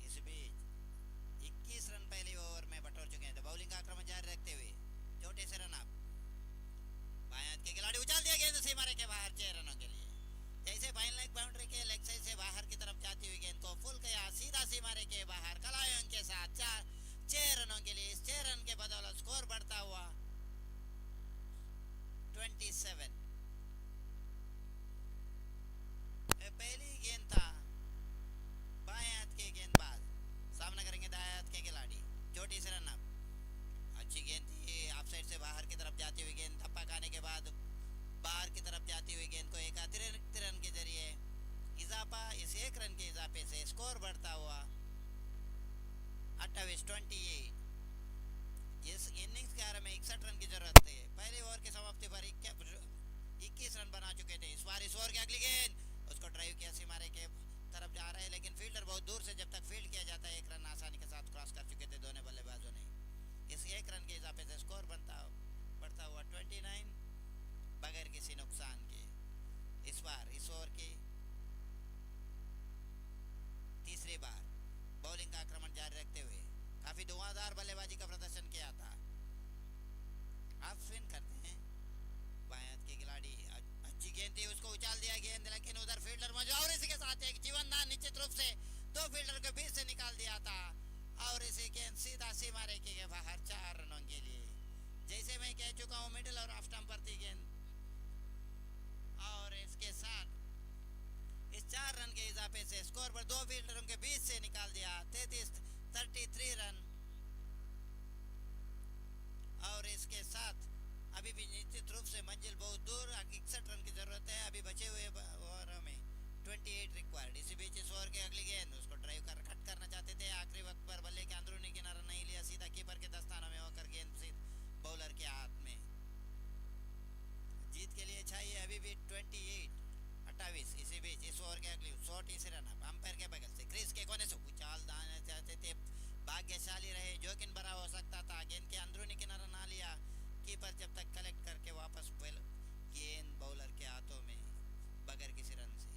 Speaker 4: इस बीच 21 रन पहले ओवर में बटोर चुके हैं। तो बॉलिंग का आक्रमण जारी रखते हुए छोटे से रन अप, बाएं हाथ के खिलाड़ी उछाल दिया, गेंद सीमा के बाहर 6 रनों के लिए। जैसे बाइन लेग बाउंड्री के लेग साइड से बाहर की तरफ जाती हुई गेंद को फुल किया, सीधा सीमा के बाहर कलायों के साथ 6 रनों के लिए। इस 6 रन के बदौलत स्कोर बढ़ता हुआ 27। पहली गेंद था बाएं हाथ के गेंदबाज, सामना करेंगे दाएं हाथ के खिलाड़ी। छोटी से रन अप, अच्छी गेंद थी, ऑफ साइड से बाहर की तरफ जाती हुई गेंद, धप्पा खाने के बाद बाहर की तरफ जाती हुई गेंद को एक अतिरिक्त रन के जरिए इजाफा। इस 1 रन के इजाफे से स्कोर बढ़ता हुआ 28। इस इनिंग्स के आरंभ में 61 रन की जरूरत थी। पहले ओवर की समाप्ति पर 21 रन बना चुके थे। इस बार इस ओवर की अगली गेंद ड्राइव किया सीमारे के तरफ जा रहे हैं, लेकिन फील्डर बहुत दूर से जब तक फील्ड किया जाता है एक रन आसानी के साथ क्रॉस कर चुके थे दोनों बल्लेबाजों ने। इस एक रन के इजाफे से स्कोर बढ़ता हुआ 29 बगैर किसी नुकसान के। इस बार इस ओवर की तीसरी बार बॉलिंग का आक्रमण जारी रखते हुए काफी धुआंधार बल्लेबाजी का प्रदर्शन किया था। आप स्पिन करते हैं बाएं हाथ के खिलाड़ी, अच्छी गेंद थी, उसको उछाल दिया गेंद, लेकिन उधर फील्डर मौजूद और इसी के साथ एक जीवनदान निश्चित रूप से दो फील्डर के बीच से निकाल दिया था और इसी गेंद सीधा सीमा रेखा के बाहर 4 रनों के लिए। जैसे मैं कह चुका हूं मिडिल और ऑफ स्टंप पर थी गेंद और इसके साथ इस 4 रन के इजाफे से स्कोर पर दो फील्डरों के बीच से निकाल दिया 33 रन। और इसके साथ अभी भी निश्चित रूप से मंजिल बहुत दूर, 61 रन की जरूरत है अभी बचे हुए ओवरों में, 28 रिक्वायर्ड। इसी बीच इस ओवर के अगली गेंद उसको ड्राइव कर कट करना चाहते थे, आखिरी वक्त पर बल्ले के अंदरूनी किनारा नहीं लिया, सीधा कीपर के दस्तानों में होकर गेंद सीध बॉलर के हाथ में। जीत के लिए चाहिए अभी भी 28। इसी बीच इस ओवर के अगली शॉट इसी रन अंपायर के बगल से क्रीज के कोने से उछाल दाना चाहते थे, भाग्यशाली रहे, जोखिम भरा हो सकता था, गेंद के अंदरूनी किनारा ना लिया, कीपर जब तक कलेक्ट करके वापस गेंद बॉलर के हाथों में बगैर किसी रन से।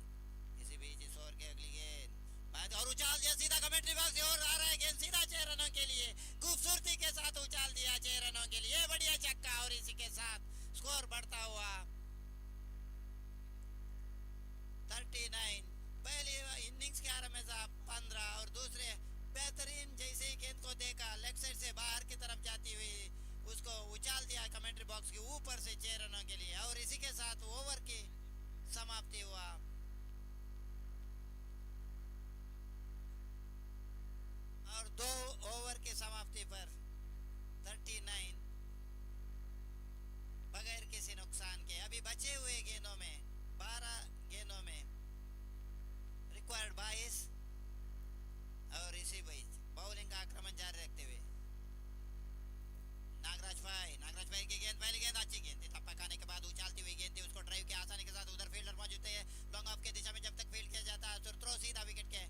Speaker 4: इसी बीच इस ओवर के अगली गेंद और उछाल दिया सीधा कमेंट्री बॉक्स और आ रहा है गेंद सीधा 6 रनों के लिए, खूबसूरती के साथ उछाल दिया 6 रनों के लिए, बढ़िया छक्का और इसी के साथ स्कोर बढ़ता हुआ 39। पहली इनिंग्स के आरंभ में 15 और दूसरे बेहतरीन जैसे ही गेंद को देखा लेग साइड से बाहर की तरफ जाती हुई उसको उछाल दिया कमेंट्री बॉक्स के ऊपर से 6 रनों के लिए और इसी के साथ ओवर की समाप्ति हुआ। और 2 ओवर की समाप्ति पर 39 बगैर किसी नुकसान के। अभी बचे हुए गेंदों में 12 गेंदों में रिक्वायर्ड 22 और इसी बीच बॉलिंग का आक्रमण जारी रखते हुए नागराज भाई की गेंद, पहली गेंद अच्छी गेंद थी, थप्पा खाने के बाद उछालती हुई गेंद थी, उसको ड्राइव किया आसानी के साथ, उधर फील्डर मौजूद थे, लॉन्ग ऑफ की दिशा में जब तक फील्ड किया जाता है तो थ्रो सीधा विकेट के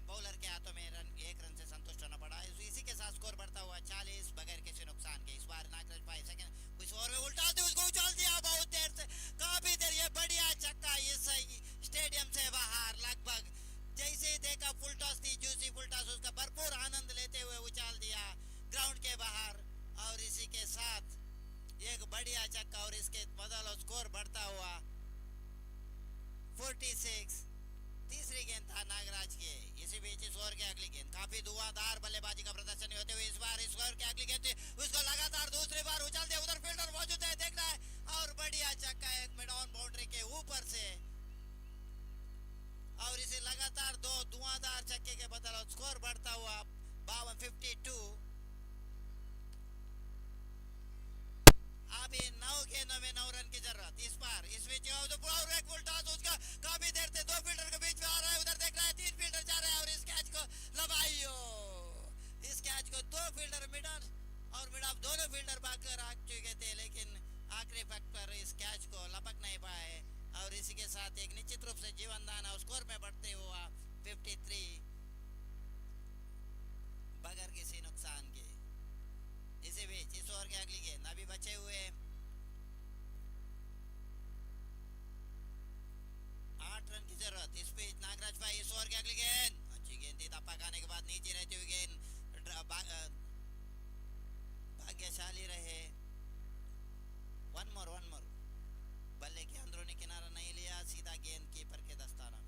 Speaker 4: बॉलर के हाथों में एक रन से संतुष्ट होना पड़ा। इसी के साथ स्कोर बढ़ता हुआ 40 बगैर किसी नुकसान के। इस बार नागराज भाई सेकंड इस ओवर में उल्टाते उसको उछाल दिया बहुत देर से, काफी देर, ये बढ़िया छक्का इस स्टेडियम से बाहर लगभग जैसे ही देखा फुल टॉस थी, जूसी फुल टॉस, उसका भरपूर आनंद लेते हुए उछाल दिया ग्राउंड के बाहर और इसी के साथ एक बढ़िया छक्का और इसके बदल स्कोर बढ़ता हुआ 46। तीसरी गेंद था नागराज के। इसी बीच इस ओवर के अगली गेंद काफी धुआंधार बल्लेबाजी का प्रदर्शन होते हुए इस बार इस ओवर के अगली गेंद उसको लगातार दूसरी बार उछाल दिया, उधर फील्डर मौजूद है, देख रहा है और बढ़िया छक्का एक मिड ऑन बाउंड्री के ऊपर से और इसे लगातार 2 धुआंधार छक्के के बदल स्कोर बढ़ता हुआ 52। अभी 9 गेंदों में 9 रन की जरूरत। इस बार इस बीच एक फुल टॉस उसका काफी देर से 2 फील्डर के बीच में आ रहा है, उधर देख रहा है 3 फील्डर जा रहे हैं और इस कैच को लबाइयो, इस कैच को 2 फील्डर मिड और मिड ऑफ दोनों फील्डर भागकर आ चुके थे, लेकिन आखिरी वक्त पर इस कैच को लपक नहीं पाए और इसी के साथ एक निश्चित रूप से जीवनदान और स्कोर में बढ़ते हुआ 53 बगैर किसी नुकसान के। इसी बीच इस ओवर के अगली गेंद अभी बचे हुए 8 रन की जरूरत। इस बीच नागराज भाई इस ओवर की अगली गेंद अच्छी गेंद थी, धप्पा खाने के बाद नीचे रहती हुई गेंद, भाग्यशाली रहे। वन मोर बल्ले के अंदरूनी किनारा नहीं लिया, सीधा गेंद कीपर के दस्ताना में।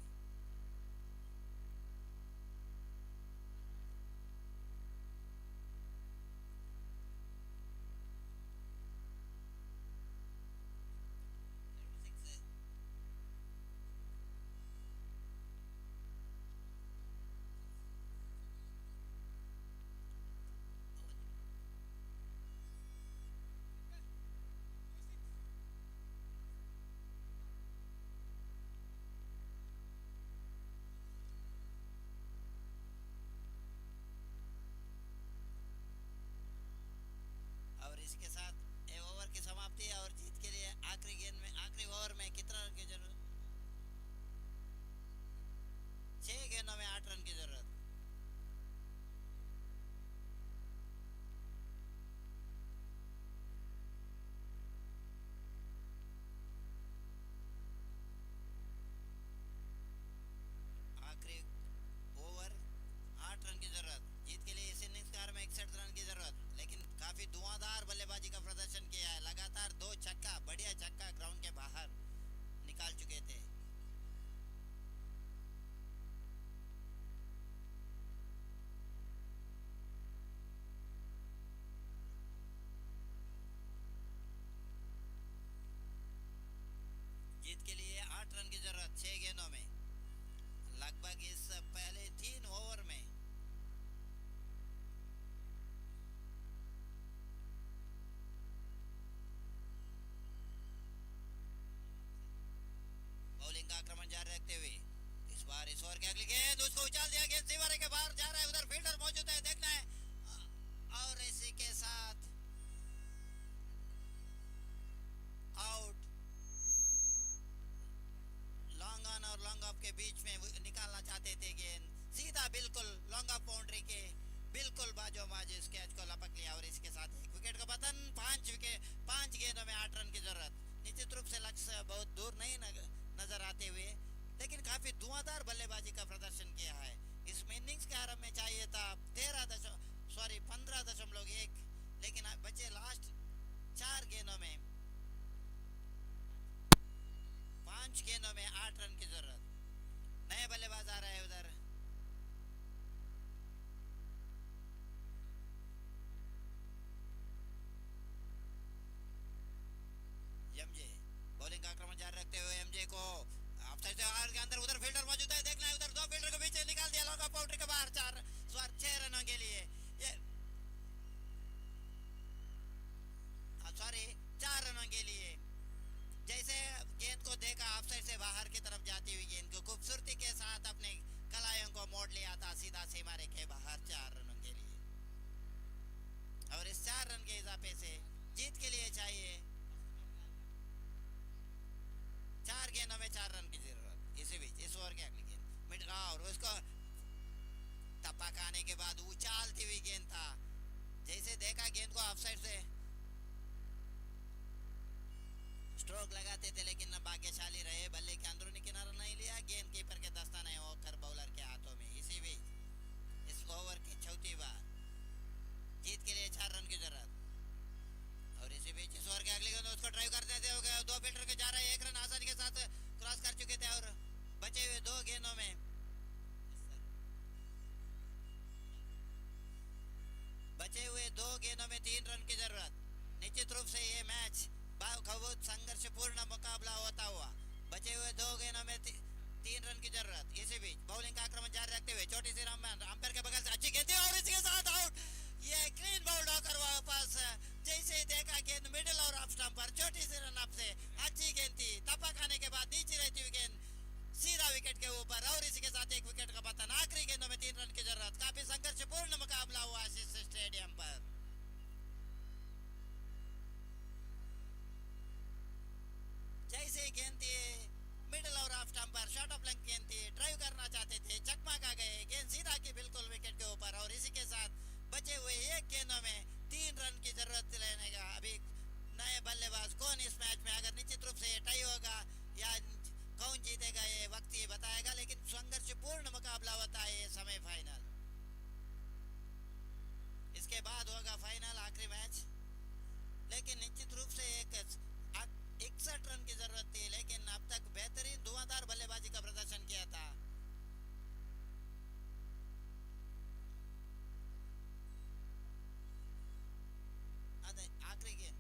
Speaker 4: इसके साथ ये ओवर की समाप्ति और जीत के लिए आखिरी गेंद में आखिरी ओवर में कितना रन की जरूरत? जीत के लिए 8 रन की जरूरत 6 गेंदों में, लगभग इस पहले 3 ओवर में। बॉलिंग का आक्रमण जारी रखते हुए इस बार इस ओवर की अगली गेंद उसको उछाल दिया, गेंद सीमारे के बाहर जा रहा है, उधर फील्डर मौजूद है, देखना है। और इसी के साथ आउट। लॉन्ग ऑन और लॉन्ग ऑफ के बीच में निकालना चाहते थे गेंद, सीधा बिल्कुल लॉन्ग ऑफ बाउंड्री के बिल्कुल बाजू बाजू इस कैच को लपक लिया और इसके साथ एक विकेट का पतन। 5 गेंदों में 8 रन की जरूरत। निश्चित रूप से लक्ष्य बहुत दूर नहीं नजर आते हुए, लेकिन काफी धुआंधार बल्लेबाजी का प्रदर्शन किया है। इस इनिंग्स के आरंभ में चाहिए था 15.1, लेकिन बचे लास्ट 4 गेंदों में 5 गेंदों में 8 रन की जरूरत। नए बल्लेबाज आ रहे हैं उधर, एमजे बॉलिंग का आक्रमण जारी रखते हुए एमजे को ऑफसाइड से बाहर के अंदर, उधर फील्डर मौजूद है, देखना है, उधर 2 फील्डर को बीच निकाल दिया, लॉन्ग ऑफ बाउंड्री के बाहर 6 रनों के लिए। ये 4 रनों के लिए। जैसे गेंद को देखा ऑफसाइड से बाहर की तरफ जाती हुई गेंद को खूबसूरती के साथ अपने कलाइयों को मोड़ लिया था सीधा सीमारे के बाहर 4 रनों के लिए। और इस 4 रन के इजाफे से जीत के लिए चाहिए 4 गेंदों में 4 रन की जरूरत। इसी बीच इस ओवर की अगली गेंद मिड और उसको टप्पा खाने के बाद उछालती हुई गेंद था, जैसे देखा गेंद को ऑफसाइड से स्ट्रोक लगाते थे, लेकिन न भाग्यशाली रहे, बल्ले के अंदरूनी किनारा नहीं लिया, गेंद कीपर के दस्ताने होकर बॉलर के हाथों में। इसी बीच इस ओवर की चौथी बार जीत के लिए 4 रन की जरूरत। और इसी बीच इस ओवर के अगली गेंद उसको ड्राइव कर देते हो गए, 2 फील्डर के जा रहे हैं, 1 रन आसानी के साथ क्रॉस कर चुके थे और बचे हुए 2 गेंदों में बचे हुए 2 गेंदों में 3 रन की जरूरत। निश्चित रूप से ये मैच बहुत संघर्षपूर्ण मुकाबला होता हुआ, बचे हुए 2 गेंदों में 3 रन की जरूरत। इसी बीच बॉलिंग का आक्रमण जारी रखते हुए छोटी सी अंपायर के बगल से अच्छी गेंद और इसके साथ आउट। ये क्लीन बाउंड होकर वापस, जैसे ही देखा गेंद मिडिल और ऑफ स्टंप पर, छोटी सी रन अप से अच्छी गेंद थी, थप्पा खाने के बाद नीचे रहती हुई गेंद सीधा विकेट के ऊपर और इसी के साथ एक विकेट का पतन। आखिरी गेंदों में 3 रन की जरूरत। काफी संघर्षपूर्ण मुकाबला हुआ इस स्टेडियम पर। जैसे गेंद थी मिडिल और ऑफ स्टंप पर, शॉर्ट ऑफ लेंथ गेंद थी, ड्राइव करना चाहते थे, चकमा गए, गेंद सीधा की बिल्कुल विकेट के ऊपर और इसी के साथ बचे हुए 1 गेंदों में 3 रन की जरूरत लेने का। अभी नए बल्लेबाज कौन इस मैच में, अगर निश्चित रूप से ये टाई होगा या कौन जीतेगा ये वक्त ही बताएगा, लेकिन संघर्षपूर्ण मुकाबला होता है ये सेमीफाइनल। इसके बाद होगा फाइनल, आखिरी मैच। लेकिन निश्चित रूप से 61 रन की जरूरत थी, लेकिन अब तक बेहतरीन धुआंधार बल्लेबाजी का प्रदर्शन किया था। आखिरी गेंद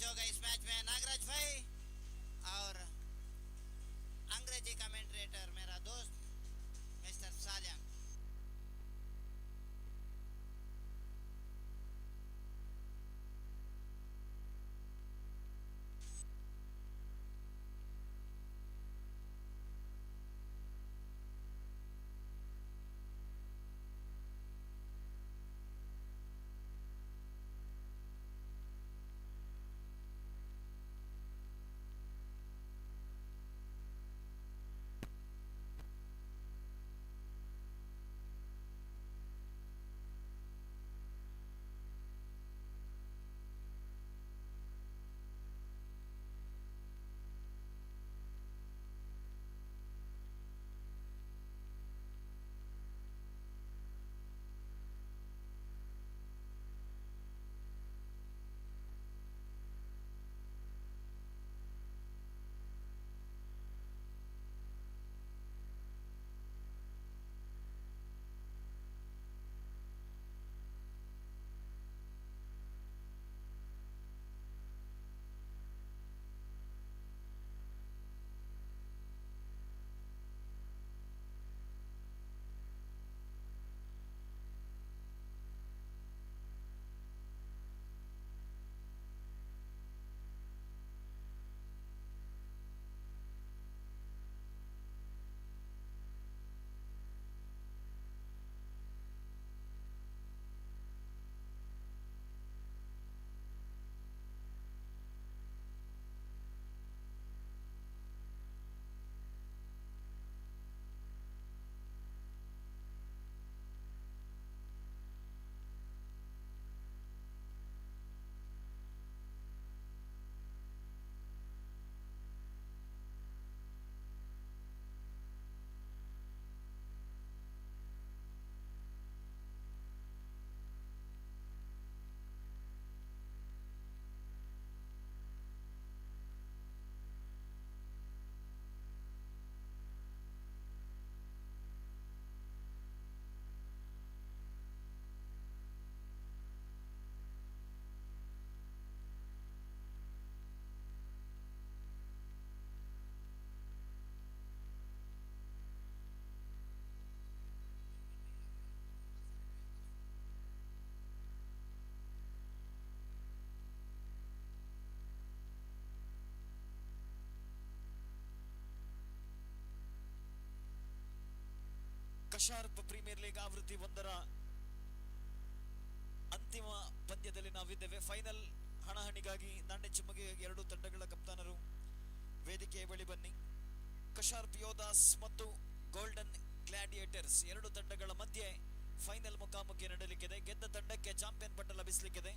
Speaker 4: होगा इस मैच में नागराज भाई और अंग्रेजी कमेंट्रेटर मेरा दोस्त मिस्टर साजन.
Speaker 3: ಕಶಾರ್ಪ್ ಪ್ರೀಮಿಯರ್ ಲೀಗ್ ಆವೃತ್ತಿ 1ರ ಅಂತಿಮ ಪಂದ್ಯದಲ್ಲಿ ನಾವಿದ್ದೇವೆ. ಫೈನಲ್ ಹಣಾಹಣಿಗಾಗಿ ದಾಂಡೆ ಚಿಮ್ಮಗೆಗಾಗಿ ಎರಡು ತಂಡಗಳ ಕಪ್ತಾನರು ವೇದಿಕೆಯ ಬಳಿ ಬನ್ನಿ. ಕಶಾರ್ಪ್ ಯೋಧಾಸ್ ಮತ್ತು ಗೋಲ್ಡನ್ ಗ್ಲಾಡಿಯೇಟರ್ಸ್ ಎರಡು ತಂಡಗಳ ಮಧ್ಯೆ ಫೈನಲ್ ಮುಖಾಮುಖಿ ನಡೆಯಲಿಕ್ಕಿದೆ. ಗೆದ್ದ ತಂಡಕ್ಕೆ ಚಾಂಪಿಯನ್ ಪಟ್ಟ ಲಭಿಸಲಿಕ್ಕಿದೆ.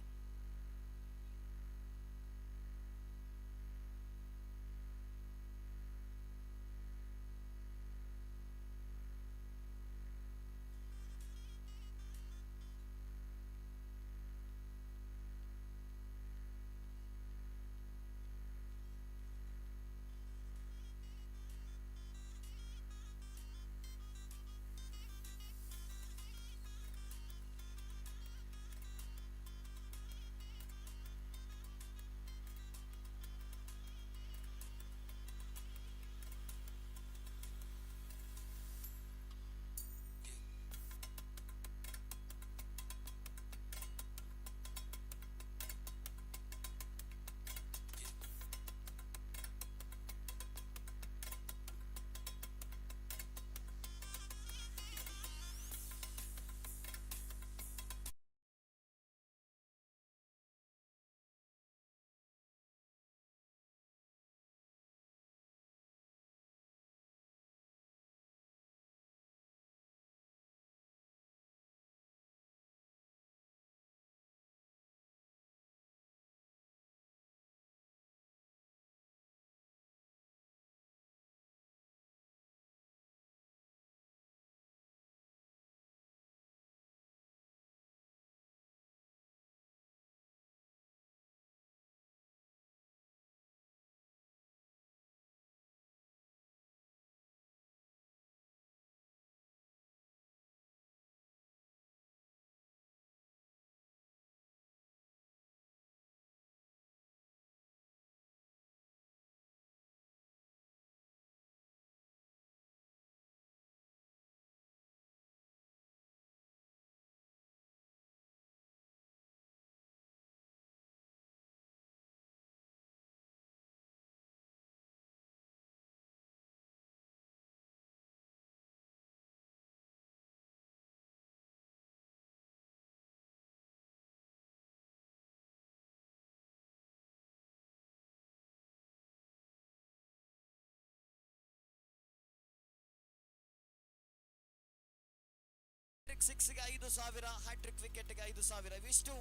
Speaker 3: ಹ್ಯಾಟ್ರಿಕ್ 6ಗೆ 5,000, ಹ್ಯಾಟ್ರಿಕ್ ವಿಕೆಟ್ಗೆ 5,000 ಇವಿಷ್ಟು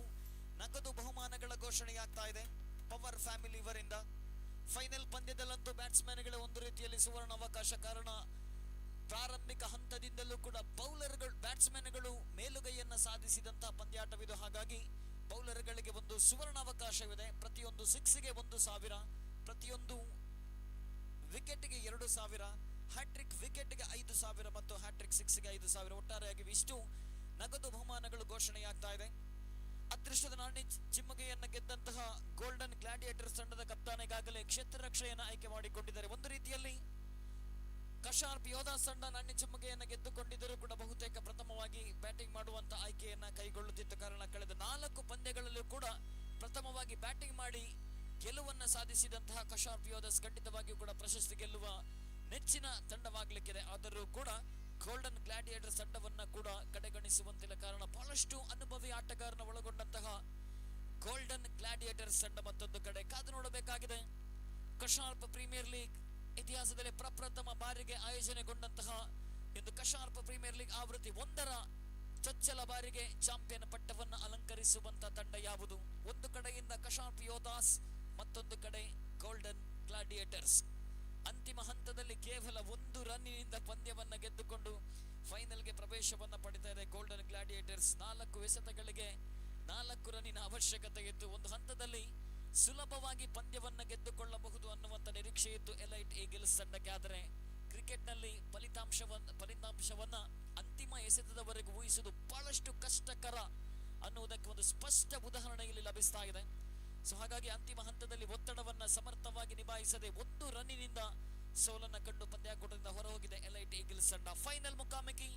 Speaker 3: ನಗದು ಬಹುಮಾನಗಳ ಘೋಷಣೆಯಾಗ್ತಾ ಇದೆ ಪವರ್ ಫ್ಯಾಮಿಲಿ ಇವರಿಂದ. ಫೈನಲ್ ಪಂದ್ಯದಲ್ಲಂತೂ ಬ್ಯಾಟ್ಸ್ಮನ್ಗಳು ಒಂದು ರೀತಿಯಲ್ಲಿ ಸುವರ್ಣ ಅವಕಾಶ. ಕಾರಣ ಪ್ರಾರಂಭಿಕ ಹಂತದಿಂದಲೂ ಕೂಡ ಬ್ಯಾಟ್ಸ್ಮನ್ಗಳು ಮೇಲುಗೈಯನ್ನ ಸಾಧಿಸಿದಂತಹ ಪಂದ್ಯಾಟವಿದು. ಹಾಗಾಗಿ ಬೌಲರ್ಗಳಿಗೆ ಒಂದು ಸುವರ್ಣ ಅವಕಾಶವಿದೆ. ಪ್ರತಿಯೊಂದು 6ಗೆ 1,000, ಪ್ರತಿಯೊಂದು ವಿಕೆಟ್ಗೆ 2,000, ಹ್ಯಾಟ್ರಿಕ್ ವಿಕೆಟ್ಗೆ 5,000 ಮತ್ತು ಹ್ಯಾಟ್ರಿಕ್ 6ಗೆ 5,000. ಒಟ್ಟಾರೆಯಾಗಿ ಇಷ್ಟು ನಗದು ಬಹುಮಾನಗಳು ಘೋಷಣೆಯಾಗ್ತಾ ಇದೆ. ಅದೃಷ್ಟದ ನಾಣ್ಯ ಚಿಮ್ಮಗೆಯನ್ನ ಗೆದ್ದಂತಹ ಗೋಲ್ಡನ್ ಗ್ಲಾಡಿಯೇಟರ್ಸ್ ತಂಡದ ಕಪ್ತಾನ ಈಗಾಗಲೇ ಕ್ಷೇತ್ರ ರಕ್ಷೆಯನ್ನು ಆಯ್ಕೆ ಮಾಡಿಕೊಂಡಿದ್ದಾರೆ. ಒಂದು ರೀತಿಯಲ್ಲಿ ಕಶಾರ್ಪ್ ಯೋಧಾಸ್ ತಂಡ ನಾಣ್ಯ ಚಿಮ್ಮಗೆಯನ್ನ ಗೆದ್ದುಕೊಂಡಿದ್ದರೂ ಕೂಡ ಬಹುತೇಕ ಪ್ರಥಮವಾಗಿ ಬ್ಯಾಟಿಂಗ್ ಮಾಡುವಂತ ಆಯ್ಕೆಯನ್ನ ಕೈಗೊಳ್ಳುತ್ತಿದ್ದ ಕಾರಣ ಕಳೆದ 4 ಪಂದ್ಯಗಳಲ್ಲೂ ಕೂಡ ಪ್ರಥಮವಾಗಿ ಬ್ಯಾಟಿಂಗ್ ಮಾಡಿ ಗೆಲುವನ್ನ ಸಾಧಿಸಿದಂತಹ ಕಶಾರ್ಪ್ ಯೋಧಾಸ್ ಖಂಡಿತವಾಗಿಯೂ ಕೂಡ ಪ್ರಶಸ್ತಿ ಗೆಲ್ಲುವ ನೆಚ್ಚಿನ ತಂಡವಾಗಲಿಕ್ಕಿದೆ. ಆದರೂ ಕೂಡ ಗೋಲ್ಡನ್ ಗ್ಲಾಡಿಯೇಟರ್ಸ್ ತಂಡವನ್ನ ಕೂಡ ಕಡೆಗಣಿಸುವಂತಿಲ್ಲ. ಕಾರಣ ಬಹಳಷ್ಟು ಅನುಭವಿ ಆಟಗಾರನ ಒಳಗೊಂಡಂತಹ ಗೋಲ್ಡನ್ ಗ್ಲಾಡಿಯೇಟರ್ಸ್ ತಂಡ ಮತ್ತೊಂದು ಕಡೆ ಕಾದು ನೋಡಬೇಕಾಗಿದೆ. ಕಶಾರ್ಪ್ ಪ್ರೀಮಿಯರ್ ಲೀಗ್ ಇತಿಹಾಸದಲ್ಲಿ ಪ್ರಪ್ರಥಮ ಬಾರಿಗೆ ಆಯೋಜನೆಗೊಂಡಂತಹ ಎಂದು ಕಶಾರ್ಪ್ ಪ್ರೀಮಿಯರ್ ಲೀಗ್ ಆವೃತ್ತಿ 1ರ ಚೊಚ್ಚಲ ಬಾರಿಗೆ ಚಾಂಪಿಯನ್ ಪಟ್ಟವನ್ನು ಅಲಂಕರಿಸುವಂತಹ ತಂಡ ಯಾವುದು? ಒಂದು ಕಡೆಯಿಂದ ಕಶಾರ್ಪ್ ಯೋಧಾಸ್, ಮತ್ತೊಂದು ಕಡೆ ಗೋಲ್ಡನ್ ಗ್ಲಾಡಿಯೇಟರ್ಸ್. ಅಂತಿಮ ಹಂತದಲ್ಲಿ ಕೇವಲ 1 ರನ್ನಿನಿಂದ ಪಂದ್ಯವನ್ನ ಗೆದ್ದುಕೊಂಡು ಫೈನಲ್ಗೆ ಪ್ರವೇಶವನ್ನ ಪಡಿತಾ ಇದೆ ಗೋಲ್ಡನ್ ಗ್ಲಾಡಿಯೇಟರ್ಸ್. 4 ಎಸೆತಗಳಿಗೆ 4 ರನ್ನಿನ ಅವಶ್ಯಕತೆ ಇತ್ತು. ಒಂದು ಹಂತದಲ್ಲಿ ಸುಲಭವಾಗಿ ಪಂದ್ಯವನ್ನ ಗೆದ್ದುಕೊಳ್ಳಬಹುದು ಅನ್ನುವಂತ ನಿರೀಕ್ಷೆ ಇತ್ತು ಎಲೈಟ್ ಈಗಲ್ಸ್ ತಂಡಕ್ಕೆ. ಆದರೆ ಕ್ರಿಕೆಟ್ನಲ್ಲಿ ಫಲಿತಾಂಶವನ್ನ ಅಂತಿಮ ಎಸೆತದವರೆಗೂ ಊಹಿಸುವುದು ಬಹಳಷ್ಟು ಕಷ್ಟಕರ ಅನ್ನುವುದಕ್ಕೆ ಒಂದು ಸ್ಪಷ್ಟ ಉದಾಹರಣೆ ಇಲ್ಲಿ ಲಭಿಸ್ತಾ ಇದೆ. ಸೊ ಹಾಗಾಗಿ ಅಂತಿಮ ಹಂತದಲ್ಲಿ ಒತ್ತಡವನ್ನ ಸಮರ್ಥವಾಗಿ ನಿಭಾಯಿಸದೆ 1 ರನ್ನಿನಿಂದ ಸೋಲನ್ನ ಕಂಡು ಪಂದ್ಯಾಕೂಟದಿಂದ ಹೊರಹೋಗಿದೆ ಎಲೈಟ್ ಈಗಲ್ಸ್ ತಂಡ. ಫೈನಲ್ ಮುಖಾಮುಖಿ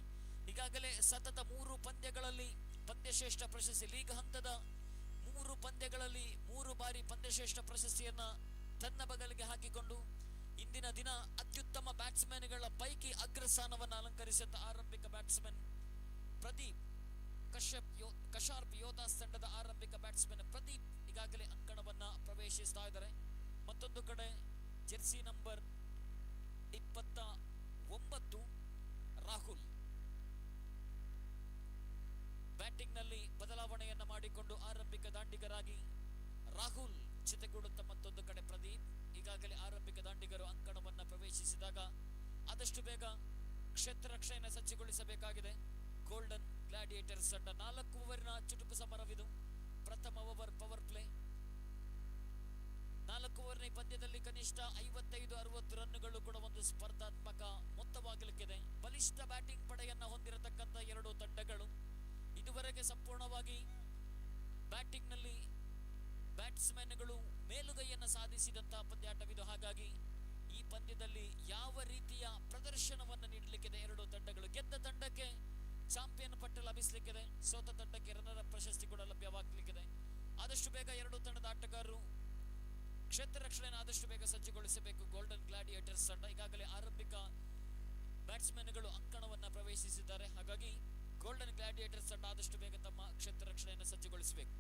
Speaker 3: ಈಗಾಗಲೇ ಸತತ 3 ಪಂದ್ಯಗಳಲ್ಲಿ ಪಂದ್ಯಶ್ರೇಷ್ಠ ಪ್ರಶಸ್ತಿ, ಲೀಗ್ ಹಂತದ 3 ಪಂದ್ಯಗಳಲ್ಲಿ 3 ಬಾರಿ ಪಂದ್ಯಶ್ರೇಷ್ಠ ಪ್ರಶಸ್ತಿಯನ್ನ ತನ್ನ ಬಗಲಿಗೆ ಹಾಕಿಕೊಂಡು ಇಂದಿನ ದಿನ ಅತ್ಯುತ್ತಮ ಬ್ಯಾಟ್ಸ್ಮನ್ಗಳ ಪೈಕಿ ಅಗ್ರಸ್ಥಾನವನ್ನು ಅಲಂಕರಿಸಿದ ಆರಂಭಿಕ ಬ್ಯಾಟ್ಸ್ಮನ್ ಪ್ರದೀಪ್. ಕಶಾರ್ಪ್ ಯೋಧಾಸ್ ತಂಡದ ಆರಂಭಿಕ ಬ್ಯಾಟ್ಸ್ಮನ್ ಪ್ರದೀಪ್ ಈಗಾಗಲೇ ಅಂಕಣವನ್ನ ಪ್ರವೇಶಿಸ್ತಾ ಇದ್ದಾರೆ. ಮತ್ತೊಂದು ಕಡೆ ಜೆರ್ಸಿ ನಂಬರ್ 29 ರಾಹುಲ್ ಬ್ಯಾಟಿಂಗ್ ನಲ್ಲಿ ಬದಲಾವಣೆಯನ್ನ ಮಾಡಿಕೊಂಡು ಆರಂಭಿಕ ದಾಂಡಿಗರಾಗಿ ರಾಹುಲ್ ಜೊತೆಗೂಡುತ್ತಾ ಮತ್ತೊಂದು ಕಡೆ ಪ್ರದೀಪ್. ಈಗಾಗಲೇ ಆರಂಭಿಕ ದಾಂಡಿಗರು ಅಂಕಣವನ್ನ ಪ್ರವೇಶಿಸಿದಾಗ ಆದಷ್ಟು ಬೇಗ ಕ್ಷೇತ್ರ ರಕ್ಷಣೆಯನ್ನು ಸಜ್ಜುಗೊಳಿಸಬೇಕಾಗಿದೆ ಗೋಲ್ಡನ್ ಗ್ಲಾಡಿಯೇಟರ್ಸ್ ತಂಡ. 4 ಓವರಿನ ಚುಟುಕು ಸಮರವಿದು. ಪ್ರಥಮ ಓವರ್ ಪವರ್ ಪ್ಲೇ. 4 ಓವರ್ನ ಈ ಪಂದ್ಯದಲ್ಲಿ ಕನಿಷ್ಠ 55-60 ರನ್ನುಗಳು ಕೂಡ ಒಂದು ಸ್ಪರ್ಧಾತ್ಮಕ ಮೊತ್ತವಾಗಲಿಕ್ಕಿದೆ. ಬಲಿಷ್ಠ ಬ್ಯಾಟಿಂಗ್ ಪಡೆಯನ್ನ ಹೊಂದಿರತಕ್ಕಂಥ 2 ತಂಡಗಳು ಇದುವರೆಗೆ ಸಂಪೂರ್ಣವಾಗಿ ಬ್ಯಾಟಿಂಗ್ ನಲ್ಲಿ ಬ್ಯಾಟ್ಸ್ಮನ್ಗಳು ಮೇಲುಗೈಯನ್ನ ಸಾಧಿಸಿದಂತಹ ಪಂದ್ಯಾಟವಿದು. ಹಾಗಾಗಿ ಈ ಪಂದ್ಯದಲ್ಲಿ ಯಾವ ರೀತಿಯ ಪ್ರದರ್ಶನವನ್ನು ನೀಡಲಿಕ್ಕಿದೆ 2 ತಂಡಗಳು? ಗೆದ್ದ ತಂಡಕ್ಕೆ ಚಾಂಪಿಯನ್ ಪಟ್ಟ ಲಭಿಸಲಿಕ್ಕಿದೆ, ಸೋತ ತಂಡಕ್ಕೆ ರನ್ನರ್ ಅಪ್ ಪ್ರಶಸ್ತಿ ಕೂಡ ಲಭ್ಯವಾಗಲಿಕ್ಕಿದೆ. ಆದಷ್ಟು ಬೇಗ 2 ತಂಡದ ಆಟಗಾರರು ಕ್ಷೇತ್ರ ರಕ್ಷಣೆಯನ್ನು ಆದಷ್ಟು ಬೇಗ ಸಜ್ಜುಗೊಳಿಸಬೇಕು ಗೋಲ್ಡನ್ ಗ್ಲಾಡಿಯೇಟರ್ಸ್ ತಂಡ. ಈಗಾಗಲೇ ಆರಂಭಿಕ ಬ್ಯಾಟ್ಸ್ಮನ್ಗಳು ಅಂಕಣವನ್ನ ಪ್ರವೇಶಿಸಿದ್ದಾರೆ. ಹಾಗಾಗಿ ಗೋಲ್ಡನ್ ಗ್ಲಾಡಿಯೇಟರ್ಸ್ ತಂಡ ಆದಷ್ಟು ಬೇಗ ತಮ್ಮ ಕ್ಷೇತ್ರ ರಕ್ಷಣೆಯನ್ನು ಸಜ್ಜುಗೊಳಿಸಬೇಕು.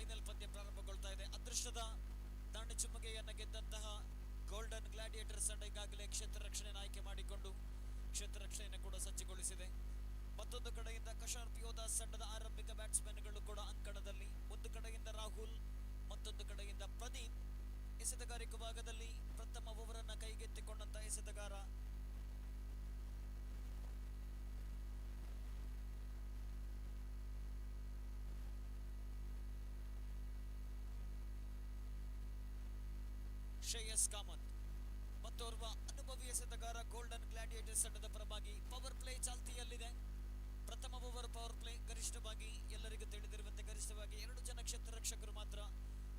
Speaker 3: ಫೈನಲ್ ಪಂದ್ಯ ಪ್ರಾರಂಭಗೊಳ್ತಾ ಇದೆ. ಅದೃಷ್ಟದ ದಾಂಡು ಚುಮ್ಮಗೆಯನ್ನು ಗೆದ್ದಂತಹ ಗೋಲ್ಡನ್ ಗ್ಲಾಡಿಯೇಟರ್ಸ್ ತಂಡ ಈಗಾಗಲೇ ಕ್ಷೇತ್ರ ರಕ್ಷಣೆಯನ್ನು ಆಯ್ಕೆ ಮಾಡಿಕೊಂಡು ಕ್ಷೇತ್ರ ರಕ್ಷಣೆಯನ್ನು ಕೂಡ ಸಜ್ಜುಗೊಳಿಸಿದೆ. ಮತ್ತೊಂದು ಕಡೆಯಿಂದ ಕಶಾರ್ಪ್ ಯೋಧಾಸ್ ತಂಡದ ಆರಂಭಿಕ ಬ್ಯಾಟ್ಸ್ಮನ್ಗಳು ಕೂಡ ಅಂಕಣದಲ್ಲಿ. ಒಂದು ಕಡೆಯಿಂದ ರಾಹುಲ್, ಮತ್ತೊಂದು ಕಡೆಯಿಂದ ಪ್ರದೀಪ್. ಎಸೆತಗಾರಿಕೆ ಭಾಗದಲ್ಲಿ ಪ್ರಥಮ ಓವರನ್ನು ಕೈಗೆತ್ತಿಕೊಂಡಂತಹ ಎಸೆತಗಾರ ಶ್ರೇಯಸ್ ಕಾಮತ್. ಮತ್ತೋರ್ವ ಅನುಭವಿ ಎಸೆತಗಾರ ಗೋಲ್ಡನ್ ಗ್ಲಾಡಿಯೇಟರ್ಸ್ ತಂಡದ ಪರವಾಗಿ. ಪವರ್ ಪ್ಲೇ ಚಾಲ್ತಿಯಲ್ಲಿದೆ. ಪ್ರಥಮ ಓವರ್ ಪವರ್ ಪ್ಲೇ ಗರಿಷ್ಠವಾಗಿ ಎಲ್ಲರಿಗೂ ತಿಳಿದಿರುವಂತೆ ಗರಿಷ್ಠವಾಗಿ 2 ಜನ ಕ್ಷೇತ್ರ ರಕ್ಷಕರು ಮಾತ್ರ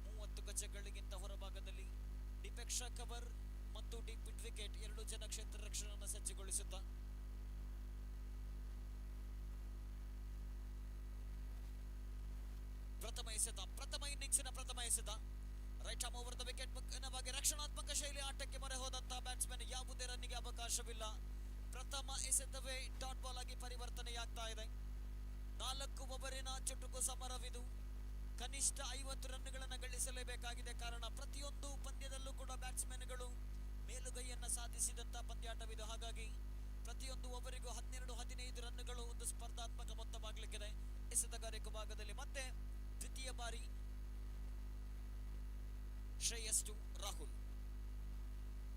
Speaker 3: 30 ಗಜಗಳಿಗಿಂತ ಹೊರಭಾಗದಲ್ಲಿ ಡೀಪ್ ಎಕ್ಸ್ಟ್ರಾ ಕವರ್ ಮತ್ತು ಡೀಪ್ ಮಿಡ್ ವಿಕೆಟ್ 2 ಜನ ಕ್ಷೇತ್ರ ರಕ್ಷಣೆಯನ್ನು ಸಜ್ಜುಗೊಳಿಸುತ್ತಾ ಪ್ರಥಮ ಇನ್ನಿಂಗ್ಸಿನ ಪ್ರಥಮ ಎಸೆತ. Right arm over the wicket ಮುಖ್ಯವಾಗಿ ರಕ್ಷಣಾತ್ಮಕ ಶೈಲಿ ಆಟಕ್ಕೆ ಮೊರೆ ಹೋದಂತಹ ಬ್ಯಾಟ್ಸ್ಮನ್ ಯಾವುದೇ ರನ್ನಿಗೆ ಅವಕಾಶವಿಲ್ಲ. ಪ್ರಥಮ ಎಸೆತವೇ ಡಾಟ್ ಬಾಲ್ ಆಗಿ ಪರಿವರ್ತನೆಯಾಗ್ತಾ ಇದೆ. 4 ಓವರಿನ ಚುಟುಕು ಸಮರವಿದು. ಕನಿಷ್ಠ 50 ರನ್ಗಳನ್ನು ಗಳಿಸಲೇಬೇಕಾಗಿದೆ. ಕಾರಣ ಪ್ರತಿಯೊಂದು ಪಂದ್ಯದಲ್ಲೂ ಕೂಡ ಬ್ಯಾಟ್ಸ್ಮನ್ಗಳು ಮೇಲುಗೈಯನ್ನು ಸಾಧಿಸಿದಂತಹ ಪಂದ್ಯಾಟವಿದು. ಹಾಗಾಗಿ ಪ್ರತಿಯೊಂದು ಓವರಿಗೂ 12-15 ರನ್ಗಳು ಒಂದು ಸ್ಪರ್ಧಾತ್ಮಕ ಮೊತ್ತವಾಗಲಿಕ್ಕಿದೆ. ಎಸೆತಗಾರಿಕೆ ಭಾಗದಲ್ಲಿ ಮತ್ತೆ ದ್ವಿತೀಯ ಬಾರಿ ಶ್ರೇಯಸ್ ಟು ರಾಹುಲ್.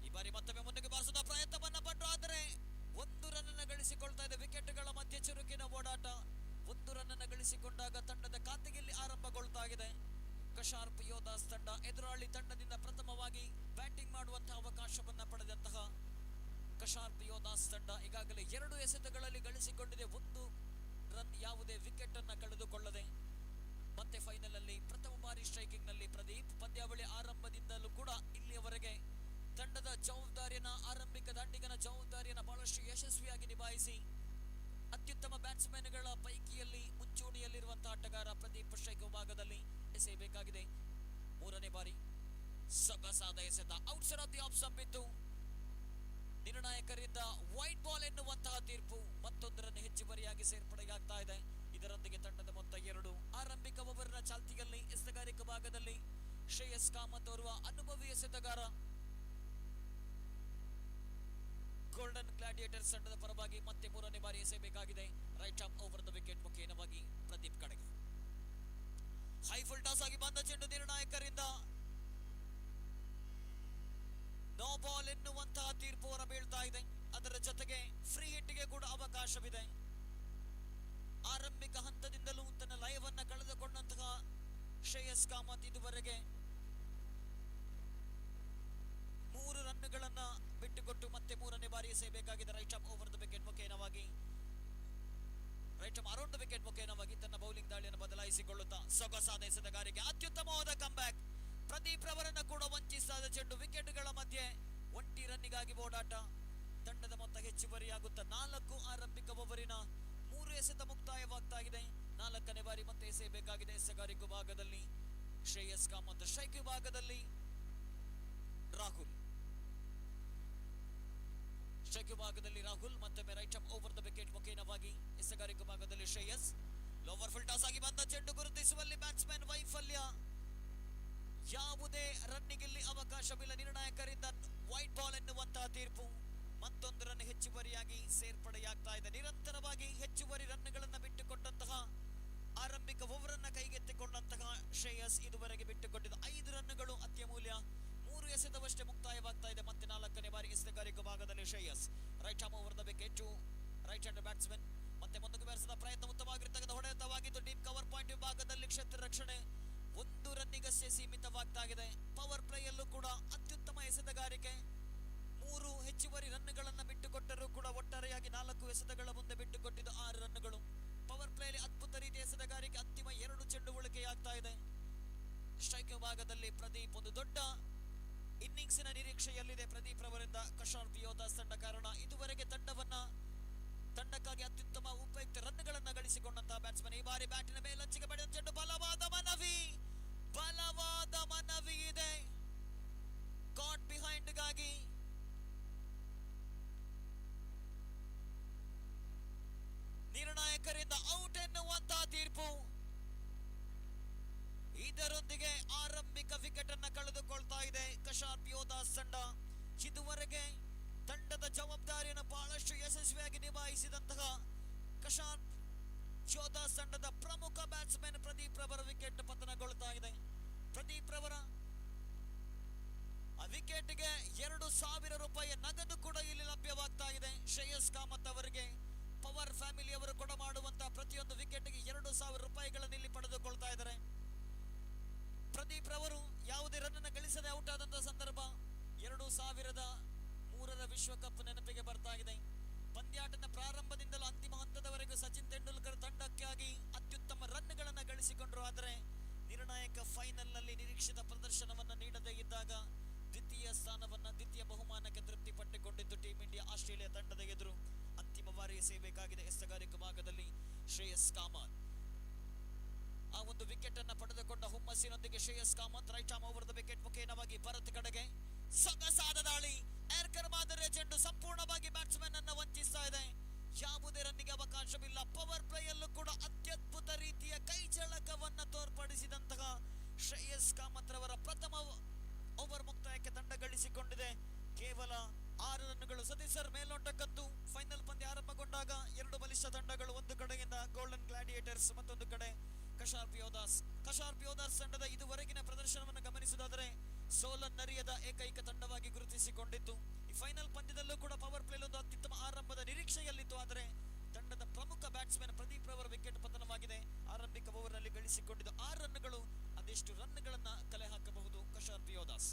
Speaker 3: ಈ ಬಾರಿ ಮತ್ತೊಮ್ಮೆ ಮುನ್ನೆಗೆ ಬಾರಿಸುವ ಪ್ರಯತ್ನವನ್ನ ಪಟ್ಟರು, ಆದರೆ 1 ರನ್ ಗಳಿಸಿಕೊಳ್ತಾ ಇದೆ. ವಿಕೆಟ್ಗಳ ಮಧ್ಯೆ ಚುರುಕಿನ ಓಡಾಟ. 1 ರನ್ ಗಳಿಸಿಕೊಂಡಾಗ ತಂಡದ ಖಾತೆಯಲ್ಲಿ ಆರಂಭಗೊಳ್ತಾ ಇದೆ. ಕಶಾರ್ಪ್ ಯೋಧಾಸ್ ತಂಡ ಎದುರಾಳಿ ತಂಡದಿಂದ ಪ್ರಥಮವಾಗಿ ಬ್ಯಾಟಿಂಗ್ ಮಾಡುವಂತಹ ಅವಕಾಶವನ್ನ ಪಡೆದಂತಹ ಕಶಾರ್ಪ್ ಯೋಧಾಸ್ ತಂಡ ಈಗಾಗಲೇ 2 ಎಸೆತಗಳಲ್ಲಿ ಗಳಿಸಿಕೊಂಡಿದೆ. 1 ರನ್, ಯಾವುದೇ ವಿಕೆಟ್ ಅನ್ನ ಕಳೆದುಕೊಳ್ಳದೆ. ಮತ್ತೆ ಫೈನಲ್ ಅಲ್ಲಿ ಪ್ರಥಮ ಬಾರಿ ಸ್ಟ್ರೈಕಿಂಗ್ ನಲ್ಲಿ ಪ್ರದೀಪ್. ಪಂದ್ಯಾವಳಿ ಆರಂಭದಿಂದಲೂ ಕೂಡ ಇಲ್ಲಿಯವರೆಗೆ ತಂಡದ ಜವಾಬ್ದಾರಿಯನ್ನ, ಆರಂಭಿಕ ದಾಂಡಿಗನ ಜವಾಬ್ದಾರಿಯನ್ನ ಬಹಳಷ್ಟು ಯಶಸ್ವಿಯಾಗಿ ನಿಭಾಯಿಸಿ ಅತ್ಯುತ್ತಮ ಬ್ಯಾಟ್ಸ್ಮನ್ಗಳ ಪೈಕಿಯಲ್ಲಿ ಮುಂಚೂಣಿಯಲ್ಲಿರುವಂತಹ ಆಟಗಾರ ಪ್ರದೀಪ್. ಸ್ಟ್ರೈಕ್ ಭಾಗದಲ್ಲಿ ಎಸೆಯಬೇಕಾಗಿದೆ. 3ನೇ ಬಾರಿ ಸೊಗಸಾದ ಎಸೆತ outside of the off stump ಇತ್ತು. ನಿರ್ಣಾಯಕರಿಂದ ವೈಟ್ ಬಾಲ್ ಎನ್ನುವಂತಹ ತೀರ್ಪು. ಮತ್ತೊಂದು ರನ್ ಹೆಚ್ಚುವರಿಯಾಗಿ ಸೇರ್ಪಡೆಯಾಗ್ತಾ ಇದೆ. ಇದರೊಂದಿಗೆ ತಂಡದ ಮೊತ್ತ 2. ಆರಂಭಿಕ ಓವರ್ನ ಚಾಲ್ತಿಯಲ್ಲಿ ಎಸೆತಗಾರಿಕೆ ಭಾಗದಲ್ಲಿ ಶ್ರೇಯಸ್ ಕಾಮತ್ ಓರ್ವ ಅನುಭವಿ ಎಸೆತಗಾರ. ಗೋಲ್ಡನ್ ಗ್ಲಾಡಿಯೇಟರ್ಸ್ ತಂಡದ ಪರವಾಗಿ ಮತ್ತೆ 3ನೇ ಬಾರಿ ಎಸೆಯಬೇಕಾಗಿದೆ. Right arm over the wicket ಮುಖೇನವಾಗಿ ಪ್ರದೀಪ್ ಕಡೆಗೆ. ಹೈ ಫುಲ್ ಟಾಸ್ ಆಗಿ ಬಂದ ಚೆಂಡು ನಿರ್ಣಾಯಕರಿಂದ ನೋ ಬಾಲ್ ಎನ್ನುವಂತಹ ತೀರ್ಪು ಹೊರ ಬೀಳ್ತಾ ಇದೆ. ಅದರ ಜೊತೆಗೆ ಫ್ರೀ ಹಿಟ್ಗೆ ಕೂಡ ಅವಕಾಶವಿದೆ. ಆರಂಭಿಕ ಹಂತದಿಂದಲೂ ತನ್ನ ಲಯವನ್ನ ಕಳೆದುಕೊಂಡಂತಹ ಶ್ರೇಯಸ್ ಕಾಮತ್ ಇದುವರೆಗೆ 3 ರನ್ಗಳನ್ನ ಬಿಟ್ಟುಕೊಟ್ಟು ಮತ್ತೆ 3ನೇ ಬಾರಿ ಎಸೆಯಬೇಕಾಗಿದೆ. Right arm over the wicket ಮುಖೇನವಾಗಿ, right arm around the wicket ಮುಖೇನವಾಗಿ ತನ್ನ ಬೌಲಿಂಗ್ ದಾಳಿಯನ್ನು ಬದಲಾಯಿಸಿಕೊಳ್ಳುತ್ತಾ ಸೊಗಸಾದ ಎಸೆತಗಾರಿಕೆ, ಅತ್ಯುತ್ತಮವಾದ ಕಂಬ್ಯಾಕ್. ಪ್ರದೀಪ್ ರವರನ್ನ ಕೂಡ ವಂಚಿಸಿದ ಚೆಂಡು. ವಿಕೆಟ್ಗಳ ಮಧ್ಯೆ 1 ರನ್ನಿಗಾಗಿ ಓಡಾಟ. ತಂಡದ ಮೊತ್ತ ಹೆಚ್ಚುವರಿಯಾಗುತ್ತಾ 4 ಆರಂಭಿಕ ಓವರಿನ 3 ಎಸೆತ ಮುಕ್ತಾಯವಾಗ್ತಾ ಇದೆ. 4ನೇ ಬಾರಿ ಮತ್ತೆ ಎಸೆಯಬೇಕಾಗಿದೆ. ಎಸೆಗಾರಿಕೆ ಭಾಗದಲ್ಲಿ ಶ್ರೇಯಸ್ ಕಾಮತ್, ಸ್ಟ್ರೈಕ್ ಭಾಗದಲ್ಲಿ ರಾಹುಲ್. ಸ್ಟ್ರೈಕ್ ಭಾಗದಲ್ಲಿ ರಾಹುಲ್, ಮತ್ತೊಮ್ಮೆ right arm over the wicket ಮುಖೇನವಾಗಿ ಎಸೆಗಾರಿಕೆ ಭಾಗದಲ್ಲಿ ಶ್ರೇಯಸ್. ಲೋವರ್ ಫುಲ್ ಟಾಸ್ ಆಗಿ ಬಂದ ಚೆಂಡು ಗುರುತಿಸುವಲ್ಲಿ ಬ್ಯಾಟ್ಸ್ಮನ್ ವೈಫಲ್ಯ. ಯಾವುದೇ ರನ್ನಿಗಿಲ್ಲಿ ಅವಕಾಶವಿಲ್ಲ. ನಿರ್ಣಾಯಕರಿಂದ ವೈಟ್ ಬಾಲ್ ಎನ್ನುವಂತಹ ತೀರ್ಪು. ಮತ್ತೊಂದು ರನ್ ಹೆಚ್ಚುವರಿಯಾಗಿ ಸೇರ್ಪಡೆಯಾಗ್ತಾ ಇದೆ. ನಿರಂತರವಾಗಿ ಹೆಚ್ಚುವರಿ ರನ್ಗಳನ್ನು ಬಿಟ್ಟುಕೊಟ್ಟಂತಹ ಆರಂಭಿಕ ಓವರ್ ಅನ್ನ ಕೈಗೆತ್ತಿಕೊಂಡಂತಹ ಶ್ರೇಯಸ್ ಇದುವರೆಗೆ ಬಿಟ್ಟುಕೊಟ್ಟಿದ್ದ 5 ರನ್ಗಳು ಅತ್ಯಮೂಲ್ಯ. 3 ಎಸೆತವಷ್ಟೇ ಮುಕ್ತಾಯವಾಗ್ತಾ ಇದೆ. ಮತ್ತೆ 4ನೇ ಬಾರಿ ಎಸೆಗಾರಿಕೆ ಭಾಗದಲ್ಲಿ Shreyas. Right arm over the wicket to right hand batsman. ಮತ್ತೆ ಮುಂದಕ್ಕೆ ಬೆರೆಸಿದ ಪ್ರಯತ್ನ ಉತ್ತಮವಾಗಿರ್ತಕ್ಕಂಥ ಹೊಡೆತವಾಗಿದ್ದು ಡೀಪ್ ಕವರ್ ಪಾಯಿಂಟ್ ವಿಭಾಗದಲ್ಲಿ ಕ್ಷೇತ್ರ ರಕ್ಷಣೆ 1 ರನ್ನಿಗಷ್ಟೇ ಸೀಮಿತವಾಗ್ತಾಗಿದೆ. ಪವರ್ ಪ್ಲೇಯಲ್ಲೂ ಕೂಡ ಅತ್ಯುತ್ತಮ ಎಸೆತಗಾರಿಕೆ. 3 ಹೆಚ್ಚುವರಿ ರನ್ಗಳನ್ನ ಬಿಟ್ಟುಕೊಟ್ಟರೂ ಕೂಡ ಒಟ್ಟಾರೆಯಾಗಿ 4 ಎಸೆತಗಳ ಮುಂದೆ ಬಿಟ್ಟುಕೊಟ್ಟಿದ್ದು 6 ರನ್ಗಳು. ಪವರ್ ಪ್ಲೇಯಲ್ಲಿ ಅದ್ಭುತ ರೀತಿಯ ಎಸೆತಗಾರಿಕೆ. ಅಂತಿಮ 2 ಚೆಂಡು ಉಳಿಕೆಯಾಗ್ತಾ ಇದೆ. ಸ್ಟ್ರೈಕ್ ಭಾಗದಲ್ಲಿ ಪ್ರದೀಪ್. ಒಂದು ದೊಡ್ಡ ಇನ್ನಿಂಗ್ಸಿನ ನಿರೀಕ್ಷೆಯಲ್ಲಿದೆ ಪ್ರದೀಪ್ ರವರಿಂದ ಕಶಾರ್ಪ್ ಯೋಧಾಸ್ ತಂಡ. ಕಾರಣ ಇದುವರೆಗೆ ತಂಡಕ್ಕಾಗಿ ಅತ್ಯುತ್ತಮ ಉಪಯುಕ್ತ ರನ್ಗಳನ್ನ ಗಳಿಸಿಕೊಂಡಂತಹ ಬ್ಯಾಟ್ಸ್ಮನ್. ಈ ಬಾರಿ ಬ್ಯಾಟಿನ ಮೇಲೆ ಲಂಚಿಗೆ ಪಡೆದ ಚೆಂಡು. ಬಲವಾದ ಮನವಿ ಇದೆ. ಕಾಟ್ ಬಿಹೈಂಡ್ ಗಾಗಿ ನಿರ್ಣಾಯಕರಿಂದ ಔಟ್ ಎನ್ನುವಂತಹ ತೀರ್ಪು. ಇದರೊಂದಿಗೆ ಆರಂಭಿಕ ವಿಕೆಟ್ ಅನ್ನ ಕಳೆದುಕೊಳ್ತಾ ಇದೆ ಕಶಾರ್ಪ್ ಯೋಧಾಸ್ ತಂಡ. ಇದುವರೆಗೆ ತಂಡದ ಜವಾಬ್ದಾರಿಯನ್ನು ಬಹಳಷ್ಟು ಯಶಸ್ವಿಯಾಗಿ ನಿಭಾಯಿಸಿದಂತಹ ಕಶಾರ್ಪ್ ಯೋಧಾಸ್ ತಂಡದ ಪ್ರಮುಖ ಬ್ಯಾಟ್ಸ್ಮನ್ ಪ್ರದೀಪ್ ರವರ ವಿಕೆಟ್ ಪತನಗೊಳ್ತಾ ಇದೆ. ಪ್ರದೀಪ್ ರವರ ಆ ವಿಕೆಟ್ಗೆ 2,000 ರೂಪಾಯಿ ನಗದು ಕೂಡ ಇಲ್ಲಿ ಲಭ್ಯವಾಗ್ತಾ ಇದೆ. ಶ್ರೇಯಸ್ ಕಾಮತ್ ಅವರಿಗೆ ಪವರ್ ಫ್ಯಾಮಿಲಿ ಅವರು ಕೂಡ ಮಾಡುವಂತಹ ಪ್ರತಿಯೊಂದು ವಿಕೆಟ್ಗೆ 2,000 ರೂಪಾಯಿಗಳನ್ನು ಇಲ್ಲಿ ಪಡೆದುಕೊಳ್ತಾ ಇದ್ದಾರೆ. ಪ್ರದೀಪ್ ರವರು ಯಾವುದೇ ರನ್ ಅನ್ನು ಗಳಿಸದೆ ಔಟ್ ಆದಂತಹ ಸಂದರ್ಭ 2003ರ ವಿಶ್ವಕಪ್ ನೆನಪಿಗೆ ಬರ್ತಾ ಇದೆ. ಪಂದ್ಯಾಟದ ಪ್ರಾರಂಭದಿಂದಲೂ ಅಂತಿಮ ಹಂತದವರೆಗೂ ಸಚಿನ್ ತೆಂಡೂಲ್ಕರ್ ತಂಡಕ್ಕಾಗಿ ಅತ್ಯುತ್ತಮ ರನ್ಗಳನ್ನು ಗಳಿಸಿಕೊಂಡರು. ಆದರೆ ನಿರ್ಣಾಯಕ ಫೈನಲ್ ನಲ್ಲಿ ನಿರೀಕ್ಷಿತ ಪ್ರದರ್ಶನವನ್ನು ನೀಡದೇ ಇದ್ದಾಗ ದ್ವಿತೀಯ ಬಹುಮಾನಕ್ಕೆ ತೃಪ್ತಿ ಪಟ್ಟುಕೊಂಡಿದ್ದು ಟೀಂ ಇಂಡಿಯಾ ಆಸ್ಟ್ರೇಲಿಯಾ ತಂಡದ ಎದುರು ಅಂತಿಮ ಬಾರಿ ಎಸೆಯಬೇಕಾಗಿದೆ. ಎಸೆಗಾರಿಕೆ ಭಾಗದಲ್ಲಿ ಶ್ರೇಯಸ್ ಕಾಮತ್ ಆ ಒಂದು ವಿಕೆಟ್ ಅನ್ನ ಪಡೆದುಕೊಂಡ ಹುಮ್ಮಸ್ಸಿನೊಂದಿಗೆ Shreyas Kamath right arm over the wicket ಮುಖೇನವಾಗಿ ಭಾರತ ಕಡೆಗೆ ಸೊಗಸಾದ ದಾಳಿ. ಏರ್ಕರ್ ಮಾದರಿಯ ಚೆಂಡು ಸಂಪೂರ್ಣವಾಗಿ ಬ್ಯಾಟ್ಸ್ಮನ್ ಅನ್ನ ವಂಚಿಸ್ತಾ ಇದೆ. ಯಾವುದೇ ರನ್ನಿಗೆ ಅವಕಾಶವಿಲ್ಲ. ಪವರ್ ಪ್ಲೇ ಯಲ್ಲೂ ಕೂಡ ಅತ್ಯದ್ಭುತ ರೀತಿಯ ಕೈ ಚಳಕವನ್ನ ತೋರ್ಪಡಿಸಿದಂತಹ ಶ್ರೇಯಸ್ ಕಾಮತ್ ರವರ ಪ್ರಥಮ ಓವರ್ ಮುಕ್ತಾಯಕ್ಕೆ ತಂಡ ಗಳಿಸಿಕೊಂಡಿದೆ. ಕೇವಲ 6 ರನ್ಗಳು. ಸತೀಶರ್ ಮೇಲ್ನೋಟಕ್ಕಂತೂ ಫೈನಲ್ ಪಂದ್ಯ ಆರಂಭಗೊಂಡಾಗ 2 ಬಲಿಷ್ಠ ತಂಡಗಳು, ಒಂದು ಕಡೆಯಿಂದ ಗೋಲ್ಡನ್ ಗ್ಲಾಡಿಯೇಟರ್ಸ್, ಮತ್ತೊಂದು ಕಡೆ ಕಶಾರ್ಪ್ ಯೋಧಾಸ್. ಕಶಾರ್ಪ್ ಯೋಧಾಸ್ ತಂಡದ ಇದುವರೆಗಿನ ಪ್ರದರ್ಶನವನ್ನು ಗಮನಿಸುವುದಾದರೆ ಸೋಲನ್ನರಿಯದ ಏಕೈಕ ತಂಡವಾಗಿ ಗುರುತಿಸಿಕೊಂಡಿತ್ತು. ಈ ಫೈನಲ್ ಪಂದ್ಯದಲ್ಲೂ ಕೂಡ ಪವರ್ ಪ್ಲೇ ಒಂದು ಅತ್ಯುತ್ತಮ ಆರಂಭದ ನಿರೀಕ್ಷೆಯಲ್ಲಿತ್ತು. ಆದರೆ ತಂಡದ ಪ್ರಮುಖ ಬ್ಯಾಟ್ಸ್ಮನ್ ಪ್ರದೀಪ್ ರವರ ವಿಕೆಟ್ ಪತನವಾಗಿದೆ. ಆರಂಭಿಕ ಓವರ್ ನಲ್ಲಿ ಗಳಿಸಿಕೊಂಡಿದ್ದು 6 ರನ್ಗಳು. ಅದೆಷ್ಟು ರನ್ಗಳನ್ನ ಕಲೆ ಹಾಕಬಹುದು ಕಶಾರ್ಪ್ Yodhas?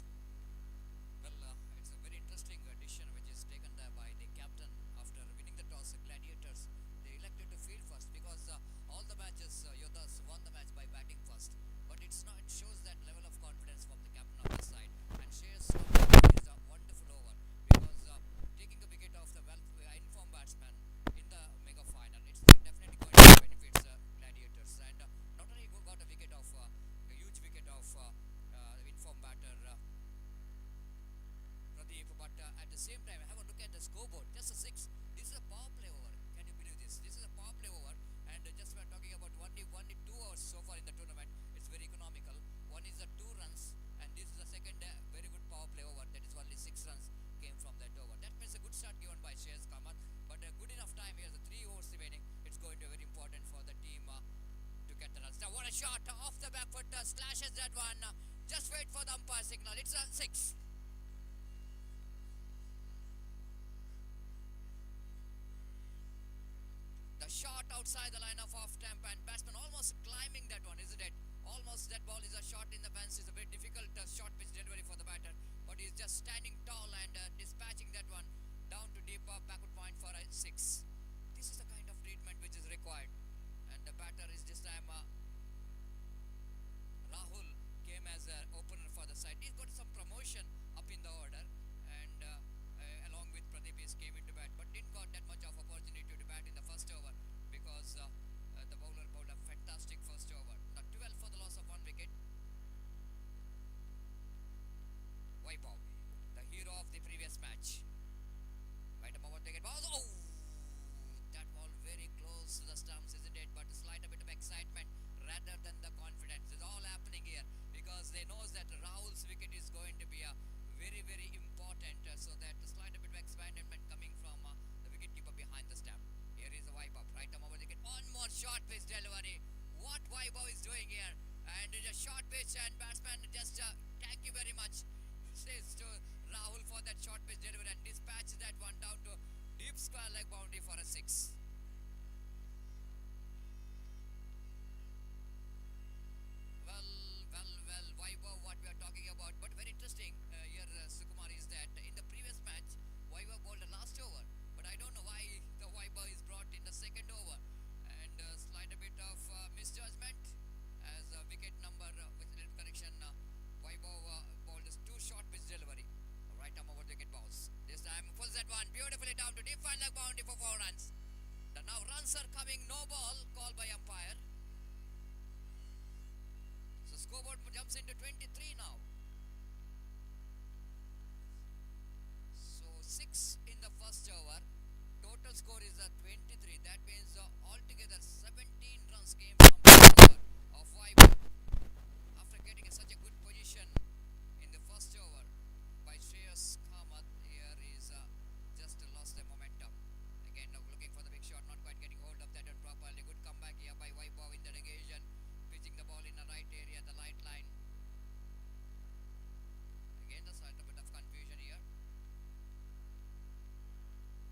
Speaker 1: It's a very interesting decision which is taken there by the captain after winning the toss. Gladiators, they elected to field first because all the matches Yoddhas won the match by batting first. But it shows that level of confidence from the captain of the side. And Shreyas is a wonderful over because taking a wicket off the informed batsman in the mega final, it's definitely going to benefit Gladiators. And not only got a wicket of a huge wicket of informed batter Pradeep, but at the same time, have a look at the scoreboard. Just a 6. This is a power play over. Can you believe this? This is a power play over, and just we are talking about only 2 hours so far in the tournament. It's very economical. One is the 2 runs, and this is the second very good power play over. That is only 6 runs came from that over. That means a good start given by Shreyas Kamat, but a good enough time here. The 3 overs remaining. It's going to be very important for the team to get the runs. Now what a shot off the back foot, slashes that one. Just wait for the umpire signal. It's a 6. The shot outside the line of off stamp, and batsman almost climbing that one, isn't it? Almost that ball is a shot in the fence. It's a very difficult short pitch delivery for the batter, but he's just standing tall and dispatching that one down to deep backward point for a 6. This is the kind of treatment which is required, and the batter is this time Rahul came as an opener for the side. He's got some promotion up in the order, and along with Pradeep, he came into bat, but didn't got that much of opportunity to bat in the first over because the bowler bowled a fantastic first over. Now 12 for the loss of 1 wicket. Vaibhav, the hero of the previous match. Right above the wicket. Oh, that ball very close to the stumps, isn't it? But a slight a bit of excitement rather than the confidence. It's all happening here because they knows that Rahul's wicket is going to be a very, very important. So that the slight a bit of excitement coming from the wicketkeeper behind the stump. Here is the Vaibhav, right arm over the wicket. One more short pitch delivery. What Vaibhav is doing here? And it's a short pitch, and batsman just thank you very much says to Rahul for that short pitch delivery and dispatches that one down to deep square leg boundary for a 6. Well, Vaibhav, what we are talking about, but very interesting here, Sukumar, is that in the previous match, Vaibhav bowled the last over, but I don't know why the Vaibhav is brought in the second over, and slight a bit of misjudgment as wicket number, with little correction, Vaibhav bowled 2 short pitch delivery, right arm over the wicket bounce. This time pulls that one beautifully down to deep leg boundary for 4 runs. The now runs are coming, no ball called by umpire. So scoreboard jumps into 23 now. So 6 in the first over. Total score is 23. That means altogether 17 runs came from the over of Vaibhav. getting such a good position in the first over by Shreyas Kamath. Here is just lost the momentum. Again, now looking for the big shot, not quite getting hold of that one properly. Good comeback here by Vaibhav in that occasion, pitching the ball in the right area, the light line. Again, the slight bit of confusion here.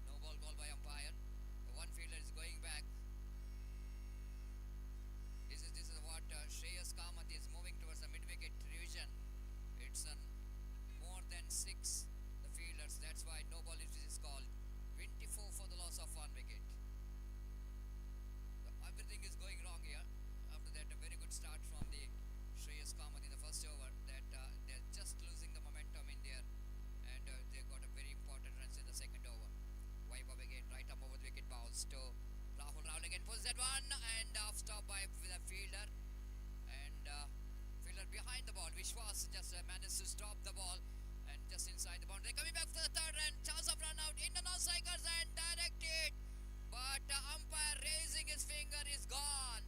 Speaker 1: No ball call by umpire. The one fielder is going back. This is what Shreyas Kamath is moving towards the mid-wicket revision. It's more than 6 the fielders. That's why no ball is called. 24 for the loss of 1 wicket. Everything is going wrong here. After that, a very good start from the Shreyas Kamath in the first over. That they're just losing the momentum in there, and they got a very important runs in the second over. Vaibhav again, right up over the wicket, bounce to Rahul. Rahul again pulls that one, and off stop by the fielder, and fielder behind the ball. Vishwas just managed to stop the ball, and just inside the boundary. Coming back for the third run, chance of run out in the non-strikers and directed, but umpire raising his finger is gone.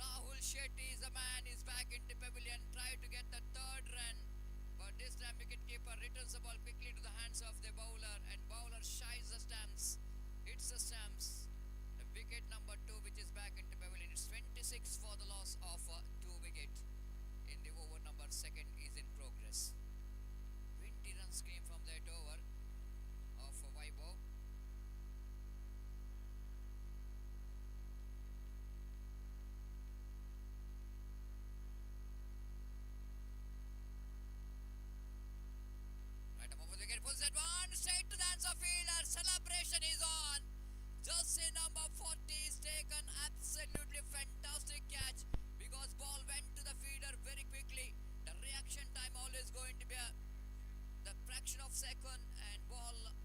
Speaker 1: Rahul Shetty is the man, is back into pavilion, tried to get the third run, but this time wicketkeeper returns the ball quickly to the hands of the bowler, and bowler shies the stumps, hits the stumps. The wicket number 2, which is back into pavilion. It's 26 for the loss of 2 wicket in the over number 2nd is in progress. 20 runs came from that over of Vaibhav. Right up over the wicket, pulls that one straight to the hands of fielder. Celebration is on. Jersey number 40 is taken. Absolutely fantastic catch, because ball went to the feeder very quickly. The reaction time always going to be the fraction of second, and ball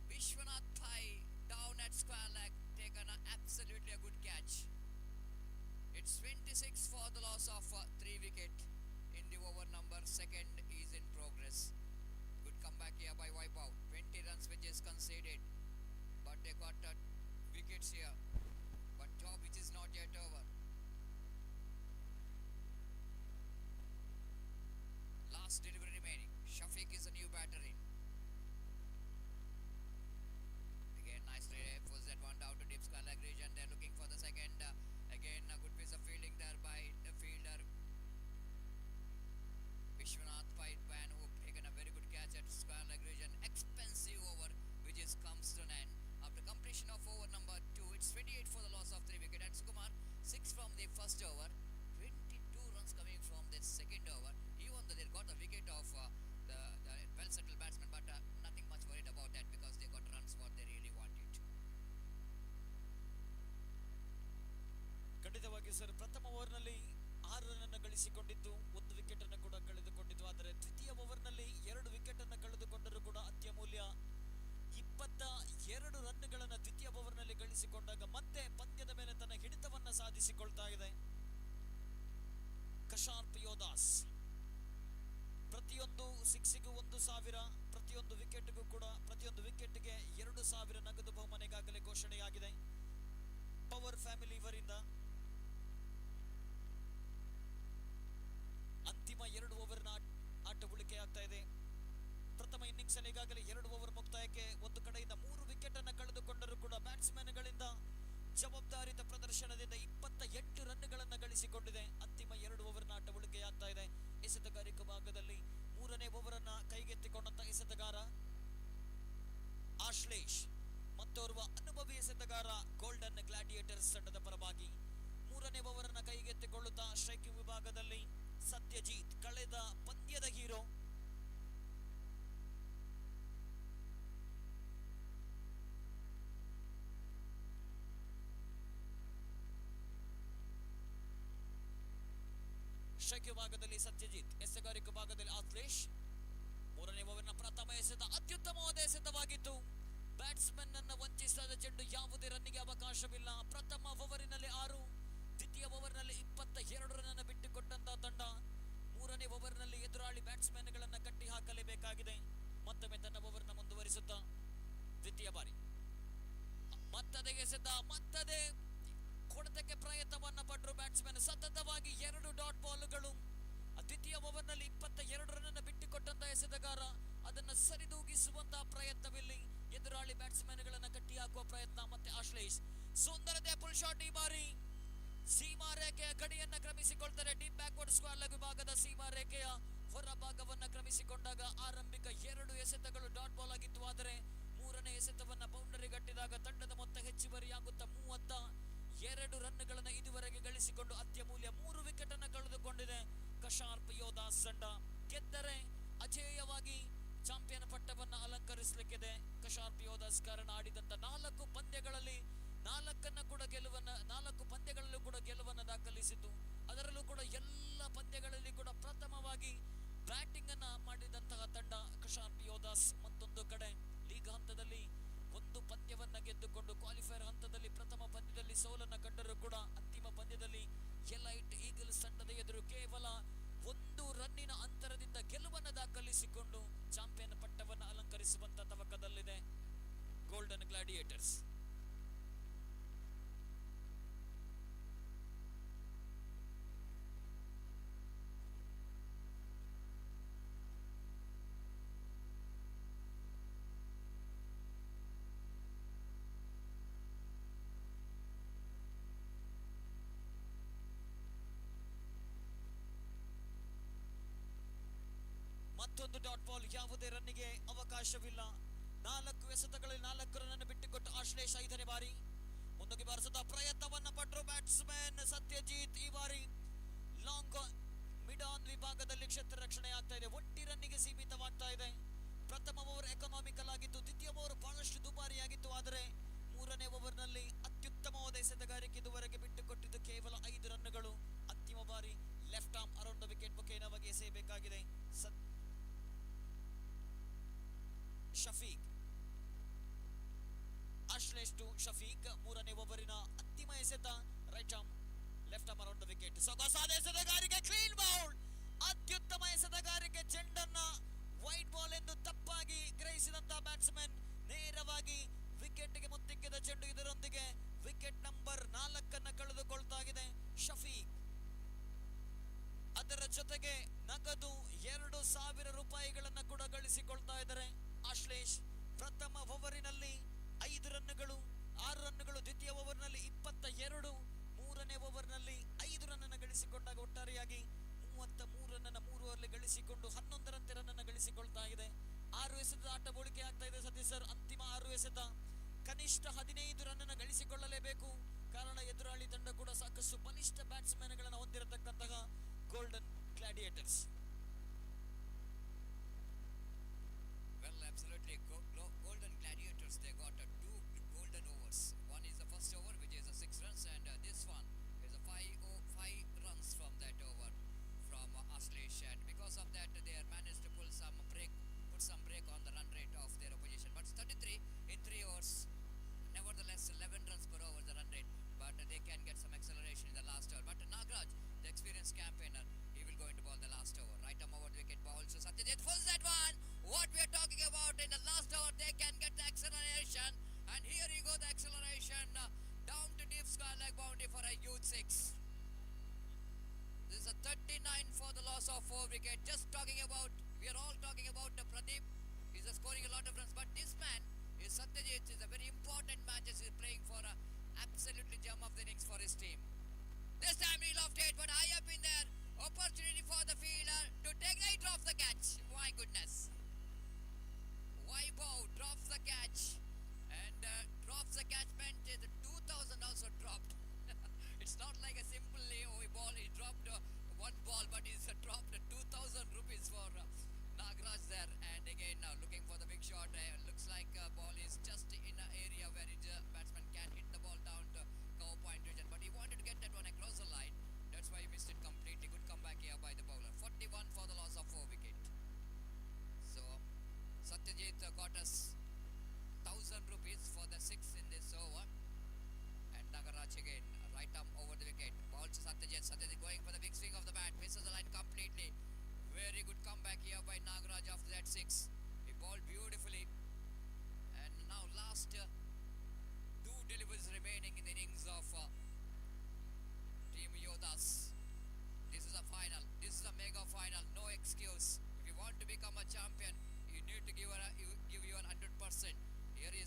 Speaker 1: Vishwanath Thai down at square leg, taken absolutely a good catch. It's 26 for the loss of 3 wicket in the over number 2nd is in progress. Good comeback here by Vaibhav. 20 runs which is conceded, but they got wickets here, but job which is not yet over. Last delivery remaining. Shafiq is a new batter in. Again, nicely pulls that one down to deep square leg region. They're looking for the second. Again, a good piece of fielding there by the fielder Vishwanath Paitwan, who taken a very good catch at square leg region. Expensive over, which is comes to an end after completion of over number 2. It's 28 for the loss of 3 wicket. And Sukumar 6 from the first over. 22 runs coming from the second over. Even though they got a wicket of the well-settled batsman, but nothing much worried about that, because they got runs what they really wanted.
Speaker 3: ಖಂಡಿತವಾಗಿ sir, ಪ್ರಥಮ ಓವರ್ನಲ್ಲಿ 6 run ಗಳಿಸಿಕೊಂಡಿದ್ದು, 1 wicket ಅನ್ನು ಕೂಡ ಕಳೆದುಕೊಂಡಿದ್ದು. ಆದರೆ ದ್ವಿತೀಯ ಓವರ್ನಲ್ಲಿ 2 wicket ಅನ್ನು ಕಳೆದುಕೊಂಡರೂ ಕೂಡ ಅತ್ಯಮೂಲ್ಯ 22 ರನ್ಗಳನ್ನು ದ್ವಿತೀಯ ಓವರ್ನಲ್ಲಿ ಗಳಿಸಿಕೊಂಡಾಗ ಮತ್ತೆ ಪಂದ್ಯದ ಮೇಲೆ ತನ್ನ ಹಿಡಿತವನ್ನ ಸಾಧಿಸಿಕೊಳ್ತಾ ಇದೆ ಕಶಾರ್ಪ್ ಯೋಧಾಸ್. ಪ್ರತಿಯೊಂದು ಸಿಕ್ಸಿಗೂ 1,000, ಪ್ರತಿಯೊಂದು ವಿಕೆಟ್ಗೂ ಕೂಡ ಪ್ರತಿಯೊಂದು ವಿಕೆಟ್ಗೆ 2,000 ನಗದು ಬಹುಮಾನ ಈಗಾಗಲೇ ಘೋಷಣೆಯಾಗಿದೆ ಪವರ್ ಫ್ಯಾಮಿಲಿ ಇವರಿಂದ. ಅಂತಿಮ 2 ಓವರ್ನ ಆಟ ಉಳಿಕೆಯಾಗ್ತಾ ಇದೆ. ಪ್ರಥಮ ಇನ್ನಿಂಗ್ಸ್ ಅಲ್ಲಿ ಈಗಾಗಲೇ 2 ಓವರ್ ಮುಕ್ತಾಯಕ್ಕೆ ಒಂದು ಕಡೆಯಿಂದ 3 ವಿಕೆಟ್ ಅನ್ನು ಕಳೆದುಕೊಂಡರೂ ಕೂಡ ಬ್ಯಾಟ್ಸ್ಮನ್ಗಳಿಂದ ಜವಾಬ್ದಾರಿತ ಪ್ರದರ್ಶನದಿಂದ 28 ರನ್ಗಳನ್ನು ಗಳಿಸಿಕೊಂಡಿದೆ. ಅಂತಿಮ 2 ಓವರ್ನ ಆಟ ಉಳಿಕೆಯಾಗ್ತಾ ಇದೆ. ಎಸೆತಗಾರಿಕೆ ಭಾಗದಲ್ಲಿ 3ನೇ ಓವರ್ ಅನ್ನ ಕೈಗೆತ್ತಿಕೊಂಡಂತ ಎಸೆತಗಾರ ಆಶ್ಲೇಷ್, ಮತ್ತೋರ್ವ ಅನುಭವಿ ಎಸೆತಗಾರ ಗೋಲ್ಡನ್ ಗ್ಲಾಡಿಯೇಟರ್ಸ್ ತಂಡದ ಪರವಾಗಿ 3ನೇ ಓವರ್ ಅನ್ನ ಕೈಗೆತ್ತಿಕೊಳ್ಳುತ್ತಾ ಸ್ಟ್ರೈಕಿಂಗ್ ವಿಭಾಗದಲ್ಲಿ ಸತ್ಯಜೀತ್, ಕಳೆದ ಪಂದ್ಯದ ಹೀರೋ. ಸ್ಟ್ರೈಕ್ ವಿಭಾಗದಲ್ಲಿ ಸತ್ಯಜಿತ್, ಎಸೆಗಾರಿಕೆ ಭಾಗದಲ್ಲಿ ಆಶ್ಲೇಷ್. 3ನೇ ಓವರ್ನ ಪ್ರಥಮ ಎಸೆತ ಅತ್ಯುತ್ತಮವಾದ ಎಸೆತವಾಗಿತ್ತು. ಬ್ಯಾಟ್ಸ್ಮನ್ ಅನ್ನ ವಂಚಿಸದ ಚೆಂಡು, ಯಾವುದೇ ರನ್ನಿಗೆ ಅವಕಾಶವಿಲ್ಲ. ಪ್ರಥಮ ಓವರಿನಲ್ಲಿ 6, ದ್ವಿತೀಯ ಓವರ್ನಲ್ಲಿ 22 ರನ್ ಅನ್ನು ಬಿಟ್ಟುಕೊಟ್ಟಂತಹ ತಂಡ 3ನೇ ಓವರ್ನಲ್ಲಿ ಎದುರಾಳಿ ಬ್ಯಾಟ್ಸ್ಮನ್ಗಳನ್ನ ಕಟ್ಟಿ ಹಾಕಲೇಬೇಕಾಗಿದೆ. ಮತ್ತೊಮ್ಮೆ ತನ್ನ ಓವರ್ನ ಮುಂದುವರಿಸುತ್ತಾ ದ್ವಿತೀಯ ಬಾರಿ ಮತ್ತದೇ ಎಸೆತ, ಮತ್ತದೇ ಹೊಡೆತಕ್ಕೆ ಪ್ರಯತ್ನವನ್ನ ಪಟ್ಟರು ಬ್ಯಾಟ್ಸ್ಮನ್. ಸತತವಾಗಿ 2 ಡಾಟ್ ಬಾಲ್ಗಳು. ದ್ವಿತೀಯ ಓವರ್ನಲ್ಲಿ 22 ರನ್ ಬಿಟ್ಟುಕೊಟ್ಟಂತ ಎಸೆತಗಾರ ಅದನ್ನ ಸರಿದೂಗಿಸುವಂತಹ ಪ್ರಯತ್ನವಿಲ್ಲಿ. ಎದುರಾಳಿ ಬ್ಯಾಟ್ಸ್ಮನ್ಗಳನ್ನ ಕಟ್ಟಿ ಹಾಕುವ ಪ್ರಯತ್ನ. ಮತ್ತೆ ಆಶ್ಲೇಷ್ ಸುಂದರತೆ ಪುಲ್ ಶಾಟ್. ಈ ಬಾರಿ ಸೀಮಾ ರೇಖೆಯ ಗಡಿಯನ್ನ ಕ್ರಮಿಸಿಕೊಳ್ತಾರೆ. ಡೀಪ್ ಬ್ಯಾಕ್ವರ್ಡ್ ಸ್ಕ್ವೇರ್ ಲೆಗ್ ವಿಭಾಗದ ಸೀಮಾ ರೇಖೆಯ ಹೊರ ಭಾಗವನ್ನ ಕ್ರಮಿಸಿಕೊಂಡಾಗ ಆರಂಭಿಕ 2 ಎಸೆತಗಳು ಡಾಟ್ ಬಾಲ್ ಆಗಿತ್ತು. ಆದರೆ 3ನೇ ಎಸೆತವನ್ನ ಬೌಂಡರಿ ಗಟ್ಟಿದಾಗ ತಂಡದ ಮೊತ್ತ ಹೆಚ್ಚುವರಿಯಾಗುತ್ತಾ 32 ರನ್ಗಳನ್ನ ಇದುವರೆಗೆ ಗಳಿಸಿಕೊಂಡು ಅತ್ಯಮೂಲ್ಯ 3 ವಿಕೆಟ್ ಅನ್ನು ಕಳೆದುಕೊಂಡಿದೆ ಕಶಾರ್ಪ್ ಯೋಧಾಸ್ ತಂಡ. ಗೆದ್ದರೆ ಅಜೇಯವಾಗಿ ಚಾಂಪಿಯನ್ ಪಟ್ಟವನ್ನ ಅಲಂಕರಿಸಲಿಕ್ಕಿದೆ ಕಶಾರ್ಪ್ ಯೋಧಾಸ್. ಕಾರಣ ಆಡಿದಂತ 4 ಪಂದ್ಯಗಳಲ್ಲಿ 4 ಪಂದ್ಯಗಳಲ್ಲೂ ಕೂಡ ಗೆಲುವನ್ನ ದಾಖಲಿಸಿತು. ಅದರಲ್ಲೂ ಕೂಡ ಎಲ್ಲ ಪಂದ್ಯಗಳಲ್ಲಿ ಕೂಡ ಪ್ರಥಮವಾಗಿ ಬ್ಯಾಟಿಂಗ್ ಅನ್ನ ಮಾಡಿದಂತಹ ತಂಡ ಕಶಾರ್ಪ್ ಯೋಧಾಸ್. ಮತ್ತೊಂದು ಕಡೆ ಲೀಗ್ ಹಂತದಲ್ಲಿ 1 ಪಂದ್ಯವನ್ನ ಗೆದ್ದುಕೊಂಡು ಕ್ವಾಲಿಫೈರ್ ಹಂತದಲ್ಲಿ ಪ್ರಥಮ ಪಂದ್ಯದಲ್ಲಿ ಸೋಲನ್ನ ಕಂಡರೂ ಕೂಡ ಅಂತಿಮ ಪಂದ್ಯದಲ್ಲಿ ಎಲೈಟ್ ಈಗಲ್ಸ್ ತಂಡದ ಎದುರು ಕೇವಲ 1 ರನ್ನಿನ ಅಂತರದಿಂದ ಗೆಲುವನ್ನ ದಾಖಲಿಸಿಕೊಂಡು ಚಾಂಪಿಯನ್ ಪಟ್ಟವನ್ನ ಅಲಂಕರಿಸುವಂತ ತವಕದಲ್ಲಿದೆ ಗೋಲ್ಡನ್ ಗ್ಲಾಡಿಯೇಟರ್ಸ್. ಮತ್ತೊಂದು ಡಾಟ್ ಬಾಲ್. ಯಾವುದೇ ರನ್ನಿಗೆ ಅವಕಾಶವಿಲ್ಲ. 4 ಎಸೆತಗಳಲ್ಲಿ 4 ರನ್ ಬಿಟ್ಟುಕೊಟ್ಟು ಆಶ್ಲೇಷ್ 5ನೇ ಬಾರಿ ಮುಂದಕ್ಕೆ ಬಾರಿಸಿದ ಪ್ರಯತ್ನವನ್ನ ಪಟ್ಟರು ಬ್ಯಾಟ್ಸ್ಮನ್ ಸತ್ಯಜಿತ್. ಈ ಬಾರಿ ಲಾಂಗ್ ಮಿಡ್ ಆನ್ ವಿಭಾಗದಲ್ಲಿ ಕ್ಷೇತ್ರ ರಕ್ಷಣೆ ಆಗ್ತಾ ಇದೆ. 1 ರನ್ನಿಗೆ ಸೀಮಿತವಾಗ್ತಾ ಇದೆ. ಪ್ರಥಮ ಓವರ್ ಎಕನಾಮಿಕಲ್ ಆಗಿತ್ತು, ದ್ವಿತೀಯ ಓವರ್ ಬಹಳಷ್ಟು ದುಬಾರಿಯಾಗಿತ್ತು. ಆದರೆ 3ನೇ ಓವರ್ನಲ್ಲಿ ಅತ್ಯುತ್ತಮವಾದ ಎಸೆತಗಾರಿಕೆ ಇದುವರೆಗೆ ಬಿಟ್ಟುಕೊಟ್ಟಿದ್ದು ಕೇವಲ 5 ರನ್ಗಳು. ಅಂತಿಮ ಬಾರಿ left arm around the wicket ಮುಖೇನವಾಗಿ ಎಸೆಯಬೇಕಾಗಿದೆ. ಶಫೀಕ್ ಆಶ್ಲೇಷ್ ಟು ಶಫೀಕ್. 3ನೇ ಓವರಿನ ಅಂತಿಮ ಎಸೆತ right arm left arm around the wicket. ಸೊಗಸಾದ ಎಸೆತಗಾರಿಕೆ, ಕ್ಲೀನ್ ಬೌಲ್. ಅತ್ಯುತ್ತಮ ಎಸೆತಗಾರಿಕೆ. ಚೆಂಡನ್ನ ವೈಟ್ ಬಾಲ್ ಎಂದು ತಪ್ಪಾಗಿ ಗ್ರಹಿಸಿದಂತಹ ಬ್ಯಾಟ್ಸ್ಮನ್ ನೇರವಾಗಿ ವಿಕೆಟ್ಗೆ ಮುತ್ತಿಕ್ಕಿದ ಚೆಂಡು. ಇದರೊಂದಿಗೆ ವಿಕೆಟ್ ನಂಬರ್ 4 ಕಳೆದುಕೊಳ್ತಾ ಇದೆ ಶಫೀಕ್. ಅದರ ಜೊತೆಗೆ ನಗದು 2,000 ರೂಪಾಯಿಗಳನ್ನ ಕೂಡ ಗಳಿಸಿಕೊಳ್ತಾ ಇದ್ದಾರೆ ಆಶ್ಲೇಷ್. ಪ್ರಥಮ ಓವರಿನಲ್ಲಿ 5 ರನ್ಗಳು, 6 ರನ್ಗಳು. ದ್ವಿತೀಯ ಓವರ್ನಲ್ಲಿ 22, 3ನೇ ಓವರ್ನಲ್ಲಿ 5 ರನ್ ಗಳಿಸಿಕೊಂಡಾಗ ಒಟ್ಟಾರೆಯಾಗಿ 33 ರನ್ 3 ಓವರ್ಲಿ ಗಳಿಸಿಕೊಂಡು 11ರಂತೆ ರನ್ ಗಳಿಸಿಕೊಳ್ತಾ ಇದೆ. 6 ಎಸೆತದ ಆಟ ಬೋಳಿಕೆ ಆಗ್ತಾ ಇದೆ ಸತೀಶ್ ಸರ್. ಅಂತಿಮ 6 ಎಸೆತ ಕನಿಷ್ಠ 15 ರನ್ ಗಳಿಸಿಕೊಳ್ಳಲೇಬೇಕು. ಕಾರಣ ಎದುರಾಳಿ ತಂಡ ಕೂಡ ಸಾಕಷ್ಟು ಬಲಿಷ್ಠ ಬ್ಯಾಟ್ಸ್ಮನ್ ಗಳನ್ನು ಹೊಂದಿರತಕ್ಕಂತಹ golden gladiators.
Speaker 1: Well, absolutely. Golden Gladiators, they got 2 golden overs. One is the first over, which is 6 runs, and this one is 5 runs from that over from Ashlesh. And because of that, they are managed to put some break on the run rate of their opposition. But 33 in 3 overs, nevertheless 11 runs per over the run rate. But they can get some acceleration in the last over. But Nagraj, the experienced campaigner, he will go into ball the last over.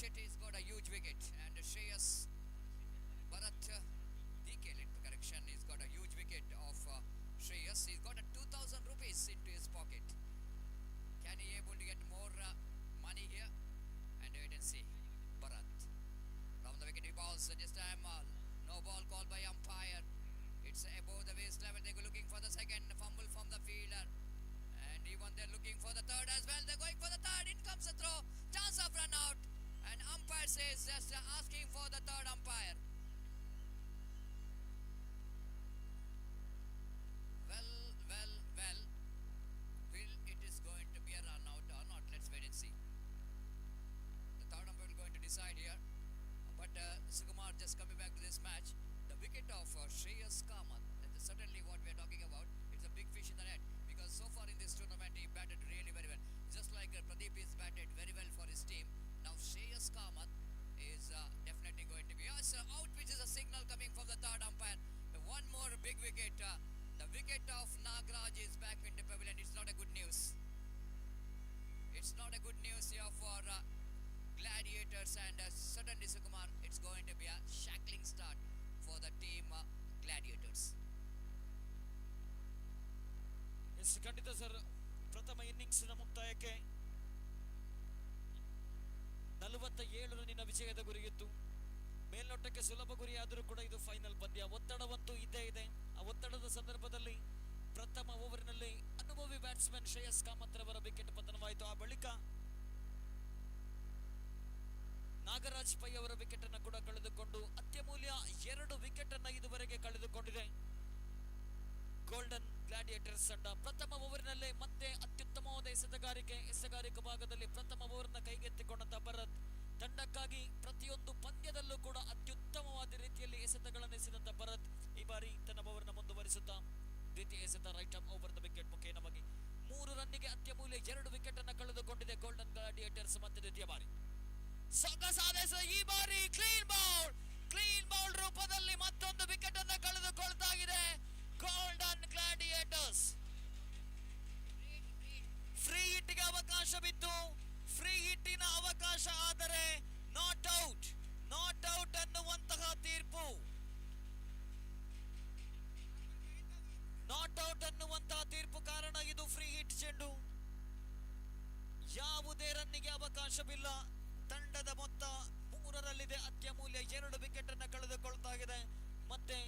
Speaker 1: Shetty's got a huge wicket, and Shreyas Bharat DK, correction, he's got a huge wicket of Shreyas. He's got a 2,000 rupees into his pocket. Can he able to get more money here? And wait and see. Bharat round the wicket he balls. This time no ball called by umpire. It's above the waist level. They're looking for the second fumble from the fielder. And even they're looking for the third as well. They're going for the third. In comes the throw. Chance of run out. And umpire says just asking for the third umpire. Well. Will it is going to be a run out or not? Let's wait and see. The third umpire is going to decide here. But Sukumar, just coming back to this match, the wicket of Shreyas Kamath, that is certainly what we are talking about. It's a big fish in the net because so far in this tournament he batted really very well. Just like Pradeep is batted very well for his team. Now Shreyas Kamath is definitely going to be out, which is a signal coming from the third umpire. One more big wicket. The wicket of Nagraj is back into pavilion. It's not a good news. It's not a good news here for Gladiators, and certainly Sukumar, it's going to be a shackling start for the team Gladiators.
Speaker 3: Yes ಖಂಡಿತ sir, ಪ್ರಥಮ ಇನ್ನಿಂಗ್ಸ್ನ ಮುಕ್ತಾಯಕ್ಕೆ 47 ರನ್ನಿನ ವಿಜಯದ ಗುರಿಯಿತ್ತು. ಮೇಲ್ನೋಟಕ್ಕೆ ಸುಲಭ ಗುರಿಯಾದರೂ ಕೂಡ ಇದು final ಪಂದ್ಯ. ಒತ್ತಡವಂತೂ ಇದ್ದೇ ಇದೆ. ಆ ಒತ್ತಡದ ಸಂದರ್ಭದಲ್ಲಿ ಪ್ರಥಮ ಓವರಿನಲ್ಲಿ ಅನುಭವಿ ಬ್ಯಾಟ್ಸ್ಮನ್ ಶ್ರೇಯಸ್ ಕಾಮತ್ ರವರ ವಿಕೆಟ್ ಪತನವಾಯಿತು. ಆ ಬಳಿಕ ನಾಗರಾಜ್ ಪೈ ಅವರ ವಿಕೆಟ್ ಅನ್ನು ಕೂಡ ಕಳೆದುಕೊಂಡು ಅತ್ಯಮೂಲ್ಯ 2 ವಿಕೆಟ್ ಅನ್ನು ಇದುವರೆಗೆ ಕಳೆದುಕೊಂಡಿದೆ ಗೋಲ್ಡನ್ ಗ್ಲಾಡಿಯೇಟರ್ಸ್ ತಂಡ. ಪ್ರಥಮ ಓವರಿನಲ್ಲೇ ಮತ್ತೆ ಅತ್ಯುತ್ತಮವಾದ ಎಸೆಗಾರಿಕೆ ಭಾಗದಲ್ಲಿ ಪ್ರಥಮ ಓವರ್ನ ಕೈಗೆತ್ತಿಕೊಂಡಂತ ಭರತ್ ತಂಡಕ್ಕಾಗಿ ಪ್ರತಿಯೊಂದು ಪಂದ್ಯದಲ್ಲೂ ಕೂಡ ಅತ್ಯುತ್ತಮವಾದ ರೀತಿಯಲ್ಲಿ ಎಸೆತಗಳನ್ನು ಎಸೆದಂತ ಭರತ್ ಈ ಬಾರಿ ತನ್ನ ಓವರ್ನ ಮುಂದುವರಿಸುತ್ತಾ ದ್ವಿತೀಯ ಎಸೆತ right arm over the wicket ಮುಖೇನವಾಗಿ 3 ರನ್ನಿಗೆ ಅತ್ಯಮೂಲ್ಯ 2 ವಿಕೆಟ್ ಅನ್ನು ಕಳೆದುಕೊಂಡಿದೆ ಗೋಲ್ಡನ್ ಗ್ಲಾಡಿಯೇಟರ್ಸ್. ಮತ್ತೆ ದ್ವಿತೀಯ ಬಾರಿ ಸೊಗಸಾದ ಈ ಬಾರಿ ಕ್ಲೀನ್ ಬೌಲ್ ರೂಪದಲ್ಲಿ ಮತ್ತೊಂದು ವಿಕೆಟ್ ಅನ್ನು ಕಳೆದುಕೊಳ್ತಾ ಇದೆ ಗೋಲ್ಡನ್ ಗ್ಲಾಡಿಯೇಟರ್ಸ್. ಫ್ರೀ ಹಿಟ್ಗೆ ಅವಕಾಶವಿತ್ತು. ಫ್ರೀ ಹಿಟ್ಟಿನ ಅವಕಾಶ, ಆದರೆ ನಾಟ್ ಔಟ್ ಅನ್ನುವಂತಹ ತೀರ್ಪು. ನಾಟ್ ಔಟ್ ಅನ್ನುವಂತಹ ತೀರ್ಪು ಕಾರಣ ಇದು ಫ್ರೀ ಹಿಟ್ ಚೆಂಡು. ಯಾವುದೇ ರನ್ನಿಗೆ ಅವಕಾಶವಿಲ್ಲ. ತಂಡದ ಮೊತ್ತ 3ರಲ್ಲಿದೆ. ಅತ್ಯಮೂಲ್ಯ 2 ವಿಕೆಟ್ ಅನ್ನು ಕಳೆದುಕೊಳ್ತಾ ಇದೆ. ಮತ್ತೆ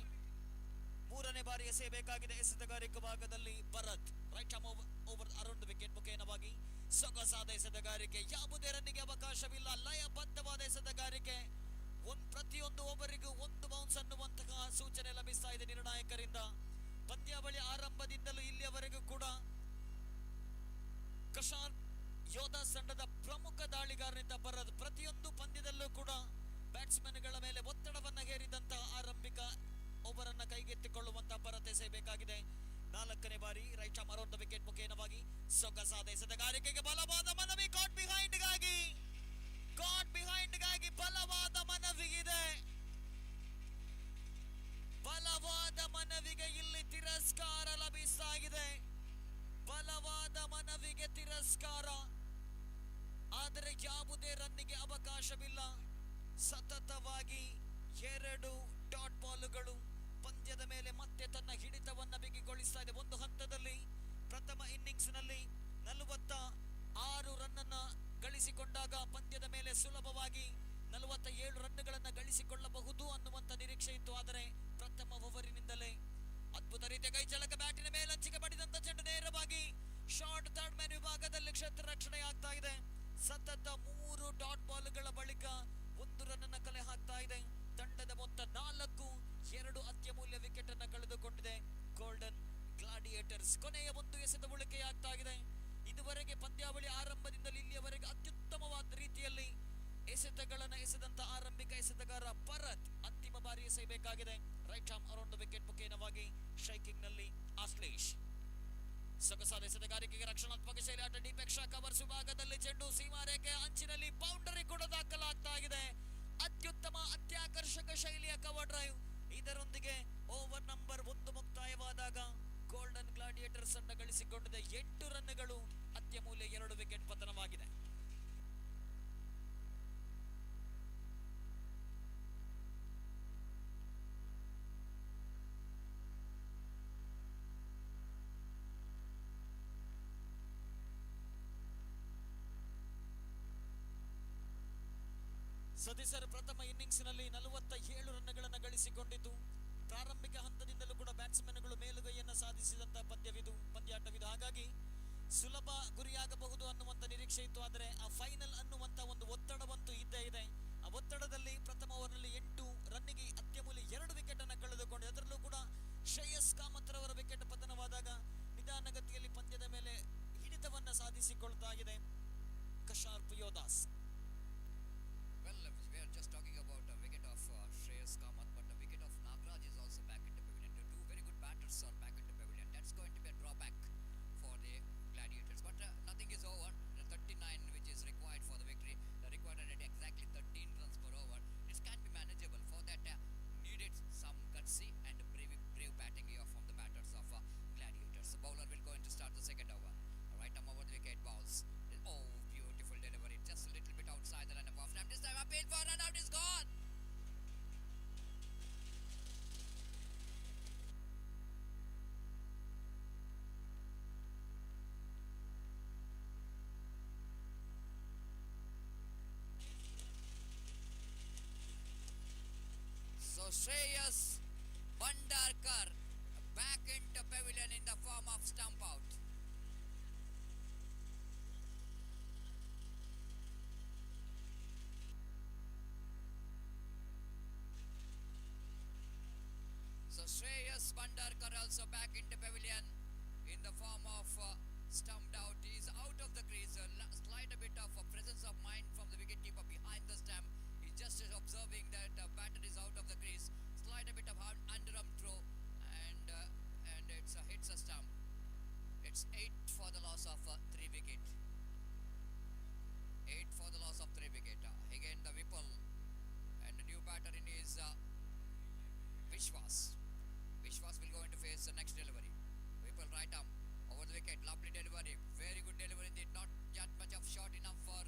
Speaker 3: 3ನೇ ಬಾರಿ ಎಸೆಯಬೇಕಾಗಿದೆ ಎಸೆತಗಾರಿಕೆ ಭಾಗದಲ್ಲಿ Bharat. Right arm over around wicket ಮುಖೇನವಾಗಿ ಸೊಗಸಾದ ಎಸೆತಗಾರಿಕೆ. ಯಾವುದೇ ರನ್ನಿಗೆ ಅವಕಾಶವಿಲ್ಲ. ಲಯಬದ್ಧವಾದ ಎಸೆತಗಾರಿಕೆ. ಪ್ರತಿಯೊಂದು ಓವರಿಗೂ 1 ಬೌನ್ಸ್ ಅನ್ನುವಂತಹ ಸೂಚನೆ ಲಭಿಸ್ತಾ ಇದೆ ನಿರ್ಣಾಯಕರಿಂದ. ಪಂದ್ಯಾವಳಿ ಆರಂಭದಿಂದಲೂ ಇಲ್ಲಿಯವರೆಗೂ ಕೂಡ ಕಶಾರ್ಪ್ ಯೋಧಾಸ್ ತಂಡದ ಪ್ರಮುಖ ದಾಳಿಗಾರನಿದ್ದ ಭರತ್ ಪ್ರತಿಯೊಂದು ಪಂದ್ಯದಲ್ಲೂ ಕೂಡ ಬ್ಯಾಟ್ಸ್ಮನ್ಗಳ ಮೇಲೆ ಒತ್ತಡವನ್ನ ಹೇರಿದಂತಹ ಆರಂಭಿಕ ಓವರ್ ಅನ್ನ ಕೈಗೆತ್ತಿಕೊಳ್ಳುವಂತಹ ಭರತ್ ಎಸೆಯಬೇಕಾಗಿದೆ. 4ನೇ ಬಾರಿ right arm around the wicket ಮುಖೇನವಾಗಿ ಸೊಗಸಾದ ಎಸೆತಗಾರಿಕೆಗೆ ಬಲವಾದ ಮನವಿ. ಕಾಟ್ ಬಿಹೈಂಡ್ ಗಾಗಿ ಬಲವಾದ ಮನವಿ ಇದೆ. ಬಲವಾದ ಮನವಿಗೆ ಇಲ್ಲಿ ತಿರಸ್ಕಾರ ಲಭಿಸ್ತಾ ಇದೆ. ಬಲವಾದ ಮನವಿಗೆ ತಿರಸ್ಕಾರ, ಆದರೆ ಯಾವುದೇ ರನ್ನಿಗೆ ಅವಕಾಶವಿಲ್ಲ. ಸತತವಾಗಿ 2 ಡಾಟ್ ಬಾಲುಗಳು ಪಂದ್ಯದ ಮೇಲೆ ಮತ್ತೆ ತನ್ನ ಹಿಡಿತವನ್ನ ಬಿಗಿಗೊಳಿಸ್ತಾ ಇದೆ. ಒಂದು ಹಂತದಲ್ಲಿ ಪ್ರಥಮ ಇನ್ನಿಂಗ್ಸ್ ನಲ್ಲಿ 46 ರನ್ ಅನ್ನ ಗಳಿಸಿಕೊಂಡಾಗ ಪಂದ್ಯದ ಮೇಲೆ ಸುಲಭವಾಗಿ 47 ರನ್ಗಳನ್ನ ಗಳಿಸಿಕೊಳ್ಳಬಹುದು ಅನ್ನುವಂತ ನಿರೀಕ್ಷೆ ಇತ್ತು. ಆದರೆ ಪ್ರಥಮ ಓವರಿನಿಂದಲೇ ಅದ್ಭುತ ರೀತಿಯ ಕೈಚಳಕ ಬ್ಯಾಟಿನ ಮೇಲಂಚಿಗೆ ಬಡಿದಂತ ಚೆಂಡು ನೇರವಾಗಿ ಶಾರ್ಟ್ ಥರ್ಡ್ ಮ್ಯಾನ್ ವಿಭಾಗದಲ್ಲಿ ಕ್ಷೇತ್ರ ರಕ್ಷಣೆ ಆಗ್ತಾ ಇದೆ. ಸತತ 3 ಡಾಟ್ ಬಾಲ್ಗಳ ಬಳಿಕ 1 ರನ್ ಅನ್ನ ಕಲೆ ಹಾಕ್ತಾ ಇದೆ. ತಂಡದ ಮೊತ್ತ 4-2 ಅತ್ಯಮೂಲ್ಯ ವಿಕೆಟ್ ಅನ್ನ ಕಳೆದುಕೊಂಡಿದೆ ಗೋಲ್ಡನ್ ಗ್ಲಾಡಿಯೇಟರ್ಸ್. ಕೊನೆಯ 1 ಎಸೆತ ಉಳಿಕೆಯಾಗ್ತಾ ಇದೆ. ಇದುವರೆಗೆ ಪಂದ್ಯಾವಳಿ ಆರಂಭದಿಂದಲೇ ಇಲ್ಲಿಯವರೆಗೆ ಅತ್ಯುತ್ತಮವಾದ ರೀತಿಯಲ್ಲಿ ಎಸೆತಗಳನ್ನು ಎಸೆದಂತ ಆರಂಭಿಕ ಎಸೆತಗಾರ ಭರತ್ ಅಂತಿಮ ಬಾರಿ ಎಸೆಯಬೇಕಾಗಿದೆ. Right arm around wicket striking ಸ್ಟ್ರೈಕಿಂಗ್ ನಲ್ಲಿ ಆಶ್ಲೇಷ್. ಸೊಗಸಾದ ಎಸೆತಗಾರಿಕೆಗೆ ರಕ್ಷಣಾತ್ಮಕ ಶೈಲಿ ಆಟ. ಡಿಪೆಕ್ಷ ಕವರ್ಸ್ ವಿಭಾಗದಲ್ಲಿ ಚೆಂಡು ಸೀಮಾರೇಖೆ ಅಂಚಿನಲ್ಲಿ ಬೌಂಡರಿ ಕೂಡ ದಾಖಲಾಗ್ತಾ ಇದೆ. ಅತ್ಯುತ್ತಮ ಅತ್ಯಾಕರ್ಷಕ ಶೈಲಿಯ ಕವರ್ ಡ್ರೈವ್. ಇದರೊಂದಿಗೆ ಓವರ್ ನಂಬರ್ 1 ಮುಕ್ತಾಯವಾದಾಗ ಗೋಲ್ಡನ್ ಗ್ಲಾಡಿಯೇಟರ್ಸ್ ಅನ್ನು ಗಳಿಸಿಕೊಂಡಿದೆ 8 ರನ್ಗಳು. ಅತ್ಯಮೂಲ್ಯ 2 ವಿಕೆಟ್ ಪತನವಾಗಿದೆ. ಸತೀಸರ್ ಪ್ರಥಮ ಇನ್ನಿಂಗ್ಸ್ನಲ್ಲಿ 47 ರನ್ಗಳನ್ನು ಗಳಿಸಿಕೊಂಡಿದ್ದು ಪ್ರಾರಂಭಿಕ ಹಂತದಿಂದಲೂ ಕೂಡ ಬ್ಯಾಟ್ಸ್ಮನ್ಗಳು ಮೇಲುಗೈಯನ್ನು ಸಾಧಿಸಿದಂತ ಪಂದ್ಯಾಟವಿದು. ಹಾಗಾಗಿ ಸುಲಭ ಗುರಿಯಾಗಬಹುದು ಅನ್ನುವಂತ ನಿರೀಕ್ಷೆ ಇತ್ತು. ಆದರೆ ಆ ಫೈನಲ್ ಅನ್ನುವಂತ ಒಂದು ಒತ್ತಡವಂತೂ ಇದ್ದೇ ಇದೆ. ಆ ಒತ್ತಡದಲ್ಲಿ ಪ್ರಥಮ ಓವರ್ನಲ್ಲಿ 8 ರನ್ನಿಗೆ ಅತ್ಯಮೂಲ್ಯ 2 ವಿಕೆಟ್ ಅನ್ನು ಕಳೆದುಕೊಂಡು, ಅದರಲ್ಲೂ ಕೂಡ ಶ್ರೇಯಸ್ ಕಾಮತ್ ರವರ ವಿಕೆಟ್ ಪತನವಾದಾಗ ನಿಧಾನಗತಿಯಲ್ಲಿ ಪಂದ್ಯದ ಮೇಲೆ ಹಿಡಿತವನ್ನ ಸಾಧಿಸಿಕೊಳ್ತಾ ಇದೆ ಕಶಾರ್ಪ್ Yodhas.
Speaker 1: Well, we are just talking about a wicket of Shreyas Kamath, but the wicket of Nagraj is also back into pavilion. Two very good batters are back into pavilion. That's going to be a drawback for the Gladiators. But nothing is over. The 39 which is required for the victory, required at exactly 13 runs per over. This can be manageable. For that, needed some gutsy and brave batting here from the batters of Gladiators. The bowler will go in to start the second over. Right arm over the wicket, balls. Oh, beautiful delivery. Just a little bit outside the run of off. This time appeal for run out is gone. So Shreyas Bandarkar back into pavilion in the form of stump out. So Shreyas Bandarkar also back into pavilion in the form of stumped out. He is out of the crease. Slight a bit of a presence of mind from the wicketkeeper behind the stump. He's just observing that batter is out of the crease. Slight a bit of underarm throw, and it's hits a stump. It's 8 for the loss of 3 wicket. 8 for the loss of 3 wicket. Again the Vipul, and the new batter in is Vishwas. Vishwas will go into face the next delivery. Vipul right arm over the wicket. Lovely delivery. Very good delivery. Did not that much of shot enough for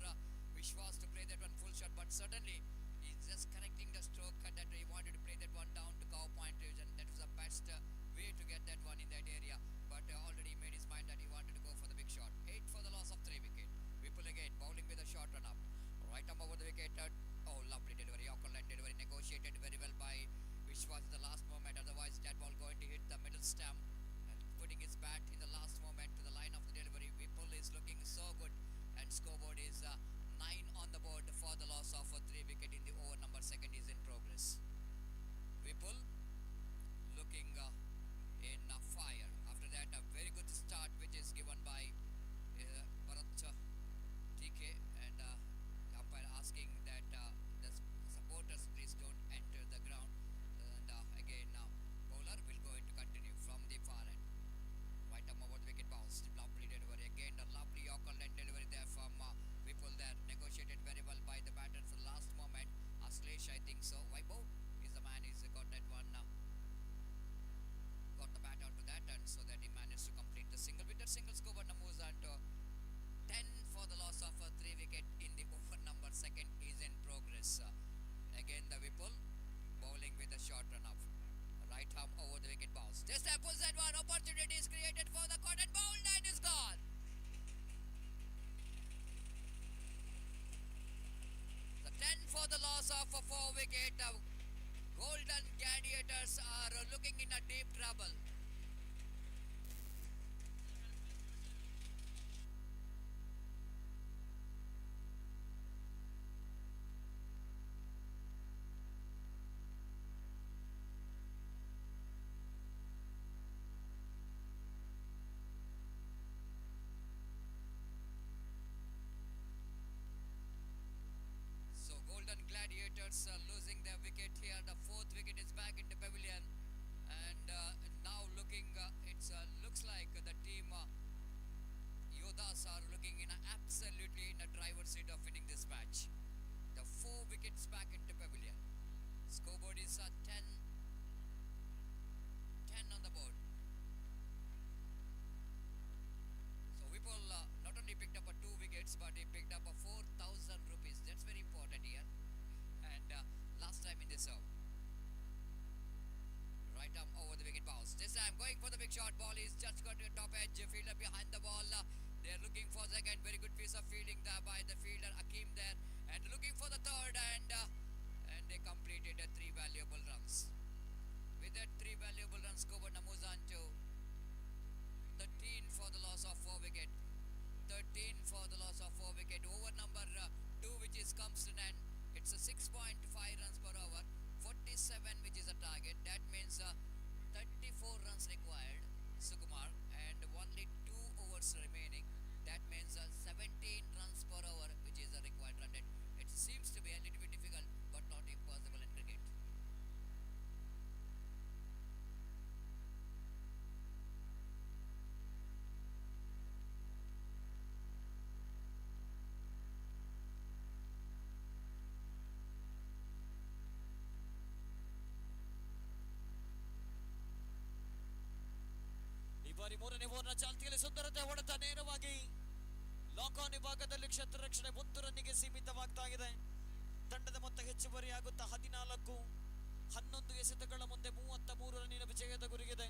Speaker 1: Vishwas to play that one full shot, but certainly he's just correcting the stroke that he wanted to play that one down to cow point, and that was the best way to get that one in that area. But already made his mind that he wanted to go for the big shot. 8 for the loss of 3 wicket. Vipul again bowling with a short run up. Right arm over the wicket. Oh, lovely delivery. Yorker line delivery negotiated very well by Vishwas in the last moment. Otherwise, that ball going to hit the middle stump, and putting his bat in the last moment to the line of the delivery. Vipul is looking so good, and scoreboard is 9 on the board for the loss of 3 wicket in the over number second is in progress. Vipul looking in fire. After that, a very good start which is given by Bharat TK, and umpire asking that the supporters please don't enter the ground. And again, bowler will go in to continue from the far end. Right arm over the wicket, bounce. Lovely delivery. Again, a lovely Yorker line delivery there from Vipul there. Negotiated very well by the batter at the last moment. Aslesh, I think so. Vaibhav is the man who's got that one. Got the bat onto that, and so that he managed to complete the single. With that single, scoreboard moves on to 10 for the loss of 3 wicket in the over number second is in progress. Again, the Vipul bowling with a short run up. Right arm over the wicket, bounce. This time pulls that one. Opportunity is created for the cotton bowl, and is gone. The 10 for the loss of 4 wicket. Golden Gladiators are looking in a deep trouble. So Golden Gladiators losing their wicket here. The 4th wicket is back into pavilion, and now looking, it looks like the team Yodas are looking in absolutely in a driver's seat of winning this match. The 4 wickets back into pavilion. Scoreboard is 10 on the board. So Vipul not only picked up 2 wickets, but he picked up 4,000 rupees. That's very important here. And last time in this over. Right arm over the wicket, bounce. This time going for the big shot. Ball is just got to the top edge. Fielder behind the ball. They're looking for second. Very good piece of fielding there by the fielder Akeem there. and looking for the third, and they completed three valuable runs. With that three valuable runs, covered Namuzan to 13 for the loss of 4 wicket. 13 for the loss of 4 wicket. Over number 2, which is comes in, and it's a 6.5 runs per over. 47, which is a target. That means 34 runs required, Sukumar, and only 2 overs remaining. That means 17 runs per over, which is a required run rate. It seems to be a little bit difficult, but not impossible in cricket.
Speaker 3: ಈ ಬಾರಿ ಮೂರನೇ ಓವರ್ನ ಚಾಲ್ತಿಯಲ್ಲಿ ಸುಂದರತೆ ಹೊಡೆತ ನೇರವಾಗಿ lock on ವಿಭಾಗದಲ್ಲಿ ಕ್ಷೇತ್ರ ರಕ್ಷಣೆ 1 ರನ್ನಿಗೆ ಸೀಮಿತವಾಗ್ತಾ ಇದೆ. ತಂಡದ ಮೊತ್ತ ಹೆಚ್ಚುವರಿಯಾಗುತ್ತಾ 14. 11 ಎಸೆತಗಳ ಮುಂದೆ 33 ರನ್ನಿನ ವಿಜಯದ ಗುರಿಗಿದೆ.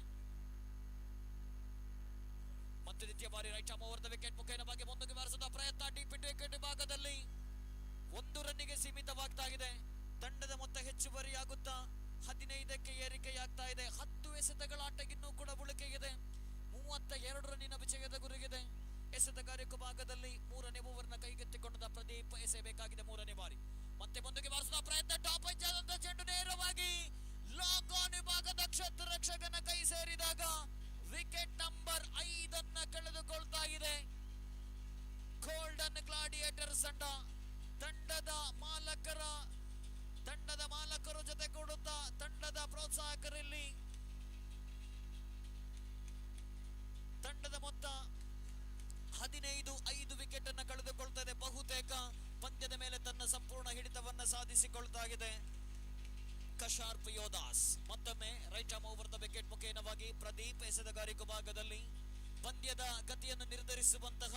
Speaker 3: ಮತ್ತೆ ದ್ವಿತೀಯ ಬಾರಿ right arm over the wicket ಮುಖೇನವಾಗಿ ಮುಂದಕ್ಕೆ ಬಾರಿಸುವ ಪ್ರಯತ್ನ ಡೀಪ್ ಇಂಟು ವಿಕೆಟ್ ವಿಭಾಗದಲ್ಲಿ 1 ರನ್ನಿಗೆ ಸೀಮಿತವಾಗ್ತಾ ಇದೆ. ತಂಡದ ಮೊತ್ತ ಹೆಚ್ಚುವರಿಯಾಗುತ್ತಾ 15ಕ್ಕೆ ಏರಿಕೆಯಾಗ್ತಾ ಇದೆ. 10 ಎಸೆತಗಳ ಆಟಗಿನ್ನೂ ಕೂಡ ಉಳಿಕೆ ಇದೆ. 32 ರನ್ನಿನ ವಿಜಯದ ಗುರಿಗಿದೆ. ಎಸೆತಗಾರಿಕೆ ಭಾಗದಲ್ಲಿ 3ನೇ ಓವರ್ನ ಕೈಗೆತ್ತಿಕೊಂಡ ಪ್ರದೀಪ್ ಎಸೆಯಬೇಕಾಗಿದೆ 3ನೇ ಬಾರಿ. ಮತ್ತೆ ಮುಂದಕ್ಕೆ ಬಾರಿಸುವ ಪ್ರಯತ್ನ ಟಾಪ್ ಎಡ್ಜ್ ಆದಂತ ಚೆಂಡು ನೇರವಾಗಿ ಲಾಕ್ ಆನ್ ವಿಭಾಗದ ಕ್ಷೇತ್ರ ರಕ್ಷಕನ ಕೈ ಸೇರಿದಾಗ ವಿಕೆಟ್ ನಂಬರ್ 5 ಕಳೆದುಕೊಳ್ತಾ ಇದೆ. ಗೋಲ್ಡನ್ ಗ್ಲಾಡಿಯೇಟರ್ಸ್ ತಂಡದ ಮಾಲಕರು ಜೊತೆಗೂಡುತ್ತಾ ತಂಡದ ಪ್ರೋತ್ಸಾಹಕರಲ್ಲಿ ತಂಡದ ಮೊತ್ತ 15 ವಿಕೆಟ್ ಅನ್ನು ಕಳೆದುಕೊಳ್ತಾ ಇದೆ. ಬಹುತೇಕ ಪಂದ್ಯದ ಮೇಲೆ ತನ್ನ ಸಂಪೂರ್ಣ ಹಿಡಿತವನ್ನ ಸಾಧಿಸಿಕೊಳ್ತಾ ಇದೆ ಕಶಾರ್ಪ್ ಯೋಧಾಸ್. ಮತ್ತೊಮ್ಮೆ right arm over the wicket ಮುಖೇನವಾಗಿ ಪ್ರದೀಪ್ ಎಸೆತಗಾರಿಕೆ ಭಾಗದಲ್ಲಿ ಪಂದ್ಯದ ಗತಿಯನ್ನು ನಿರ್ಧರಿಸುವಂತಹ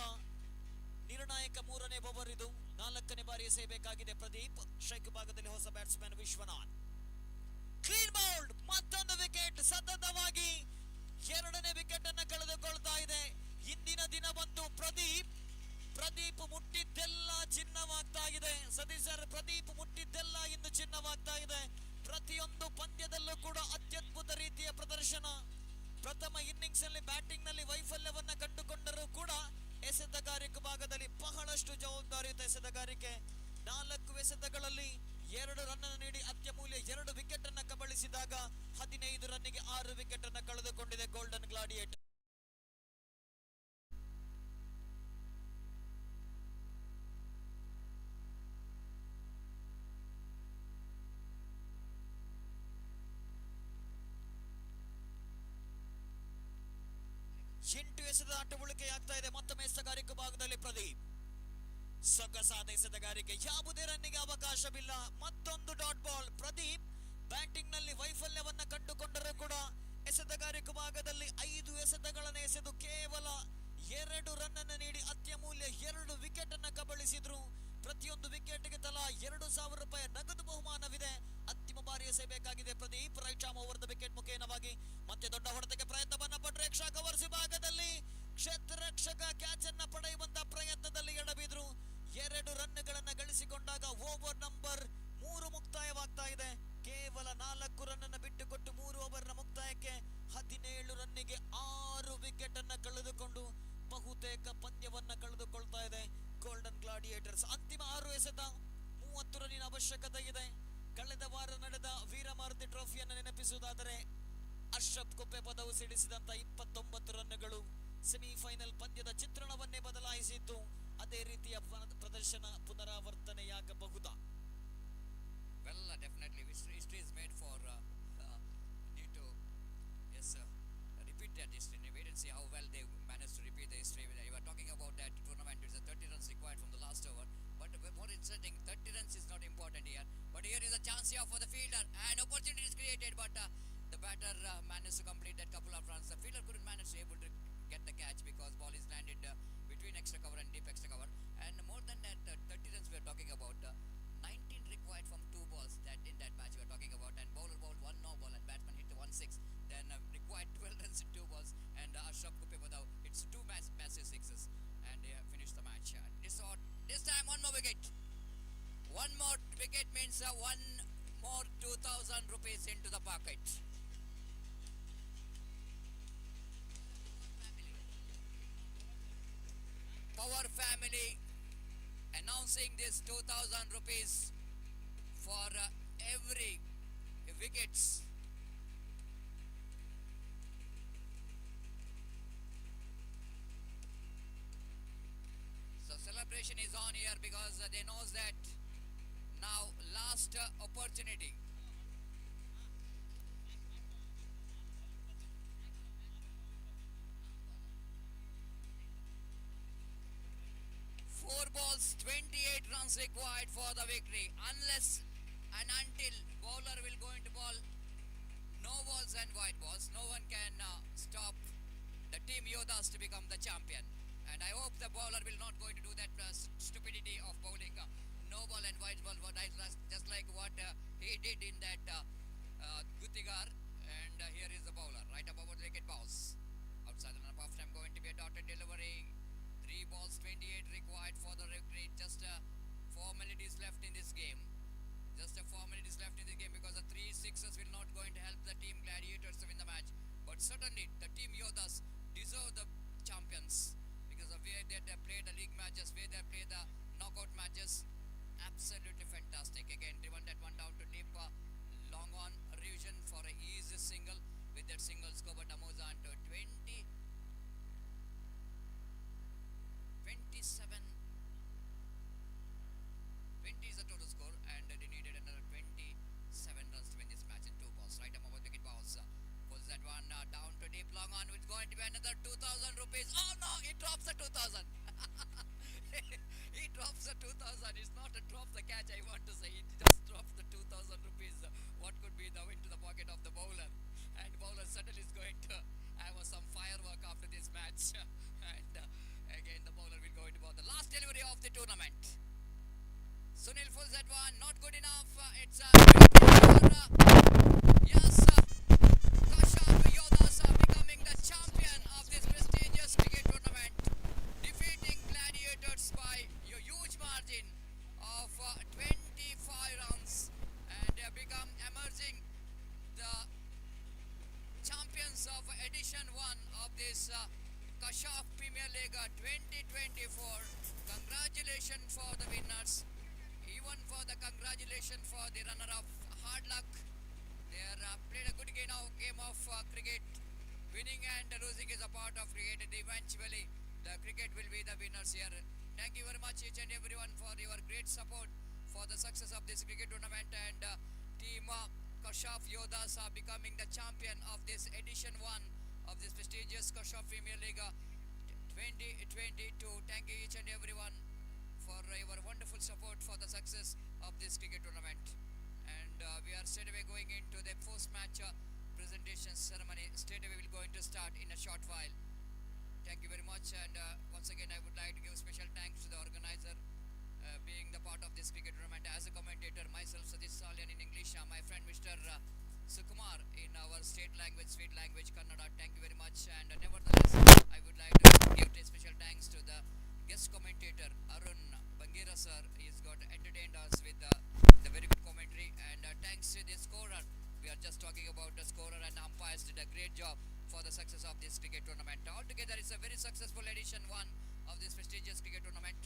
Speaker 3: ನಿರ್ಣಾಯಕ 3ನೇ ಓವರ್ ಇದು. 4ನೇ ಬಾರಿ ಎಸೆಯಬೇಕಾಗಿದೆ ಪ್ರದೀಪ್. ಸ್ಟ್ರೈಕ್ ಭಾಗದಲ್ಲಿ ಹೊಸ ಬ್ಯಾಟ್ಸ್ಮನ್ ವಿಶ್ವನಾಥ್. ಕ್ಲೀನ್ ಬೌಲ್ಡ್, ಮತ್ತೊಂದು ವಿಕೆಟ್. ಸತತವಾಗಿ 2ನೇ ವಿಕೆಟ್ ಅನ್ನು ಕಳೆದುಕೊಳ್ತಾ ಇದೆ. ಇಂದಿನ ದಿನ ಬಂದು ಪ್ರದೀಪ್ ಮುಟ್ಟಿದ್ದೆಲ್ಲ ಚಿನ್ನವಾಗ್ತಾ ಇದೆ. ಸತೀಶ್ ಸರ್, ಪ್ರದೀಪ್ ಮುಟ್ಟಿದ್ದೆಲ್ಲ ಇಂದು ಚಿನ್ನವಾಗ್ತಾ ಇದೆ. ಪ್ರತಿಯೊಂದು ಪಂದ್ಯದಲ್ಲೂ ಕೂಡ ಅತ್ಯದ್ಭುತ ರೀತಿಯ ಪ್ರದರ್ಶನ. ಪ್ರಥಮ ಇನ್ನಿಂಗ್ಸ್ ನಲ್ಲಿ ಬ್ಯಾಟಿಂಗ್ ನಲ್ಲಿ ವೈಫಲ್ಯವನ್ನ ಕಂಡುಕೊಂಡರೂ ಕೂಡ ಎಸೆತಗಾರಿಕೆ ಭಾಗದಲ್ಲಿ ಬಹಳಷ್ಟು ಜವಾಬ್ದಾರಿಯುತ ಎಸೆತಗಾರಿಕೆ. 4 ಎಸೆತಗಳಲ್ಲಿ 2 ರನ್ ನೀಡಿ ಅತ್ಯಮೂಲ್ಯ 2 ವಿಕೆಟ್ ಅನ್ನ ಕಬಳಿಸಿದಾಗ 15 ರನ್ನಿಗೆ 6 ವಿಕೆಟ್ ಅನ್ನ ಕಳೆದುಕೊಂಡಿದೆ ಗೋಲ್ಡನ್ ಗ್ಲಾಡಿಯೇಟರ್. ಎಂಟು ಎಸೆದ ಆಟ ಉಳಿಕೆಯಾಗ್ತಾ ಇದೆ. ಮತ್ತೊಮ್ಮೆ ಎಸೆತಗಾರಿಕೆ ಭಾಗದಲ್ಲಿ ಪ್ರದೀಪ್ ಸೊಗಸಾದ ಎಸೆತಗಾರಿಕೆ. ಯಾವುದೇ ರನ್ನಿಗೆ ಅವಕಾಶವಿಲ್ಲ. ಮತ್ತೊಂದು ಡಾಟ್ ಬಾಲ್. ಪ್ರದೀಪ್ ಬ್ಯಾಟಿಂಗ್ ನಲ್ಲಿ ವೈಫಲ್ಯವನ್ನ ಕಂಡುಕೊಂಡರೂ ಕೂಡ ಎಸೆತಗಾರಿಕೆ ಭಾಗದಲ್ಲಿ 5 ಎಸೆತಗಳನ್ನು ಎಸೆದು ಕೇವಲ 2 ರನ್ ಅನ್ನು ನೀಡಿ ಅತ್ಯಮೂಲ್ಯ 2 ವಿಕೆಟ್ ಅನ್ನ ಕಬಳಿಸಿದ್ರು. ಪ್ರತಿಯೊಂದು ವಿಕೆಟ್ಗೆ ತಲಾ 2,000 ರೂಪಾಯಿ ನಗದು ಬಹುಮಾನವಿದೆ. ಅಂತಿಮ ಬಾರಿ ಎಸೆಯಬೇಕಾಗಿದೆ Pradeep. Right arm over the wicket ಮುಖೇನವಾಗಿ ಮತ್ತೆ ದೊಡ್ಡ ಹೊಡೆತಕ್ಕೆ ಪ್ರಯತ್ನವನ್ನ ಪಟ್ಟರೆ ಎಕ್ಸ್ಟ್ರಾ ಕವರ್ಸ್ ವಿಭಾಗದಲ್ಲಿ ಕ್ಷೇತ್ರ ರಕ್ಷಕ ಕ್ಯಾಚ್ ಅನ್ನ ಪಡೆಯುವಂತ ಪ್ರಯತ್ನದಲ್ಲಿ ಎಡಬಿದ್ರು. 2 ರನ್ಗಳನ್ನ ಗಳಿಸಿಕೊಂಡಾಗ ಓವರ್ ನಂಬರ್ 3 ಮುಕ್ತಾಯವಾಗ್ತಾ ಇದೆ. ಕೇವಲ 4 ರನ್ ಅನ್ನು ಬಿಟ್ಟುಕೊಟ್ಟು 3 ಓವರ್ನ ಮುಕ್ತಾಯಕ್ಕೆ 17 ರನ್ನಿಗೆ 6 ವಿಕೆಟ್ ಅನ್ನ ಕಳೆದುಕೊಂಡು ಬಹುತೇಕ ಪಂದ್ಯವನ್ನ ಕಳೆದುಕೊಳ್ತಾ ಇದೆ ಗೋಲ್ಡನ್ ಗ್ಲಾಡಿಯೇಟರ್ಸ್. ಅಂತಿಮ 6 ಎಸೆತ 30 ರನ್ನಿನ ಅವಶ್ಯಕತೆ ಇದೆ. ಕಳೆದ ವಾರ ನಡೆದ ವೀರಮಾರುತಿ ಟ್ರೋಫಿಯನ್ನು ನೆನಪಿಸುವುದಾದರೆ ಅಶ್ರಫ್ ಕುಪ್ಪೆ ಪದವು ಸಿಡಿಸಿದಂತ 29 ರನ್ಗಳು ಸೆಮಿಫೈನಲ್ ಪಂದ್ಯದ ಚಿತ್ರಣವನ್ನೇ ಬದಲಾಯಿಸಿತ್ತು. ಅದೇ ರೀತಿಯ ಪ್ರದರ್ಶನ ಪುನರಾವರ್ತನೆಯಾಗಬಹುದಾ?
Speaker 1: Well, definitely history is made for need to repeat that history. Wait and see how well they managed to repeat the history. You were talking about that tournament. It's a 30 runs required from the last over, but more interesting, 30 runs is not important here. But here is a chance here for the fielder, and opportunity is created, but the batter managed to complete that couple of runs. The fielder couldn't manage to able to get the catch because ball is landed between extra cover and deep extra cover. And more than that, 30 runs we are talking about. 19 required from 2 balls that in that match we are talking about, and bowler bowled 1 no ball and batsman hit 1-6. Then required 12 runs in 2 balls, and Ashraf Kupepadaw hits 2 massive sixes and finished the match. This time 1 more wicket. One more wicket means one more 2000 rupees into the pocket. Power family announcing this 2000 rupees for every wickets. So celebration is on here because they knows that now last opportunity. Four balls, 28 runs required for the victory. Unless and until bowler will go into ball, no balls and white balls, no one can stop the team Yodas to become the champion. And I hope the bowler will not going to do that stupidity of bowling no ball and white ball, what I just like what he did in that Gutigar. And here is the bowler, right above the wicket bounce. Outside the half time going to be a dotted delivery. 3 balls, 28 required for the victory. Just 4 minutes left in this game. Just 4 minutes left in the game because the 3 sixes will not going to help the team Gladiators to win the match. But certainly the team Yodas deserve the champions because of where they play the league matches, where they play the knockout matches. Absolutely fantastic. Again, driven that one down to deep long on revision for a easy single with that single score. But moves on to 20, 27. 20 is the total score, and they needed another 27 runs to win this match in 2 balls. Right, over wicket bounce. Pulls that one down to deep long on. It's going to be another 2000 rupees. Oh no, he drops the 2000. He drops the 2000. It's not a drop the catch, I want to say. He just drops the 2000 rupees. What could be the into the pocket of the bowler? And bowler certainly is going to have some firework after this match. And again, the bowler will go into the last delivery of the tournament. Sunil pulls that one, not good enough. It's a yes, Kasharp Yodas are becoming the champion of this prestigious cricket tournament, defeating Gladiators by a huge margin of 25 runs, and they have become emerging the champions of edition 1 of this Kasharp Premier League 2024. Congratulations for the winners. Even for the congratulations for the runner-up, hard luck. They played a good game of cricket. Winning and losing is a part of cricket. And eventually, the cricket will be the winners here. Thank you very much, each and everyone, for your great support for the success of this cricket tournament. And team Kasharp Yodas are becoming the champion of this edition 1 of this prestigious Kasharp Premier League 2022. Thank you, each and everyone, for your wonderful support for the success of this cricket tournament. And we are straight away going into the post-match presentation ceremony. Straight away we're going to start in a short while. Thank you very much, and once again I would like to give special thanks to the organizer being the part of this cricket tournament. As a commentator, myself Satish Salyan in English, my friend Mr. Sukumar in our state language, sweet language, Kannada. Thank you very much, and nevertheless I would like to give a special thanks to the guest commentator Arun Bangira sir. He's got entertained us with the very good commentary, and thanks to the scorer. We are just talking about the scorer, and umpires did a great job for the success of this cricket tournament. Altogether, it's a very successful edition 1 of this prestigious cricket tournament.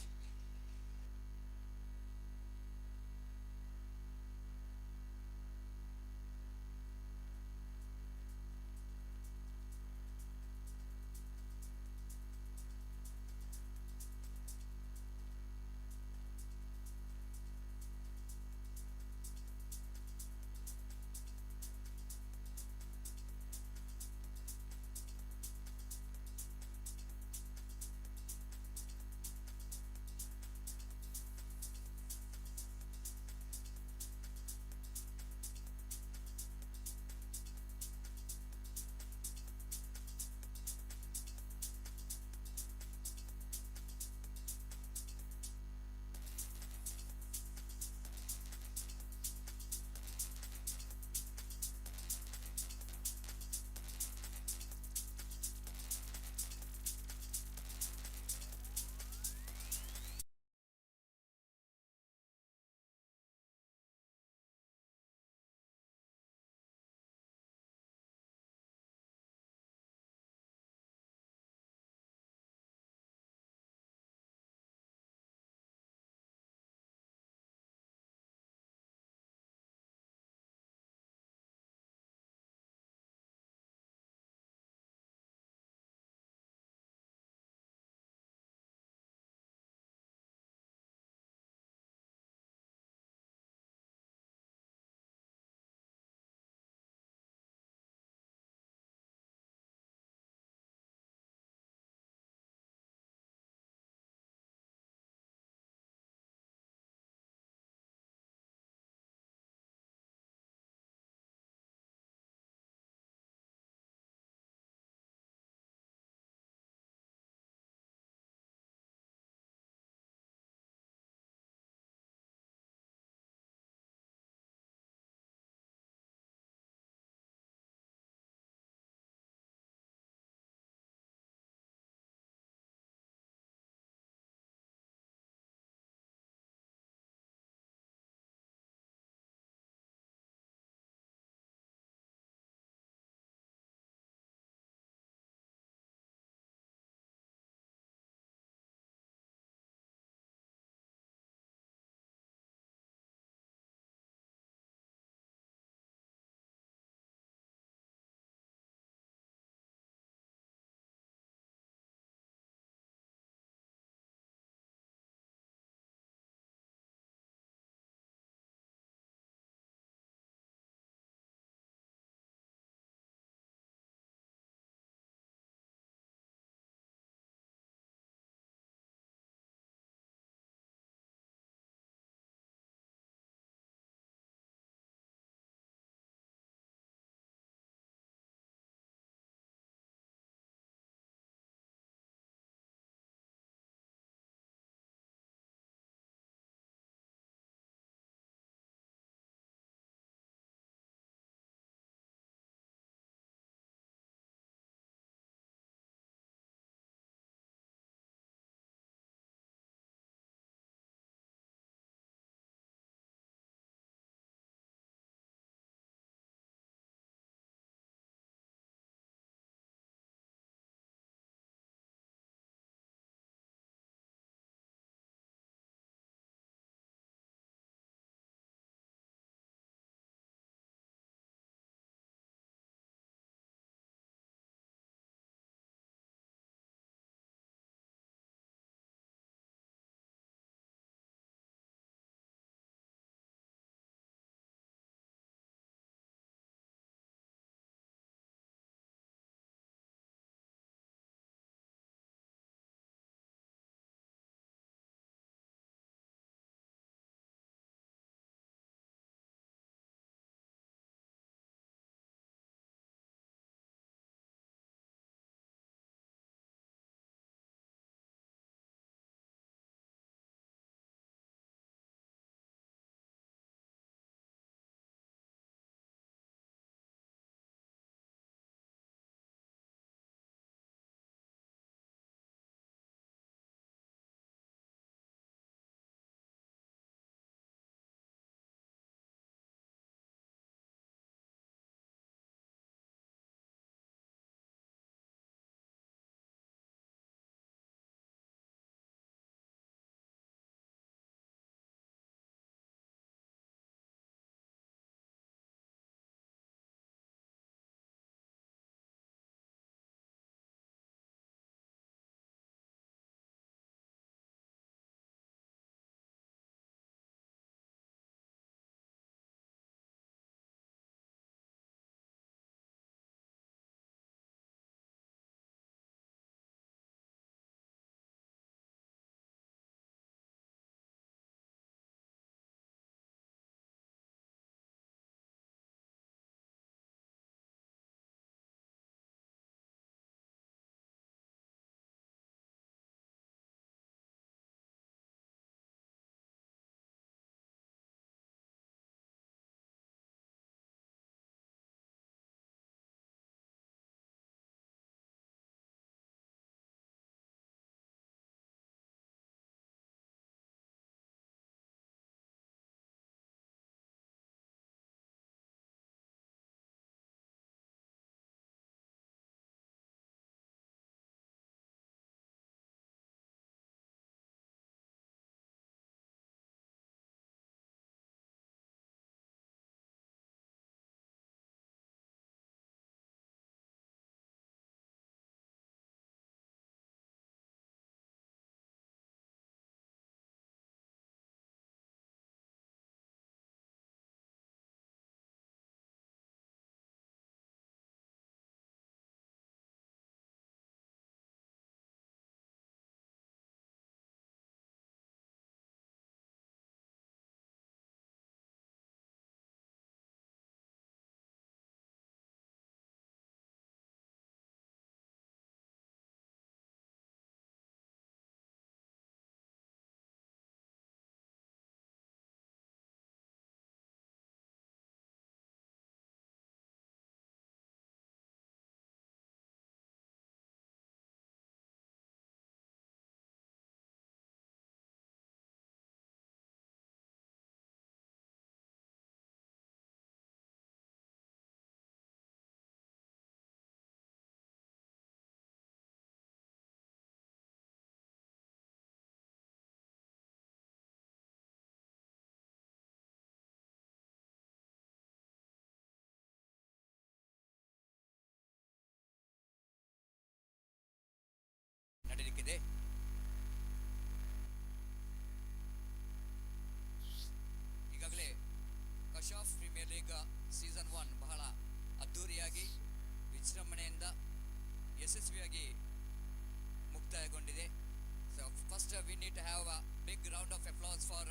Speaker 1: need to have a big round of applause for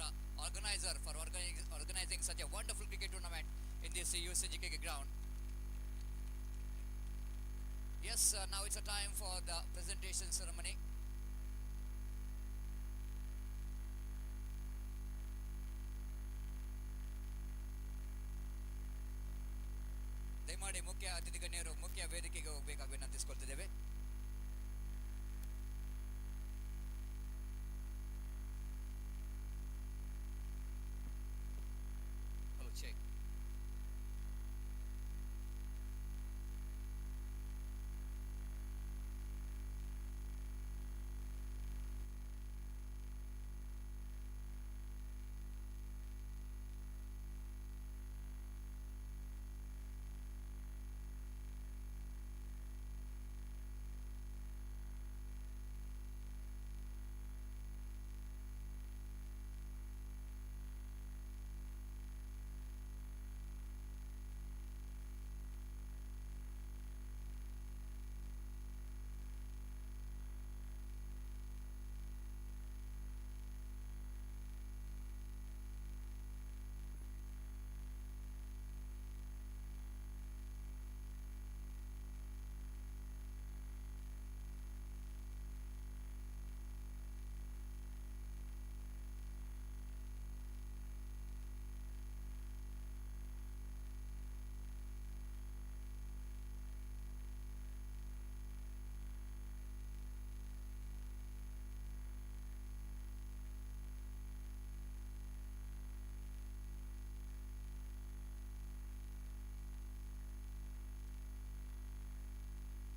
Speaker 1: organizing such a wonderful cricket tournament in this UCGK ground. Yes, now it's a time for the presentation ceremony. ದಯಮಾಡಿ ಮುಖ್ಯ ಅತಿಥಿ ಗಣ್ಯರು ಮುಖ್ಯ ವೇದಿಕೆಗೆ ಹೋಗಬೇಕಾಗಿ ವಿನಂತಿಸಿಕೊಳ್ತಿದ್ದೇವೆ. Hello check.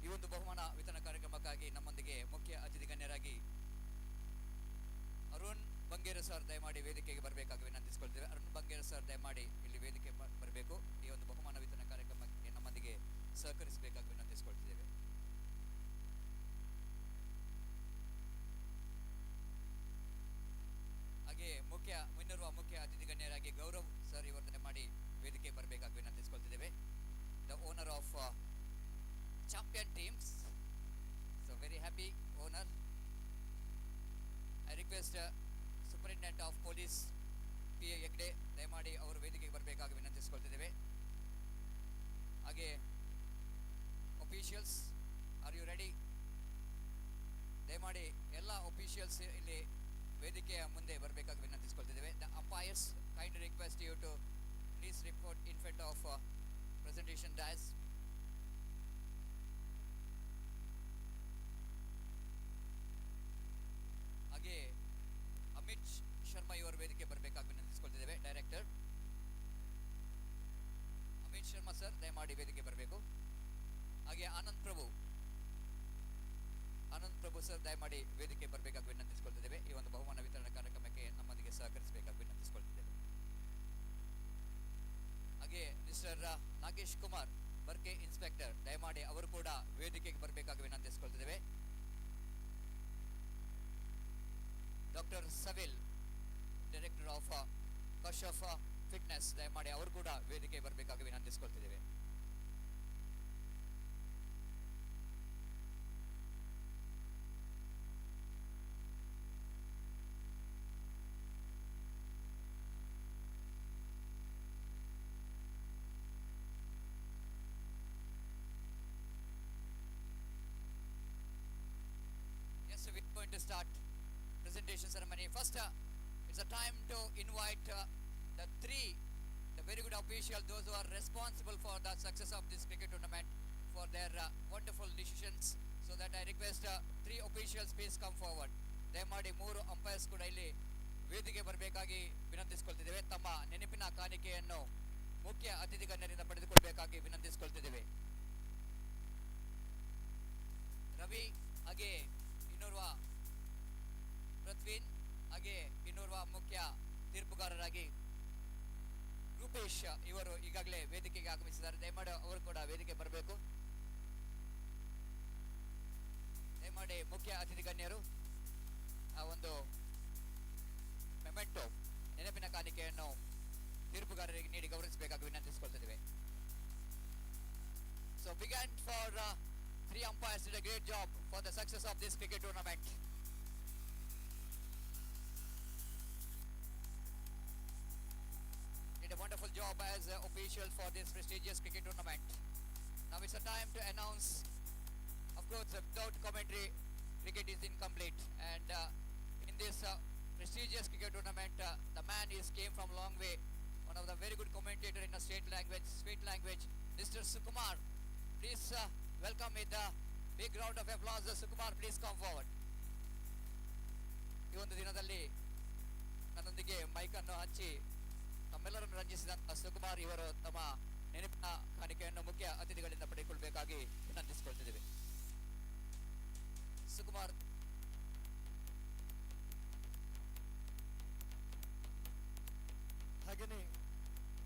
Speaker 1: ಈ ಒಂದು ಬಹುಮಾನ ವಿತರಣಾ ಕಾರ್ಯಕ್ರಮಕ್ಕಾಗಿ ನಮ್ಮೊಂದಿಗೆ ಮುಖ್ಯ ಅತಿಥಿ ಗಣ್ಯರಾಗಿ ಅರುಣ್ ಬಂಗೇರ ಸರ್ ದಯಮಾಡಿ ವೇದಿಕೆಗೆ ಬರಬೇಕಾಗಿ ವಿನಂತಿಸಿಕೊಳ್ತೇವೆ. ಅರುಣ್ ಬಂಗೇರ ಸರ್ ದಯಮಾಡಿ ಇಲ್ಲಿ ವೇದಿಕೆ ಬರಬೇಕು. ಈ ಒಂದು ಬಹುಮಾನ ವಿತರಣಾ ಕಾರ್ಯಕ್ರಮಕ್ಕೆ ನಮ್ಮೊಂದಿಗೆ ಸಹಕರಿಸಬೇಕಾಗಿ ವಿನಂತಿಸಿಕೊಳ್ತಿದ್ದೇವೆ. ಹಾಗೆ ಮುನ್ನೂರುವ ಮುಖ್ಯ ಅತಿಥಿ ಗಣ್ಯರಾಗಿ ಗೌರವ್ ಸರ್ ಇವರು ದಯಮಾಡಿ ವೇದಿಕೆ ಬರಬೇಕಾಗಿ ವಿನಂತಿಸಿಕೊಳ್ತಿದ್ದೇವೆ. The owner of champion teams, so very happy owner. I request superintendent of police P A Yegde ದಯಮಾಡಿ ಅವರು ವೇದಿಕೆಗೆ ಬರಬೇಕಾಗಿ ವಿನಂತಿಸಿಕೊಳ್ತಿದ್ದೇವೆ. ಹಾಗೆ ಅಫಿಷಿಯಲ್ಸ್, ಆರ್ ಯು ರೆಡಿ? ದಯಮಾಡಿ ಎಲ್ಲ ಅಫಿಷಿಯಲ್ಸ್ ಇಲ್ಲಿ ವೇದಿಕೆಯ ಮುಂದೆ ಬರಬೇಕಾಗಿ ವಿನಂತಿಸಿಕೊಳ್ತಿದ್ದೇವೆ. The umpires kind request you to please report in front of presentation dais. ಹಾಗೆ ಅಮಿತ್ ಶರ್ಮಾ ಇವರ ವೇದಿಕೆ ಬರಬೇಕಾಗಿ ವಿನಂತಿಸಿಕೊಳ್ತಿದ್ದೇವೆ. ಡೈರೆಕ್ಟರ್ ಅಮಿತ್ ಶರ್ಮಾ ಸರ್ ದಯಮಾಡಿ ವೇದಿಕೆ ಬರಬೇಕು. ಹಾಗೆ ಆನಂದ್ ಪ್ರಭು ಸರ್ ದಯಮಾಡಿ ವೇದಿಕೆ ಬರಬೇಕಾಗಿ ವಿನಂತಿಸಿಕೊಳ್ತಿದ್ದೇವೆ. ಈ ಒಂದು ಬಹುಮಾನ ವಿತರಣಾ ಕಾರ್ಯಕ್ರಮಕ್ಕೆ ನಮ್ಮೊಂದಿಗೆ ಸಹಕರಿಸಬೇಕಾಗಿ ವಿನಂತಿಸಿಕೊಳ್ತಿದ್ದೇವೆ. ಹಾಗೆ ಮಿಸ್ಟರ್ ನಾಗೇಶ್ ಕುಮಾರ್ ಬರ್ಕೆ ಇನ್ಸ್ಪೆಕ್ಟರ್ ದಯಮಾಡಿ ಅವರು ಕೂಡ ವೇದಿಕೆಗೆ ಬರಬೇಕಾಗಿ ವಿನಂತಿಸಿಕೊಳ್ತಿದ್ದೇವೆ. ಡಾಕ್ಟರ್ ಸವಿಲ್ ಡೈರೆಕ್ಟರ್ ಆಫ್ ಕಶಾರ್ಪ್ ಫಿಟ್ನೆಸ್ ದಯಮಾಡಿ ಅವರು ಕೂಡ ವೇದಿಕೆ ಬರಬೇಕಾಗಿ ವಿನಂತಿಸಿಕೊಳ್ತಿದ್ದೇವೆ. Yes, so we're going to start presentation ceremony. First, it's a time to invite the very good officials, those who are responsible for the success of this cricket tournament, for their wonderful decisions. So that I request 3 officials please come forward. ದಯಮಾಡಿ 3 umpires ಕೂಡ ಇಲ್ಲಿ ವೇದಿಕೆ ಬರಬೇಕಾಗಿ ವಿನಂತಿಸಿಕೊಳ್ತಿದ್ದೇವೆ. ತಮ್ಮ ನೆನಪಿನ ಕಾಣಿಕೆಯನ್ನು ಮುಖ್ಯ ಅತಿಥಿ ಗಣ್ಯರಿಂದ ಪಡೆದುಕೊಳ್ಬೇಕಾಗಿ ವಿನಂತಿಸಿಕೊಳ್ತಿದ್ದೇವೆ. ರವಿ ಹಾಗೆ ಇನ್ನೋರ್ವ ಪೃಥ್ವಿನ್ ಹಾಗೆ ಇನ್ನೋರ್ವ ಮುಖ್ಯ ತೀರ್ಪುಗಾರರಾಗಿ ರೂಪೇಶ್ ಇವರು ಈಗಾಗಲೇ ವೇದಿಕೆಗೆ ಆಗಮಿಸಿದ್ದಾರೆ. ದಯಮಾಡಿ ಅವರು ಕೂಡ ವೇದಿಕೆ ಬರಬೇಕು. ದಯಮಾಡಿ ಮುಖ್ಯ ಅತಿಥಿ ಗಣ್ಯರು ಆ ಒಂದು ಮೆಮೆಂಟೋ ನೆನಪಿನ ಕಾಣಿಕೆಯನ್ನು ತೀರ್ಪುಗಾರರಿಗೆ ನೀಡಿ ಗೌರವಿಸಬೇಕಾಗಿ ವಿನಂತಿಸಿಕೊಳ್ತಿದ್ದೇವೆ. So big hand for 3 umpires did a great job for the success of this cricket tournament. job as officials for this prestigious cricket tournament. Now it's a time to announce. Of course, without commentary, cricket is incomplete. And in this prestigious cricket tournament, the man came from a long way. One of the very good commentator in a sweet language, Mr. Sukumar. Please welcome with a big round of applause. Sukumar, please come forward. ಈ ಒಂದು ದಿನದಲ್ಲಿ ನನ್ನೊಂದಿಗೆ ಮೈಕನ್ನು ಹಚ್ಚಿ ತಮ್ಮೆಲ್ಲರನ್ನು ರಂಜಿಸಿದಂಥ ಸುಕುಮಾರ್ ಇವರು ತಮ್ಮ ನೆನಪಿನ ಕಾಣಿಕೆಯನ್ನು ಮುಖ್ಯ ಅತಿಥಿಗಳಿಂದ ಪಡೆದುಕೊಳ್ಳಬೇಕಾಗಿ ವಿನಂತಿಸಿಕೊಳ್ತಿದ್ದೇವೆ. ಸುಕುಮಾರ್,
Speaker 3: ಹಾಗೆಯೇ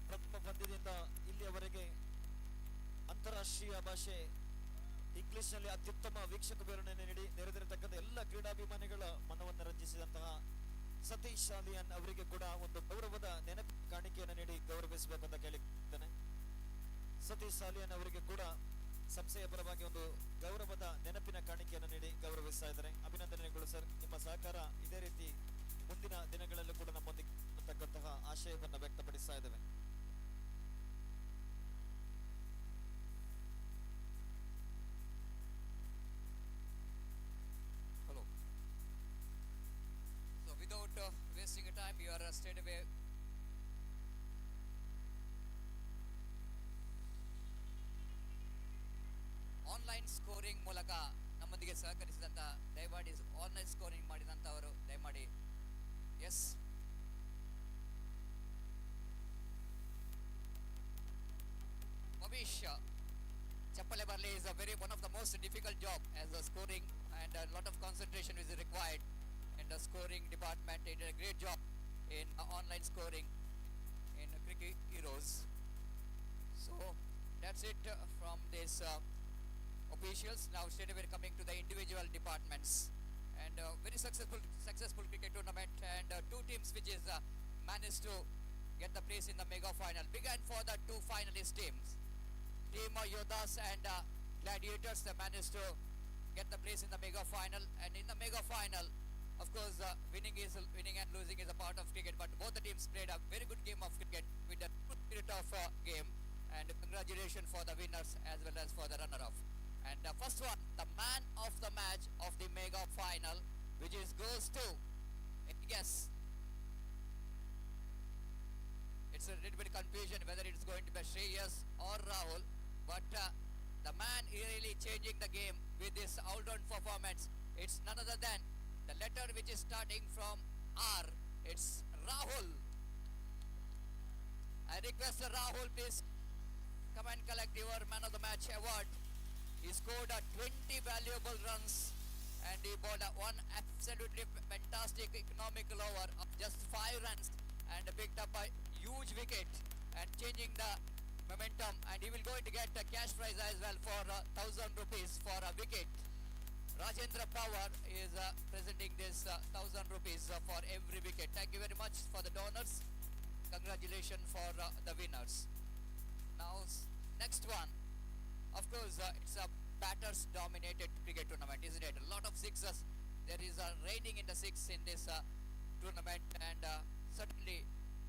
Speaker 3: ಪ್ರಥಮ ಪಂದ್ಯದಿಂದ ಇಲ್ಲಿಯವರೆಗೆ ಅಂತಾರಾಷ್ಟ್ರೀಯ ಭಾಷೆ ಇಂಗ್ಲಿಷ್ನಲ್ಲಿ ಅತ್ಯುತ್ತಮ ವೀಕ್ಷಕ ವಿವರಣೆಯನ್ನು ನೀಡಿ ನೆರೆದಿರತಕ್ಕಂಥ ಎಲ್ಲ ಕ್ರೀಡಾಭಿಮಾನಿಗಳ ಮನವನ್ನು ರಂಜಿಸಿದಂತಹ ಸತೀಶ್ ಶಾಲಿಯನ್ ಅವರಿಗೆ ಕೂಡ ಒಂದು ಗೌರವದ ನೆನಪು ಕಾಣಿಕೆಯನ್ನು ನೀಡಿ ಗೌರವಿಸಬೇಕು ಅಂತ ಕೇಳಿದ್ದೇನೆ. ಸತೀಶ್ ಶಾಲಿಯನ್ ಅವರಿಗೆ ಕೂಡ ಸಂಸ್ಥೆಯ ಪರವಾಗಿ ಒಂದು ಗೌರವದ ನೆನಪಿನ ಕಾಣಿಕೆಯನ್ನು ನೀಡಿ ಗೌರವಿಸ್ತಾ ಇದ್ದಾರೆ. ಅಭಿನಂದನೆಗಳು ಸರ್. ನಿಮ್ಮ ಸಹಕಾರ ಇದೇ ರೀತಿ ಮುಂದಿನ ದಿನಗಳಲ್ಲೂ ಕೂಡ ನಮ್ಮೊಂದಿಗೆ ಇರತಕ್ಕಂತಹ ಆಶಯವನ್ನು ವ್ಯಕ್ತಪಡಿಸ್ತಾ ಇದ್ದೇವೆ.
Speaker 1: without wasting a time, you are straight away online scoring ಮೂಲಕ ನಮ್ಮೊಂದಿಗೆ ಸಹಕರಿಸಿದಂತ ದಯಮಾಡಿ ಆನ್ಲೈನ್ ಸ್ಕೋರಿಂಗ್ ಮಾಡಿದಂತವರು ದಯಮಾಡಿ S Mavish Chappale Barley is one of the most difficult job as a scoring, and a lot of concentration is required in the scoring department. He did a great job in online scoring in Cricket Heroes. So that's it from this officials. Now straight away coming to the individual departments, and very successful cricket tournament, and two teams which is managed to get the place in the mega final. Began for the two finalist teams. Team Yodhas and Gladiators managed to get the place in the mega final, and in the mega final, of course, winning and losing is a part of cricket, but both the teams played a very good game of cricket with a good spirit of game, and congratulations for the winners as well as for the runner-up. And the first one, the man of the match of the mega final, which goes to, guess, it's a little bit confusion whether it's going to be Shreyas or Rahul, but the man really changing the game with this all-round performance. It's none other than the letter which is starting from R. It's Rahul. I request Rahul, please come and collect your man of the match award. He scored 20 valuable runs, and he bowled one absolutely fantastic economical over of just 5 runs, and picked up a huge wicket and changing the momentum, and he will going to get a cash prize as well for 1,000 rupees for a wicket. Rajendra Power is presenting this 1,000 rupees for every wicket. Thank you very much for the donors. Congratulations for the winners. Now next one, of course, it's a batters dominated cricket tournament, isn't it? A lot of sixes. There is a raining in the six in this tournament, and certainly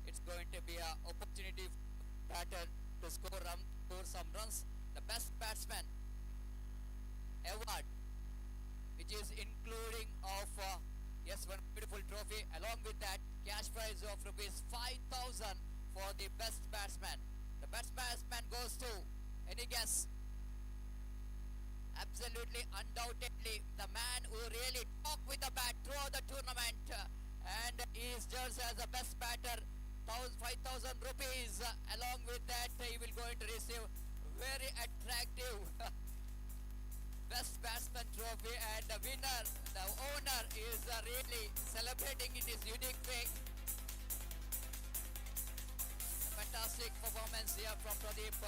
Speaker 1: it's going to be an opportunity for batter to score some runs. The best batsman award, which is including of yes, one beautiful trophy, along with that cash prize of rupees 5,000 for the best batsman. The best batsman goes to, any guess? Absolutely, undoubtedly, the man who really talked with the bat throughout the tournament, and is judged as the best batter, 5,000 rupees. Along with that, he will going to receive very attractive best batsman trophy, and the winner, the owner, is really celebrating in his unique way. Fantastic performance here from Pradeep.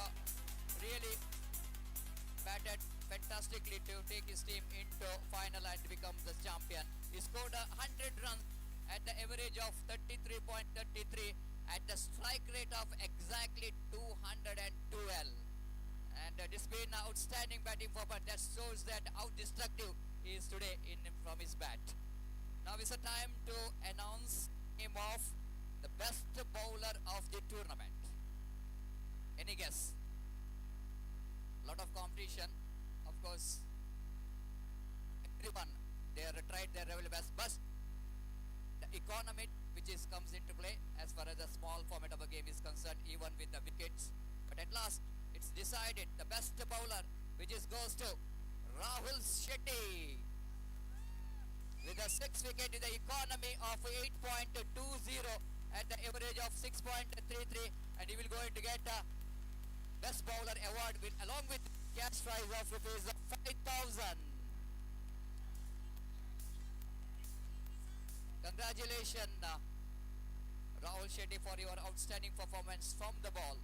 Speaker 1: Really batted fantastically to take his team into final and become the champion. He scored 100 runs at the average of 33.33 at the strike rate of exactly 212. And this has been outstanding batting performance. That shows that how destructive he is today from his bat. Now it's a time to announce him of the best bowler of the tournament. Any guess? Lot of competition, of course. Everyone, they are tried their level best, but the economy which is comes into play as far as the small format of a game is concerned, even with the wickets. But at last, it's decided the best bowler, which is goes to Rahul Shetty with a 6 wicket in the economy of 8.20 at the average of 6.33, and he will going to get a best bowler award with along with cash prize of rupees 5,000. Congratulations, Rahul Shetty, for your outstanding performance from the ball.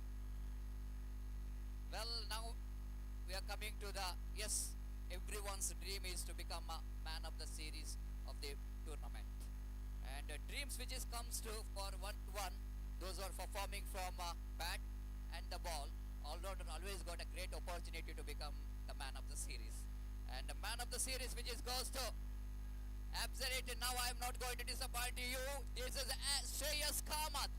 Speaker 1: Well, now we are coming to the, yes, everyone's dream is to become a man of the series of the tournament. And dreams which is comes to for 1-1, those who are performing from bat and the ball, all-rounder always got a great opportunity to become the man of the series. And the man of the series which is goes to, absolutely, now I am not going to disappoint you. This is Shreyas Kamath.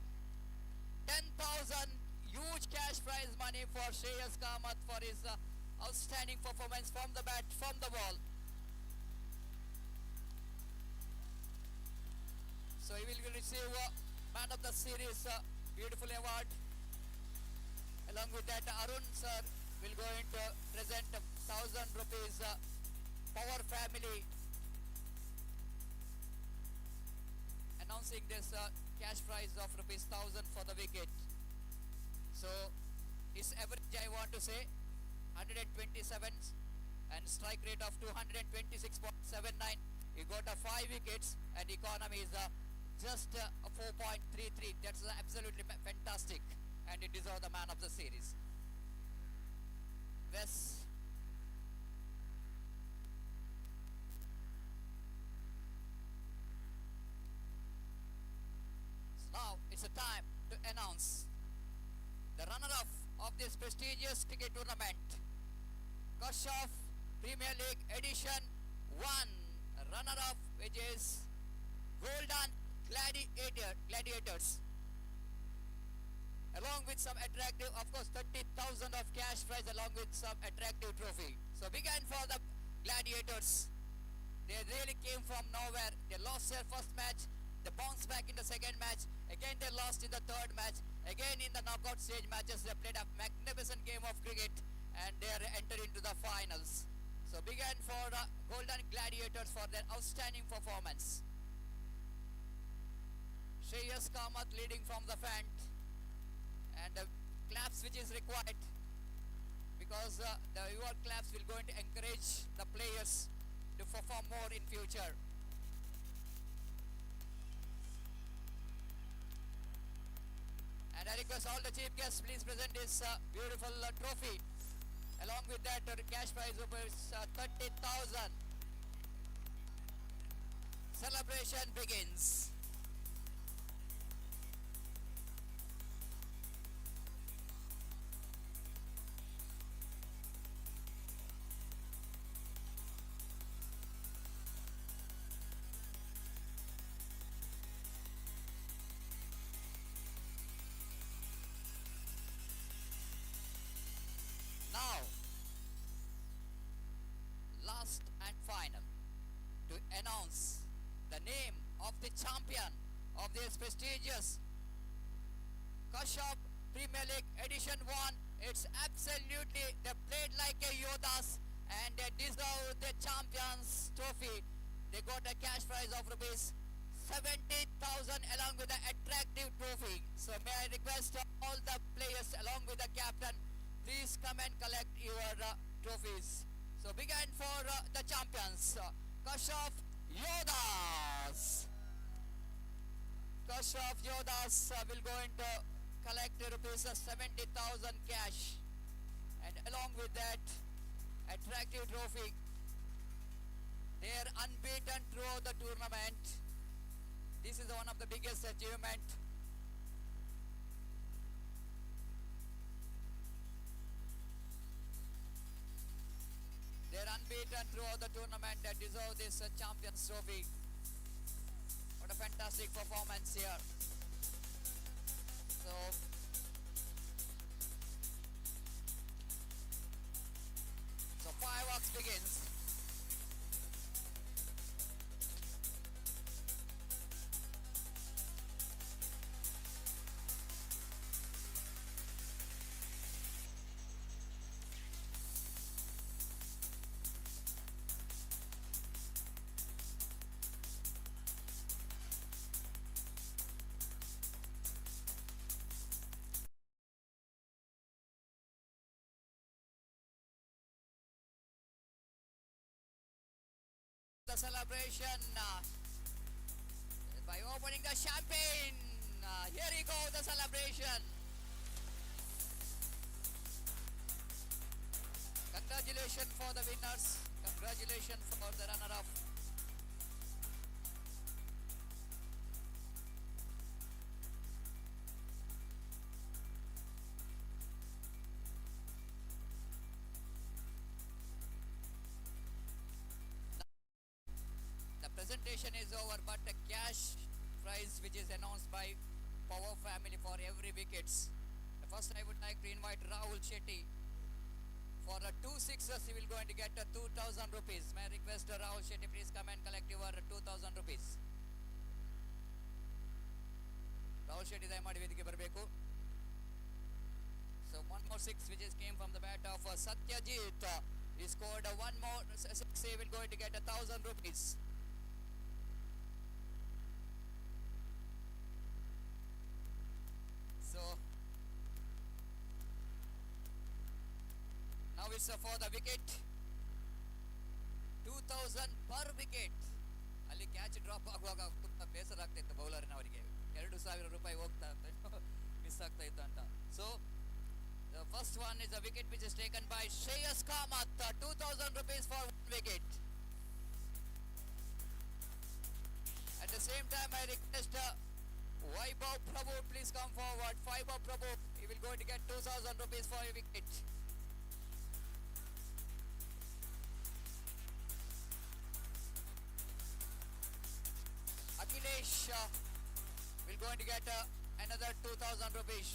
Speaker 1: 10,000 huge cash prize money for Shreyas Kamath for his outstanding performance from the bat, from the ball. So he will receive man of the series beautiful award. Along with that, Arun sir will going to present 1,000 rupees Power Family, announcing this cash prize of rupees 1,000 for the wicket. So his average, I want to say, 127 and strike rate of 226.79. He got 5 wickets and economy is just 4.33. That's absolutely fantastic, and he deserves the man of the series. Wes. Now it's a time to announce the runner-up of this prestigious cricket tournament, Kasharp Premier League Edition 1. Runner-up, which is Golden Gladiators, along with some attractive, of course, 30,000 of cash prize along with some attractive trophy. So began for the Gladiators. They really came from nowhere. They lost their first match. They bounced back in the second match. Again they lost in the third match. Again in the knockout stage matches they played a magnificent game of cricket, and they are entered into the finals. So began for Golden Gladiators for their outstanding performance. Shreyas Kamath leading from the front, and the claps which is required, because your claps will going to encourage the players to perform more in future. And I request all the chief guests, please present this beautiful trophy. Along with that, cash prize of 30,000. Celebration begins. Now, last and final, to announce the name of the champion of this prestigious Kasharp Premier League Edition 1. It's absolutely, they played like a Yodas and they deserve the champions trophy. They got a cash prize of rupees 70,000 along with the attractive trophy. So may I request all the players along with the captain, please come and collect your trophies. So began for the champions, Kasharp Yodas. Kasharp Yodas will go into collect rupees 70,000 cash, and along with that attractive trophy. They are unbeaten throughout the tournament. This is one of the biggest achievement. They are unbeaten throughout the tournament. They deserve this Champions Trophy. What a fantastic performance here. So, clocks begins. The celebration by opening the champagne. Here you go, the celebration. Congratulations for the winners. Congratulations for the runner-up. The presentation is over, but the cash prize which is announced by Power Family for every wickets. First, I would like to invite Rahul Shetty. For 2 sixes, he will going to get 2,000 rupees. May I request Rahul Shetty, please come and collect your 2,000 rupees. Rahul Shetty, ದಯಮಾಡಿ ವೇದಿಕೆ ಬರಬೇಕು. So one more six which is came from the bat of Satyajit. He scored one more six. He will going to get 1,000 rupees. So now it's for the wicket. 2,000 per wicket. ಅಲ್ಲಿ catch drop ಆಗುವಾಗ ತುಂಬ ಬೇಸರ ಆಗ್ತಾ ಇತ್ತು ಬೌಲರ್ನವರಿಗೆ. 2,000 ರೂಪಾಯಿ ಹೋಗ್ತಾ miss ಆಗ್ತಾ ಇತ್ತು ಅಂತ. So the first one is a wicket which is taken by Shreyas Kamath. 2,000 rupees for one wicket. At the same time, I request Vaibhav Prabhu, please come forward. Vaibhav Prabhu, he will going to get 2,000 rupees for a wicket. Akhilesh will going to get another 2,000 rupees.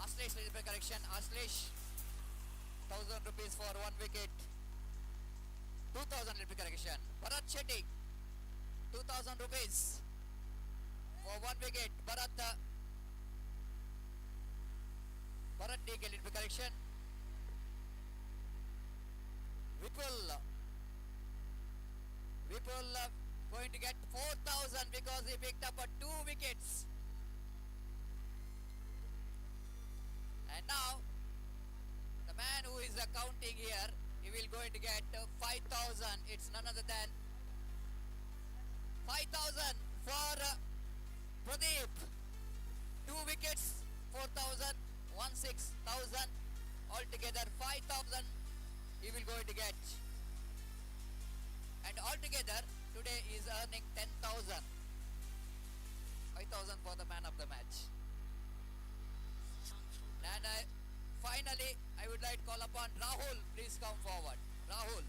Speaker 1: Ashlesh, little bit correction. Ashlesh, 1,000 rupees for one wicket. 2,000 little bit correction. Bharat Shetty, 2,000 rupees for one wicket. Bharat DK, little bit correction. Vipul going to get 4,000 because he picked up 2 wickets. And now, the man who is counting here, he will going to get 5,000. It's none other than 5,000 for Pradeep. 2 wickets, 4,000, 6,000. Altogether 5,000 he will going to get. And altogether, today he is earning 10,000. 5,000 for the man of the match. And finally, I would like to call upon Rahul. Please come forward. Rahul,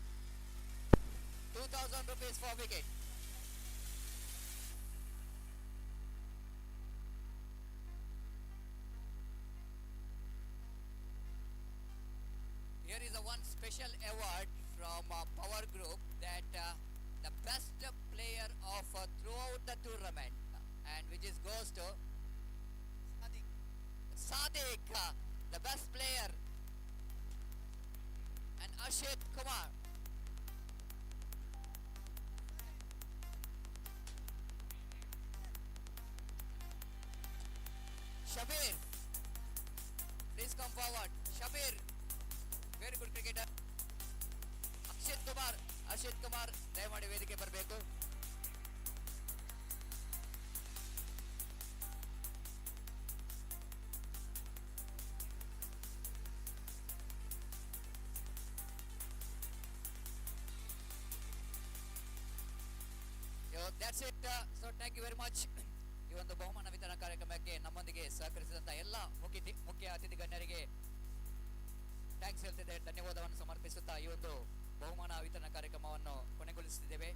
Speaker 1: 2,000 rupees for wicket. Here is a one special award from Power Group that the best player of throughout the tournament, and which is goes to Sadiq, the best player, and Ashit Kumar. Shabir, please come forward. Shabir, very good cricketer. Ashit Kumar, ದಯಮಾಡಿ ವೇದಿಕೆ ಬರಬೇಕು. That's it. So thank you very much. ಈ ಒಂದು ಬಹುಮಾನ ವಿತರಣಾ ಕಾರ್ಯಕ್ರಮಕ್ಕೆ ನಮ್ಮೊಂದಿಗೆ ಸಹಕರಿಸಿದಂತ ಎಲ್ಲ ಮುಖ್ಯ ಅತಿಥಿ ಗಣ್ಯರಿಗೆ ಥ್ಯಾಂಕ್ಸ್ ಹೇಳ್ತಿದ್ದೆ, ಧನ್ಯವಾದವನ್ನು ಸಮರ್ಪಿಸುತ್ತಾ ಈ ಒಂದು ಬಹುಮಾನ ವಿತರಣಾ ಕಾರ್ಯಕ್ರಮವನ್ನು ಕೊನೆಗೊಳಿಸುತ್ತಿದ್ದೇವೆ.